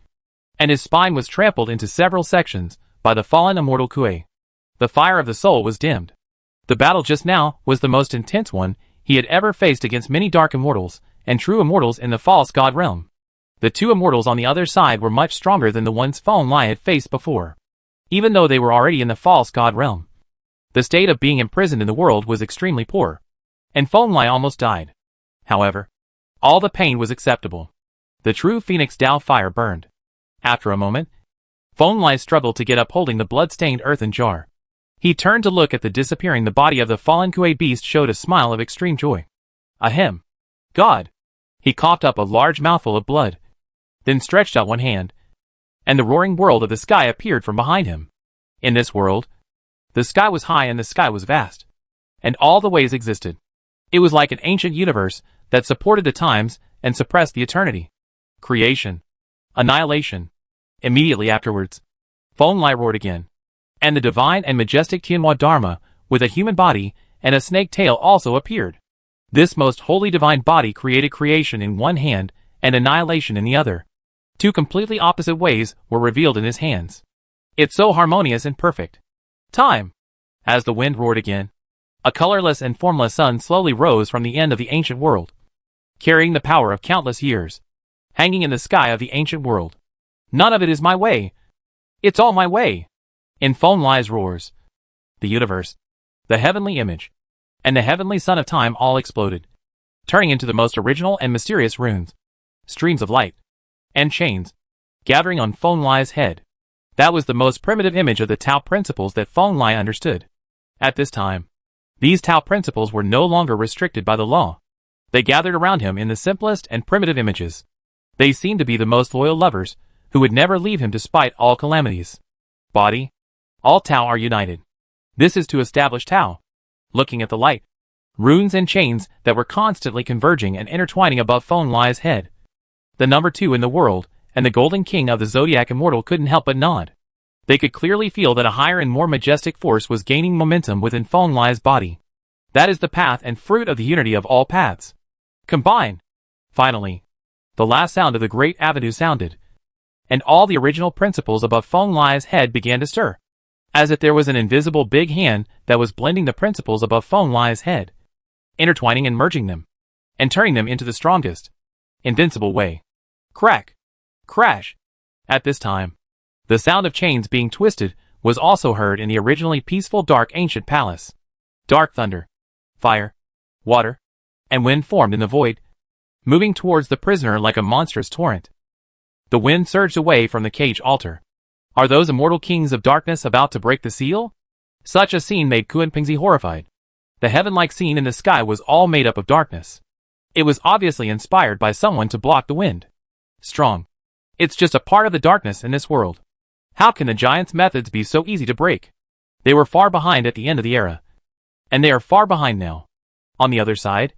and his spine was trampled into several sections by the fallen immortal Kuei. The fire of the soul was dimmed. The battle just now was the most intense one he had ever faced against many dark immortals and true immortals in the false god realm. The 2 immortals on the other side were much stronger than the ones Feng Lai had faced before, even though they were already in the false god realm. The state of being imprisoned in the world was extremely poor, and Feng Lai almost died. However, all the pain was acceptable. The true Phoenix Tao fire burned. After a moment, Feng Lai struggled to get up holding the blood-stained earthen jar. He turned to look at the disappearing. The body of the fallen Kuei beast showed a smile of extreme joy. Ahem. God! He coughed up a large mouthful of blood, then stretched out one hand, and the roaring world of the sky appeared from behind him. In this world, the sky was high and the sky was vast, and all the ways existed. It was like an ancient universe that supported the times and suppressed the eternity. Creation. Annihilation. Immediately afterwards, Feng Lai roared again, and the divine and majestic Tianhua Dharma, with a human body and a snake tail, also appeared. This most holy divine body created creation in one hand and annihilation in the other. 2 completely opposite ways were revealed in his hands. It's so harmonious and perfect. Time! As the wind roared again, a colorless and formless sun slowly rose from the end of the ancient world, carrying the power of countless years, hanging in the sky of the ancient world. None of it is my way. It's all my way. In Feng Lai's roars, the universe, the heavenly image, and the heavenly sun of time all exploded, turning into the most original and mysterious runes, streams of light, and chains, gathering on Feng Lai's head. That was the most primitive image of the Tao principles that Feng Lai understood. At this time, these Tao principles were no longer restricted by the law. They gathered around him in the simplest and primitive images. They seemed to be the most loyal lovers, who would never leave him despite all calamities. Body. All Tao are united. This is to establish Tao. Looking at the light, runes and chains that were constantly converging and intertwining above Feng Lai's head. The number 2 in the world, and the Golden King of the Zodiac Immortal couldn't help but nod. They could clearly feel that a higher and more majestic force was gaining momentum within Feng Lai's body. That is the path and fruit of the unity of all paths. Combine! Finally, the last sound of the Great Avenue sounded, and all the original principles above Feng Lai's head began to stir, as if there was an invisible big hand that was blending the principles above Feng Lai's head, intertwining and merging them, and turning them into the strongest, invincible way. Crack! Crash! At this time, the sound of chains being twisted was also heard in the originally peaceful dark ancient palace. Dark thunder, fire, water, and wind formed in the void, moving towards the prisoner like a monstrous torrent. The wind surged away from the cage altar. Are those immortal kings of darkness about to break the seal? Such a scene made Kunpingzi horrified. The heaven-like scene in the sky was all made up of darkness. It was obviously inspired by someone to block the wind. Strong. It's just a part of the darkness in this world. How can the giants' methods be so easy to break? They were far behind at the end of the era. And they are far behind now. On the other side,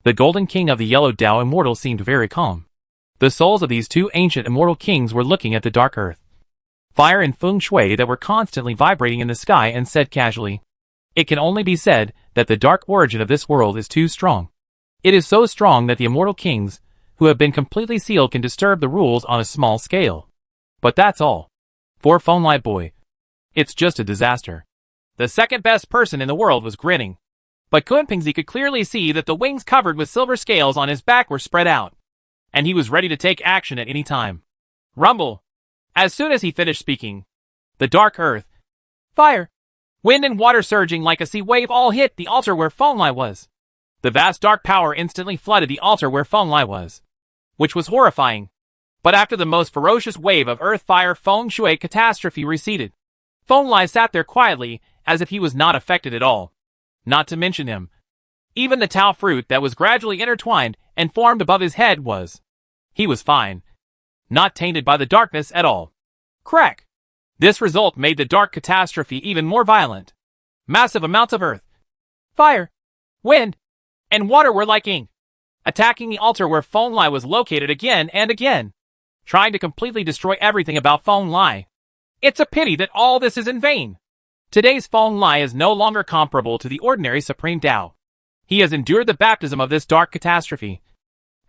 the golden king of the yellow Tao immortal seemed very calm. The souls of these two ancient immortal kings were looking at the dark earth, fire and feng shui that were constantly vibrating in the sky, and said casually, "It can only be said that the dark origin of this world is too strong. It is so strong that the immortal kings, who have been completely sealed, can disturb the rules on a small scale. But that's all. For Phone Boy, it's just a disaster." The second best person in the world was grinning. But Kunpingzi could clearly see that the wings covered with silver scales on his back were spread out, and he was ready to take action at any time. Rumble! As soon as he finished speaking, the dark earth, fire, wind and water surging like a sea wave all hit the altar where Phone was. The vast dark power instantly flooded the altar where Phone was, which was horrifying. But after the most ferocious wave of earth fire feng shui catastrophe receded, Phone sat there quietly as if he was not affected at all. Not to mention him. Even the Tao fruit that was gradually intertwined and formed above his head was. He was fine. Not tainted by the darkness at all. Crack! This result made the dark catastrophe even more violent. Massive amounts of earth, fire, wind, and water were like ink, attacking the altar where Phone was located again and again, trying to completely destroy everything about Phone. It's a pity that all this is in vain. Today's Phone is no longer comparable to the ordinary Supreme Tao. He has endured the baptism of this dark catastrophe,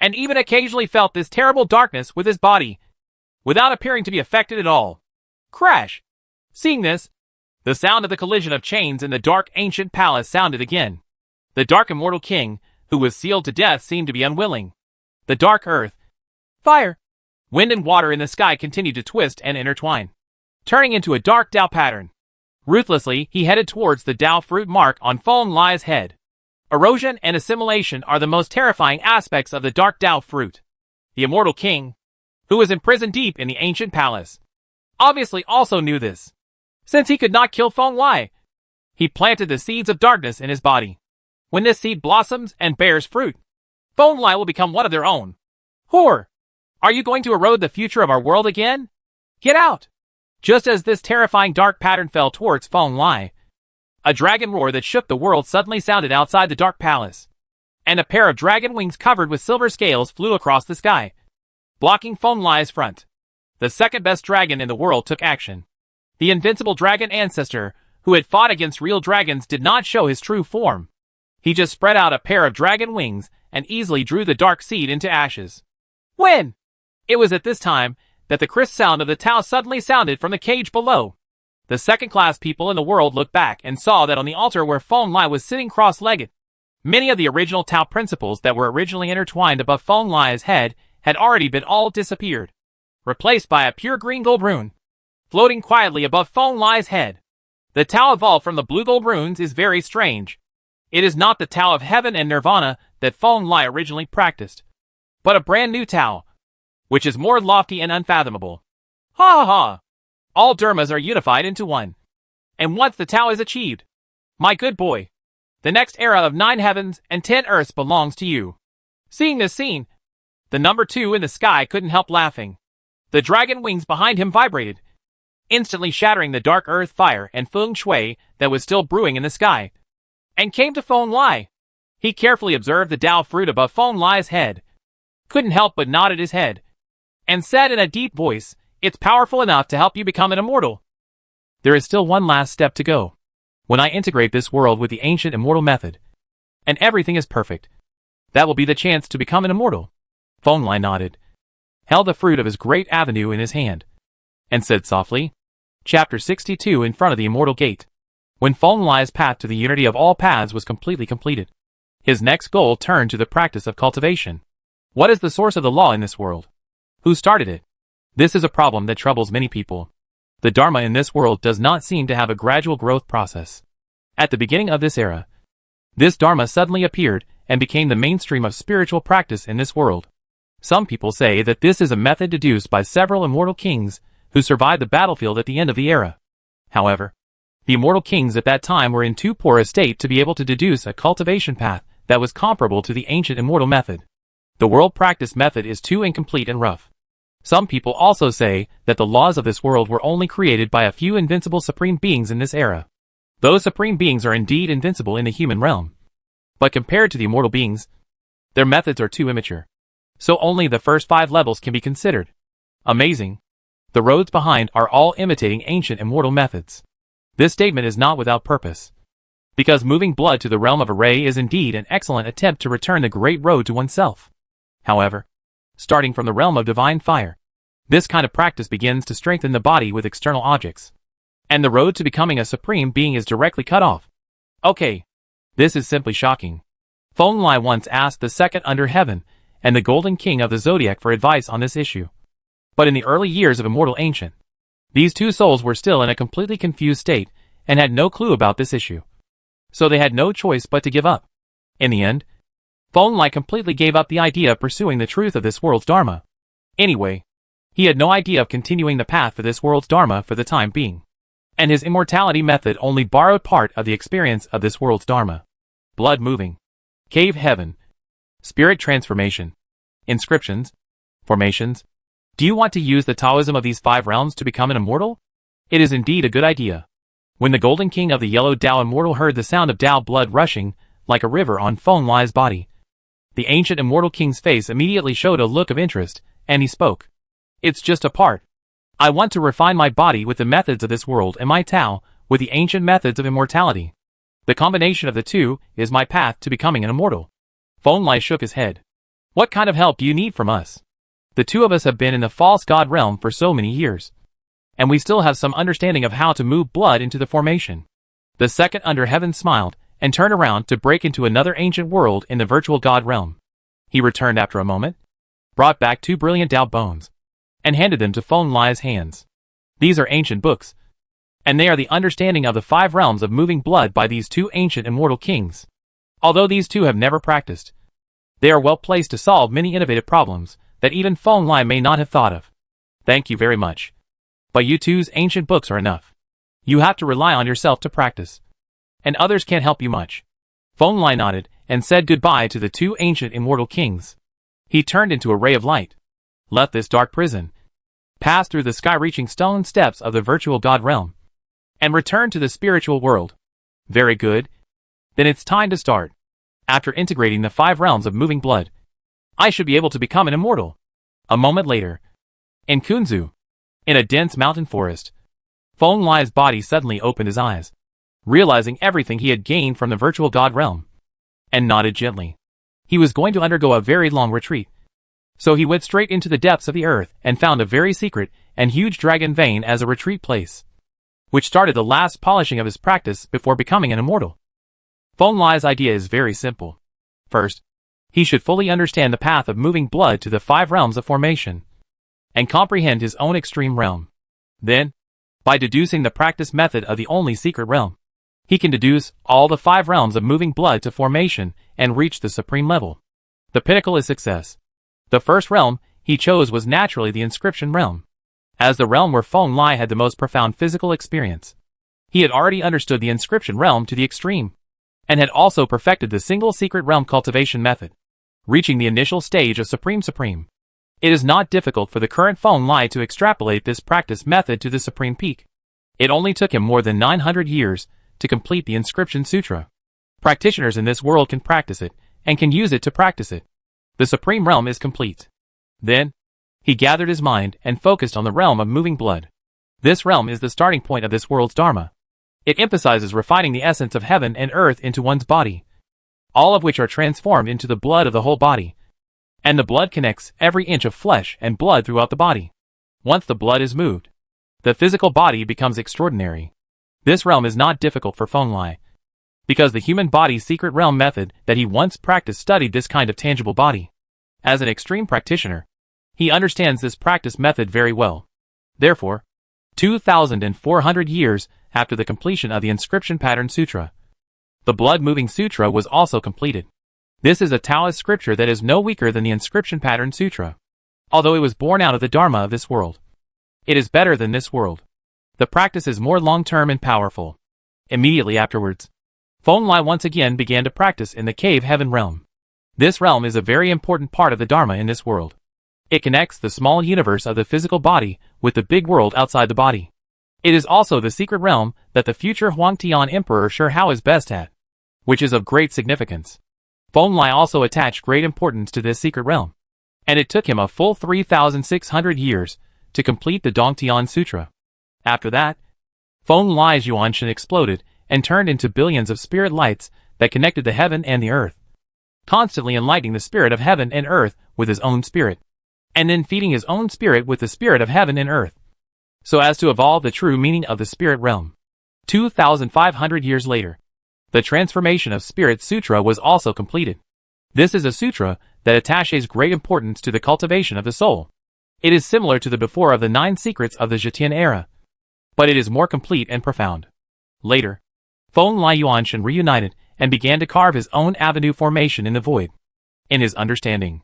and even occasionally felt this terrible darkness with his body, without appearing to be affected at all. Crash! Seeing this, the sound of the collision of chains in the dark ancient palace sounded again. The dark immortal king, who was sealed to death, seemed to be unwilling. The dark earth, fire, wind and water in the sky continued to twist and intertwine, turning into a dark Tao pattern. Ruthlessly, he headed towards the Tao fruit mark on Phone head. Erosion and assimilation are the most terrifying aspects of the dark Tao fruit. The immortal king, who was imprisoned deep in the ancient palace, obviously also knew this. Since he could not kill Phone, he planted the seeds of darkness in his body. When this seed blossoms and bears fruit, Phone will become one of their own. Whore! Are you going to erode the future of our world again? Get out! Just as this terrifying dark pattern fell towards Phone, a dragon roar that shook the world suddenly sounded outside the dark palace, and a pair of dragon wings covered with silver scales flew across the sky, blocking Phone's front. The second best dragon in the world took action. The invincible dragon ancestor, who had fought against real dragons, did not show his true form. He just spread out a pair of dragon wings and easily drew the dark seed into ashes. When? It was at this time that the crisp sound of the Tao suddenly sounded from the cage below. The second-class people in the world looked back and saw that on the altar where Phone was sitting cross-legged, many of the original Tao principles that were originally intertwined above Phone's head had already been all disappeared, replaced by a pure green gold rune, floating quietly above Phone's head. The Tao evolved from the blue gold runes is very strange. It is not the Tao of heaven and nirvana that Phone originally practiced, but a brand new Tao, which is more lofty and unfathomable. Ha ha ha! All dharmas are unified into one. And once the Tao is achieved, my good boy, the next era of 9 heavens and 10 earths belongs to you. Seeing this scene, the number 2 in the sky couldn't help laughing. The dragon wings behind him vibrated, instantly shattering the dark earth fire and feng shui that was still brewing in the sky, and came to Phone. He carefully observed the Tao fruit above Phone's head, couldn't help but nodded his head, and said in a deep voice, "It's powerful enough to help you become an immortal. There is still one last step to go. When I integrate this world with the ancient immortal method, and everything is perfect, that will be the chance to become an immortal." Phone nodded, held the fruit of his great avenue in his hand, and said softly, Chapter 62 in front of the immortal gate. When Phone's path to the unity of all paths was completely completed, his next goal turned to the practice of cultivation. What is the source of the law in this world? Who started it? This is a problem that troubles many people. The Dharma in this world does not seem to have a gradual growth process. At the beginning of this era, this Dharma suddenly appeared and became the mainstream of spiritual practice in this world. Some people say that this is a method deduced by several immortal kings who survived the battlefield at the end of the era. However, the immortal kings at that time were in too poor a state to be able to deduce a cultivation path that was comparable to the ancient immortal method. The world practice method is too incomplete and rough. Some people also say that the laws of this world were only created by a few invincible supreme beings in this era. Those supreme beings are indeed invincible in the human realm. But compared to the immortal beings, their methods are too immature. So only the first 5 levels can be considered. Amazing. The roads behind are all imitating ancient immortal methods. This statement is not without purpose. Because moving blood to the realm of array is indeed an excellent attempt to return the great road to oneself. However, starting from the realm of divine fire, this kind of practice begins to strengthen the body with external objects. And the road to becoming a supreme being is directly cut off. Okay. This is simply shocking. Feng Lai once asked the second under heaven and the golden king of the zodiac for advice on this issue. But in the early years of Immortal Ancient, these two souls were still in a completely confused state and had no clue about this issue. So they had no choice but to give up. In the end, Feng Lai completely gave up the idea of pursuing the truth of this world's dharma. Anyway, he had no idea of continuing the path for this world's dharma for the time being. And his immortality method only borrowed part of the experience of this world's dharma. Blood moving, cave heaven, spirit transformation, inscriptions, formations. Do you want to use the Taoism of these 5 realms to become an immortal? It is indeed a good idea. When the golden king of the yellow Tao immortal heard the sound of Tao blood rushing like a river on Feng Lai's body, the ancient immortal king's face immediately showed a look of interest, and he spoke. It's just a part. I want to refine my body with the methods of this world and my Tao with the ancient methods of immortality. The combination of the two is my path to becoming an immortal. Feng Lai shook his head. What kind of help do you need from us? The two of us have been in the false god realm for so many years, and we still have some understanding of how to move blood into the formation. The second under heaven smiled and turned around to break into another ancient world in the virtual god realm. He returned after a moment, brought back 2 brilliant Tao bones, and handed them to Feng Lai's hands. These are ancient books, and they are the understanding of the 5 realms of moving blood by these 2 ancient immortal kings. Although these 2 have never practiced, they are well placed to solve many innovative problems that even Feng Lai may not have thought of. Thank you very much. But you two's ancient books are enough. You have to rely on yourself to practice, and others can't help you much. Feng Lai nodded and said goodbye to the 2 ancient immortal kings. He turned into a ray of light, left this dark prison, passed through the sky-reaching stone steps of the virtual god realm, and returned to the spiritual world. Very good. Then it's time to start. After integrating the 5 realms of moving blood, I should be able to become an immortal. A moment later, in Kunzu, in a dense mountain forest, Feng Lai's body suddenly opened his eyes, realizing everything he had gained from the virtual god realm, and nodded gently. He was going to undergo a very long retreat, so he went straight into the depths of the earth and found a very secret and huge dragon vein as a retreat place, which started the last polishing of his practice before becoming an immortal. Feng Lai's idea is very simple. First, he should fully understand the path of moving blood to the 5 realms of formation, and comprehend his own extreme realm. Then, by deducing the practice method of the only secret realm, he can deduce all the 5 realms of moving blood to formation and reach the supreme level. The pinnacle is success. The first realm he chose was naturally the inscription realm, as the realm where Feng Lai had the most profound physical experience. He had already understood the inscription realm to the extreme, and had also perfected the single secret realm cultivation method, reaching the initial stage of Supreme. It is not difficult for the current Feng Lai to extrapolate this practice method to the supreme peak. It only took him more than 900 years to complete the Inscription Sutra. Practitioners in this world can practice it, and can use it to practice it. The supreme realm is complete. Then, he gathered his mind and focused on the realm of moving blood. This realm is the starting point of this world's dharma. It emphasizes refining the essence of heaven and earth into one's body, all of which are transformed into the blood of the whole body. And the blood connects every inch of flesh and blood throughout the body. Once the blood is moved, the physical body becomes extraordinary. This realm is not difficult for Feng Lai, because the human body's secret realm method that he once practiced studied this kind of tangible body. As an extreme practitioner, he understands this practice method very well. Therefore, 2,400 years after the completion of the Inscription Pattern Sutra, the Blood Moving Sutra was also completed. This is a Taoist scripture that is no weaker than the inscription pattern sutra. Although it was born out of the Dharma of this world, it is better than this world. The practice is more long-term and powerful. Immediately afterwards, Feng Lai once again began to practice in the cave heaven realm. This realm is a very important part of the Dharma in this world. It connects the small universe of the physical body with the big world outside the body. It is also the secret realm that the future Huangtian Emperor Shi Hao is best at, which is of great significance. Feng Lai also attached great importance to this secret realm, and it took him a full 3,600 years to complete the Dongtian Sutra. After that, Feng Lai's Yuanshan exploded and turned into billions of spirit lights that connected the heaven and the earth, constantly enlightening the spirit of heaven and earth with his own spirit, and then feeding his own spirit with the spirit of heaven and earth, so as to evolve the true meaning of the spirit realm. 2,500 years later, the transformation of Spirit Sutra was also completed. This is a sutra that attaches great importance to the cultivation of the soul. It is similar to the before of the 9 secrets of the Zhetian era, but it is more complete and profound. Later, Feng Lai Yuanshan reunited and began to carve his own avenue formation in the void. In his understanding,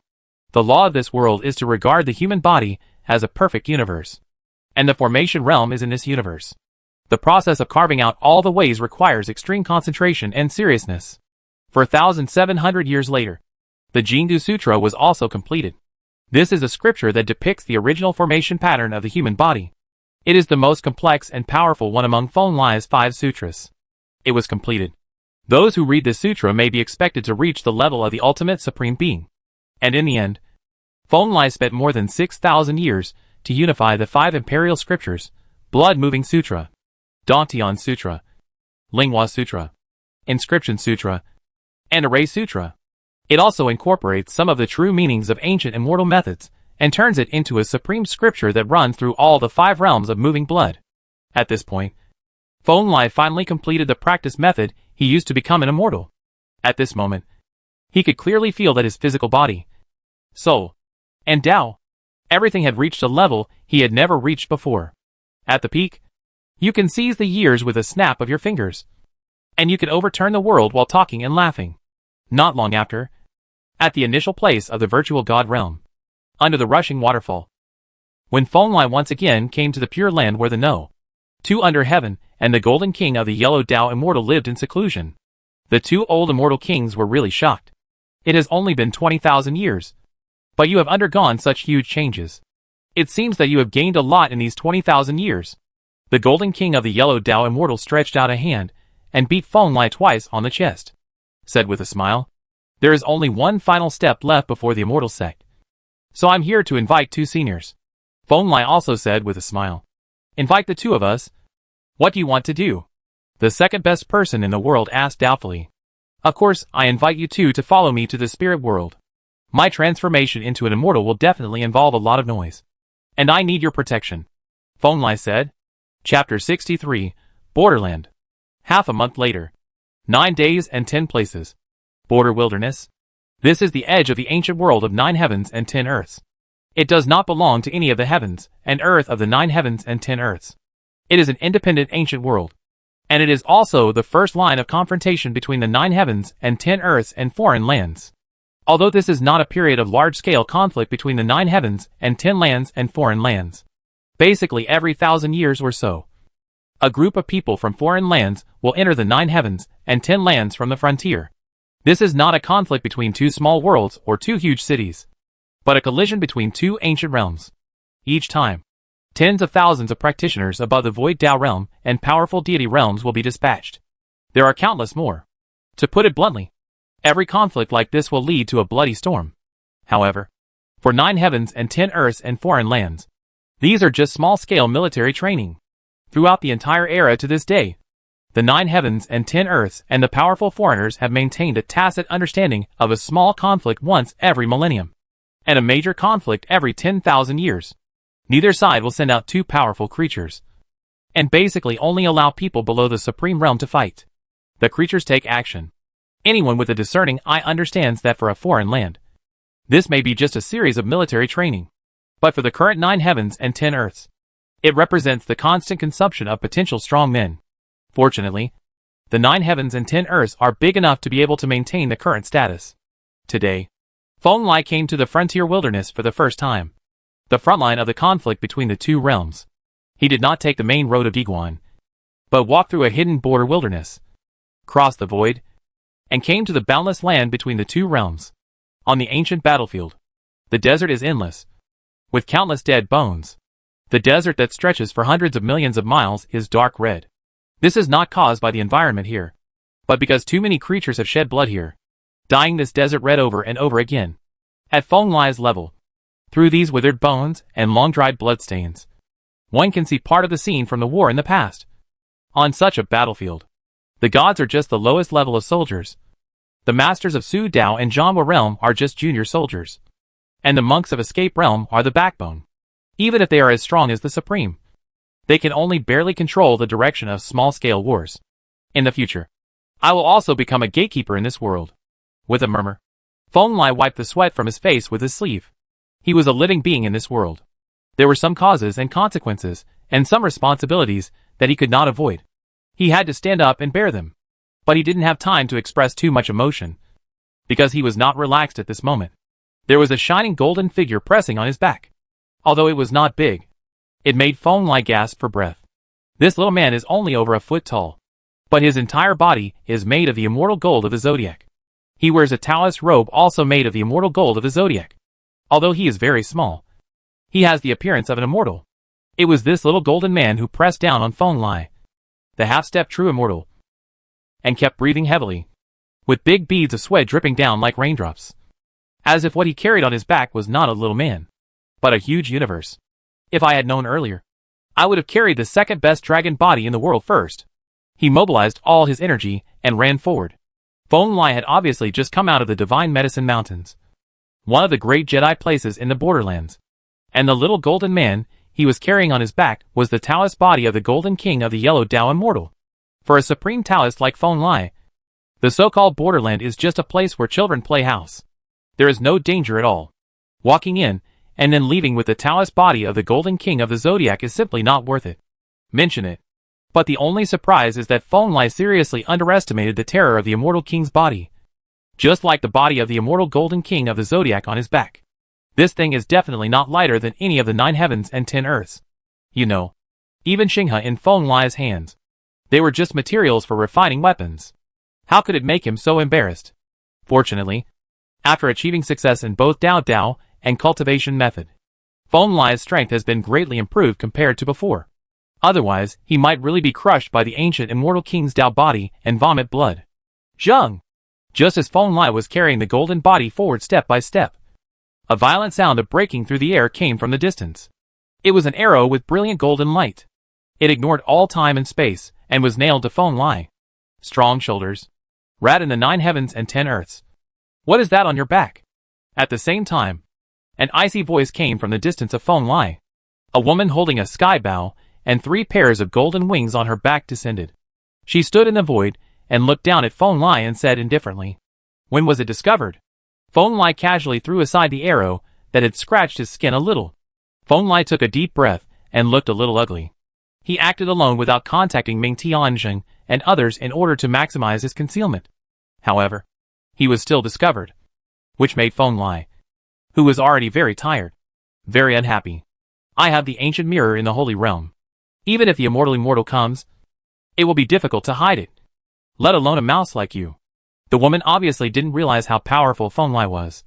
the law of this world is to regard the human body as a perfect universe, and the formation realm is in this universe. The process of carving out all the ways requires extreme concentration and seriousness. 4,700 years later, the Jingu Sutra was also completed. This is a scripture that depicts the original formation pattern of the human body. It is the most complex and powerful one among Feng Lai's 5 sutras. It was completed. Those who read this sutra may be expected to reach the level of the ultimate supreme being. And in the end, Feng Lai spent more than 6,000 years to unify the 5 imperial scriptures: Blood-Moving Sutra, Dantian Sutra, Linghua Sutra, Inscription Sutra, and Array Sutra. It also incorporates some of the true meanings of ancient immortal methods and turns it into a supreme scripture that runs through all the 5 realms of moving blood. At this point, Feng Lai finally completed the practice method he used to become an immortal. At this moment, he could clearly feel that his physical body, soul, and Tao, everything had reached a level he had never reached before. At the peak, you can seize the years with a snap of your fingers, and you can overturn the world while talking and laughing. Not long after, at the initial place of the virtual God realm, under the rushing waterfall, when Feng Lai once again came to the pure land where the No. 2 under heaven and the golden king of the yellow Tao immortal lived in seclusion, the 2 old immortal kings were really shocked. It has only been 20,000 years, but you have undergone such huge changes. It seems that you have gained a lot in these 20,000 years. The golden king of the yellow Tao immortal stretched out a hand and beat Feng Lai twice on the chest, said with a smile, "There is only one final step left before the immortal sect. So I'm here to invite 2 seniors." Feng Lai also said with a smile, "Invite the 2 of us. What do you want to do?" The second best person in the world asked doubtfully. "Of course, I invite you 2 to follow me to the spirit world. My transformation into an immortal will definitely involve a lot of noise, and I need your protection," Feng Lai said. Chapter 63, Borderland. Half a month later. 9 days and 10 places. Border Wilderness. This is the edge of the ancient world of 9 heavens and 10 earths. It does not belong to any of the heavens and earth of the 9 heavens and 10 earths. It is an independent ancient world, and it is also the first line of confrontation between the 9 heavens and 10 earths and foreign lands. Although this is not a period of large-scale conflict between the 9 heavens and 10 lands and foreign lands. Basically every 1,000 years or so, a group of people from foreign lands will enter the 9 heavens and 10 lands from the frontier. This is not a conflict between 2 small worlds or 2 huge cities, but a collision between 2 ancient realms. Each time, tens of thousands of practitioners above the void Tao realm and powerful deity realms will be dispatched. There are countless more. To put it bluntly, every conflict like this will lead to a bloody storm. However, for 9 heavens and 10 earths and foreign lands, these are just small-scale military training. Throughout the entire era to this day, the 9 heavens and 10 earths and the powerful foreigners have maintained a tacit understanding of a small conflict once every millennium, and a major conflict every 10,000 years. Neither side will send out 2 powerful creatures, and basically only allow people below the supreme realm to fight. The creatures take action. Anyone with a discerning eye understands that for a foreign land, this may be just a series of military training. But for the current 9 heavens and 10 earths, it represents the constant consumption of potential strong men. Fortunately, the 9 heavens and 10 earths are big enough to be able to maintain the current status. Today, Feng Lai came to the frontier wilderness for the first time. The front line of the conflict between the two realms. He did not take the main road of Diguan, but walked through a hidden border wilderness, crossed the void, and came to the boundless land between the two realms. On the ancient battlefield, the desert is endless, with countless dead bones. The desert that stretches for hundreds of millions of miles is dark red. This is not caused by the environment here, but because too many creatures have shed blood here, dyeing this desert red over and over again. At Feng Lai's level, through these withered bones and long-dried bloodstains, one can see part of the scene from the war in the past. On such a battlefield, the gods are just the lowest level of soldiers. The masters of Su Dao and Zhanhua realm are just junior soldiers. And the monks of Escape realm are the backbone. Even if they are as strong as the Supreme, they can only barely control the direction of small-scale wars. In the future, I will also become a gatekeeper in this world. With a murmur, Feng Lai wiped the sweat from his face with his sleeve. He was a living being in this world. There were some causes and consequences, and some responsibilities that he could not avoid. He had to stand up and bear them. But he didn't have time to express too much emotion, because he was not relaxed at this moment. There was a shining golden figure pressing on his back. Although it was not big, it made Feng Lai gasp for breath. This little man is only over a foot tall, but his entire body is made of the immortal gold of the zodiac. He wears a Taoist robe also made of the immortal gold of the zodiac. Although he is very small, he has the appearance of an immortal. It was this little golden man who pressed down on Feng Lai, the half-step true immortal, and kept breathing heavily, with big beads of sweat dripping down like raindrops, as if what he carried on his back was not a little man, but a huge universe. If I had known earlier, I would have carried the second best dragon body in the world first. He mobilized all his energy and ran forward. Feng Lai had obviously just come out of the Divine Medicine Mountains, one of the great Jedi places in the Borderlands. And the little golden man he was carrying on his back was the Taoist body of the Golden King of the Yellow Dao Immortal. For a supreme Taoist like Feng Lai, the so-called Borderland is just a place where children play house. There is no danger at all. Walking in, and then leaving with the Taoist body of the Golden King of the Zodiac is simply not worth it. Mention it. But the only surprise is that Feng Lai seriously underestimated the terror of the Immortal King's body. Just like the body of the Immortal Golden King of the Zodiac on his back. This thing is definitely not lighter than any of the 9 heavens and 10 earths. You know, even Xinghe in Feng Lai's hands, they were just materials for refining weapons. How could it make him so embarrassed? Fortunately, after achieving success in both Dao Dao and cultivation method, Feng Lai's strength has been greatly improved compared to before. Otherwise, he might really be crushed by the ancient Immortal King's Dao body and vomit blood. Zheng! Just as Feng Lai was carrying the golden body forward step by step, a violent sound of breaking through the air came from the distance. It was an arrow with brilliant golden light. It ignored all time and space, and was nailed to Feng Lai. Strong shoulders. Rat in the 9 heavens and 10 earths. What is that on your back? At the same time, an icy voice came from the distance of Feng Lai. A woman holding a sky bow and 3 pairs of golden wings on her back descended. She stood in the void and looked down at Feng Lai and said indifferently, "When was it discovered?" Feng Lai casually threw aside the arrow that had scratched his skin a little. Feng Lai took a deep breath and looked a little ugly. He acted alone without contacting Ming Tianzheng and others in order to maximize his concealment. However, he was still discovered, which made Feng Lai, who was already very tired, very unhappy. I have the ancient mirror in the Holy Realm. Even if the immortal comes, it will be difficult to hide it, let alone a mouse like you. The woman obviously didn't realize how powerful Feng Lai was.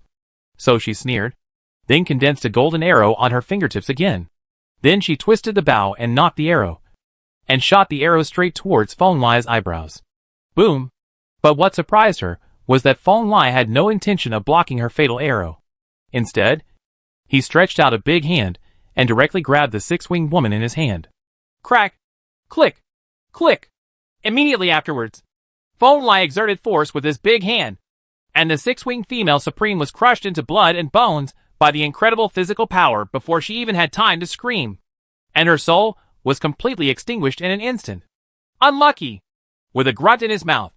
So she sneered, then condensed a golden arrow on her fingertips again. Then she twisted the bow and knocked the arrow, and shot the arrow straight towards Feng Lai's eyebrows. Boom! But what surprised her was that Feng Lai had no intention of blocking her fatal arrow. Instead, he stretched out a big hand and directly grabbed the 6-winged woman in his hand. Crack! Click! Click! Immediately afterwards, Feng Lai exerted force with his big hand, and the 6-winged female supreme was crushed into blood and bones by the incredible physical power before she even had time to scream. And her soul was completely extinguished in an instant. Unlucky! With a grunt in his mouth,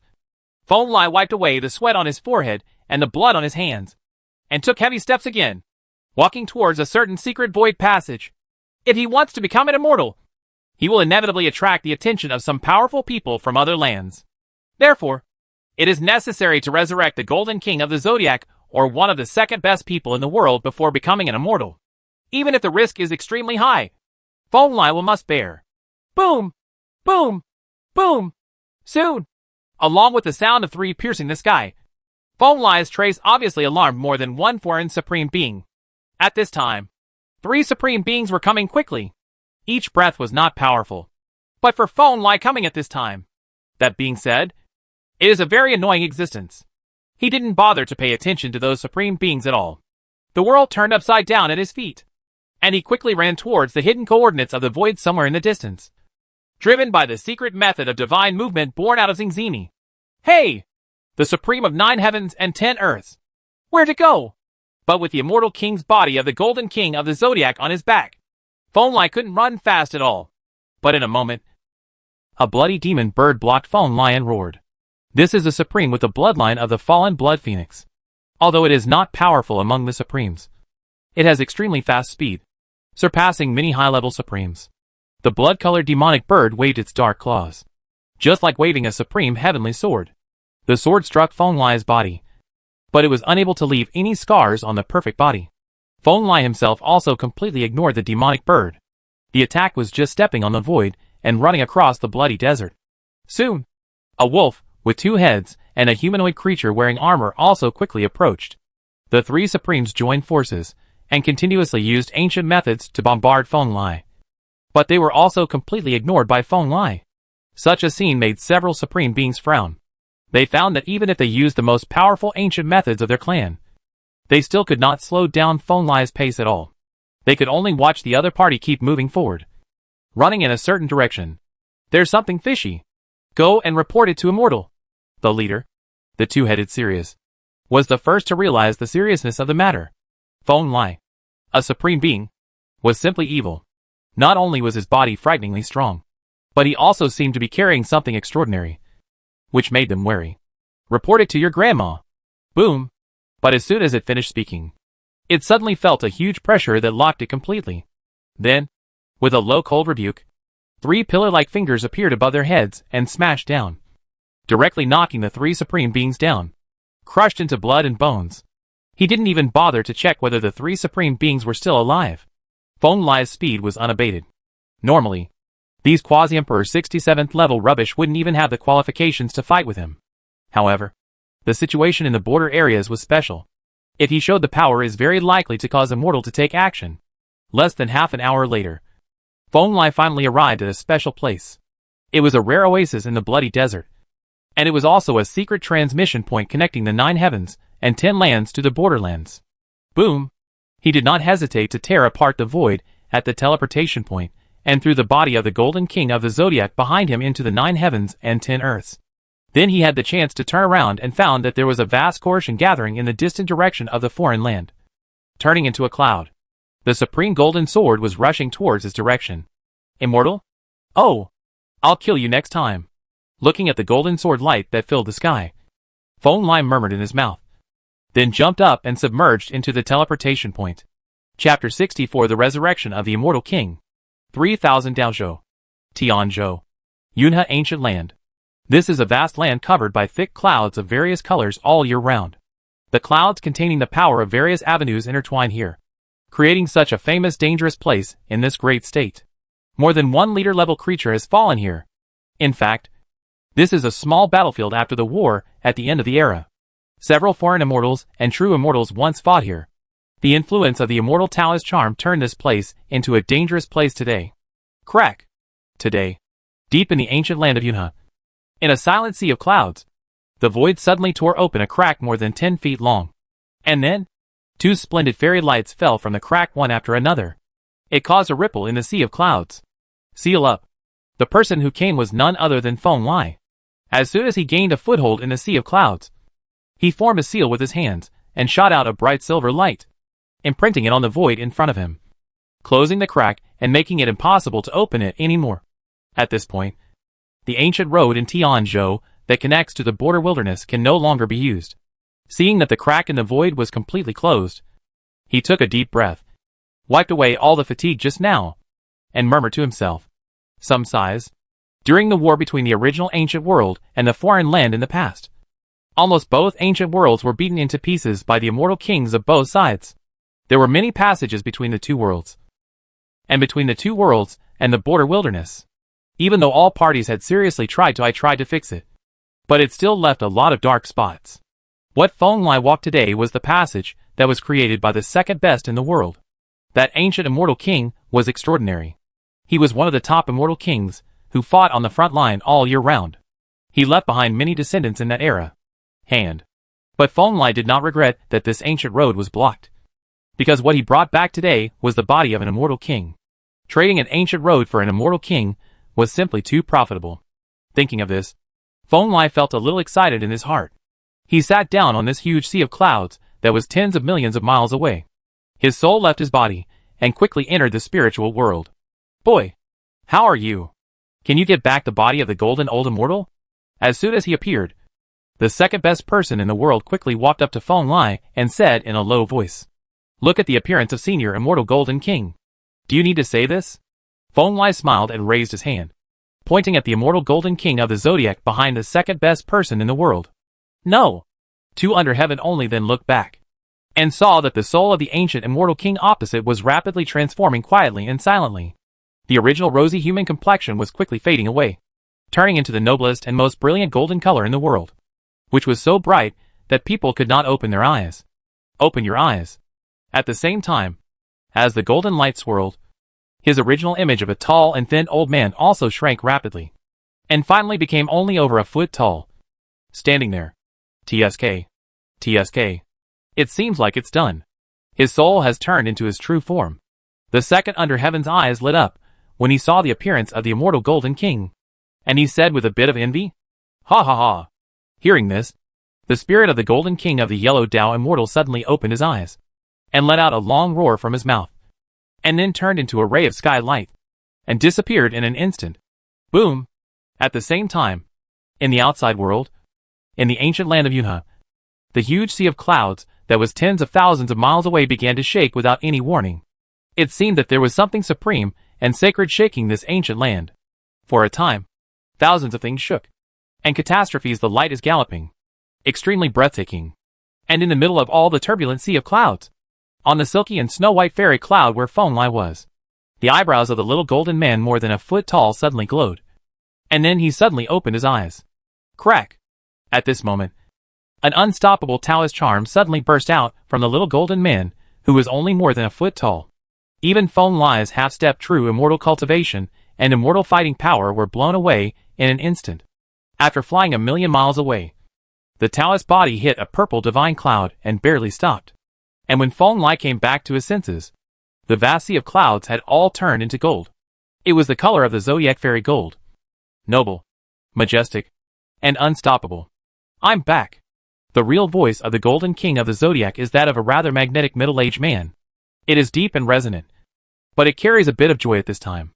Feng Lai wiped away the sweat on his forehead and the blood on his hands, and took heavy steps again, walking towards a certain secret void passage. If he wants to become an immortal, he will inevitably attract the attention of some powerful people from other lands. Therefore, it is necessary to resurrect the Golden King of the Zodiac, or one of the second best people in the world before becoming an immortal. Even if the risk is extremely high, Feng Lai will must bear. Boom! Boom! Boom! Soon, along with the sound of 3 piercing the sky, Feng Lai's trace obviously alarmed more than one foreign supreme being. At this time, 3 supreme beings were coming quickly. Each breath was not powerful, but for Feng Lai coming at this time. That being said, it is a very annoying existence. He didn't bother to pay attention to those supreme beings at all. The world turned upside down at his feet, and he quickly ran towards the hidden coordinates of the void somewhere in the distance. Driven by the secret method of divine movement born out of Xingzini. Hey! The supreme of 9 heavens and 10 earths. Where to go? But with the immortal king's body of the golden king of the zodiac on his back, Feng Lai couldn't run fast at all. But in a moment, a bloody demon bird blocked Feng Lai and roared. This is the supreme with the bloodline of the fallen blood phoenix. Although it is not powerful among the supremes, it has extremely fast speed, surpassing many high-level supremes. The blood-colored demonic bird waved its dark claws, just like waving a supreme heavenly sword. The sword struck Feng Lai's body, but it was unable to leave any scars on the perfect body. Feng Lai himself also completely ignored the demonic bird. The attack was just stepping on the void and running across the bloody desert. Soon, a wolf, with 2 heads, and a humanoid creature wearing armor also quickly approached. The 3 supremes joined forces, and continuously used ancient methods to bombard Feng Lai. But they were also completely ignored by Feng Lai. Such a scene made several supreme beings frown. They found that even if they used the most powerful ancient methods of their clan, they still could not slow down Feng Lai's pace at all. They could only watch the other party keep moving forward, running in a certain direction. There's something fishy. Go and report it to Immortal. The leader, the 2-headed Sirius, was the first to realize the seriousness of the matter. Feng Lai, a supreme being, was simply evil. Not only was his body frighteningly strong, but he also seemed to be carrying something extraordinary, which made them wary. Report it to your grandma. Boom. But as soon as it finished speaking, it suddenly felt a huge pressure that locked it completely. Then, with a low cold rebuke, 3 pillar-like fingers appeared above their heads and smashed down, directly knocking the 3 supreme beings down, crushed into blood and bones. He didn't even bother to check whether the 3 supreme beings were still alive. Feng Lai's speed was unabated. Normally, these quasi-emperor 67th level rubbish wouldn't even have the qualifications to fight with him. However, the situation in the border areas was special. If he showed the power, it is very likely to cause Immortal to take action. Less than half an hour later, Feng Lai finally arrived at a special place. It was a rare oasis in the bloody desert, and it was also a secret transmission point connecting the 9 heavens and 10 lands to the borderlands. Boom! He did not hesitate to tear apart the void at the teleportation point, and threw the body of the golden king of the zodiac behind him into the 9 heavens and 10 earths. Then he had the chance to turn around and found that there was a vast coalition gathering in the distant direction of the foreign land. Turning into a cloud, the supreme golden sword was rushing towards his direction. Immortal? Oh! I'll kill you next time. Looking at the golden sword light that filled the sky, Feng Lai murmured in his mouth, then jumped up and submerged into the teleportation point. Chapter 64: The Resurrection of the Immortal King. 3000 Daozhou. Tianzhou. Yunhe Ancient Land. This is a vast land covered by thick clouds of various colors all year round. The clouds containing the power of various avenues intertwine here, creating such a famous dangerous place in this great state. More than 1 leader level creature has fallen here. In fact, this is a small battlefield after the war at the end of the era. Several foreign immortals and true immortals once fought here. The influence of the immortal Taoist charm turned this place into a dangerous place today. Crack. Today, deep in the ancient land of Yunhe, in a silent sea of clouds, the void suddenly tore open a crack more than 10 feet long. And then, 2 splendid fairy lights fell from the crack one after another. It caused a ripple in the sea of clouds. Seal up. The person who came was none other than Feng Lai. As soon as he gained a foothold in the sea of clouds, he formed a seal with his hands and shot out a bright silver light, imprinting it on the void in front of him, closing the crack and making it impossible to open it anymore. At this point, the ancient road in Tianzhou that connects to the border wilderness can no longer be used. Seeing that the crack in the void was completely closed, he took a deep breath, wiped away all the fatigue just now, and murmured to himself, some sighs. During the war between the original ancient world and the foreign land in the past, Almost both ancient worlds were beaten into pieces by the immortal kings of both sides. There were many passages between the two worlds, and between the two worlds and the border wilderness. Even though all parties had seriously tried to fix it, but it still left a lot of dark spots. What Feng Lai walked today was the passage that was created by the second best in the world. That ancient immortal king was extraordinary. He was one of the top immortal kings who fought on the front line all year round. He left behind many descendants in that era. But Feng Lai did not regret that this ancient road was blocked, because what he brought back today was the body of an immortal king. Trading an ancient road for an immortal king was simply too profitable. Thinking of this, Feng Lai felt a little excited in his heart. He sat down on this huge sea of clouds that was tens of millions of miles away. His soul left his body and quickly entered the spiritual world. Boy, how are you? Can you get back the body of the golden old immortal? As soon as he appeared, the second best person in the world quickly walked up to Feng Lai and said in a low voice, "Look at the appearance of senior immortal golden king. Do you need to say this?" Feng Lai smiled and raised his hand, pointing at the immortal golden king of the zodiac behind the second best person in the world. No. Two under heaven only then looked back, and saw that the soul of the ancient immortal king opposite was rapidly transforming quietly and silently. The original rosy human complexion was quickly fading away, turning into the noblest and most brilliant golden color in the world, which was so bright that people could not open their eyes. Open your eyes. At the same time, as the golden light swirled, his original image of a tall and thin old man also shrank rapidly, and finally became only over a foot tall. Standing there. TSK. TSK. It seems like it's done. His soul has turned into his true form. The second under heaven's eyes lit up when he saw the appearance of the immortal golden king, and he said with a bit of envy, "Ha ha ha." Hearing this, the spirit of the golden king of the yellow Tao immortal suddenly opened his eyes, and let out a long roar from his mouth, and then turned into a ray of sky light, and disappeared in an instant. Boom! At the same time, in the outside world, in the ancient land of Yunhe, the huge sea of clouds that was tens of thousands of miles away began to shake without any warning. It seemed that there was something supreme and sacred shaking this ancient land. For a time, thousands of things shook, and catastrophes the light is galloping, extremely breathtaking. And in the middle of all the turbulent sea of clouds, on the silky and snow-white fairy cloud where Feng Lai was, the eyebrows of the little golden man more than a foot tall suddenly glowed. And then he suddenly opened his eyes. Crack! At this moment, an unstoppable Taoist charm suddenly burst out from the little golden man, who was only more than a foot tall. Even Feng Lai's half-step true immortal cultivation and immortal fighting power were blown away in an instant. After flying 1,000,000 miles away, the Taoist body hit a purple divine cloud and barely stopped. And when Feng Lai came back to his senses, the vast sea of clouds had all turned into gold. It was the color of the zodiac fairy gold. Noble, majestic, and unstoppable. I'm back. The real voice of the golden king of the zodiac is that of a rather magnetic middle-aged man. It is deep and resonant, but it carries a bit of joy at this time.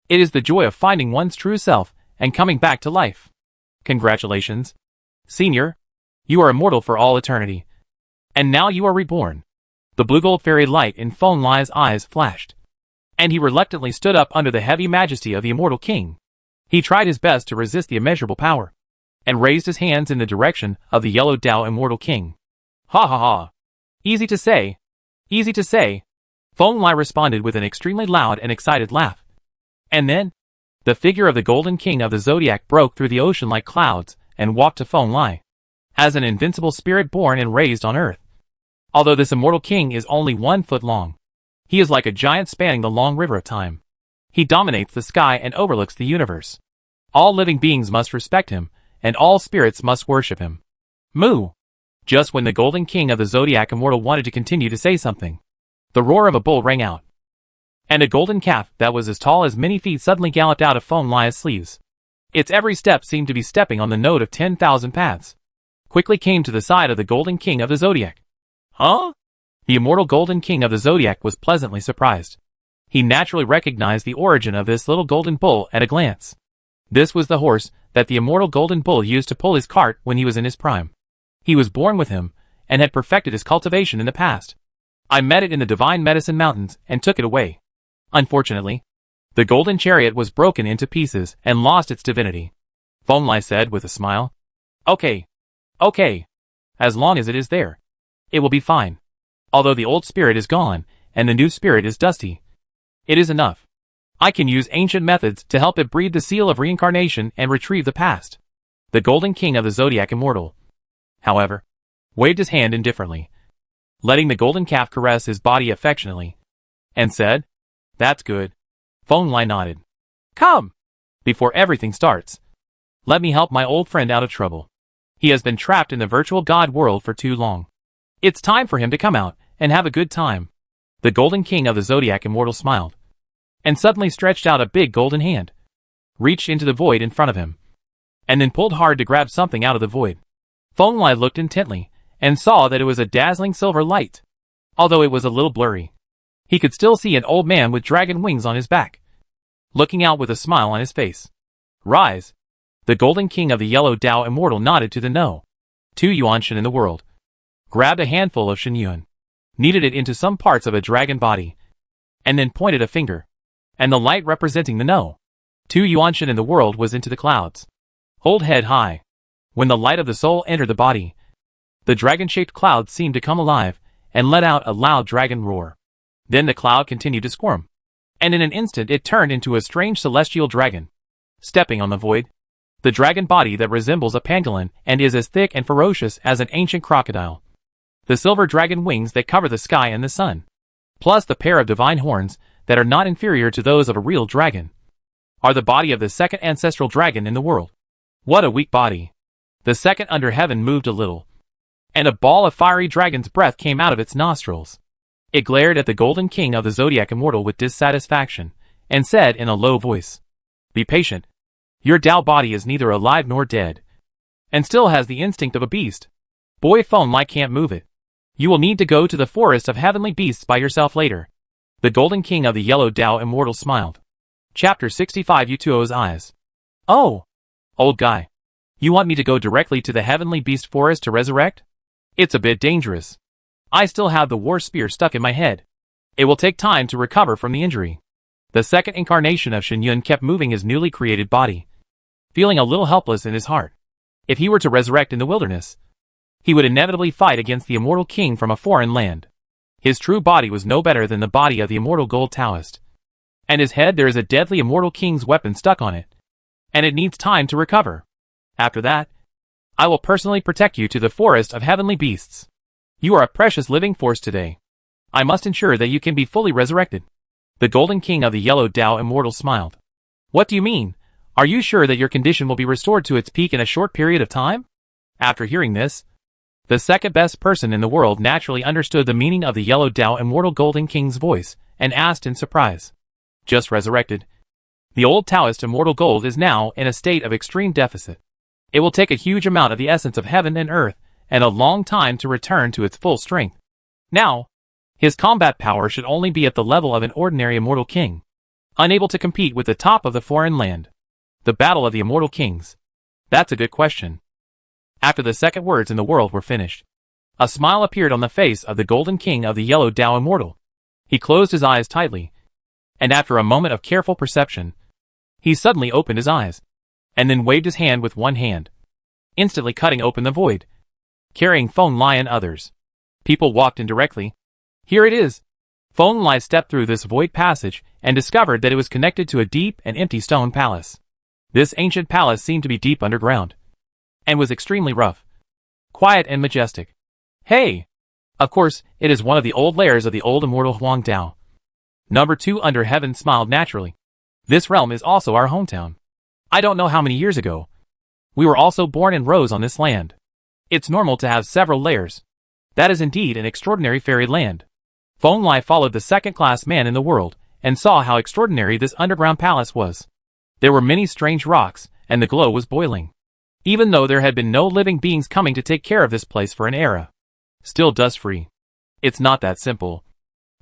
It is the joy of finding one's true self and coming back to life. Congratulations, Senior. You are immortal for all eternity. And now you are reborn. The blue gold fairy light in Feng Lai's eyes flashed, and he reluctantly stood up under the heavy majesty of the immortal king. He tried his best to resist the immeasurable power, and raised his hands in the direction of the yellow Tao immortal king. Ha ha ha. Easy to say. Easy to say. Feng Lai responded with an extremely loud and excited laugh. And then, the figure of the golden king of the zodiac broke through the ocean like clouds and walked to Feng Lai, as an invincible spirit born and raised on earth. Although this immortal king is only 1 foot long, he is like a giant spanning the long river of time. He dominates the sky and overlooks the universe. All living beings must respect him, and all spirits must worship him. Moo! Just when the golden king of the zodiac immortal wanted to continue to say something, the roar of a bull rang out, and a golden calf that was as tall as many feet suddenly galloped out of Feng Lai's sleeves. Its every step seemed to be stepping on the note of 10,000 paths. Quickly came to the side of the golden king of the zodiac. Huh? The immortal golden king of the zodiac was pleasantly surprised. He naturally recognized the origin of this little golden bull at a glance. This was the horse that the immortal golden bull used to pull his cart when he was in his prime. He was born with him, and had perfected his cultivation in the past. I met it in the Divine Medicine Mountains, and took it away. Unfortunately, the golden chariot was broken into pieces and lost its divinity. Feng Lai said with a smile. Okay. Okay. As long as it is there, it will be fine. Although the old spirit is gone, and the new spirit is dusty, it is enough. I can use ancient methods to help it breathe the seal of reincarnation and retrieve the past. The Golden King of the Zodiac Immortal, however, waved his hand indifferently, letting the golden calf caress his body affectionately, and said, "That's good." Feng Lai nodded. "Come! Before everything starts, let me help my old friend out of trouble. He has been trapped in the virtual god world for too long. It's time for him to come out and have a good time." The Golden King of the Zodiac Immortal smiled, and suddenly stretched out a big golden hand, reached into the void in front of him, and then pulled hard to grab something out of the void. Feng Lai looked intently, and saw that it was a dazzling silver light. Although it was a little blurry, he could still see an old man with dragon wings on his back, looking out with a smile on his face. "Rise." The Golden King of the Yellow Dao Immortal nodded to the No. 2 Yuanshan in the world, grabbed a handful of Shenyuan, kneaded it into some parts of a dragon body, and then pointed a finger, and the light representing the No. 2 Yuanshan in the world was into the clouds. Hold head high. When the light of the soul entered the body, the dragon-shaped cloud seemed to come alive and let out a loud dragon roar. Then the cloud continued to squirm, and in an instant it turned into a strange celestial dragon. Stepping on the void, the dragon body that resembles a pangolin and is as thick and ferocious as an ancient crocodile. The silver dragon wings that cover the sky and the sun, plus the pair of divine horns that are not inferior to those of a real dragon, are the body of the second ancestral dragon in the world. What a weak body. The second under heaven moved a little, and a ball of fiery dragon's breath came out of its nostrils. It glared at the Golden King of the Zodiac Immortal with dissatisfaction, and said in a low voice, "Be patient. Your Dao body is neither alive nor dead, and still has the instinct of a beast. Boy Feng Lai can't move it. You will need to go to the forest of heavenly beasts by yourself later." The Golden King of the Yellow Dao Immortal smiled. Chapter 65 Yutuo's Eyes. "Oh, old guy. You want me to go directly to the heavenly beast forest to resurrect? It's a bit dangerous. I still have the war spear stuck in my head. It will take time to recover from the injury." The second incarnation of Shenyun kept moving his newly created body, feeling a little helpless in his heart. If he were to resurrect in the wilderness, he would inevitably fight against the immortal king from a foreign land. His true body was no better than the body of the immortal gold Taoist, and his head there is a deadly immortal king's weapon stuck on it, and it needs time to recover. After that, I will personally protect you to the forest of heavenly beasts. You are a precious living force today. I must ensure that you can be fully resurrected." The Golden King of the Yellow Dao Immortal smiled. "What do you mean? Are you sure that your condition will be restored to its peak in a short period of time?" After hearing this, the second best person in the world naturally understood the meaning of the Yellow Dao Immortal Golden King's voice, and asked in surprise. "Just resurrected. The old Taoist Immortal Gold is now in a state of extreme deficit. It will take a huge amount of the essence of heaven and earth, and a long time to return to its full strength. Now, his combat power should only be at the level of an ordinary immortal king, unable to compete with the top of the foreign land. The battle of the immortal kings. That's a good question." After the second words in the world were finished, a smile appeared on the face of the Golden King of the Yellow Dao Immortal. He closed his eyes tightly, and after a moment of careful perception, he suddenly opened his eyes, and then waved his hand with one hand, instantly cutting open the void, carrying Feng Lai and others. People walked in directly. Here it is. Feng Lai stepped through this void passage and discovered that it was connected to a deep and empty stone palace. This ancient palace seemed to be deep underground, and was extremely rough, quiet and majestic. "Hey! Of course, it is one of the old layers of the old immortal Huang Dao." Number 2 under heaven smiled naturally. "This realm is also our hometown. I don't know how many years ago. We were also born and rose on this land. It's normal to have several layers. That is indeed an extraordinary fairy land." Feng Lai followed the second-class man in the world, and saw how extraordinary this underground palace was. There were many strange rocks, and the glow was boiling. Even though there had been no living beings coming to take care of this place for an era. Still dust-free. It's not that simple.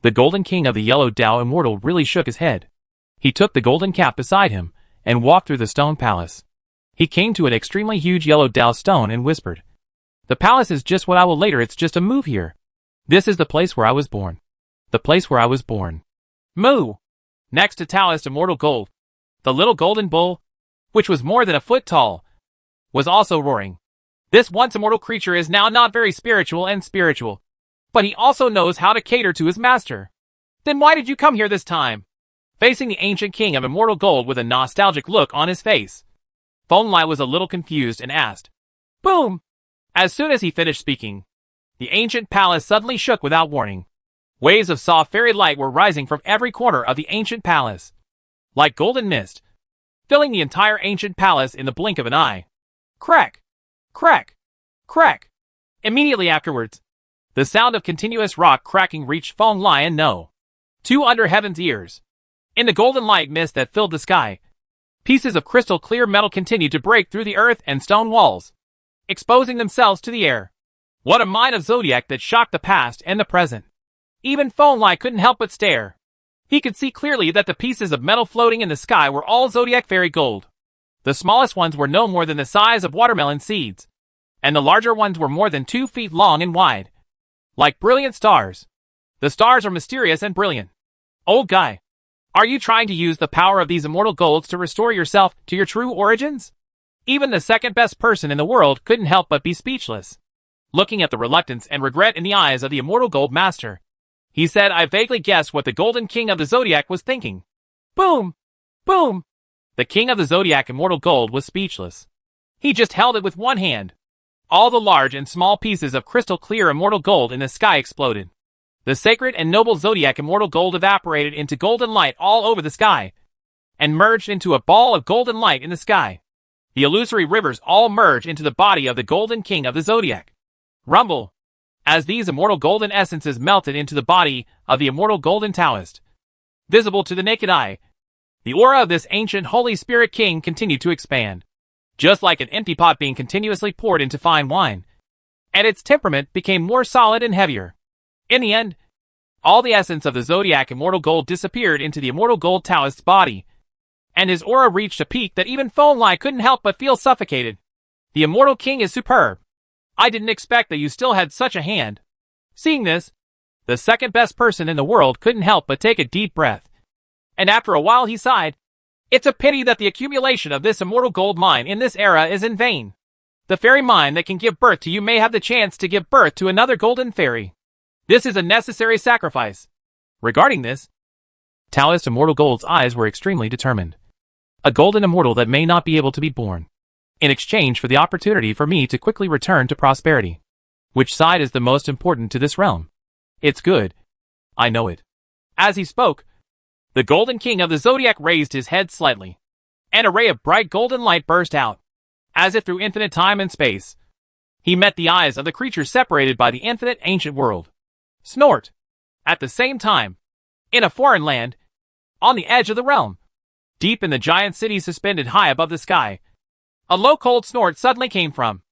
The Golden King of the Yellow Dao Immortal really shook his head. He took the golden cap beside him, and walked through the stone palace. He came to an extremely huge yellow Dao stone and whispered, "The palace is just what I will later. It's just a move here. This is the place where I was born. The place where I was born." Moo! Next to Taoist Immortal Gold, the little golden bull, which was more than a foot tall, was also roaring. This once immortal creature is now not very spiritual, but he also knows how to cater to his master. Then why did you come here this time? Facing the ancient king of immortal gold with a nostalgic look on his face, Fonlai was a little confused and asked. Boom! As soon as he finished speaking, the ancient palace suddenly shook without warning. Waves of soft fairy light were rising from every corner of the ancient palace, like golden mist, filling the entire ancient palace in the blink of an eye. Crack! Crack! Crack! Immediately afterwards, the sound of continuous rock cracking reached Fonlai and No. 2 under heaven's ears. In the golden light mist that filled the sky, pieces of crystal clear metal continued to break through the earth and stone walls, exposing themselves to the air. What a mine of zodiac that shocked the past and the present. Even Fonlai couldn't help but stare. He could see clearly that the pieces of metal floating in the sky were all zodiac fairy gold. The smallest ones were no more than the size of watermelon seeds, and the larger ones were more than 2 feet long and wide, like brilliant stars. The stars are mysterious and brilliant. Old guy, are you trying to use the power of these immortal golds to restore yourself to your true origins? Even the second best person in the world couldn't help but be speechless. Looking at the reluctance and regret in the eyes of the immortal gold master, he said, I vaguely guessed what the golden king of the zodiac was thinking. Boom! Boom! The king of the zodiac immortal gold was speechless. He just held it with one hand. All the large and small pieces of crystal clear immortal gold in the sky exploded. The sacred and noble zodiac immortal gold evaporated into golden light all over the sky, and merged into a ball of golden light in the sky. The illusory rivers all merged into the body of the golden king of the zodiac. Rumble! As these immortal golden essences melted into the body of the immortal golden Taoist. Visible to the naked eye, the aura of this ancient Holy Spirit King continued to expand, just like an empty pot being continuously poured into fine wine, and its temperament became more solid and heavier. In the end, all the essence of the zodiac immortal gold disappeared into the immortal gold Taoist's body, and his aura reached a peak that even Fonlai couldn't help but feel suffocated. The immortal king is superb. I didn't expect that you still had such a hand. Seeing this, the second best person in the world couldn't help but take a deep breath. And after a while he sighed. It's a pity that the accumulation of this immortal gold mine in this era is in vain. The fairy mine that can give birth to you may have the chance to give birth to another golden fairy. This is a necessary sacrifice. Regarding this, Taoist Immortal Gold's eyes were extremely determined. A golden immortal that may not be able to be born, in exchange for the opportunity for me to quickly return to prosperity. Which side is the most important to this realm? It's good. I know it. As he spoke, the golden king of the zodiac raised his head slightly. An array of bright golden light burst out, as if through infinite time and space. He met the eyes of the creature separated by the infinite ancient world. Snort! At the same time, in a foreign land, on the edge of the realm, deep in the giant city suspended high above the sky, a low cold snort suddenly came from.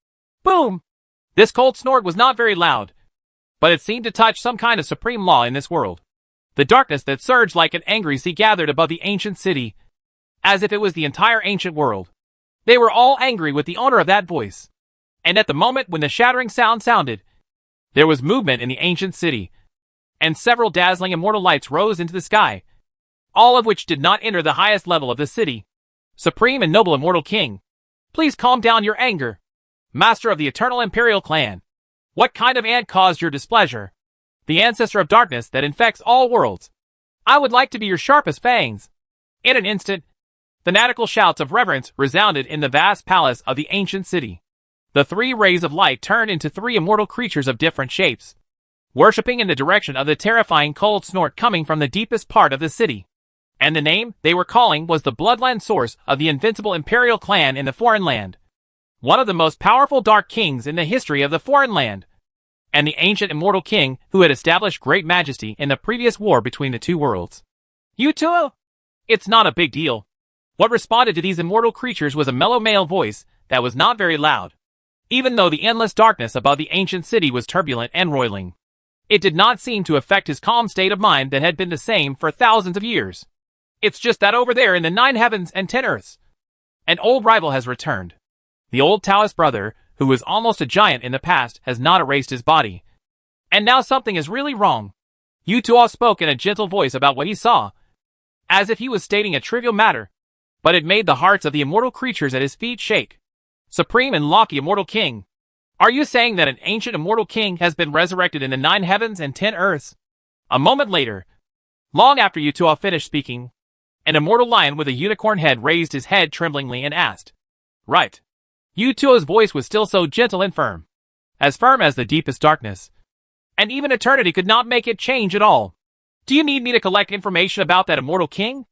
Boom! This cold snort was not very loud, but it seemed to touch some kind of supreme law in this world. The darkness that surged like an angry sea gathered above the ancient city, as if it was the entire ancient world. They were all angry with the owner of that voice. And at the moment when the shattering sound sounded, there was movement in the ancient city, and several dazzling immortal lights rose into the sky, all of which did not enter the highest level of the city. Supreme and noble immortal king, please calm down your anger. Master of the eternal imperial clan, what kind of ant caused your displeasure? The ancestor of darkness that infects all worlds. I would like to be your sharpest fangs. In an instant, fanatical shouts of reverence resounded in the vast palace of the ancient city. The 3 rays of light turned into 3 immortal creatures of different shapes, worshipping in the direction of the terrifying cold snort coming from the deepest part of the city. And the name they were calling was the bloodline source of the invincible imperial clan in the foreign land. One of the most powerful dark kings in the history of the foreign land, and the ancient immortal king who had established great majesty in the previous war between the 2 worlds. You too? It's not a big deal. What responded to these immortal creatures was a mellow male voice that was not very loud. Even though the endless darkness above the ancient city was turbulent and roiling, it did not seem to affect his calm state of mind that had been the same for thousands of years. It's just that over there in the 9 heavens and 10 earths, an old rival has returned. The old Taoist brother, who was almost a giant in the past, has not erased his body. And now something is really wrong. You two all spoke in a gentle voice about what he saw, as if he was stating a trivial matter, but it made the hearts of the immortal creatures at his feet shake. Supreme and lofty immortal king, Are you saying that an ancient immortal king has been resurrected in the 9 heavens and 10 earths? A moment later, long after Yutuo finished speaking, an immortal lion with a unicorn head raised his head tremblingly and asked. Right. Yutuo's voice was still so gentle and firm as the deepest darkness. And even eternity could not make it change at all. Do you need me to collect information about that immortal king?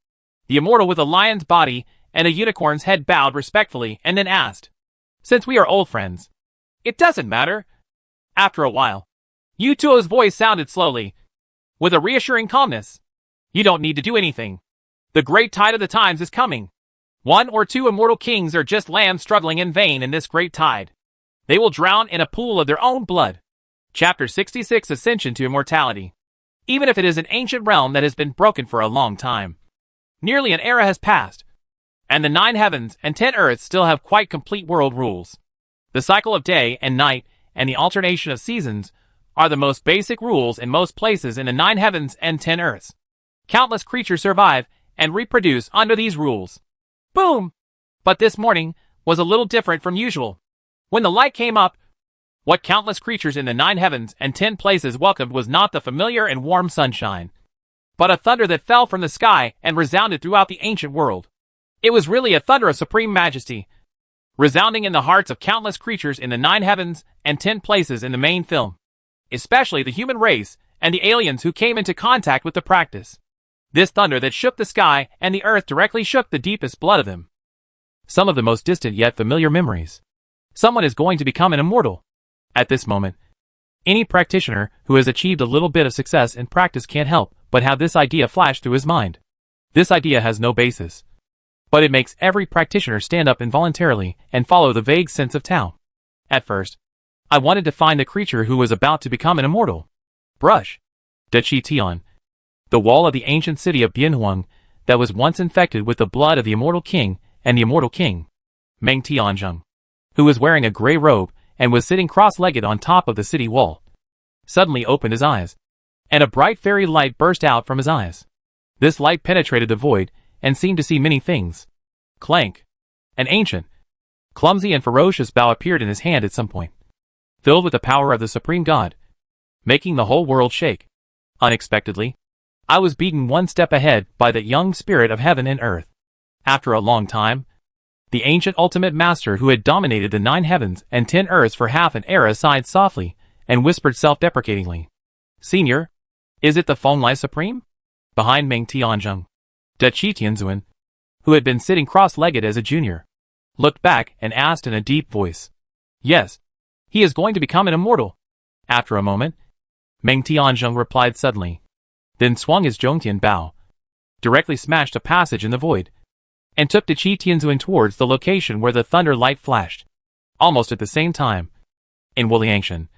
The immortal with a lion's body and a unicorn's head bowed respectfully and then asked. Since we are old friends, it doesn't matter. After a while, Yutuo's voice sounded slowly, with a reassuring calmness. You don't need to do anything. The great tide of the times is coming. 1 or 2 immortal kings are just lambs struggling in vain in this great tide. They will drown in a pool of their own blood. Chapter 66 Ascension to Immortality. Even if it is an ancient realm that has been broken for a long time, nearly an era has passed, and the 9 heavens and 10 earths still have quite complete world rules. The cycle of day and night and the alternation of seasons are the most basic rules in most places in the 9 heavens and 10 earths. Countless creatures survive and reproduce under these rules. Boom! But this morning was a little different from usual. When the light came up, what countless creatures in the 9 heavens and 10 places welcomed was not the familiar and warm sunshine, but a thunder that fell from the sky and resounded throughout the ancient world. It was really a thunder of supreme majesty, resounding in the hearts of countless creatures in the 9 heavens and 10 places in the main film, especially the human race and the aliens who came into contact with the practice. This thunder that shook the sky and the earth directly shook the deepest blood of them. Some of the most distant yet familiar memories. Someone is going to become an immortal. At this moment, any practitioner who has achieved a little bit of success in practice can't help but have this idea flash through his mind. This idea has no basis, but it makes every practitioner stand up involuntarily and follow the vague sense of Tao. At first, I wanted to find the creature who was about to become an immortal. Brush. Dachi Tian. The wall of the ancient city of Bianhuang that was once infected with the blood of the immortal king and the immortal king, Meng Tianzheng, who was wearing a gray robe and was sitting cross-legged on top of the city wall, suddenly opened his eyes, and a bright fairy light burst out from his eyes. This light penetrated the void and seemed to see many things. Clank. An ancient, clumsy and ferocious bow appeared in his hand at some point, filled with the power of the Supreme God, making the whole world shake. Unexpectedly, I was beaten one step ahead by the young spirit of heaven and earth. After a long time, the ancient ultimate master who had dominated the 9 heavens and 10 earths for half an era sighed softly and whispered self-deprecatingly. Senior, is it the Fenglai Supreme? Behind Meng Tianzheng, Dachi Tianzuan, who had been sitting cross-legged as a junior, looked back and asked in a deep voice. Yes, he is going to become an immortal. After a moment, Meng Tianzheng replied suddenly, then swung his Zhongtian Bao, directly smashed a passage in the void, and took Dachi Tianzuan towards the location where the thunder light flashed. Almost at the same time, in Wuliangshan,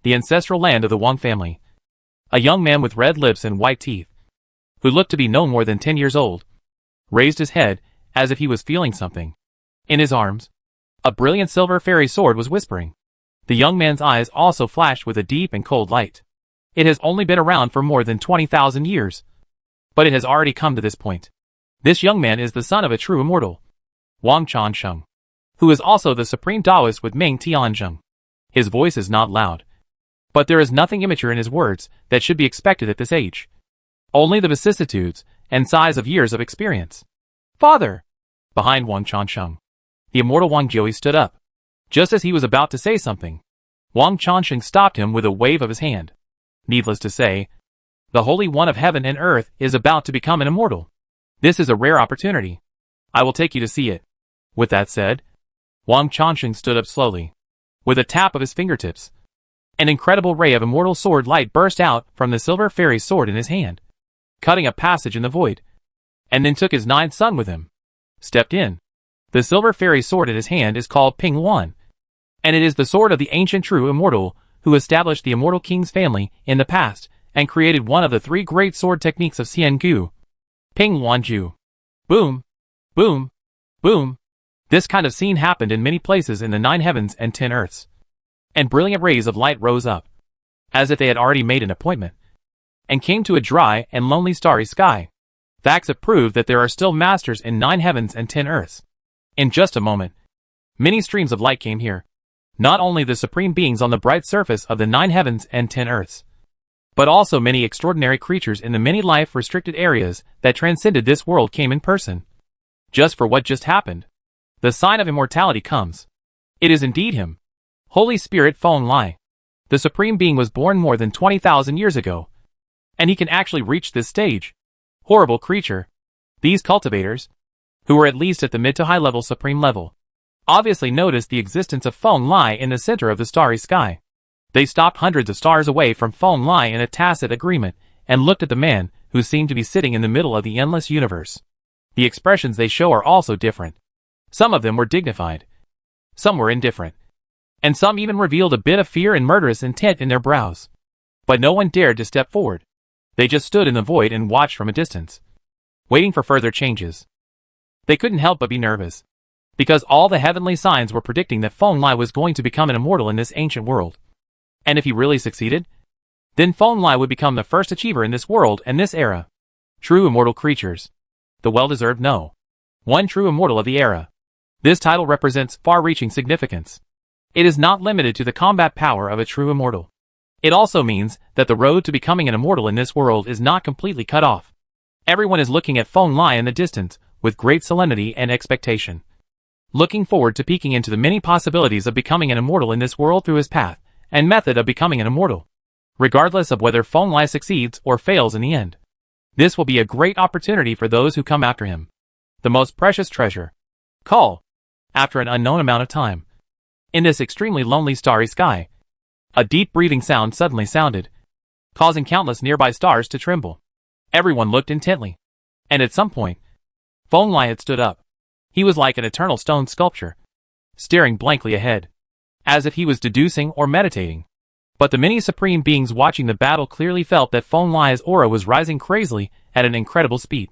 the ancestral land of the Wang family, a young man with red lips and white teeth, who looked to be no more than 10 years old, raised his head as if he was feeling something. In his arms, a brilliant silver fairy sword was whispering. The young man's eyes also flashed with a deep and cold light. It has only been around for more than 20,000 years, but it has already come to this point. This young man is the son of a true immortal, Wang Chansheng, who is also the supreme Taoist with Meng Tianzheng. His voice is not loud, but there is nothing immature in his words that should be expected at this age. Only the vicissitudes and size of years of experience. Father! Behind Wang Chansheng, the immortal Wang Jiui stood up. Just as he was about to say something, Wang Chansheng stopped him with a wave of his hand. Needless to say, the Holy One of heaven and earth is about to become an immortal. This is a rare opportunity. I will take you to see it. With that said, Wang Chansheng stood up slowly. With a tap of his fingertips, an incredible ray of immortal sword light burst out from the silver fairy sword in his hand, cutting a passage in the void, and then took his 9th son with him. Stepped in. The silver fairy sword in his hand is called Ping Wan, and it is the sword of the ancient true immortal who established the immortal king's family in the past and created one of the 3 great sword techniques of Xian Gu. Ping Wan Ju. Boom. Boom. Boom. This kind of scene happened in many places in the 9 heavens and 10 earths. And brilliant rays of light rose up, as if they had already made an appointment, and came to a dry and lonely starry sky. Facts have proved that there are still masters in 9 heavens and 10 earths. In just a moment, many streams of light came here, Not only the supreme beings on the bright surface of the 9 heavens and 10 earths, but also many extraordinary creatures in the many life-restricted areas that transcended this world came in person. Just for what just happened. The sign of immortality comes. It is indeed him. Holy Spirit Feng Lai. The Supreme Being was born more than 20,000 years ago. And he can actually reach this stage. Horrible creature. These cultivators, who were at least at the mid to high level supreme level, obviously noticed the existence of Feng Lai in the center of the starry sky. They stopped hundreds of stars away from Feng Lai in a tacit agreement and looked at the man who seemed to be sitting in the middle of the endless universe. The expressions they show are also different. Some of them were dignified. Some were indifferent. And some even revealed a bit of fear and murderous intent in their brows. But no one dared to step forward. They just stood in the void and watched from a distance, waiting for further changes. They couldn't help but be nervous, because all the heavenly signs were predicting that Feng Lai was going to become an immortal in this ancient world. And if he really succeeded, then Feng Lai would become the first achiever in this world and this era. True immortal creatures. The well-deserved no. One true immortal of the era. This title represents far-reaching significance. It is not limited to the combat power of a true immortal. It also means that the road to becoming an immortal in this world is not completely cut off. Everyone is looking at Feng Lai in the distance with great solemnity and expectation, looking forward to peeking into the many possibilities of becoming an immortal in this world through his path and method of becoming an immortal, regardless of whether Feng Lai succeeds or fails in the end. This will be a great opportunity for those who come after him. The most precious treasure. Call. After an unknown amount of time. In this extremely lonely starry sky, a deep breathing sound suddenly sounded, causing countless nearby stars to tremble. Everyone looked intently. And at some point, Feng Lai had stood up. He was like an eternal stone sculpture, staring blankly ahead, as if he was deducing or meditating. But the many supreme beings watching the battle clearly felt that Feng Lai's aura was rising crazily at an incredible speed.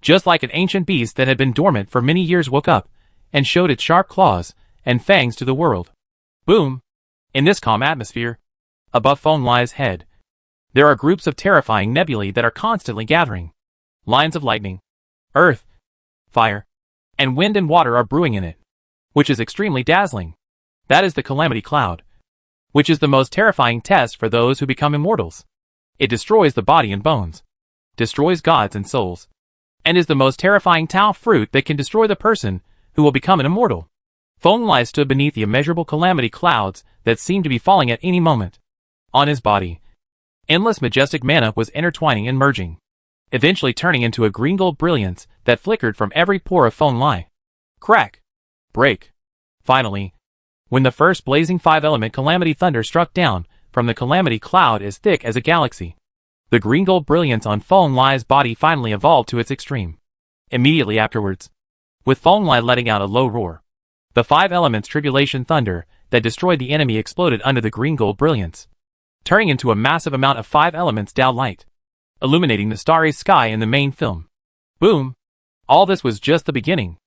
Just like an ancient beast that had been dormant for many years woke up and showed its sharp claws and fangs to the world. Boom! In this calm atmosphere, above Feng Lai's head, there are groups of terrifying nebulae that are constantly gathering. Lines of lightning, earth, fire, and wind and water are brewing in it, which is extremely dazzling. That is the Calamity Cloud, which is the most terrifying test for those who become immortals. It destroys the body and bones, destroys gods and souls, and is the most terrifying Tao fruit that can destroy the person who will become an immortal. Feng Lai stood beneath the immeasurable calamity clouds that seemed to be falling at any moment. On his body, endless majestic mana was intertwining and merging, eventually turning into a green-gold brilliance that flickered from every pore of Feng Lai. Crack! Break! Finally, when the first blazing 5-element calamity thunder struck down from the calamity cloud as thick as a galaxy, the green-gold brilliance on Feng Lai's body finally evolved to its extreme. Immediately afterwards, with Feng Lai letting out a low roar, the 5 elements tribulation thunder that destroyed the enemy exploded under the green-gold brilliance, turning into a massive amount of 5 elements Tao light, illuminating the starry sky in the main film. Boom! All this was just the beginning.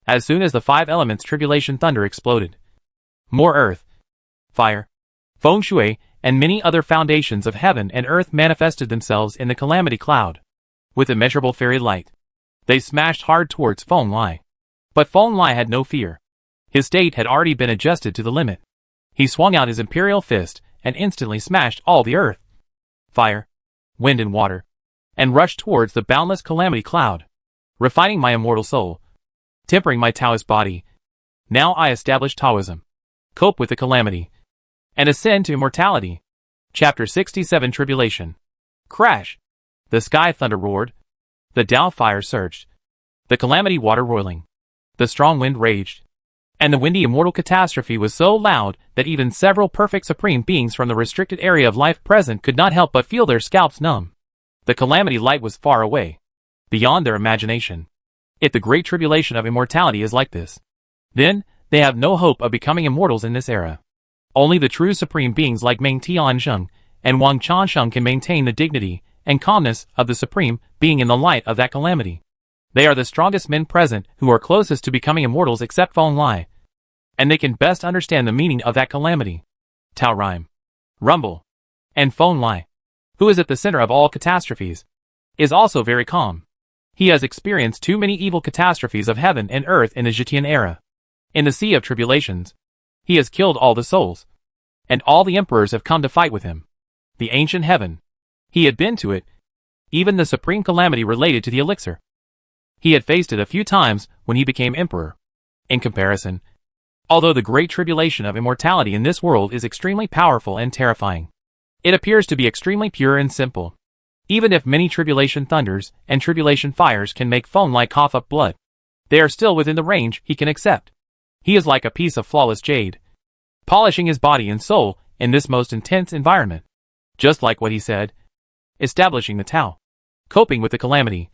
As soon as the 5 elements tribulation thunder exploded, more earth, fire, feng shui, and many other foundations of heaven and earth manifested themselves in the calamity cloud. With immeasurable fairy light, they smashed hard towards Feng Lai. But Feng Lai had no fear. His state had already been adjusted to the limit. He swung out his imperial fist and instantly smashed all the earth, fire, wind and water, and rushed towards the boundless calamity cloud. Refining my immortal soul, tempering my Taoist body, now I establish Taoism, cope with the calamity, and ascend to immortality. Chapter 67 Tribulation. Crash! The sky thunder roared. The Tao fire surged. The calamity water roiling. The strong wind raged. And the windy immortal catastrophe was so loud that even several perfect supreme beings from the restricted area of life present could not help but feel their scalps numb. The calamity light was far away, beyond their imagination. If the great tribulation of immortality is like this, then they have no hope of becoming immortals in this era. Only the true supreme beings like Meng Tianzheng and Wang Chansheng can maintain the dignity and calmness of the supreme being in the light of that calamity. They are the strongest men present who are closest to becoming immortals except Feng Lai, and they can best understand the meaning of that calamity. Tao Rhyme, Rumble, and Feng Lai, who is at the center of all catastrophes, is also very calm. He has experienced too many evil catastrophes of heaven and earth in the Zhetian era. In the sea of tribulations, He has killed all the souls. And all the emperors have come to fight with him. The ancient heaven. He had been to it. Even the supreme calamity related to the elixir. He had faced it a few times when he became emperor. In comparison, although the great tribulation of immortality in this world is extremely powerful and terrifying, it appears to be extremely pure and simple. Even if many tribulation thunders and tribulation fires can make foam like cough up blood, they are still within the range he can accept. He is like a piece of flawless jade, polishing his body and soul in this most intense environment. Just like what he said, establishing the Tao, coping with the calamity,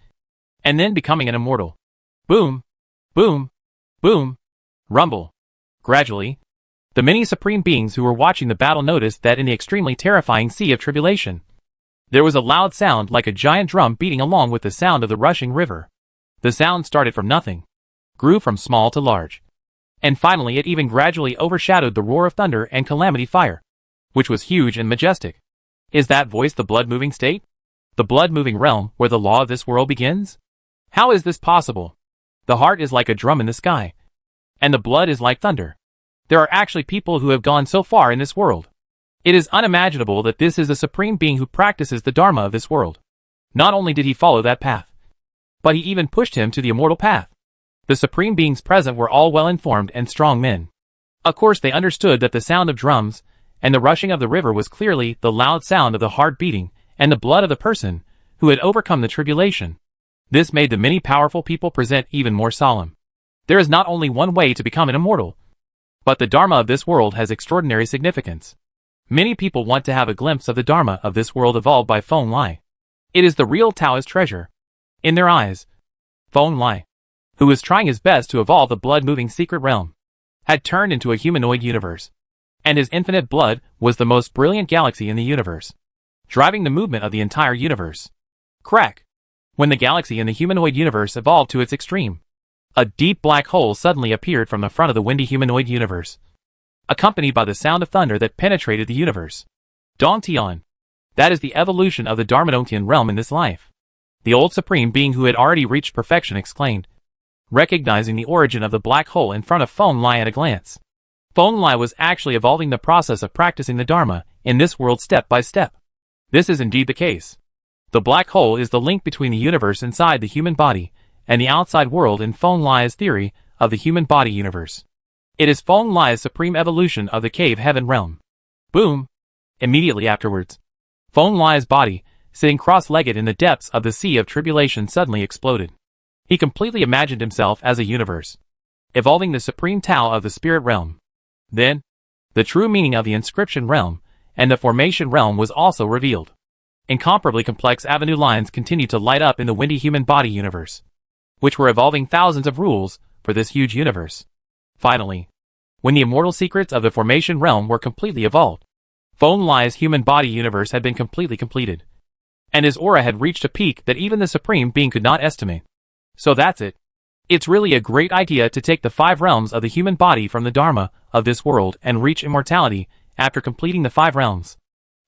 and then becoming an immortal. Boom, boom, boom, rumble. Gradually, the many supreme beings who were watching the battle noticed that in the extremely terrifying sea of tribulation, there was a loud sound like a giant drum beating along with the sound of the rushing river. The sound started from nothing, grew from small to large, and finally it even gradually overshadowed the roar of thunder and calamity fire, which was huge and majestic. Is that voice the blood-moving state? The blood-moving realm where the law of this world begins? How is this possible? The heart is like a drum in the sky, and the blood is like thunder. There are actually people who have gone so far in this world. It is unimaginable that this is a supreme being who practices the dharma of this world. Not only did he follow that path, but he even pushed him to the immortal path. The supreme beings present were all well-informed and strong men. Of course they understood that the sound of drums and the rushing of the river was clearly the loud sound of the heart beating and the blood of the person who had overcome the tribulation. This made the many powerful people present even more solemn. There is not only one way to become an immortal, but the dharma of this world has extraordinary significance. Many people want to have a glimpse of the dharma of this world evolved by Feng Lai. It is the real Taoist treasure. In their eyes, Feng Lai, who was trying his best to evolve the blood-moving secret realm, had turned into a humanoid universe. And his infinite blood was the most brilliant galaxy in the universe, driving the movement of the entire universe. Crack! When the galaxy in the humanoid universe evolved to its extreme, a deep black hole suddenly appeared from the front of the windy humanoid universe, accompanied by the sound of thunder that penetrated the universe. Dongtian. That is the evolution of the Dharmadongtian realm in this life. The old supreme being who had already reached perfection exclaimed, recognizing the origin of the black hole in front of Feng Lai at a glance. Feng Lai was actually evolving the process of practicing the Dharma in this world step by step. This is indeed the case. The black hole is the link between the universe inside the human body and the outside world in Feng Lai's theory of the human body universe. It is Feng Lai's supreme evolution of the cave heaven realm. Boom! Immediately afterwards, Feng Lai's body, sitting cross-legged in the depths of the sea of tribulation, suddenly exploded. He completely imagined himself as a universe, evolving the supreme Tao of the spirit realm. Then, the true meaning of the inscription realm and the formation realm was also revealed. Incomparably complex avenue lines continued to light up in the windy human body universe, which were evolving thousands of rules for this huge universe. Finally, when the immortal secrets of the formation realm were completely evolved, Feng Lai's human body universe had been completely completed, and his aura had reached a peak that even the supreme being could not estimate. So that's it. It's really a great idea to take the 5 realms of the human body from the Dharma of this world and reach immortality after completing the 5 realms.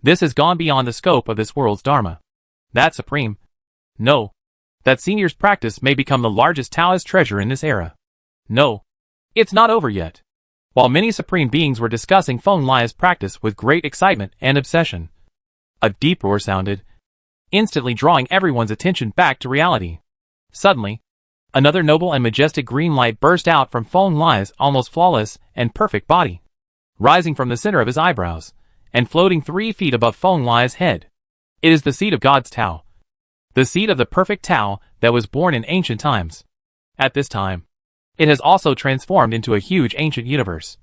This has gone beyond the scope of this world's Dharma. That supreme, no, that senior's practice may become the largest Taoist treasure in this era. No, it's not over yet. While many supreme beings were discussing Feng Lai's practice with great excitement and obsession, a deep roar sounded, instantly drawing everyone's attention back to reality. Suddenly, another noble and majestic green light burst out from Feng Lai's almost flawless and perfect body, rising from the center of his eyebrows and floating 3 feet above Feng Lai's head. It is the seed of God's Tao, the seed of the perfect Tao that was born in ancient times. At this time, it has also transformed into a huge ancient universe,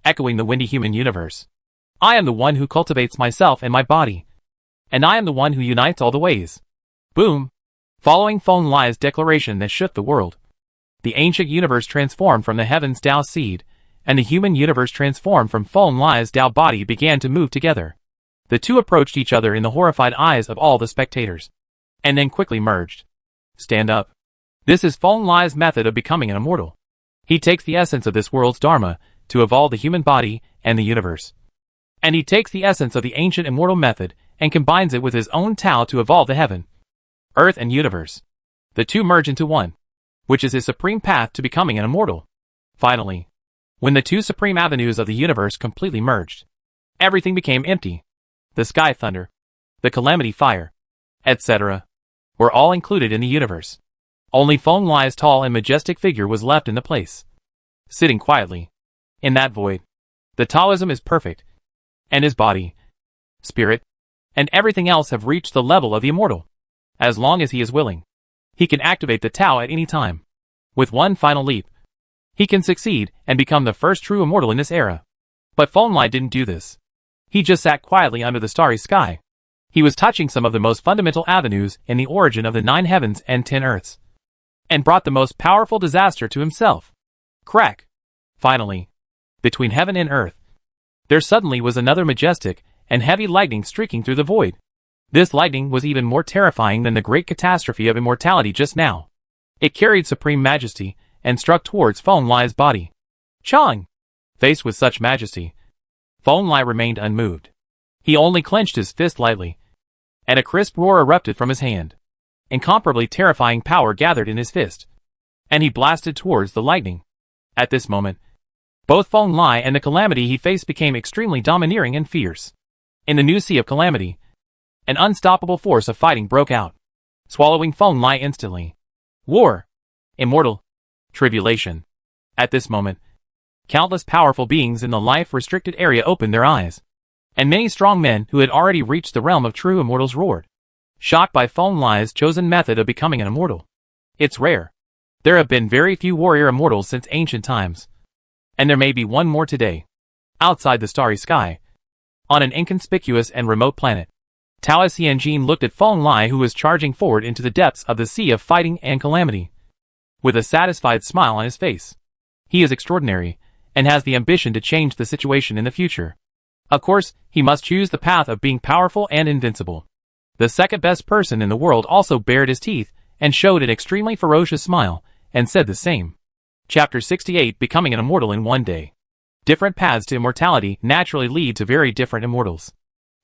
echoing the windy human universe. I am the one who cultivates myself and my body, and I am the one who unites all the ways. Boom! Following Feng Lai's declaration that shook the world, the ancient universe transformed from the heavens Tao seed, and the human universe transformed from Feng Lai's Tao body began to move together. The two approached each other in the horrified eyes of all the spectators, and then quickly merged. Stand up. This is Feng Lai's method of becoming an immortal. He takes the essence of this world's Dharma to evolve the human body and the universe. And he takes the essence of the ancient immortal method and combines it with his own Tao to evolve the heaven, earth and universe. The two merge into one, which is his supreme path to becoming an immortal. Finally, When the two supreme avenues of the universe completely merged, everything became empty. The sky thunder, the calamity fire, etc., were all included in the universe. Only Feng Lai's tall and majestic figure was left in the place, sitting quietly. In that void, the Taoism is perfect, and his body, spirit, and everything else have reached the level of the immortal. As long as he is willing, he can activate the Tao at any time. With one final leap, he can succeed and become the first true immortal in this era. But Feng Lai didn't do this. He just sat quietly under the starry sky. He was touching some of the most fundamental avenues in the origin of the 9 heavens and 10 earths, and brought the most powerful disaster to himself. Crack! Finally, between heaven and earth, there suddenly was another majestic and heavy lightning streaking through the void. This lightning was even more terrifying than the great catastrophe of immortality just now. It carried supreme majesty and struck towards Feng Lai's body. Chang! Faced with such majesty, Feng Lai remained unmoved. He only clenched his fist lightly, and a crisp roar erupted from his hand. Incomparably terrifying power gathered in his fist, and he blasted towards the lightning. At this moment, both Feng Lai and the calamity he faced became extremely domineering and fierce. In the new sea of calamity, an unstoppable force of fighting broke out, swallowing Feng Lai instantly. War, immortal, tribulation. At this moment, countless powerful beings in the life-restricted area opened their eyes, and many strong men who had already reached the realm of true immortals roared, shocked by Feng Lai's chosen method of becoming an immortal. It's rare. There have been very few warrior immortals since ancient times, and there may be one more today. Outside the starry sky, on an inconspicuous and remote planet, Tao Xianjin looked at Feng Lai, who was charging forward into the depths of the sea of fighting and calamity, with a satisfied smile on his face. He is extraordinary, and has the ambition to change the situation in the future. Of course, he must choose the path of being powerful and invincible. The second best person in the world also bared his teeth and showed an extremely ferocious smile, and said the same. Chapter 68: Becoming an Immortal in One Day. Different paths to immortality naturally lead to very different immortals.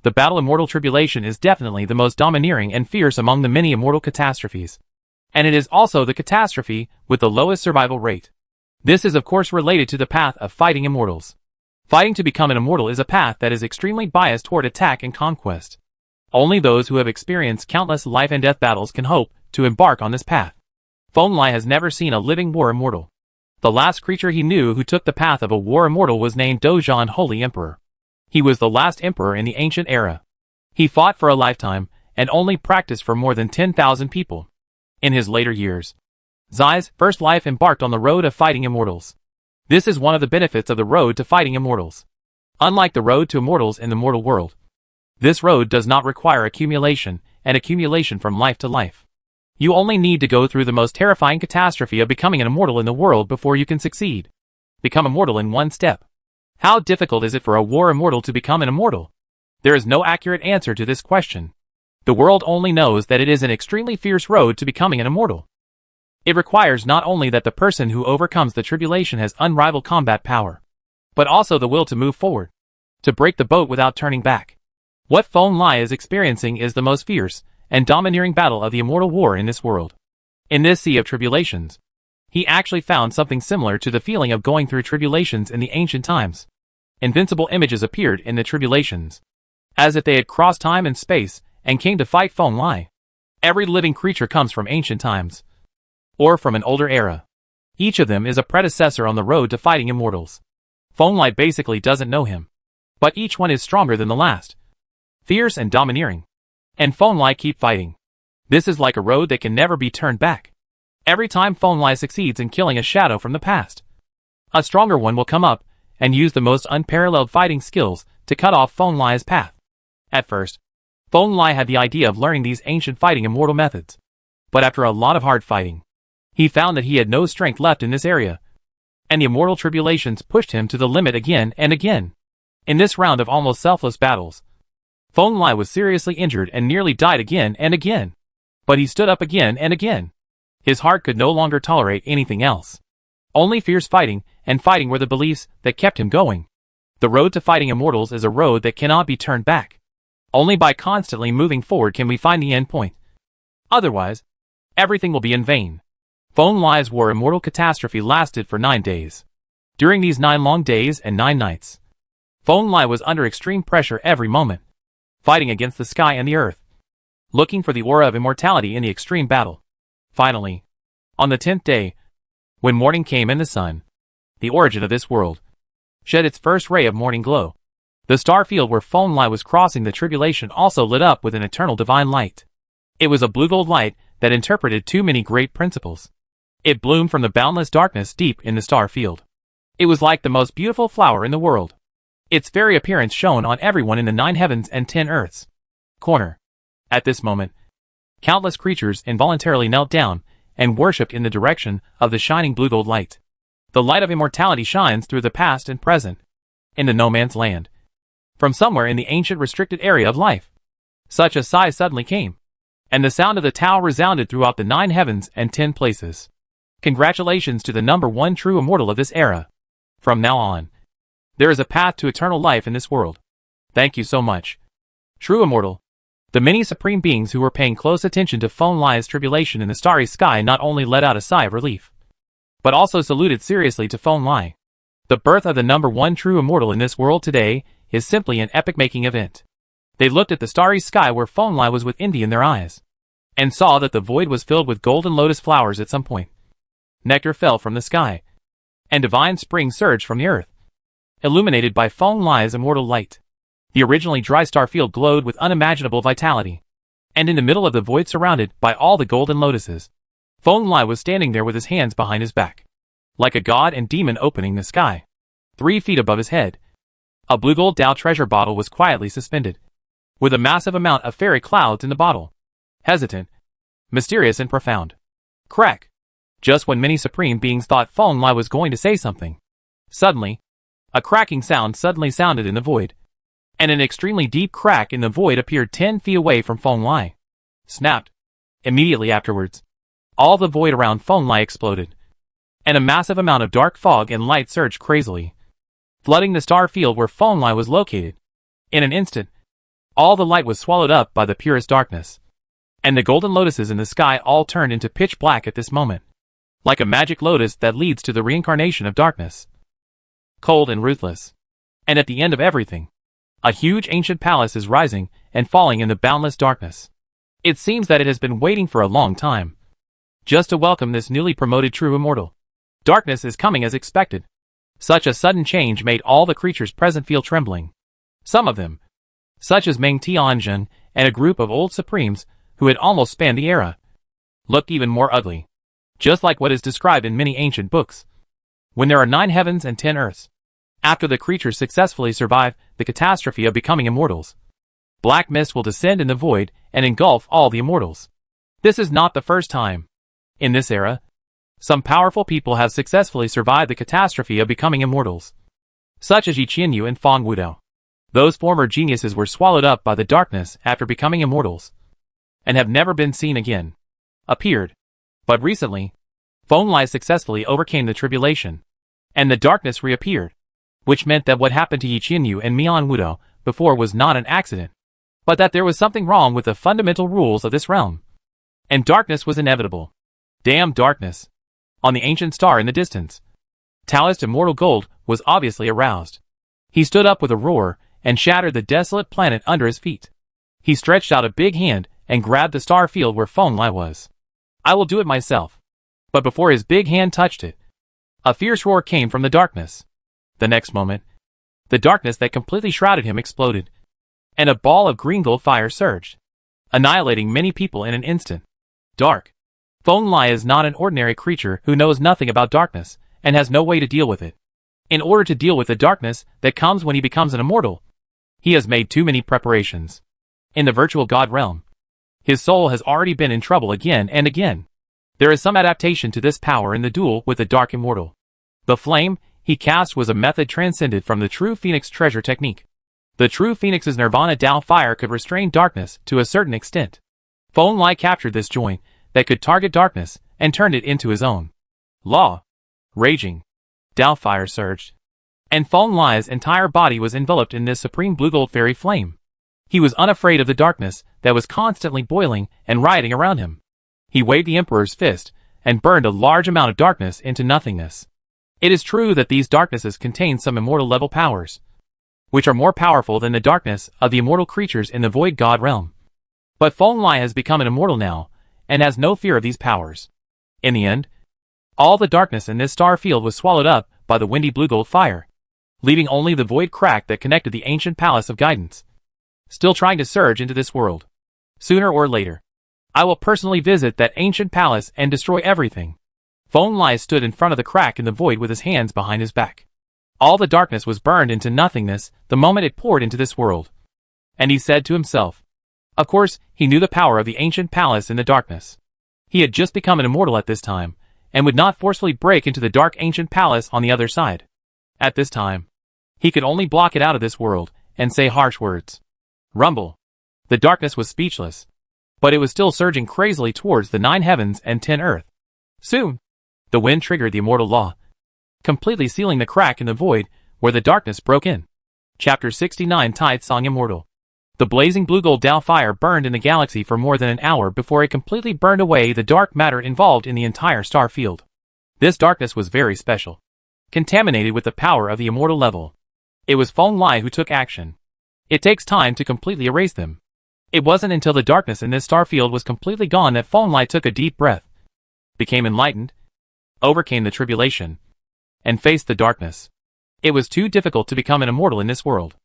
The battle immortal tribulation is definitely the most domineering and fierce among the many immortal catastrophes. And it is also the catastrophe with the lowest survival rate. This is of course related to the path of fighting immortals. Fighting to become an immortal is a path that is extremely biased toward attack and conquest. Only those who have experienced countless life and death battles can hope to embark on this path. Feng Lai has never seen a living war immortal. The last creature he knew who took the path of a war immortal was named Dozhan Holy Emperor. He was the last emperor in the ancient era. He fought for a lifetime, and only practiced for more than 10,000 people. In his later years, Zai's first life embarked on the road of fighting immortals. This is one of the benefits of the road to fighting immortals. Unlike the road to immortals in the mortal world, this road does not require accumulation and accumulation from life to life. You only need to go through the most terrifying catastrophe of becoming an immortal in the world before you can succeed. Become immortal in one step. How difficult is it for a war immortal to become an immortal? There is no accurate answer to this question. The world only knows that it is an extremely fierce road to becoming an immortal. It requires not only that the person who overcomes the tribulation has unrivaled combat power, but also the will to move forward, to break the boat without turning back. What Feng Lai is experiencing is the most fierce and domineering battle of the immortal war in this world. In this sea of tribulations, he actually found something similar to the feeling of going through tribulations in the ancient times. Invincible images appeared in the tribulations, as if they had crossed time and space and came to fight Feng Lai. Every living creature comes from ancient times, or from an older era. Each of them is a predecessor on the road to fighting immortals. Feng Lai basically doesn't know him, but each one is stronger than the last, fierce and domineering. And Feng Lai keep fighting. This is like a road that can never be turned back. Every time Feng Lai succeeds in killing a shadow from the past, a stronger one will come up and use the most unparalleled fighting skills to cut off Feng Lai's path. At first, Feng Lai had the idea of learning these ancient fighting immortal methods, but after a lot of hard fighting, he found that he had no strength left in this area, and the immortal tribulations pushed him to the limit again and again. In this round of almost selfless battles, Feng Lai was seriously injured and nearly died again and again. But he stood up again and again. His heart could no longer tolerate anything else. Only fierce fighting and fighting were the beliefs that kept him going. The road to fighting immortals is a road that cannot be turned back. Only by constantly moving forward can we find the end point. Otherwise, everything will be in vain. Feng Lai's war immortal catastrophe lasted for 9 days. During these 9 long days and 9 nights, Feng Lai was under extreme pressure every moment, fighting against the sky and the earth, looking for the aura of immortality in the extreme battle. Finally, on the 10th day, when morning came and the sun, the origin of this world, shed its first ray of morning glow, the star field where Feng Lai was crossing the tribulation also lit up with an eternal divine light. It was a blue-gold light that interpreted too many great principles. It bloomed from the boundless darkness deep in the star field. It was like the most beautiful flower in the world. Its very appearance shone on everyone in the 9 heavens and 10 earths. Corner. At this moment, countless creatures involuntarily knelt down and worshipped in the direction of the shining blue-gold light. The light of immortality shines through the past and present, in the no-man's land, from somewhere in the ancient restricted area of life. Such a sigh suddenly came, and the sound of the Tao resounded throughout the 9 heavens and 10 places. Congratulations to the number 1 true immortal of this era. From now on, there is a path to eternal life in this world. Thank you so much. True immortal. The many supreme beings who were paying close attention to Feng Lai's tribulation in the starry sky not only let out a sigh of relief, but also saluted seriously to Feng Lai. The birth of the number 1 true immortal in this world today is simply an epic-making event. They looked at the starry sky where Feng Lai was with envy in their eyes, and saw that the void was filled with golden lotus flowers at some point. Nectar fell from the sky, and divine spring surged from the earth, illuminated by Feng Lai's immortal light. The originally dry star field glowed with unimaginable vitality, and in the middle of the void surrounded by all the golden lotuses, Feng Lai was standing there with his hands behind his back, like a god and demon opening the sky. 3 feet above his head, a blue gold Tao treasure bottle was quietly suspended, with a massive amount of fairy clouds in the bottle. Hesitant, mysterious and profound. Crack. Just when many supreme beings thought Feng Lai was going to say something, suddenly, a cracking sound suddenly sounded in the void, and an extremely deep crack in the void appeared 10 feet away from Feng Lai. Snapped. Immediately afterwards, all the void around Feng Lai exploded, and a massive amount of dark fog and light surged crazily, flooding the star field where Feng Lai was located. In an instant, all the light was swallowed up by the purest darkness, and the golden lotuses in the sky all turned into pitch black at this moment, like a magic lotus that leads to the reincarnation of darkness. Cold and ruthless. And at the end of everything, a huge ancient palace is rising and falling in the boundless darkness. It seems that it has been waiting for a long time, just to welcome this newly promoted true immortal. Darkness is coming as expected. Such a sudden change made all the creatures present feel trembling. Some of them, such as Meng Tianjin and a group of old supremes who had almost spanned the era, looked even more ugly, just like what is described in many ancient books. When there are 9 heavens and 10 earths, after the creatures successfully survive the catastrophe of becoming immortals, black mist will descend in the void and engulf all the immortals. This is not the first time. In this era, some powerful people have successfully survived the catastrophe of becoming immortals, such as Yi Qianyu and Fang Wudao. Those former geniuses were swallowed up by the darkness after becoming immortals, and have never been seen again. Appeared. But recently, Feng Lai successfully overcame the tribulation, and the darkness reappeared, which meant that what happened to Yi Qianyu and Mian Wudao before was not an accident, but that there was something wrong with the fundamental rules of this realm, and darkness was inevitable. Damn darkness. On the ancient star in the distance, Taoist immortal gold was obviously aroused. He stood up with a roar and shattered the desolate planet under his feet. He stretched out a big hand and grabbed the star field where Feng Lai was. I will do it myself. But before his big hand touched it, a fierce roar came from the darkness. The next moment, the darkness that completely shrouded him exploded, and a ball of green gold fire surged, annihilating many people in an instant. Dark. Feng Lai is not an ordinary creature who knows nothing about darkness and has no way to deal with it. In order to deal with the darkness that comes when he becomes an immortal, he has made too many preparations. In the virtual god realm, his soul has already been in trouble again and again. There is some adaptation to this power in the duel with the dark immortal. The flame he cast was a method transcended from the true phoenix treasure technique. The true phoenix's nirvana Dao fire could restrain darkness to a certain extent. Feng Lai captured this joint that could target darkness and turned it into his own. Law. Raging. Dao fire surged, and Feng Lai's entire body was enveloped in this supreme blue gold fairy flame. He was unafraid of the darkness that was constantly boiling and rioting around him. He waved the emperor's fist and burned a large amount of darkness into nothingness. It is true that these darknesses contain some immortal level powers, which are more powerful than the darkness of the immortal creatures in the Void God realm. But Feng Lai has become an immortal now, and has no fear of these powers. In the end, all the darkness in this star field was swallowed up by the windy blue gold fire, leaving only the void crack that connected the ancient palace of guidance, still trying to surge into this world. Sooner or later, I will personally visit that ancient palace and destroy everything. Feng Lai stood in front of the crack in the void with his hands behind his back. All the darkness was burned into nothingness the moment it poured into this world. And he said to himself, of course, he knew the power of the ancient palace in the darkness. He had just become an immortal at this time, and would not forcefully break into the dark ancient palace on the other side. At this time, he could only block it out of this world, and say harsh words. Rumble. The darkness was speechless, but it was still surging crazily towards the 9 heavens and 10 earth. Soon, the wind triggered the immortal law, completely sealing the crack in the void where the darkness broke in. Chapter 69 Tide Song Immortal. The blazing blue gold Tao fire burned in the galaxy for more than an hour before it completely burned away the dark matter involved in the entire star field. This darkness was very special, contaminated with the power of the immortal level. It was Feng Lai who took action. It takes time to completely erase them. It wasn't until the darkness in this star field was completely gone that Feng Lai took a deep breath, became enlightened, overcame the tribulation, and faced the darkness. It was too difficult to become an immortal in this world.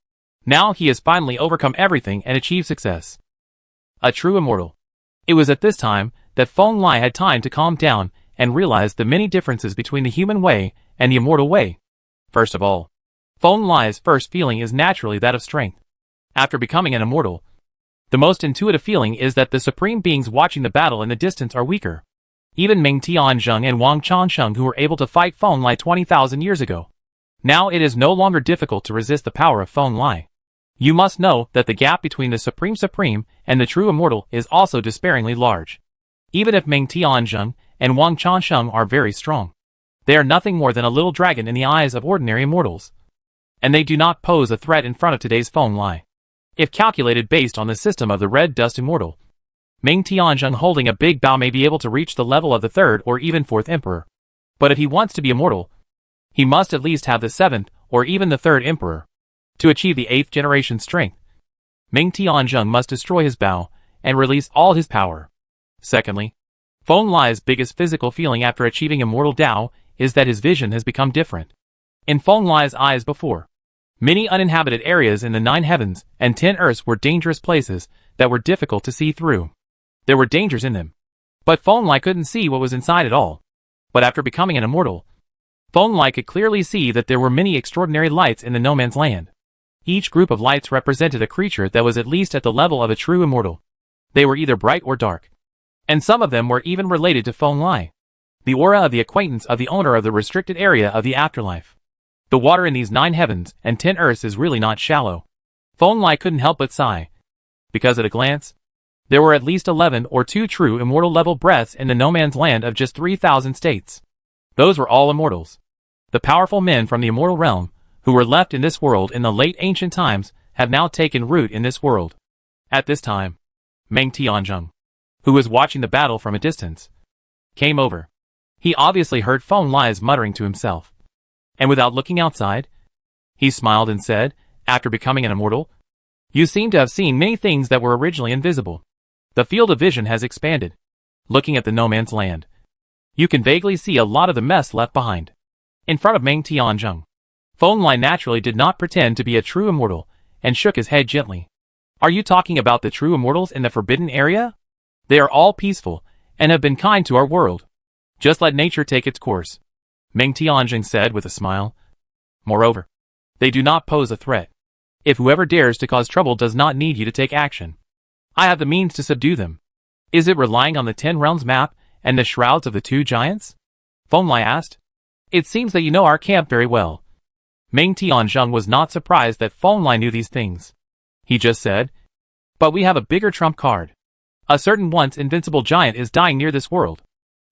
Now he has finally overcome everything and achieved success. A true immortal. It was at this time that Feng Lai had time to calm down and realize the many differences between the human way and the immortal way. First of all, Feng Lai's first feeling is naturally that of strength. After becoming an immortal, the most intuitive feeling is that the supreme beings watching the battle in the distance are weaker. Even Ming Tianzheng and Wang Changsheng, who were able to fight Feng Lai 20,000 years ago. Now it is no longer difficult to resist the power of Feng Lai. You must know that the gap between the Supreme and the true immortal is also despairingly large. Even if Ming Tianzheng and Wang Changsheng are very strong, they are nothing more than a little dragon in the eyes of ordinary immortals. And they do not pose a threat in front of today's Feng Lai. If calculated based on the system of the red dust immortal, Ming Tianzheng holding a big bow may be able to reach the level of the 3rd or even 4th emperor. But if he wants to be immortal, he must at least have the 7th or even the 3rd emperor. To achieve the 8th generation strength, Ming Tianzheng must destroy his bow and release all his power. Secondly, Feng Lai's biggest physical feeling after achieving immortal Tao is that his vision has become different. In Feng Lai's eyes before, many uninhabited areas in the 9 heavens and 10 earths were dangerous places that were difficult to see through. There were dangers in them, but Feng Lai couldn't see what was inside at all. But after becoming an immortal, Feng Lai could clearly see that there were many extraordinary lights in the no man's land. Each group of lights represented a creature that was at least at the level of a true immortal. They were either bright or dark, and some of them were even related to Feng Lai, the aura of the acquaintance of the owner of the restricted area of the afterlife. The water in these 9 heavens and 10 earths is really not shallow. Feng Lai couldn't help but sigh, because at a glance, there were at least 11 or 2 true immortal level breaths in the no man's land of just 3,000 states. Those were all immortals. The powerful men from the immortal realm, who were left in this world in the late ancient times, have now taken root in this world. At this time, Ming Tianzheng, who was watching the battle from a distance, came over. He obviously heard Feng Lai's muttering to himself. And without looking outside, he smiled and said, after becoming an immortal, "You seem to have seen many things that were originally invisible. The field of vision has expanded. Looking at the no man's land, you can vaguely see a lot of the mess left behind." In front of Ming Tianzheng, Feng Lai naturally did not pretend to be a true immortal, and shook his head gently. "Are you talking about the true immortals in the forbidden area? They are all peaceful, and have been kind to our world. Just let nature take its course," Ming Tianzheng said with a smile. "Moreover, they do not pose a threat. If whoever dares to cause trouble does not need you to take action, I have the means to subdue them." "Is it relying on the 10 realms map and the shrouds of the 2 giants?" Feng Lai asked. "It seems that you know our camp very well." Ming Tianzheng was not surprised that Feng Lai knew these things. He just said, "But we have a bigger trump card. A certain once invincible giant is dying near this world.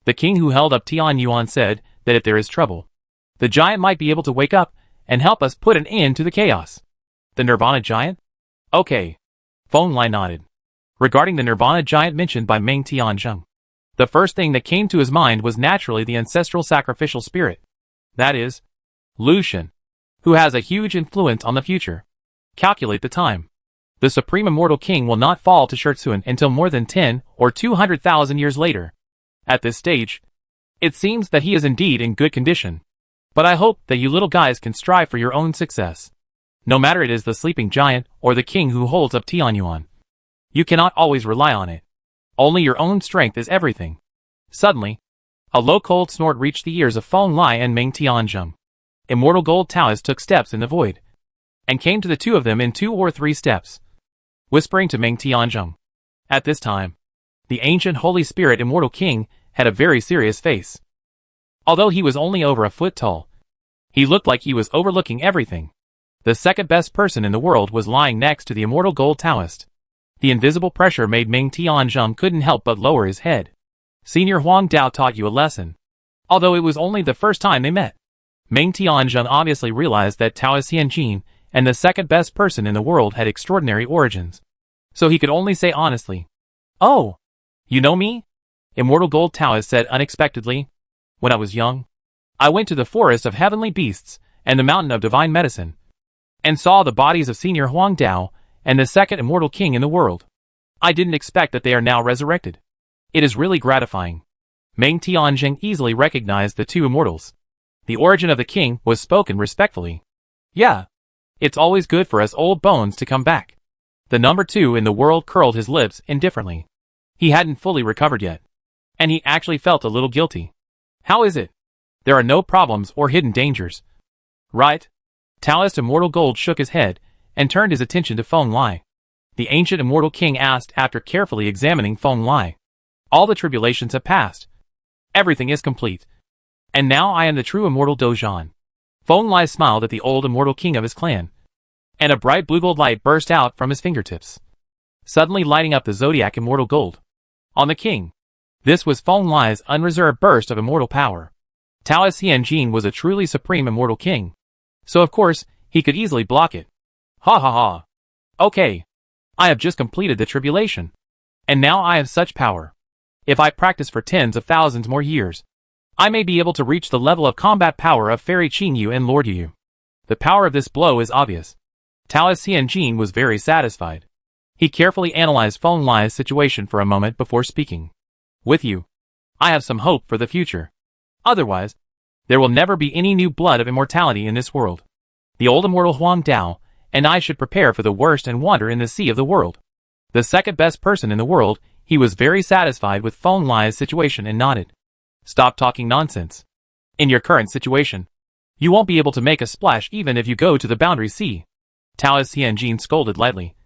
The king who held up Tian Yuan said that if there is trouble, the giant might be able to wake up and help us put an end to the chaos." "The Nirvana giant?" "Okay." Feng Lai nodded. Regarding the Nirvana giant mentioned by Ming Tianzheng, the first thing that came to his mind was naturally the ancestral sacrificial spirit. That is, Lucian, who has a huge influence on the future. Calculate the time. The Supreme Immortal King will not fall to Schertsuan until more than 10 or 200,000 years later. At this stage, it seems that he is indeed in good condition. But I hope that you little guys can strive for your own success. No matter it is the sleeping giant or the king who holds up Tianyuan. You cannot always rely on it. Only your own strength is everything. Suddenly, a low cold snort reached the ears of Feng Lai and Meng Tianzheng. Immortal Gold Taoist took steps in the void, and came to the two of them in 2 or 3 steps, whispering to Meng Tianzheng. At this time, the ancient Holy Spirit Immortal King had a very serious face. Although he was only over a foot tall, he looked like he was overlooking everything. The second best person in the world was lying next to the Immortal Gold Taoist. The invisible pressure made Meng Tianzheng couldn't help but lower his head. Senior Huang Dao taught you a lesson. Although it was only the first time they met, Meng Tianzheng obviously realized that Taoist Xianjin and the second best person in the world had extraordinary origins. So he could only say honestly, "Oh, you know me?" Immortal Gold Taoist said unexpectedly. "When I was young, I went to the forest of heavenly beasts and the mountain of divine medicine, and saw the bodies of Senior Huang Dao and the second immortal king in the world. I didn't expect that they are now resurrected. It is really gratifying." Meng Tianzheng easily recognized the two immortals. The origin of the king was spoken respectfully. "Yeah, it's always good for us old bones to come back." The number 2 in the world curled his lips indifferently. He hadn't fully recovered yet, and he actually felt a little guilty. "How is it? There are no problems or hidden dangers, right?" Taoist Immortal Gold shook his head and turned his attention to Feng Lai. The ancient Immortal King asked after carefully examining Feng Lai. "All the tribulations have passed. Everything is complete. And now I am the true Immortal Dozhan." Feng Lai smiled at the old Immortal King of his clan, and a bright blue gold light burst out from his fingertips, suddenly lighting up the zodiac Immortal Gold on the king. This was Feng Lai's unreserved burst of immortal power. Taoist Xianjin was a truly supreme Immortal King, so of course he could easily block it. "Ha ha ha. Okay. I have just completed the tribulation, and now I have such power. If I practice for tens of thousands more years, I may be able to reach the level of combat power of Fairy Qingyu and Lord Yu. The power of this blow is obvious." Taoist Xianjin was very satisfied. He carefully analyzed Feng Lai's situation for a moment before speaking. "With you, I have some hope for the future. Otherwise, there will never be any new blood of immortality in this world. The old immortal Huang Dao and I should prepare for the worst and wander in the sea of the world." The second best person in the world, he was very satisfied with Feng Lai's situation and nodded. "Stop talking nonsense. In your current situation, you won't be able to make a splash even if you go to the boundary sea." Taoist Xianjin scolded lightly,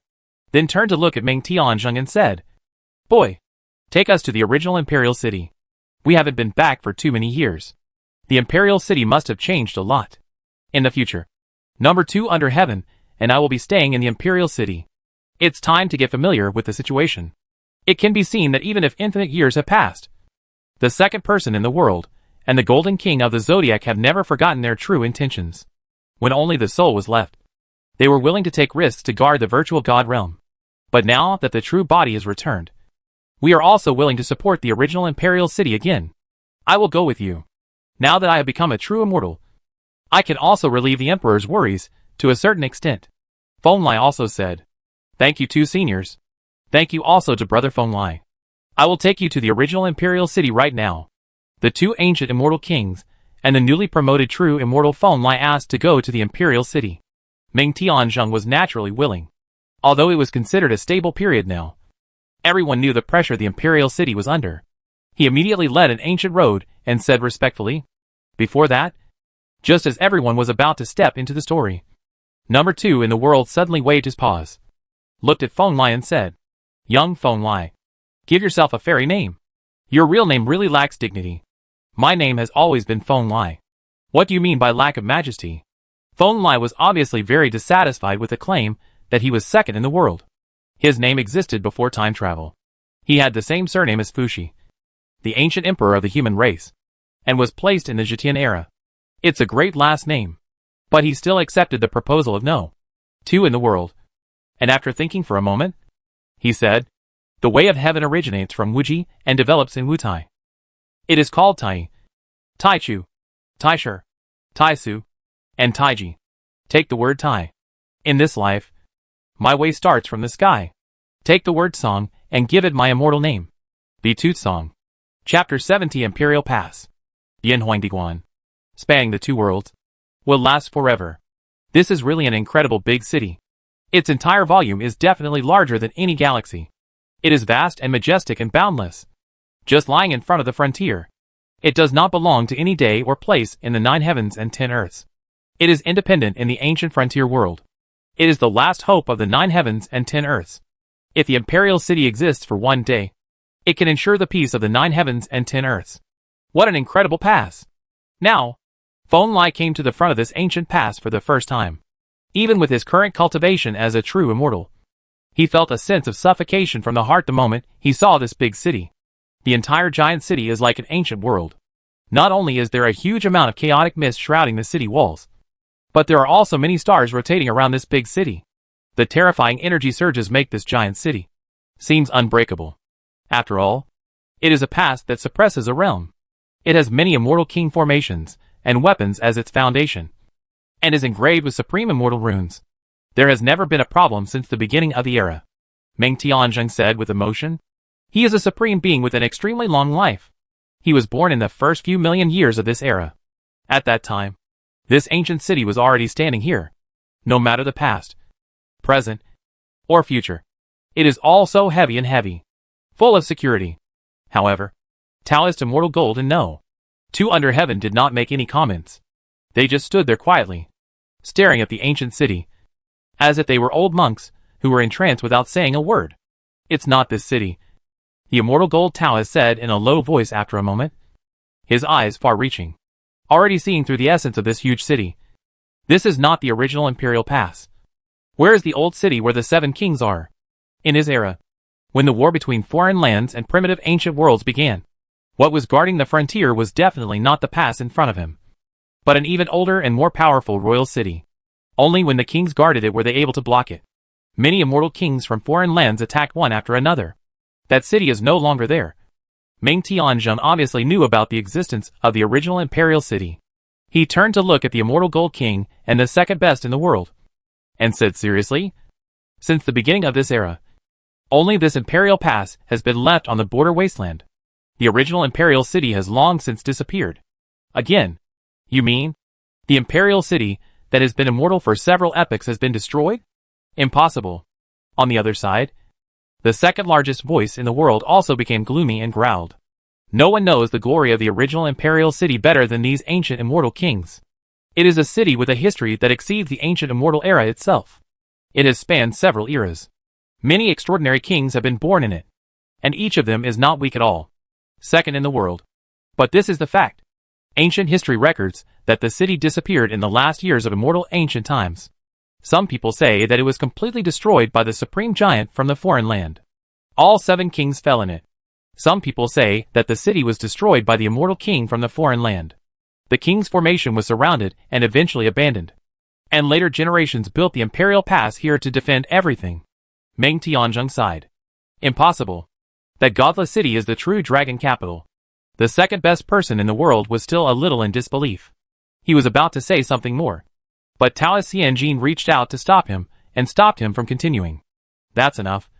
then turned to look at Meng Tianzheng and said, "Boy, take us to the original Imperial City. We haven't been back for too many years. The Imperial City must have changed a lot. In the future, number 2 under heaven, and I will be staying in the Imperial City. It's time to get familiar with the situation. It can be seen that even if infinite years have passed, the second person in the world and the Golden King of the Zodiac have never forgotten their true intentions. When only the soul was left, they were willing to take risks to guard the virtual god realm. But now that the true body is returned, we are also willing to support the original Imperial City again. I will go with you. Now that I have become a true immortal, I can also relieve the Emperor's worries to a certain extent." Feng Lai also said, "Thank you two seniors. Thank you also to Brother Feng Lai. I will take you to the original Imperial City right now." The two ancient immortal kings and the newly promoted true immortal Feng Lai asked to go to the Imperial City. Meng Tianzheng was naturally willing, although it was considered a stable period now. Everyone knew the pressure the Imperial City was under. He immediately led an ancient road and said respectfully. Before that, just as everyone was about to step into the story, number 2 in the world suddenly waved his paws, looked at Feng Lai and said, "Young Feng Lai, give yourself a fairy name. Your real name really lacks dignity. My name has always been Feng Lai. What do you mean by lack of majesty?" Feng Lai was obviously very dissatisfied with the claim that he was second in the world. His name existed before time travel. He had the same surname as Fuxi, the ancient emperor of the human race, and was placed in the Zhetian era. It's a great last name. But he still accepted the proposal of no 2 in the world. And after thinking for a moment, he said, "The way of heaven originates from Wuji and develops in Wutai. It is called Tai, Taichu, Taisher, Taisu, and Taiji. Take the word Tai. In this life, my way starts from the sky. Take the word Song and give it my immortal name. B2 Song. Chapter 70 Imperial Pass. Yin Huangdiguan. Spanning the two worlds. Will last forever. This is really an incredible big city. Its entire volume is definitely larger than any galaxy. It is vast and majestic and boundless. Just lying in front of the frontier. It does not belong to any day or place in the 9 heavens and 10 earths. It is independent in the ancient frontier world. It is the last hope of the 9 heavens and 10 earths. If the imperial city exists for one day, it can ensure the peace of the 9 heavens and 10 earths. What an incredible pass! Now, Feng Lai came to the front of this ancient pass for the first time. Even with his current cultivation as a true immortal, he felt a sense of suffocation from the heart the moment he saw this big city. The entire giant city is like an ancient world. Not only is there a huge amount of chaotic mist shrouding the city walls, but there are also many stars rotating around this big city. The terrifying energy surges make this giant city seems unbreakable. After all, it is a pass that suppresses a realm. It has many immortal king formations and weapons as its foundation, and is engraved with supreme immortal runes. There has never been a problem since the beginning of the era, Meng Tianzheng said with emotion. He is a supreme being with an extremely long life. He was born in the first few million years of this era. At that time, this ancient city was already standing here. No matter the past, present, or future, it is all so heavy and heavy, full of security. However, Taoist Immortal Gold and No. 2 Under Heaven did not make any comments. They just stood there quietly, staring at the ancient city, as if they were old monks who were entranced without saying a word. It's not this city, the Immortal Gold Taoist said in a low voice after a moment, his eyes far-reaching, already seeing through the essence of this huge city. This is not the original Imperial Pass. Where is the old city where the 7 kings are? In his era, when the war between foreign lands and primitive ancient worlds began, what was guarding the frontier was definitely not the pass in front of him, but an even older and more powerful royal city. Only when the kings guarded it were they able to block it. Many immortal kings from foreign lands attacked one after another. That city is no longer there. Meng Tianzheng obviously knew about the existence of the original imperial city. He turned to look at the immortal gold king and the second best in the world, and said seriously, since the beginning of this era, only this imperial pass has been left on the border wasteland. The original imperial city has long since disappeared. Again, you mean, the imperial city that has been immortal for several epochs has been destroyed? Impossible. On the other side, the second largest voice in the world also became gloomy and growled. No one knows the glory of the original imperial city better than these ancient immortal kings. It is a city with a history that exceeds the ancient immortal era itself. It has spanned several eras. Many extraordinary kings have been born in it, and each of them is not weak at all. Second in the world. But this is the fact. Ancient history records that the city disappeared in the last years of immortal ancient times. Some people say that it was completely destroyed by the supreme giant from the foreign land. All 7 kings fell in it. Some people say that the city was destroyed by the immortal king from the foreign land. The king's formation was surrounded and eventually abandoned. And later generations built the imperial pass here to defend everything. Meng Tianzheng sighed. Impossible. That godless city is the true dragon capital. The second best person in the world was still a little in disbelief. He was about to say something more, but Taoist Xianjin reached out to stop him and stopped him from continuing. That's enough.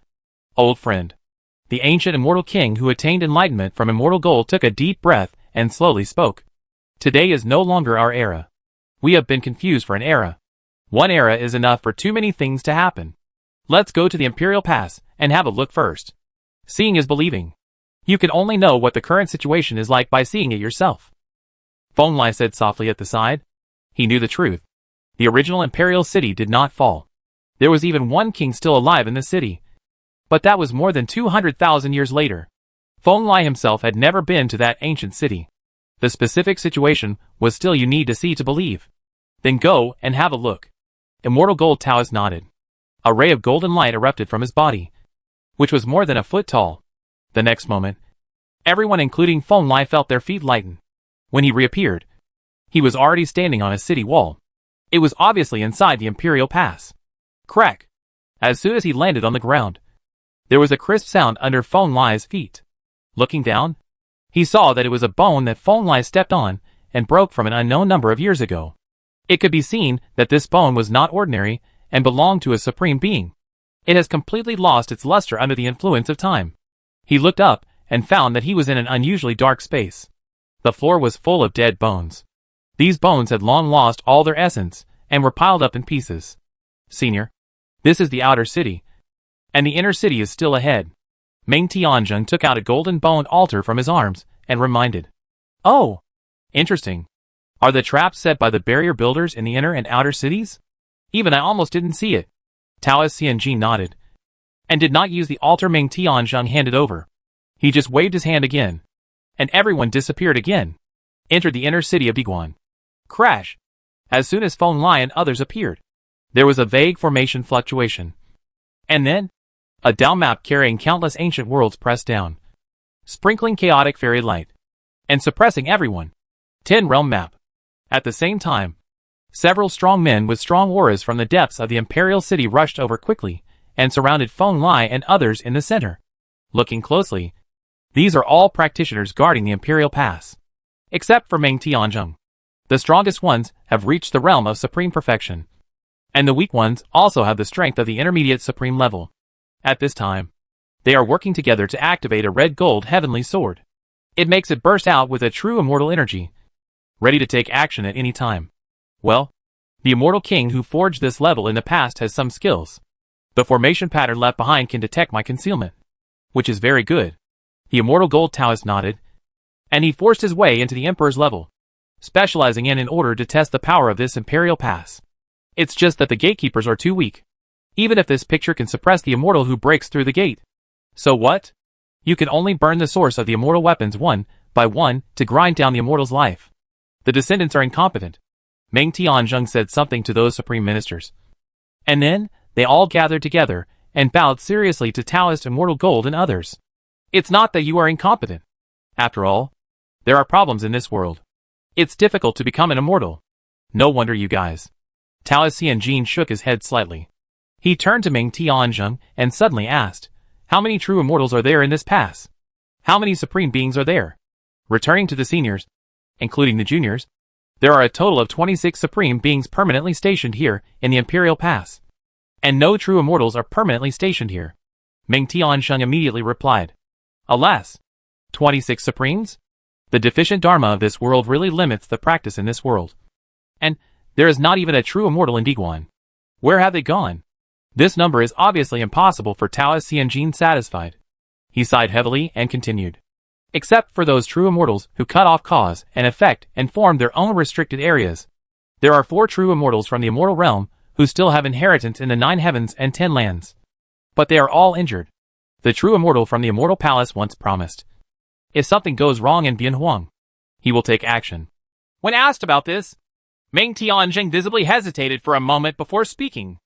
Old friend. The ancient immortal king who attained enlightenment from immortal gold took a deep breath and slowly spoke. Today is no longer our era. We have been confused for an era. One era is enough for too many things to happen. Let's go to the Imperial Pass and have a look first. Seeing is believing. You can only know what the current situation is like by seeing it yourself. Feng Lai said softly at the side. He knew the truth. The original imperial city did not fall. There was even one king still alive in the city. But that was more than 200,000 years later. Feng Lai himself had never been to that ancient city. The specific situation was still you need to see to believe. Then go and have a look. Immortal Gold Taoist nodded. A ray of golden light erupted from his body, which was more than a foot tall. The next moment, everyone including Feng Lai felt their feet lighten. When he reappeared, he was already standing on a city wall. It was obviously inside the Imperial Pass. Crack! As soon as he landed on the ground, there was a crisp sound under Feng Lai's feet. Looking down, he saw that it was a bone that Feng Lai stepped on and broke from an unknown number of years ago. It could be seen that this bone was not ordinary and belonged to a supreme being. It has completely lost its luster under the influence of time. He looked up and found that he was in an unusually dark space. The floor was full of dead bones. These bones had long lost all their essence and were piled up in pieces. Senior, this is the outer city, and the inner city is still ahead. Meng Tianzheng took out a golden bone altar from his arms and reminded. Oh, interesting. Are the traps set by the barrier builders in the inner and outer cities? Even I almost didn't see it. Taoist Xianjin nodded, and did not use the altar Meng Tianzheng handed over. He just waved his hand again, and everyone disappeared again. Entered the inner city of Diguan. Crash! As soon as Feng Lai and others appeared, there was a vague formation fluctuation. And then, a down map carrying countless ancient worlds pressed down, sprinkling chaotic fairy light, and suppressing everyone. 10 realm map. At the same time, several strong men with strong auras from the depths of the imperial city rushed over quickly and surrounded Feng Lai and others in the center. Looking closely, these are all practitioners guarding the imperial pass. Except for Meng Tianzheng. The strongest ones have reached the realm of supreme perfection, and the weak ones also have the strength of the intermediate supreme level. At this time, they are working together to activate a red-gold heavenly sword. It makes it burst out with a true immortal energy, ready to take action at any time. Well, the immortal king who forged this level in the past has some skills. The formation pattern left behind can detect my concealment, which is very good. The immortal gold Taoist nodded, and he forced his way into the emperor's level, specializing in order to test the power of this imperial pass. It's just that the gatekeepers are too weak. Even if this picture can suppress the immortal who breaks through the gate. So what? You can only burn the source of the immortal weapons one by one to grind down the immortal's life. The descendants are incompetent. Meng Tianzheng said something to those supreme ministers. And then, they all gathered together and bowed seriously to Taoist Immortal Gold and others. It's not that you are incompetent. After all, there are problems in this world. It's difficult to become an immortal. No wonder you guys. Taoist Xianjin shook his head slightly. He turned to Meng Tianzheng and suddenly asked, how many true immortals are there in this pass? How many supreme beings are there? Returning to the seniors, including the juniors, there are a total of 26 supreme beings permanently stationed here in the Imperial Pass. And no true immortals are permanently stationed here. Meng Tianzheng immediately replied. Alas! 26 supremes? The deficient dharma of this world really limits the practice in this world. And there is not even a true immortal in Diguan. Where have they gone? This number is obviously impossible for Taoist Xianjin satisfied. He sighed heavily and continued. Except for those true immortals who cut off cause and effect and formed their own restricted areas. There are 4 true immortals from the immortal realm who still have inheritance in the 9 heavens and 10 lands. But they are all injured. The true immortal from the immortal palace once promised. If something goes wrong in Bianhuang, he will take action. When asked about this, Meng Tianzheng visibly hesitated for a moment before speaking.